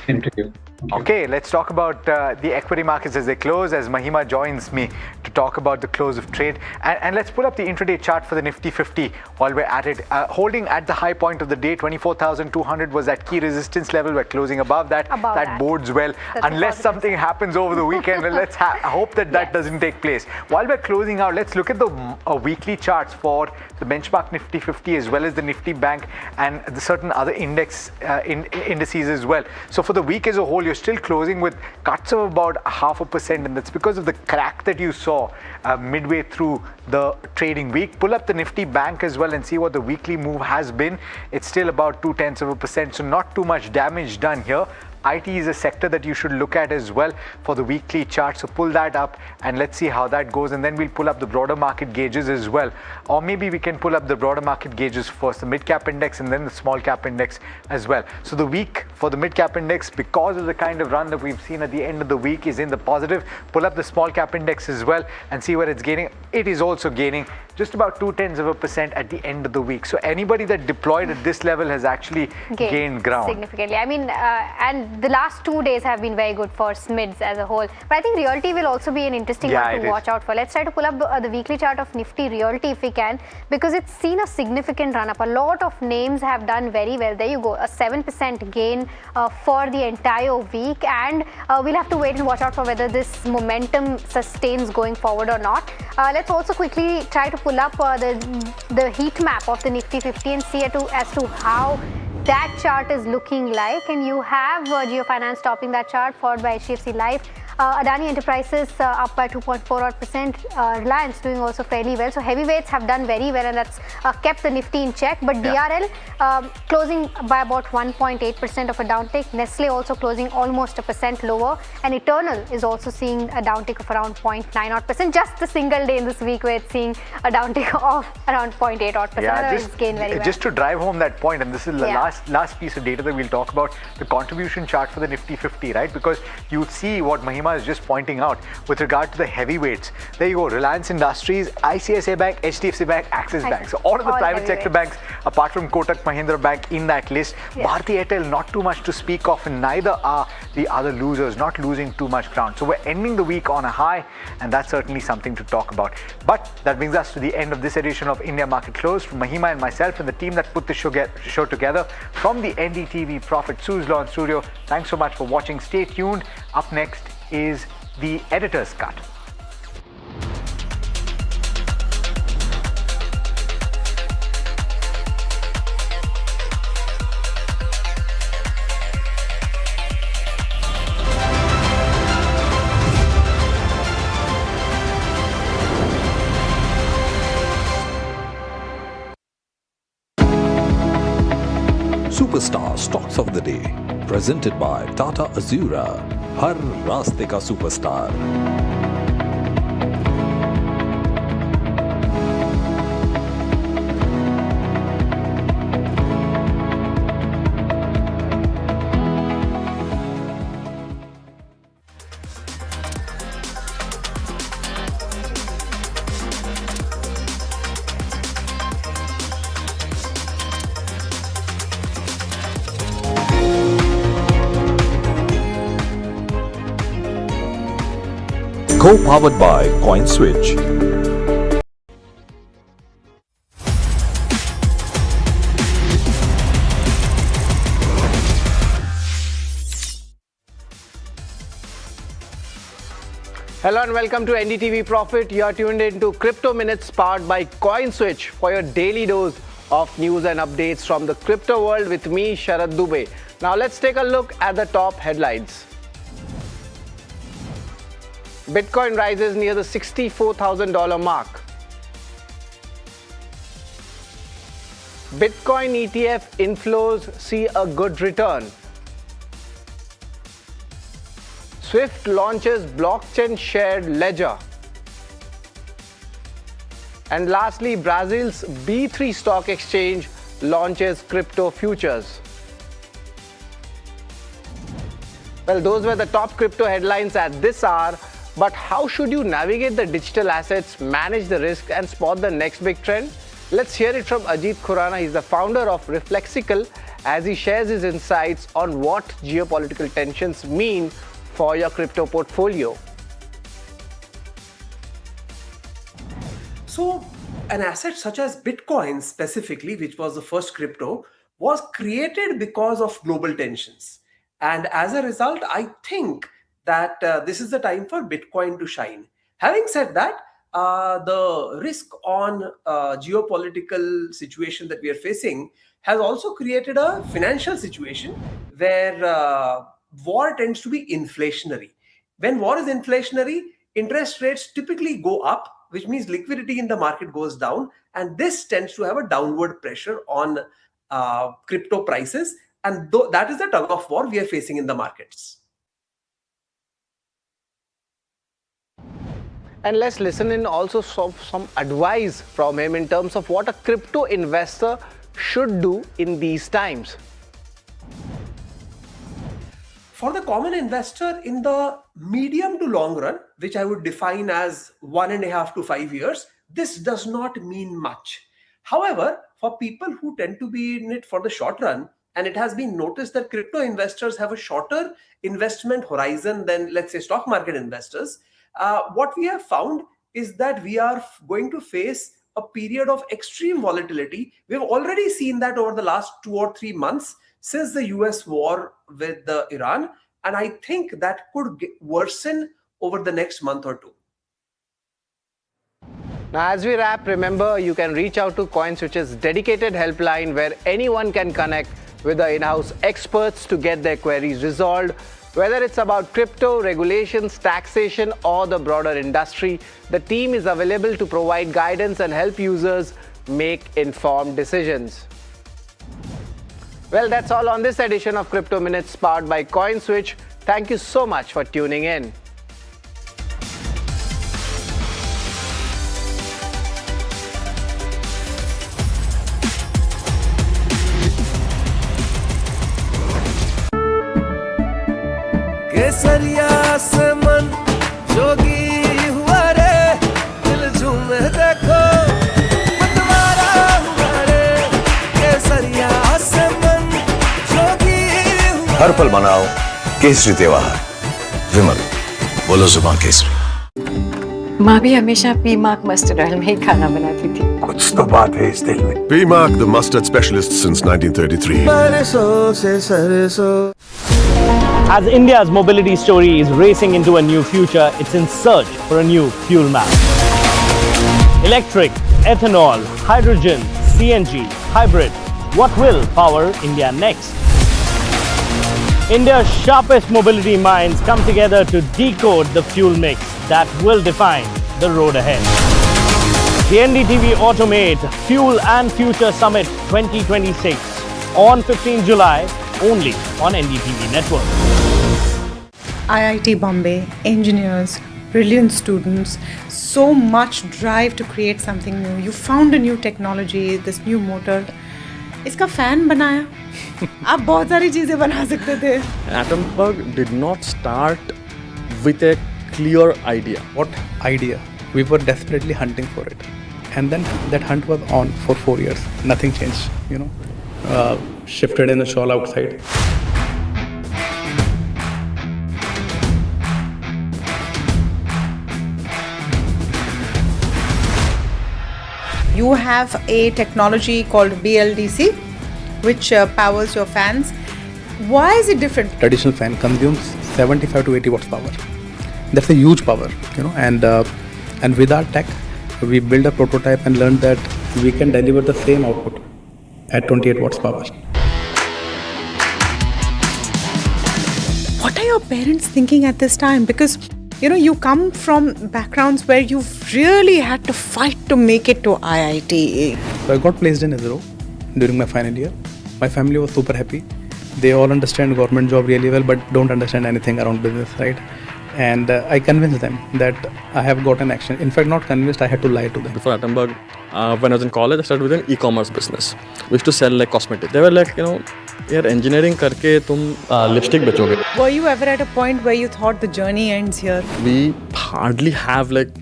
Same to you. Okay, let's talk about the equity markets as they close, as Mahima joins me to talk about the close of trade. And let's pull up the intraday chart for the Nifty 50 while we're at it. Holding at the high point of the day, 24,200 was that key resistance level. We're closing above that. That bodes well. That's unless something happens over the weekend, let's hope that that doesn't take place. While we're closing out, let's look at the weekly charts for the benchmark Nifty 50 as well as the Nifty Bank and the certain other indices as well. So for the week as a whole, you're still closing with cuts of about 0.5%, and that's because of the crack that you saw midway through the trading week. Pull up the Nifty Bank as well and see what the weekly move has been. It's still about 0.2%, so not too much damage done here. IT is a sector that you should look at as well for the weekly chart. So pull that up and let's see how that goes. And then we'll pull up the broader market gauges as well. Or maybe we can pull up the broader market gauges first, the mid cap index and then the small cap index as well. So the week for the mid cap index, because of the kind of run that we've seen at the end of the week, is in the positive. Pull up the small cap index as well and see where it's gaining. It is also gaining just about 0.2% at the end of the week. So anybody that deployed at this level has actually gained ground. Significantly. I mean, and the last 2 days have been very good for SMIDs as a whole. But I think Realty will also be an interesting one to watch out for. Let's try to pull up the weekly chart of Nifty Realty if we can, because it's seen a significant run up. A lot of names have done very well. There you go, a 7% gain for the entire week. And we'll have to wait and watch out for whether this momentum sustains going forward or not. Let's also quickly try to pull up the heat map of the Nifty 50 and see as to how that chart is looking like. And you have Jio Finance topping that chart, followed by HDFC Life. Adani Enterprises up by 2.4%. Reliance doing also fairly well. So heavyweights have done very well, and that's kept the Nifty in check. But DRL closing by about 1.8% of a downtick. Nestle also closing almost 1% lower. And Eternal is also seeing a downtick of around 0.9%. Just a single day in this week where it's seeing a downtick of around 0.8%. Yeah, it's gained very well. Just to drive home that point, and this is the last piece of data that we'll talk about, the contribution chart for the Nifty 50, right? Because you see what Mahima is just pointing out with regard to the heavyweights. There you go, Reliance Industries, ICICI Bank, HDFC Bank, Axis Bank. So all of the private sector banks, apart from Kotak Mahindra Bank in that list. Bharti Airtel, not too much to speak of, and neither are the other losers, not losing too much ground. So we're ending the week on a high, and that's certainly something to talk about. But that brings us to the end of this edition of India Market Close. From Mahima and myself and the team that put the show together, from the NDTV Profit Suzlon studio, thanks so much for watching. Stay tuned. Up next is the editor's cut. Superstar Stocks of the Day, presented by Tata Azura. हर रास्ते का superstar. Co-powered by CoinSwitch. Hello and welcome to NDTV Profit. You are tuned into Crypto Minutes powered by CoinSwitch for your daily dose of news and updates from the crypto world with me, Sharad Dubey. Now let's take a look at the top headlines. Bitcoin rises near the $64,000 mark. Bitcoin ETF inflows see a good return. Swift launches blockchain shared ledger. And lastly, Brazil's B3 stock exchange launches crypto futures. Well, those were the top crypto headlines at this hour. But how should you navigate the digital assets, manage the risk and spot the next big trend? Let's hear it from Ajit Khurana. He's the founder of Reflexical as he shares his insights on what geopolitical tensions mean for your crypto portfolio. So an asset such as Bitcoin specifically, which was the first crypto, was created because of global tensions. And as a result, I think that this is the time for Bitcoin to shine. Having said that, the risk on geopolitical situation that we are facing has also created a financial situation where war tends to be inflationary. When war is inflationary, interest rates typically go up, which means liquidity in the market goes down, and this tends to have a downward pressure on crypto prices, and that is the tug of war we are facing in the markets. And let's listen in also some advice from him in terms of what a crypto investor should do in these times. For the common investor in the medium to long run, which I would define as 1.5 to 5 years, this does not mean much. However, for people who tend to be in it for the short run, and it has been noticed that crypto investors have a shorter investment horizon than, let's say, stock market investors, what we have found is that we are going to face a period of extreme volatility. We've already seen that over the last 2 or 3 months since the US war with Iran, and I think that could worsen over the next month or two. Now, as we wrap, remember you can reach out to CoinSwitch's dedicated helpline where anyone can connect with the in-house experts to get their queries resolved. Whether it's about crypto, regulations, taxation, or the broader industry, the team is available to provide guidance and help users make informed decisions. Well, that's all on this edition of Crypto Minutes powered by CoinSwitch. Thank you so much for tuning in. केसरिया से मन जोगी हुआ रे दिल झूमे देखो मतवारा हुआ रे केसरिया से मन जोगी हुआ हर पल मनाओ केसरी त्योहार विमल बोलो जुबान केसरी। माँ भी हमेशा पी मार्क मस्टर्ड ऑयल में ही खाना बनाती थी। कुछ तो बात है इस दिल में। P-Mark, the mustard specialist since 1933. सरसों से सरसों। As India's mobility story is racing into a new future, it's in search for a new fuel map. Electric, ethanol, hydrogen, CNG, hybrid. What will power India next? India's sharpest mobility minds come together to decode the fuel mix that will define the road ahead. The NDTV Automate Fuel and Future Summit 2026 on 15 July only on NDTV Network. IIT Bombay, engineers, brilliant students, so much drive to create something new. You found a new technology, this new motor. इसका fan बनाया. आप बहुत सारी चीजें बना सकते थे. Atomberg did not start with a clear idea. What idea? We were desperately hunting for it. And then that hunt was on for 4 years. Nothing changed, shifted in the shawl outside. You have a technology called BLDC, which powers your fans. Why is it different? Traditional fan consumes 75 to 80 watts power. That's a huge power, and with our tech, we build a prototype and learned that we can deliver the same output at 28 watts power. What are your parents thinking at this time? Because you come from backgrounds where you've really had to fight to make it to IIT. So I got placed in ISRO during my final year. My family was super happy. They all understand government job really well, but don't understand anything around business, right? And I convinced them that I have got an action. In fact, not convinced, I had to lie to them. Before Attenborough, when I was in college, I started with an e-commerce business. We used to sell like cosmetics. They were like, yaar engineering karke tum lipstick bechoge. Were you ever at a point where you thought the journey ends here? We hardly have like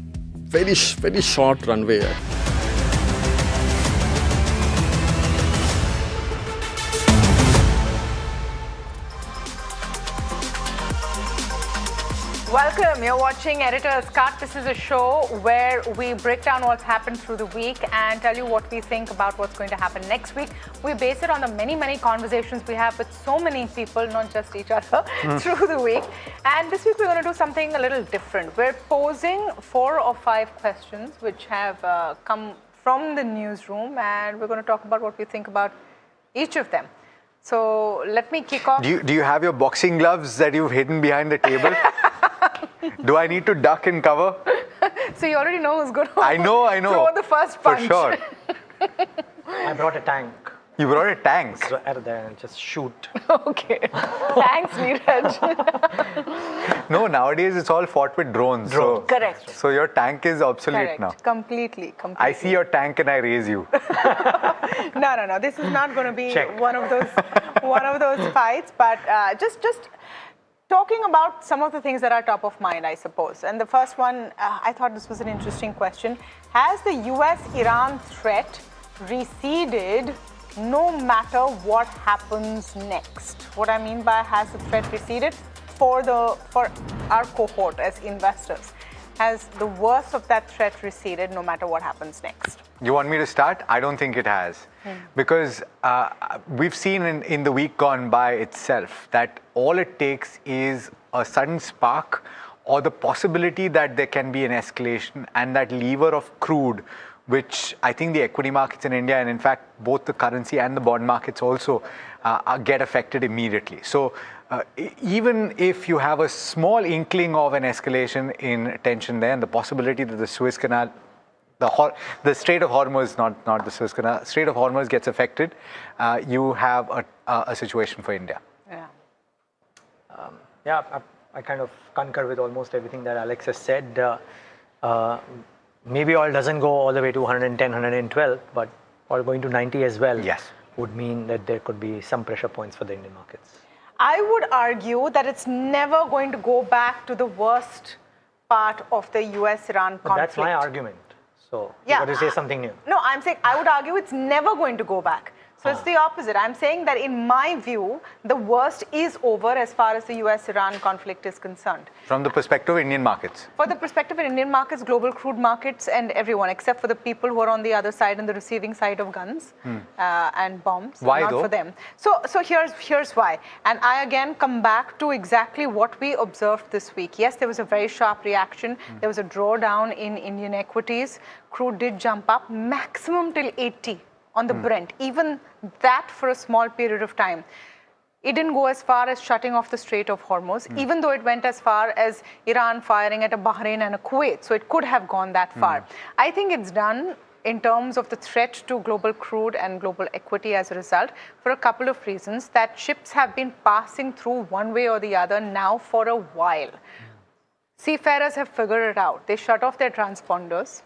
very short runway. Welcome, you're watching Editor's Cut. This is a show where we break down what's happened through the week and tell you what we think about what's going to happen next week. We base it on the many conversations we have with so many people, not just each other, through the week. And this week we're going to do something a little different. We're posing 4 or 5 questions which have come from the newsroom, and we're going to talk about what we think about each of them. So let me kick off. Do you have your boxing gloves that you've hidden behind the table? Do I need to duck and cover? So you already know who's going to I know. throw the first punch. For sure. I brought a tank. You brought a tank? So out there and just shoot. Okay. Thanks, Neeraj. No, nowadays it's all fought with drones. So, correct. So your tank is obsolete now. Completely. I see your tank and I raise you. No. This is not going to be one of those fights. But just talking about some of the things that are top of mind, I suppose. And the first one, I thought this was an interesting question. Has the US-Iran threat receded no matter what happens next? What I mean by has the threat receded for our cohort as investors? Has the worst of that threat receded no matter what happens next? You want me to start? I don't think it has. Because we've seen in the week gone by itself that all it takes is a sudden spark or the possibility that there can be an escalation, and that lever of crude, which I think the equity markets in India, and in fact both the currency and the bond markets also get affected immediately. So even if you have a small inkling of an escalation in tension there, and the possibility that the Suez Canal, the Strait of Hormuz, not the Suez Canal, Strait of Hormuz gets affected, you have a situation for India. I kind of concur with almost everything that Alex has said. Maybe oil doesn't go all the way to 110, 112, but oil going to 90 as well would mean that there could be some pressure points for the Indian markets. I would argue that it's never going to go back to the worst part of the US-Iran conflict. But that's my argument. So you got to say something new. No, I'm saying I would argue it's never going to go back. So it's the opposite. I'm saying that in my view, the worst is over as far as the US-Iran conflict is concerned. From the perspective of Indian markets? For the perspective of Indian markets, global crude markets, and everyone, except for the people who are on the other side and the receiving side of guns and bombs. Why not though? For them. So here's why. And I again come back to exactly what we observed this week. Yes, there was a very sharp reaction. There was a drawdown in Indian equities. Crude did jump up maximum till 80. On the Brent, even that for a small period of time. It didn't go as far as shutting off the Strait of Hormuz, even though it went as far as Iran firing at a Bahrain and a Kuwait. So it could have gone that far. I think it's done in terms of the threat to global crude and global equity as a result for a couple of reasons. That ships have been passing through one way or the other now for a while. Seafarers have figured it out. They shut off their transponders.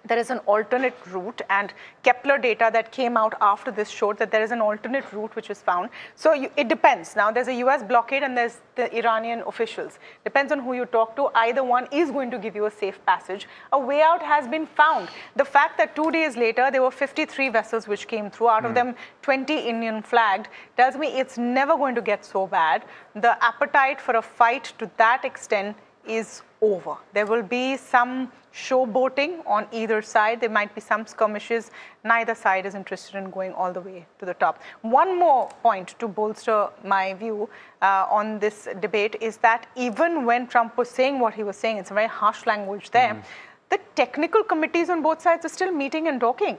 There is an alternate route, and Kepler data that came out after this showed that there is an alternate route which is found. So it depends. Now there's a US blockade and there's the Iranian officials. Depends on who you talk to. Either one is going to give you a safe passage. A way out has been found. The fact that 2 days later there were 53 vessels which came through, out of them 20 Indian flagged, tells me it's never going to get so bad. The appetite for a fight to that extent is over. There will be some showboating on either side. There might be some skirmishes. Neither side is interested in going all the way to the top. One more point to bolster my view on this debate is that even when Trump was saying what he was saying, it's a very harsh language there, the technical committees on both sides are still meeting and talking.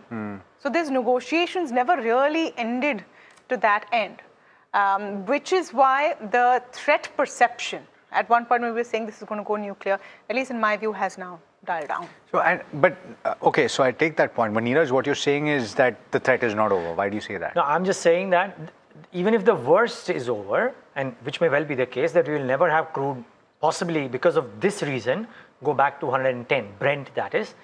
So these negotiations never really ended to that end, which is why the threat perception, at one point we were saying this is going to go nuclear, at least in my view, has now dialed down. So, okay, so I take that point. But Neeraj, what you're saying is that the threat is not over. Why do you say that? No, I'm just saying that even if the worst is over, and which may well be the case, that we will never have crude, possibly because of this reason, go back to 110, Brent that is.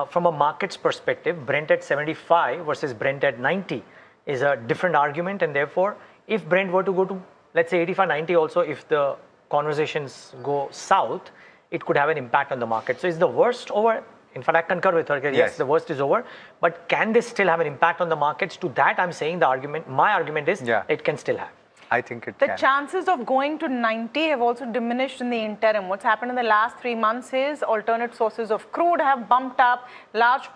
From a market's perspective, Brent at 75 versus Brent at 90 is a different argument, and therefore, if Brent were to go to, let's say 85, 90 also, if the conversations go south, it could have an impact on the market. So is the worst over? In fact, I concur with her. Yes, the worst is over. But can this still have an impact on the markets? To that, I'm saying the argument, my argument is it can still have. I think it can. The chances of going to 90 have also diminished in the interim. What's happened in the last 3 months is alternate sources of crude have bumped up. Large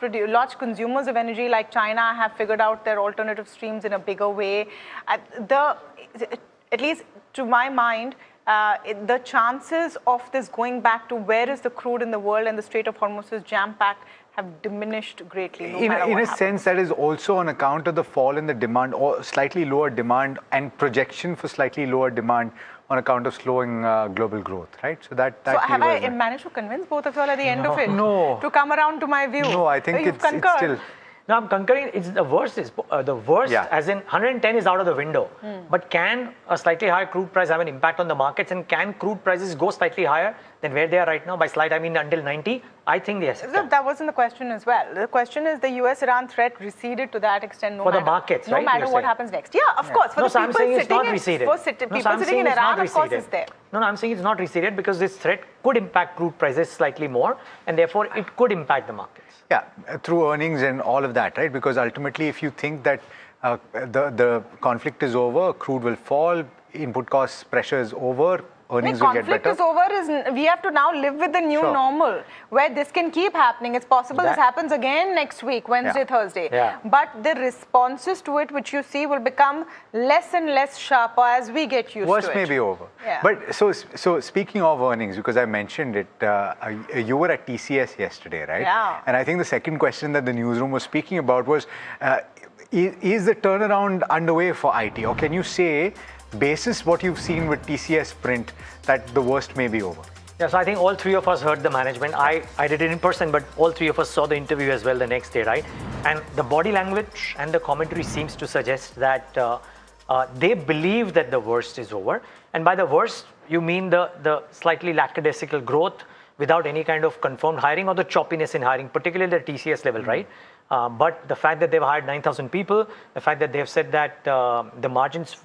consumers of energy like China have figured out their alternative streams in a bigger way. At least to my mind, the chances of this going back to where is the crude in the world and the Strait of Hormuz is jam-packed have diminished greatly. In a sense, that is also on account of the fall in the demand or slightly lower demand and projection for slightly lower demand on account of slowing global growth, right? So have I managed to convince both of you all at the end of it to come around to my view? No, I think it's still... No, I'm concurring. It's the worst is as in 110 is out of the window. But can a slightly higher crude price have an impact on the markets, and can crude prices go slightly higher than where they are right now? By slight, I mean until 90. I think yes. That wasn't the question as well. The question is the US-Iran threat receded to that extent. For the markets, no matter what happens next. Yeah, of course. For the people sitting in Iran, of course, it's there. No, I'm saying it's not receded because this threat could impact crude prices slightly more, and therefore it could impact the markets. Yeah, through earnings and all of that, right? Because ultimately, if you think that the conflict is over, crude will fall, input cost pressure is over, earnings will get better. Conflict is over. We have to now live with the new normal, where this can keep happening. It's possible this happens again next week, Wednesday, Thursday. But the responses to it, which you see, will become less and less sharper as we get used to it. Worst may be over. But so speaking of earnings, because I mentioned it, you were at TCS yesterday, right? Yeah. And I think the second question that the newsroom was speaking about was, is the turnaround underway for IT? Or can you say, basis what you've seen with TCS print, that the worst may be over? Yeah, so I think all three of us heard the management. I did it in person, but all three of us saw the interview as well the next day, right? And the body language and the commentary seems to suggest that they believe that the worst is over. And by the worst, you mean the slightly lackadaisical growth without any kind of confirmed hiring or the choppiness in hiring, particularly at the TCS level, right? But the fact that they've hired 9,000 people, the fact that they've said that the margins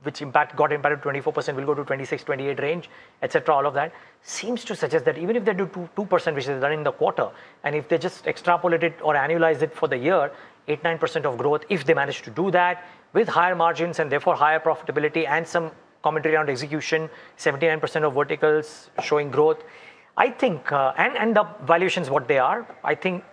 which got impacted 24% will go to 26, 28 range, etc. All of that seems to suggest that even if they do 2%, which is done in the quarter, and if they just extrapolate it or annualize it for the year, 8-9% of growth, if they manage to do that with higher margins and therefore higher profitability and some commentary around execution, 79% of verticals showing growth, I think, and the valuations what they are, I think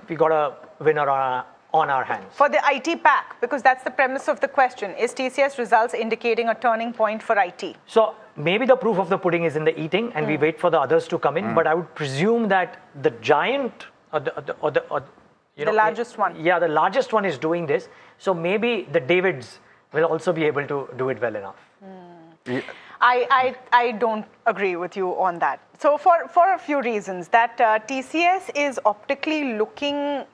we got a winner on our hands. For the IT pack, because that's the premise of the question, is TCS results indicating a turning point for IT? So maybe the proof of the pudding is in the eating, and we wait for the others to come in. But I would presume that the giant, the largest one. Yeah, the largest one is doing this. So maybe the Davids will also be able to do it well enough. I don't agree with you on that. So for a few reasons, that TCS is optically looking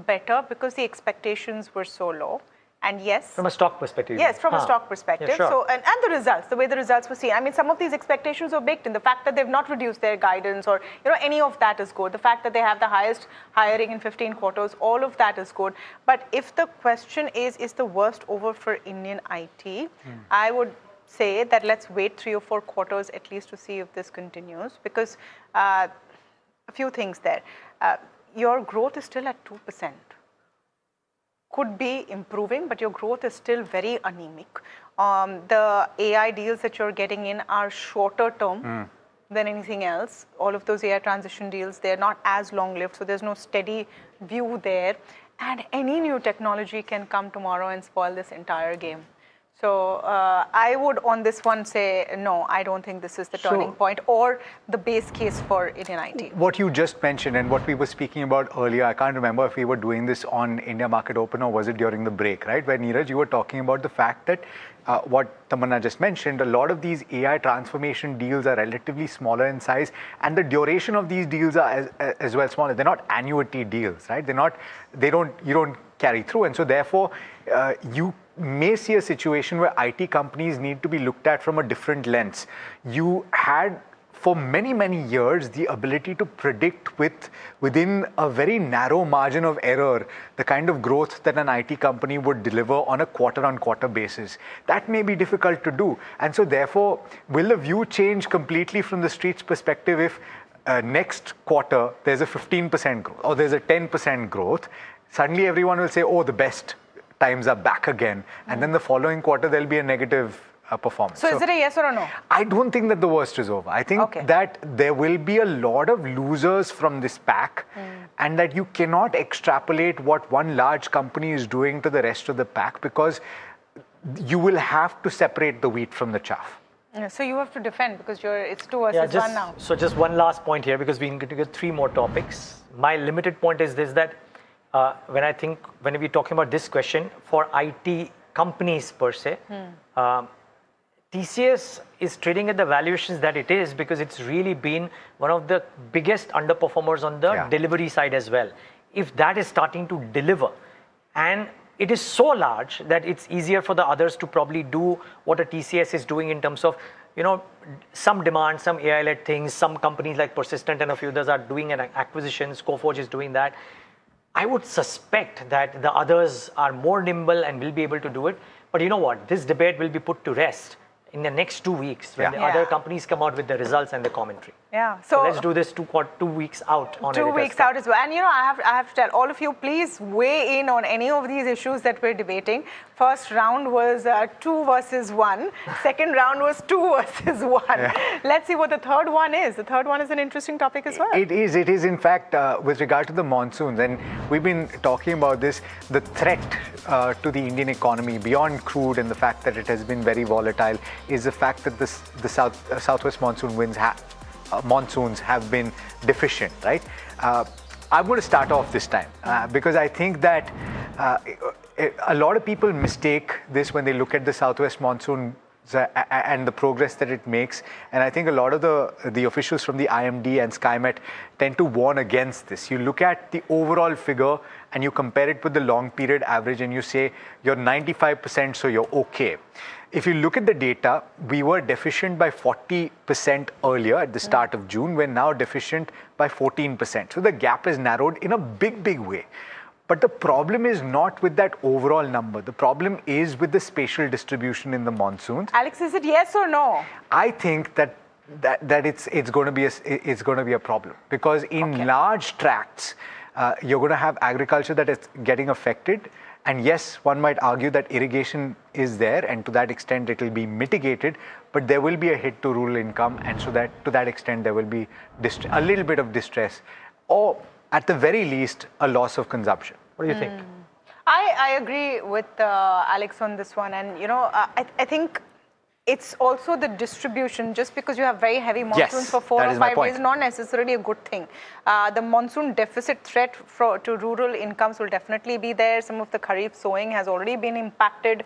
better because the expectations were so low. And yes, from a stock perspective. Yes, from a stock perspective. Yeah, sure. So and the results, the way the results were seen. I mean, some of these expectations were baked in. The fact that they've not reduced their guidance or any of that is good. The fact that they have the highest hiring in 15 quarters, all of that is good. But if the question is the worst over for Indian IT, I would say that let's wait 3 or 4 quarters at least to see if this continues, because a few things there. Your growth is still at 2%. Could be improving, but your growth is still very anemic. The AI deals that you're getting in are shorter term. than anything else. All of those AI transition deals, they're not as long-lived, so there's no steady view there. And any new technology can come tomorrow and spoil this entire game. So I would on this one say, no, I don't think this is the turning point or the base case for Indian IT. What you just mentioned and what we were speaking about earlier, I can't remember if we were doing this on India Market Open or was it during the break, right? Where Neeraj, you were talking about the fact that what Tamanna just mentioned, a lot of these AI transformation deals are relatively smaller in size and the duration of these deals are as well smaller. They're not annuity deals, right? You don't carry through. And so therefore, you may see a situation where IT companies need to be looked at from a different lens. You had for many, many years the ability to predict within a very narrow margin of error the kind of growth that an IT company would deliver on a quarter-on-quarter basis. That may be difficult to do. And so therefore, will the view change completely from the street's perspective if next quarter there's a 15% growth or there's a 10% growth? Suddenly everyone will say, oh, the best times are back again. And then the following quarter, there'll be a negative performance. So is it a yes or a no? I don't think that the worst is over. I think that there will be a lot of losers from this pack and that you cannot extrapolate what one large company is doing to the rest of the pack because you will have to separate the wheat from the chaff. Yeah, so you have to defend because it's 2 versus 1 now. So just one last point here because we're going to get 3 more topics. My limited point is this, that when we're talking about this question for IT companies per se, TCS is trading at the valuations that it is because it's really been one of the biggest underperformers on the delivery side as well. If that is starting to deliver and it is so large that it's easier for the others to probably do what a TCS is doing in terms of, some demand, some AI-led things, some companies like Persistent and a few others are doing an acquisition, Coforge is doing that. I would suspect that the others are more nimble and will be able to do it. But you know what? This debate will be put to rest in the next 2 weeks when the other companies come out with the results and the commentary. Yeah. So let's do this 2 weeks out on 2 weeks out as well. And I have to tell all of you, please weigh in on any of these issues that we're debating. First round was 2 versus 1. Second round was 2 versus 1. Yeah. Let's see what the third one is. The third one is an interesting topic as well. It is. In fact, with regard to the monsoons, and we've been talking about this, the threat to the Indian economy beyond crude and the fact that it has been very volatile is the fact that the southwest monsoon monsoons have been deficient, right? I'm going to start off this time because I think that a lot of people mistake this when they look at the southwest monsoon and the progress that it makes. And I think a lot of the officials from the IMD and SkyMet tend to warn against this. You look at the overall figure and you compare it with the long period average and you say you're 95%, so you're okay. If you look at the data, we were deficient by 40% earlier at the start of June. We're now deficient by 14%. So the gap is narrowed in a big, big way. But the problem is not with that overall number. The problem is with the spatial distribution in the monsoons. Alex, is it yes or no? I think that it's going to be a problem because in large tracts, you're going to have agriculture that is getting affected. And yes, one might argue that irrigation is there, and to that extent it will be mitigated, but there will be a hit to rural income, and so that to that extent there will be a little bit of distress, or at the very least, a loss of consumption. What do you think? I agree with Alex on this one, and I think it's also the distribution. Just because you have very heavy monsoons for 4 or 5 days is not necessarily a good thing. The monsoon deficit threat to rural incomes will definitely be there. Some of the kharif sowing has already been impacted.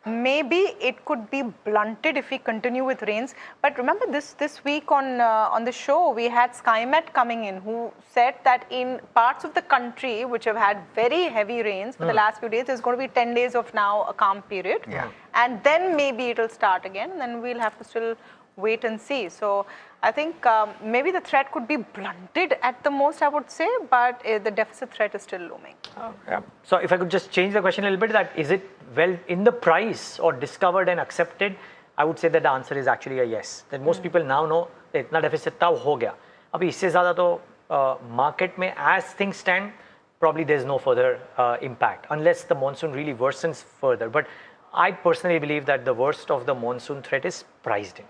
Maybe it could be blunted if we continue with rains. But remember this week on the show, we had SkyMet coming in who said that in parts of the country which have had very heavy rains for the last few days, there's going to be 10 days of now a calm period. Yeah. And then maybe it'll start again. And then we'll have to still wait and see. So I think maybe the threat could be blunted at the most, I would say, but the deficit threat is still looming. Oh, yeah. So if I could just change the question a little bit, that is it well in the price or discovered and accepted? I would say that the answer is actually a yes. That most people now know that itna deficit tha ho gaya. Abhi isse zyada to market mein as things stand, probably there's no further impact unless the monsoon really worsens further. But I personally believe that the worst of the monsoon threat is priced in.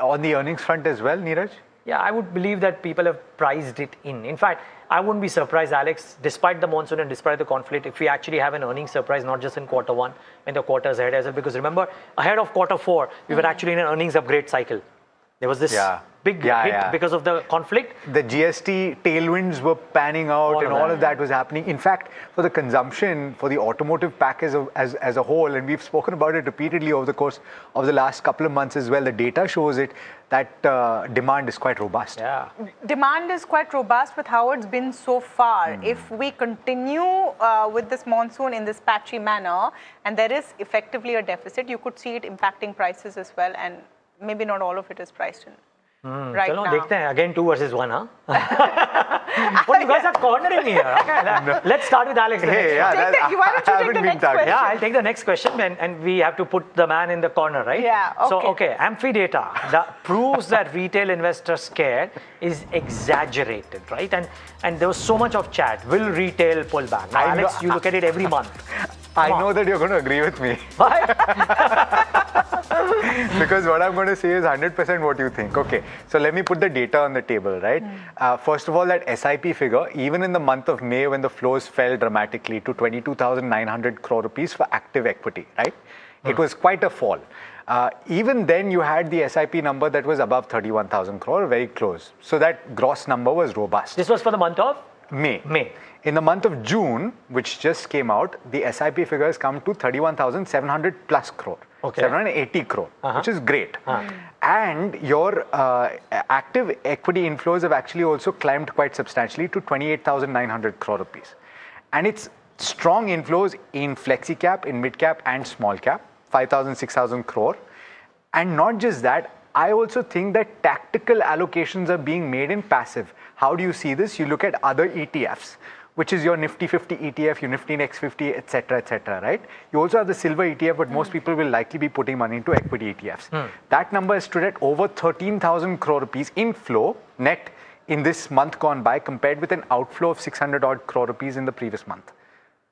On the earnings front as well, Neeraj? yeah, I would believe that people have priced it in. In fact, I wouldn't be surprised, Alex, despite the monsoon and despite the conflict, if we actually have an earnings surprise, not just in quarter one, in the quarters ahead as well. Because remember, ahead of quarter four, we were actually in an earnings upgrade cycle. There was this big hit because of the conflict. The GST tailwinds were panning out and all of that was happening. In fact, for the consumption, for the automotive pack as a whole, and we've spoken about it repeatedly over the course of the last couple of months as well, the data shows it that demand is quite robust. Yeah. Demand is quite robust with how it's been so far. If we continue with this monsoon in this patchy manner, and there is effectively a deficit, you could see it impacting prices as well, and maybe not all of it is priced in. Right now. Dekhte hain. Again 2 versus 1, huh? But you guys are cornering me here. Okay, let's start with Alex. Why don't you take the next question? Yeah, I'll take the next question, and we have to put the man in the corner, right? Yeah, okay. So, okay, Amphi data that proves that retail investors scared is exaggerated, right? And there was so much of chat. Will retail pull back? Now, Alex, you look at it every month. I know that you're going to agree with me. Because what I'm going to say is 100% what you think. Okay, so let me put the data on the table, right? First of all, that SIP figure, even in the month of May when the flows fell dramatically to 22,900 crore rupees for active equity, right? It was quite a fall. Even then you had the SIP number that was above 31,000 crore, very close. So that gross number was robust. This was for the month of? May. In the month of June, which just came out, the SIP figures come to 31,700 plus crore. Okay. 780 crore, which is great. And your active equity inflows have actually also climbed quite substantially to 28,900 crore rupees. And it's strong inflows in flexi cap, in mid cap and small cap, 5,000, 6,000 crore. And not just that, I also think that tactical allocations are being made in passive. How do you see this? You look at other ETFs, which is your Nifty 50 ETF, your Nifty Next 50, etc., right? You also have the silver ETF, but most people will likely be putting money into equity ETFs. That number stood at over 13,000 crore rupees inflow net in this month gone by, compared with an outflow of 600 odd crore rupees in the previous month.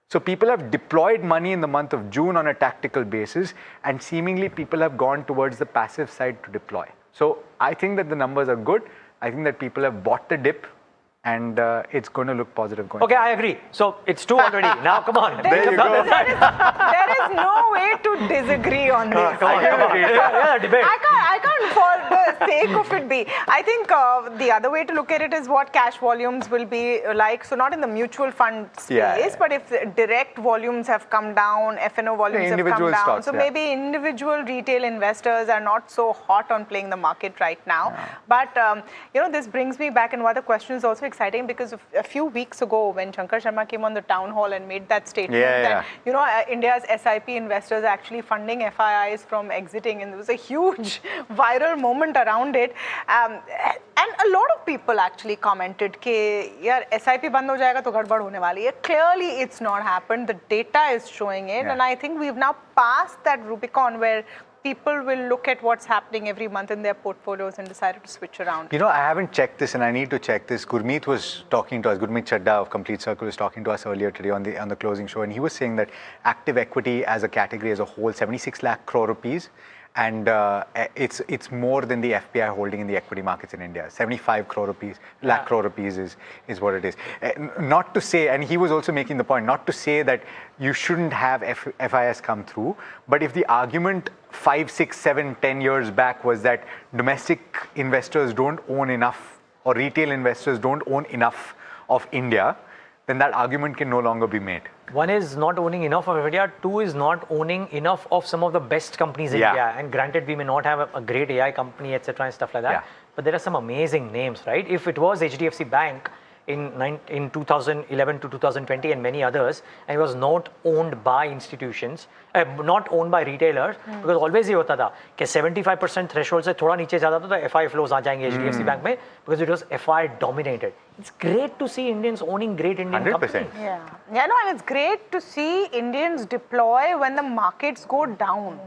So people have deployed money in the month of June on a tactical basis, and seemingly people have gone towards the passive side to deploy. So I think that the numbers are good. I think that people have bought the dip, and it's going to look positive going forward. I agree. So it's 2 already. Now, come on. There you go. There is no way to disagree on this. I can't, for the sake of it, be. I think the other way to look at it is what cash volumes will be like. So not in the mutual fund space, but if direct volumes have come down, F&O volumes have come down. Stocks, so maybe individual retail investors are not so hot on playing the market right now. But, this brings me back, and one of the questions also exciting, because a few weeks ago when Shankar Sharma came on the town hall and made that statement that India's SIP investors are actually funding FIIs from exiting, and there was a huge viral moment around it, and a lot of people actually commented that yaar SIP band ho jayega to gadbad hone wali hai. Clearly it's not happened. The data is showing it, and I think we've now passed that Rubicon where people will look at what's happening every month in their portfolios and decided to switch around. You know, I haven't checked this, and I need to check this. Gurmeet was talking to us. Gurmeet Chadda of Complete Circle was talking to us earlier today on the closing show, and he was saying that active equity as a category as a whole, 76 lakh crore rupees, and it's more than the FPI holding in the equity markets in India. 75 crore rupees, lakh crore rupees is what it is. Not to say, and he was also making the point, not to say that you shouldn't have FIS come through, but if the argument 5, 6, 7, 10 years back was that domestic investors don't own enough, or retail investors don't own enough of India, then that argument can no longer be made. One is not owning enough of India. Two is not owning enough of some of the best companies in India. And granted, we may not have a great AI company, etc. and stuff like that. But there are some amazing names, right? If it was HDFC Bank in 2011 to 2020 and many others, and it was not owned by institutions, not owned by retailers, because always ये होता था कि 75% threshold से थोड़ा नीचे जाता था तो FI flows आ जाएंगे HDFC Bank में, because it was FI dominated. It's great to see Indians owning great Indian 100%. Companies. And it's great to see Indians deploy when the markets go down.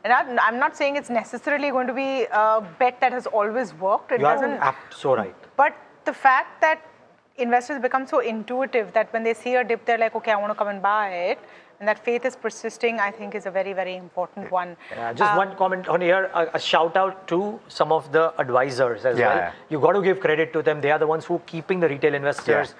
And I'm not saying it's necessarily going to be a bet that has always worked. It doesn't. So right. But the fact that investors become so intuitive that when they see a dip, they're like, okay, I want to come and buy it. And that faith is persisting, I think, is a very, very important one. Just one comment on here, a shout out to some of the advisors as well. You got to give credit to them. They are the ones who are keeping the retail investors,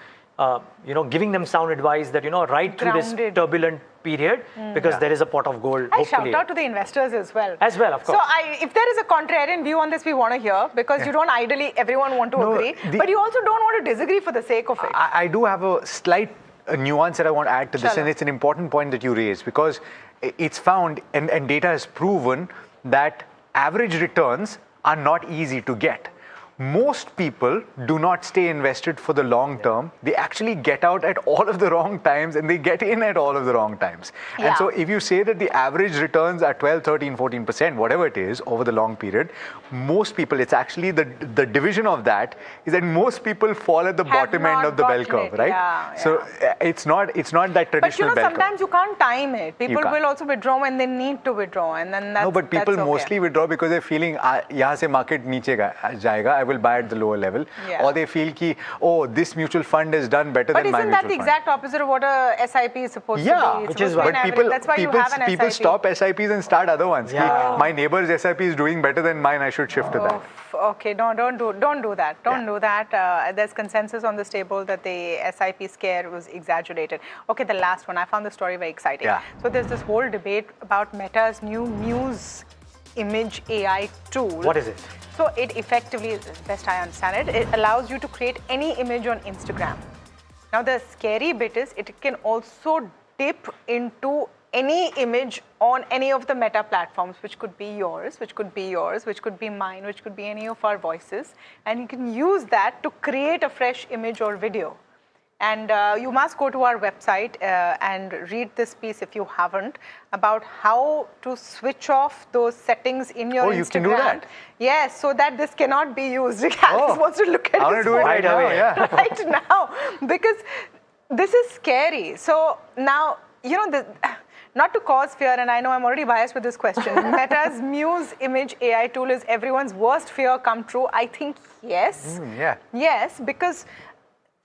giving them sound advice that, right through this turbulent period, because there is a pot of gold. I shout out to the investors as well. As well, of course. So if there is a contrarian view on this, we want to hear, because you don't ideally everyone want to agree, but you also don't want to disagree for the sake of it. I do have a slight nuance that I want to add to this, and it's an important point that you raised, because it's found and data has proven that average returns are not easy to get. Most people do not stay invested for the long term. They actually get out at all of the wrong times, and they get in at all of the wrong times. And so if you say that the average returns are 12, 13, 14%, whatever it is over the long period, most people, it's actually the division of that is that most people fall at the bottom end of the bell curve, right? So it's not that traditional bell curve. Sometimes you can't time it. People will also withdraw when they need to withdraw, and then that's No, but people mostly withdraw because they're feeling, yahan se market niche jayega, I will buy at the lower level, or they feel ki, oh, this mutual fund is done better than my mutual fund. But isn't that the exact opposite of what a SIP is supposed to be? Which is why that's why you have an people SIP. stop SIPs and start other ones. My neighbor's SIP is doing better than mine, I should shift to that. Okay, no, don't do that. Don't do that. There's consensus on this table that the SIP scare was exaggerated. Okay, the last one. I found the story very exciting. So there's this whole debate about Meta's new Muse image AI tool. What is it? So it effectively, as best I understand it, it allows you to create any image on Instagram. Now the scary bit is it can also dip into any image on any of the Meta platforms, which could be yours, which could be yours, which could be mine, which could be any of our voices. And you can use that to create a fresh image or video. And you must go to our website and read this piece if you haven't, about how to switch off those settings in your Instagram. You can do that? Yes, so that this cannot be used. Alex wants to look at I want to do it right now, right now, because this is scary. So now, not to cause fear, and I know I'm already biased with this question, Meta's Muse image AI tool is everyone's worst fear come true. I think yes. Yes, because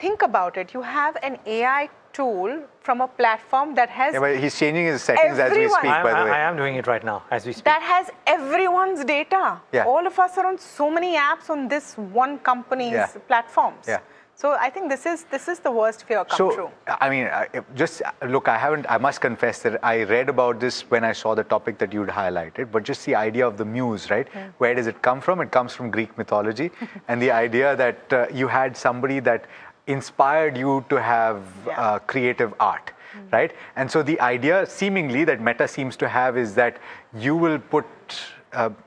think about it. You have an AI tool from a platform that has but he's changing his settings as we speak, by the way. I am doing it right now as we speak. That has everyone's data. All of us are on so many apps on this one company's platforms. So I think this is the worst fear come true. I mean, just look, I must confess that I read about this when I saw the topic that you'd highlighted, but just the idea of the muse, right? Where does it come from? It comes from Greek mythology. And the idea that you had somebody that inspired you to have creative art, right? And so the idea seemingly that Meta seems to have is that you will put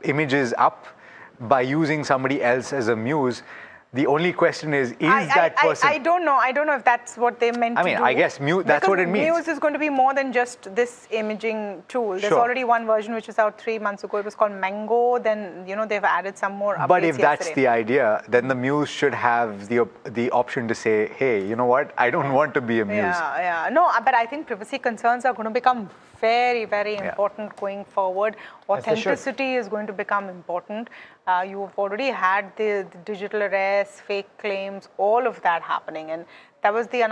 images up by using somebody else as a muse. The only question is that person... I don't know if that's what they meant to do. I mean, I guess that's what it means. Muse is going to be more than just this imaging tool. There's already one version which is out 3 months ago. It was called Mango. Then, they've added some more updates But if that's the idea, then the Muse should have the option to say, hey, you know what? I don't want to be a Muse. No, but I think privacy concerns are going to become very, very important going forward. Authenticity is going to become important. You've already had the digital arrests, fake claims, all of that happening, and that was the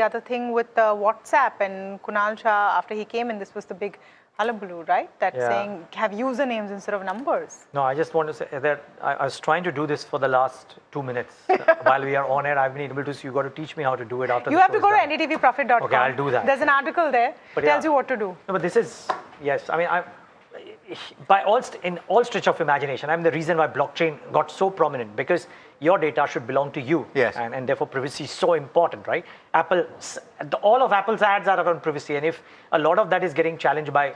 other thing with WhatsApp and Kunal Shah. After he came in, this was the big hullabaloo, right? That saying have usernames instead of numbers. No, I just want to say that I was trying to do this for the last 2 minutes while we are on air. I've been able to. So you got to teach me how to do it after. You have to go to ndtvprofit.com. Okay, I'll do that. There's an article there that tells you what to do. No, but this is I mean, in all stretch of imagination, the reason why blockchain got so prominent, because your data should belong to you, and therefore privacy is so important, right? All of Apple's ads are around privacy, and if a lot of that is getting challenged by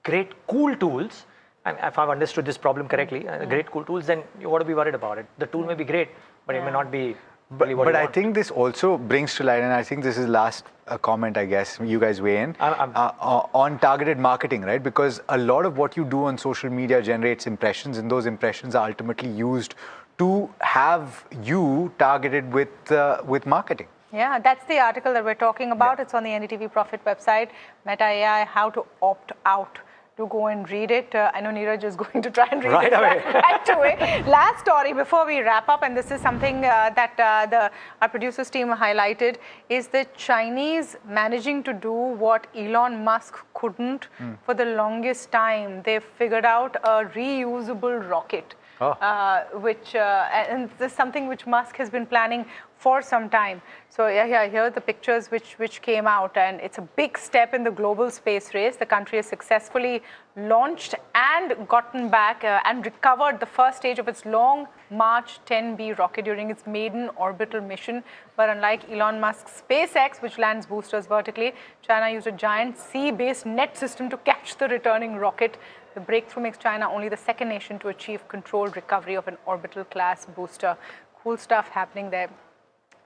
great cool tools, and if I've understood this problem correctly, great cool tools, then you ought to be worried about it. The tool may be great, but it may not be. But I think this also brings to light, and I think this is last comment, I guess, you guys weigh in, on targeted marketing, right? Because a lot of what you do on social media generates impressions, and those impressions are ultimately used to have you targeted with marketing. Yeah, that's the article that we're talking about. It's on the NDTV Profit website. Meta AI, how to opt out do go and read it. I know Neeraj is going to try and read Right it away. right away. Last story before we wrap up, and this is something that our producers team highlighted, is the Chinese managing to do what Elon Musk couldn't for the longest time. They figured out a reusable rocket. And this is something which Musk has been planning for some time. So yeah, here are the pictures which came out, and it's a big step in the global space race. The country has successfully launched and gotten back and recovered the first stage of its Long March 10B rocket during its maiden orbital mission. But unlike Elon Musk's SpaceX, which lands boosters vertically, China used a giant sea-based net system to catch the returning rocket. The breakthrough makes China only the second nation to achieve controlled recovery of an orbital class booster. Cool stuff happening there.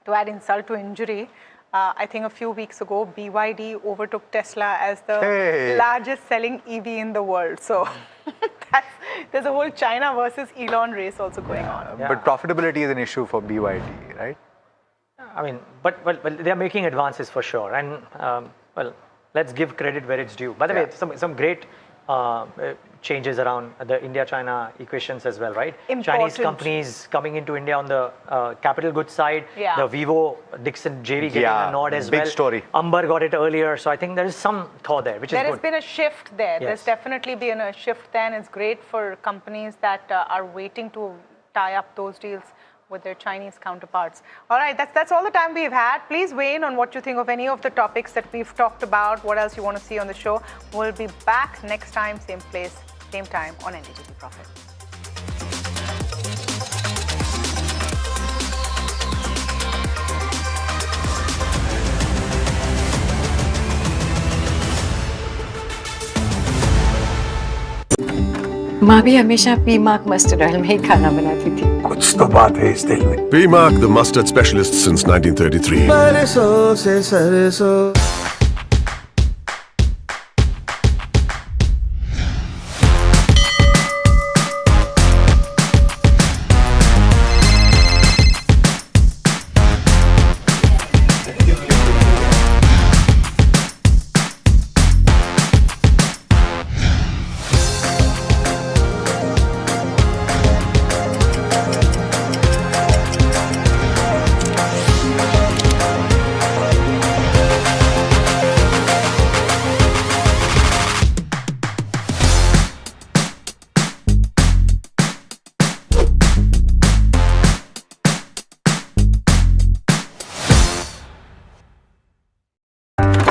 To add insult to injury, I think a few weeks ago, BYD overtook Tesla as the largest selling EV in the world. So there's a whole China versus Elon race also going on. But profitability is an issue for BYD, right? I mean, but they're making advances for sure. And well, let's give credit where it's due. By the way, some great changes around the India-China equations as well, right? Important. Chinese companies coming into India on the capital goods side. Yeah. The Vivo, Dixon JV getting a nod as well. Big story. Amber got it earlier. So I think there is some thought there, which is good. There has been a shift there. Yes. There's definitely been a shift there, and it's great for companies that are waiting to tie up those deals with their Chinese counterparts. All right, that's all the time we've had. Please weigh in on what you think of any of the topics that we've talked about, what else you want to see on the show. We'll be back next time, same place, same time on NDTV Profit. माँ भी हमेशा P mark mustard oil में ही खाना बनाती थी। कुछ तो बात है इस दिल में। PMark, the mustard specialist since 1933. सरसों से सरसों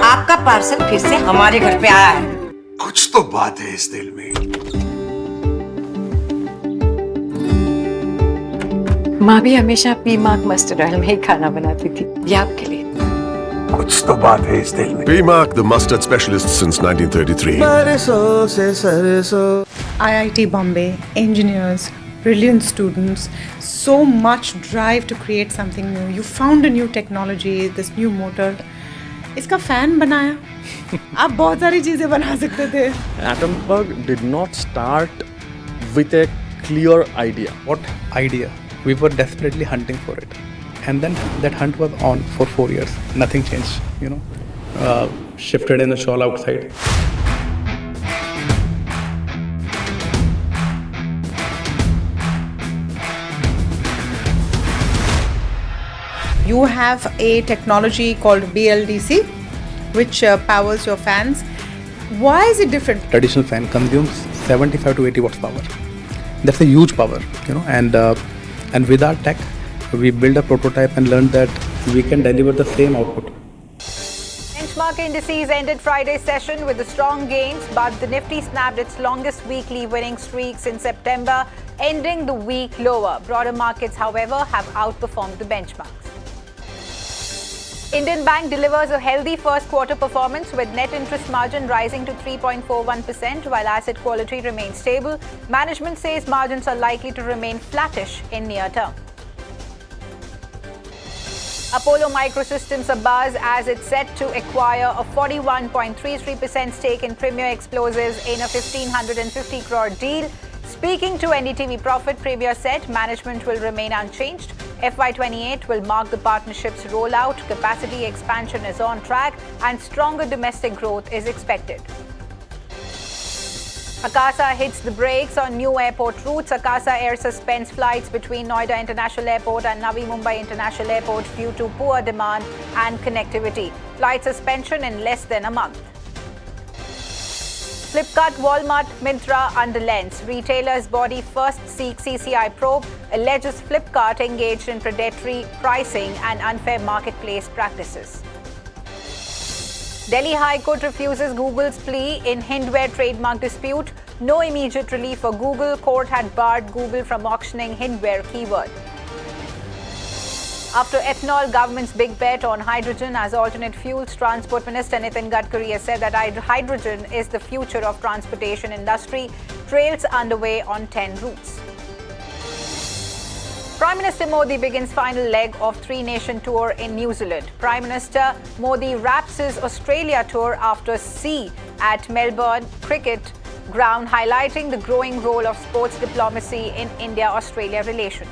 आपका पार्सल फिर से हमारे घर पे आया है। कुछ तो बात है इस दिल में। माँ भी हमेशा पी मार्क मस्टर्ड ऑयल में ही खाना बनाती थी। ये आपके लिए। कुछ तो बात है इस दिल में। PMark, the mustard specialist since 1933. सरसों से सरसों IIT Bombay, engineers, brilliant students, so much drive to create something new. You found a new technology, this new motor. इसका फैन बनाया। आप बहुत सारी चीजें बना सकते थे। Atomberg did not start with a clear idea. What idea? We were desperately hunting for it. And then that hunt was on for 4 years. Nothing changed, shifted in the shawl outside. You have a technology called BLDC, which powers your fans. Why is it different? Traditional fan consumes 75 to 80 watts power. That's a huge power, and with our tech, we built a prototype and learned that we can deliver the same output. Benchmark indices ended Friday's session with the strong gains, but the Nifty snapped its longest weekly winning streak since September, ending the week lower. Broader markets, however, have outperformed the benchmarks. Indian Bank delivers a healthy first quarter performance with net interest margin rising to 3.41% while asset quality remains stable. Management says margins are likely to remain flattish in near term. Apollo Microsystems abuzz as it's set to acquire a 41.33% stake in Premier Explosives in a 1,550 crore deal. Speaking to NDTV Profit, Premier said management will remain unchanged. FY28 will mark the partnership's rollout, capacity expansion is on track, and stronger domestic growth is expected. Akasa hits the brakes on new airport routes. Akasa Air suspends flights between Noida International Airport and Navi Mumbai International Airport due to poor demand and connectivity. Flight suspension in less than a month. Flipkart, Walmart, Myntra under lens. Retailers' body first seek CCI probe. Alleges Flipkart engaged in predatory pricing and unfair marketplace practices. Delhi High Court refuses Google's plea in Hindware trademark dispute. No immediate relief for Google. Court had barred Google from auctioning Hindware keyword. After ethanol, government's big bet on hydrogen as alternate fuels, Transport Minister Nitin Gadkari has said that hydrogen is the future of transportation industry. Trails underway on 10 routes. Prime Minister Modi begins final leg of three-nation tour in New Zealand. Prime Minister Modi wraps his Australia tour after C at Melbourne Cricket Ground, highlighting the growing role of sports diplomacy in India-Australia relations.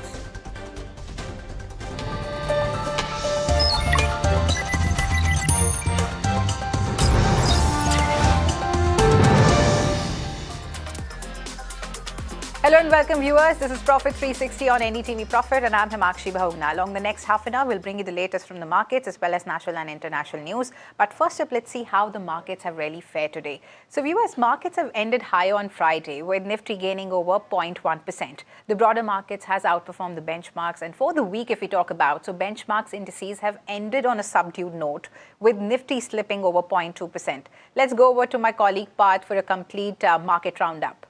Hello and welcome viewers. This is Profit 360 on NDTV Profit and I'm Himakshi Bahugna. Along the next half an hour, we'll bring you the latest from the markets as well as national and international news. But first up, let's see how the markets have really fared today. So viewers, markets have ended high on Friday with Nifty gaining over 0.1%. The broader markets has outperformed the benchmarks, and for the week if we talk about, so benchmarks indices have ended on a subdued note with Nifty slipping over 0.2%. Let's go over to my colleague Parth for a complete market roundup.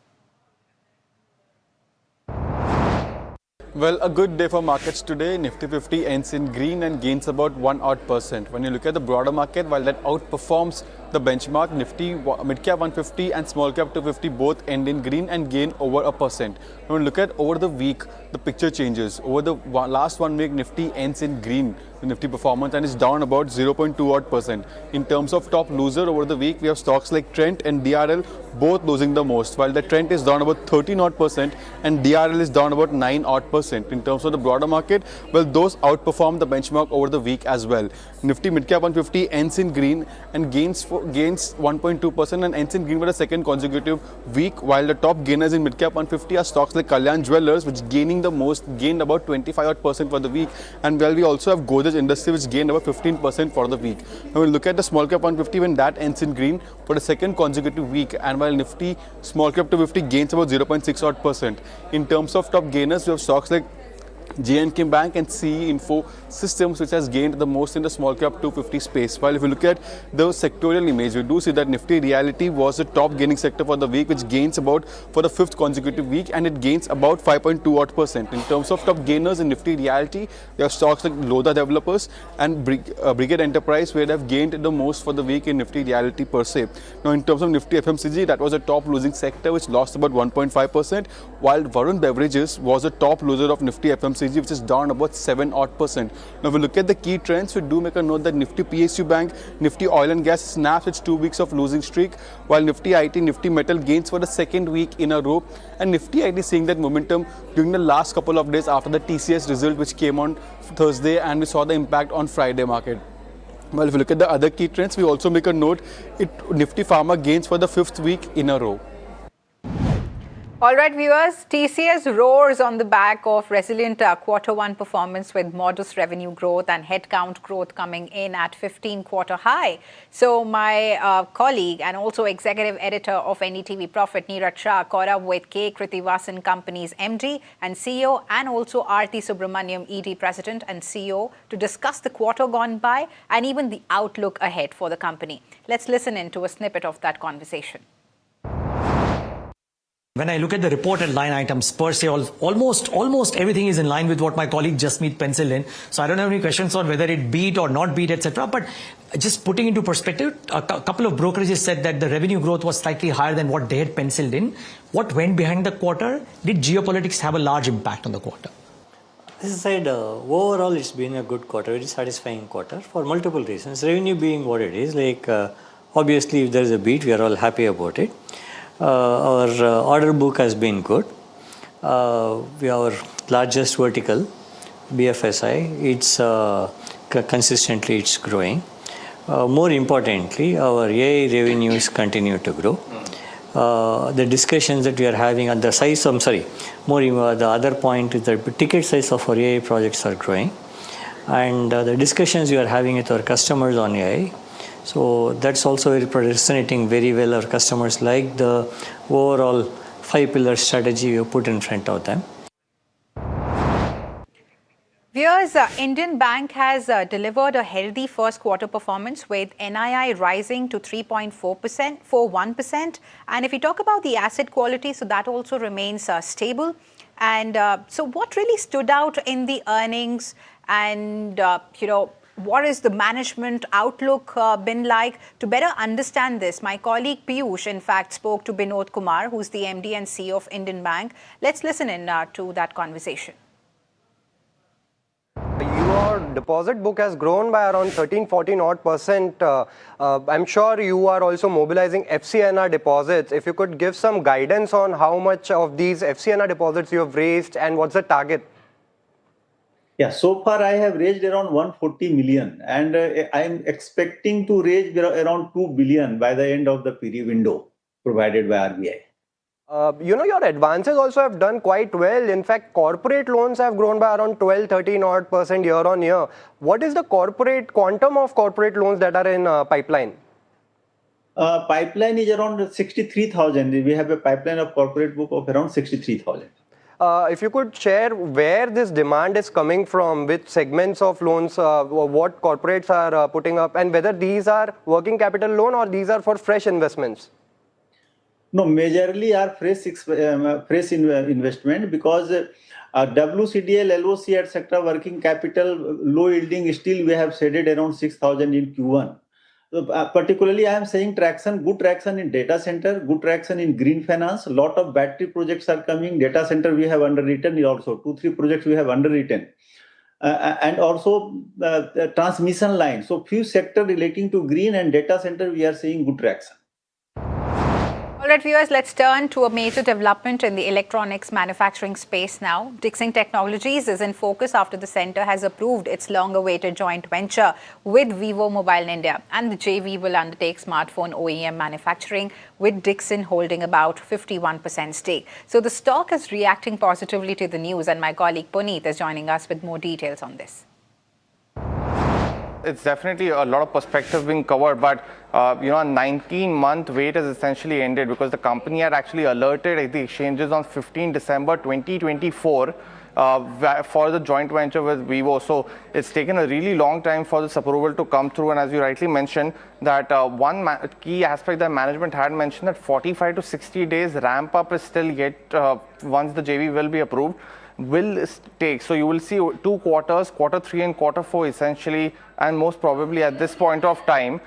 Well, a good day for markets today. Nifty 50 ends in green and gains about 1% When you look at the broader market, while that outperforms the benchmark, Nifty mid-cap 150 and small-cap 250 both end in green and gain over 1%. When you look at over the week, the picture changes. Over the last 1 week, Nifty ends in green, the Nifty performance, and is down about 0.2%. In terms of top loser over the week, we have stocks like Trent and DRL both losing the most, while the Trent is down about 13% and DRL is down about 9%. In terms of the broader market, well, those outperformed the benchmark over the week as well. Nifty mid-cap 150 ends in green and gains 1.2% and ends in green for the second consecutive week, while the top gainers in mid-cap 150 are stocks like Kalyan Jewellers, which gaining the most, gained about 25% for the week, and well, we also have Godrej Industry, which gained about 15% for the week. Now we'll look at the small-cap 150 when that ends in green for the second consecutive week, and while Nifty small-cap 250 gains about 0.6%. In terms of top gainers, we have stocks like J&K Bank and CE Info Systems, which has gained the most in the small cap 250 space. While if you look at the sectorial image, we do see that Nifty Realty was the top gaining sector for the week, which gains about for the fifth consecutive week, and it gains about 5.2%. In terms of top gainers in Nifty Realty, there are stocks like Lodha Developers and Brigade Enterprise, where they have gained the most for the week in Nifty Realty per se. Now, in terms of Nifty FMCG, that was a top losing sector, which lost about 1.5%, while Varun Beverages was a top loser of Nifty FMCG, which is down about 7%. Now, if we look at the key trends, we do make a note that Nifty PSU Bank, Nifty Oil and Gas snaps its 2 weeks of losing streak, while Nifty IT, Nifty Metal gains for the second week in a row, and Nifty IT seeing that momentum during the last couple of days after the TCS result, which came on Thursday, and we saw the impact on Friday market. Well, if you look at the other key trends, we also make a note, Nifty Pharma gains for the 5th week in a row. All right, viewers, TCS roars on the back of resilient Q1 performance with modest revenue growth and headcount growth coming in at 15-quarter high. So my colleague and also executive editor of NDTV Profit, Neeraj Shah, caught up with K. Krithivasan Company's MD and CEO, and also Aarti Subramaniam, ED President and CEO, to discuss the quarter gone by and even the outlook ahead for the company. Let's listen in to a snippet of that conversation. When I look at the reported line items per se, almost everything is in line with what my colleague Jasmeet penciled in. So I don't have any questions on whether it beat or not beat, etc. But just putting into perspective, a couple of brokerages said that the revenue growth was slightly higher than what they had penciled in. What went behind the quarter? Did geopolitics have a large impact on the quarter? As I said, overall it's been a good quarter, very satisfying quarter for multiple reasons. Revenue being what it is, obviously if there is a beat, we are all happy about it. Our order book has been good. Our largest vertical, BFSI, it's consistently it's growing. More importantly, our AI revenues continue to grow. the discussions that we are having on the size, the other point is that the ticket size of our AI projects are growing, and the discussions we are having with our customers on AI. So that's also resonating very well. Our customers like the overall 5-pillar strategy we put in front of them. Viewers, Indian Bank has delivered a healthy first quarter performance with NII rising to 3.41%. And if we talk about the asset quality, so that also remains stable. And so what really stood out in the earnings, and what is the management outlook been like? To better understand this, my colleague Piyush in fact spoke to Binod Kumar, who's the MD and CEO of Indian Bank. Let's listen in to that conversation. Your deposit book has grown by around 13-14 odd percent. I'm sure you are also mobilizing FCNR deposits. If you could give some guidance on how much of these FCNR deposits you have raised and what's the target? Yeah, so far I have raised around 140 million, and I'm expecting to raise around 2 billion by the end of the period window provided by RBI. Your advances also have done quite well. In fact, corporate loans have grown by around 12-13 odd percent year on year. What is the quantum of corporate loans that are in pipeline? Pipeline is around 63,000. We have a pipeline of corporate book of around 63,000. If you could share where this demand is coming from, which segments of loans, what corporates are putting up, and whether these are working capital loan or these are for fresh investments? No, majorly are fresh investment, because WCDL, LOC, etc. working capital low yielding, still we have shaded around 6,000 in Q1. So, particularly I am saying good traction in data center, good traction in green finance. A lot of battery projects are coming. Data center we have underwritten also. 2-3 projects we have underwritten. And also transmission line. So few sectors relating to green and data center we are seeing good traction. All right, viewers, let's turn to a major development in the electronics manufacturing space now. Dixon Technologies is in focus after the centre has approved its long-awaited joint venture with Vivo Mobile in India. And the JV will undertake smartphone OEM manufacturing, with Dixon holding about 51% stake. So the stock is reacting positively to the news, and my colleague Puneet is joining us with more details on this. It's definitely a lot of perspective being covered, but a 19-month wait has essentially ended, because the company had actually alerted the exchanges on 15 December 2024 for the joint venture with Vivo. So it's taken a really long time for this approval to come through, and as you rightly mentioned, that one key aspect that management had mentioned, that 45 to 60 days ramp up is still yet, once the JV will be approved, will take. So you will see 2 quarters, quarter 3 and quarter 4 essentially, and most probably at this point of time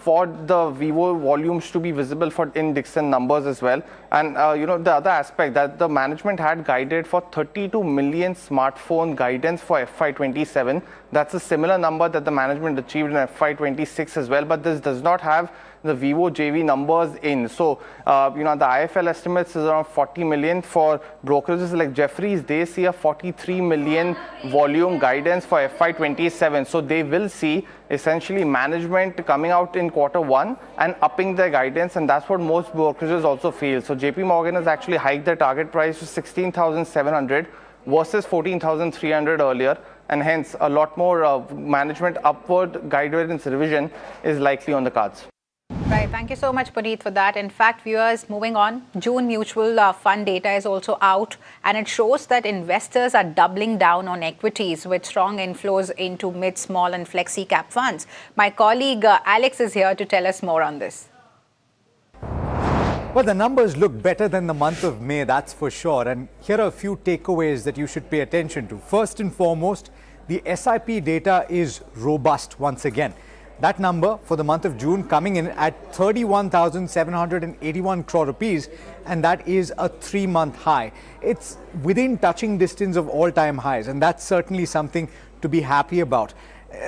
for the Vivo volumes to be visible in Dixon numbers as well. And the other aspect that the management had guided for 32 million smartphone guidance for FY27. That's a similar number that the management achieved in FY26 as well, but this does not have the Vivo JV numbers in. So, the IFL estimates is around 40 million. For brokerages like Jefferies, they see a 43 million volume guidance for FY27. So they will see essentially management coming out in quarter 1 and upping their guidance, and that's what most brokerages also feel. So JP Morgan has actually hiked their target price to 16,700 versus 14,300 earlier, and hence a lot more management upward guidance revision is likely on the cards. Right. Thank you so much, Puneet, for that. In fact, viewers, moving on, June mutual fund data is also out, and it shows that investors are doubling down on equities with strong inflows into mid, small and flexi cap funds. My colleague Alex is here to tell us more on this. Well, the numbers look better than the month of May, that's for sure. And here are a few takeaways that you should pay attention to. First and foremost, the SIP data is robust once again. That number for the month of June coming in at 31,781 crore rupees, and that is a 3-month high. It's within touching distance of all-time highs, and that's certainly something to be happy about.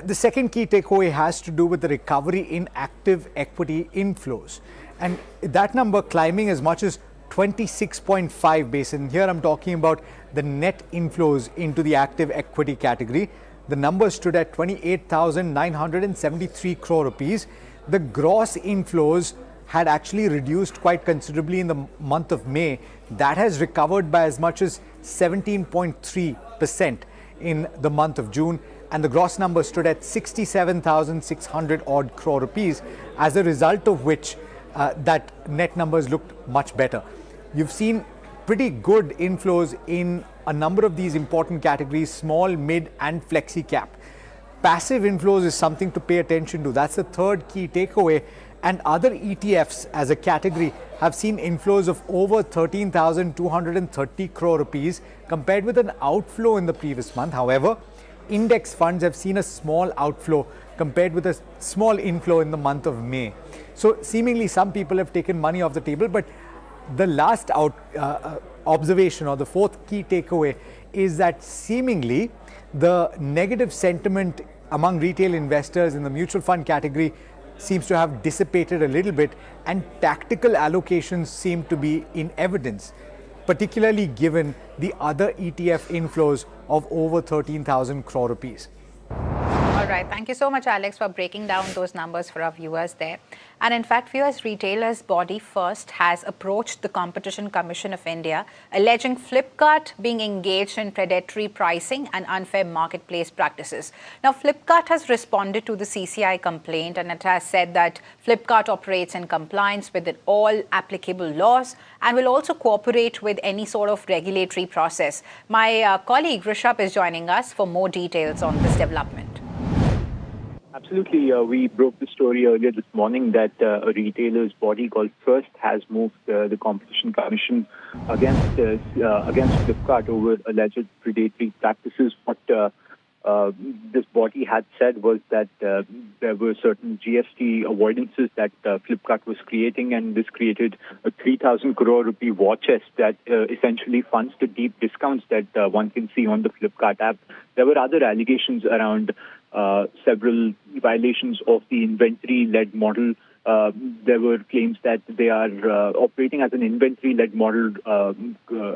The second key takeaway has to do with the recovery in active equity inflows, and that number climbing as much as 26.5 base. And here I'm talking about the net inflows into the active equity category. The number stood at 28,973 crore rupees. The gross inflows had actually reduced quite considerably in the month of May. That has recovered by as much as 17.3% in the month of June, and the gross number stood at 67,600 odd crore rupees, as a result of which that net numbers looked much better. You've seen pretty good inflows in a number of these important categories: small, mid and flexi cap. Passive inflows is something to pay attention to. That's the third key takeaway. And other ETFs as a category have seen inflows of over 13,230 crore rupees, compared with an outflow in the previous month. However, index funds have seen a small outflow compared with a small inflow in the month of May. So seemingly some people have taken money off the table, but the last observation, or the fourth key takeaway, is that seemingly the negative sentiment among retail investors in the mutual fund category seems to have dissipated a little bit, and tactical allocations seem to be in evidence, particularly given the other ETF inflows of over 13,000 crore rupees. All right. Thank you so much, Alex, for breaking down those numbers for our viewers there. And in fact, viewers, retailers body First has approached the Competition Commission of India, alleging Flipkart being engaged in predatory pricing and unfair marketplace practices. Now, Flipkart has responded to the CCI complaint, and it has said that Flipkart operates in compliance with all applicable laws and will also cooperate with any sort of regulatory process. My colleague Rishabh is joining us for more details on this development. Absolutely. We broke the story earlier this morning that a retailer's body called First has moved the Competition Commission against Flipkart over alleged predatory practices. What this body had said was that there were certain GST avoidances that Flipkart was creating, and this created a 3,000 crore rupee war chest that essentially funds the deep discounts that one can see on the Flipkart app. There were other allegations around several violations of the inventory-led model. There were claims that they are operating as an inventory-led model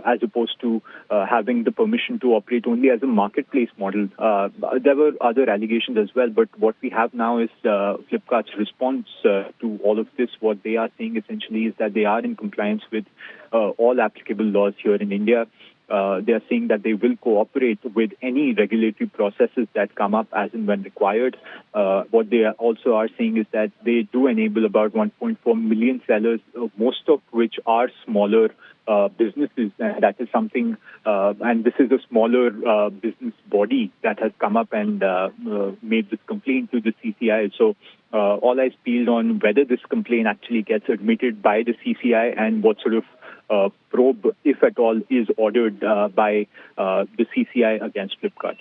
as opposed to having the permission to operate only as a marketplace model. There were other allegations as well, but what we have now is Flipkart's response to all of this. What they are saying essentially is that they are in compliance with all applicable laws here in India. They are saying that they will cooperate with any regulatory processes that come up as and when required. What they also are saying is that they do enable about 1.4 million sellers, most of which are smaller businesses. And that is something, and this is a smaller business body that has come up and made this complaint to the CCI. So all eyes peeled on whether this complaint actually gets admitted by the CCI and what sort of probe, if at all, is ordered by the CCI against Flipkart.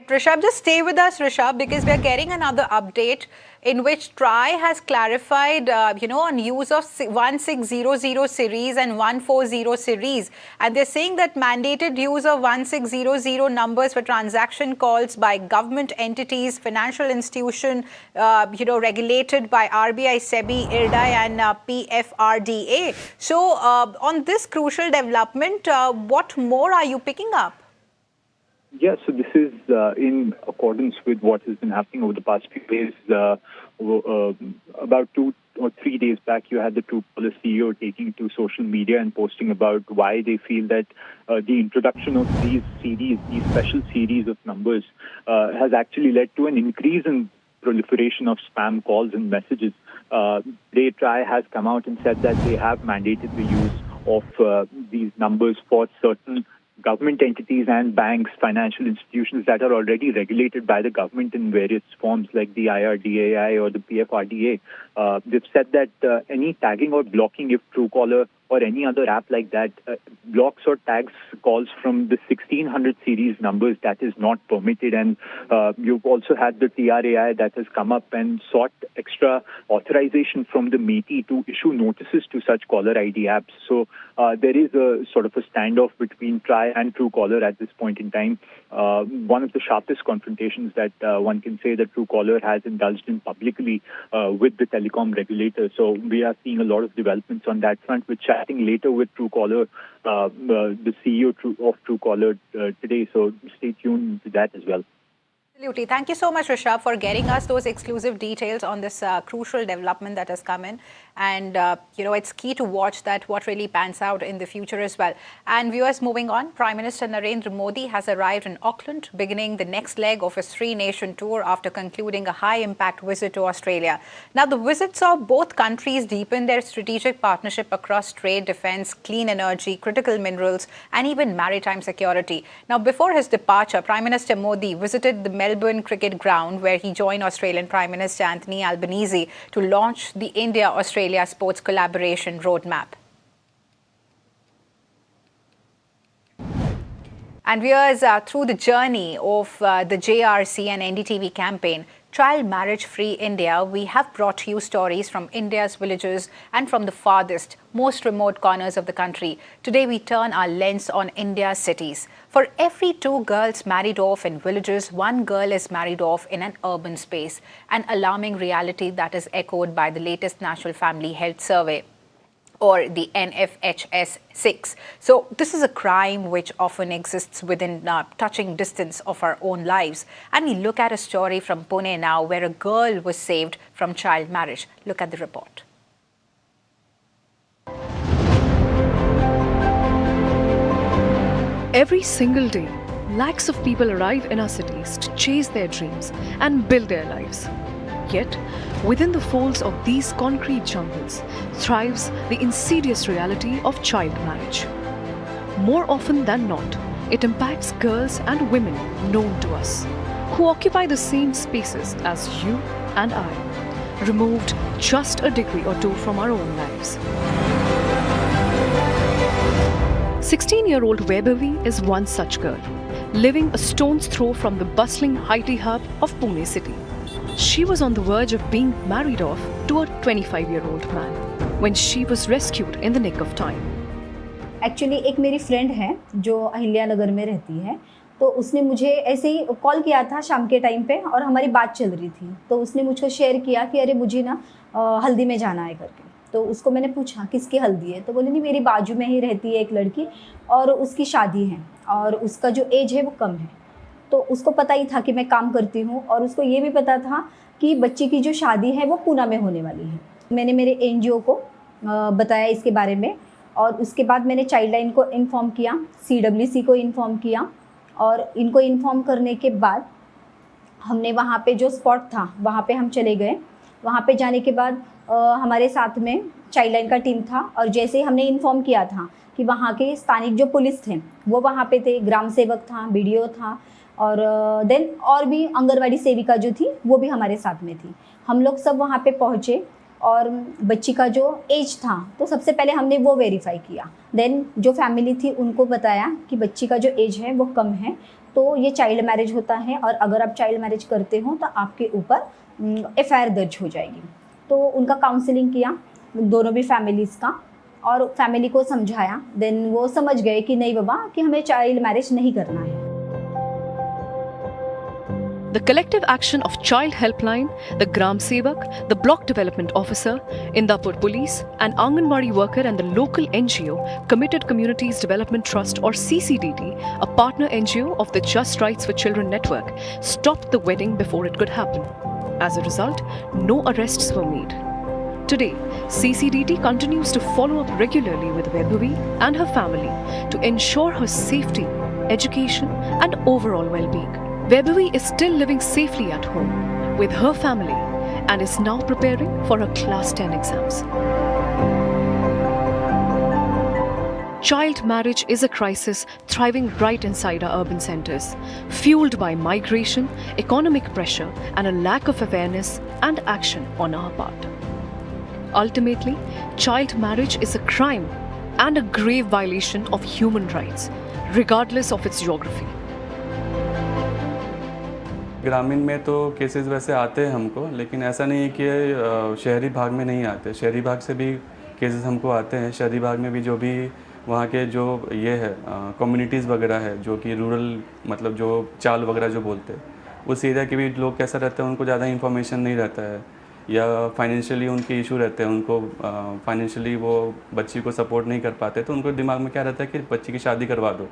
Rishabh, just stay with us, Rishabh, because we are getting another update in which TRAI has clarified, on use of 1600 series and 140 series. And they're saying that mandated use of 1600 numbers for transaction calls by government entities, financial institution, regulated by RBI, SEBI, IRDAI and PFRDA. So on this crucial development, what more are you picking up? Yes, so this is in accordance with what has been happening over the past few days. About 2 or 3 days back, you had the Truecaller CEO taking to social media and posting about why they feel that the introduction of these special series of numbers, has actually led to an increase in proliferation of spam calls and messages. TRAI has come out and said that they have mandated the use of these numbers for certain government entities and banks, financial institutions that are already regulated by the government in various forms like the IRDAI or the PFRDA. They've said that any tagging or blocking, if Truecaller or any other app like that blocks or tags calls from the 1600 series numbers, that is not permitted. And you've also had the TRAI that has come up and sought extra authorization from the MeitY to issue notices to such caller ID apps. So there is a sort of a standoff between TRAI and Truecaller at this point in time. One of the sharpest confrontations that one can say that Truecaller has indulged in publicly with the telecom regulator. So we are seeing a lot of developments on that front. We're chatting later with Truecaller, the CEO of Truecaller today. So stay tuned to that as well. Absolutely. Thank you so much, Rishabh, for getting us those exclusive details on this crucial development that has come in. And, it's key to watch that what really pans out in the future as well. And viewers, moving on, Prime Minister Narendra Modi has arrived in Auckland, beginning the next leg of his 3-nation tour after concluding a high-impact visit to Australia. Now, the visit saw both countries deepen their strategic partnership across trade, defense, clean energy, critical minerals, and even maritime security. Now, before his departure, Prime Minister Modi visited the Melbourne cricket ground, where he joined Australian Prime Minister Anthony Albanese to launch the India-Australia Sports Collaboration Roadmap. And viewers, through the journey of the JRC and NDTV campaign, Child Marriage Free India, we have brought you stories from India's villages and from the farthest, most remote corners of the country. Today, we turn our lens on India's cities. For every 2 girls married off in villages, 1 girl is married off in an urban space, an alarming reality that is echoed by the latest National Family Health Survey, or the NFHS 6. So this is a crime which often exists within touching distance of our own lives. And we look at a story from Pune now, where a girl was saved from child marriage. Look at the report. Every single day, lakhs of people arrive in our cities to chase their dreams and build their lives. Yet, within the folds of these concrete jungles thrives the insidious reality of child marriage. More often than not, it impacts girls and women known to us, who occupy the same spaces as you and I, removed just a degree or 2 from our own lives. 16-year-old Vaibhavi is one such girl, living a stone's throw from the bustling IT hub of Pune city. She was on the verge of being married off to a 25-year-old man when she was rescued in the nick of time. Actually एक मेरी friend है जो अहिल्या नगर में रहती है, तो उसने मुझे ऐसे ही कॉल किया था शाम के टाइम पे, और हमारी बात चल रही थी, तो उसने मुझको शेयर किया कि अरे मुझे ना हल्दी में जाना है करके। तो उसको मैंने पूछा किसकी हल्दी है, तो बोले नहीं मेरी बाजू में ही रहती है एक लड़की और उसकी शादी है और उसका जो एज है वो कम है। तो उसको पता ही था कि मैं काम करती हूँ, और उसको ये भी पता था कि बच्ची की जो शादी है वो पूना में होने वाली है। मैंने मेरे NGO को बताया इसके बारे में, और उसके बाद मैंने चाइल्ड लाइन को इन्फॉर्म किया, CWC को इन्फॉर्म किया, और इनको इन्फॉर्म करने के बाद हमने वहाँ पे जो स्पॉट था वहाँ पे हम चले गए। वहाँ पे जाने के बाद हमारे साथ में चाइल्ड लाइन का टीम था, और जैसे ही हमने इन्फॉर्म किया था कि वहाँ के स्थानिक जो पुलिस थे वो वहाँ पे थे, ग्राम सेवक था, BDO था, और देन और भी आंगनवाड़ी सेविका जो थी वो भी हमारे साथ में थी। हम लोग सब वहाँ पे पहुँचे, और बच्ची का जो एज था तो सबसे पहले हमने वो वेरीफाई किया। देन जो फैमिली थी उनको बताया कि बच्ची का जो एज है वो कम है, तो ये चाइल्ड मैरिज होता है, और अगर आप चाइल्ड मैरिज करते हो तो आपके ऊपर FIR दर्ज हो जाएगी। तो उनका काउंसलिंग किया दोनों भी फैमिलीज़ का, और फैमिली को समझाया। देन वो समझ गए कि नहीं बाबा कि हमें चाइल्ड मैरिज नहीं करना है। The collective action of Child Helpline, the Gram Sevak, the Block Development Officer, Indapur Police, an Anganwadi worker and the local NGO, Committed Communities Development Trust or CCDT, a partner NGO of the Just Rights for Children network, stopped the wedding before it could happen. As a result, no arrests were made. Today, CCDT continues to follow up regularly with Vaibhavi and her family to ensure her safety, education and overall well-being. Vaibhavi is still living safely at home with her family and is now preparing for her Class 10 exams. Child marriage is a crisis thriving right inside our urban centres, fueled by migration, economic pressure and a lack of awareness and action on our part. Ultimately, child marriage is a crime and a grave violation of human rights, regardless of its geography. ग्रामीण में तो cases वैसे आते हैं हमको, लेकिन ऐसा नहीं है कि शहरी भाग में नहीं आते। शहरी भाग से भी केसेस हमको आते हैं। शहरी भाग में भी जो भी वहाँ के जो ये है कम्युनिटीज़ वगैरह है, जो कि रूरल मतलब जो चाल वगैरह जो बोलते हैं, उस एरिया के भी लोग कैसा रहते हैं, उनको ज़्यादा इन्फॉर्मेशन नहीं रहता है, या फाइनेंशियली उनके इशू रहते हैं, उनको फाइनेंशियली वो बच्ची को सपोर्ट नहीं कर पाते, तो उनको दिमाग में क्या रहता है कि बच्ची की शादी करवा दो,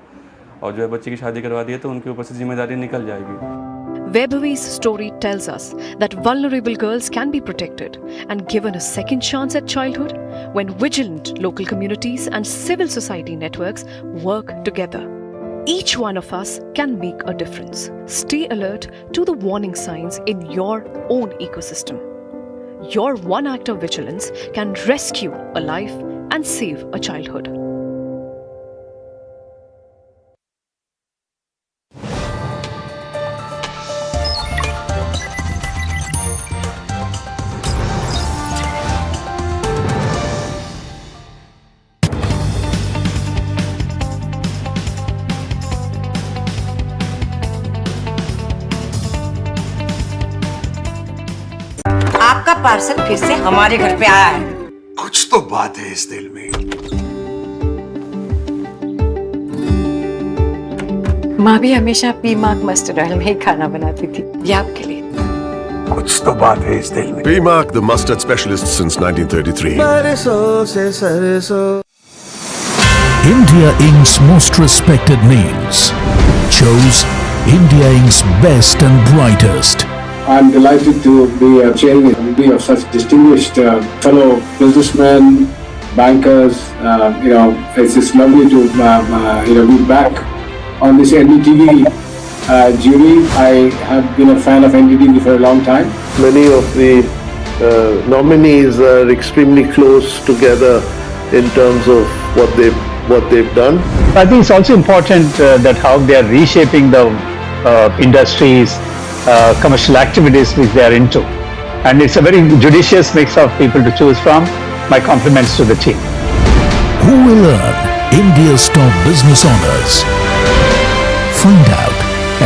और जो है बच्ची की शादी करवा दी है तो उनके ऊपर से जिम्मेदारी निकल जाएगी। Vaibhavi's story tells us that vulnerable girls can be protected and given a second chance at childhood when vigilant local communities and civil society networks work together. Each one of us can make a difference. Stay alert to the warning signs in your own ecosystem. Your one act of vigilance can rescue a life and save a childhood. आपका parcel फिर से हमारे घर पे आया है। कुछ तो बात है इस दिल में। माँ भी हमेशा पीमाक मस्टर्ड ऑयल में ही खाना बनाती थी, ये आपके लिए। कुछ तो बात है इस दिल में। PMark, the mustard specialist since 1933. सरसों से सरसों। India Inc.'s most respected names chose India Inc.'s best and brightest. I'm delighted to be chairing a committee of such distinguished fellow businessmen, bankers. It's just lovely to be back on this NDTV jury. I have been a fan of NDTV for a long time. Many of the nominees are extremely close together in terms of what they've done. I think it's also important that how they are reshaping the industries, commercial activities which they are into. And it's a very judicious mix of people to choose from. My compliments to the team. Who will earn India's top business honors? Find out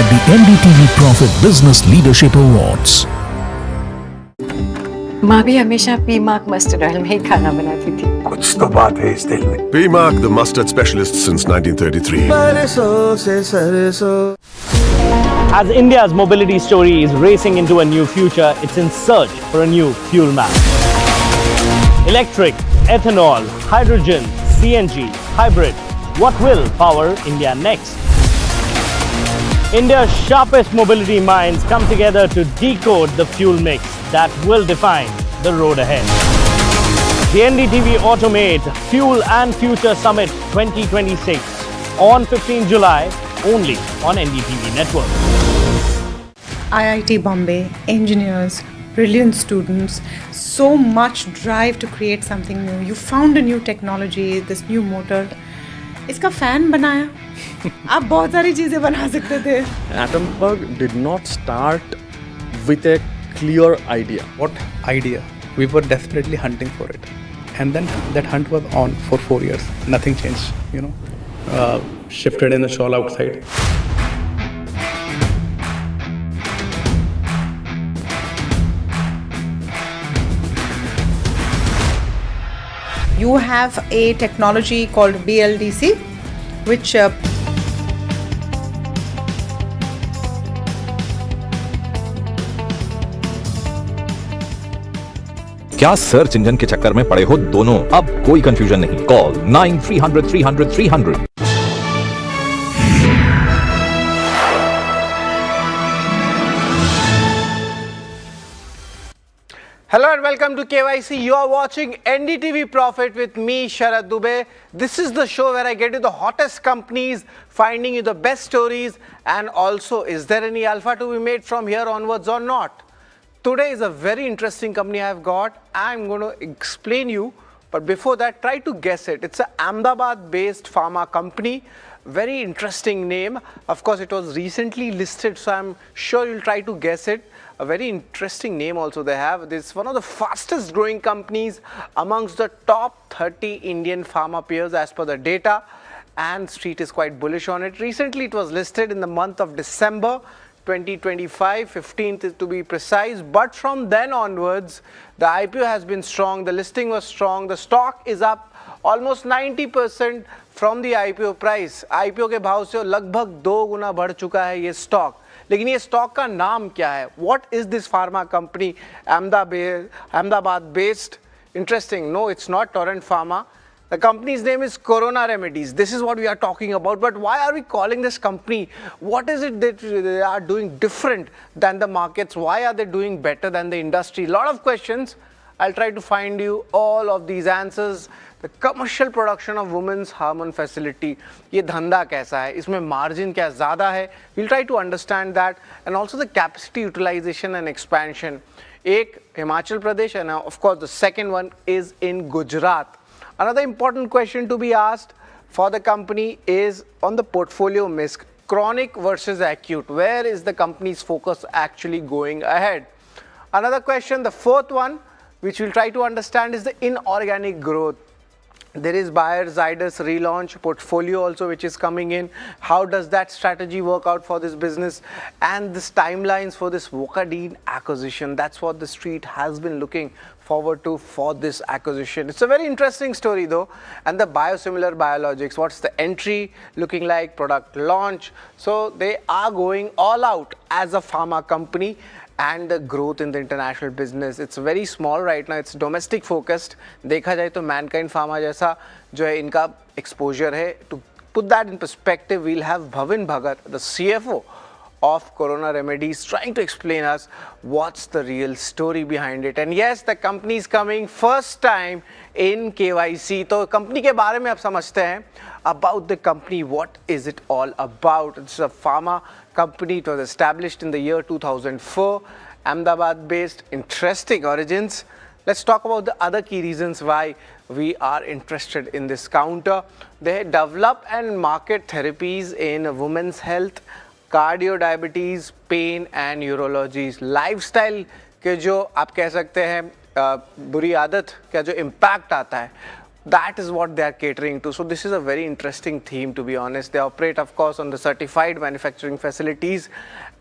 at the NDTV Profit Business Leadership Awards. माँ भी हमेशा पीमाक mustard oil में ही खाना बनाती थी। कुछ तो बात है इस दिल में। PMark, the mustard specialist since 1933. सरसों से सरसों। As India's mobility story is racing into a new future, it's in search for a new fuel map. Electric, ethanol, hydrogen, CNG, hybrid. What will power India next? India's sharpest mobility minds come together to decode the fuel mix that will define the road ahead. The NDTV Automate Fuel and Future Summit 2026 on 15 July only on NDTV Network. IIT Bombay, engineers, brilliant students, so much drive to create something new. You found a new technology, this new motor. इसका fan बनाया। आप बहुत सारी चीजें बना सकते थे। Atomberg did not start with a clear idea. What idea? We were desperately hunting for it. And then that hunt was on for 4 years. Nothing changed, Shifted in the shawl outside. You have a technology called BLDC, which क्या search engine के चक्कर में पड़े हो दोनों? अब कोई confusion नहीं। Call 9300 Hello and welcome to KYC. You are watching NDTV Profit with me, Sharad Dubey. This is the show where I get you the hottest companies, finding you the best stories, and also, is there any alpha to be made from here onwards or not? Today is a very interesting company I've got. I'm going to explain you, but before that, try to guess it. It's an Ahmedabad-based pharma company. Very interesting name. Of course, it was recently listed, so I'm sure you'll try to guess it. A very interesting name also they have. This is one of the fastest growing companies amongst the top 30 Indian pharma peers as per the data, and Street is quite bullish on it. Recently it was listed in the month of December 2025, 15th to be precise, but from then onwards the IPO has been strong, the listing was strong, the stock is up almost 90% from the IPO price. IPO के भाव से लगभग 2 गुना बढ़ चुका है ये stock. लेकिन ये स्टॉक का नाम क्या है? What is this pharma company? Ahmedabad based? Interesting. No, it's not Torrent Pharma. The company's name is Corona Remedies. This is what we are talking about. But why are we calling this company? What is it that they are doing different than the markets? Why are they doing better than the industry? A lot of questions. I'll try to find you all of these answers. The commercial production of women's hormone facility. ये धंधा कैसा है? इसमें margin क्या ज़्यादा है? We'll try to understand that, and also the capacity utilization and expansion. एक Himachal Pradesh, and of course the second one is in Gujarat. Another important question to be asked for the company is on the portfolio mix, chronic versus acute. Where is the company's focus actually going ahead? Another question, the fourth one, which we'll try to understand, is the inorganic growth. There is Bayer Zydus relaunch portfolio also which is coming in. How does that strategy work out for this business? And this timelines for this Vocadine acquisition. That's what the street has been looking forward to for this acquisition. It's a very interesting story though. And the biosimilar biologics, what's the entry looking like, product launch. So they are going all out as a pharma company. And the growth in the international business, it's very small right now, it's domestic focused. देखा जाए तो Mankind Pharma जैसा जो है इनका exposure है. To put that in perspective, we'll have Bhavin Bhagat, the CFO of Corona Remedies, trying to explain us what's the real story behind it. And yes, the company is coming first time in KYC. तो company के बारे में आप समझते हैं. About the company, what is it all about? It's a pharma company. It was established in the year 2004, Ahmedabad based, interesting origins. Let's talk about the other key reasons why we are interested in this counter. They develop and market therapies in women's health, cardio, diabetes, pain and urology. Lifestyle के जो आप कह सकते हैं बुरी आदत का जो impact आता है, that is what they are catering to. So this is a very interesting theme, to be honest. They operate, of course, on the certified manufacturing facilities,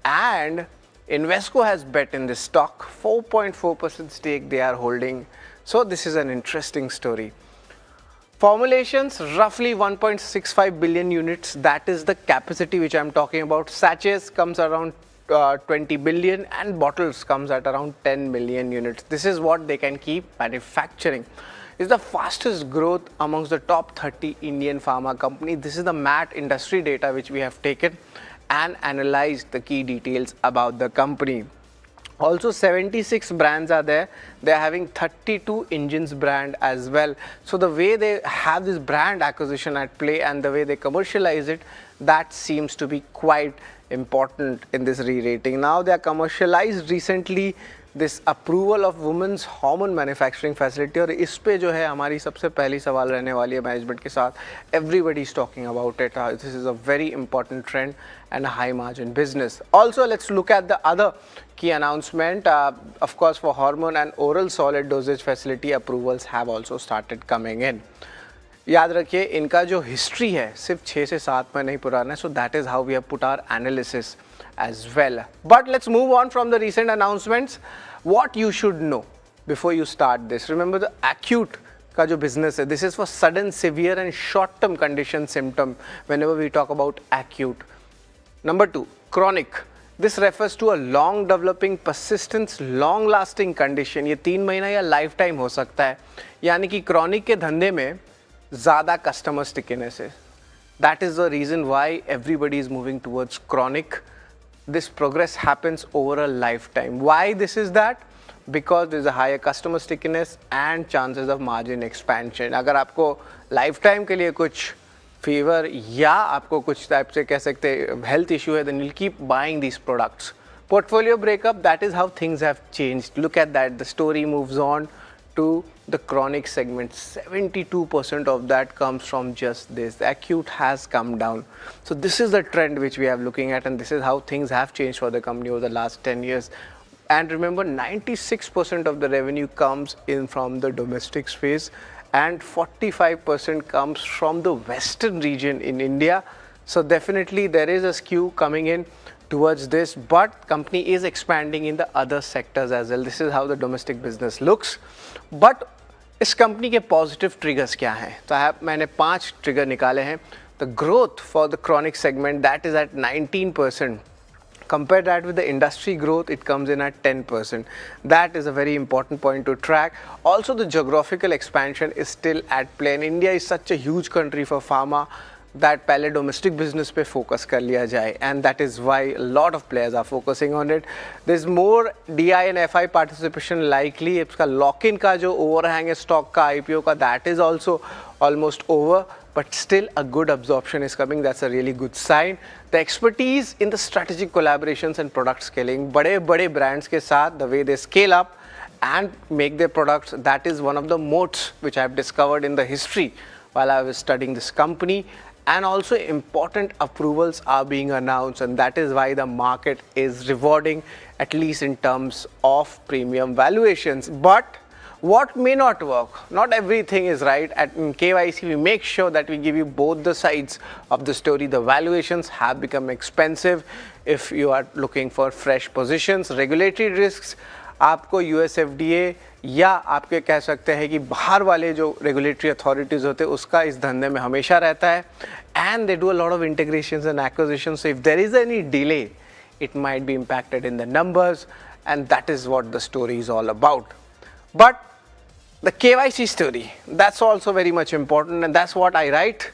and Invesco has bet in this stock. 4.4% stake they are holding. So this is an interesting story. Formulations, roughly 1.65 billion units. That is the capacity which I'm talking about. Sachets comes around 20 billion and bottles comes at around 10 million units. This is what they can keep manufacturing. Is the fastest growth amongst the top 30 Indian pharma company. This is the MAT industry data which we have taken and analyzed the key details about the company. Also 76 brands are there. They are having 32 engines brand as well. So the way they have this brand acquisition at play and the way they commercialize it, that seems to be quite important in this re-rating. Now they are commercialized recently this approval of women's hormone manufacturing facility, और इस पे जो है हमारी सबसे पहली सवाल रहने वाली है मैनेजमेंट के साथ. Everybody is talking about it. This is a very important trend and a high margin business. Also, let's look at the other key announcement. Of course, for hormone and oral solid dosage facility approvals have also started coming in. याद रखिए इनका जो history है सिर्फ 6 से 7 महीने ही पुराना है. So that is how we have put our analysis as well. But let's move on from the recent announcements. What you should know before you start this. Remember the acute का जो business है. This is for sudden, severe and short-term condition symptom whenever we talk about acute. Number 2, chronic. This refers to a long developing, persistent, long lasting condition. ये 3 महीना या lifetime हो सकता है. यानी कि chronic के धंधे में ज़्यादा customer stickiness है. That is the reason why everybody is moving towards chronic. This progress happens over a lifetime. Why this is that? Because there is a higher customer stickiness and chances of margin expansion. अगर आपको lifetime के लिए कुछ fever या आपको कुछ type से कह सकते health issue है, then you'll keep buying these products. Portfolio breakup, that is how things have changed. Look at that. The story moves on to the chronic segment. 72% of that comes from just this. The acute has come down. So this is the trend which we are looking at, and this is how things have changed for the company over the last 10 years. And remember, 96% of the revenue comes in from the domestic space and 45% comes from the western region in India. So definitely there is a skew coming in towards this, but company is expanding in the other sectors as well. This is how the domestic business looks. But इस कंपनी के positive triggers क्या हैं? तो मैंने 5 trigger निकाले हैं. The growth for the chronic segment, that is at 19%. Compare that with the industry growth, it comes in at 10%. That is a very important point to track. Also, the geographical expansion is still at play. And India is such a huge country for pharma that पहले domestic business पे focus कर लिया जाए, and that is why a lot of players are focusing on it. There's more DI and FI participation likely. इसका lock-in का जो overhang है stock का IPO का, that is also almost over, but still a good absorption is coming. That's a really good sign. The expertise in the strategic collaborations and product scaling, बड़े brands के साथ, the way they scale up and make their products, that is one of the moats which I have discovered in the history while I was studying this company. And also important approvals are being announced, and that is why the market is rewarding, at least in terms of premium valuations. But what may not work, not everything is right. In KYC, we make sure that we give you both the sides of the story. The valuations have become expensive if you are looking for fresh positions. Regulatory risks, आपको US FDA या आपके कह सकते हैं कि बाहर वाले जो रेगुलेटरी अथॉरिटीज़ होते हैं उसका इस धंधे में हमेशा रहता है, and they do a lot of integrations and acquisitions. So if there is any delay, it might be impacted in the numbers, and that is what the story is all about. But the KYC story, that's also very much important, and that's what I write.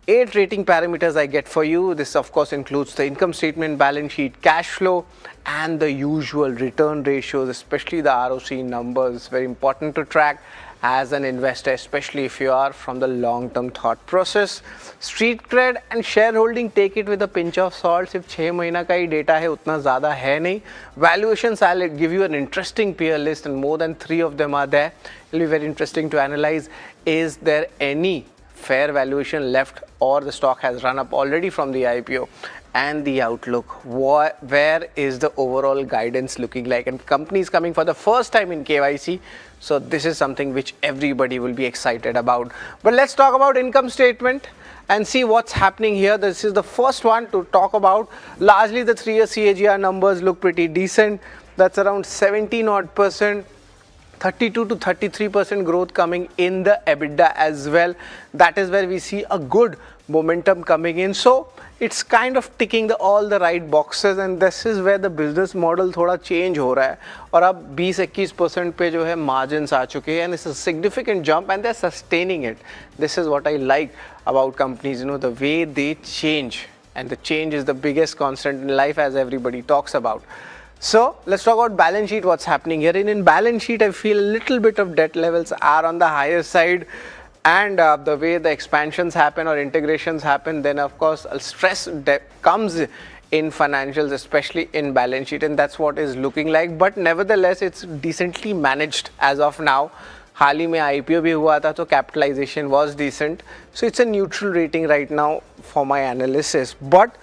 8 rating parameters I get for you. This of course includes the income statement, balance sheet, cash flow, and the usual return ratios, especially the ROC numbers. Very important to track as an investor, especially if you are from the long-term thought process. Street cred and shareholding, take it with a pinch of salt. सिर्फ 6 महीना का ही data है, उतना ज़्यादा है नहीं. Valuations, I'll give you an interesting peer list, and more than 3 of them are there. It'll be very interesting to analyze. Is there any fair valuation left, or the stock has run up already from the IPO? And the outlook, where is the overall guidance looking like? And companies coming for the first time in KYC, so this is something which everybody will be excited about. But let's talk about income statement and see what's happening here. This is the first one to talk about. Largely the 3-year CAGR numbers look pretty decent. That's around 17%. 32 to 33% growth coming in the EBITDA as well. That is where we see a good momentum coming in. So it's kind of ticking all the right boxes, and this is where the business model थोड़ा change हो रहा है. और अब 20-21% पे जो है margins आ चुके हैं, and it's a significant jump, and they're sustaining it. This is what I like about companies, you know, the way they change, and the change is the biggest constant in life, as everybody talks about. So let's talk about balance sheet, what's happening here. In balance sheet, I feel a little bit of debt levels are on the higher side, and the way the expansions happen or integrations happen, then of course stress comes in financials, especially in balance sheet, and that's what is looking like. But nevertheless, it's decently managed as of now. हाल ही में IPO भी हुआ था, तो capitalization was decent. So it's a neutral rating right now for my analysis. But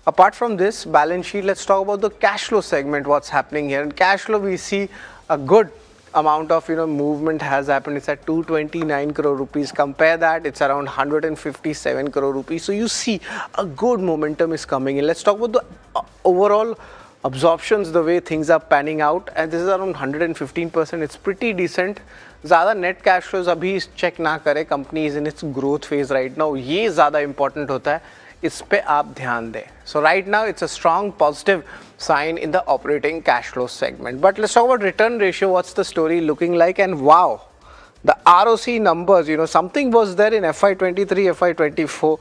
apart from this balance sheet, let's talk about the cash flow segment, what's happening here. In cash flow, we see a good amount of movement has happened. It's at 229 crore rupees. Compare that, it's around 157 crore rupees. So you see a good momentum is coming in. Let's talk about the overall absorptions, the way things are panning out, and this is around 115%. It's pretty decent. ज़्यादा net cash flows अभी check ना करें. Company is in its growth phase right now. ये ज़्यादा important होता है. इस पे आप ध्यान दें. So right now it's a strong positive sign in the operating cash flow segment. But let's talk about return ratio. What's the story looking like? And wow, the ROC numbers, something was there in FY23, FY24,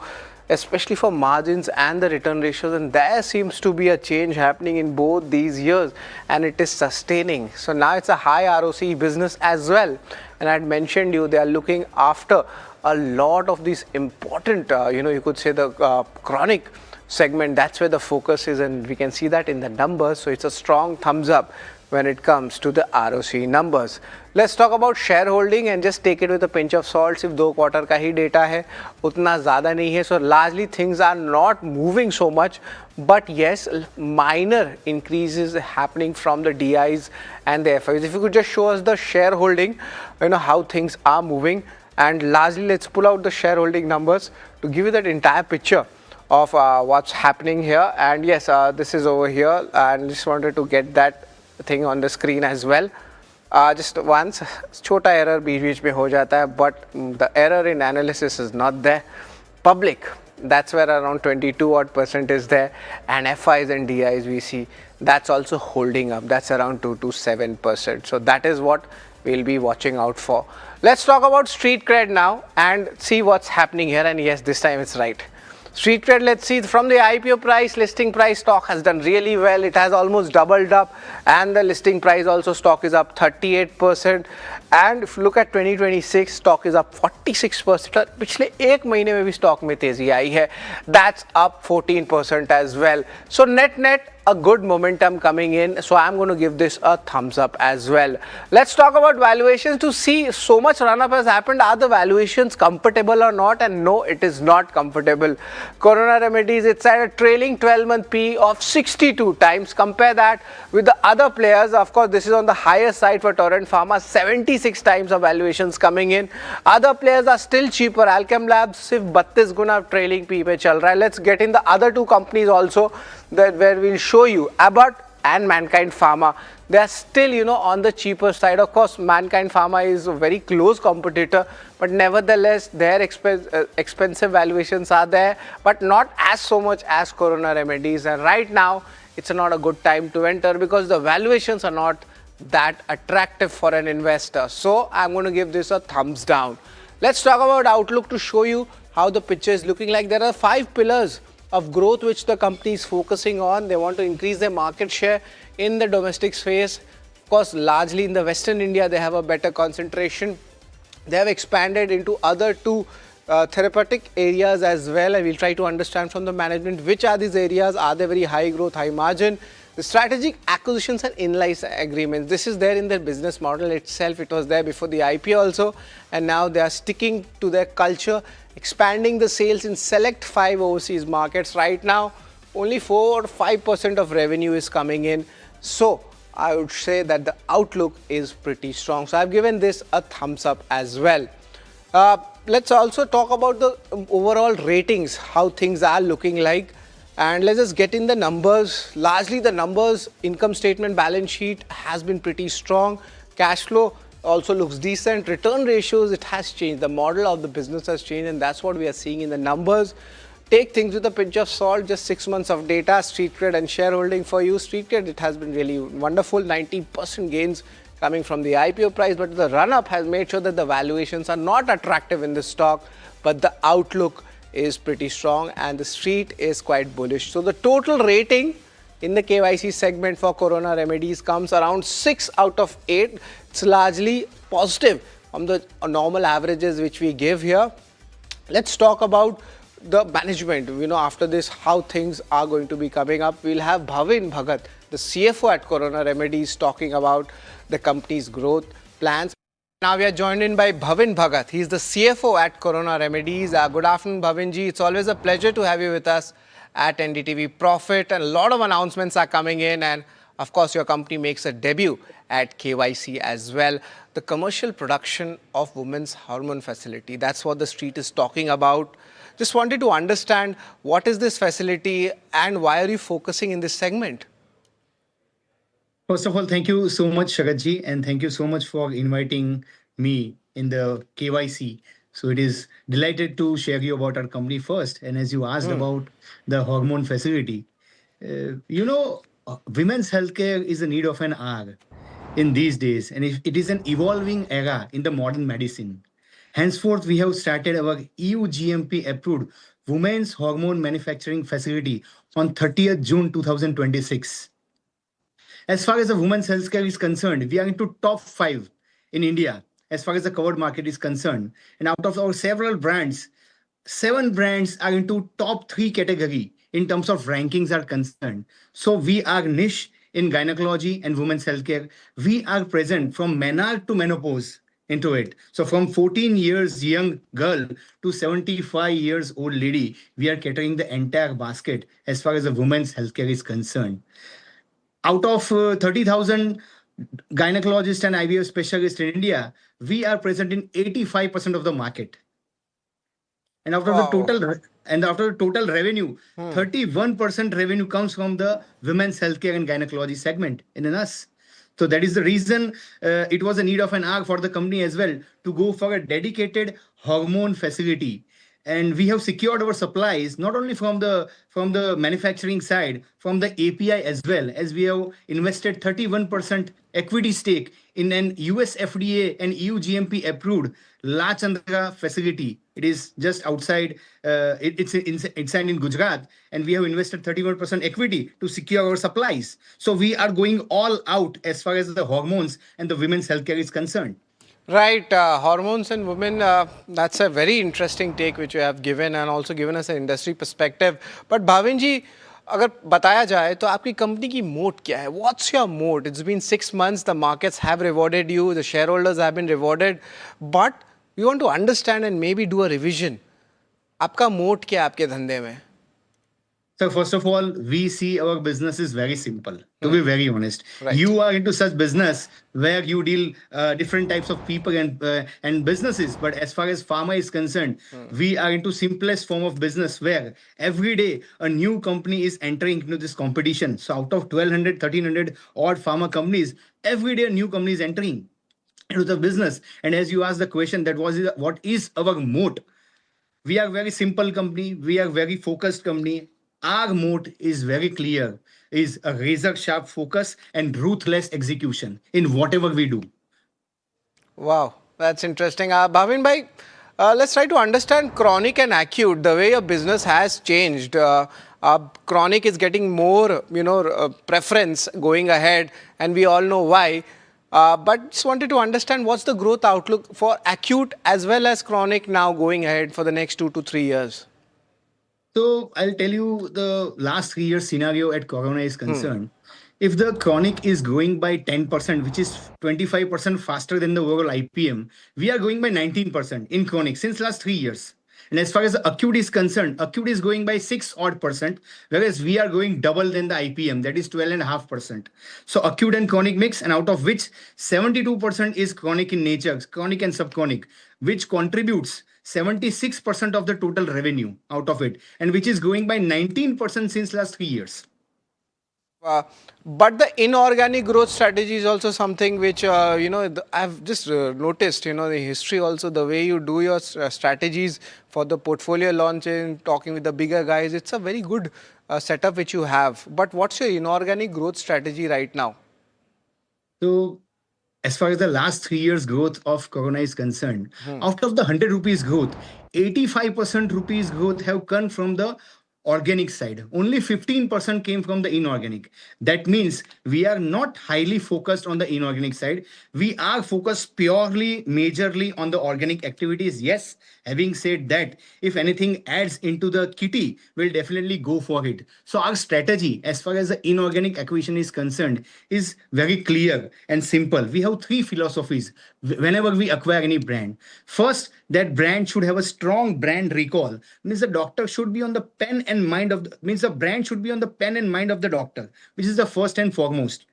especially for margins and the return ratios, and there seems to be a change happening in both these years, and it is sustaining. So now it's a high ROC business as well. And I had mentioned they are looking after a lot of these important, you could say the chronic segment. That's where the focus is, and we can see that in the numbers. So it's a strong thumbs up when it comes to the ROC numbers. Let's talk about shareholding and just take it with a pinch of salt. सिर्फ 2 quarter का ही data है, उतना ज़्यादा नहीं है. So largely things are not moving so much, but yes, minor increases happening from the DIs and the FIs. If you could just show us the shareholding, how things are moving. And lastly, let's pull out the shareholding numbers to give you that entire picture of what's happening here. And yes, this is over here, and just wanted to get that thing on the screen as well. Just once, छोटा error बीच में हो जाता है, but the error in analysis is not there. Public, that's where around 22 odd % is there, and FIs and DIs we see that's also holding up, that's around 2 to 7%. So that is what we'll be watching out for. Let's talk about street cred now and see what's happening here. And yes, this time it's right. Street cred, let's see, from the IPO price, listing price, stock has done really well. It has almost doubled up, and the listing price also, stock is up 38%. And if you look at 2026, stock is up 46%. और पिछले एक महीने में भी stock में तेजी आई है, that's up 14% as well. So net a good momentum coming in, so I'm going to give this a thumbs up as well. Let's talk about valuations to see so much run up has happened. Are the valuations comfortable or not? And no, it is not comfortable. Corona Remedies, it's at a trailing 12-month P of 62 times. Compare that with the other players. Of course, this is on the higher side for Torrent Pharma, 76 times of valuations coming in. Other players are still cheaper. Alchem Labs सिर्फ 32 गुना trailing P पे चल रहा है. Let's get in the other two companies also, that where we'll show you Abbott and Mankind Pharma. They are still, on the cheaper side. Of course, Mankind Pharma is a very close competitor, but nevertheless, their expensive valuations are there, but not as so much as Corona Remedies. And right now, it's not a good time to enter because the valuations are not that attractive for an investor. So I'm going to give this a thumbs down. Let's talk about outlook to show you how the picture is looking like. There are 5 pillars of growth which the company is focusing on. They want to increase their market share in the domestic space. Of course, largely in the Western India, they have a better concentration. They have expanded into other 2 therapeutic areas as well, and we'll try to understand from the management which are these areas. Are they very high growth, high margin? The strategic acquisitions and in-license agreements, this is there in their business model itself. It was there before the IPO also, and now they are sticking to their culture, expanding the sales in select 5 overseas markets. Right now, only 4 or 5% of revenue is coming in. So I would say that the outlook is pretty strong. So I've given this a thumbs up as well. Let's also talk about the overall ratings, how things are looking like. And let's just get in the numbers. Largely the numbers, income statement, balance sheet has been pretty strong. Cash flow also looks decent. Return ratios, it has changed. The model of the business has changed, and that's what we are seeing in the numbers. Take things with a pinch of salt. Just 6 months of data, street cred and shareholding for you. Street cred, it has been really wonderful. 90% gains coming from the IPO price, but the run-up has made sure that the valuations are not attractive in the stock, but the outlook is pretty strong and the street is quite bullish. So the total rating in the KYC segment for Corona Remedies comes around 6 out of 8. It's largely positive from the normal averages which we give here. Let's talk about the management. After this, how things are going to be coming up. We'll have Bhavin Bhagat, the CFO at Corona Remedies, talking about the company's growth plans. Now we are joined in by Bhavin Bhagat. He is the CFO at Corona Remedies. Good afternoon, Bhavin ji. It's always a pleasure to have you with us at NDTV Profit. And a lot of announcements are coming in. And of course, your company makes a debut at KYC as well. The commercial production of women's hormone facility. That's what the street is talking about. Just wanted to understand, what is this facility and why are you focusing in this segment? First of all, thank you so much, Sharatji, and thank you so much for inviting me in the KYC. So it is delighted to share you about our company first. And as you asked about the hormone facility, women's healthcare is a need of an hour in these days, and it is an evolving era in the modern medicine. Henceforth, we have started our EU GMP approved women's hormone manufacturing facility on 30th June 2026. As far as the women's healthcare is concerned, we are into top 5 in India as far as the covered market is concerned. And out of our several brands, 7 brands are into top 3 category in terms of rankings are concerned. So we are niche in gynecology and women's healthcare. We are present from menarche to menopause into it. So from 14 years young girl to 75 years old lady, we are catering the entire basket as far as the women's healthcare is concerned. Out of 30,000 gynecologists and IVF specialists in India, we are present in 85% of the market. And after the total revenue, 31% revenue comes from the women's healthcare and gynecology segment in us. So that is the reason it was a need of an hour for the company as well to go for a dedicated hormone facility. and we have secured our supplies not only from the manufacturing side, from the API as well, as we have invested 31% equity stake in an US FDA and EU GMP approved La Chandra facility. It is just outside, it's in Gujarat, and we have invested 31% equity to secure our supplies. So we are going all out as far as the hormones and the women's healthcare is concerned. Right, hormones and women, that's a very interesting take which you have given and also given us an industry perspective. But Bhavin ji, अगर बताया जाए तो आपकी company की मोट क्या है? What's your moat? It's been 6 months, the markets have rewarded you, the shareholders have been rewarded, but we want to understand and maybe do a revision. आपका मोट क्या है आपके धंधे में? So first of all, we see our business is very simple, to be very honest. Right. You are into such business where you deal different types of people and businesses. But as far as pharma is concerned, we are into simplest form of business where every day a new company is entering into this competition. So out of 1,200, 1,300 odd pharma companies, every day a new company is entering into the business. And as you asked the question, what is our moat? We are very simple company. We are very focused company. Our moat is very clear, is a razor sharp focus and ruthless execution in whatever we do. Wow, that's interesting. Bhavin bhai, let's try to understand chronic and acute, the way your business has changed. Chronic is getting more, preference going ahead, and we all know why. But just wanted to understand what's the growth outlook for acute as well as chronic now going ahead for the next 2 to 3 years. So I'll tell you the last 3 years scenario at Corona is concerned. If the chronic is growing by 10%, which is 25% faster than the overall IPM, we are growing by 19% in chronic since last 3 years. And as far as the acute is concerned, acute is growing by 6 odd percent, whereas we are growing double than the IPM, that is 12.5%. So acute and chronic mix, and out of which 72% is chronic in nature, chronic and subchronic, which contributes 76% of the total revenue out of it, and which is growing by 19% since last 3 years. But the inorganic growth strategy is also something which, I've just noticed, the history also, the way you do your strategies for the portfolio launching, talking with the bigger guys, it's a very good setup which you have. But what's your inorganic growth strategy right now? So, as far as the last 3 years growth of Corona is concerned, out of the 100 rupees growth, 85% rupees growth have come from the organic side. Only 15% came from the inorganic. That means we are not highly focused on the inorganic side. We are focused purely, majorly on the organic activities. Yes, having said that, if anything adds into the kitty, we'll definitely go for it. So our strategy as far as the inorganic acquisition is concerned is very clear and simple. We have 3 philosophies whenever we acquire any brand. First, that brand should have a strong brand recall. Means the doctor should be on the pen and mind of the brand should be on the pen and mind of the doctor, which is the first and foremost.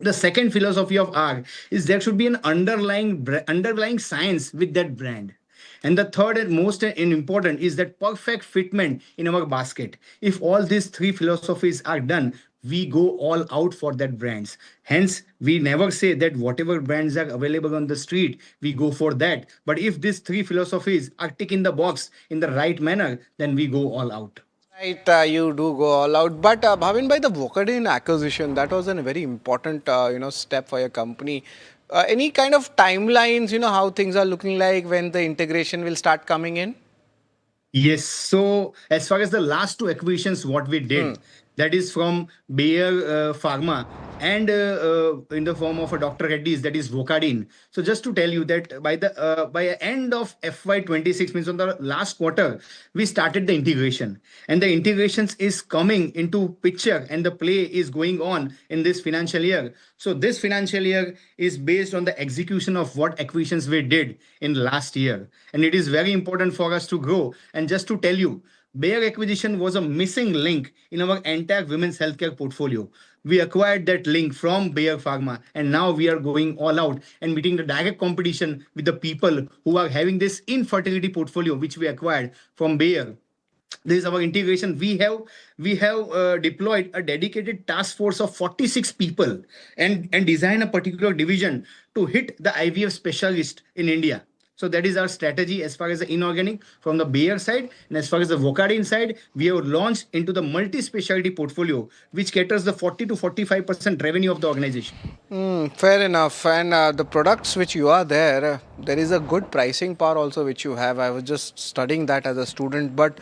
The second philosophy of R is there should be an underlying science with that brand. And the third and most important is that perfect fitment in our basket. If all these 3 philosophies are done, we go all out for that brands. Hence, we never say that whatever brands are available on the street, we go for that. But if these 3 philosophies are tick in the box in the right manner, then we go all out. Right, you do go all out. But Bhavin bhai, the Vocadin acquisition, that was a very important, step for your company. Any kind of timelines, how things are looking like, when the integration will start coming in? Yes. So as far as the last 2 acquisitions, what we did, that is from Bayer Pharma and in the form of a Dr. Reddy's, that is Vocadin. So just to tell you that by the end of FY26, means on the last quarter, we started the integration, and the integrations is coming into picture, and the play is going on in this financial year. So this financial year is based on the execution of what acquisitions we did in last year, and it is very important for us to grow. And just to tell you, Bayer acquisition was a missing link in our entire women's healthcare portfolio. We acquired that link from Bayer Pharma, and now we are going all out and meeting the direct competition with the people who are having this infertility portfolio, which we acquired from Bayer. This is our integration. We have deployed a dedicated task force of 46 people and designed a particular division to hit the IVF specialist in India. So that is our strategy as far as the inorganic from the Bayer side. And as far as the Vocardin side, we have launched into the multi-specialty portfolio, which caters the 40 to 45% revenue of the organization. Fair enough. And the products which you are there is a good pricing power also which you have. I was just studying that as a student. But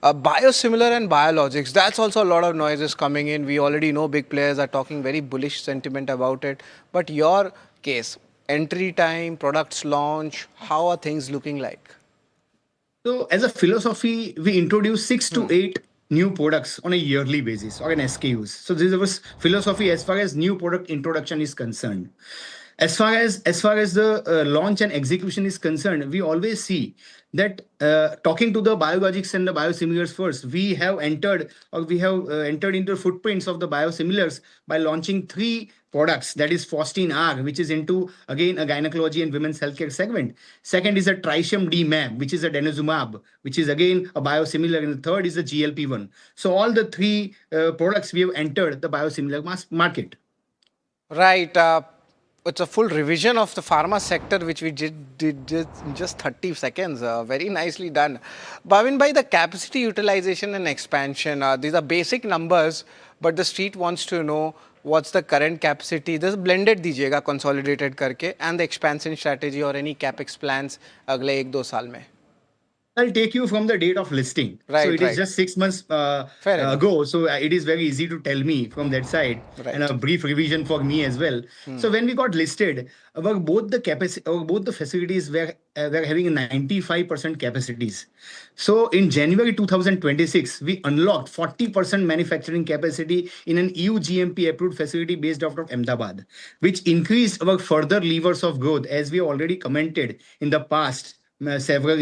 biosimilar and biologics, that's also a lot of noises coming in. We already know big players are talking very bullish sentiment about it. But your case, entry time, products launch, how are things looking like? So as a philosophy, we introduce 6 to 8 new products on a yearly basis or an SKUs. So this is our philosophy as far as new product introduction is concerned. As far as the launch and execution is concerned, we always see that talking to the biologics and the biosimilars first, we have entered into footprints of the biosimilars by launching 3 products. That is Fostin R, which is into again a gynecology and women's healthcare segment. Second is a Tritium D mab, which is a denosumab, which is again a biosimilar, and the third is a GLP-1. So all the 3 products we have entered the biosimilar market. Right. It's a full revision of the pharma sector, which we did in just 30 seconds. Very nicely done. Bhavin bhai, the capacity utilization and expansion, these are basic numbers, but the street wants to know what's the current capacity. This blended दीजिएगा consolidated करके, and the expansion strategy or any capex plans अगले 1-2 साल में. I'll take you from the date of listing. Right, so it is just 6 months ago. So it is very easy to tell me from that side, and a brief revision for me as well. So when we got listed, both the capacity, both the facilities were having 95% capacities. So in January 2026, we unlocked 40% manufacturing capacity in an EU GMP approved facility based out of Ahmedabad, which increased our further levers of growth, as we already commented in the past. Several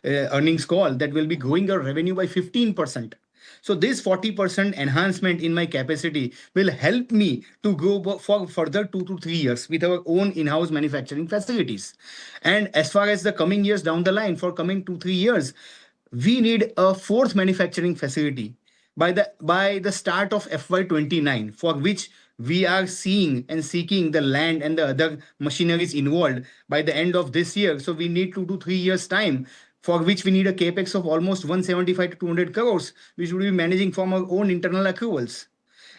earnings call that will be growing our revenue by 15%. So this 40% enhancement in my capacity will help me to grow for further 2 to 3 years with our own in-house manufacturing facilities. And as far as the coming years down the line, for coming 2-3 years, we need a 4th manufacturing facility by the start of FY29, for which we are seeing and seeking the land and the other machineries involved by the end of this year. So we need 2 to 3 years time, for which we need a capex of almost 175 to 200 crores, which we will be managing from our own internal accruals.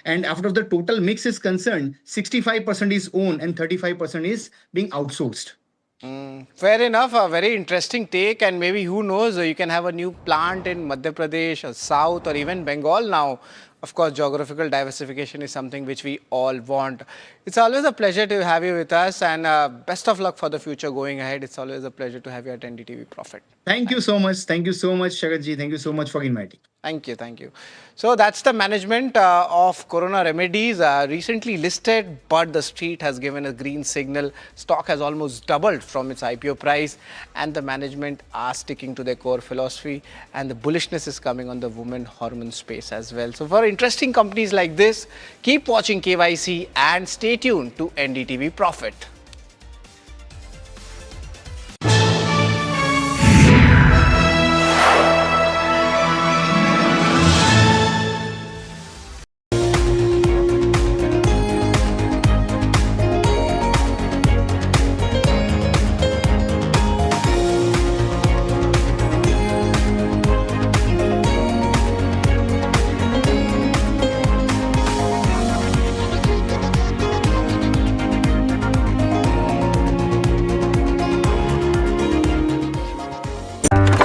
And after the total mix is concerned, 65% is owned and 35% is being outsourced. Fair enough. A very interesting take, and maybe who knows, you can have a new plant in Madhya Pradesh or South or even Bengal now. Of course, geographical diversification is something which we all want. It's always a pleasure to have you with us, and best of luck for the future going ahead. It's always a pleasure to have you at NDTV Profit. Thank you so much. Thank you so much, Sharatji. Thank you so much for inviting. Thank you. Thank you. So that's the management of Corona Remedies, recently listed, but the street has given a green signal. Stock has almost doubled from its IPO price, and the management are sticking to their core philosophy, and the bullishness is coming on the women hormone space as well. So for interesting companies like this, keep watching KYC and stay tuned to NDTV Profit.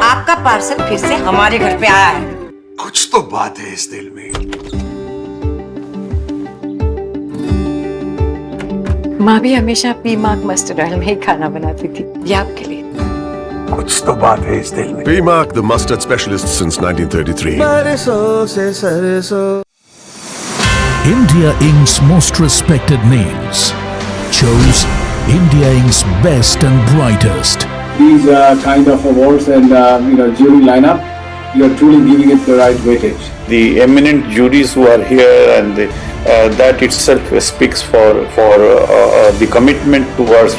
आपका parcel फिर से हमारे घर पे आया है। कुछ तो बात है इस दिल में। माँ भी हमेशा पीमाक मस्टर्ड ऑयल में ही खाना बनाती थी। ये आपके लिए। कुछ तो बात है इस दिल में। PMark, the mustard specialist since 1933. सरसों से सरसों। India Inc.'s most respected names chose India Inc.'s best and brightest. These kind of awards and jury lineup, you are truly giving it the right weightage. The eminent juries who are here, and that itself speaks for the commitment towards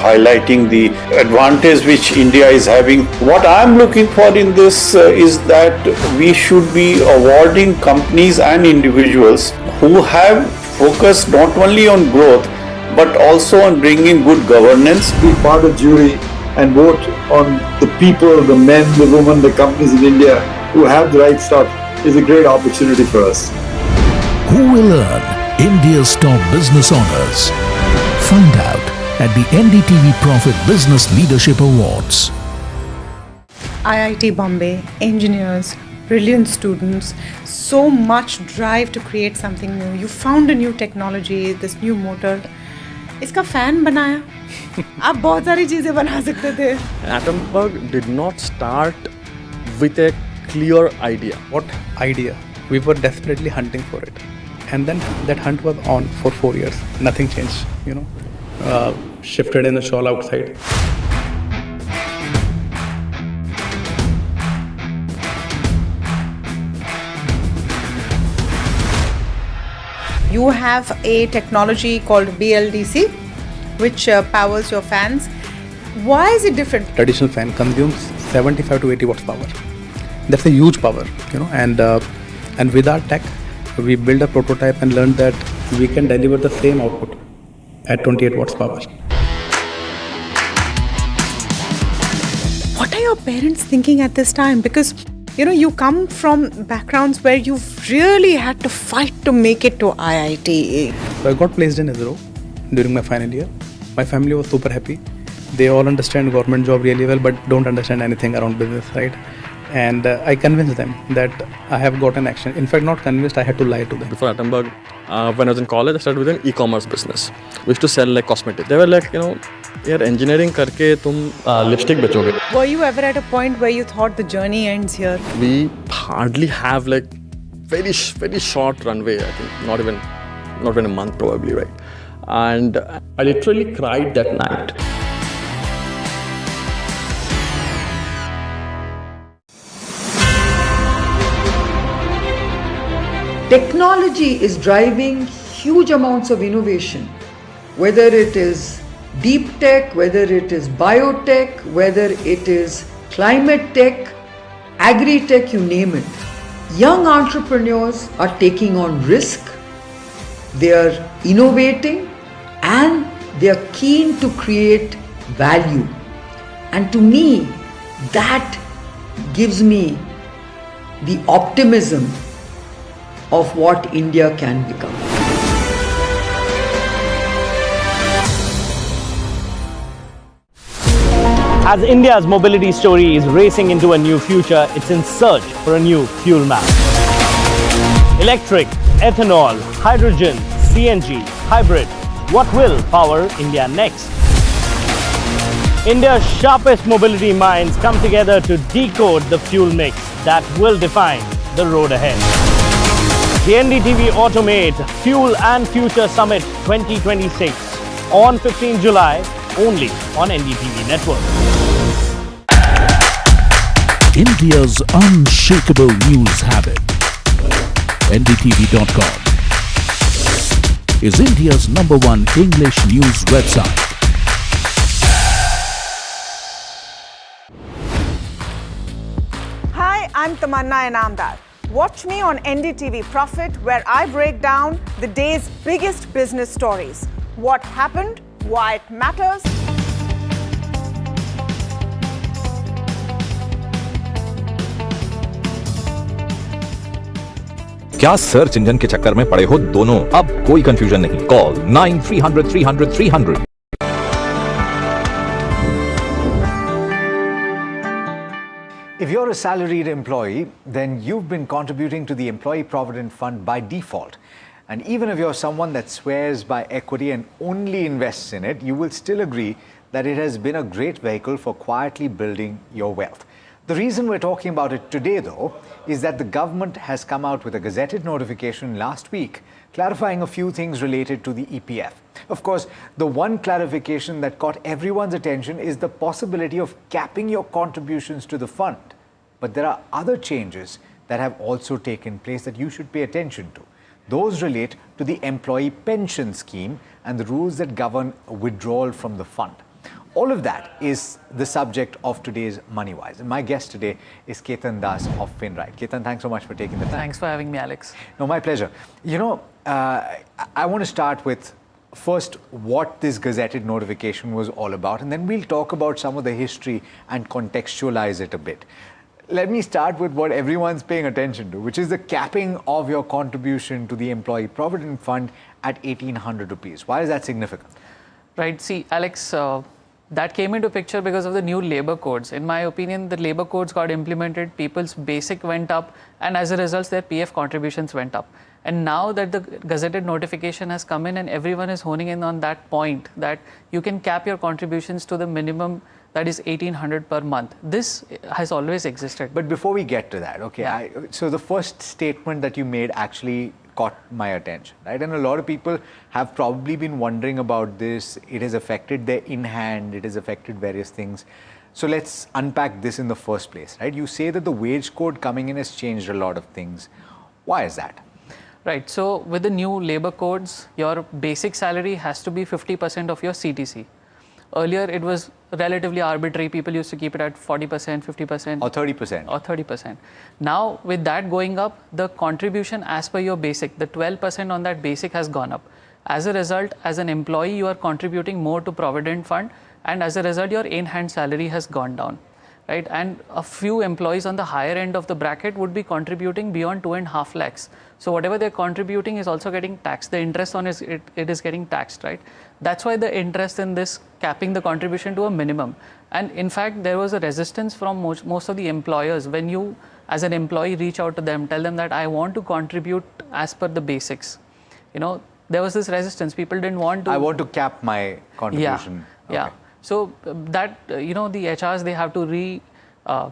highlighting the advantage which India is having. What I am looking for in this is that we should be awarding companies and individuals who have focused not only on growth but also on bringing good governance. Be part of jury and vote on the people, the men, the women, the companies in India who have the right stuff is a great opportunity for us. Who will earn India's top business honors? Find out at the NDTV Profit Business Leadership Awards. IIT Bombay, engineers, brilliant students, so much drive to create something new. You found a new technology, this new motor. इसका fan बनाया. आप बहुत सारी चीजें बना सकते थे. Atomberg did not start with a clear idea. What idea? We were desperately hunting for it. And then that hunt was on for 4 years. Nothing changed, shifted in the shawl outside. You have a technology called BLDC, which powers your fans. Why is it different? Traditional fan consumes 75 to 80 watts power. That's a huge power, and with our tech, we built a prototype and learned that we can deliver the same output at 28 watts power. What are your parents thinking at this time? Because you come from backgrounds where you've really had to fight to make it to IIT. So I got placed in ISRO during my final year. My family was super happy. They all understand government job really well, but don't understand anything around business, right? And I convinced them that I have got an action. In fact, not convinced, I had to lie to them. Before Atomberg, when I was in college, I started with an e-commerce business. We used to sell like cosmetics. They were like, यार engineering करके तुम lipstick बेचोगे. Were you ever at a point where you thought the journey ends here? We hardly have like very short runway. I think not even a month probably, right? And I literally cried that night. Technology is driving huge amounts of innovation, whether it is deep tech, whether it is biotech, whether it is climate tech, agri-tech, you name it. Young entrepreneurs are taking on risk, they are innovating, and they are keen to create value. And to me, that gives me the optimism of what India can become. As India's mobility story is racing into a new future, it's in search for a new fuel map. Electric, ethanol, hydrogen, CNG, hybrid. What will power India next? India's sharpest mobility minds come together to decode the fuel mix that will define the road ahead. The NDTV Automate Fuel and Future Summit 2026 on 15 July only on NDTV Network. India's unshakable news habit. NDTV.com is India's #1 English news website. Hi, I'm Tamanna Inamdar. Watch me on NDTV Profit, where I break down the day's biggest business stories. What happened, why it matters. क्या search engine के चक्कर में पड़े हो दोनों? अब कोई confusion नहीं. Call 9300 If you're a salaried employee, then you've been contributing to the Employee Provident Fund by default. And even if you're someone that swears by equity and only invests in it, you will still agree that it has been a great vehicle for quietly building your wealth. The reason we're talking about it today, though, is that the government has come out with a gazetted notification last week clarifying a few things related to the EPF. Of course, the one clarification that caught everyone's attention is the possibility of capping your contributions to the fund. But there are other changes that have also taken place that you should pay attention to. Those relate to the employee pension scheme and the rules that govern withdrawal from the fund. All of that is the subject of today's MoneyWise. And my guest today is Ketan Das of FinRide. Ketan, thanks so much for taking the time. Thanks for having me, Alex. No, my pleasure. I want to start with first what this gazetted notification was all about, and then we'll talk about some of the history and contextualize it a bit. Let me start with what everyone's paying attention to, which is the capping of your contribution to the Employee Provident Fund at 1,800 rupees. Why is that significant? Right. See, Alex, that came into picture because of the new labor codes. In my opinion, the labor codes got implemented, people's basic went up, and as a result, their PF contributions went up. And now that the gazetted notification has come in and everyone is honing in on that point, that you can cap your contributions to the minimum, that is 1,800 per month. This has always existed. But before we get to that, okay, so the first statement that you made actually caught my attention, right? And a lot of people have probably been wondering about this. It has affected their in-hand, it has affected various things. So let's unpack this in the first place, right? You say that the wage code coming in has changed a lot of things. Why is that? Right. So with the new labor codes, your basic salary has to be 50% of your CTC. Earlier, it was relatively arbitrary. People used to keep it at 40%, 50%. Or 30%. Or 30%. Now, with that going up, the contribution as per your basic, the 12% on that basic has gone up. As a result, as an employee, you are contributing more to Provident Fund, and as a result, your in-hand salary has gone down. Right? And a few employees on the higher end of the bracket would be contributing beyond 2.5 lakhs. So whatever they're contributing is also getting taxed. The interest on it is getting taxed, right? That's why the interest in this capping the contribution to a minimum. And in fact, there was a resistance from most of the employers when you, as an employee, reach out to them, tell them that I want to contribute as per the basics. You know, there was this resistance. People didn't want to. I want to cap my contribution. Yeah. Okay. So that, you know, the HRs, they have to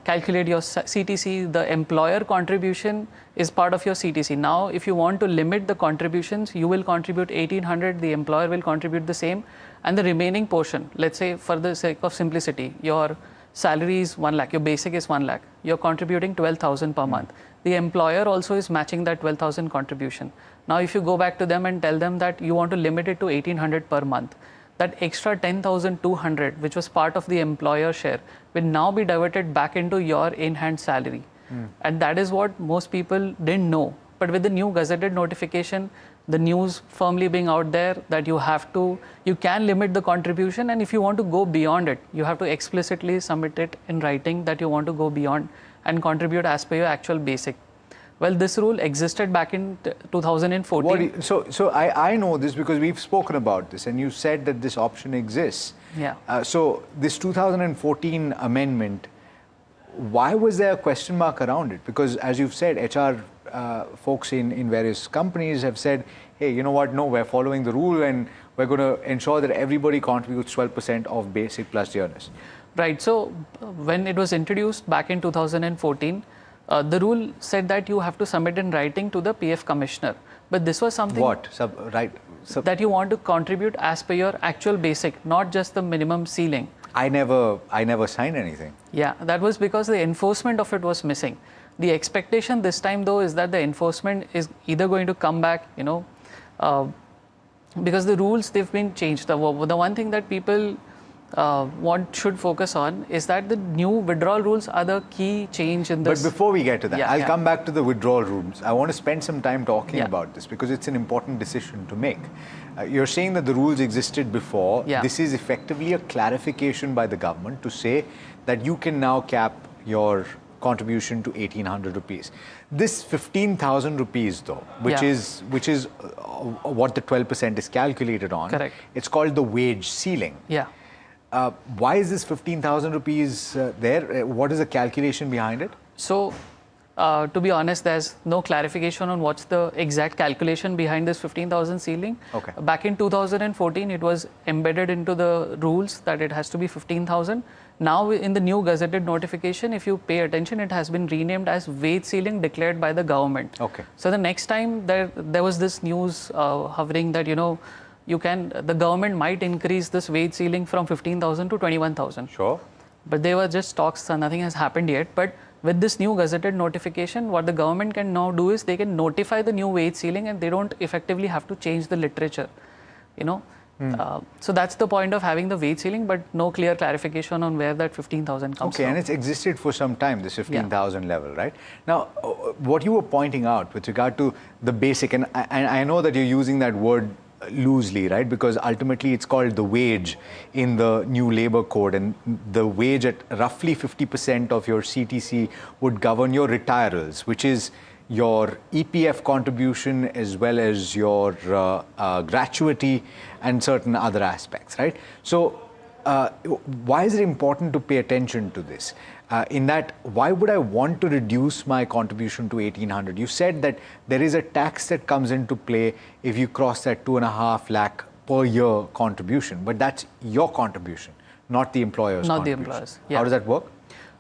calculate your CTC. The employer contribution is part of your CTC. Now, if you want to limit the contributions, you will contribute 1,800, the employer will contribute the same, and the remaining portion, let's say for the sake of simplicity, your salary is 1 lakh, your basic is 1 lakh, you're contributing 12,000 per month. The employer also is matching that 12,000 contribution. Now, if you go back to them and tell them that you want to limit it to 1,800 per month, that extra 10,200, which was part of the employer share, will now be diverted back into your in-hand salary. And that is what most people didn't know. But with the new gazetted notification, the news firmly being out there that you can limit the contribution, and if you want to go beyond it, you have to explicitly submit it in writing that you want to go beyond and contribute as per your actual basic. Well, this rule existed back in 2014. So I know this because we've spoken about this, and you said that this option exists. Yeah. So this 2014 amendment, why was there a question mark around it? Because as you've said, HR folks in various companies have said, hey, you know what, no, we're following the rule and we're going to ensure that everybody contributes 12% of basic plus journals. Right. So when it was introduced back in 2014, the rule said that you have to submit in writing to the PF commissioner. But this was something that you want to contribute as per your actual basic, not just the minimum ceiling. I never signed anything. Yeah, that was because the enforcement of it was missing. The expectation this time, though, is that the enforcement is either going to come back, you know, because the rules, they've been changed. The one thing that people should focus on is that the new withdrawal rules are the key change in this. But before we get to that, I'll come back to the withdrawal rules. I want to spend some time talking about this because it's an important decision to make. You're saying that the rules existed before. This is effectively a clarification by the government to say that you can now cap your contribution to 1,800 rupees. This 15,000 rupees though, which is what the 12% is calculated on. Correct. It's called the wage ceiling. Yeah. Why is this 15,000 rupees there? What is the calculation behind it? So, to be honest, there's no clarification on what's the exact calculation behind this 15,000 ceiling. Okay. Back in 2014, it was embedded into the rules that it has to be 15,000. Now, in the new gazetted notification, if you pay attention, it has been renamed as wage ceiling declared by the government. Okay. So the next time there was this news hovering that, you know, the government might increase this wage ceiling from 15,000 to 21,000. Sure. But they were just talks, so nothing has happened yet. But with this new gazetted notification, what the government can now do is they can notify the new wage ceiling and they don't effectively have to change the literature, you know. So that's the point of having the wage ceiling, but no clear clarification on where that 15,000 comes from. Okay, and it's existed for some time, this 15,000 level, right? Now, what you were pointing out with regard to the basic, and I know that you're using that word loosely, right? Because ultimately it's called the wage in the new labor code, and the wage at roughly 50% of your CTC would govern your retirals, which is your EPF contribution as well as your gratuity and certain other aspects, right? So why is it important to pay attention to this? In that, why would I want to reduce my contribution to 1800? You said that there is a tax that comes into play if you cross that 2.5 lakh per year contribution, but that's your contribution, not the employer's Not the contribution. employers. Yeah. How does that work?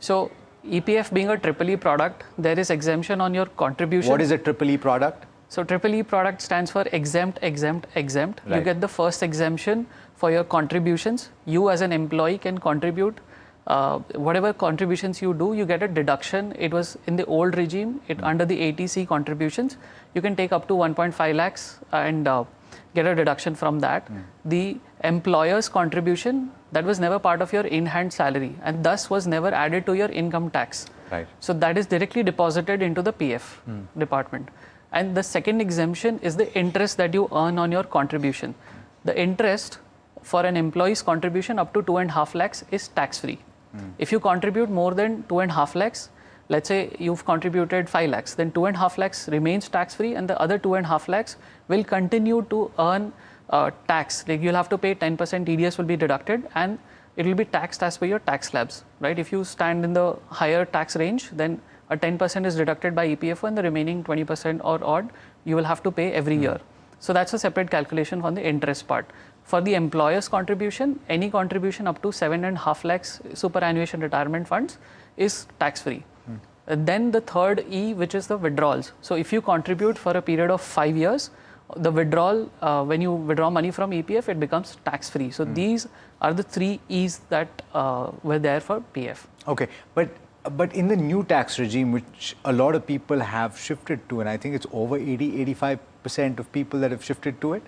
So EPF being a triple E product, there is exemption on your contribution. What is a triple E product? So triple E product stands for exempt, exempt, exempt. Right. You get the first exemption for your contributions. You as an employee can contribute whatever contributions you do, you get a deduction. It was in the old regime, under the ATC contributions, you can take up to 1.5 lakhs and get a deduction from that. The employer's contribution, that was never part of your in-hand salary and thus was never added to your income tax. Right. So that is directly deposited into the PF department. And the second exemption is the interest that you earn on your contribution. The interest for an employee's contribution up to 2.5 lakhs is tax-free. If you contribute more than 2.5 lakhs, let's say you've contributed 5 lakhs, then 2.5 lakhs remains tax-free and the other 2.5 lakhs will continue to earn tax. Like you'll have to pay 10% TDS will be deducted and it will be taxed as per your tax slabs, right? If you stand in the higher tax range, then a 10% is deducted by EPF and the remaining 20% or odd, you will have to pay every year. So that's a separate calculation on the interest part. For the employer's contribution, any contribution up to 7.5 lakhs superannuation retirement funds is tax-free. Then the third E, which is the withdrawals. So if you contribute for a period of 5 years, the withdrawal, when you withdraw money from EPF, it becomes tax-free. So these are the 3 E's that were there for PF. Okay, but in the new tax regime, which a lot of people have shifted to, and I think it's over 80-85% of people that have shifted to it,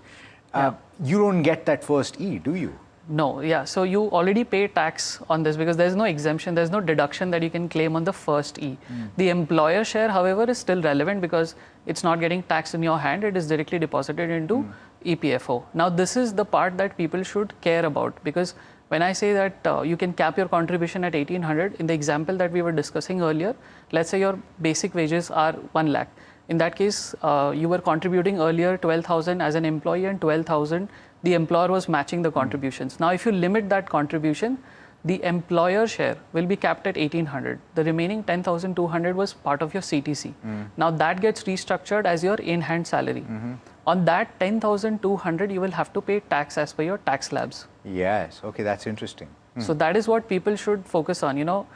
you don't get that first E, do you? No, yeah. So you already pay tax on this because there's no exemption, there's no deduction that you can claim on the first E. The employer share, however, is still relevant because it's not getting taxed in your hand, it is directly deposited into EPFO. Now, this is the part that people should care about because when I say that you can cap your contribution at 1800, in the example that we were discussing earlier, let's say your basic wages are 1 lakh. In that case, you were contributing earlier 12,000 as an employee and 12,000 the employer was matching the contributions. Now, if you limit that contribution, the employer share will be capped at 1800. The remaining 10,200 was part of your CTC. Now that gets restructured as your in-hand salary. On that 10,200, you will have to pay tax as per your tax slabs. Yes, okay, that's interesting. So that is what people should focus on. You know,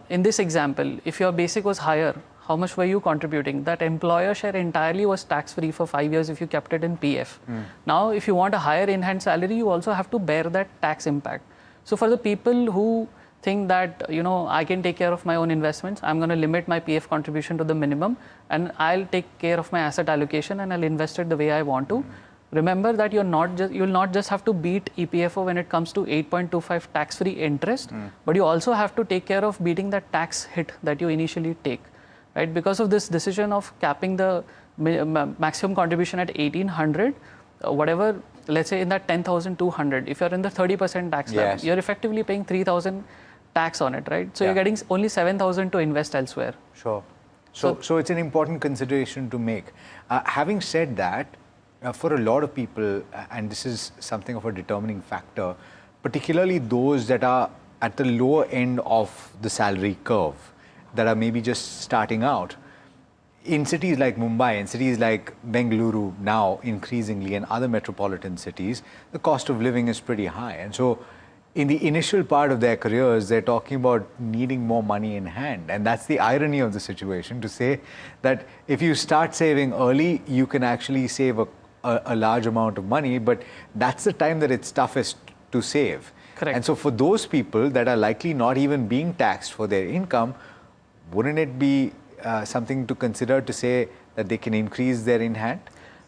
in this example, if your basic was higher, how much were you contributing? That employer share entirely was tax-free for 5 years if you kept it in PF. Now, if you want a higher in-hand salary, you also have to bear that tax impact. So for the people who think that, you know, I can take care of my own investments, I'm going to limit my PF contribution to the minimum and I'll take care of my asset allocation and I'll invest it the way I want to. Remember that you'll not just have to beat EPFO when it comes to 8.25 tax-free interest, but you also have to take care of beating that tax hit that you initially take. Right? Because of this decision of capping the maximum contribution at 1800, whatever, let's say in that 10,200, if you're in the 30% tax slab, you're effectively paying 3,000 tax on it, right? So you're getting only 7,000 to invest elsewhere. Sure. So it's an important consideration to make. Having said that, for a lot of people, and this is something of a determining factor, particularly those that are at the lower end of the salary curve, that are maybe just starting out, in cities like Mumbai and cities like Bengaluru now increasingly and other metropolitan cities, the cost of living is pretty high. And so in the initial part of their careers, they're talking about needing more money in hand. And that's the irony of the situation, to say that if you start saving early, you can actually save a large amount of money, but that's the time that it's toughest to save. Correct. And so for those people that are likely not even being taxed for their income, wouldn't it be something to consider to say that they can increase their in-hand?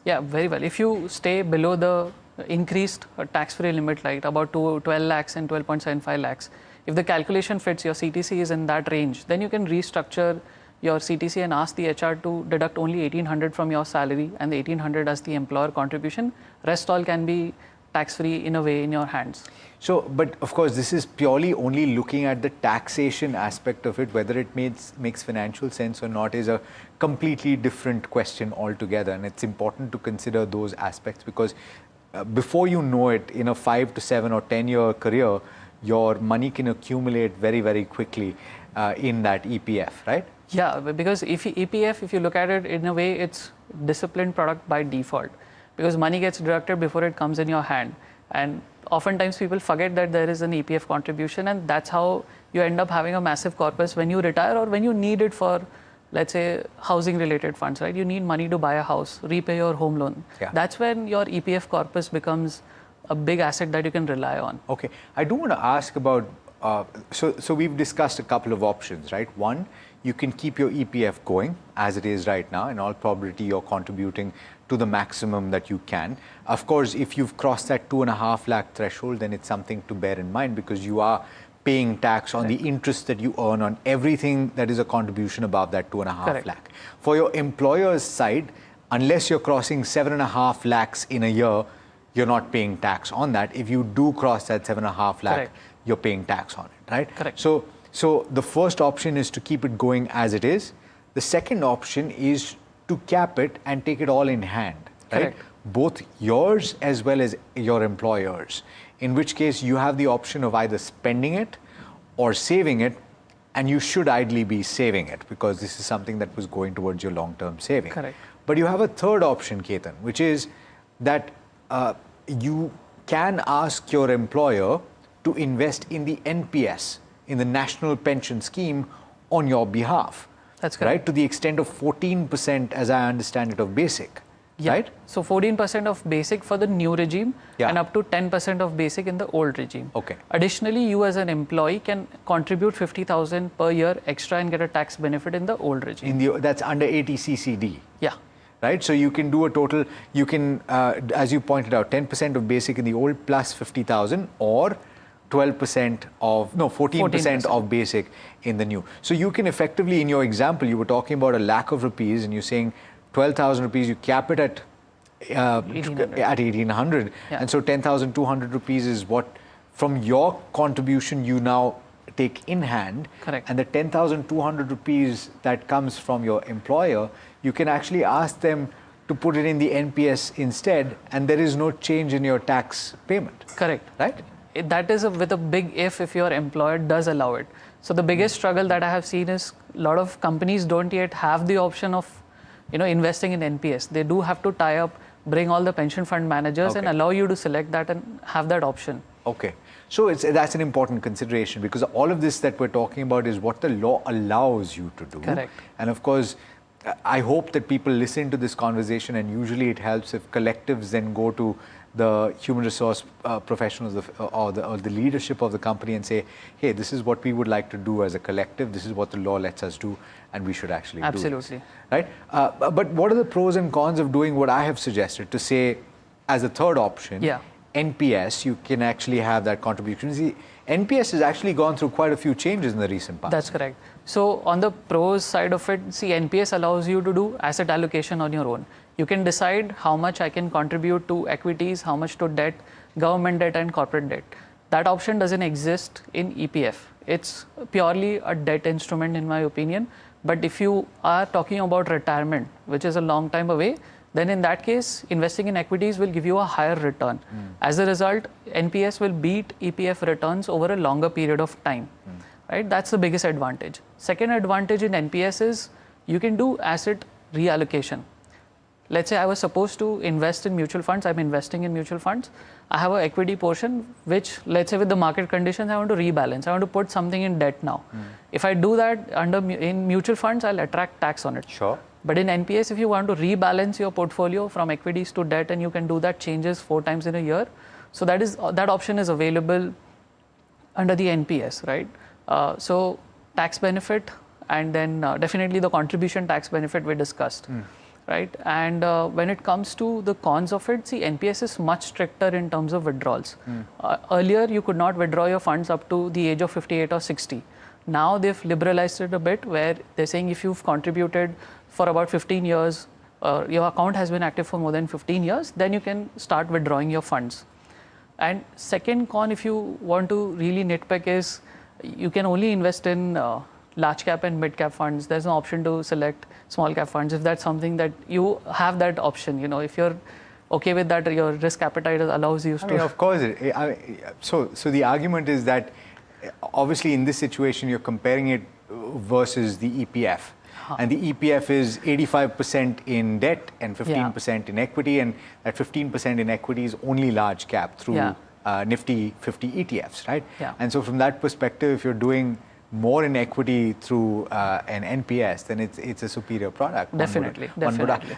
Yeah, very well. If you stay below the increased tax-free limit, like about 12 lakhs and 12.75 lakhs, if the calculation fits, your CTC is in that range, then you can restructure your CTC and ask the HR to deduct only 1800 from your salary and the 1800 as the employer contribution. Rest all can be tax-free in a way in your hands. So, but of course, this is purely only looking at the taxation aspect of it. Whether it makes financial sense or not is a completely different question altogether. And it's important to consider those aspects because before you know it, in a 5 to 7 or 10 year career, your money can accumulate very, very quickly in that EPF, right? Yeah, because EPF, if you look at it in a way, it's disciplined product by default because money gets deducted before it comes in your hand. And oftentimes people forget that there is an EPF contribution, and that's how you end up having a massive corpus when you retire or when you need it for, let's say, housing related funds, right? You need money to buy a house, repay your home loan. Yeah. That's when your EPF corpus becomes a big asset that you can rely on. Okay, I do want to ask about, so we've discussed a couple of options, right? One, you can keep your EPF going as it is right now. In all probability, you're contributing to the maximum that you can. Of course, if you've crossed that 2.5 lakh threshold, then it's something to bear in mind because you are paying tax on the interest that you earn on everything that is a contribution above that 2.5 lakh. For your employer's side, unless you're crossing 7.5 lakhs in a year, you're not paying tax on that. If you do cross that 7.5 lakh, you're paying tax on it, right? Correct. So the first option is to keep it going as it is. The second option is to cap it and take it all in hand, right? Correct. Both yours as well as your employers. In which case you have the option of either spending it or saving it, and you should ideally be saving it because this is something that was going towards your long-term saving. Correct. But you have a third option, Ketan, which is that you can ask your employer to invest in the NPS, in the National Pension Scheme, on your behalf. That's correct. Right? To the extent of 14%, as I understand it, of basic. Yeah. Right? So 14% of basic for the new regime and up to 10% of basic in the old regime. Okay. Additionally, you as an employee can contribute 50,000 per year extra and get a tax benefit in the old regime. That's under 80CCD. Yeah. Right? So you can do a total, you can, as you pointed out, 10% of basic in the old plus 50,000 or 12% of, no, 14% of basic in the new. So you can effectively, in your example, you were talking about 1 lakh of rupees and you're saying 12,000 rupees, you cap it at 1800. Yeah. And so 10,200 rupees is what, from your contribution, you now take in hand. Correct. And the 10,200 rupees that comes from your employer, you can actually ask them to put it in the NPS instead, and there is no change in your tax payment. Correct. Right? That is with a big if your employer does allow it. So the biggest struggle that I have seen is a lot of companies don't yet have the option of, investing in NPS. They do have to tie up, bring all the pension fund managers and allow you to select that and have that option. Okay. So that's an important consideration because all of this that we're talking about is what the law allows you to do. Correct. And of course, I hope that people listen to this conversation, and usually it helps if collectives then go to the human resource professionals or the leadership of the company and say, hey, this is what we would like to do as a collective, this is what the law lets us do, and we should actually do this. Right? But what are the pros and cons of doing what I have suggested to say, as a third option, NPS, you can actually have that contribution. See, NPS has actually gone through quite a few changes in the recent past. That's correct. So on the pros side of it, see, NPS allows you to do asset allocation on your own. You can decide how much I can contribute to equities, how much to debt, government debt and corporate debt. That option doesn't exist in EPF. It's purely a debt instrument in my opinion. But if you are talking about retirement, which is a long time away, then in that case, investing in equities will give you a higher return. As a result, NPS will beat EPF returns over a longer period of time. Right? That's the biggest advantage. Second advantage in NPS is you can do asset reallocation. Let's say I was supposed to invest in mutual funds. I'm investing in mutual funds. I have an equity portion, which, let's say with the market conditions, I want to rebalance. I want to put something in debt now. If I do that in mutual funds, I'll attract tax on it. Sure. But in NPS, if you want to rebalance your portfolio from equities to debt, and you can do that changes 4 times in a year. So that option is available under the NPS, right? So tax benefit, and then definitely the contribution tax benefit we discussed. Right? And when it comes to the cons of it, see, NPS is much stricter in terms of withdrawals. Earlier, you could not withdraw your funds up to the age of 58 or 60. Now they've liberalized it a bit, where they're saying if you've contributed for about 15 years, your account has been active for more than 15 years, then you can start withdrawing your funds. And second con, if you want to really nitpick, is you can only invest in large cap and mid cap funds. There's no option to select small cap funds. If that's something that you have that option, you know, if you're okay with that, your risk appetite allows you to. I mean, of course. So the argument is that obviously in this situation you're comparing it versus the EPF. And the EPF is 85% in debt and 15% in equity, and that 15% in equity is only large cap through Nifty 50 ETFs, right? Yeah. And so from that perspective, if you're doing more in equity through an NPS, then it's a superior product. Definitely.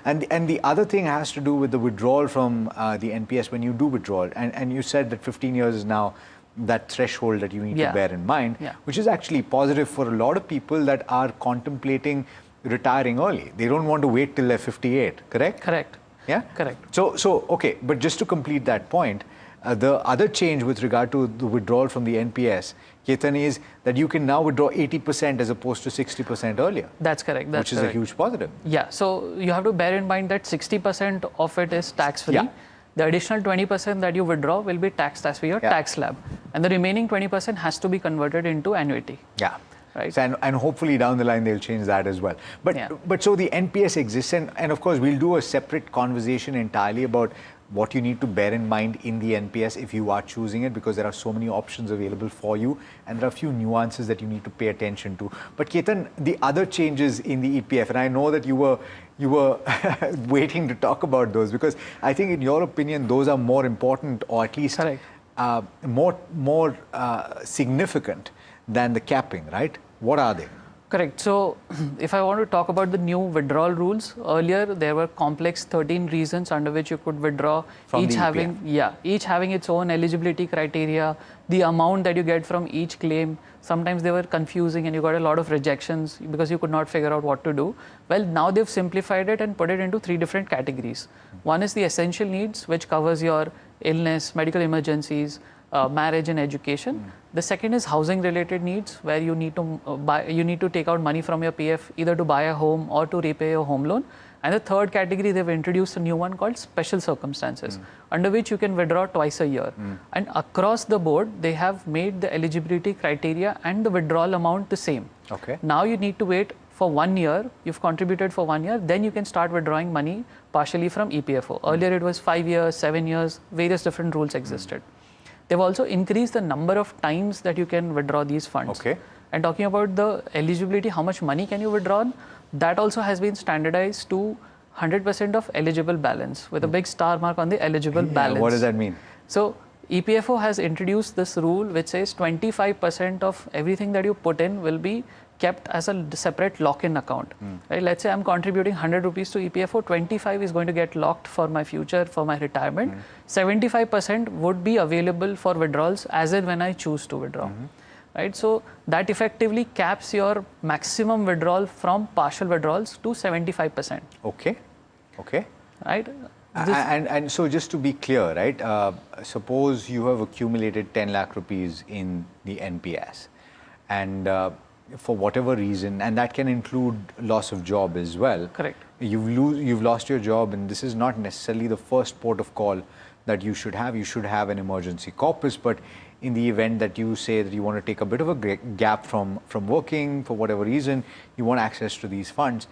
And the other thing has to do with the withdrawal from the NPS when you do withdraw. And you said that 15 years is now that threshold that you need to bear in mind, which is actually positive for a lot of people that are contemplating retiring early. They don't want to wait till they're 58, correct? Correct. Yeah? Correct. So okay, but just to complete that point, the other change with regard to the withdrawal from the NPS, Ketan, is that you can now withdraw 80% as opposed to 60% earlier. That's correct. That's which is a huge positive. Yeah. So you have to bear in mind that 60% of it is tax-free. Yeah. The additional 20% that you withdraw will be taxed as per your tax slab. And the remaining 20% has to be converted into annuity. Yeah. Right. So, and hopefully down the line they'll change that as well. But so the NPS exists, and of course we'll do a separate conversation entirely about what you need to bear in mind in the NPS if you are choosing it, because there are so many options available for you and there are a few nuances that you need to pay attention to. But Ketan, the other changes in the EPF, and I know that you were waiting to talk about those, because I think in your opinion those are more important, or at least more significant than the capping, right? What are they? Correct. So if I want to talk about the new withdrawal rules, earlier there were complex 13 reasons under which you could withdraw, from each having its own eligibility criteria, the amount that you get from each claim. Sometimes they were confusing and you got a lot of rejections because you could not figure out what to do. Well, now they've simplified it and put it into 3 different categories. One is the essential needs, which covers your illness, medical emergencies, marriage and education. The second is housing related needs, where you need to take out money from your PF either to buy a home or to repay your home loan. And the third category, they've introduced a new one called special circumstances, under which you can withdraw twice a year. And across the board, they have made the eligibility criteria and the withdrawal amount the same. Okay. Now you need to wait for 1 year, you've contributed for 1 year, then you can start withdrawing money partially from EPFO. Earlier it was 5 years, 7 years, various different rules existed. They've also increased the number of times that you can withdraw these funds. Okay. And talking about the eligibility, how much money can you withdraw, that also has been standardized to 100% of eligible balance with a big star mark on the eligible balance. What does that mean? So EPFO has introduced this rule which says 25% of everything that you put in will be kept as a separate lock-in account. Right? Let's say I'm contributing 100 rupees to EPFO, 25 is going to get locked for my future, for my retirement. 75% would be available for withdrawals as and when I choose to withdraw. Right? So that effectively caps your maximum withdrawal from partial withdrawals to 75%. Okay. Okay. Right? And so just to be clear, right, suppose you have accumulated 10 lakh rupees in the NPS, and for whatever reason, and that can include loss of job as well. Correct. You've lost your job, and this is not necessarily the first port of call that you should have. You should have an emergency corpus, but in the event that you say that you want to take a bit of a gap from working for whatever reason, you want access to these funds.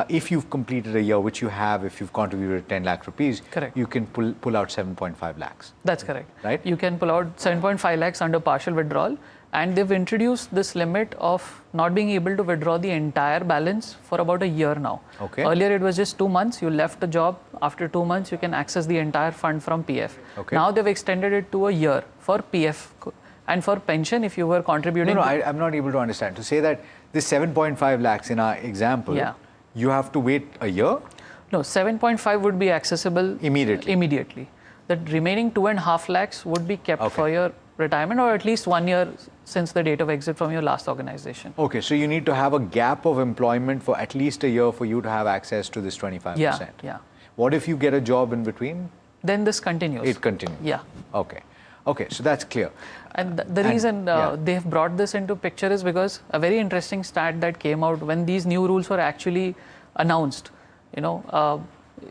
If you've completed a year, which you have, if you've contributed 10 lakh rupees, correct, you can pull out 7.5 lakhs. That's correct. Right? You can pull out 7.5 lakhs under partial withdrawal, and they've introduced this limit of not being able to withdraw the entire balance for about a year now. Okay. Earlier it was just 2 months, you left the job, after 2 months you can access the entire fund from PF. Okay. Now they've extended it to a year for PF. And for pension, if you were contributing... No, I'm not able to understand. To say that this 7.5 lakhs in our example, you have to wait a year? No, 7.5 would be accessible immediately. The remaining 2.5 lakhs would be kept for your retirement, or at least 1 year since the date of exit from your last organization. Okay, so you need to have a gap of employment for at least a year for you to have access to this 25%. Yeah. What if you get a job in between? Then this continues. It continues. Yeah. Okay. Okay, so that's clear. And the reason they have brought this into picture is because a very interesting stat that came out when these new rules were actually announced. The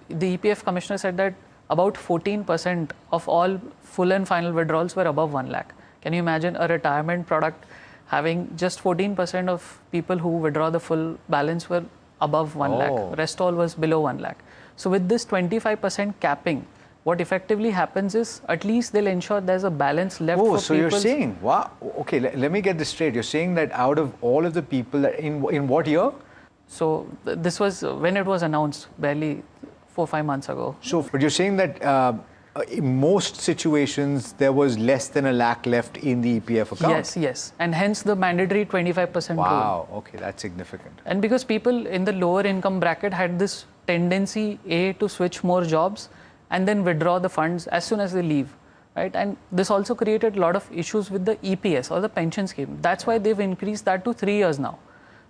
EPF commissioner said that about 14% of all full and final withdrawals were above 1 lakh. Can you imagine a retirement product having just 14% of people who withdraw the full balance were above 1 lakh, rest all was below 1 lakh. So with this 25% capping, what effectively happens is at least they'll ensure there's a balance left for people. So you're saying, wow, okay, let me get this straight. You're saying that out of all of the people, that in what year? So this was when it was announced, barely 4-5 months ago. So, but you're saying that in most situations, there was less than 1 lakh left in the EPF account? Yes. And hence the mandatory 25% rule. Wow, okay, that's significant. And because people in the lower income bracket had this tendency, to switch more jobs and then withdraw the funds as soon as they leave, right? And this also created a lot of issues with the EPS or the pension scheme. That's why they've increased that to 3 years now.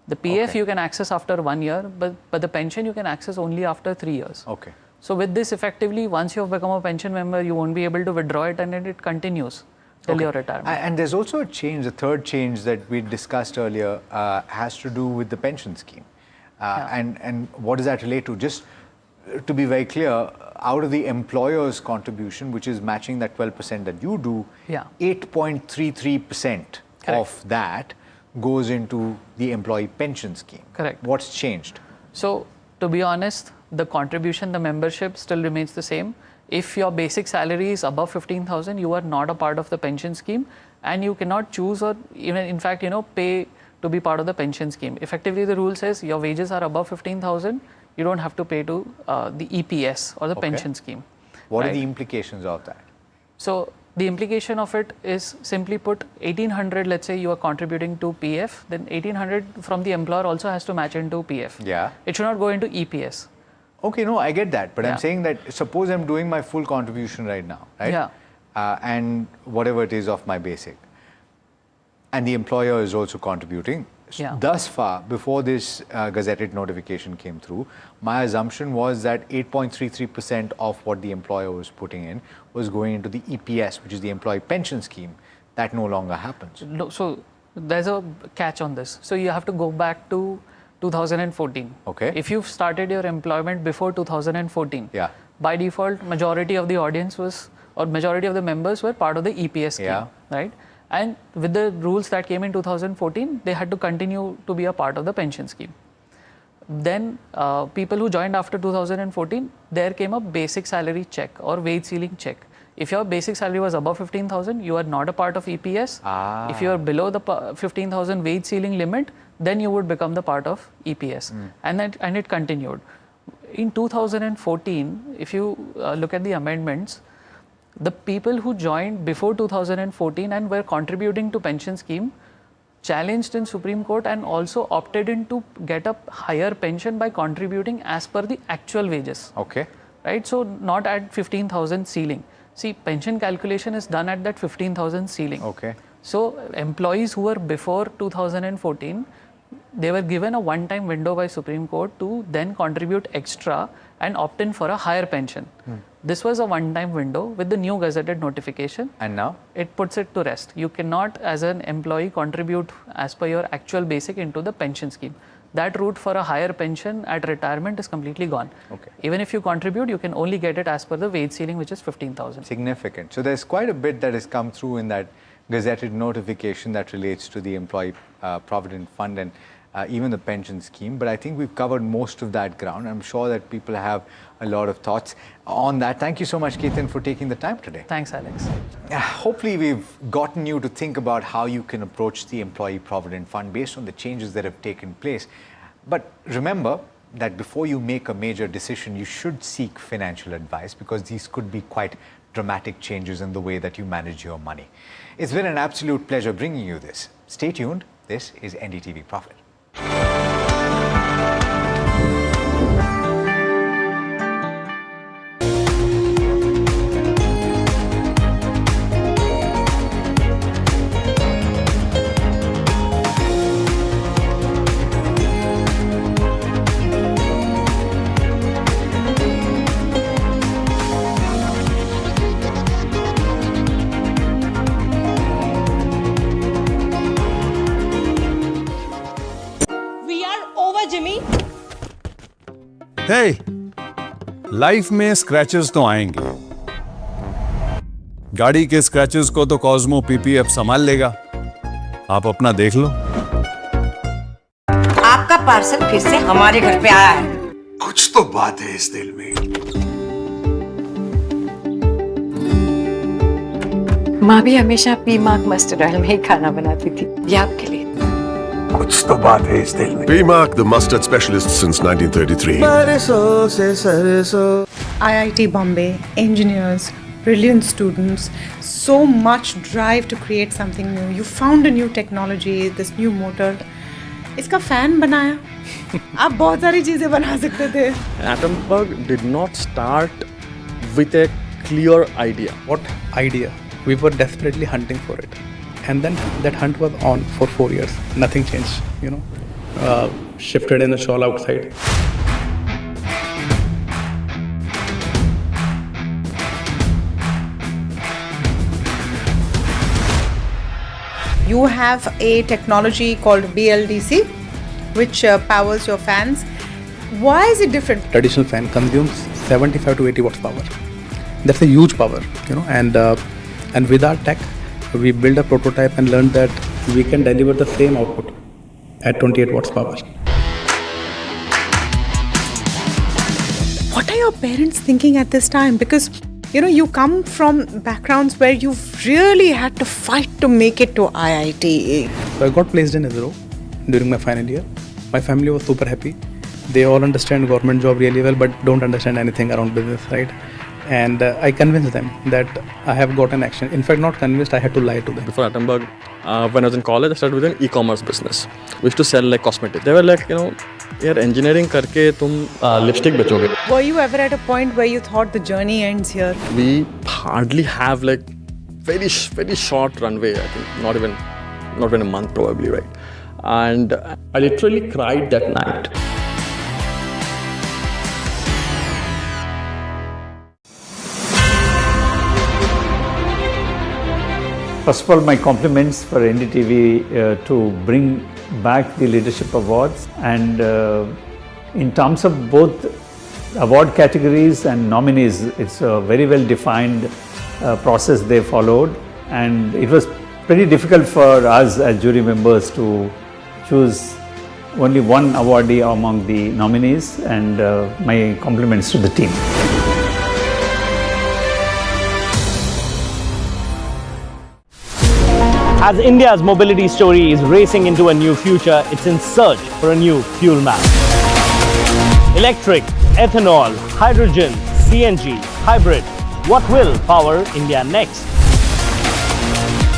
The PF you can access after 1 year, but the pension you can access only after 3 years. Okay. So with this, effectively, once you have become a pension member, you won't be able to withdraw it, and then it continues till your retirement. And there's also a change, the third change that we discussed earlier has to do with the pension scheme. And what does that relate to? Just to be very clear, out of the employer's contribution, which is matching that 12% that you do, 8.33% of that goes into the employee pension scheme. Correct. What's changed? So, to be honest, the contribution, the membership still remains the same. If your basic salary is above 15,000, you are not a part of the pension scheme, and you cannot choose or even, in fact, pay to be part of the pension scheme. Effectively, the rule says your wages are above 15,000, you don't have to pay to the EPS or the pension scheme. What are the implications of that? So, the implication of it is, simply put, 1,800, let's say you are contributing to PF, then 1,800 from the employer also has to match into PF. Yeah. It should not go into EPS. Okay, no, I get that. But I'm saying that suppose I'm doing my full contribution right now, right? Yeah. And whatever it is of my basic. And the employer is also contributing. Yeah. Thus far, before this gazetted notification came through, my assumption was that 8.33% of what the employer was putting in was going into the EPS, which is the employee pension scheme. That no longer happens. No, so there's a catch on this. So you have to go back to 2014. Okay. If you've started your employment before 2014, by default, majority of the audience was, or majority of the members were part of the EPS scheme, right? And with the rules that came in 2014, they had to continue to be a part of the pension scheme. Then people who joined after 2014, there came a basic salary check or wage ceiling check. If your basic salary was above 15,000, you are not a part of EPS. If you are below the 15,000 wage ceiling limit, then you would become the part of EPS. And it continued. In 2014, if you look at the amendments, the people who joined before 2014 and were contributing to pension scheme challenged in Supreme Court and also opted in to get a higher pension by contributing as per the actual wages. Okay. Right? So not at 15,000 ceiling. See, pension calculation is done at that 15,000 ceiling. Okay. So employees who were before 2014, they were given a one-time window by Supreme Court to then contribute extra and opt in for a higher pension. This was a one-time window. With the new gazetted notification, and now it puts it to rest. You cannot, as an employee, contribute as per your actual basic into the pension scheme. That route for a higher pension at retirement is completely gone. Okay. Even if you contribute, you can only get it as per the wage ceiling, which is 15,000. Significant. So there's quite a bit that has come through in that gazetted notification that relates to the employee provident fund and even the pension scheme. But I think we've covered most of that ground. I'm sure that people have a lot of thoughts on that. Thank you so much, Ketan, for taking the time today. Thanks, Alex. Hopefully we've gotten you to think about how you can approach the employee provident fund based on the changes that have taken place. But remember that before you make a major decision, you should seek financial advice, because these could be quite dramatic changes in the way that you manage your money. It's been an absolute pleasure bringing you this. Stay tuned. This is NDTV Profit. Hey, life में scratches तो आएंगे। गाड़ी के scratches को तो Cosmo PPF संभाल लेगा। आप अपना देख लो। आपका पार्सल फिर से हमारे घर पे आया है। कुछ तो बात है इस दिल में। माँ भी हमेशा पीमाक मस्टर्ड ऑयल में ही खाना बनाती थी, ये आपके लिए। कुछ तो बात है इस दिल में। PMARC, the mustard specialist since 1933. बरसों से सरसों। IIT Bombay, engineers, brilliant students, so much drive to create something new. You found a new technology, this new motor. इसका फैन बनाया। आप बहुत सारी चीजें बना सकते थे। Atomberg did not start with a clear idea. What idea? We were desperately hunting for it. And then that hunt was on for 4 years. Nothing changed, shifted in the shawl outside. You have a technology called BLDC, which powers your fans. Why is it different? Traditional fan consumes 75 to 80 watts power. That's a huge power, and with our tech, we built a prototype and learned that we can deliver the same output at 28 watts power. What are your parents thinking at this time? Because you come from backgrounds where you've really had to fight to make it to IIT. So I got placed in ISRO during my final year. My family was super happy. They all understand government job really well, but don't understand anything around business, right? And I convinced them that I have got an action. In fact, not convinced, I had to lie to them. Before Atomberg, when I was in college, I started with an e-commerce business. We used to sell like cosmetics. They were like, यार engineering करके तुम lipstick बेचोगे. Were you ever at a point where you thought the journey ends here? We hardly have like very short runway. I think not even a month probably, right? And I literally cried that night. First of all, my compliments for NDTV to bring back the leadership awards, and in terms of both award categories and nominees, it's a very well defined process they followed, and it was pretty difficult for us as jury members to choose only one awardee among the nominees, and my compliments to the team. As India's mobility story is racing into a new future, it's in search for a new fuel map. Electric, ethanol, hydrogen, CNG, hybrid, what will power India next?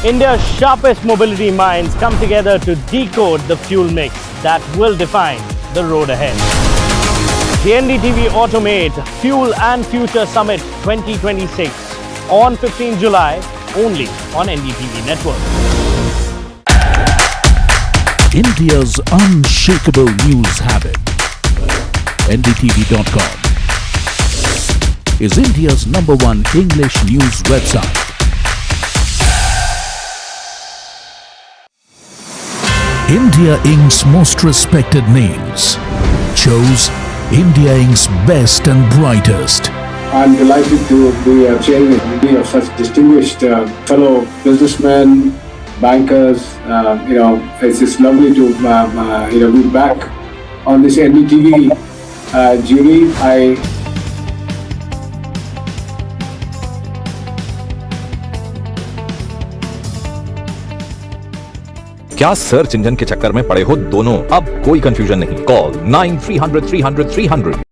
India's sharpest mobility minds come together to decode the fuel mix that will define the road ahead. The NDTV Automate Fuel and Future Summit 2026 on 15 July only on NDTV Network. India's unshakable news habit. NDTV.com is India's #1 English news website. India Inc.'s most respected names chose India Inc.'s best and brightest. I'm delighted to be chairman of such distinguished fellow businessmen, bankers. It's just lovely to be back on this NDTV jury. क्या search engine के चक्कर में पड़े हो दोनों? अब कोई confusion नहीं। Call 9300 300 300।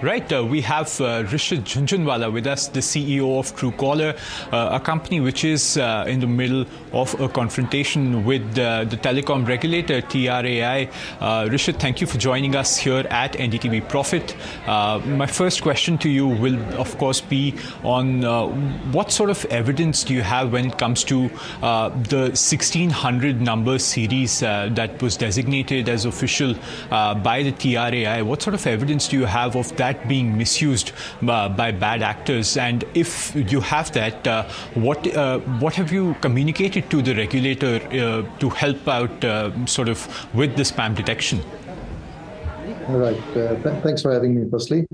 Right, we have Rishit Jhunjhunwala with us, the CEO of Truecaller, a company which is in the middle of a confrontation with the telecom regulator, TRAI. Rishit, thank you for joining us here at NDTV Profit. My first question to you will, of course, be on what sort of evidence do you have when it comes to the 1600 number series that was designated as official by the TRAI? What sort of evidence do you have of that that being misused by bad actors? And if you have that, what have you communicated to the regulator to help out sort of with the spam detection? All right. Thanks for having me, firstly.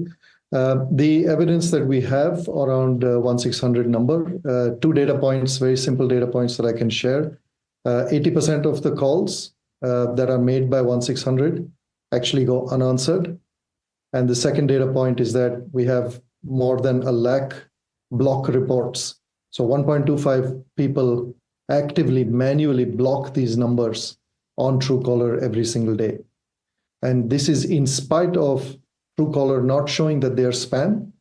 The evidence that we have around 1600 number, two data points, very simple data points that I can share. 80% of the calls that are made by 1600 actually go unanswered. And the second data point is that we have more than 1 lakh block reports. So 1.25 people actively, manually block these numbers on Truecaller every single day. And this is in spite of Truecaller not showing that they are spam.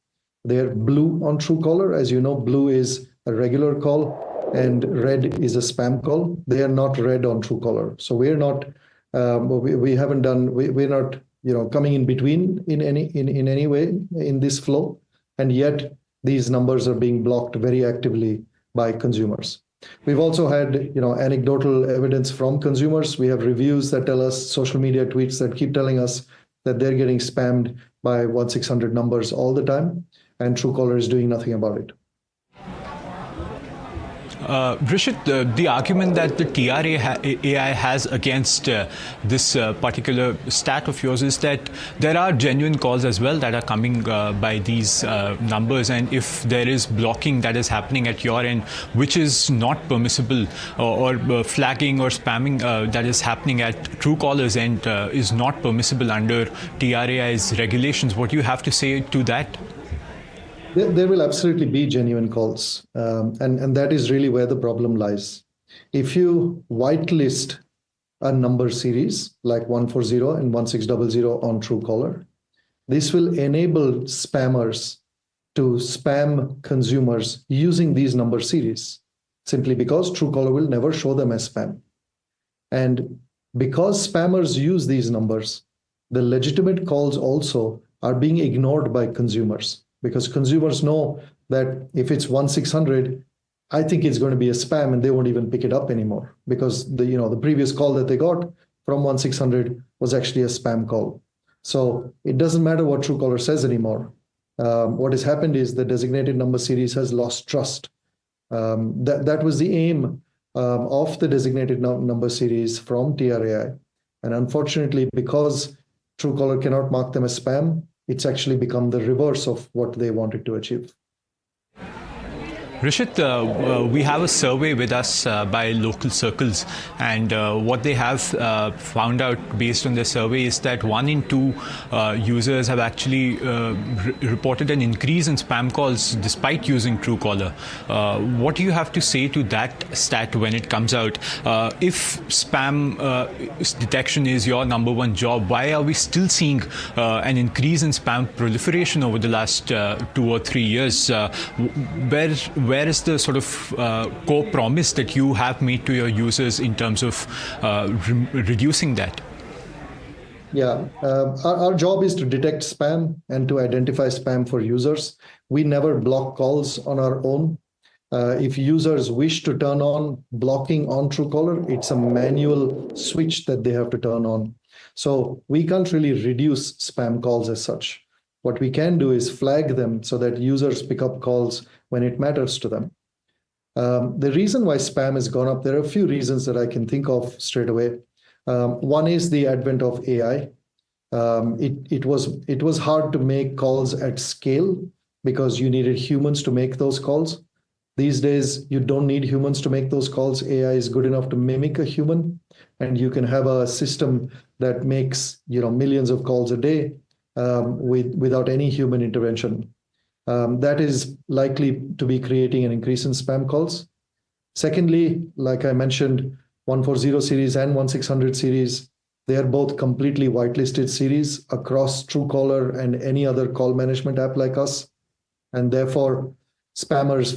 They are blue on Truecaller. As you know, blue is a regular call and red is a spam call. They are not red on Truecaller. So we're not, we're not, coming in between in any way in this flow. And yet these numbers are being blocked very actively by consumers. We've also had, anecdotal evidence from consumers. We have reviews that tell us, social media tweets that keep telling us that they're getting spammed by 1600 numbers all the time, and Truecaller is doing nothing about it. Rishit, the argument that the TRAI has against this particular stat of yours is that there are genuine calls as well that are coming by these numbers, and if there is blocking that is happening at your end, which is not permissible, or flagging or spamming that is happening at Truecaller's end is not permissible under TRAI's regulations. What do you have to say to that? There will absolutely be genuine calls, and that is really where the problem lies. If you whitelist a number series like 140 and 1600 on Truecaller, this will enable spammers to spam consumers using these number series, simply because Truecaller will never show them as spam. And because spammers use these numbers, the legitimate calls also are being ignored by consumers. Because consumers know that if it's 1600, I think it's going to be a spam, and they won't even pick it up anymore, because the previous call that they got from 1600 was actually a spam call. So it doesn't matter what Truecaller says anymore. What has happened is the designated number series has lost trust. That was the aim of the designated number series from TRAI, and unfortunately, because Truecaller cannot mark them as spam, it's actually become the reverse of what they wanted to achieve. Rishit, we have a survey with us by local circles, and what they have found out based on their survey is that 1 in 2 users have actually reported an increase in spam calls despite using Truecaller. What do you have to say to that stat when it comes out? If spam detection is your number one job, why are we still seeing an increase in spam proliferation over the last 2 or 3 years? Where is the sort of core promise that you have made to your users in terms of reducing that? Yeah, our job is to detect spam and to identify spam for users. We never block calls on our own. If users wish to turn on blocking on Truecaller, it's a manual switch that they have to turn on. So we can't really reduce spam calls as such. What we can do is flag them so that users pick up calls when it matters to them. The reason why spam has gone up, there are a few reasons that I can think of straight away. One is the advent of AI. It was hard to make calls at scale because you needed humans to make those calls. These days, you don't need humans to make those calls. AI is good enough to mimic a human, and you can have a system that makes millions of calls a day without any human intervention. That is likely to be creating an increase in spam calls. Secondly, like I mentioned, 140 series and 1600 series, they are both completely whitelisted series across Truecaller and any other call management app like us. And therefore, spammers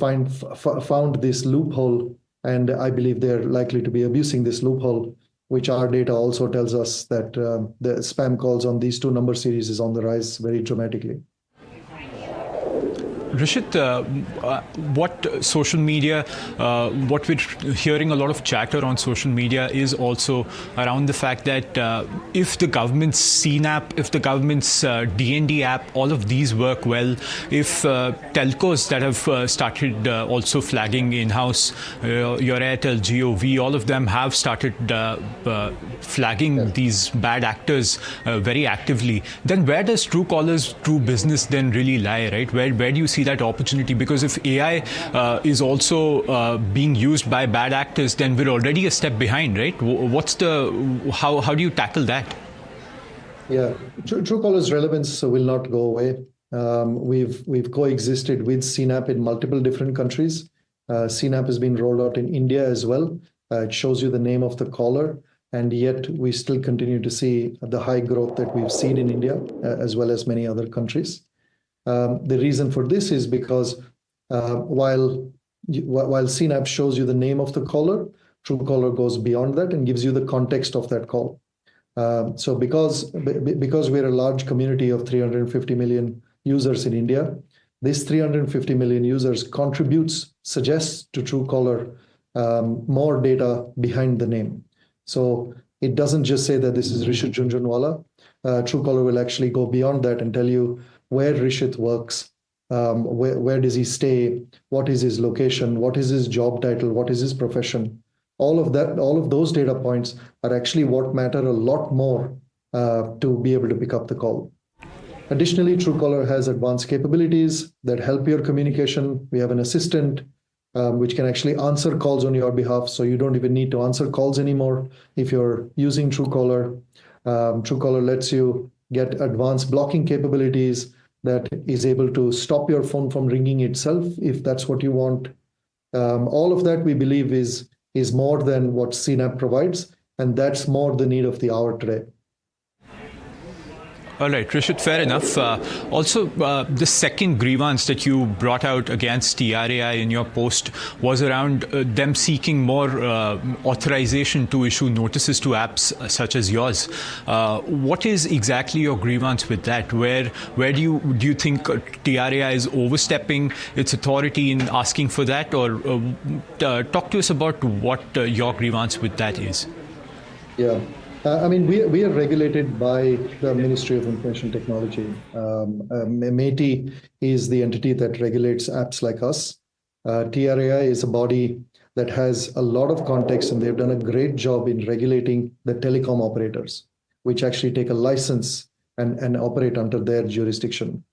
found this loophole, and I believe they're likely to be abusing this loophole, which our data also tells us that the spam calls on these two number series is on the rise very dramatically. Rishit, what social media, what we're hearing a lot of chatter on social media is also around the fact that if the government's CNAP, if the government's DND app, all of these work well, if telcos that have started also flagging in-house, your Airtel, GOV, all of them have started flagging these bad actors very actively, then where does Truecaller's true business then really lie, right? Where do you see that opportunity? Because if AI is also being used by bad actors, then we're already a step behind, right? What's how do you tackle that? Yeah, Truecaller's relevance will not go away. We've coexisted with CNAP in multiple different countries. CNAP has been rolled out in India as well. It shows you the name of the caller, and yet we still continue to see the high growth that we've seen in India as well as many other countries. The reason for this is because while CNAP shows you the name of the caller, Truecaller goes beyond that and gives you the context of that call. So because we're a large community of 350 million users in India, this 350 million users suggests to Truecaller more data behind the name. So it doesn't just say that this is Rishit Jhunjhunwala. Truecaller will actually go beyond that and tell you where Rishit works, where does he stay, what is his location, what is his job title, what is his profession. All of those data points are actually what matter a lot more to be able to pick up the call. Additionally, Truecaller has advanced capabilities that help your communication. We have an assistant which can actually answer calls on your behalf, so you don't even need to answer calls anymore if you're using Truecaller. Truecaller lets you get advanced blocking capabilities that is able to stop your phone from ringing itself if that's what you want. All of that we believe is more than what CNAP provides, and that's more the need of the hour today. All right, Rishit, fair enough. Also, the second grievance that you brought out against TRAI in your post was around them seeking more authorization to issue notices to apps such as yours. What is exactly your grievance with that? Where do you think TRAI is overstepping its authority in asking for that? Or talk to us about what your grievance with that is. Yeah. I mean, we are regulated by the Ministry of Information Technology. MeitY is the entity that regulates apps like us. TRAI is a body that has a lot of context, and they've done a great job in regulating the telecom operators, which actually take a license and operate under their jurisdiction.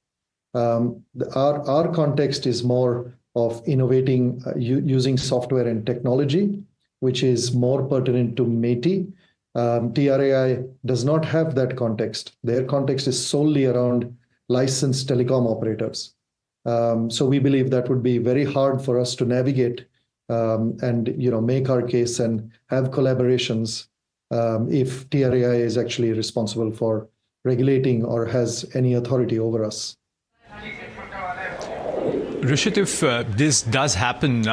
Our context is more of innovating using software and technology, which is more pertinent to MeitY. TRAI does not have that context. Their context is solely around licensed telecom operators. So we believe that would be very hard for us to navigate and make our case and have collaborations if TRAI is actually responsible for regulating or has any authority over us. Rishit, if this does happen,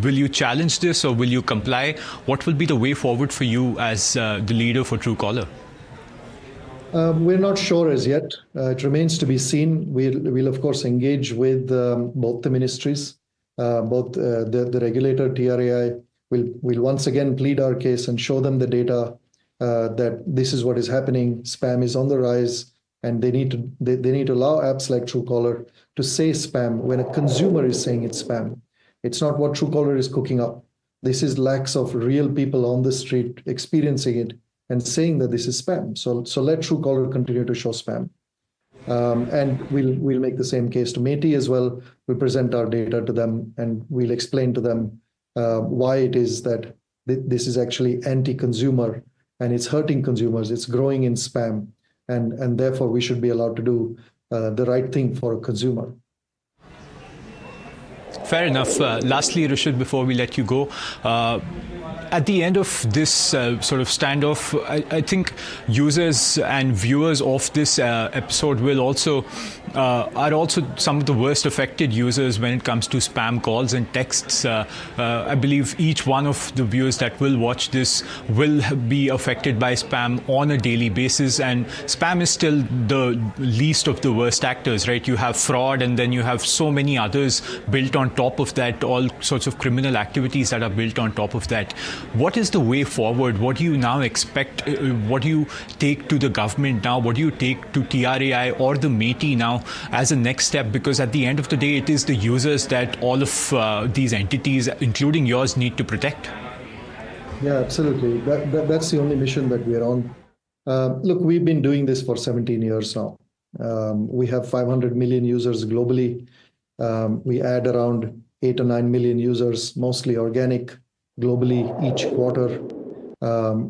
will you challenge this or will you comply? What will be the way forward for you as the leader for Truecaller? We're not sure as yet. It remains to be seen. We'll of course engage with both the ministries, both the regulator, TRAI. We'll once again plead our case and show them the data that this is what is happening. Spam is on the rise, and they need to allow apps like Truecaller to say spam when a consumer is saying it's spam. It's not what Truecaller is cooking up. This is lacks of real people on the street experiencing it and saying that this is spam. So let Truecaller continue to show spam. And we'll make the same case to MeitY as well. We'll present our data to them and we'll explain to them why it is that this is actually anti-consumer and it's hurting consumers. It's growing in spam. And therefore, we should be allowed to do the right thing for a consumer. Fair enough. Lastly, Rishit, before we let you go, at the end of this sort of standoff, I think users and viewers of this episode will also are also some of the worst affected users when it comes to spam calls and texts. I believe each one of the viewers that will watch this will be affected by spam on a daily basis, and spam is still the least of the worst actors, right? You have fraud, and then you have so many others built on top of that, all sorts of criminal activities that are built on top of that. What is the way forward? What do you now expect? What do you take to the government now? What do you take to TRAI or the MeitY now as a next step? Because at the end of the day, it is the users that all of these entities, including yours, need to protect. Yeah, absolutely. That's the only mission that we're on. Look, we've been doing this for 17 years now. We have 500 million users globally. We add around 8 or 9 million users, mostly organic, globally each quarter.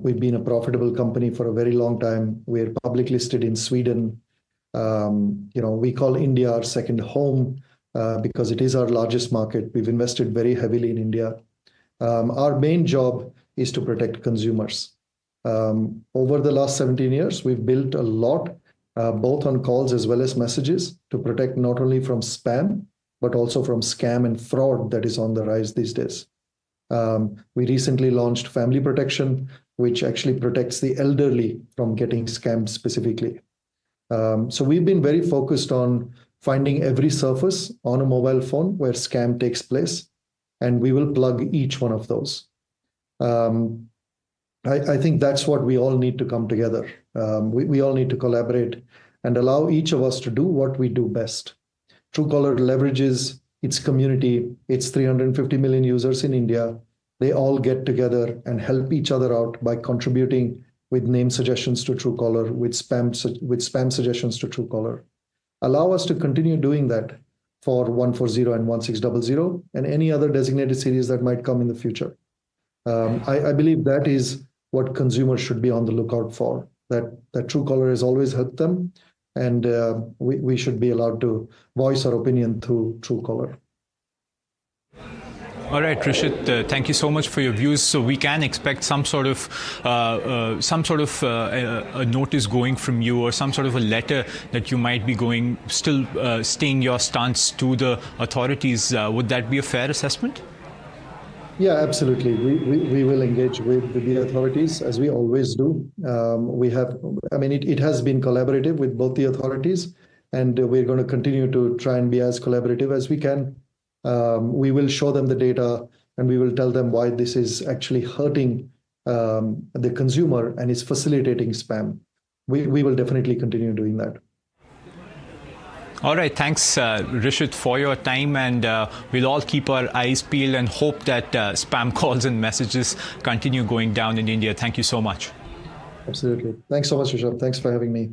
We've been a profitable company for a very long time. We're publicly listed in Sweden. We call India our second home because it is our largest market. We've invested very heavily in India. Our main job is to protect consumers. Over the last 17 years, we've built a lot, both on calls as well as messages, to protect not only from spam, but also from scam and fraud that is on the rise these days. We recently launched Family Protection, which actually protects the elderly from getting scammed specifically. So we've been very focused on finding every surface on a mobile phone where scam takes place, and we will plug each one of those. I think that's what we all need to come together. We all need to collaborate and allow each of us to do what we do best. Truecaller leverages its community, its 350 million users in India. They all get together and help each other out by contributing with name suggestions to Truecaller, with spam suggestions to Truecaller. Allow us to continue doing that for 140 and 1600 and any other designated series that might come in the future. I believe that is what consumers should be on the lookout for, that Truecaller has always helped them, and we should be allowed to voice our opinion through Truecaller. All right, Rishit, thank you so much for your views. So we can expect some sort of a notice going from you, or some sort of a letter that you might be staying your stance to the authorities. Would that be a fair assessment? Yeah, absolutely. We will engage with the authorities, as we always do. It has been collaborative with both the authorities, and we're going to continue to try and be as collaborative as we can. We will show them the data, and we will tell them why this is actually hurting the consumer and is facilitating spam. We will definitely continue doing that. All right, thanks, Rishit, for your time, and we'll all keep our eyes peeled and hope that spam calls and messages continue going down in India. Thank you so much. Absolutely. Thanks so much, Rishabh. Thanks for having me.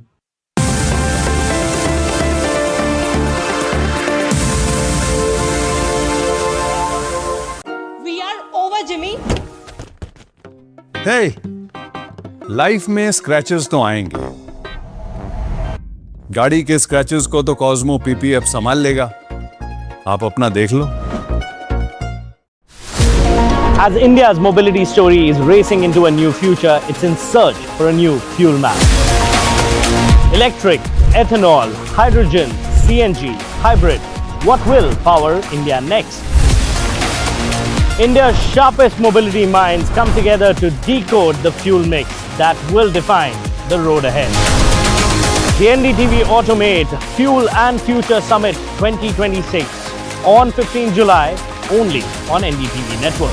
We are over, Jimmy. Hey, life में scratches तो आएंगे। गाड़ी के scratches को तो Cosmo PPF संभाल लेगा। आप अपना देख लो। As India's mobility story is racing into a new future, it's in search for a new fuel map. Electric, ethanol, hydrogen, CNG, hybrid. What will power India next? India's sharpest mobility minds come together to decode the fuel mix that will define the road ahead. The NDTV Automate Fuel and Future Summit 2026 on 15 July only on NDTV Network.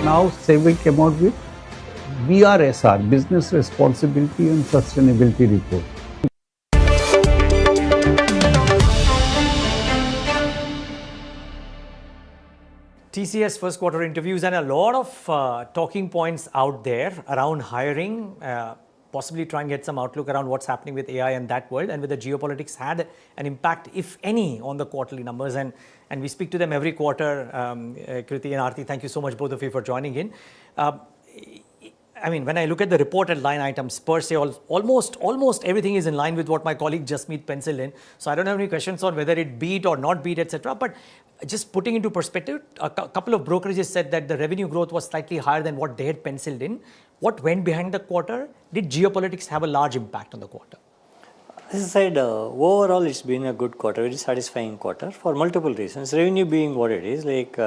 Now SEBI came out with BRSR, Business Responsibility and Sustainability Report. TCS first quarter interviews, and a lot of talking points out there around hiring, possibly try and get some outlook around what's happening with AI and that world, and whether geopolitics had an impact, if any, on the quarterly numbers. And we speak to them every quarter. Kriti and Aarti, thank you so much, both of you, for joining in. I mean, when I look at the reported line items per se, almost everything is in line with what my colleague Jasmeet penciled in. So I don't have any questions on whether it beat or not beat, etc. But just putting into perspective, a couple of brokerages said that the revenue growth was slightly higher than what they had penciled in. What went behind the quarter? Did geopolitics have a large impact on the quarter? As I said, overall it's been a good quarter, very satisfying quarter for multiple reasons. Revenue being what it is, like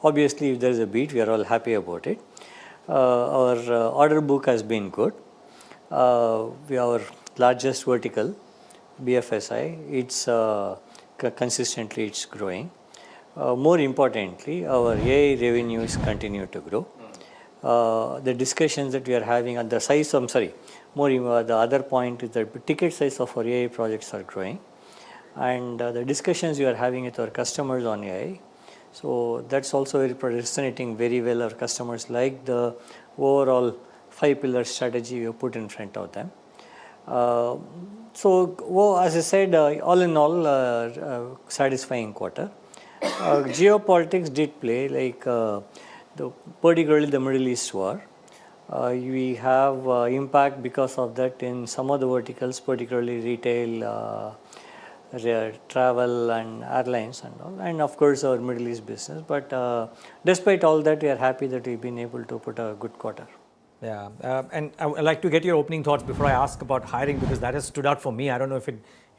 obviously if there is a beat, we are all happy about it. Our order book has been good. Our largest vertical, BFSI, it's consistently it's growing. More importantly, our AI revenues continue to grow. The discussions that we are having at the size, the other point is that the ticket size of our AI projects are growing, and the discussions we are having with our customers on AI. So that's also resonating very well. Our customers like the overall 5-pillar strategy we have put in front of them. As I said, all in all, satisfying quarter. Geopolitics did play, like particularly the Middle East war. We have impact because of that in some of the verticals, particularly retail, travel and airlines and all, and of course our Middle East business. But despite all that, we are happy that we've been able to put a good quarter. Yeah, and I would like to get your opening thoughts before I ask about hiring, because that has stood out for me. I don't know if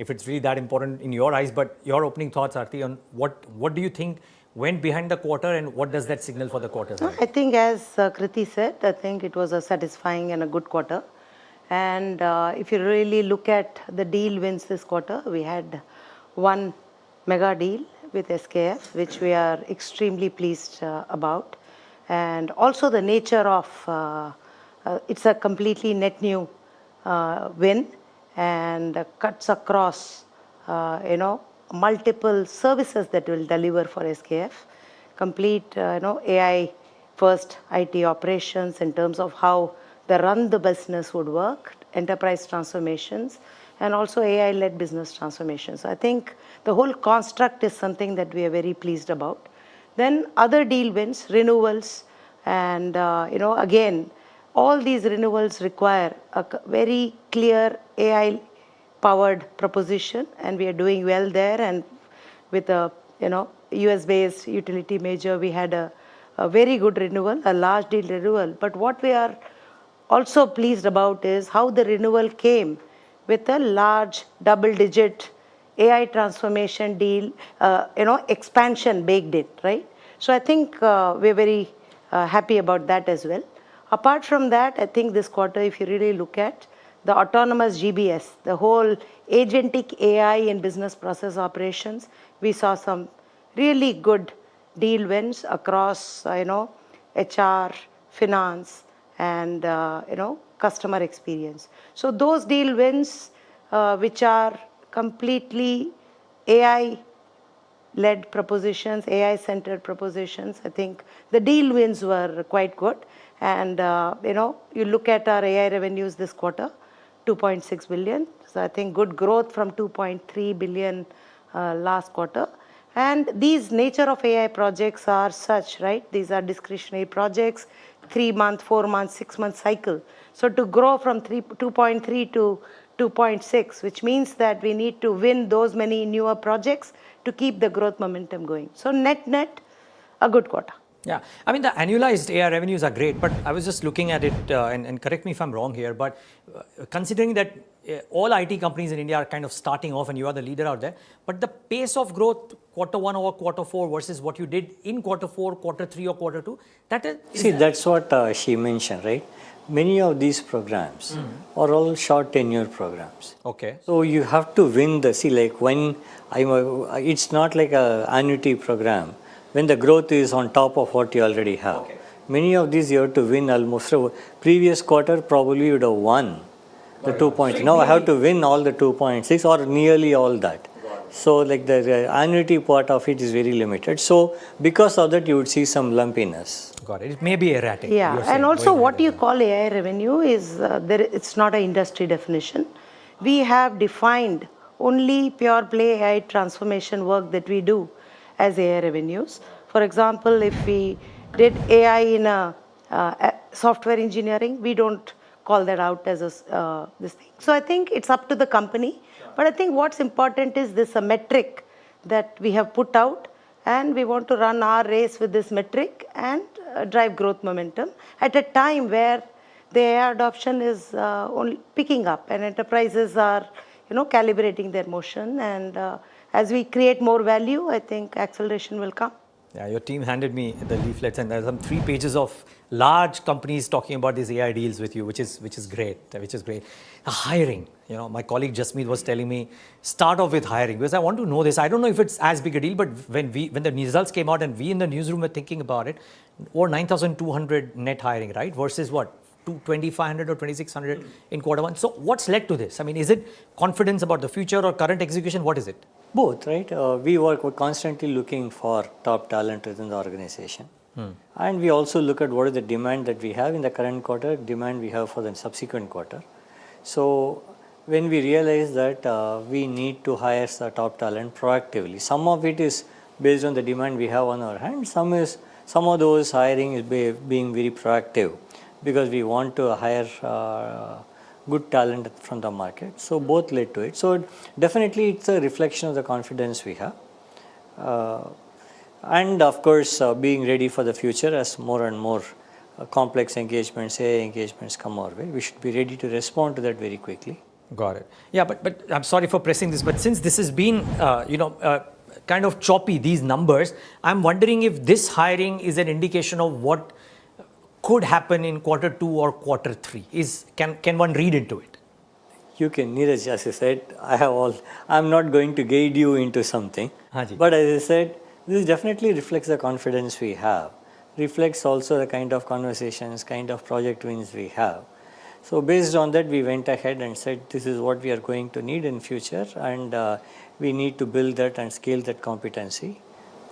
it's really that important in your eyes, but your opening thoughts, Aarti, on what do you think went behind the quarter and what does that signal for the quarters? I think as Kriti said, I think it was a satisfying and a good quarter. And if you really look at the deal wins this quarter, we had one mega deal with SKF, which we are extremely pleased about. And also the nature of, it's a completely net new win and cuts across, multiple services that will deliver for SKF. Complete, AI first IT operations in terms of how the run the business would work, enterprise transformations, and also AI-led business transformations. So I think the whole construct is something that we are very pleased about. Then other deal wins, renewals, and again, all these renewals require a very clear AI-powered proposition, and we are doing well there. And with a US-based utility major, we had a very good renewal, a large deal renewal. But what we are also pleased about is how the renewal came with a large double-digit AI transformation deal, expansion baked in, right? So I think we're very happy about that as well. Apart from that, I think this quarter, if you really look at the autonomous GBS, the whole agentic AI in business process operations, we saw some really good deal wins across, HR, finance, and, customer experience. So those deal wins, which are completely AI-led propositions, AI-centered propositions, I think the deal wins were quite good. And, you look at our AI revenues this quarter, 2.6 billion. So I think good growth from 2.3 billion last quarter. And these nature of AI projects are such, right? These are discretionary projects, 3-month, 4-month, 6-month cycle. So to grow from 2.3 to 2.6, which means that we need to win those many newer projects to keep the growth momentum going. So net, a good quarter. Yeah, I mean, the annualized AI revenues are great, but I was just looking at it, and correct me if I'm wrong here, but considering that all IT companies in India are kind of starting off and you are the leader out there, but the pace of growth quarter 1 over quarter 4 versus what you did in quarter 4, quarter 3 or quarter 2, that is... See, that's what she mentioned, right? Many of these programs are all short tenure programs. Okay. So you have to win it's not like an annuity program. When the growth is on top of what you already have. Okay. Many of these you have to win almost. Previous quarter probably you would have won the 2.0. Now I have to win all the 2.6 or nearly all that. So like the annuity part of it is very limited. So because of that you would see some lumpiness. Got it. It may be erratic. Yeah, and also what you call AI revenue is, it's not an industry definition. We have defined only pure play AI transformation work that we do as AI revenues. For example, if we did AI in a software engineering. We don't call that out as this thing. So I think it's up to the company. But I think what's important is this metric that we have put out, and we want to run our race with this metric and drive growth momentum at a time where the AI adoption is only picking up and enterprises are, calibrating their motion. And as we create more value, I think acceleration will come. Yeah, your team handed me the leaflets, and there's some 3 pages of large companies talking about these AI deals with you, which is great. Hiring, my colleague Jasmeet was telling me, start off with hiring, because I want to know this. I don't know if it's as big a deal, but when the results came out and we in the newsroom were thinking about it, over 9,200 net hiring, right? Versus what? 2,500 or 2,600 in Q1. So what's led to this? I mean, is it confidence about the future or current execution? What is it? Both, right? We're constantly looking for top talent within the organization. And we also look at what is the demand that we have in the current quarter, demand we have for the subsequent quarter. So when we realize that we need to hire the top talent proactively, some of it is based on the demand we have on our hand, some of those hiring is being very proactive, because we want to hire good talent from the market. So both led to it. So definitely it's a reflection of the confidence we have. And of course, being ready for the future as more and more complex engagements, AI engagements come our way. We should be ready to respond to that very quickly. Got it. Yeah, but I'm sorry for pressing this, but since this has been, kind of choppy, these numbers, I'm wondering if this hiring is an indication of what could happen in Q2 or Q3. Can one read into it? You can, Neeraj, as I said, I'm not going to guide you into something. But as I said, this definitely reflects the confidence we have, reflects also the kind of conversations, kind of project wins we have. So based on that, we went ahead and said, this is what we are going to need in future, and we need to build that and scale that competency.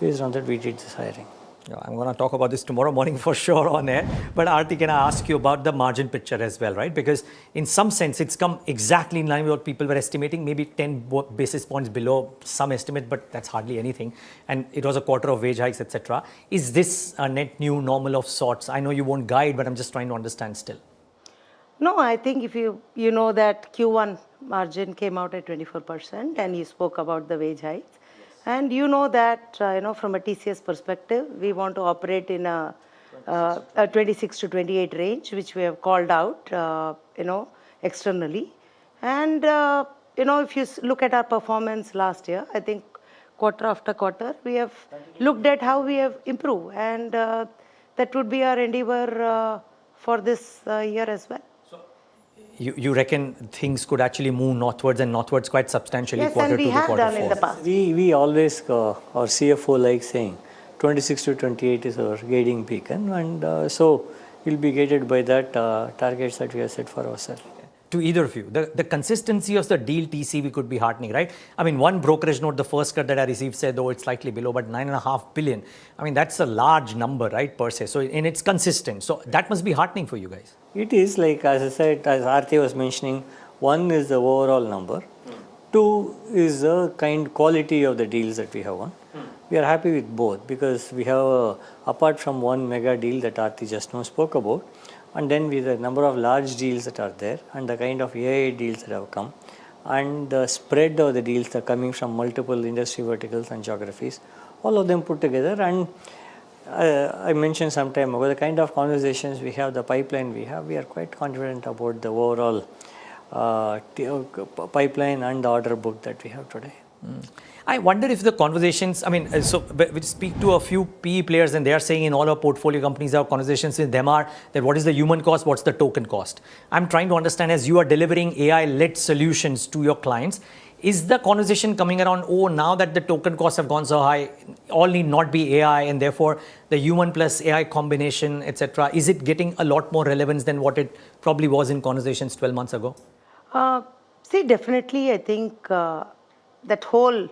Based on that, we did this hiring. Yeah, I'm going to talk about this tomorrow morning for sure on air. But Aarti, can I ask you about the margin picture as well, right? Because in some sense, it's come exactly in line with what people were estimating, maybe 10 basis points below some estimate, but that's hardly anything. And it was a quarter of wage hikes, etc. Is this a net new normal of sorts? I know you won't guide, but I'm just trying to understand still. No, I think if you know that Q1 margin came out at 24%, and you spoke about the wage hikes. And you know that, from a TCS perspective, we want to operate in a 26 to 28 range, which we have called out, externally. And, if you look at our performance last year, I think quarter after quarter, we have looked at how we have improved. And that would be our endeavor for this year as well. You reckon things could actually move northwards and northwards quite substantially? Yes, and we have done in the past. We always, our CFO likes saying, 26 to 28 is our guiding beacon, and so we'll be guided by that targets that we have set for ourselves. To either of you, the consistency of the deal TCV could be heartening, right? I mean, one brokerage note, the first cut that I received said, it's slightly below, but 9.5 billion. I mean, that's a large number, right, per se. So, and it's consistent. So that must be heartening for you guys. It is, like, as I said, as Aarti was mentioning, one is the overall number. Two is the quality of the deals that we have won. We are happy with both, because we have, apart from one mega deal that Aarti just now spoke about, and then with the number of large deals that are there, and the kind of AI deals that have come, and the spread of the deals that are coming from multiple industry verticals and geographies, all of them put together. And I mentioned some time ago, the kind of conversations we have, the pipeline we have, we are quite confident about the overall pipeline and the order book that we have today. I wonder if the conversations, I mean, so we speak to a few PE players and they are saying in all our portfolio companies, our conversations with them are that what is the human cost, what's the token cost? I'm trying to understand, as you are delivering AI-led solutions to your clients, is the conversation coming around, now that the token costs have gone so high, all need not be AI, and therefore the human plus AI combination, etc. Is it getting a lot more relevance than what it probably was in conversations 12 months ago? See, definitely, I think that whole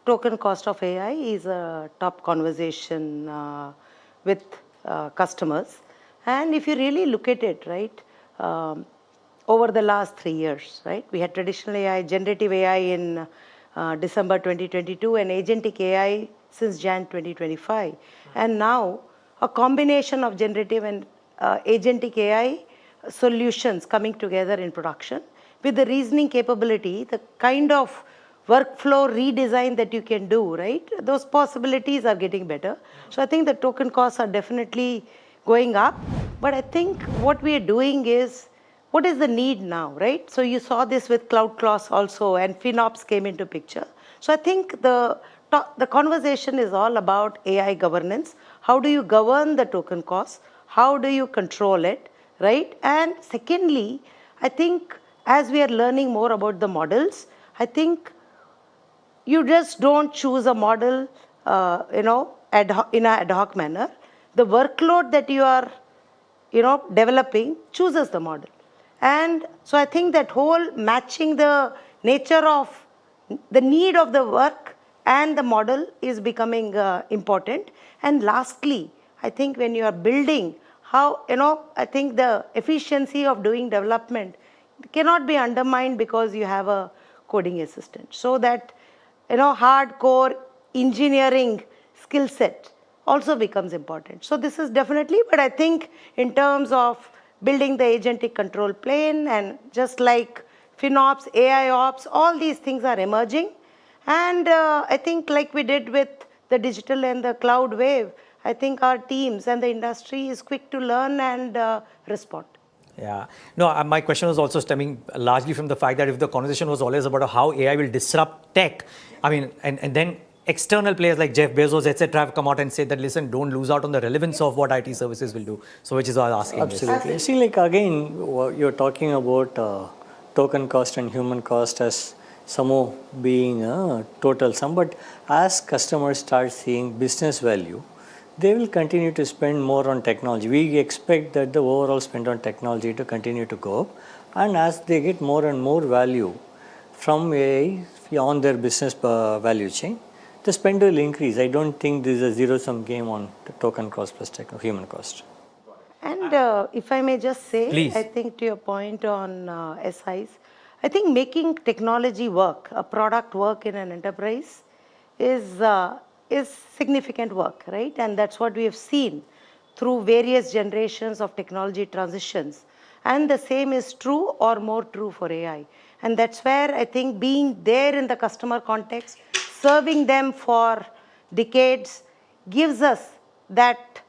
token cost of AI is a top conversation with customers. And if you really look at it, right, over the last 3 years, right, we had traditional AI, generative AI in December 2022, and agentic AI since Jan 2025. And now a combination of generative and agentic AI solutions coming together in production with the reasoning capability, the kind of workflow redesign that you can do, right? Those possibilities are getting better. So I think the token costs are definitely going up. But I think what we are doing is, what is the need now, right? So you saw this with cloud costs also, and FinOps came into picture. So I think the conversation is all about AI governance. How do you govern the token costs? How do you control it, right? And secondly, I think as we are learning more about the models, I think you just don't choose a model, in an ad hoc manner. The workload that you are, developing chooses the model. And so I think that whole matching the nature of the need of the work and the model is becoming important. And lastly, I think when you are building, I think the efficiency of doing development cannot be undermined because you have a coding assistant. So that, hardcore engineering skill set also becomes important. So this is definitely, but I think in terms of building the agentic control plane, and just like FinOps, AI Ops, all these things are emerging. And I think like we did with the digital and the cloud wave, I think our teams and the industry is quick to learn and respond. Yeah. No, my question was also stemming largely from the fact that if the conversation was always about how AI will disrupt tech, I mean, and then external players like Jeff Bezos, etc., have come out and said that, listen, don't lose out on the relevance of what IT services will do. So which is why I was asking. Absolutely. See, like again, you're talking about token cost and human cost as somehow being a total sum. But as customers start seeing business value, they will continue to spend more on technology. We expect that the overall spend on technology to continue to go up. And as they get more and more value from AI on their business value chain, the spend will increase. I don't think this is a zero-sum game on the token cost plus human cost. And if I may just say, please. I think to your point on SIs, I think making technology work, a product work in an enterprise is significant work, right? And that's what we have seen through various generations of technology transitions. And the same is true or more true for AI. And that's where I think being there in the customer context, serving them for decades, gives us that,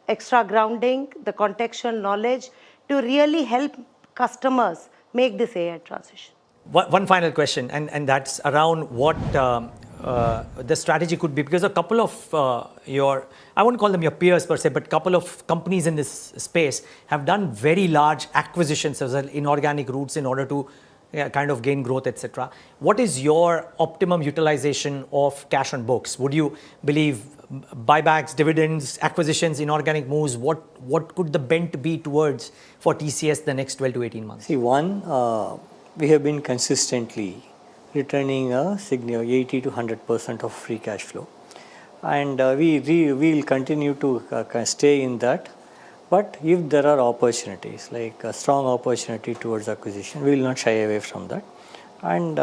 extra grounding, the contextual knowledge to really help customers make this AI transition. One final question, and that's around what the strategy could be, because a couple of I won't call them your peers per se, but a couple of companies in this space have done very large acquisitions as well, inorganic routes in order to kind of gain growth, etc. What is your optimum utilization of cash on books? Would you believe buybacks, dividends, acquisitions, inorganic moves? What could the bent be towards for TCS the next 12 to 18 months? See, we have been consistently returning a 80 to 100% of free cash flow, and we will continue to stay in that. But if there are opportunities, like a strong opportunity towards acquisition, we will not shy away from that. And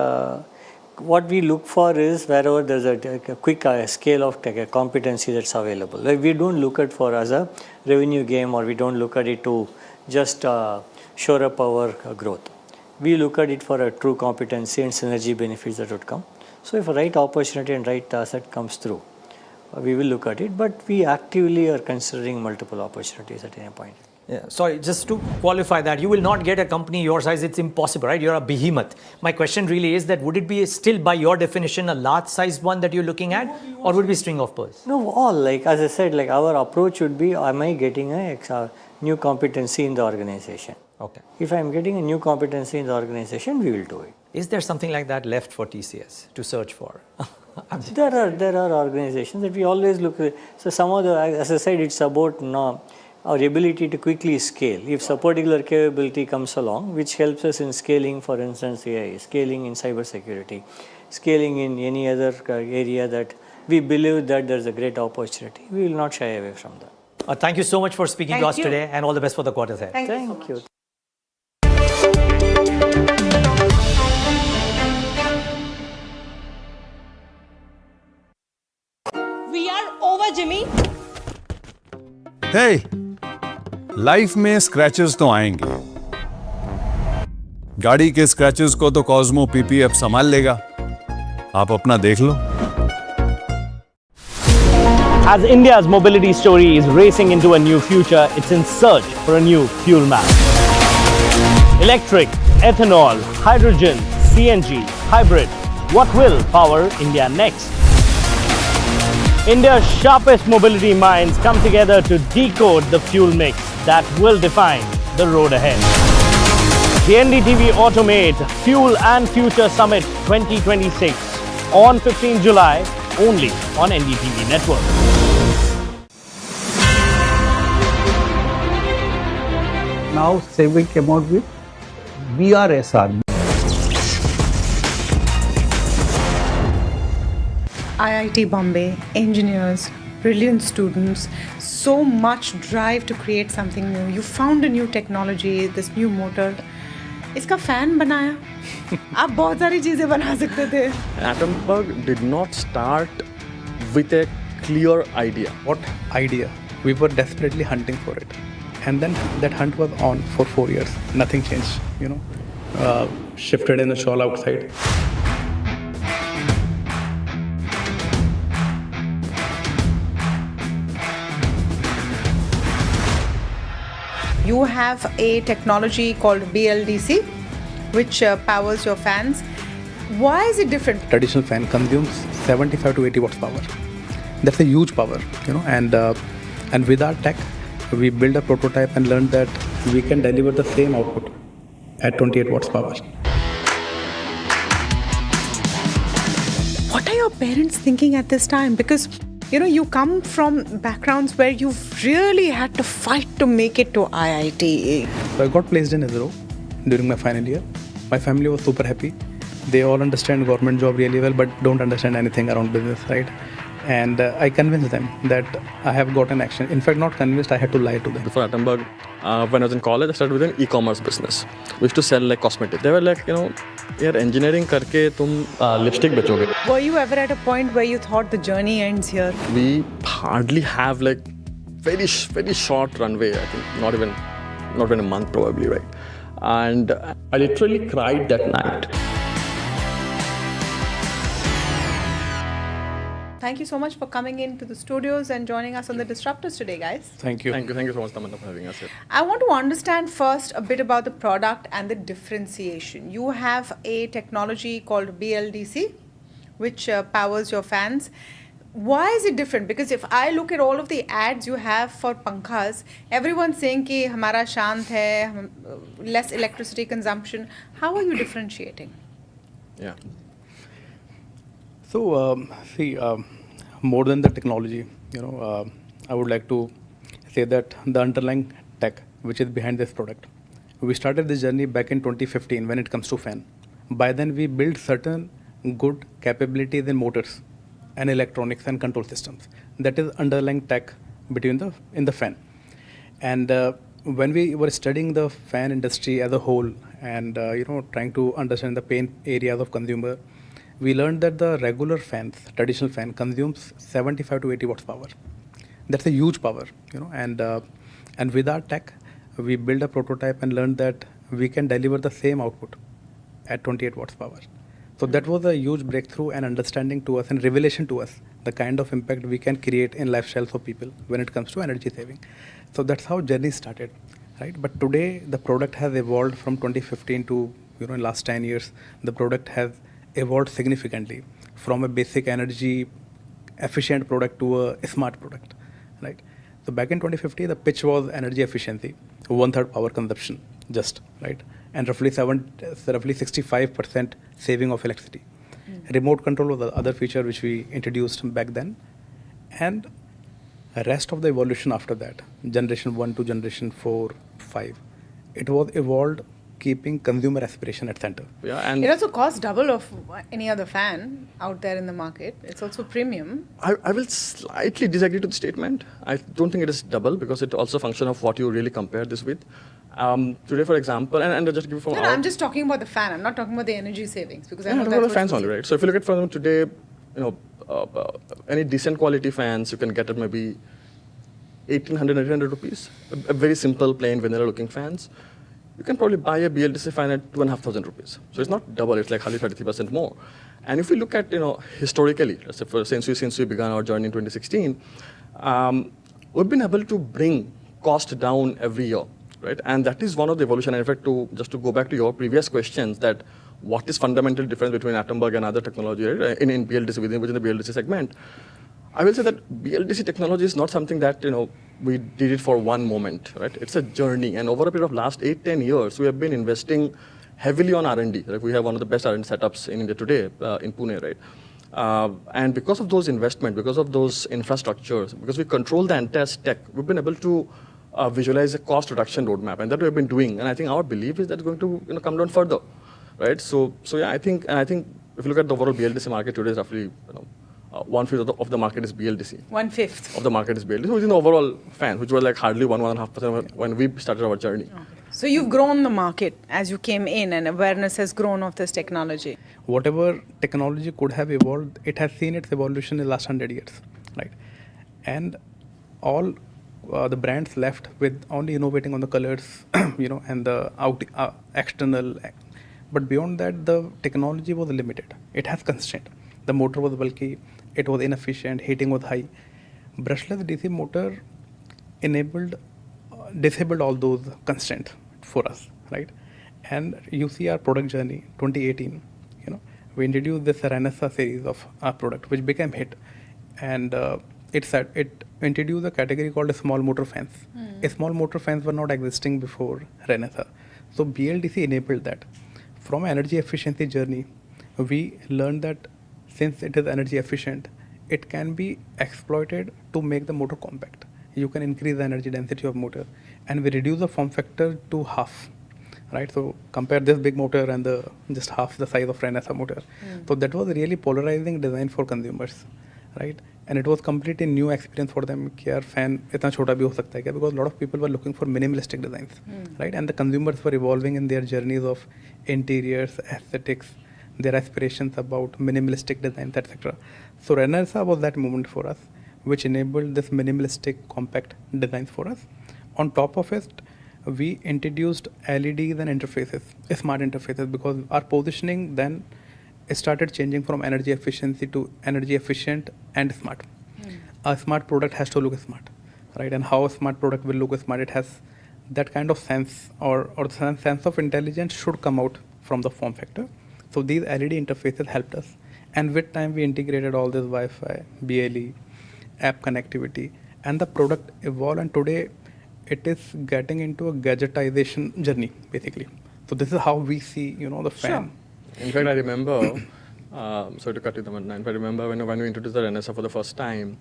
what we look for is wherever there's a quick scale of competency that's available. Like we don't look at for as a revenue game, or we don't look at it to just shore up our growth. We look at it for a true competency and synergy benefits that would come. So if a right opportunity and right asset comes through, we will look at it, but we actively are considering multiple opportunities at any point. Yeah, sorry, just to qualify that, you will not get a company your size, it's impossible, right? You're a behemoth. My question really is that would it be still by your definition a large sized one that you're looking at, or would it be string of pearls? No, all, like as I said, like our approach would be, am I getting a new competency in the organization? Okay. If I'm getting a new competency in the organization, we will do it. Is there something like that left for TCS to search for? There are organizations that we always look at. So some of the, as I said, it's about our ability to quickly scale. If a particular capability comes along, which helps us in scaling, for instance, AI, scaling in cybersecurity, scaling in any other area that we believe that there's a great opportunity, we will not shy away from that. Thank you so much for speaking to us today, and all the best for the quarters ahead. Thank you. We are over, Jimmy. Hey, life में scratches तो आएंगे। गाड़ी के scratches को तो Cosmo PPF संभाल लेगा। आप अपना देख लो। As India's mobility story is racing into a new future, it's in search for a new fuel map. Electric, ethanol, hydrogen, CNG, hybrid. What will power India next? India's sharpest mobility minds come together to decode the fuel mix that will define the road ahead. The NDTV Automate Fuel and Future Summit 2026 on 15 July only on NDTV Network. Now SEBI came out with BRSR. IIT Bombay, engineers, brilliant students, so much drive to create something new. You found a new technology, this new motor. इसका fan बनाया. आप बहुत सारी चीजें बना सकते थे. Atomberg did not start with a clear idea. What idea? We were desperately hunting for it. And then that hunt was on for 4 years. Nothing changed, shifted in the shawl outside. You have a technology called BLDC, which powers your fans. Why is it different? Traditional fan consumes 75 to 80 watts power. That's a huge power, and with our tech, we build a prototype and learned that we can deliver the same output at 28 watts power. What are your parents thinking at this time? Because you come from backgrounds where you've really had to fight to make it to IIT. So I got placed in ISRO during my final year. My family was super happy. They all understand government job really well, but don't understand anything around business, right? And I convinced them that I have got an action. In fact, not convinced, I had to lie to them. Before Atomberg, when I was in college, I started with an e-commerce business. We used to sell like cosmetics. They were like, यार engineering करके तुम lipstick बेचोगे. Were you ever at a point where you thought the journey ends here? We hardly have like very short runway. I think not even a month probably, right? And I literally cried that night. Thank you so much for coming into the studios and joining us on the Disruptors today, guys. Thank you. Thank you so much, Tamanna, for having us here. I want to understand first a bit about the product and the differentiation. You have a technology called BLDC, which powers your fans. Why is it different? Because if I look at all of the ads you have for pankhas, everyone's saying कि हमारा शांत है, less electricity consumption. How are you differentiating? Yeah. So, more than the technology, I would like to say that the underlying tech which is behind this product. We started this journey back in 2015 when it comes to fan. By then, we built certain good capabilities in motors and electronics and control systems. That is underlying tech in the fan. And when we were studying the fan industry as a whole and trying to understand the pain areas of consumer, we learned that the regular fans, traditional fan, consumes 75 to 80 watts power. That's a huge power, and with our tech, we build a prototype and learned that we can deliver the same output at 28 watts power. So that was a huge breakthrough and understanding to us and revelation to us, the kind of impact we can create in lifestyles of people when it comes to energy saving. So that's how journey started, right? But today the product has evolved from 2015 to in last 10 years. The product has evolved significantly from a basic energy efficient product to a smart product, right? So back in 2050, the pitch was energy efficiency, 1/3 power consumption, right? And roughly 65% saving of electricity. Remote control was the other feature which we introduced back then. And the rest of the evolution after that, generation 1 to generation 4, 5, it was evolved keeping consumer aspiration at center. Yeah, and it also costs double of any other fan out there in the market. It's also premium. I will slightly disagree to the statement. I don't think it is double because it also function of what you really compare this with. Today, for example, and just give from I'm just talking about the fan. I'm not talking about the energy savings because I know that's what fans only, right? So if you look at from today, any decent quality fans you can get at maybe 1800, 1900 rupees, a very simple, plain, vanilla looking fans, you can probably buy a BLDC fan at 2,500 rupees. So it's not double, it's like hardly 33% more. And if we look at, historically, let's say since we began our journey in 2016, we've been able to bring cost down every year, right? And that is one of the evolution. And in fact, just to go back to your previous questions, that what is fundamental difference between Atomberg and other technology, right, in BLDC, within the BLDC segment, I will say that BLDC technology is not something that, we did it for one moment, right? It's a journey. And over a period of last 8-10 years, we have been investing heavily on R&D. Right? We have one of the best R&D setups in India today, in Pune, right? And because of those investments, because of those infrastructures, because we control the entire stack, we've been able to visualize a cost reduction roadmap, and that we've been doing. And I think our belief is that it's going to come down further, right? So yeah, I think if you look at the overall BLDC market today, is roughly 1/5 of the market is BLDC. 1/5 of the market is BLDC, which is the overall fan, which was like hardly 1.5% when we started our journey. Okay. So you've grown the market as you came in, and awareness has grown of this technology. Whatever technology could have evolved, it has seen its evolution in the last 100 years, right? And all the brands left with only innovating on the colors, and the external. But beyond that, the technology was limited. It has constraint. The motor was bulky, it was inefficient, heating was high. Brushless DC motor disabled all those constraints for us, right? And you see our product journey, 2018, we introduced this Renaissance series of our product, which became hit. And it introduced a category called small motor fans. Small motor fans were not existing before Renaissance. So BLDC enabled that. From energy efficiency journey, we learned that since it is energy efficient, it can be exploited to make the motor compact. You can increase the energy density of motor, and we reduce the form factor to half, right? So compare this big motor and just half the size of Renaissance motor. So that was a really polarizing design for consumers, right? And it was completely new experience for them. Ki fan itna chota bhi ho sakta hai kya? Because a lot of people were looking for minimalistic designs, right? And the consumers were evolving in their journeys of interiors, aesthetics, their aspirations about minimalistic designs, etc. So Renaissance was that moment for us, which enabled this minimalistic compact designs for us. On top of it, we introduced LEDs and interfaces, smart interfaces, because our positioning then started changing from energy efficiency to energy efficient and smart. A smart product has to look smart, right? And how a smart product will look smart, it has that kind of sense or sense of intelligence should come out from the form factor. So these LED interfaces helped us, and with time we integrated all this Wi-Fi, BLE, app connectivity, and the product evolved, and today it is getting into a gadgetization journey, basically. So this is how we see, the fan. Sure. In fact, I remember, sorry to cut you, but I remember when we introduced the Renaissance for the first time.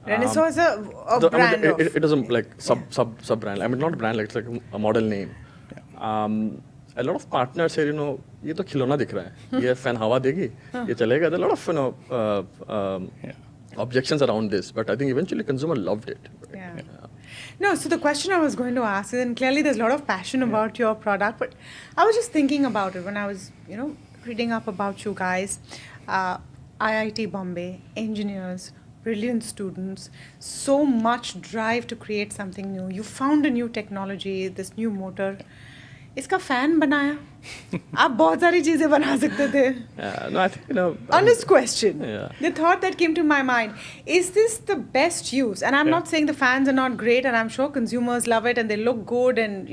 Renaissance is a brand it is like sub brand. I mean, not a brand, like it's like a model name. Yeah. A lot of partners say, ये तो खिलौना दिख रहा है, ये fan हवा देगी, ये चलेगा. There are a lot of objections around this, but I think eventually consumer loved it. Right? Yeah. No, so the question I was going to ask is, and clearly there's a lot of passion about your product, but I was just thinking about it when I was, reading up about you guys. IIT Bombay, engineers, brilliant students, so much drive to create something new. You found a new technology, this new motor. इसका fan बनाया आप बहुत सारी चीजें बना सकते थे. No, I think honest question. The thought that came to my mind, is this the best use? And I'm not saying the fans are not great, and I'm sure consumers love it and they look good and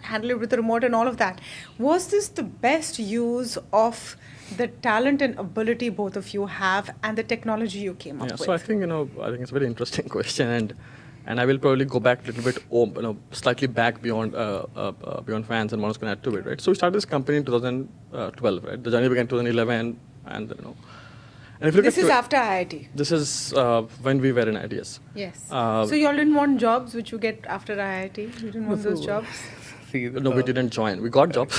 handle it with the remote and all of that. Was this the best use of the talent and ability both of you have and the technology you came up with? So I think I think it's a very interesting question, and I will probably go back a little bit, slightly back beyond fans, and Manoj can add to it, right? So we started this company in 2012, right? The journey began in 2011, and And if you look this is after IIT. This is when we were in IIT. Yes. So you all didn't want jobs which you get after IIT. You didn't want those jobs. No, we didn't join. We got jobs.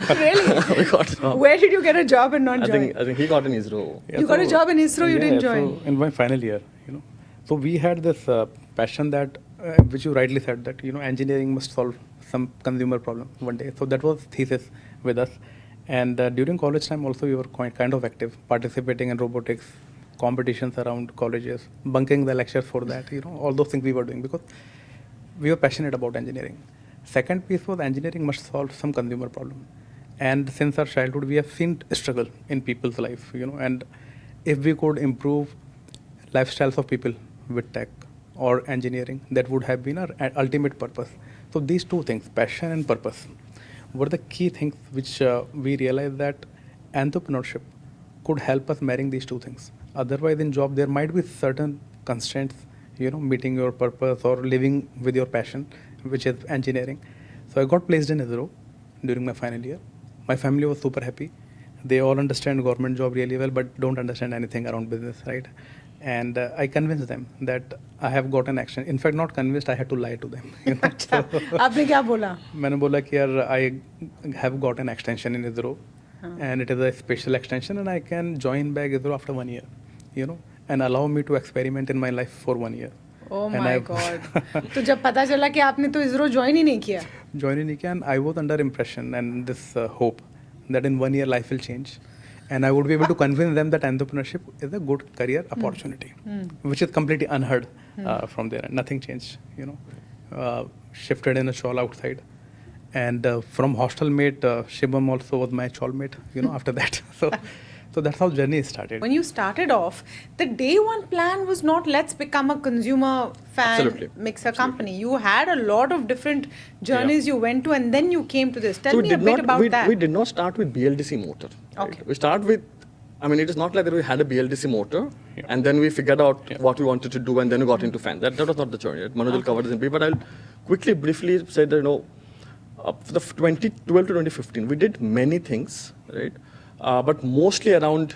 Really? We got jobs. Where did you get a job and not join? I think he got in ISRO. You got a job in ISRO. You didn't join. So in my final year, So we had this passion that, which you rightly said, that engineering must solve some consumer problem one day. So that was thesis with us. And during college time also we were kind of active, participating in robotics, competitions around colleges, bunking the lectures for that, all those things we were doing because we were passionate about engineering. Second piece was engineering must solve some consumer problem. And since our childhood, we have seen struggle in people's life, and if we could improve lifestyles of people with tech or engineering, that would have been our ultimate purpose. So these two things, passion and purpose, were the key things which we realized that entrepreneurship could help us marrying these two things. Otherwise, in job, there might be certain constraints, meeting your purpose or living with your passion, which is engineering. So I got placed in ISRO during my final year. My family was super happy. They all understand government job really well, but don't understand anything around business, right? And I convinced them that I have got an action. In fact, not convinced, I had to lie to them. अच्छा, आपने क्या बोला? मैंने बोला कि यार I have got an extension in ISRO, and it is a special extension, and I can join back ISRO after 1 year, and allow me to experiment in my life for 1 year. Oh my God! तो जब पता चला कि आपने तो ISRO join ही नहीं किया? Join ही नहीं किया, and I was under impression and this hope that in 1 year life will change. And I would be able to convince them that entrepreneurship is a good career opportunity, which is completely unheard from there. Nothing changed, shifted in a shawl outside. And from hostel mate, Shibam also was my shawl mate, after that. So that's how journey started. When you started off, the day one plan was not let's become a consumer fan mixer company. You had a lot of different journeys you went to, and then you came to this. Tell me a bit about that. We did not start with BLDC motor. Right? Okay. We start with, it is not like that we had a BLDC motor and then we figured out what we wanted to do and then we got into fan. That was not the journey. Manoj will cover this in brief, but I'll quickly, briefly say that, for the 2012 to 2015, we did many things, right? But mostly around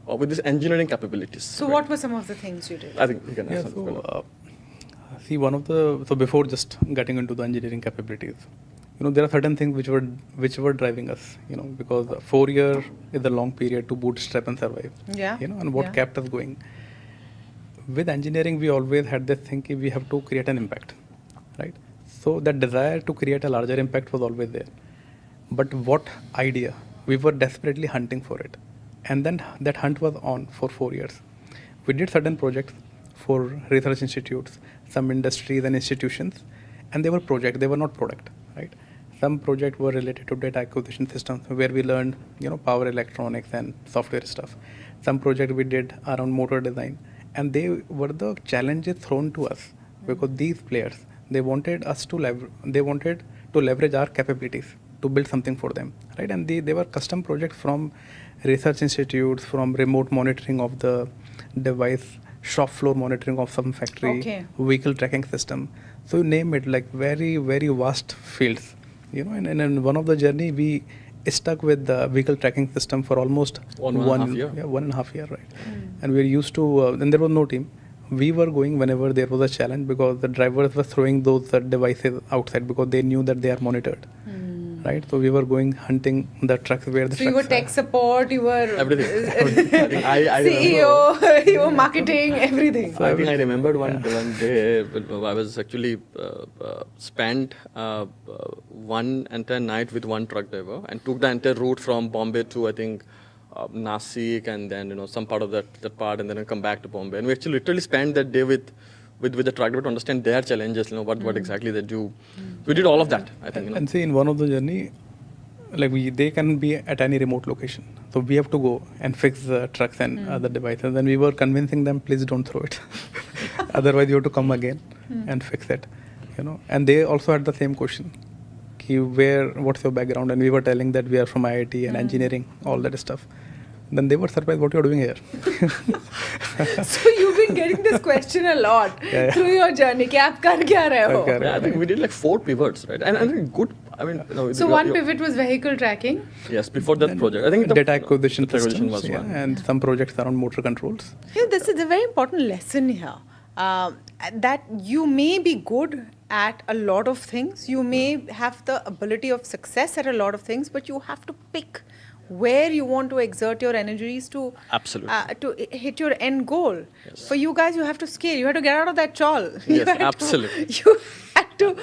with these engineering capabilities. So what were some of the things you did? I think you can ask something. So before just getting into the engineering capabilities, there are certain things which were driving us, because 4 years is a long period to bootstrap and survive. Yeah. And what kept us going. With engineering, we always had this thing we have to create an impact, right? So that desire to create a larger impact was always there. But what idea? We were desperately hunting for it. And then that hunt was on for 4 years. We did certain projects for research institutes, some industries and institutions, and they were projects, they were not product, right? Some projects were related to data acquisition systems where we learned, power electronics and software stuff. Some projects we did around motor design, and they were the challenges thrown to us because these players, they wanted to leverage our capabilities to build something for them, right? And they were custom projects from research institutes, from remote monitoring of the device, shop floor monitoring of some factory, vehicle tracking system. So you name it, like very, very vast fields. And in one of the journey, we stuck with the vehicle tracking system for almost 1.5 year. Yeah, 1.5 year, right? And we were used to, then there was no team. We were going whenever there was a challenge because the drivers were throwing those devices outside because they knew that they are monitored. Right, so we were going hunting the trucks where the. So you were tech support, you were everything. I CEO, you were marketing, everything. So I think I remembered one day I was actually spent one entire night with one truck driver and took the entire route from Bombay to I think Nasik and then some part of that part and then I come back to Bombay and we actually literally spent that day with the truck driver to understand their challenges, what exactly they do. We did all of that, I think. And see, in one of the journey, they can be at any remote location. So we have to go and fix the trucks and other devices. And we were convincing them, please don't throw it. Otherwise, you have to come again and fix it. And they also had the same question. What's your background? And we were telling that we are from IIT and engineering, all that stuff. Then they were surprised what you're doing here. So you've been getting this question a lot through your journey. Ki aap kar kya rahe ho? I think we did like 4 pivots, right? And good. So one pivot was vehicle tracking. Yes, before that project. I think data acquisition systems was one. And some projects around motor controls. This is a very important lesson here. That you may be good at a lot of things. You may have the ability of success at a lot of things, but you have to pick where you want to exert your energies to to hit your end goal. Yes. For you guys, you have to scale. You have to get out of that chawl. Yes, absolutely. You had to,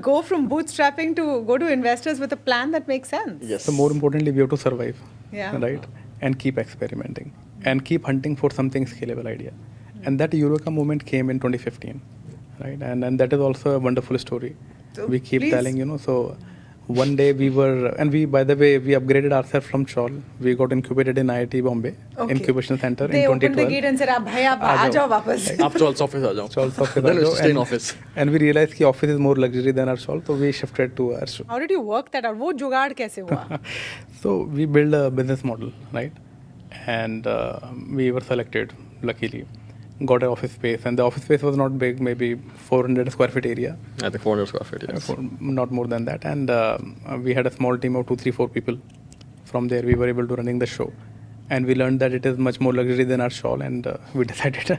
go from bootstrapping to go to investors with a plan that makes sense. Yes. So more importantly, we have to survive. Yeah. Right? And keep experimenting. and keep hunting for something scalable idea. And that Eureka moment came in 2015, right? And that is also a wonderful story. So We keep please. telling, so one day we were, and we, by the way, we upgraded ourselves from Chawl. We got incubated in IIT Bombay, Okay. Incubation Center They in opened the 2012. gate and said, "Bhai, aap aa jao wapas." Up Chawl's office aa jao. Chawl's office Then aa we jao, used to stay in and- office. And we realized that office is more luxury than our Chawl, so we shifted to our Chawl. How did you work that out? वो जुगाड़ कैसे हुआ? So we built a business model, right? And we were selected, luckily. Got an office space, and the office space was not big, maybe 400 square feet area. I think 400 square feet, yes. Not more than that. And we had a small team of 2, 3, 4 people. From there, we were able to running the show. And we learned that it is much more luxury than our Chawl, and we decided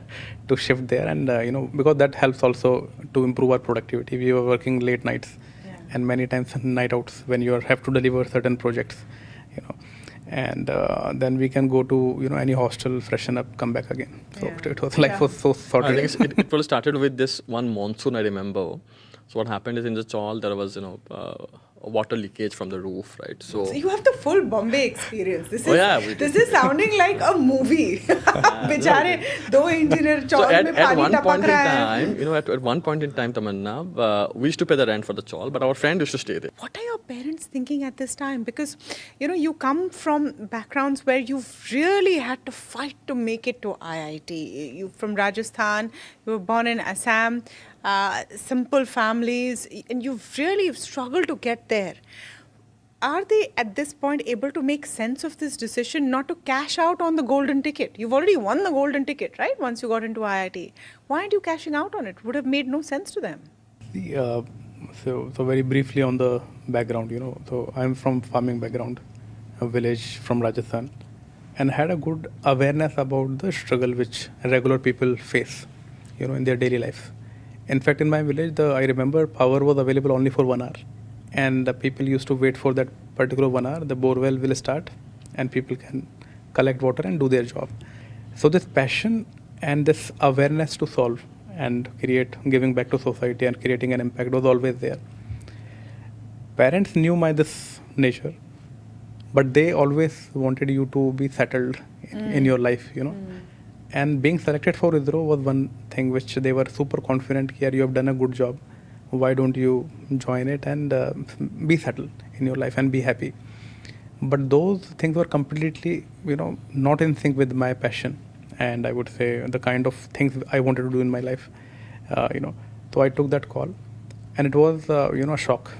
to shift there. And, because that helps also to improve our productivity. We were working late nights and many times night outs when you have to deliver certain projects, And then we can go to, any hostel, freshen up, come back again. So it was life was so sorted. I think it probably started with this one monsoon, I remember. So what happened is in the Chawl, there was, water leakage from the roof, right? So you have the full Bombay experience. This is we this did. is sounding like a movie. बेचारे दो engineer So Chawl at में पानी one point टपक in रहा है. time, at one point in time, Tamanna, we used to pay the rent for the Chawl, but our friend used to stay there. What are your parents thinking at this time? Because, you come from backgrounds where you've really had to fight to make it to IIT. You from Rajasthan, you were born in Assam, simple families, and you've really struggled to get there. Are they at this point able to make sense of this decision not to cash out on the golden ticket? You've already won the golden ticket, right? Once you got into IIT. Why aren't you cashing out on it? Would have made no sense to them. So very briefly on the background, so I'm from farming background, a village from Rajasthan, and had a good awareness about the struggle which regular people face, in their daily life. In fact, in my village, I remember power was available only for 1 hour, and the people used to wait for that particular 1 hour. The borewell will start, and people can collect water and do their job. So this passion and this awareness to solve and giving back to society and creating an impact was always there. Parents knew my this nature, but they always wanted you to be settled in your life, And being selected for ISRO was one thing which they were super confident here. You have done a good job. Why don't you join it and be settled in your life and be happy? But those things were completely, not in sync with my passion. And I would say the kind of things I wanted to do in my life, So I took that call, and it was, a shock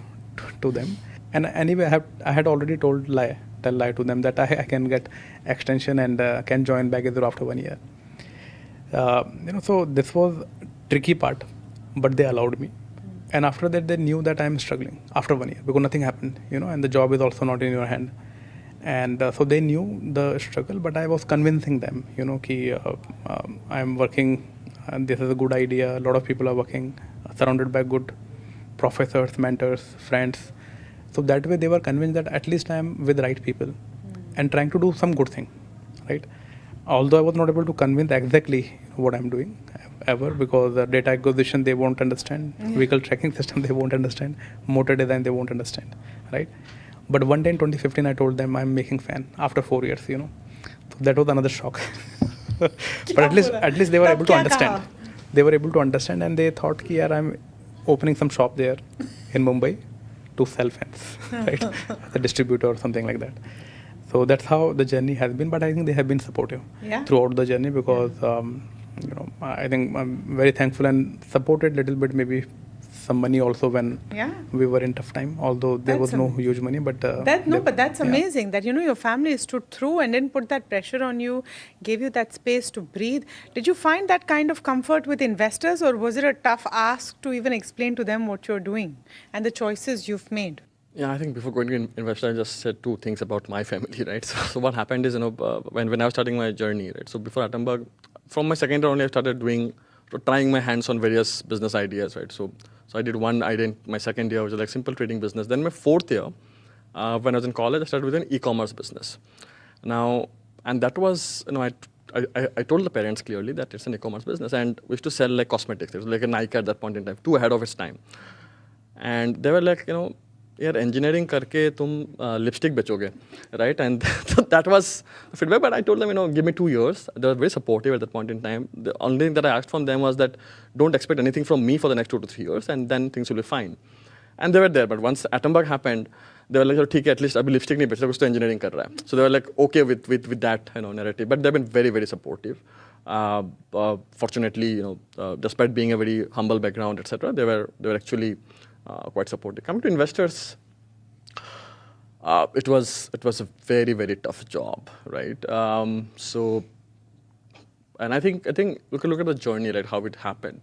to them. And anyway, I had already tell lie to them that I can get extension and can join back ISRO after 1 year. So this was tricky part, but they allowed me. And after that, they knew that I'm struggling after 1 year because nothing happened, and the job is also not in your hand. And so they knew the struggle, but I was convincing them, I'm working, and this is a good idea. A lot of people are working, surrounded by good professors, mentors, friends. So that way they were convinced that at least I'm with the right people and trying to do some good thing, right? Although I was not able to convince exactly what I'm doing ever, because data acquisition they won't understand, vehicle tracking system they won't understand, motor design they won't understand, right? But one day in 2015 I told them I'm making fan after 4 years, So that was another shock. But at least they were able to understand. They were able to understand, and they thought ki yaar, I'm opening some shop there in Mumbai to sell fans, right? As a distributor or something like that. So that's how the journey has been, but I think they have been supportive throughout the journey because, I think I'm very thankful and supported little bit, maybe some money also when we were in tough time, although there was no huge money. But but that's amazing that, your family stood through and didn't put that pressure on you, gave you that space to breathe. Did you find that kind of comfort with investors, or was it a tough ask to even explain to them what you're doing and the choices you've made? Yeah, I think before going to investor, I just said 2 things about my family, right? So what happened is, when I was starting my journey, right? So before Attenborough, from my second year only, I started trying my hands on various business ideas, right? So I did one idea in my second year, which was like simple trading business. Then my 4th year, when I was in college, I started with an e-commerce business. Now, and that was, I told the parents clearly that it's an e-commerce business, and we used to sell like cosmetics. It was like a Nike at that point in time, too ahead of its time. And they were like, यार engineering करके तुम lipstick बेचोगे, right? And that was feedback. But I told them, give me 2 years. They were very supportive at that point in time. The only thing that I asked from them was that don't expect anything from me for the next 2 to 3 years, and then things will be fine. And they were there. But once Atomberg happened, they were like, "ठीक है, at least अभी lipstick नहीं बेचता, कुछ तो engineering कर रहा है." So they were like, okay with that narrative. But they've been very, very supportive. Fortunately, despite being a very humble background, etc., they were actually quite supportive. Coming to investors, it was a very, very tough job, right? And I think we can look at the journey, right? How it happened.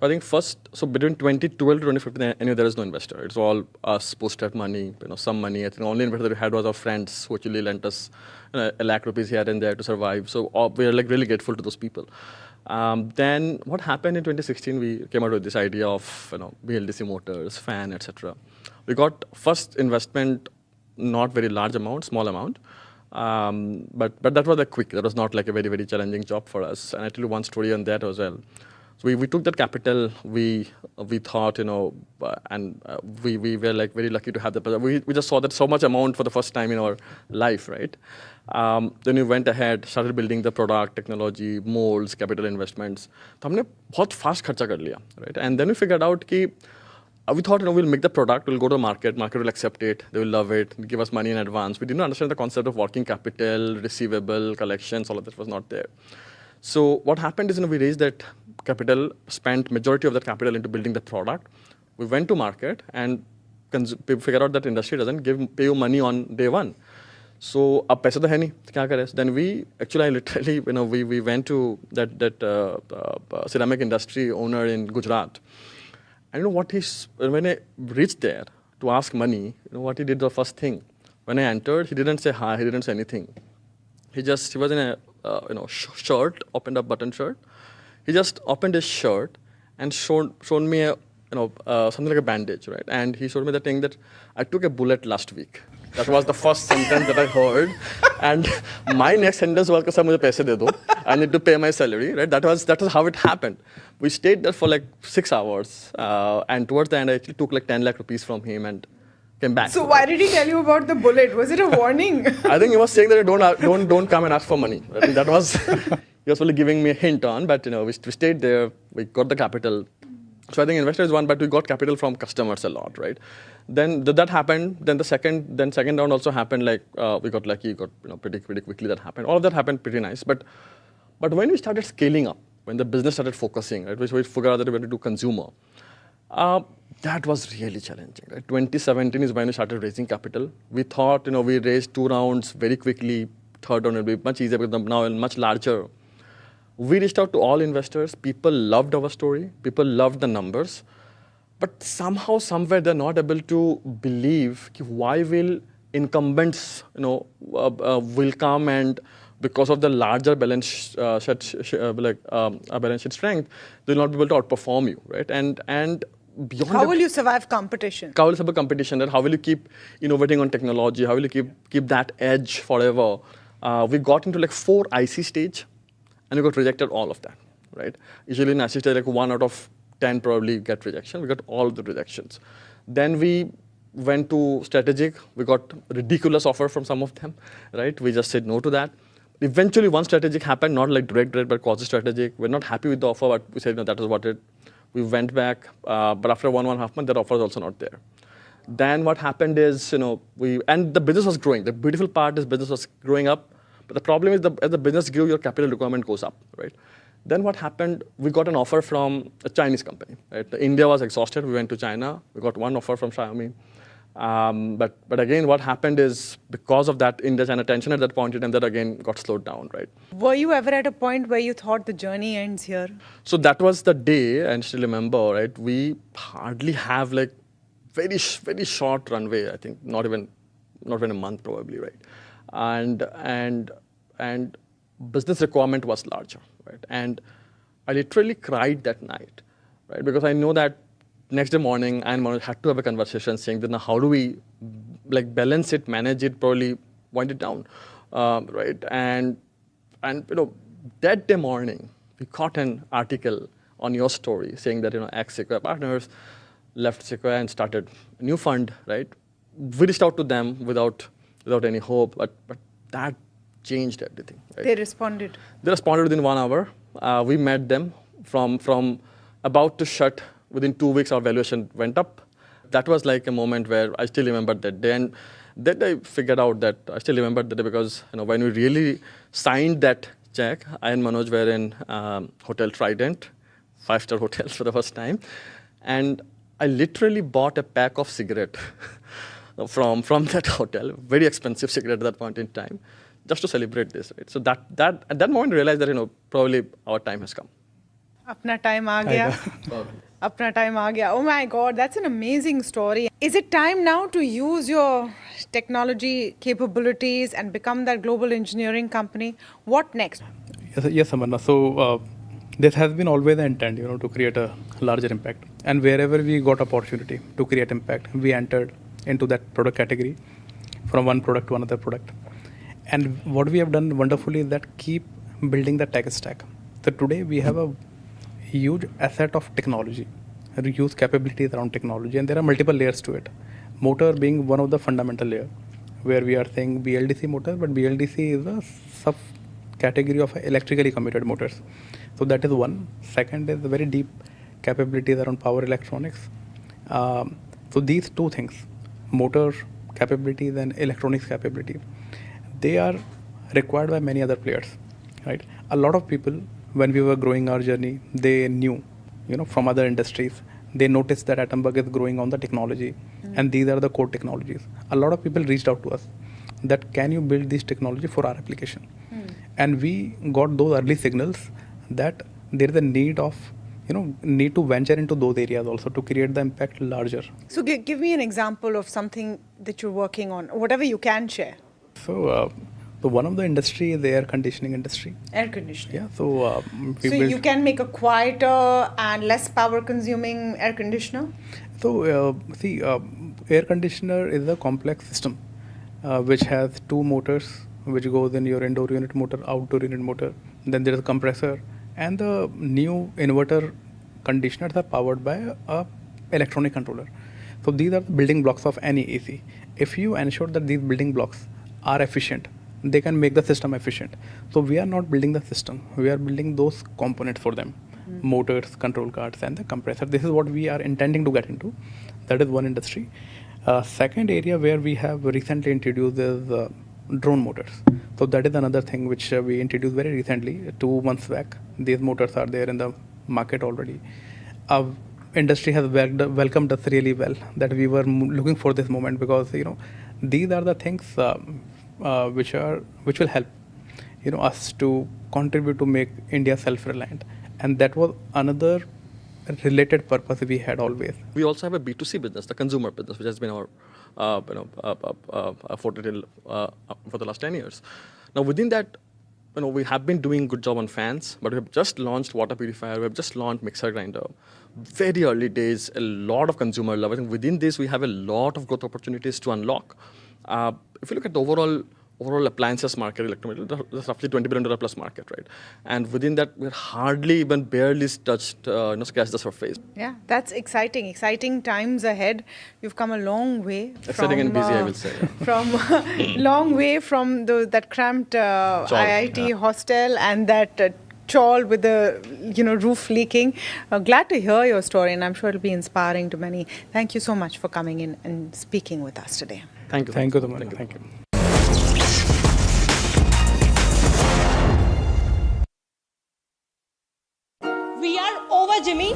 I think first, so between 2012 to 2015, anyway, there is no investor. It's all us, bootstrap money, some money. I think the only investor that we had was our friends who actually lent us a lakh rupees here and there to survive. So we are like really grateful to those people. Then what happened in 2016, we came out with this idea of BLDC motors, fan, etc. We got first investment, not very large amount, small amount. But that was like quick. That was not like a very, very challenging job for us. And I tell you one story on that as well. So we took that capital, we thought, and we were like very lucky to have that. We just saw that so much amount for the first time in our life, right? Then we went ahead, started building the product, technology, molds, capital investments. So हमने बहुत fast खर्चा कर लिया, right? And then we figured out कि we thought, we'll make the product, we'll go to the market will accept it, they will love it, give us money in advance. We didn't understand the concept of working capital, receivable, collections, all of that was not there. So what happened is, we raised that capital, spent majority of that capital into building the product. We went to market and figured out that industry doesn't pay you money on day one. So अब पैसा तो है नहीं, क्या करें? Then I literally, we went to that ceramic industry owner in Gujarat. And when I reached there to ask money, what he did the first thing. When I entered, he didn't say hi, he didn't say anything. He was in a shirt, opened up button shirt. He just opened his shirt and shown me a something like a bandage, right? And he showed me the thing that I took a bullet last week. That was the first sentence that I heard. And my next sentence was, "Sir, मुझे पैसे दे दो. I need to pay my salary," right? That was how it happened. We stayed there for like 6 hours, and towards the end, I actually took like 10 lakh rupees from him and came back. So why did he tell you about the bullet? Was it a warning? I think he was saying that don't come and ask for money. I think that was he was really giving me a hint on. But we stayed there. We got the capital. So I think investor is one, but we got capital from customers a lot, right? Then that happened. Then the second round also happened. Like we got lucky, pretty quickly that happened. All of that happened pretty nice. But when we started scaling up, when the business started focusing, right, we figured out that we were to do consumer. That was really challenging. Right? 2017 is when we started raising capital. We thought, we raised 2 rounds very quickly. Third round will be much easier because now it's much larger. We reached out to all investors. People loved our story. People loved the numbers. But somehow, somewhere, they're not able to believe why will incumbents, will come and because of the larger balance sheet strength, they'll not be able to outperform you, right? And beyond how will you survive competition? How will you survive competition? How will you keep innovating on technology? How will you keep that edge forever? We got into like 4 IC stage, and we got rejected all of that, right? Usually in IC stage, like 1 out of 10 probably get rejection. We got all the rejections. Then we went to strategic. We got ridiculous offer from some of them, right? We just said no to that. Eventually, one strategic happened, not like direct, but quasi-strategic. We're not happy with the offer, but we said, no, that was what it. We went back, but after 1.5 months, that offer was also not there. Then what happened is, and the business was growing. The beautiful part is business was growing up, but the problem is as the business grew, your capital requirement goes up, right? Then what happened, we got an offer from a Chinese company, right? India was exhausted, we went to China. We got one offer from Xiaomi. But again, what happened is because of that India-China tension at that point in time, that again got slowed down, right? Were you ever at a point where you thought the journey ends here? So that was the day, and still remember, right? We hardly have like very short runway. I think not even a month probably, right? And business requirement was larger, right? And I literally cried that night, right? Because I know that next day morning, I had to have a conversation saying that now how do we like balance it, manage it, probably wind it down, right? And that day morning, we caught an article on your story saying that ex-Sequoia partners left Sequoia and started a new fund, right? we reached out to them without any hope, but that changed everything. Right? They responded. They responded within 1 hour. We met them from about to shut. Within 2 weeks, our valuation went up. That was like a moment where I still remember that day. And then I figured out that I still remember that day because when we really signed that check, I and Manoj were in Hotel Trident, 5-star hotels for the first time. And I literally bought a pack of cigarettes from that hotel, very expensive cigarette at that point in time, just to celebrate this. Right? So that at that moment, I realized that probably our time has come. Apna time aa gaya. Apna time aa gaya. Oh my God, that's an amazing story. Is it time now to use your technology capabilities and become that global engineering company? What next? Yes, Amarna. So this has been always the intent, to create a larger impact. And wherever we got opportunity to create impact, we entered into that product category from one product to another product. And what we have done wonderfully is that keep building the tech stack. So today we have a huge asset of technology, huge capabilities around technology, and there are multiple layers to it. Motor being one of the fundamental layer, where we are saying BLDC motor, but BLDC is a sub-category of electrically commuted motors. So that is one. Second is very deep capabilities around power electronics. So these two things, motor capabilities and electronics capability, they are required by many other players, right? A lot of people, when we were growing our journey, they knew, from other industries, they noticed that Atomberg is growing on the technology, and these are the core technologies. A lot of people reached out to us that can you build this technology for our application? And we got those early signals that there is a need to venture into those areas also to create the impact larger. So give me an example of something that you're working on, whatever you can share. So one of the industry is the air conditioning industry. Air conditioning. Yeah. So you can make a quieter and less power consuming air conditioner? So air conditioner is a complex system which has two motors, which goes in your indoor unit motor, outdoor unit motor. Then there is a compressor, and the new inverter conditioners are powered by a electronic controller. So these are the building blocks of any AC. If you ensure that these building blocks are efficient, they can make the system efficient. So we are not building the system, we are building those components for them. Motors, control cards, and the compressor. This is what we are intending to get into. That is one industry. Second area where we have recently introduced is drone motors. So that is another thing which we introduced very recently, 2 months back. These motors are there in the market already. Our industry has welcomed us really well, that we were looking for this moment, because these are the things which will help us to contribute to make India self-reliant. And that was another related purpose we had always. We also have a B2C business, the consumer business, which has been our forte for the last 10 years. Now within that, we have been doing good job on fans, but we have just launched water purifier, we have just launched mixer grinder. Very early days, a lot of consumer love. I think within this, we have a lot of growth opportunities to unlock. If you look at the overall appliances market, electrometer, that's roughly $20 billion plus market, right? And within that, we're hardly even barely scratched the surface. Yeah, that's exciting. Exciting times ahead. You've come a long way. Exciting and busy, I will say. Yeah. From long way from that cramped IIT hostel and that chawl with the roof leaking. Glad to hear your story, and I'm sure it'll be inspiring to many. Thank you so much for coming in and speaking with us today. Thank you. Thank you, Tamanna. Thank you. We are over, Jimmy.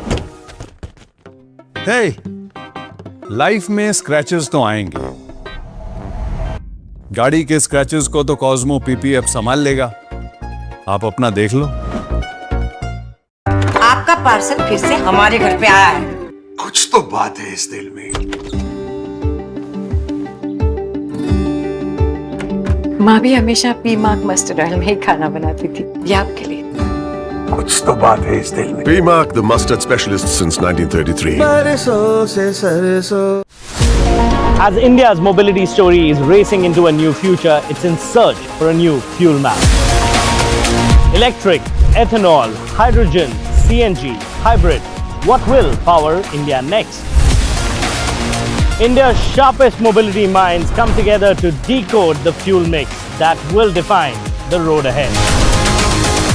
Hey, life में scratches तो आएंगे. गाड़ी के scratches को तो Cosmo PPF संभाल लेगा. आप अपना देख लो. आपका पार्सल फिर से हमारे घर पे आया है. कुछ तो बात है इस दिल में. माँ भी हमेशा पीमाक मस्टर्ड ऑयल में ही खाना बनाती थी. ये आपके लिए. कुछ तो बात है इस दिल में. P-Mark, the mustard specialist since 1933. As India's mobility story is racing into a new future, it's in search for a new fuel map. Electric, ethanol, hydrogen, CNG, hybrid. What will power India next? India's sharpest mobility minds come together to decode the fuel mix that will define the road ahead.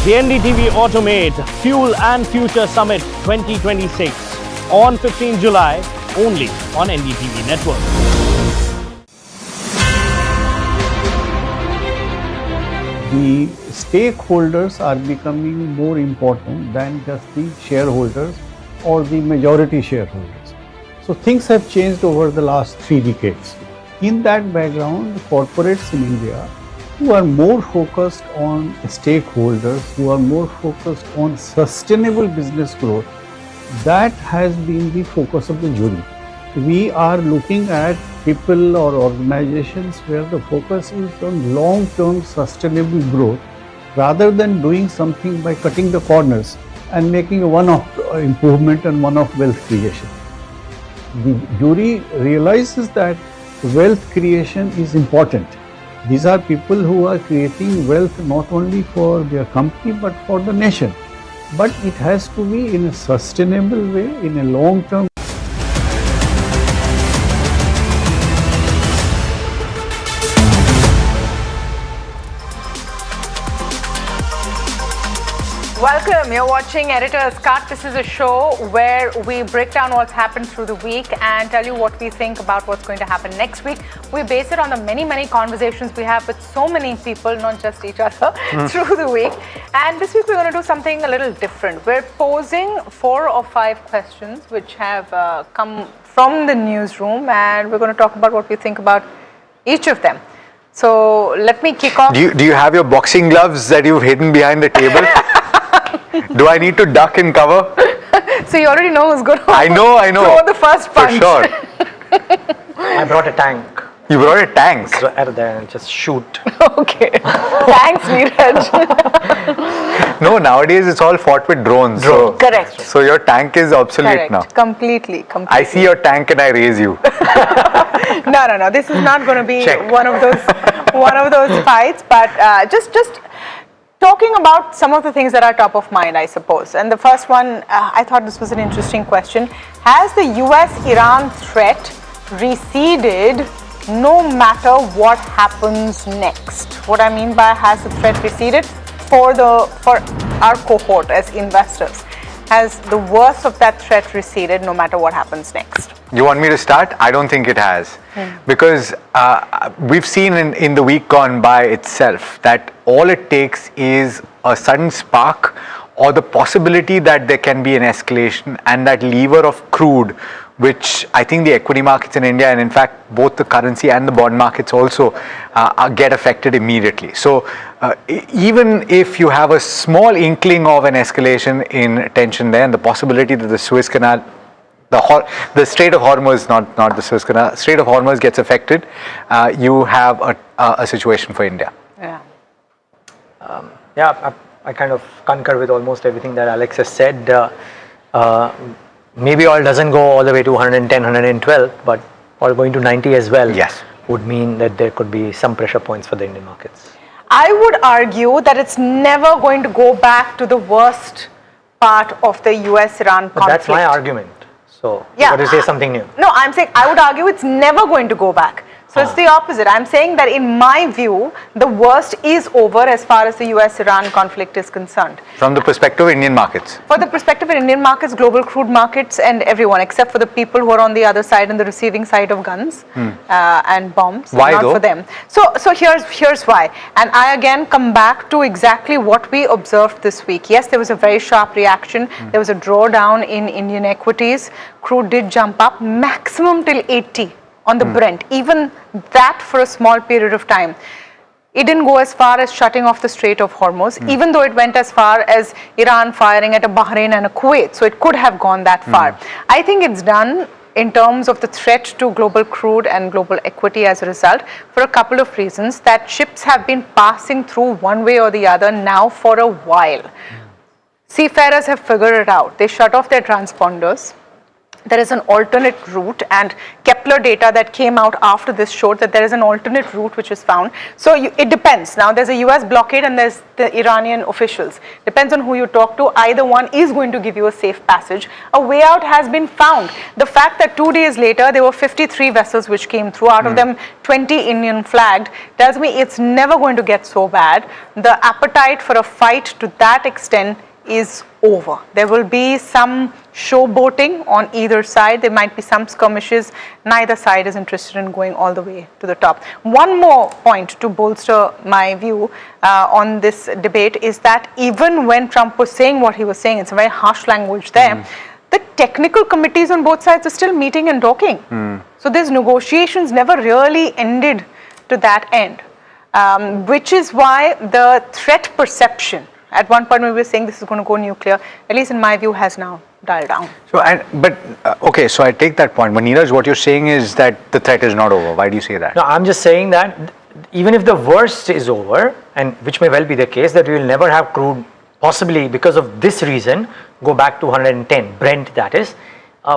The NDTV Automate Fuel and Future Summit 2026 on 15 July only on NDTV Network. The stakeholders are becoming more important than just the shareholders or the majority shareholders. So things have changed over the last 3 decades. In that background, corporates in India who are more focused on stakeholders, who are more focused on sustainable business growth, that has been the focus of the jury. We are looking at people or organizations where the focus is on long-term sustainable growth rather than doing something by cutting the corners and making a one-off improvement and one-off wealth creation. The jury realizes that wealth creation is important. These are people who are creating wealth not only for their company but for the nation. But it has to be in a sustainable way, in a long-term. Welcome, you're watching Editor's Cut. This is a show where we break down what's happened through the week and tell you what we think about what's going to happen next week. We base it on the many conversations we have with so many people, not just each other, through the week. And this week we're going to do something a little different. We're posing 4 or 5 questions which have come from the newsroom, and we're going to talk about what we think about each of them. So let me kick off. Do you have your boxing gloves that you've hidden behind the table? Do I need to duck and cover? So you already know who's going to I know. throw the first punch. For sure. I brought a tank. You brought a tank? So out there and just shoot. Okay. Thanks, Neeraj. No, nowadays it's all fought with drones. So, correct. So your tank is obsolete Correct. now. Completely. I see your tank and I raise you. No. This is not going to be one of those fights. But just talking about some of the things that are top of mind, I suppose. And the first one, I thought this was an interesting question. Has the US-Iran threat receded no matter what happens next? What I mean by has the threat receded for our cohort as investors? Has the worst of that threat receded no matter what happens next? You want me to start? I don't think it has. Because we've seen in the week gone by itself that all it takes is a sudden spark or the possibility that there can be an escalation, and that lever of crude, which I think the equity markets in India, and in fact both the currency and the bond markets also get affected immediately. So even if you have a small inkling of an escalation in tension there, and the possibility that the Suez Canal, the Strait of Hormuz, not the Suez Canal, Strait of Hormuz gets affected, you have a situation for India. Yeah. I kind of concur with almost everything that Alex has said. Maybe oil doesn't go all the way to 110, 112, but oil going to 90 as well would mean that there could be some pressure points for the Indian markets. I would argue that it's never going to go back to the worst part of the US-Iran conflict. But that's my argument. So you got to say something new. No, I'm saying I would argue it's never going to go back. So it's the opposite. I'm saying that in my view, the worst is over as far as the US-Iran conflict is concerned. From the perspective of Indian markets? For the perspective of Indian markets, global crude markets, and everyone, except for the people who are on the other side and the receiving side of guns and bombs. Why not though? For them. So here's why. And I again come back to exactly what we observed this week. Yes, there was a very sharp reaction. There was a drawdown in Indian equities. Crude did jump up maximum till 80. On the Brent, even that for a small period of time. It didn't go as far as shutting off the Strait of Hormuz, even though it went as far as Iran firing at a Bahrain and a Kuwait. So it could have gone that far. I think it's done in terms of the threat to global crude and global equity as a result for a couple of reasons. That ships have been passing through one way or the other now for a while. Seafarers have figured it out. They shut off their transponders. there is an alternate route, and Kepler data that came out after this showed that there is an alternate route which is found. So it depends. Now there's a US blockade and there's the Iranian officials. Depends on who you talk to. Either one is going to give you a safe passage. A way out has been found. The fact that 2 days later there were 53 vessels which came through, out of them 20 Indian flagged, tells me it's never going to get so bad. The appetite for a fight to that extent is over. There will be some showboating on either side. There might be some skirmishes. Neither side is interested in going all the way to the top. One more point to bolster my view on this debate is that even when Trump was saying what he was saying, it's a very harsh language there, the technical committees on both sides are still meeting and talking. So these negotiations never really ended to that end, which is why the threat perception, at one point we were saying this is going to go nuclear, at least in my view, has now dialed down. So, okay, so I take that point. But Neeraj, what you're saying is that the threat is not over. Why do you say that? No, I'm just saying that even if the worst is over, and which may well be the case, that we will never have crude, possibly because of this reason, go back to 110, Brent that is.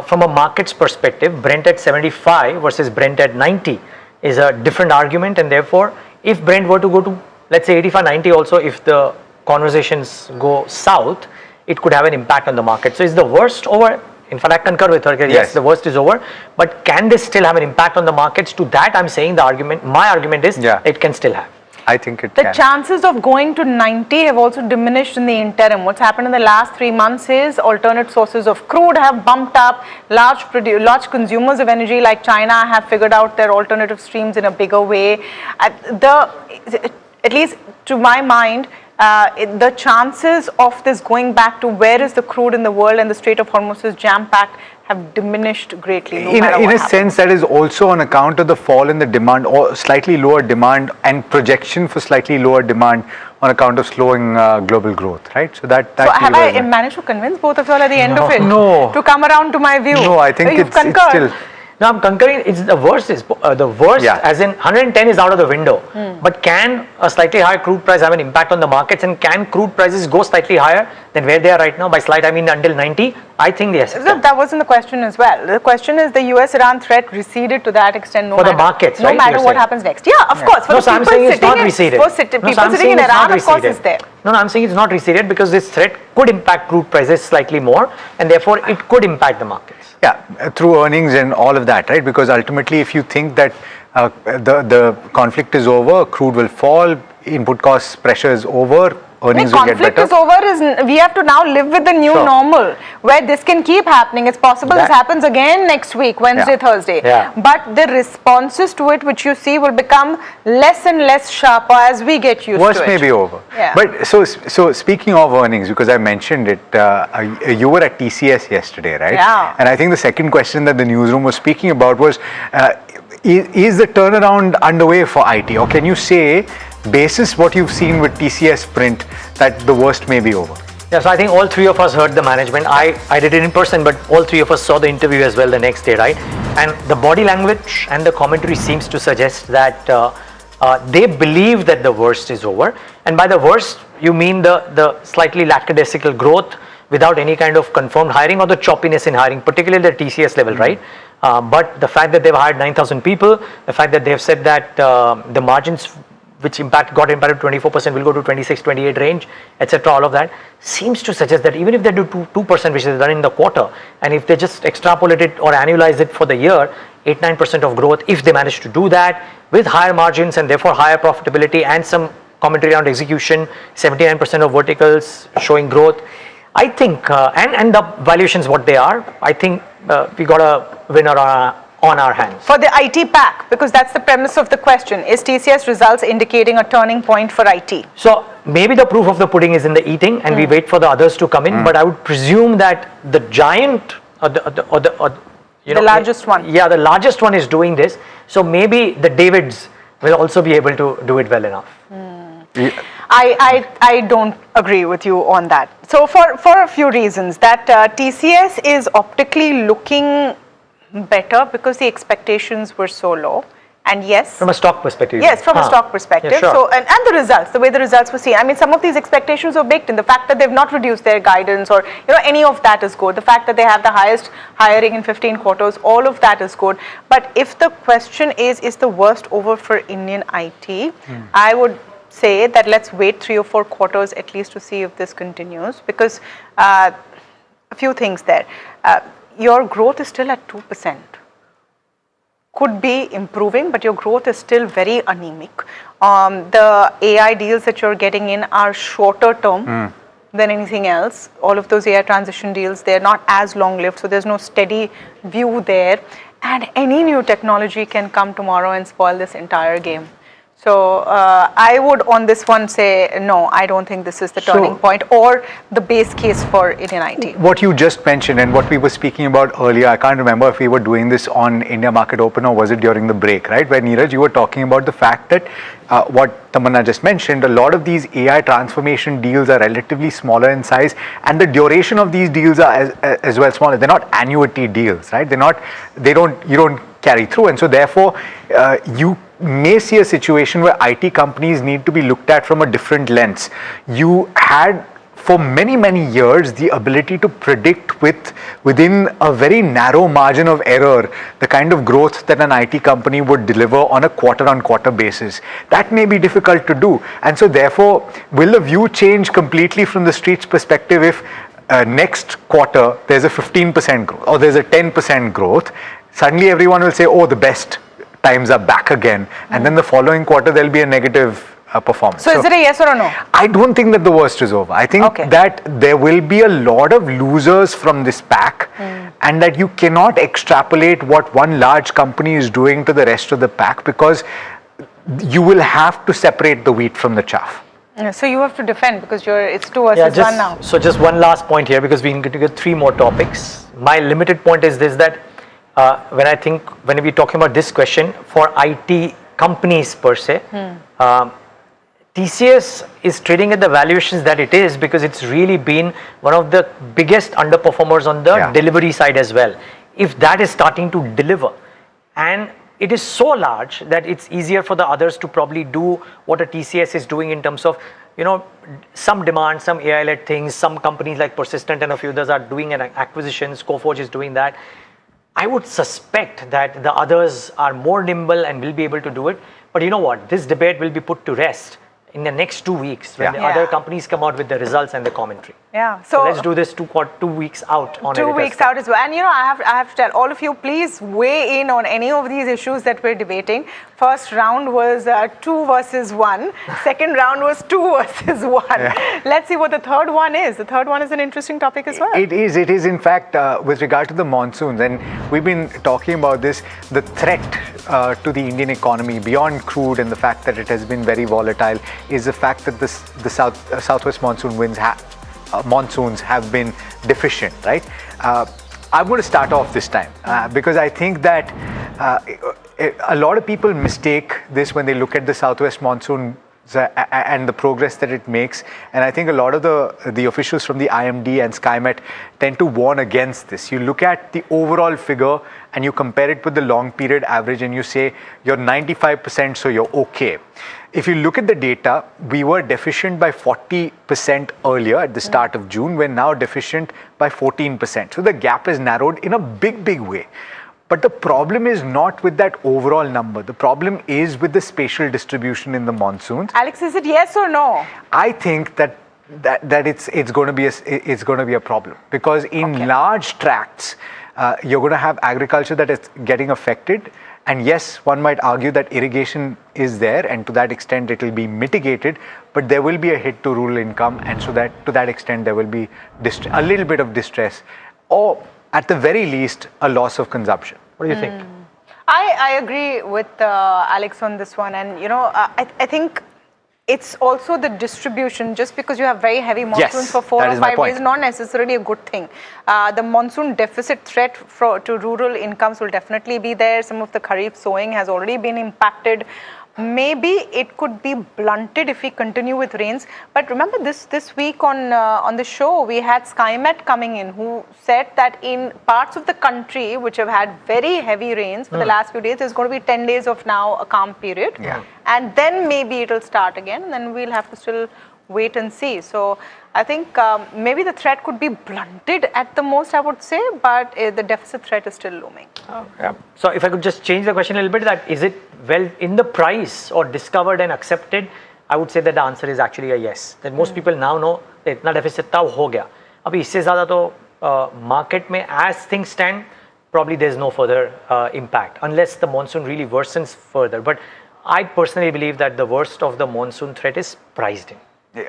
From a market's perspective, Brent at 75 versus Brent at 90 is a different argument, and therefore, if Brent were to go to, let's say 85, 90 also, if the conversations go south, it could have an impact on the market. So is the worst over? In fact, I concur with her. Yes, the worst is over. But can this still have an impact on the markets? To that, I'm saying the argument, my argument is it can still have. I think it can. The chances of going to 90 have also diminished in the interim. What's happened in the last 3 months is alternate sources of crude have bumped up. Large consumers of energy like China have figured out their alternative streams in a bigger way. At least to my mind, the chances of this going back to where is the crude in the world and the Strait of Hormuz is jam-packed have diminished greatly. In a sense, that is also on account of the fall in the demand, or slightly lower demand and projection for slightly lower demand on account of slowing global growth, right? So that have I managed to convince both of you all at the end of it? No. To come around to my view? No, I think it's still... No, I'm concurring. It's the worst is as in 110 is out of the window. But can a slightly higher crude price have an impact on the markets, and can crude prices go slightly higher than where they are right now? By slight, I mean until 90. I think yes. That wasn't the question as well. The question is the US-Iran threat receded to that extent. For the markets, no matter what happens next. Yeah, of course. For I'm saying it's not receded. For people sitting in Iran, of course, it's there. No, I'm saying it's not receded because this threat could impact crude prices slightly more, and therefore it could impact the markets. Yeah, through earnings and all of that, right? Because ultimately, if you think that the conflict is over, crude will fall, input cost pressure is over, earnings will get better. Conflict is over. We have to now live with the new normal, where this can keep happening. It's possible this happens again next week, Wednesday, Thursday. But the responses to it, which you see, will become less and less sharper as we get used to it. Worst may be over. But so speaking of earnings, because I mentioned it, you were at TCS yesterday, right? Yeah. And I think the second question that the newsroom was speaking about was, is the turnaround underway for IT? Or can you say, basis what you've seen with TCS print, that the worst may be over? Yeah, so I think all three of us heard the management. I did it in person, but all three of us saw the interview as well the next day, right? And the body language and the commentary seems to suggest that they believe that the worst is over. And by the worst, you mean the slightly lackadaisical growth without any kind of confirmed hiring, or the choppiness in hiring, particularly at the TCS level, right? But the fact that they've hired 9,000 people, the fact that they've said that the margins which got impacted 24% will go to 26, 28 range, etc. All of that seems to suggest that even if they do 2%, which is done in the quarter, and if they just extrapolate it or annualize it for the year, 8-9% of growth, if they manage to do that with higher margins and therefore higher profitability and some commentary around execution, 79% of verticals showing growth, I think, and the valuations what they are, I think we got a winner on our hands. For the IT pack, because that's the premise of the question, is TCS results indicating a turning point for IT? So maybe the proof of the pudding is in the eating, and we wait for the others to come in, but I would presume that the giant the largest one. Yeah, the largest one is doing this. So maybe the Davids will also be able to do it well enough. I don't agree with you on that. So for a few reasons, that TCS is optically looking better because the expectations were so low. And yes, from a stock perspective. Yes, from a stock perspective. Yeah, sure. So, and the results, the way the results were seen. I mean, some of these expectations were baked in. The fact that they've not reduced their guidance or, any of that is good. The fact that they have the highest hiring in 15 quarters, all of that is good. But if the question is the worst over for Indian IT, I would say that let's wait 3 or 4 quarters at least to see if this continues, because a few things there. Your growth is still at 2%. Could be improving, but your growth is still very anemic. The AI deals that you're getting in are shorter term than anything else. All of those AI transition deals, they're not as long-lived, so there's no steady view there. And any new technology can come tomorrow and spoil this entire game. So I would on this one say, no, I don't think this is the turning point or the base case for Indian IT. What you just mentioned and what we were speaking about earlier, I can't remember if we were doing this on India Market Open or was it during the break, right? Where Neeraj, you were talking about the fact that what Tamanna just mentioned, a lot of these AI transformation deals are relatively smaller in size, and the duration of these deals are as well smaller. They're not annuity deals, right? You don't carry through, and so therefore you may see a situation where IT companies need to be looked at from a different lens. You had for many, many years the ability to predict within a very narrow margin of error the kind of growth that an IT company would deliver on a quarter-on-quarter basis. That may be difficult to do, and so therefore will the view change completely from the street's perspective if next quarter there's a 15% growth or there's a 10% growth? Suddenly everyone will say, oh, the best times are back again, and then the following quarter there'll be a negative performance. So is it a yes or a no? I don't think that the worst is over. I think that there will be a lot of losers from this pack, and that you cannot extrapolate what one large company is doing to the rest of the pack, because you will have to separate the wheat from the chaff. So you have to defend because it's 2 versus 1 now. So just one last point here, because we need to get 3 more topics. My limited point is this, that when we're talking about this question for IT companies per se, TCS is trading at the valuations that it is because it's really been one of the biggest underperformers on the delivery side as well. If that is starting to deliver, and it is so large that it's easier for the others to probably do what a TCS is doing in terms of, some demand, some AI-led things, some companies like Persistent and a few others are doing an acquisition, Coforge is doing that. I would suspect that the others are more nimble and will be able to do it. But you know what? This debate will be put to rest in the next 2 weeks when the other companies come out with the results and the commentary. Yeah. So let's do this 2 weeks out on 2 weeks out as well. And I have to tell all of you, please weigh in on any of these issues that we're debating. First round was 2 versus 1. Second round was 2 versus 1. Yeah. Let's see what the third one is. The third one is an interesting topic as well. It is in fact with regard to the monsoons, and we've been talking about this, the threat to the Indian economy beyond crude and the fact that it has been very volatile is the fact that the southwest monsoon monsoons have been deficient, right? I'm going to start off this time because I think that a lot of people mistake this when they look at the southwest monsoon and the progress that it makes, and I think a lot of the officials from the IMD and SkyMet tend to warn against this. You look at the overall figure and you compare it with the long period average and you say you're 95%, so you're okay. If you look at the data, we were deficient by 40% earlier at the start of June. We're now deficient by 14%. So the gap is narrowed in a big way. But the problem is not with that overall number. The problem is with the spatial distribution in the monsoons. Alex, is it yes or no? I think that it's going to be a problem, because in large tracts you're going to have agriculture that is getting affected. And yes, one might argue that irrigation is there, and to that extent it will be mitigated, but there will be a hit to rural income, and so that to that extent there will be a little bit of distress, or at the very least a loss of consumption. What do you think? I agree with Alex on this one, and I think it's also the distribution. Just because you have very heavy monsoons for 4 or 5 days is not necessarily a good thing. The monsoon deficit threat to rural incomes will definitely be there. Some of the kharif sowing has already been impacted. maybe it could be blunted if we continue with rains. But remember this week on the show, we had SkyMet coming in, who said that in parts of the country which have had very heavy rains for the last few days, there's going to be 10 days of now a calm period. Yeah. And then maybe it'll start again, and then we'll have to still wait and see. So I think maybe the threat could be blunted at the most, I would say, but the deficit threat is still looming. Yeah. So if I could just change the question a little bit, that is it well in the price or discovered and accepted? I would say that the answer is actually a yes. That most people now know that इतना deficit था हो गया. अभी इससे ज़्यादा तो market में as things stand, probably there's no further impact unless the monsoon really worsens further. But I personally believe that the worst of the monsoon threat is priced in.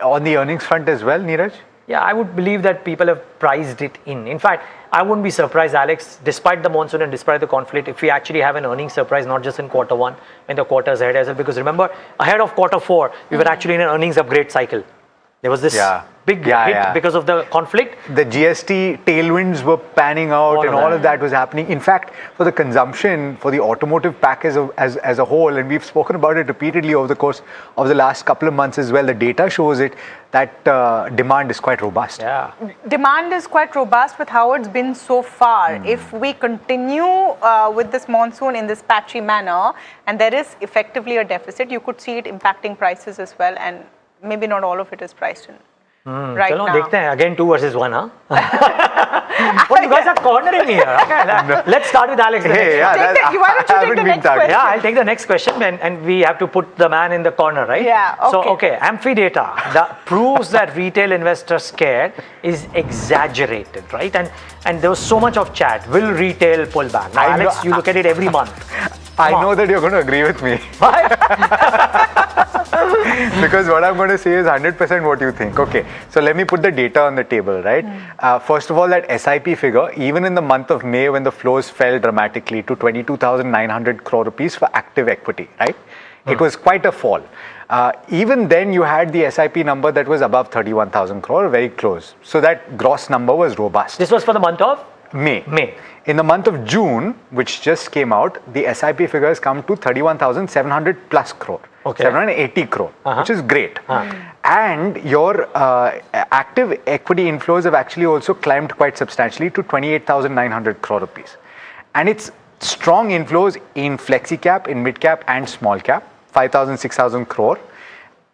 On the earnings front as well, Neeraj? Yeah, I would believe that people have priced it in. In fact, I wouldn't be surprised, Alex, despite the monsoon and despite the conflict, if we actually have an earnings surprise, not just in quarter one, in the quarters ahead as well. Because remember, ahead of quarter four, we were actually in an earnings upgrade cycle. There was this big hit because of the conflict. The GST tailwinds were panning out and all of that was happening. In fact, for the consumption, for the automotive pack as a whole, and we've spoken about it repeatedly over the course of the last couple of months as well, the data shows it that demand is quite robust. Yeah. Demand is quite robust with how it's been so far. If we continue with this monsoon in this patchy manner, and there is effectively a deficit, you could see it impacting prices as well, and maybe not all of it is priced in right Chalo, now. dekhte hain. Again 2 versus 1, huh? What, you guys are cornering me here. Okay, let's start with Alex. why don't you take the next question? Yeah, I'll take the next question, and we have to put the man in the corner, right? Yeah, okay. So, okay, Amphi data that proves that retail investor scare is exaggerated, right? And there was so much of chat. Will retail pull back? Now, Alex, you look at it every month. I know that you're going to agree with me. Because what I'm going to say is 100% what you think. Okay, so let me put the data on the table, right? First of all, that SIP figure, even in the month of May when the flows fell dramatically to 22,900 crore rupees for active equity, right? It was quite a fall. Even then you had the SIP number that was above 31,000 crore, very close. So that gross number was robust. This was for the month of? May. May. In the month of June, which just came out, the SIP figures come to 31,700 plus crore. Okay. 780 crore, which is great. And your active equity inflows have actually also climbed quite substantially to 28,900 crore rupees. And it's strong inflows in flexi cap, in mid cap and small cap, 5,000, 6,000 crore.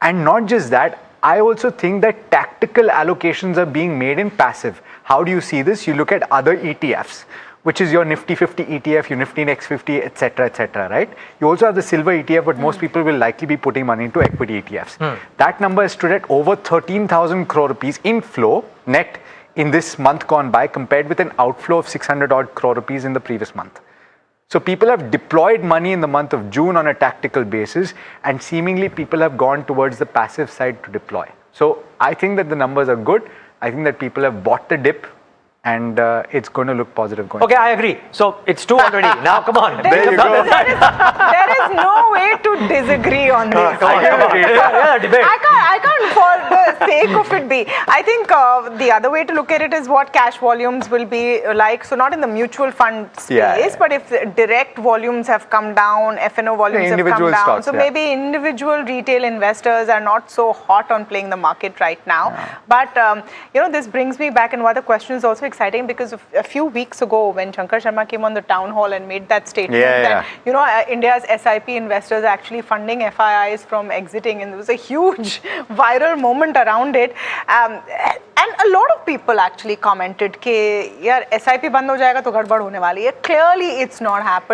And not just that, I also think that tactical allocations are being made in passive. How do you see this? You look at other ETFs, which is your Nifty 50 ETF, your Nifty Next 50, etc., right? You also have the silver ETF, but most people will likely be putting money into equity ETFs. That number is stood at over 13,000 crore rupees inflow net in this month gone by, compared with an outflow of 600 odd crore rupees in the previous month. So people have deployed money in the month of June on a tactical basis, and seemingly people have gone towards the passive side to deploy. So I think that the numbers are good. I think that people have bought the dip, and it's going to look positive going forward. I agree. So it's 2 already. Now come on. There is no way to disagree on this. I can't for the sake of it be. I think the other way to look at it is what cash volumes will be like. So not in the mutual fund space, but if direct volumes have come down, FNO volumes have come down. Stocks, so maybe individual retail investors are not so hot on playing the market right now. But this brings me back, and one of the questions also exciting, because a few weeks ago when Shankar Sharma came on the town hall and made that statement that India's SIP investors are actually funding FIIs from exiting, and there was a huge viral moment around it, and a lot of people actually commented कि यार SIP बंद हो जाएगा तो गड़बड़ होने वाली है. Clearly it's not happened.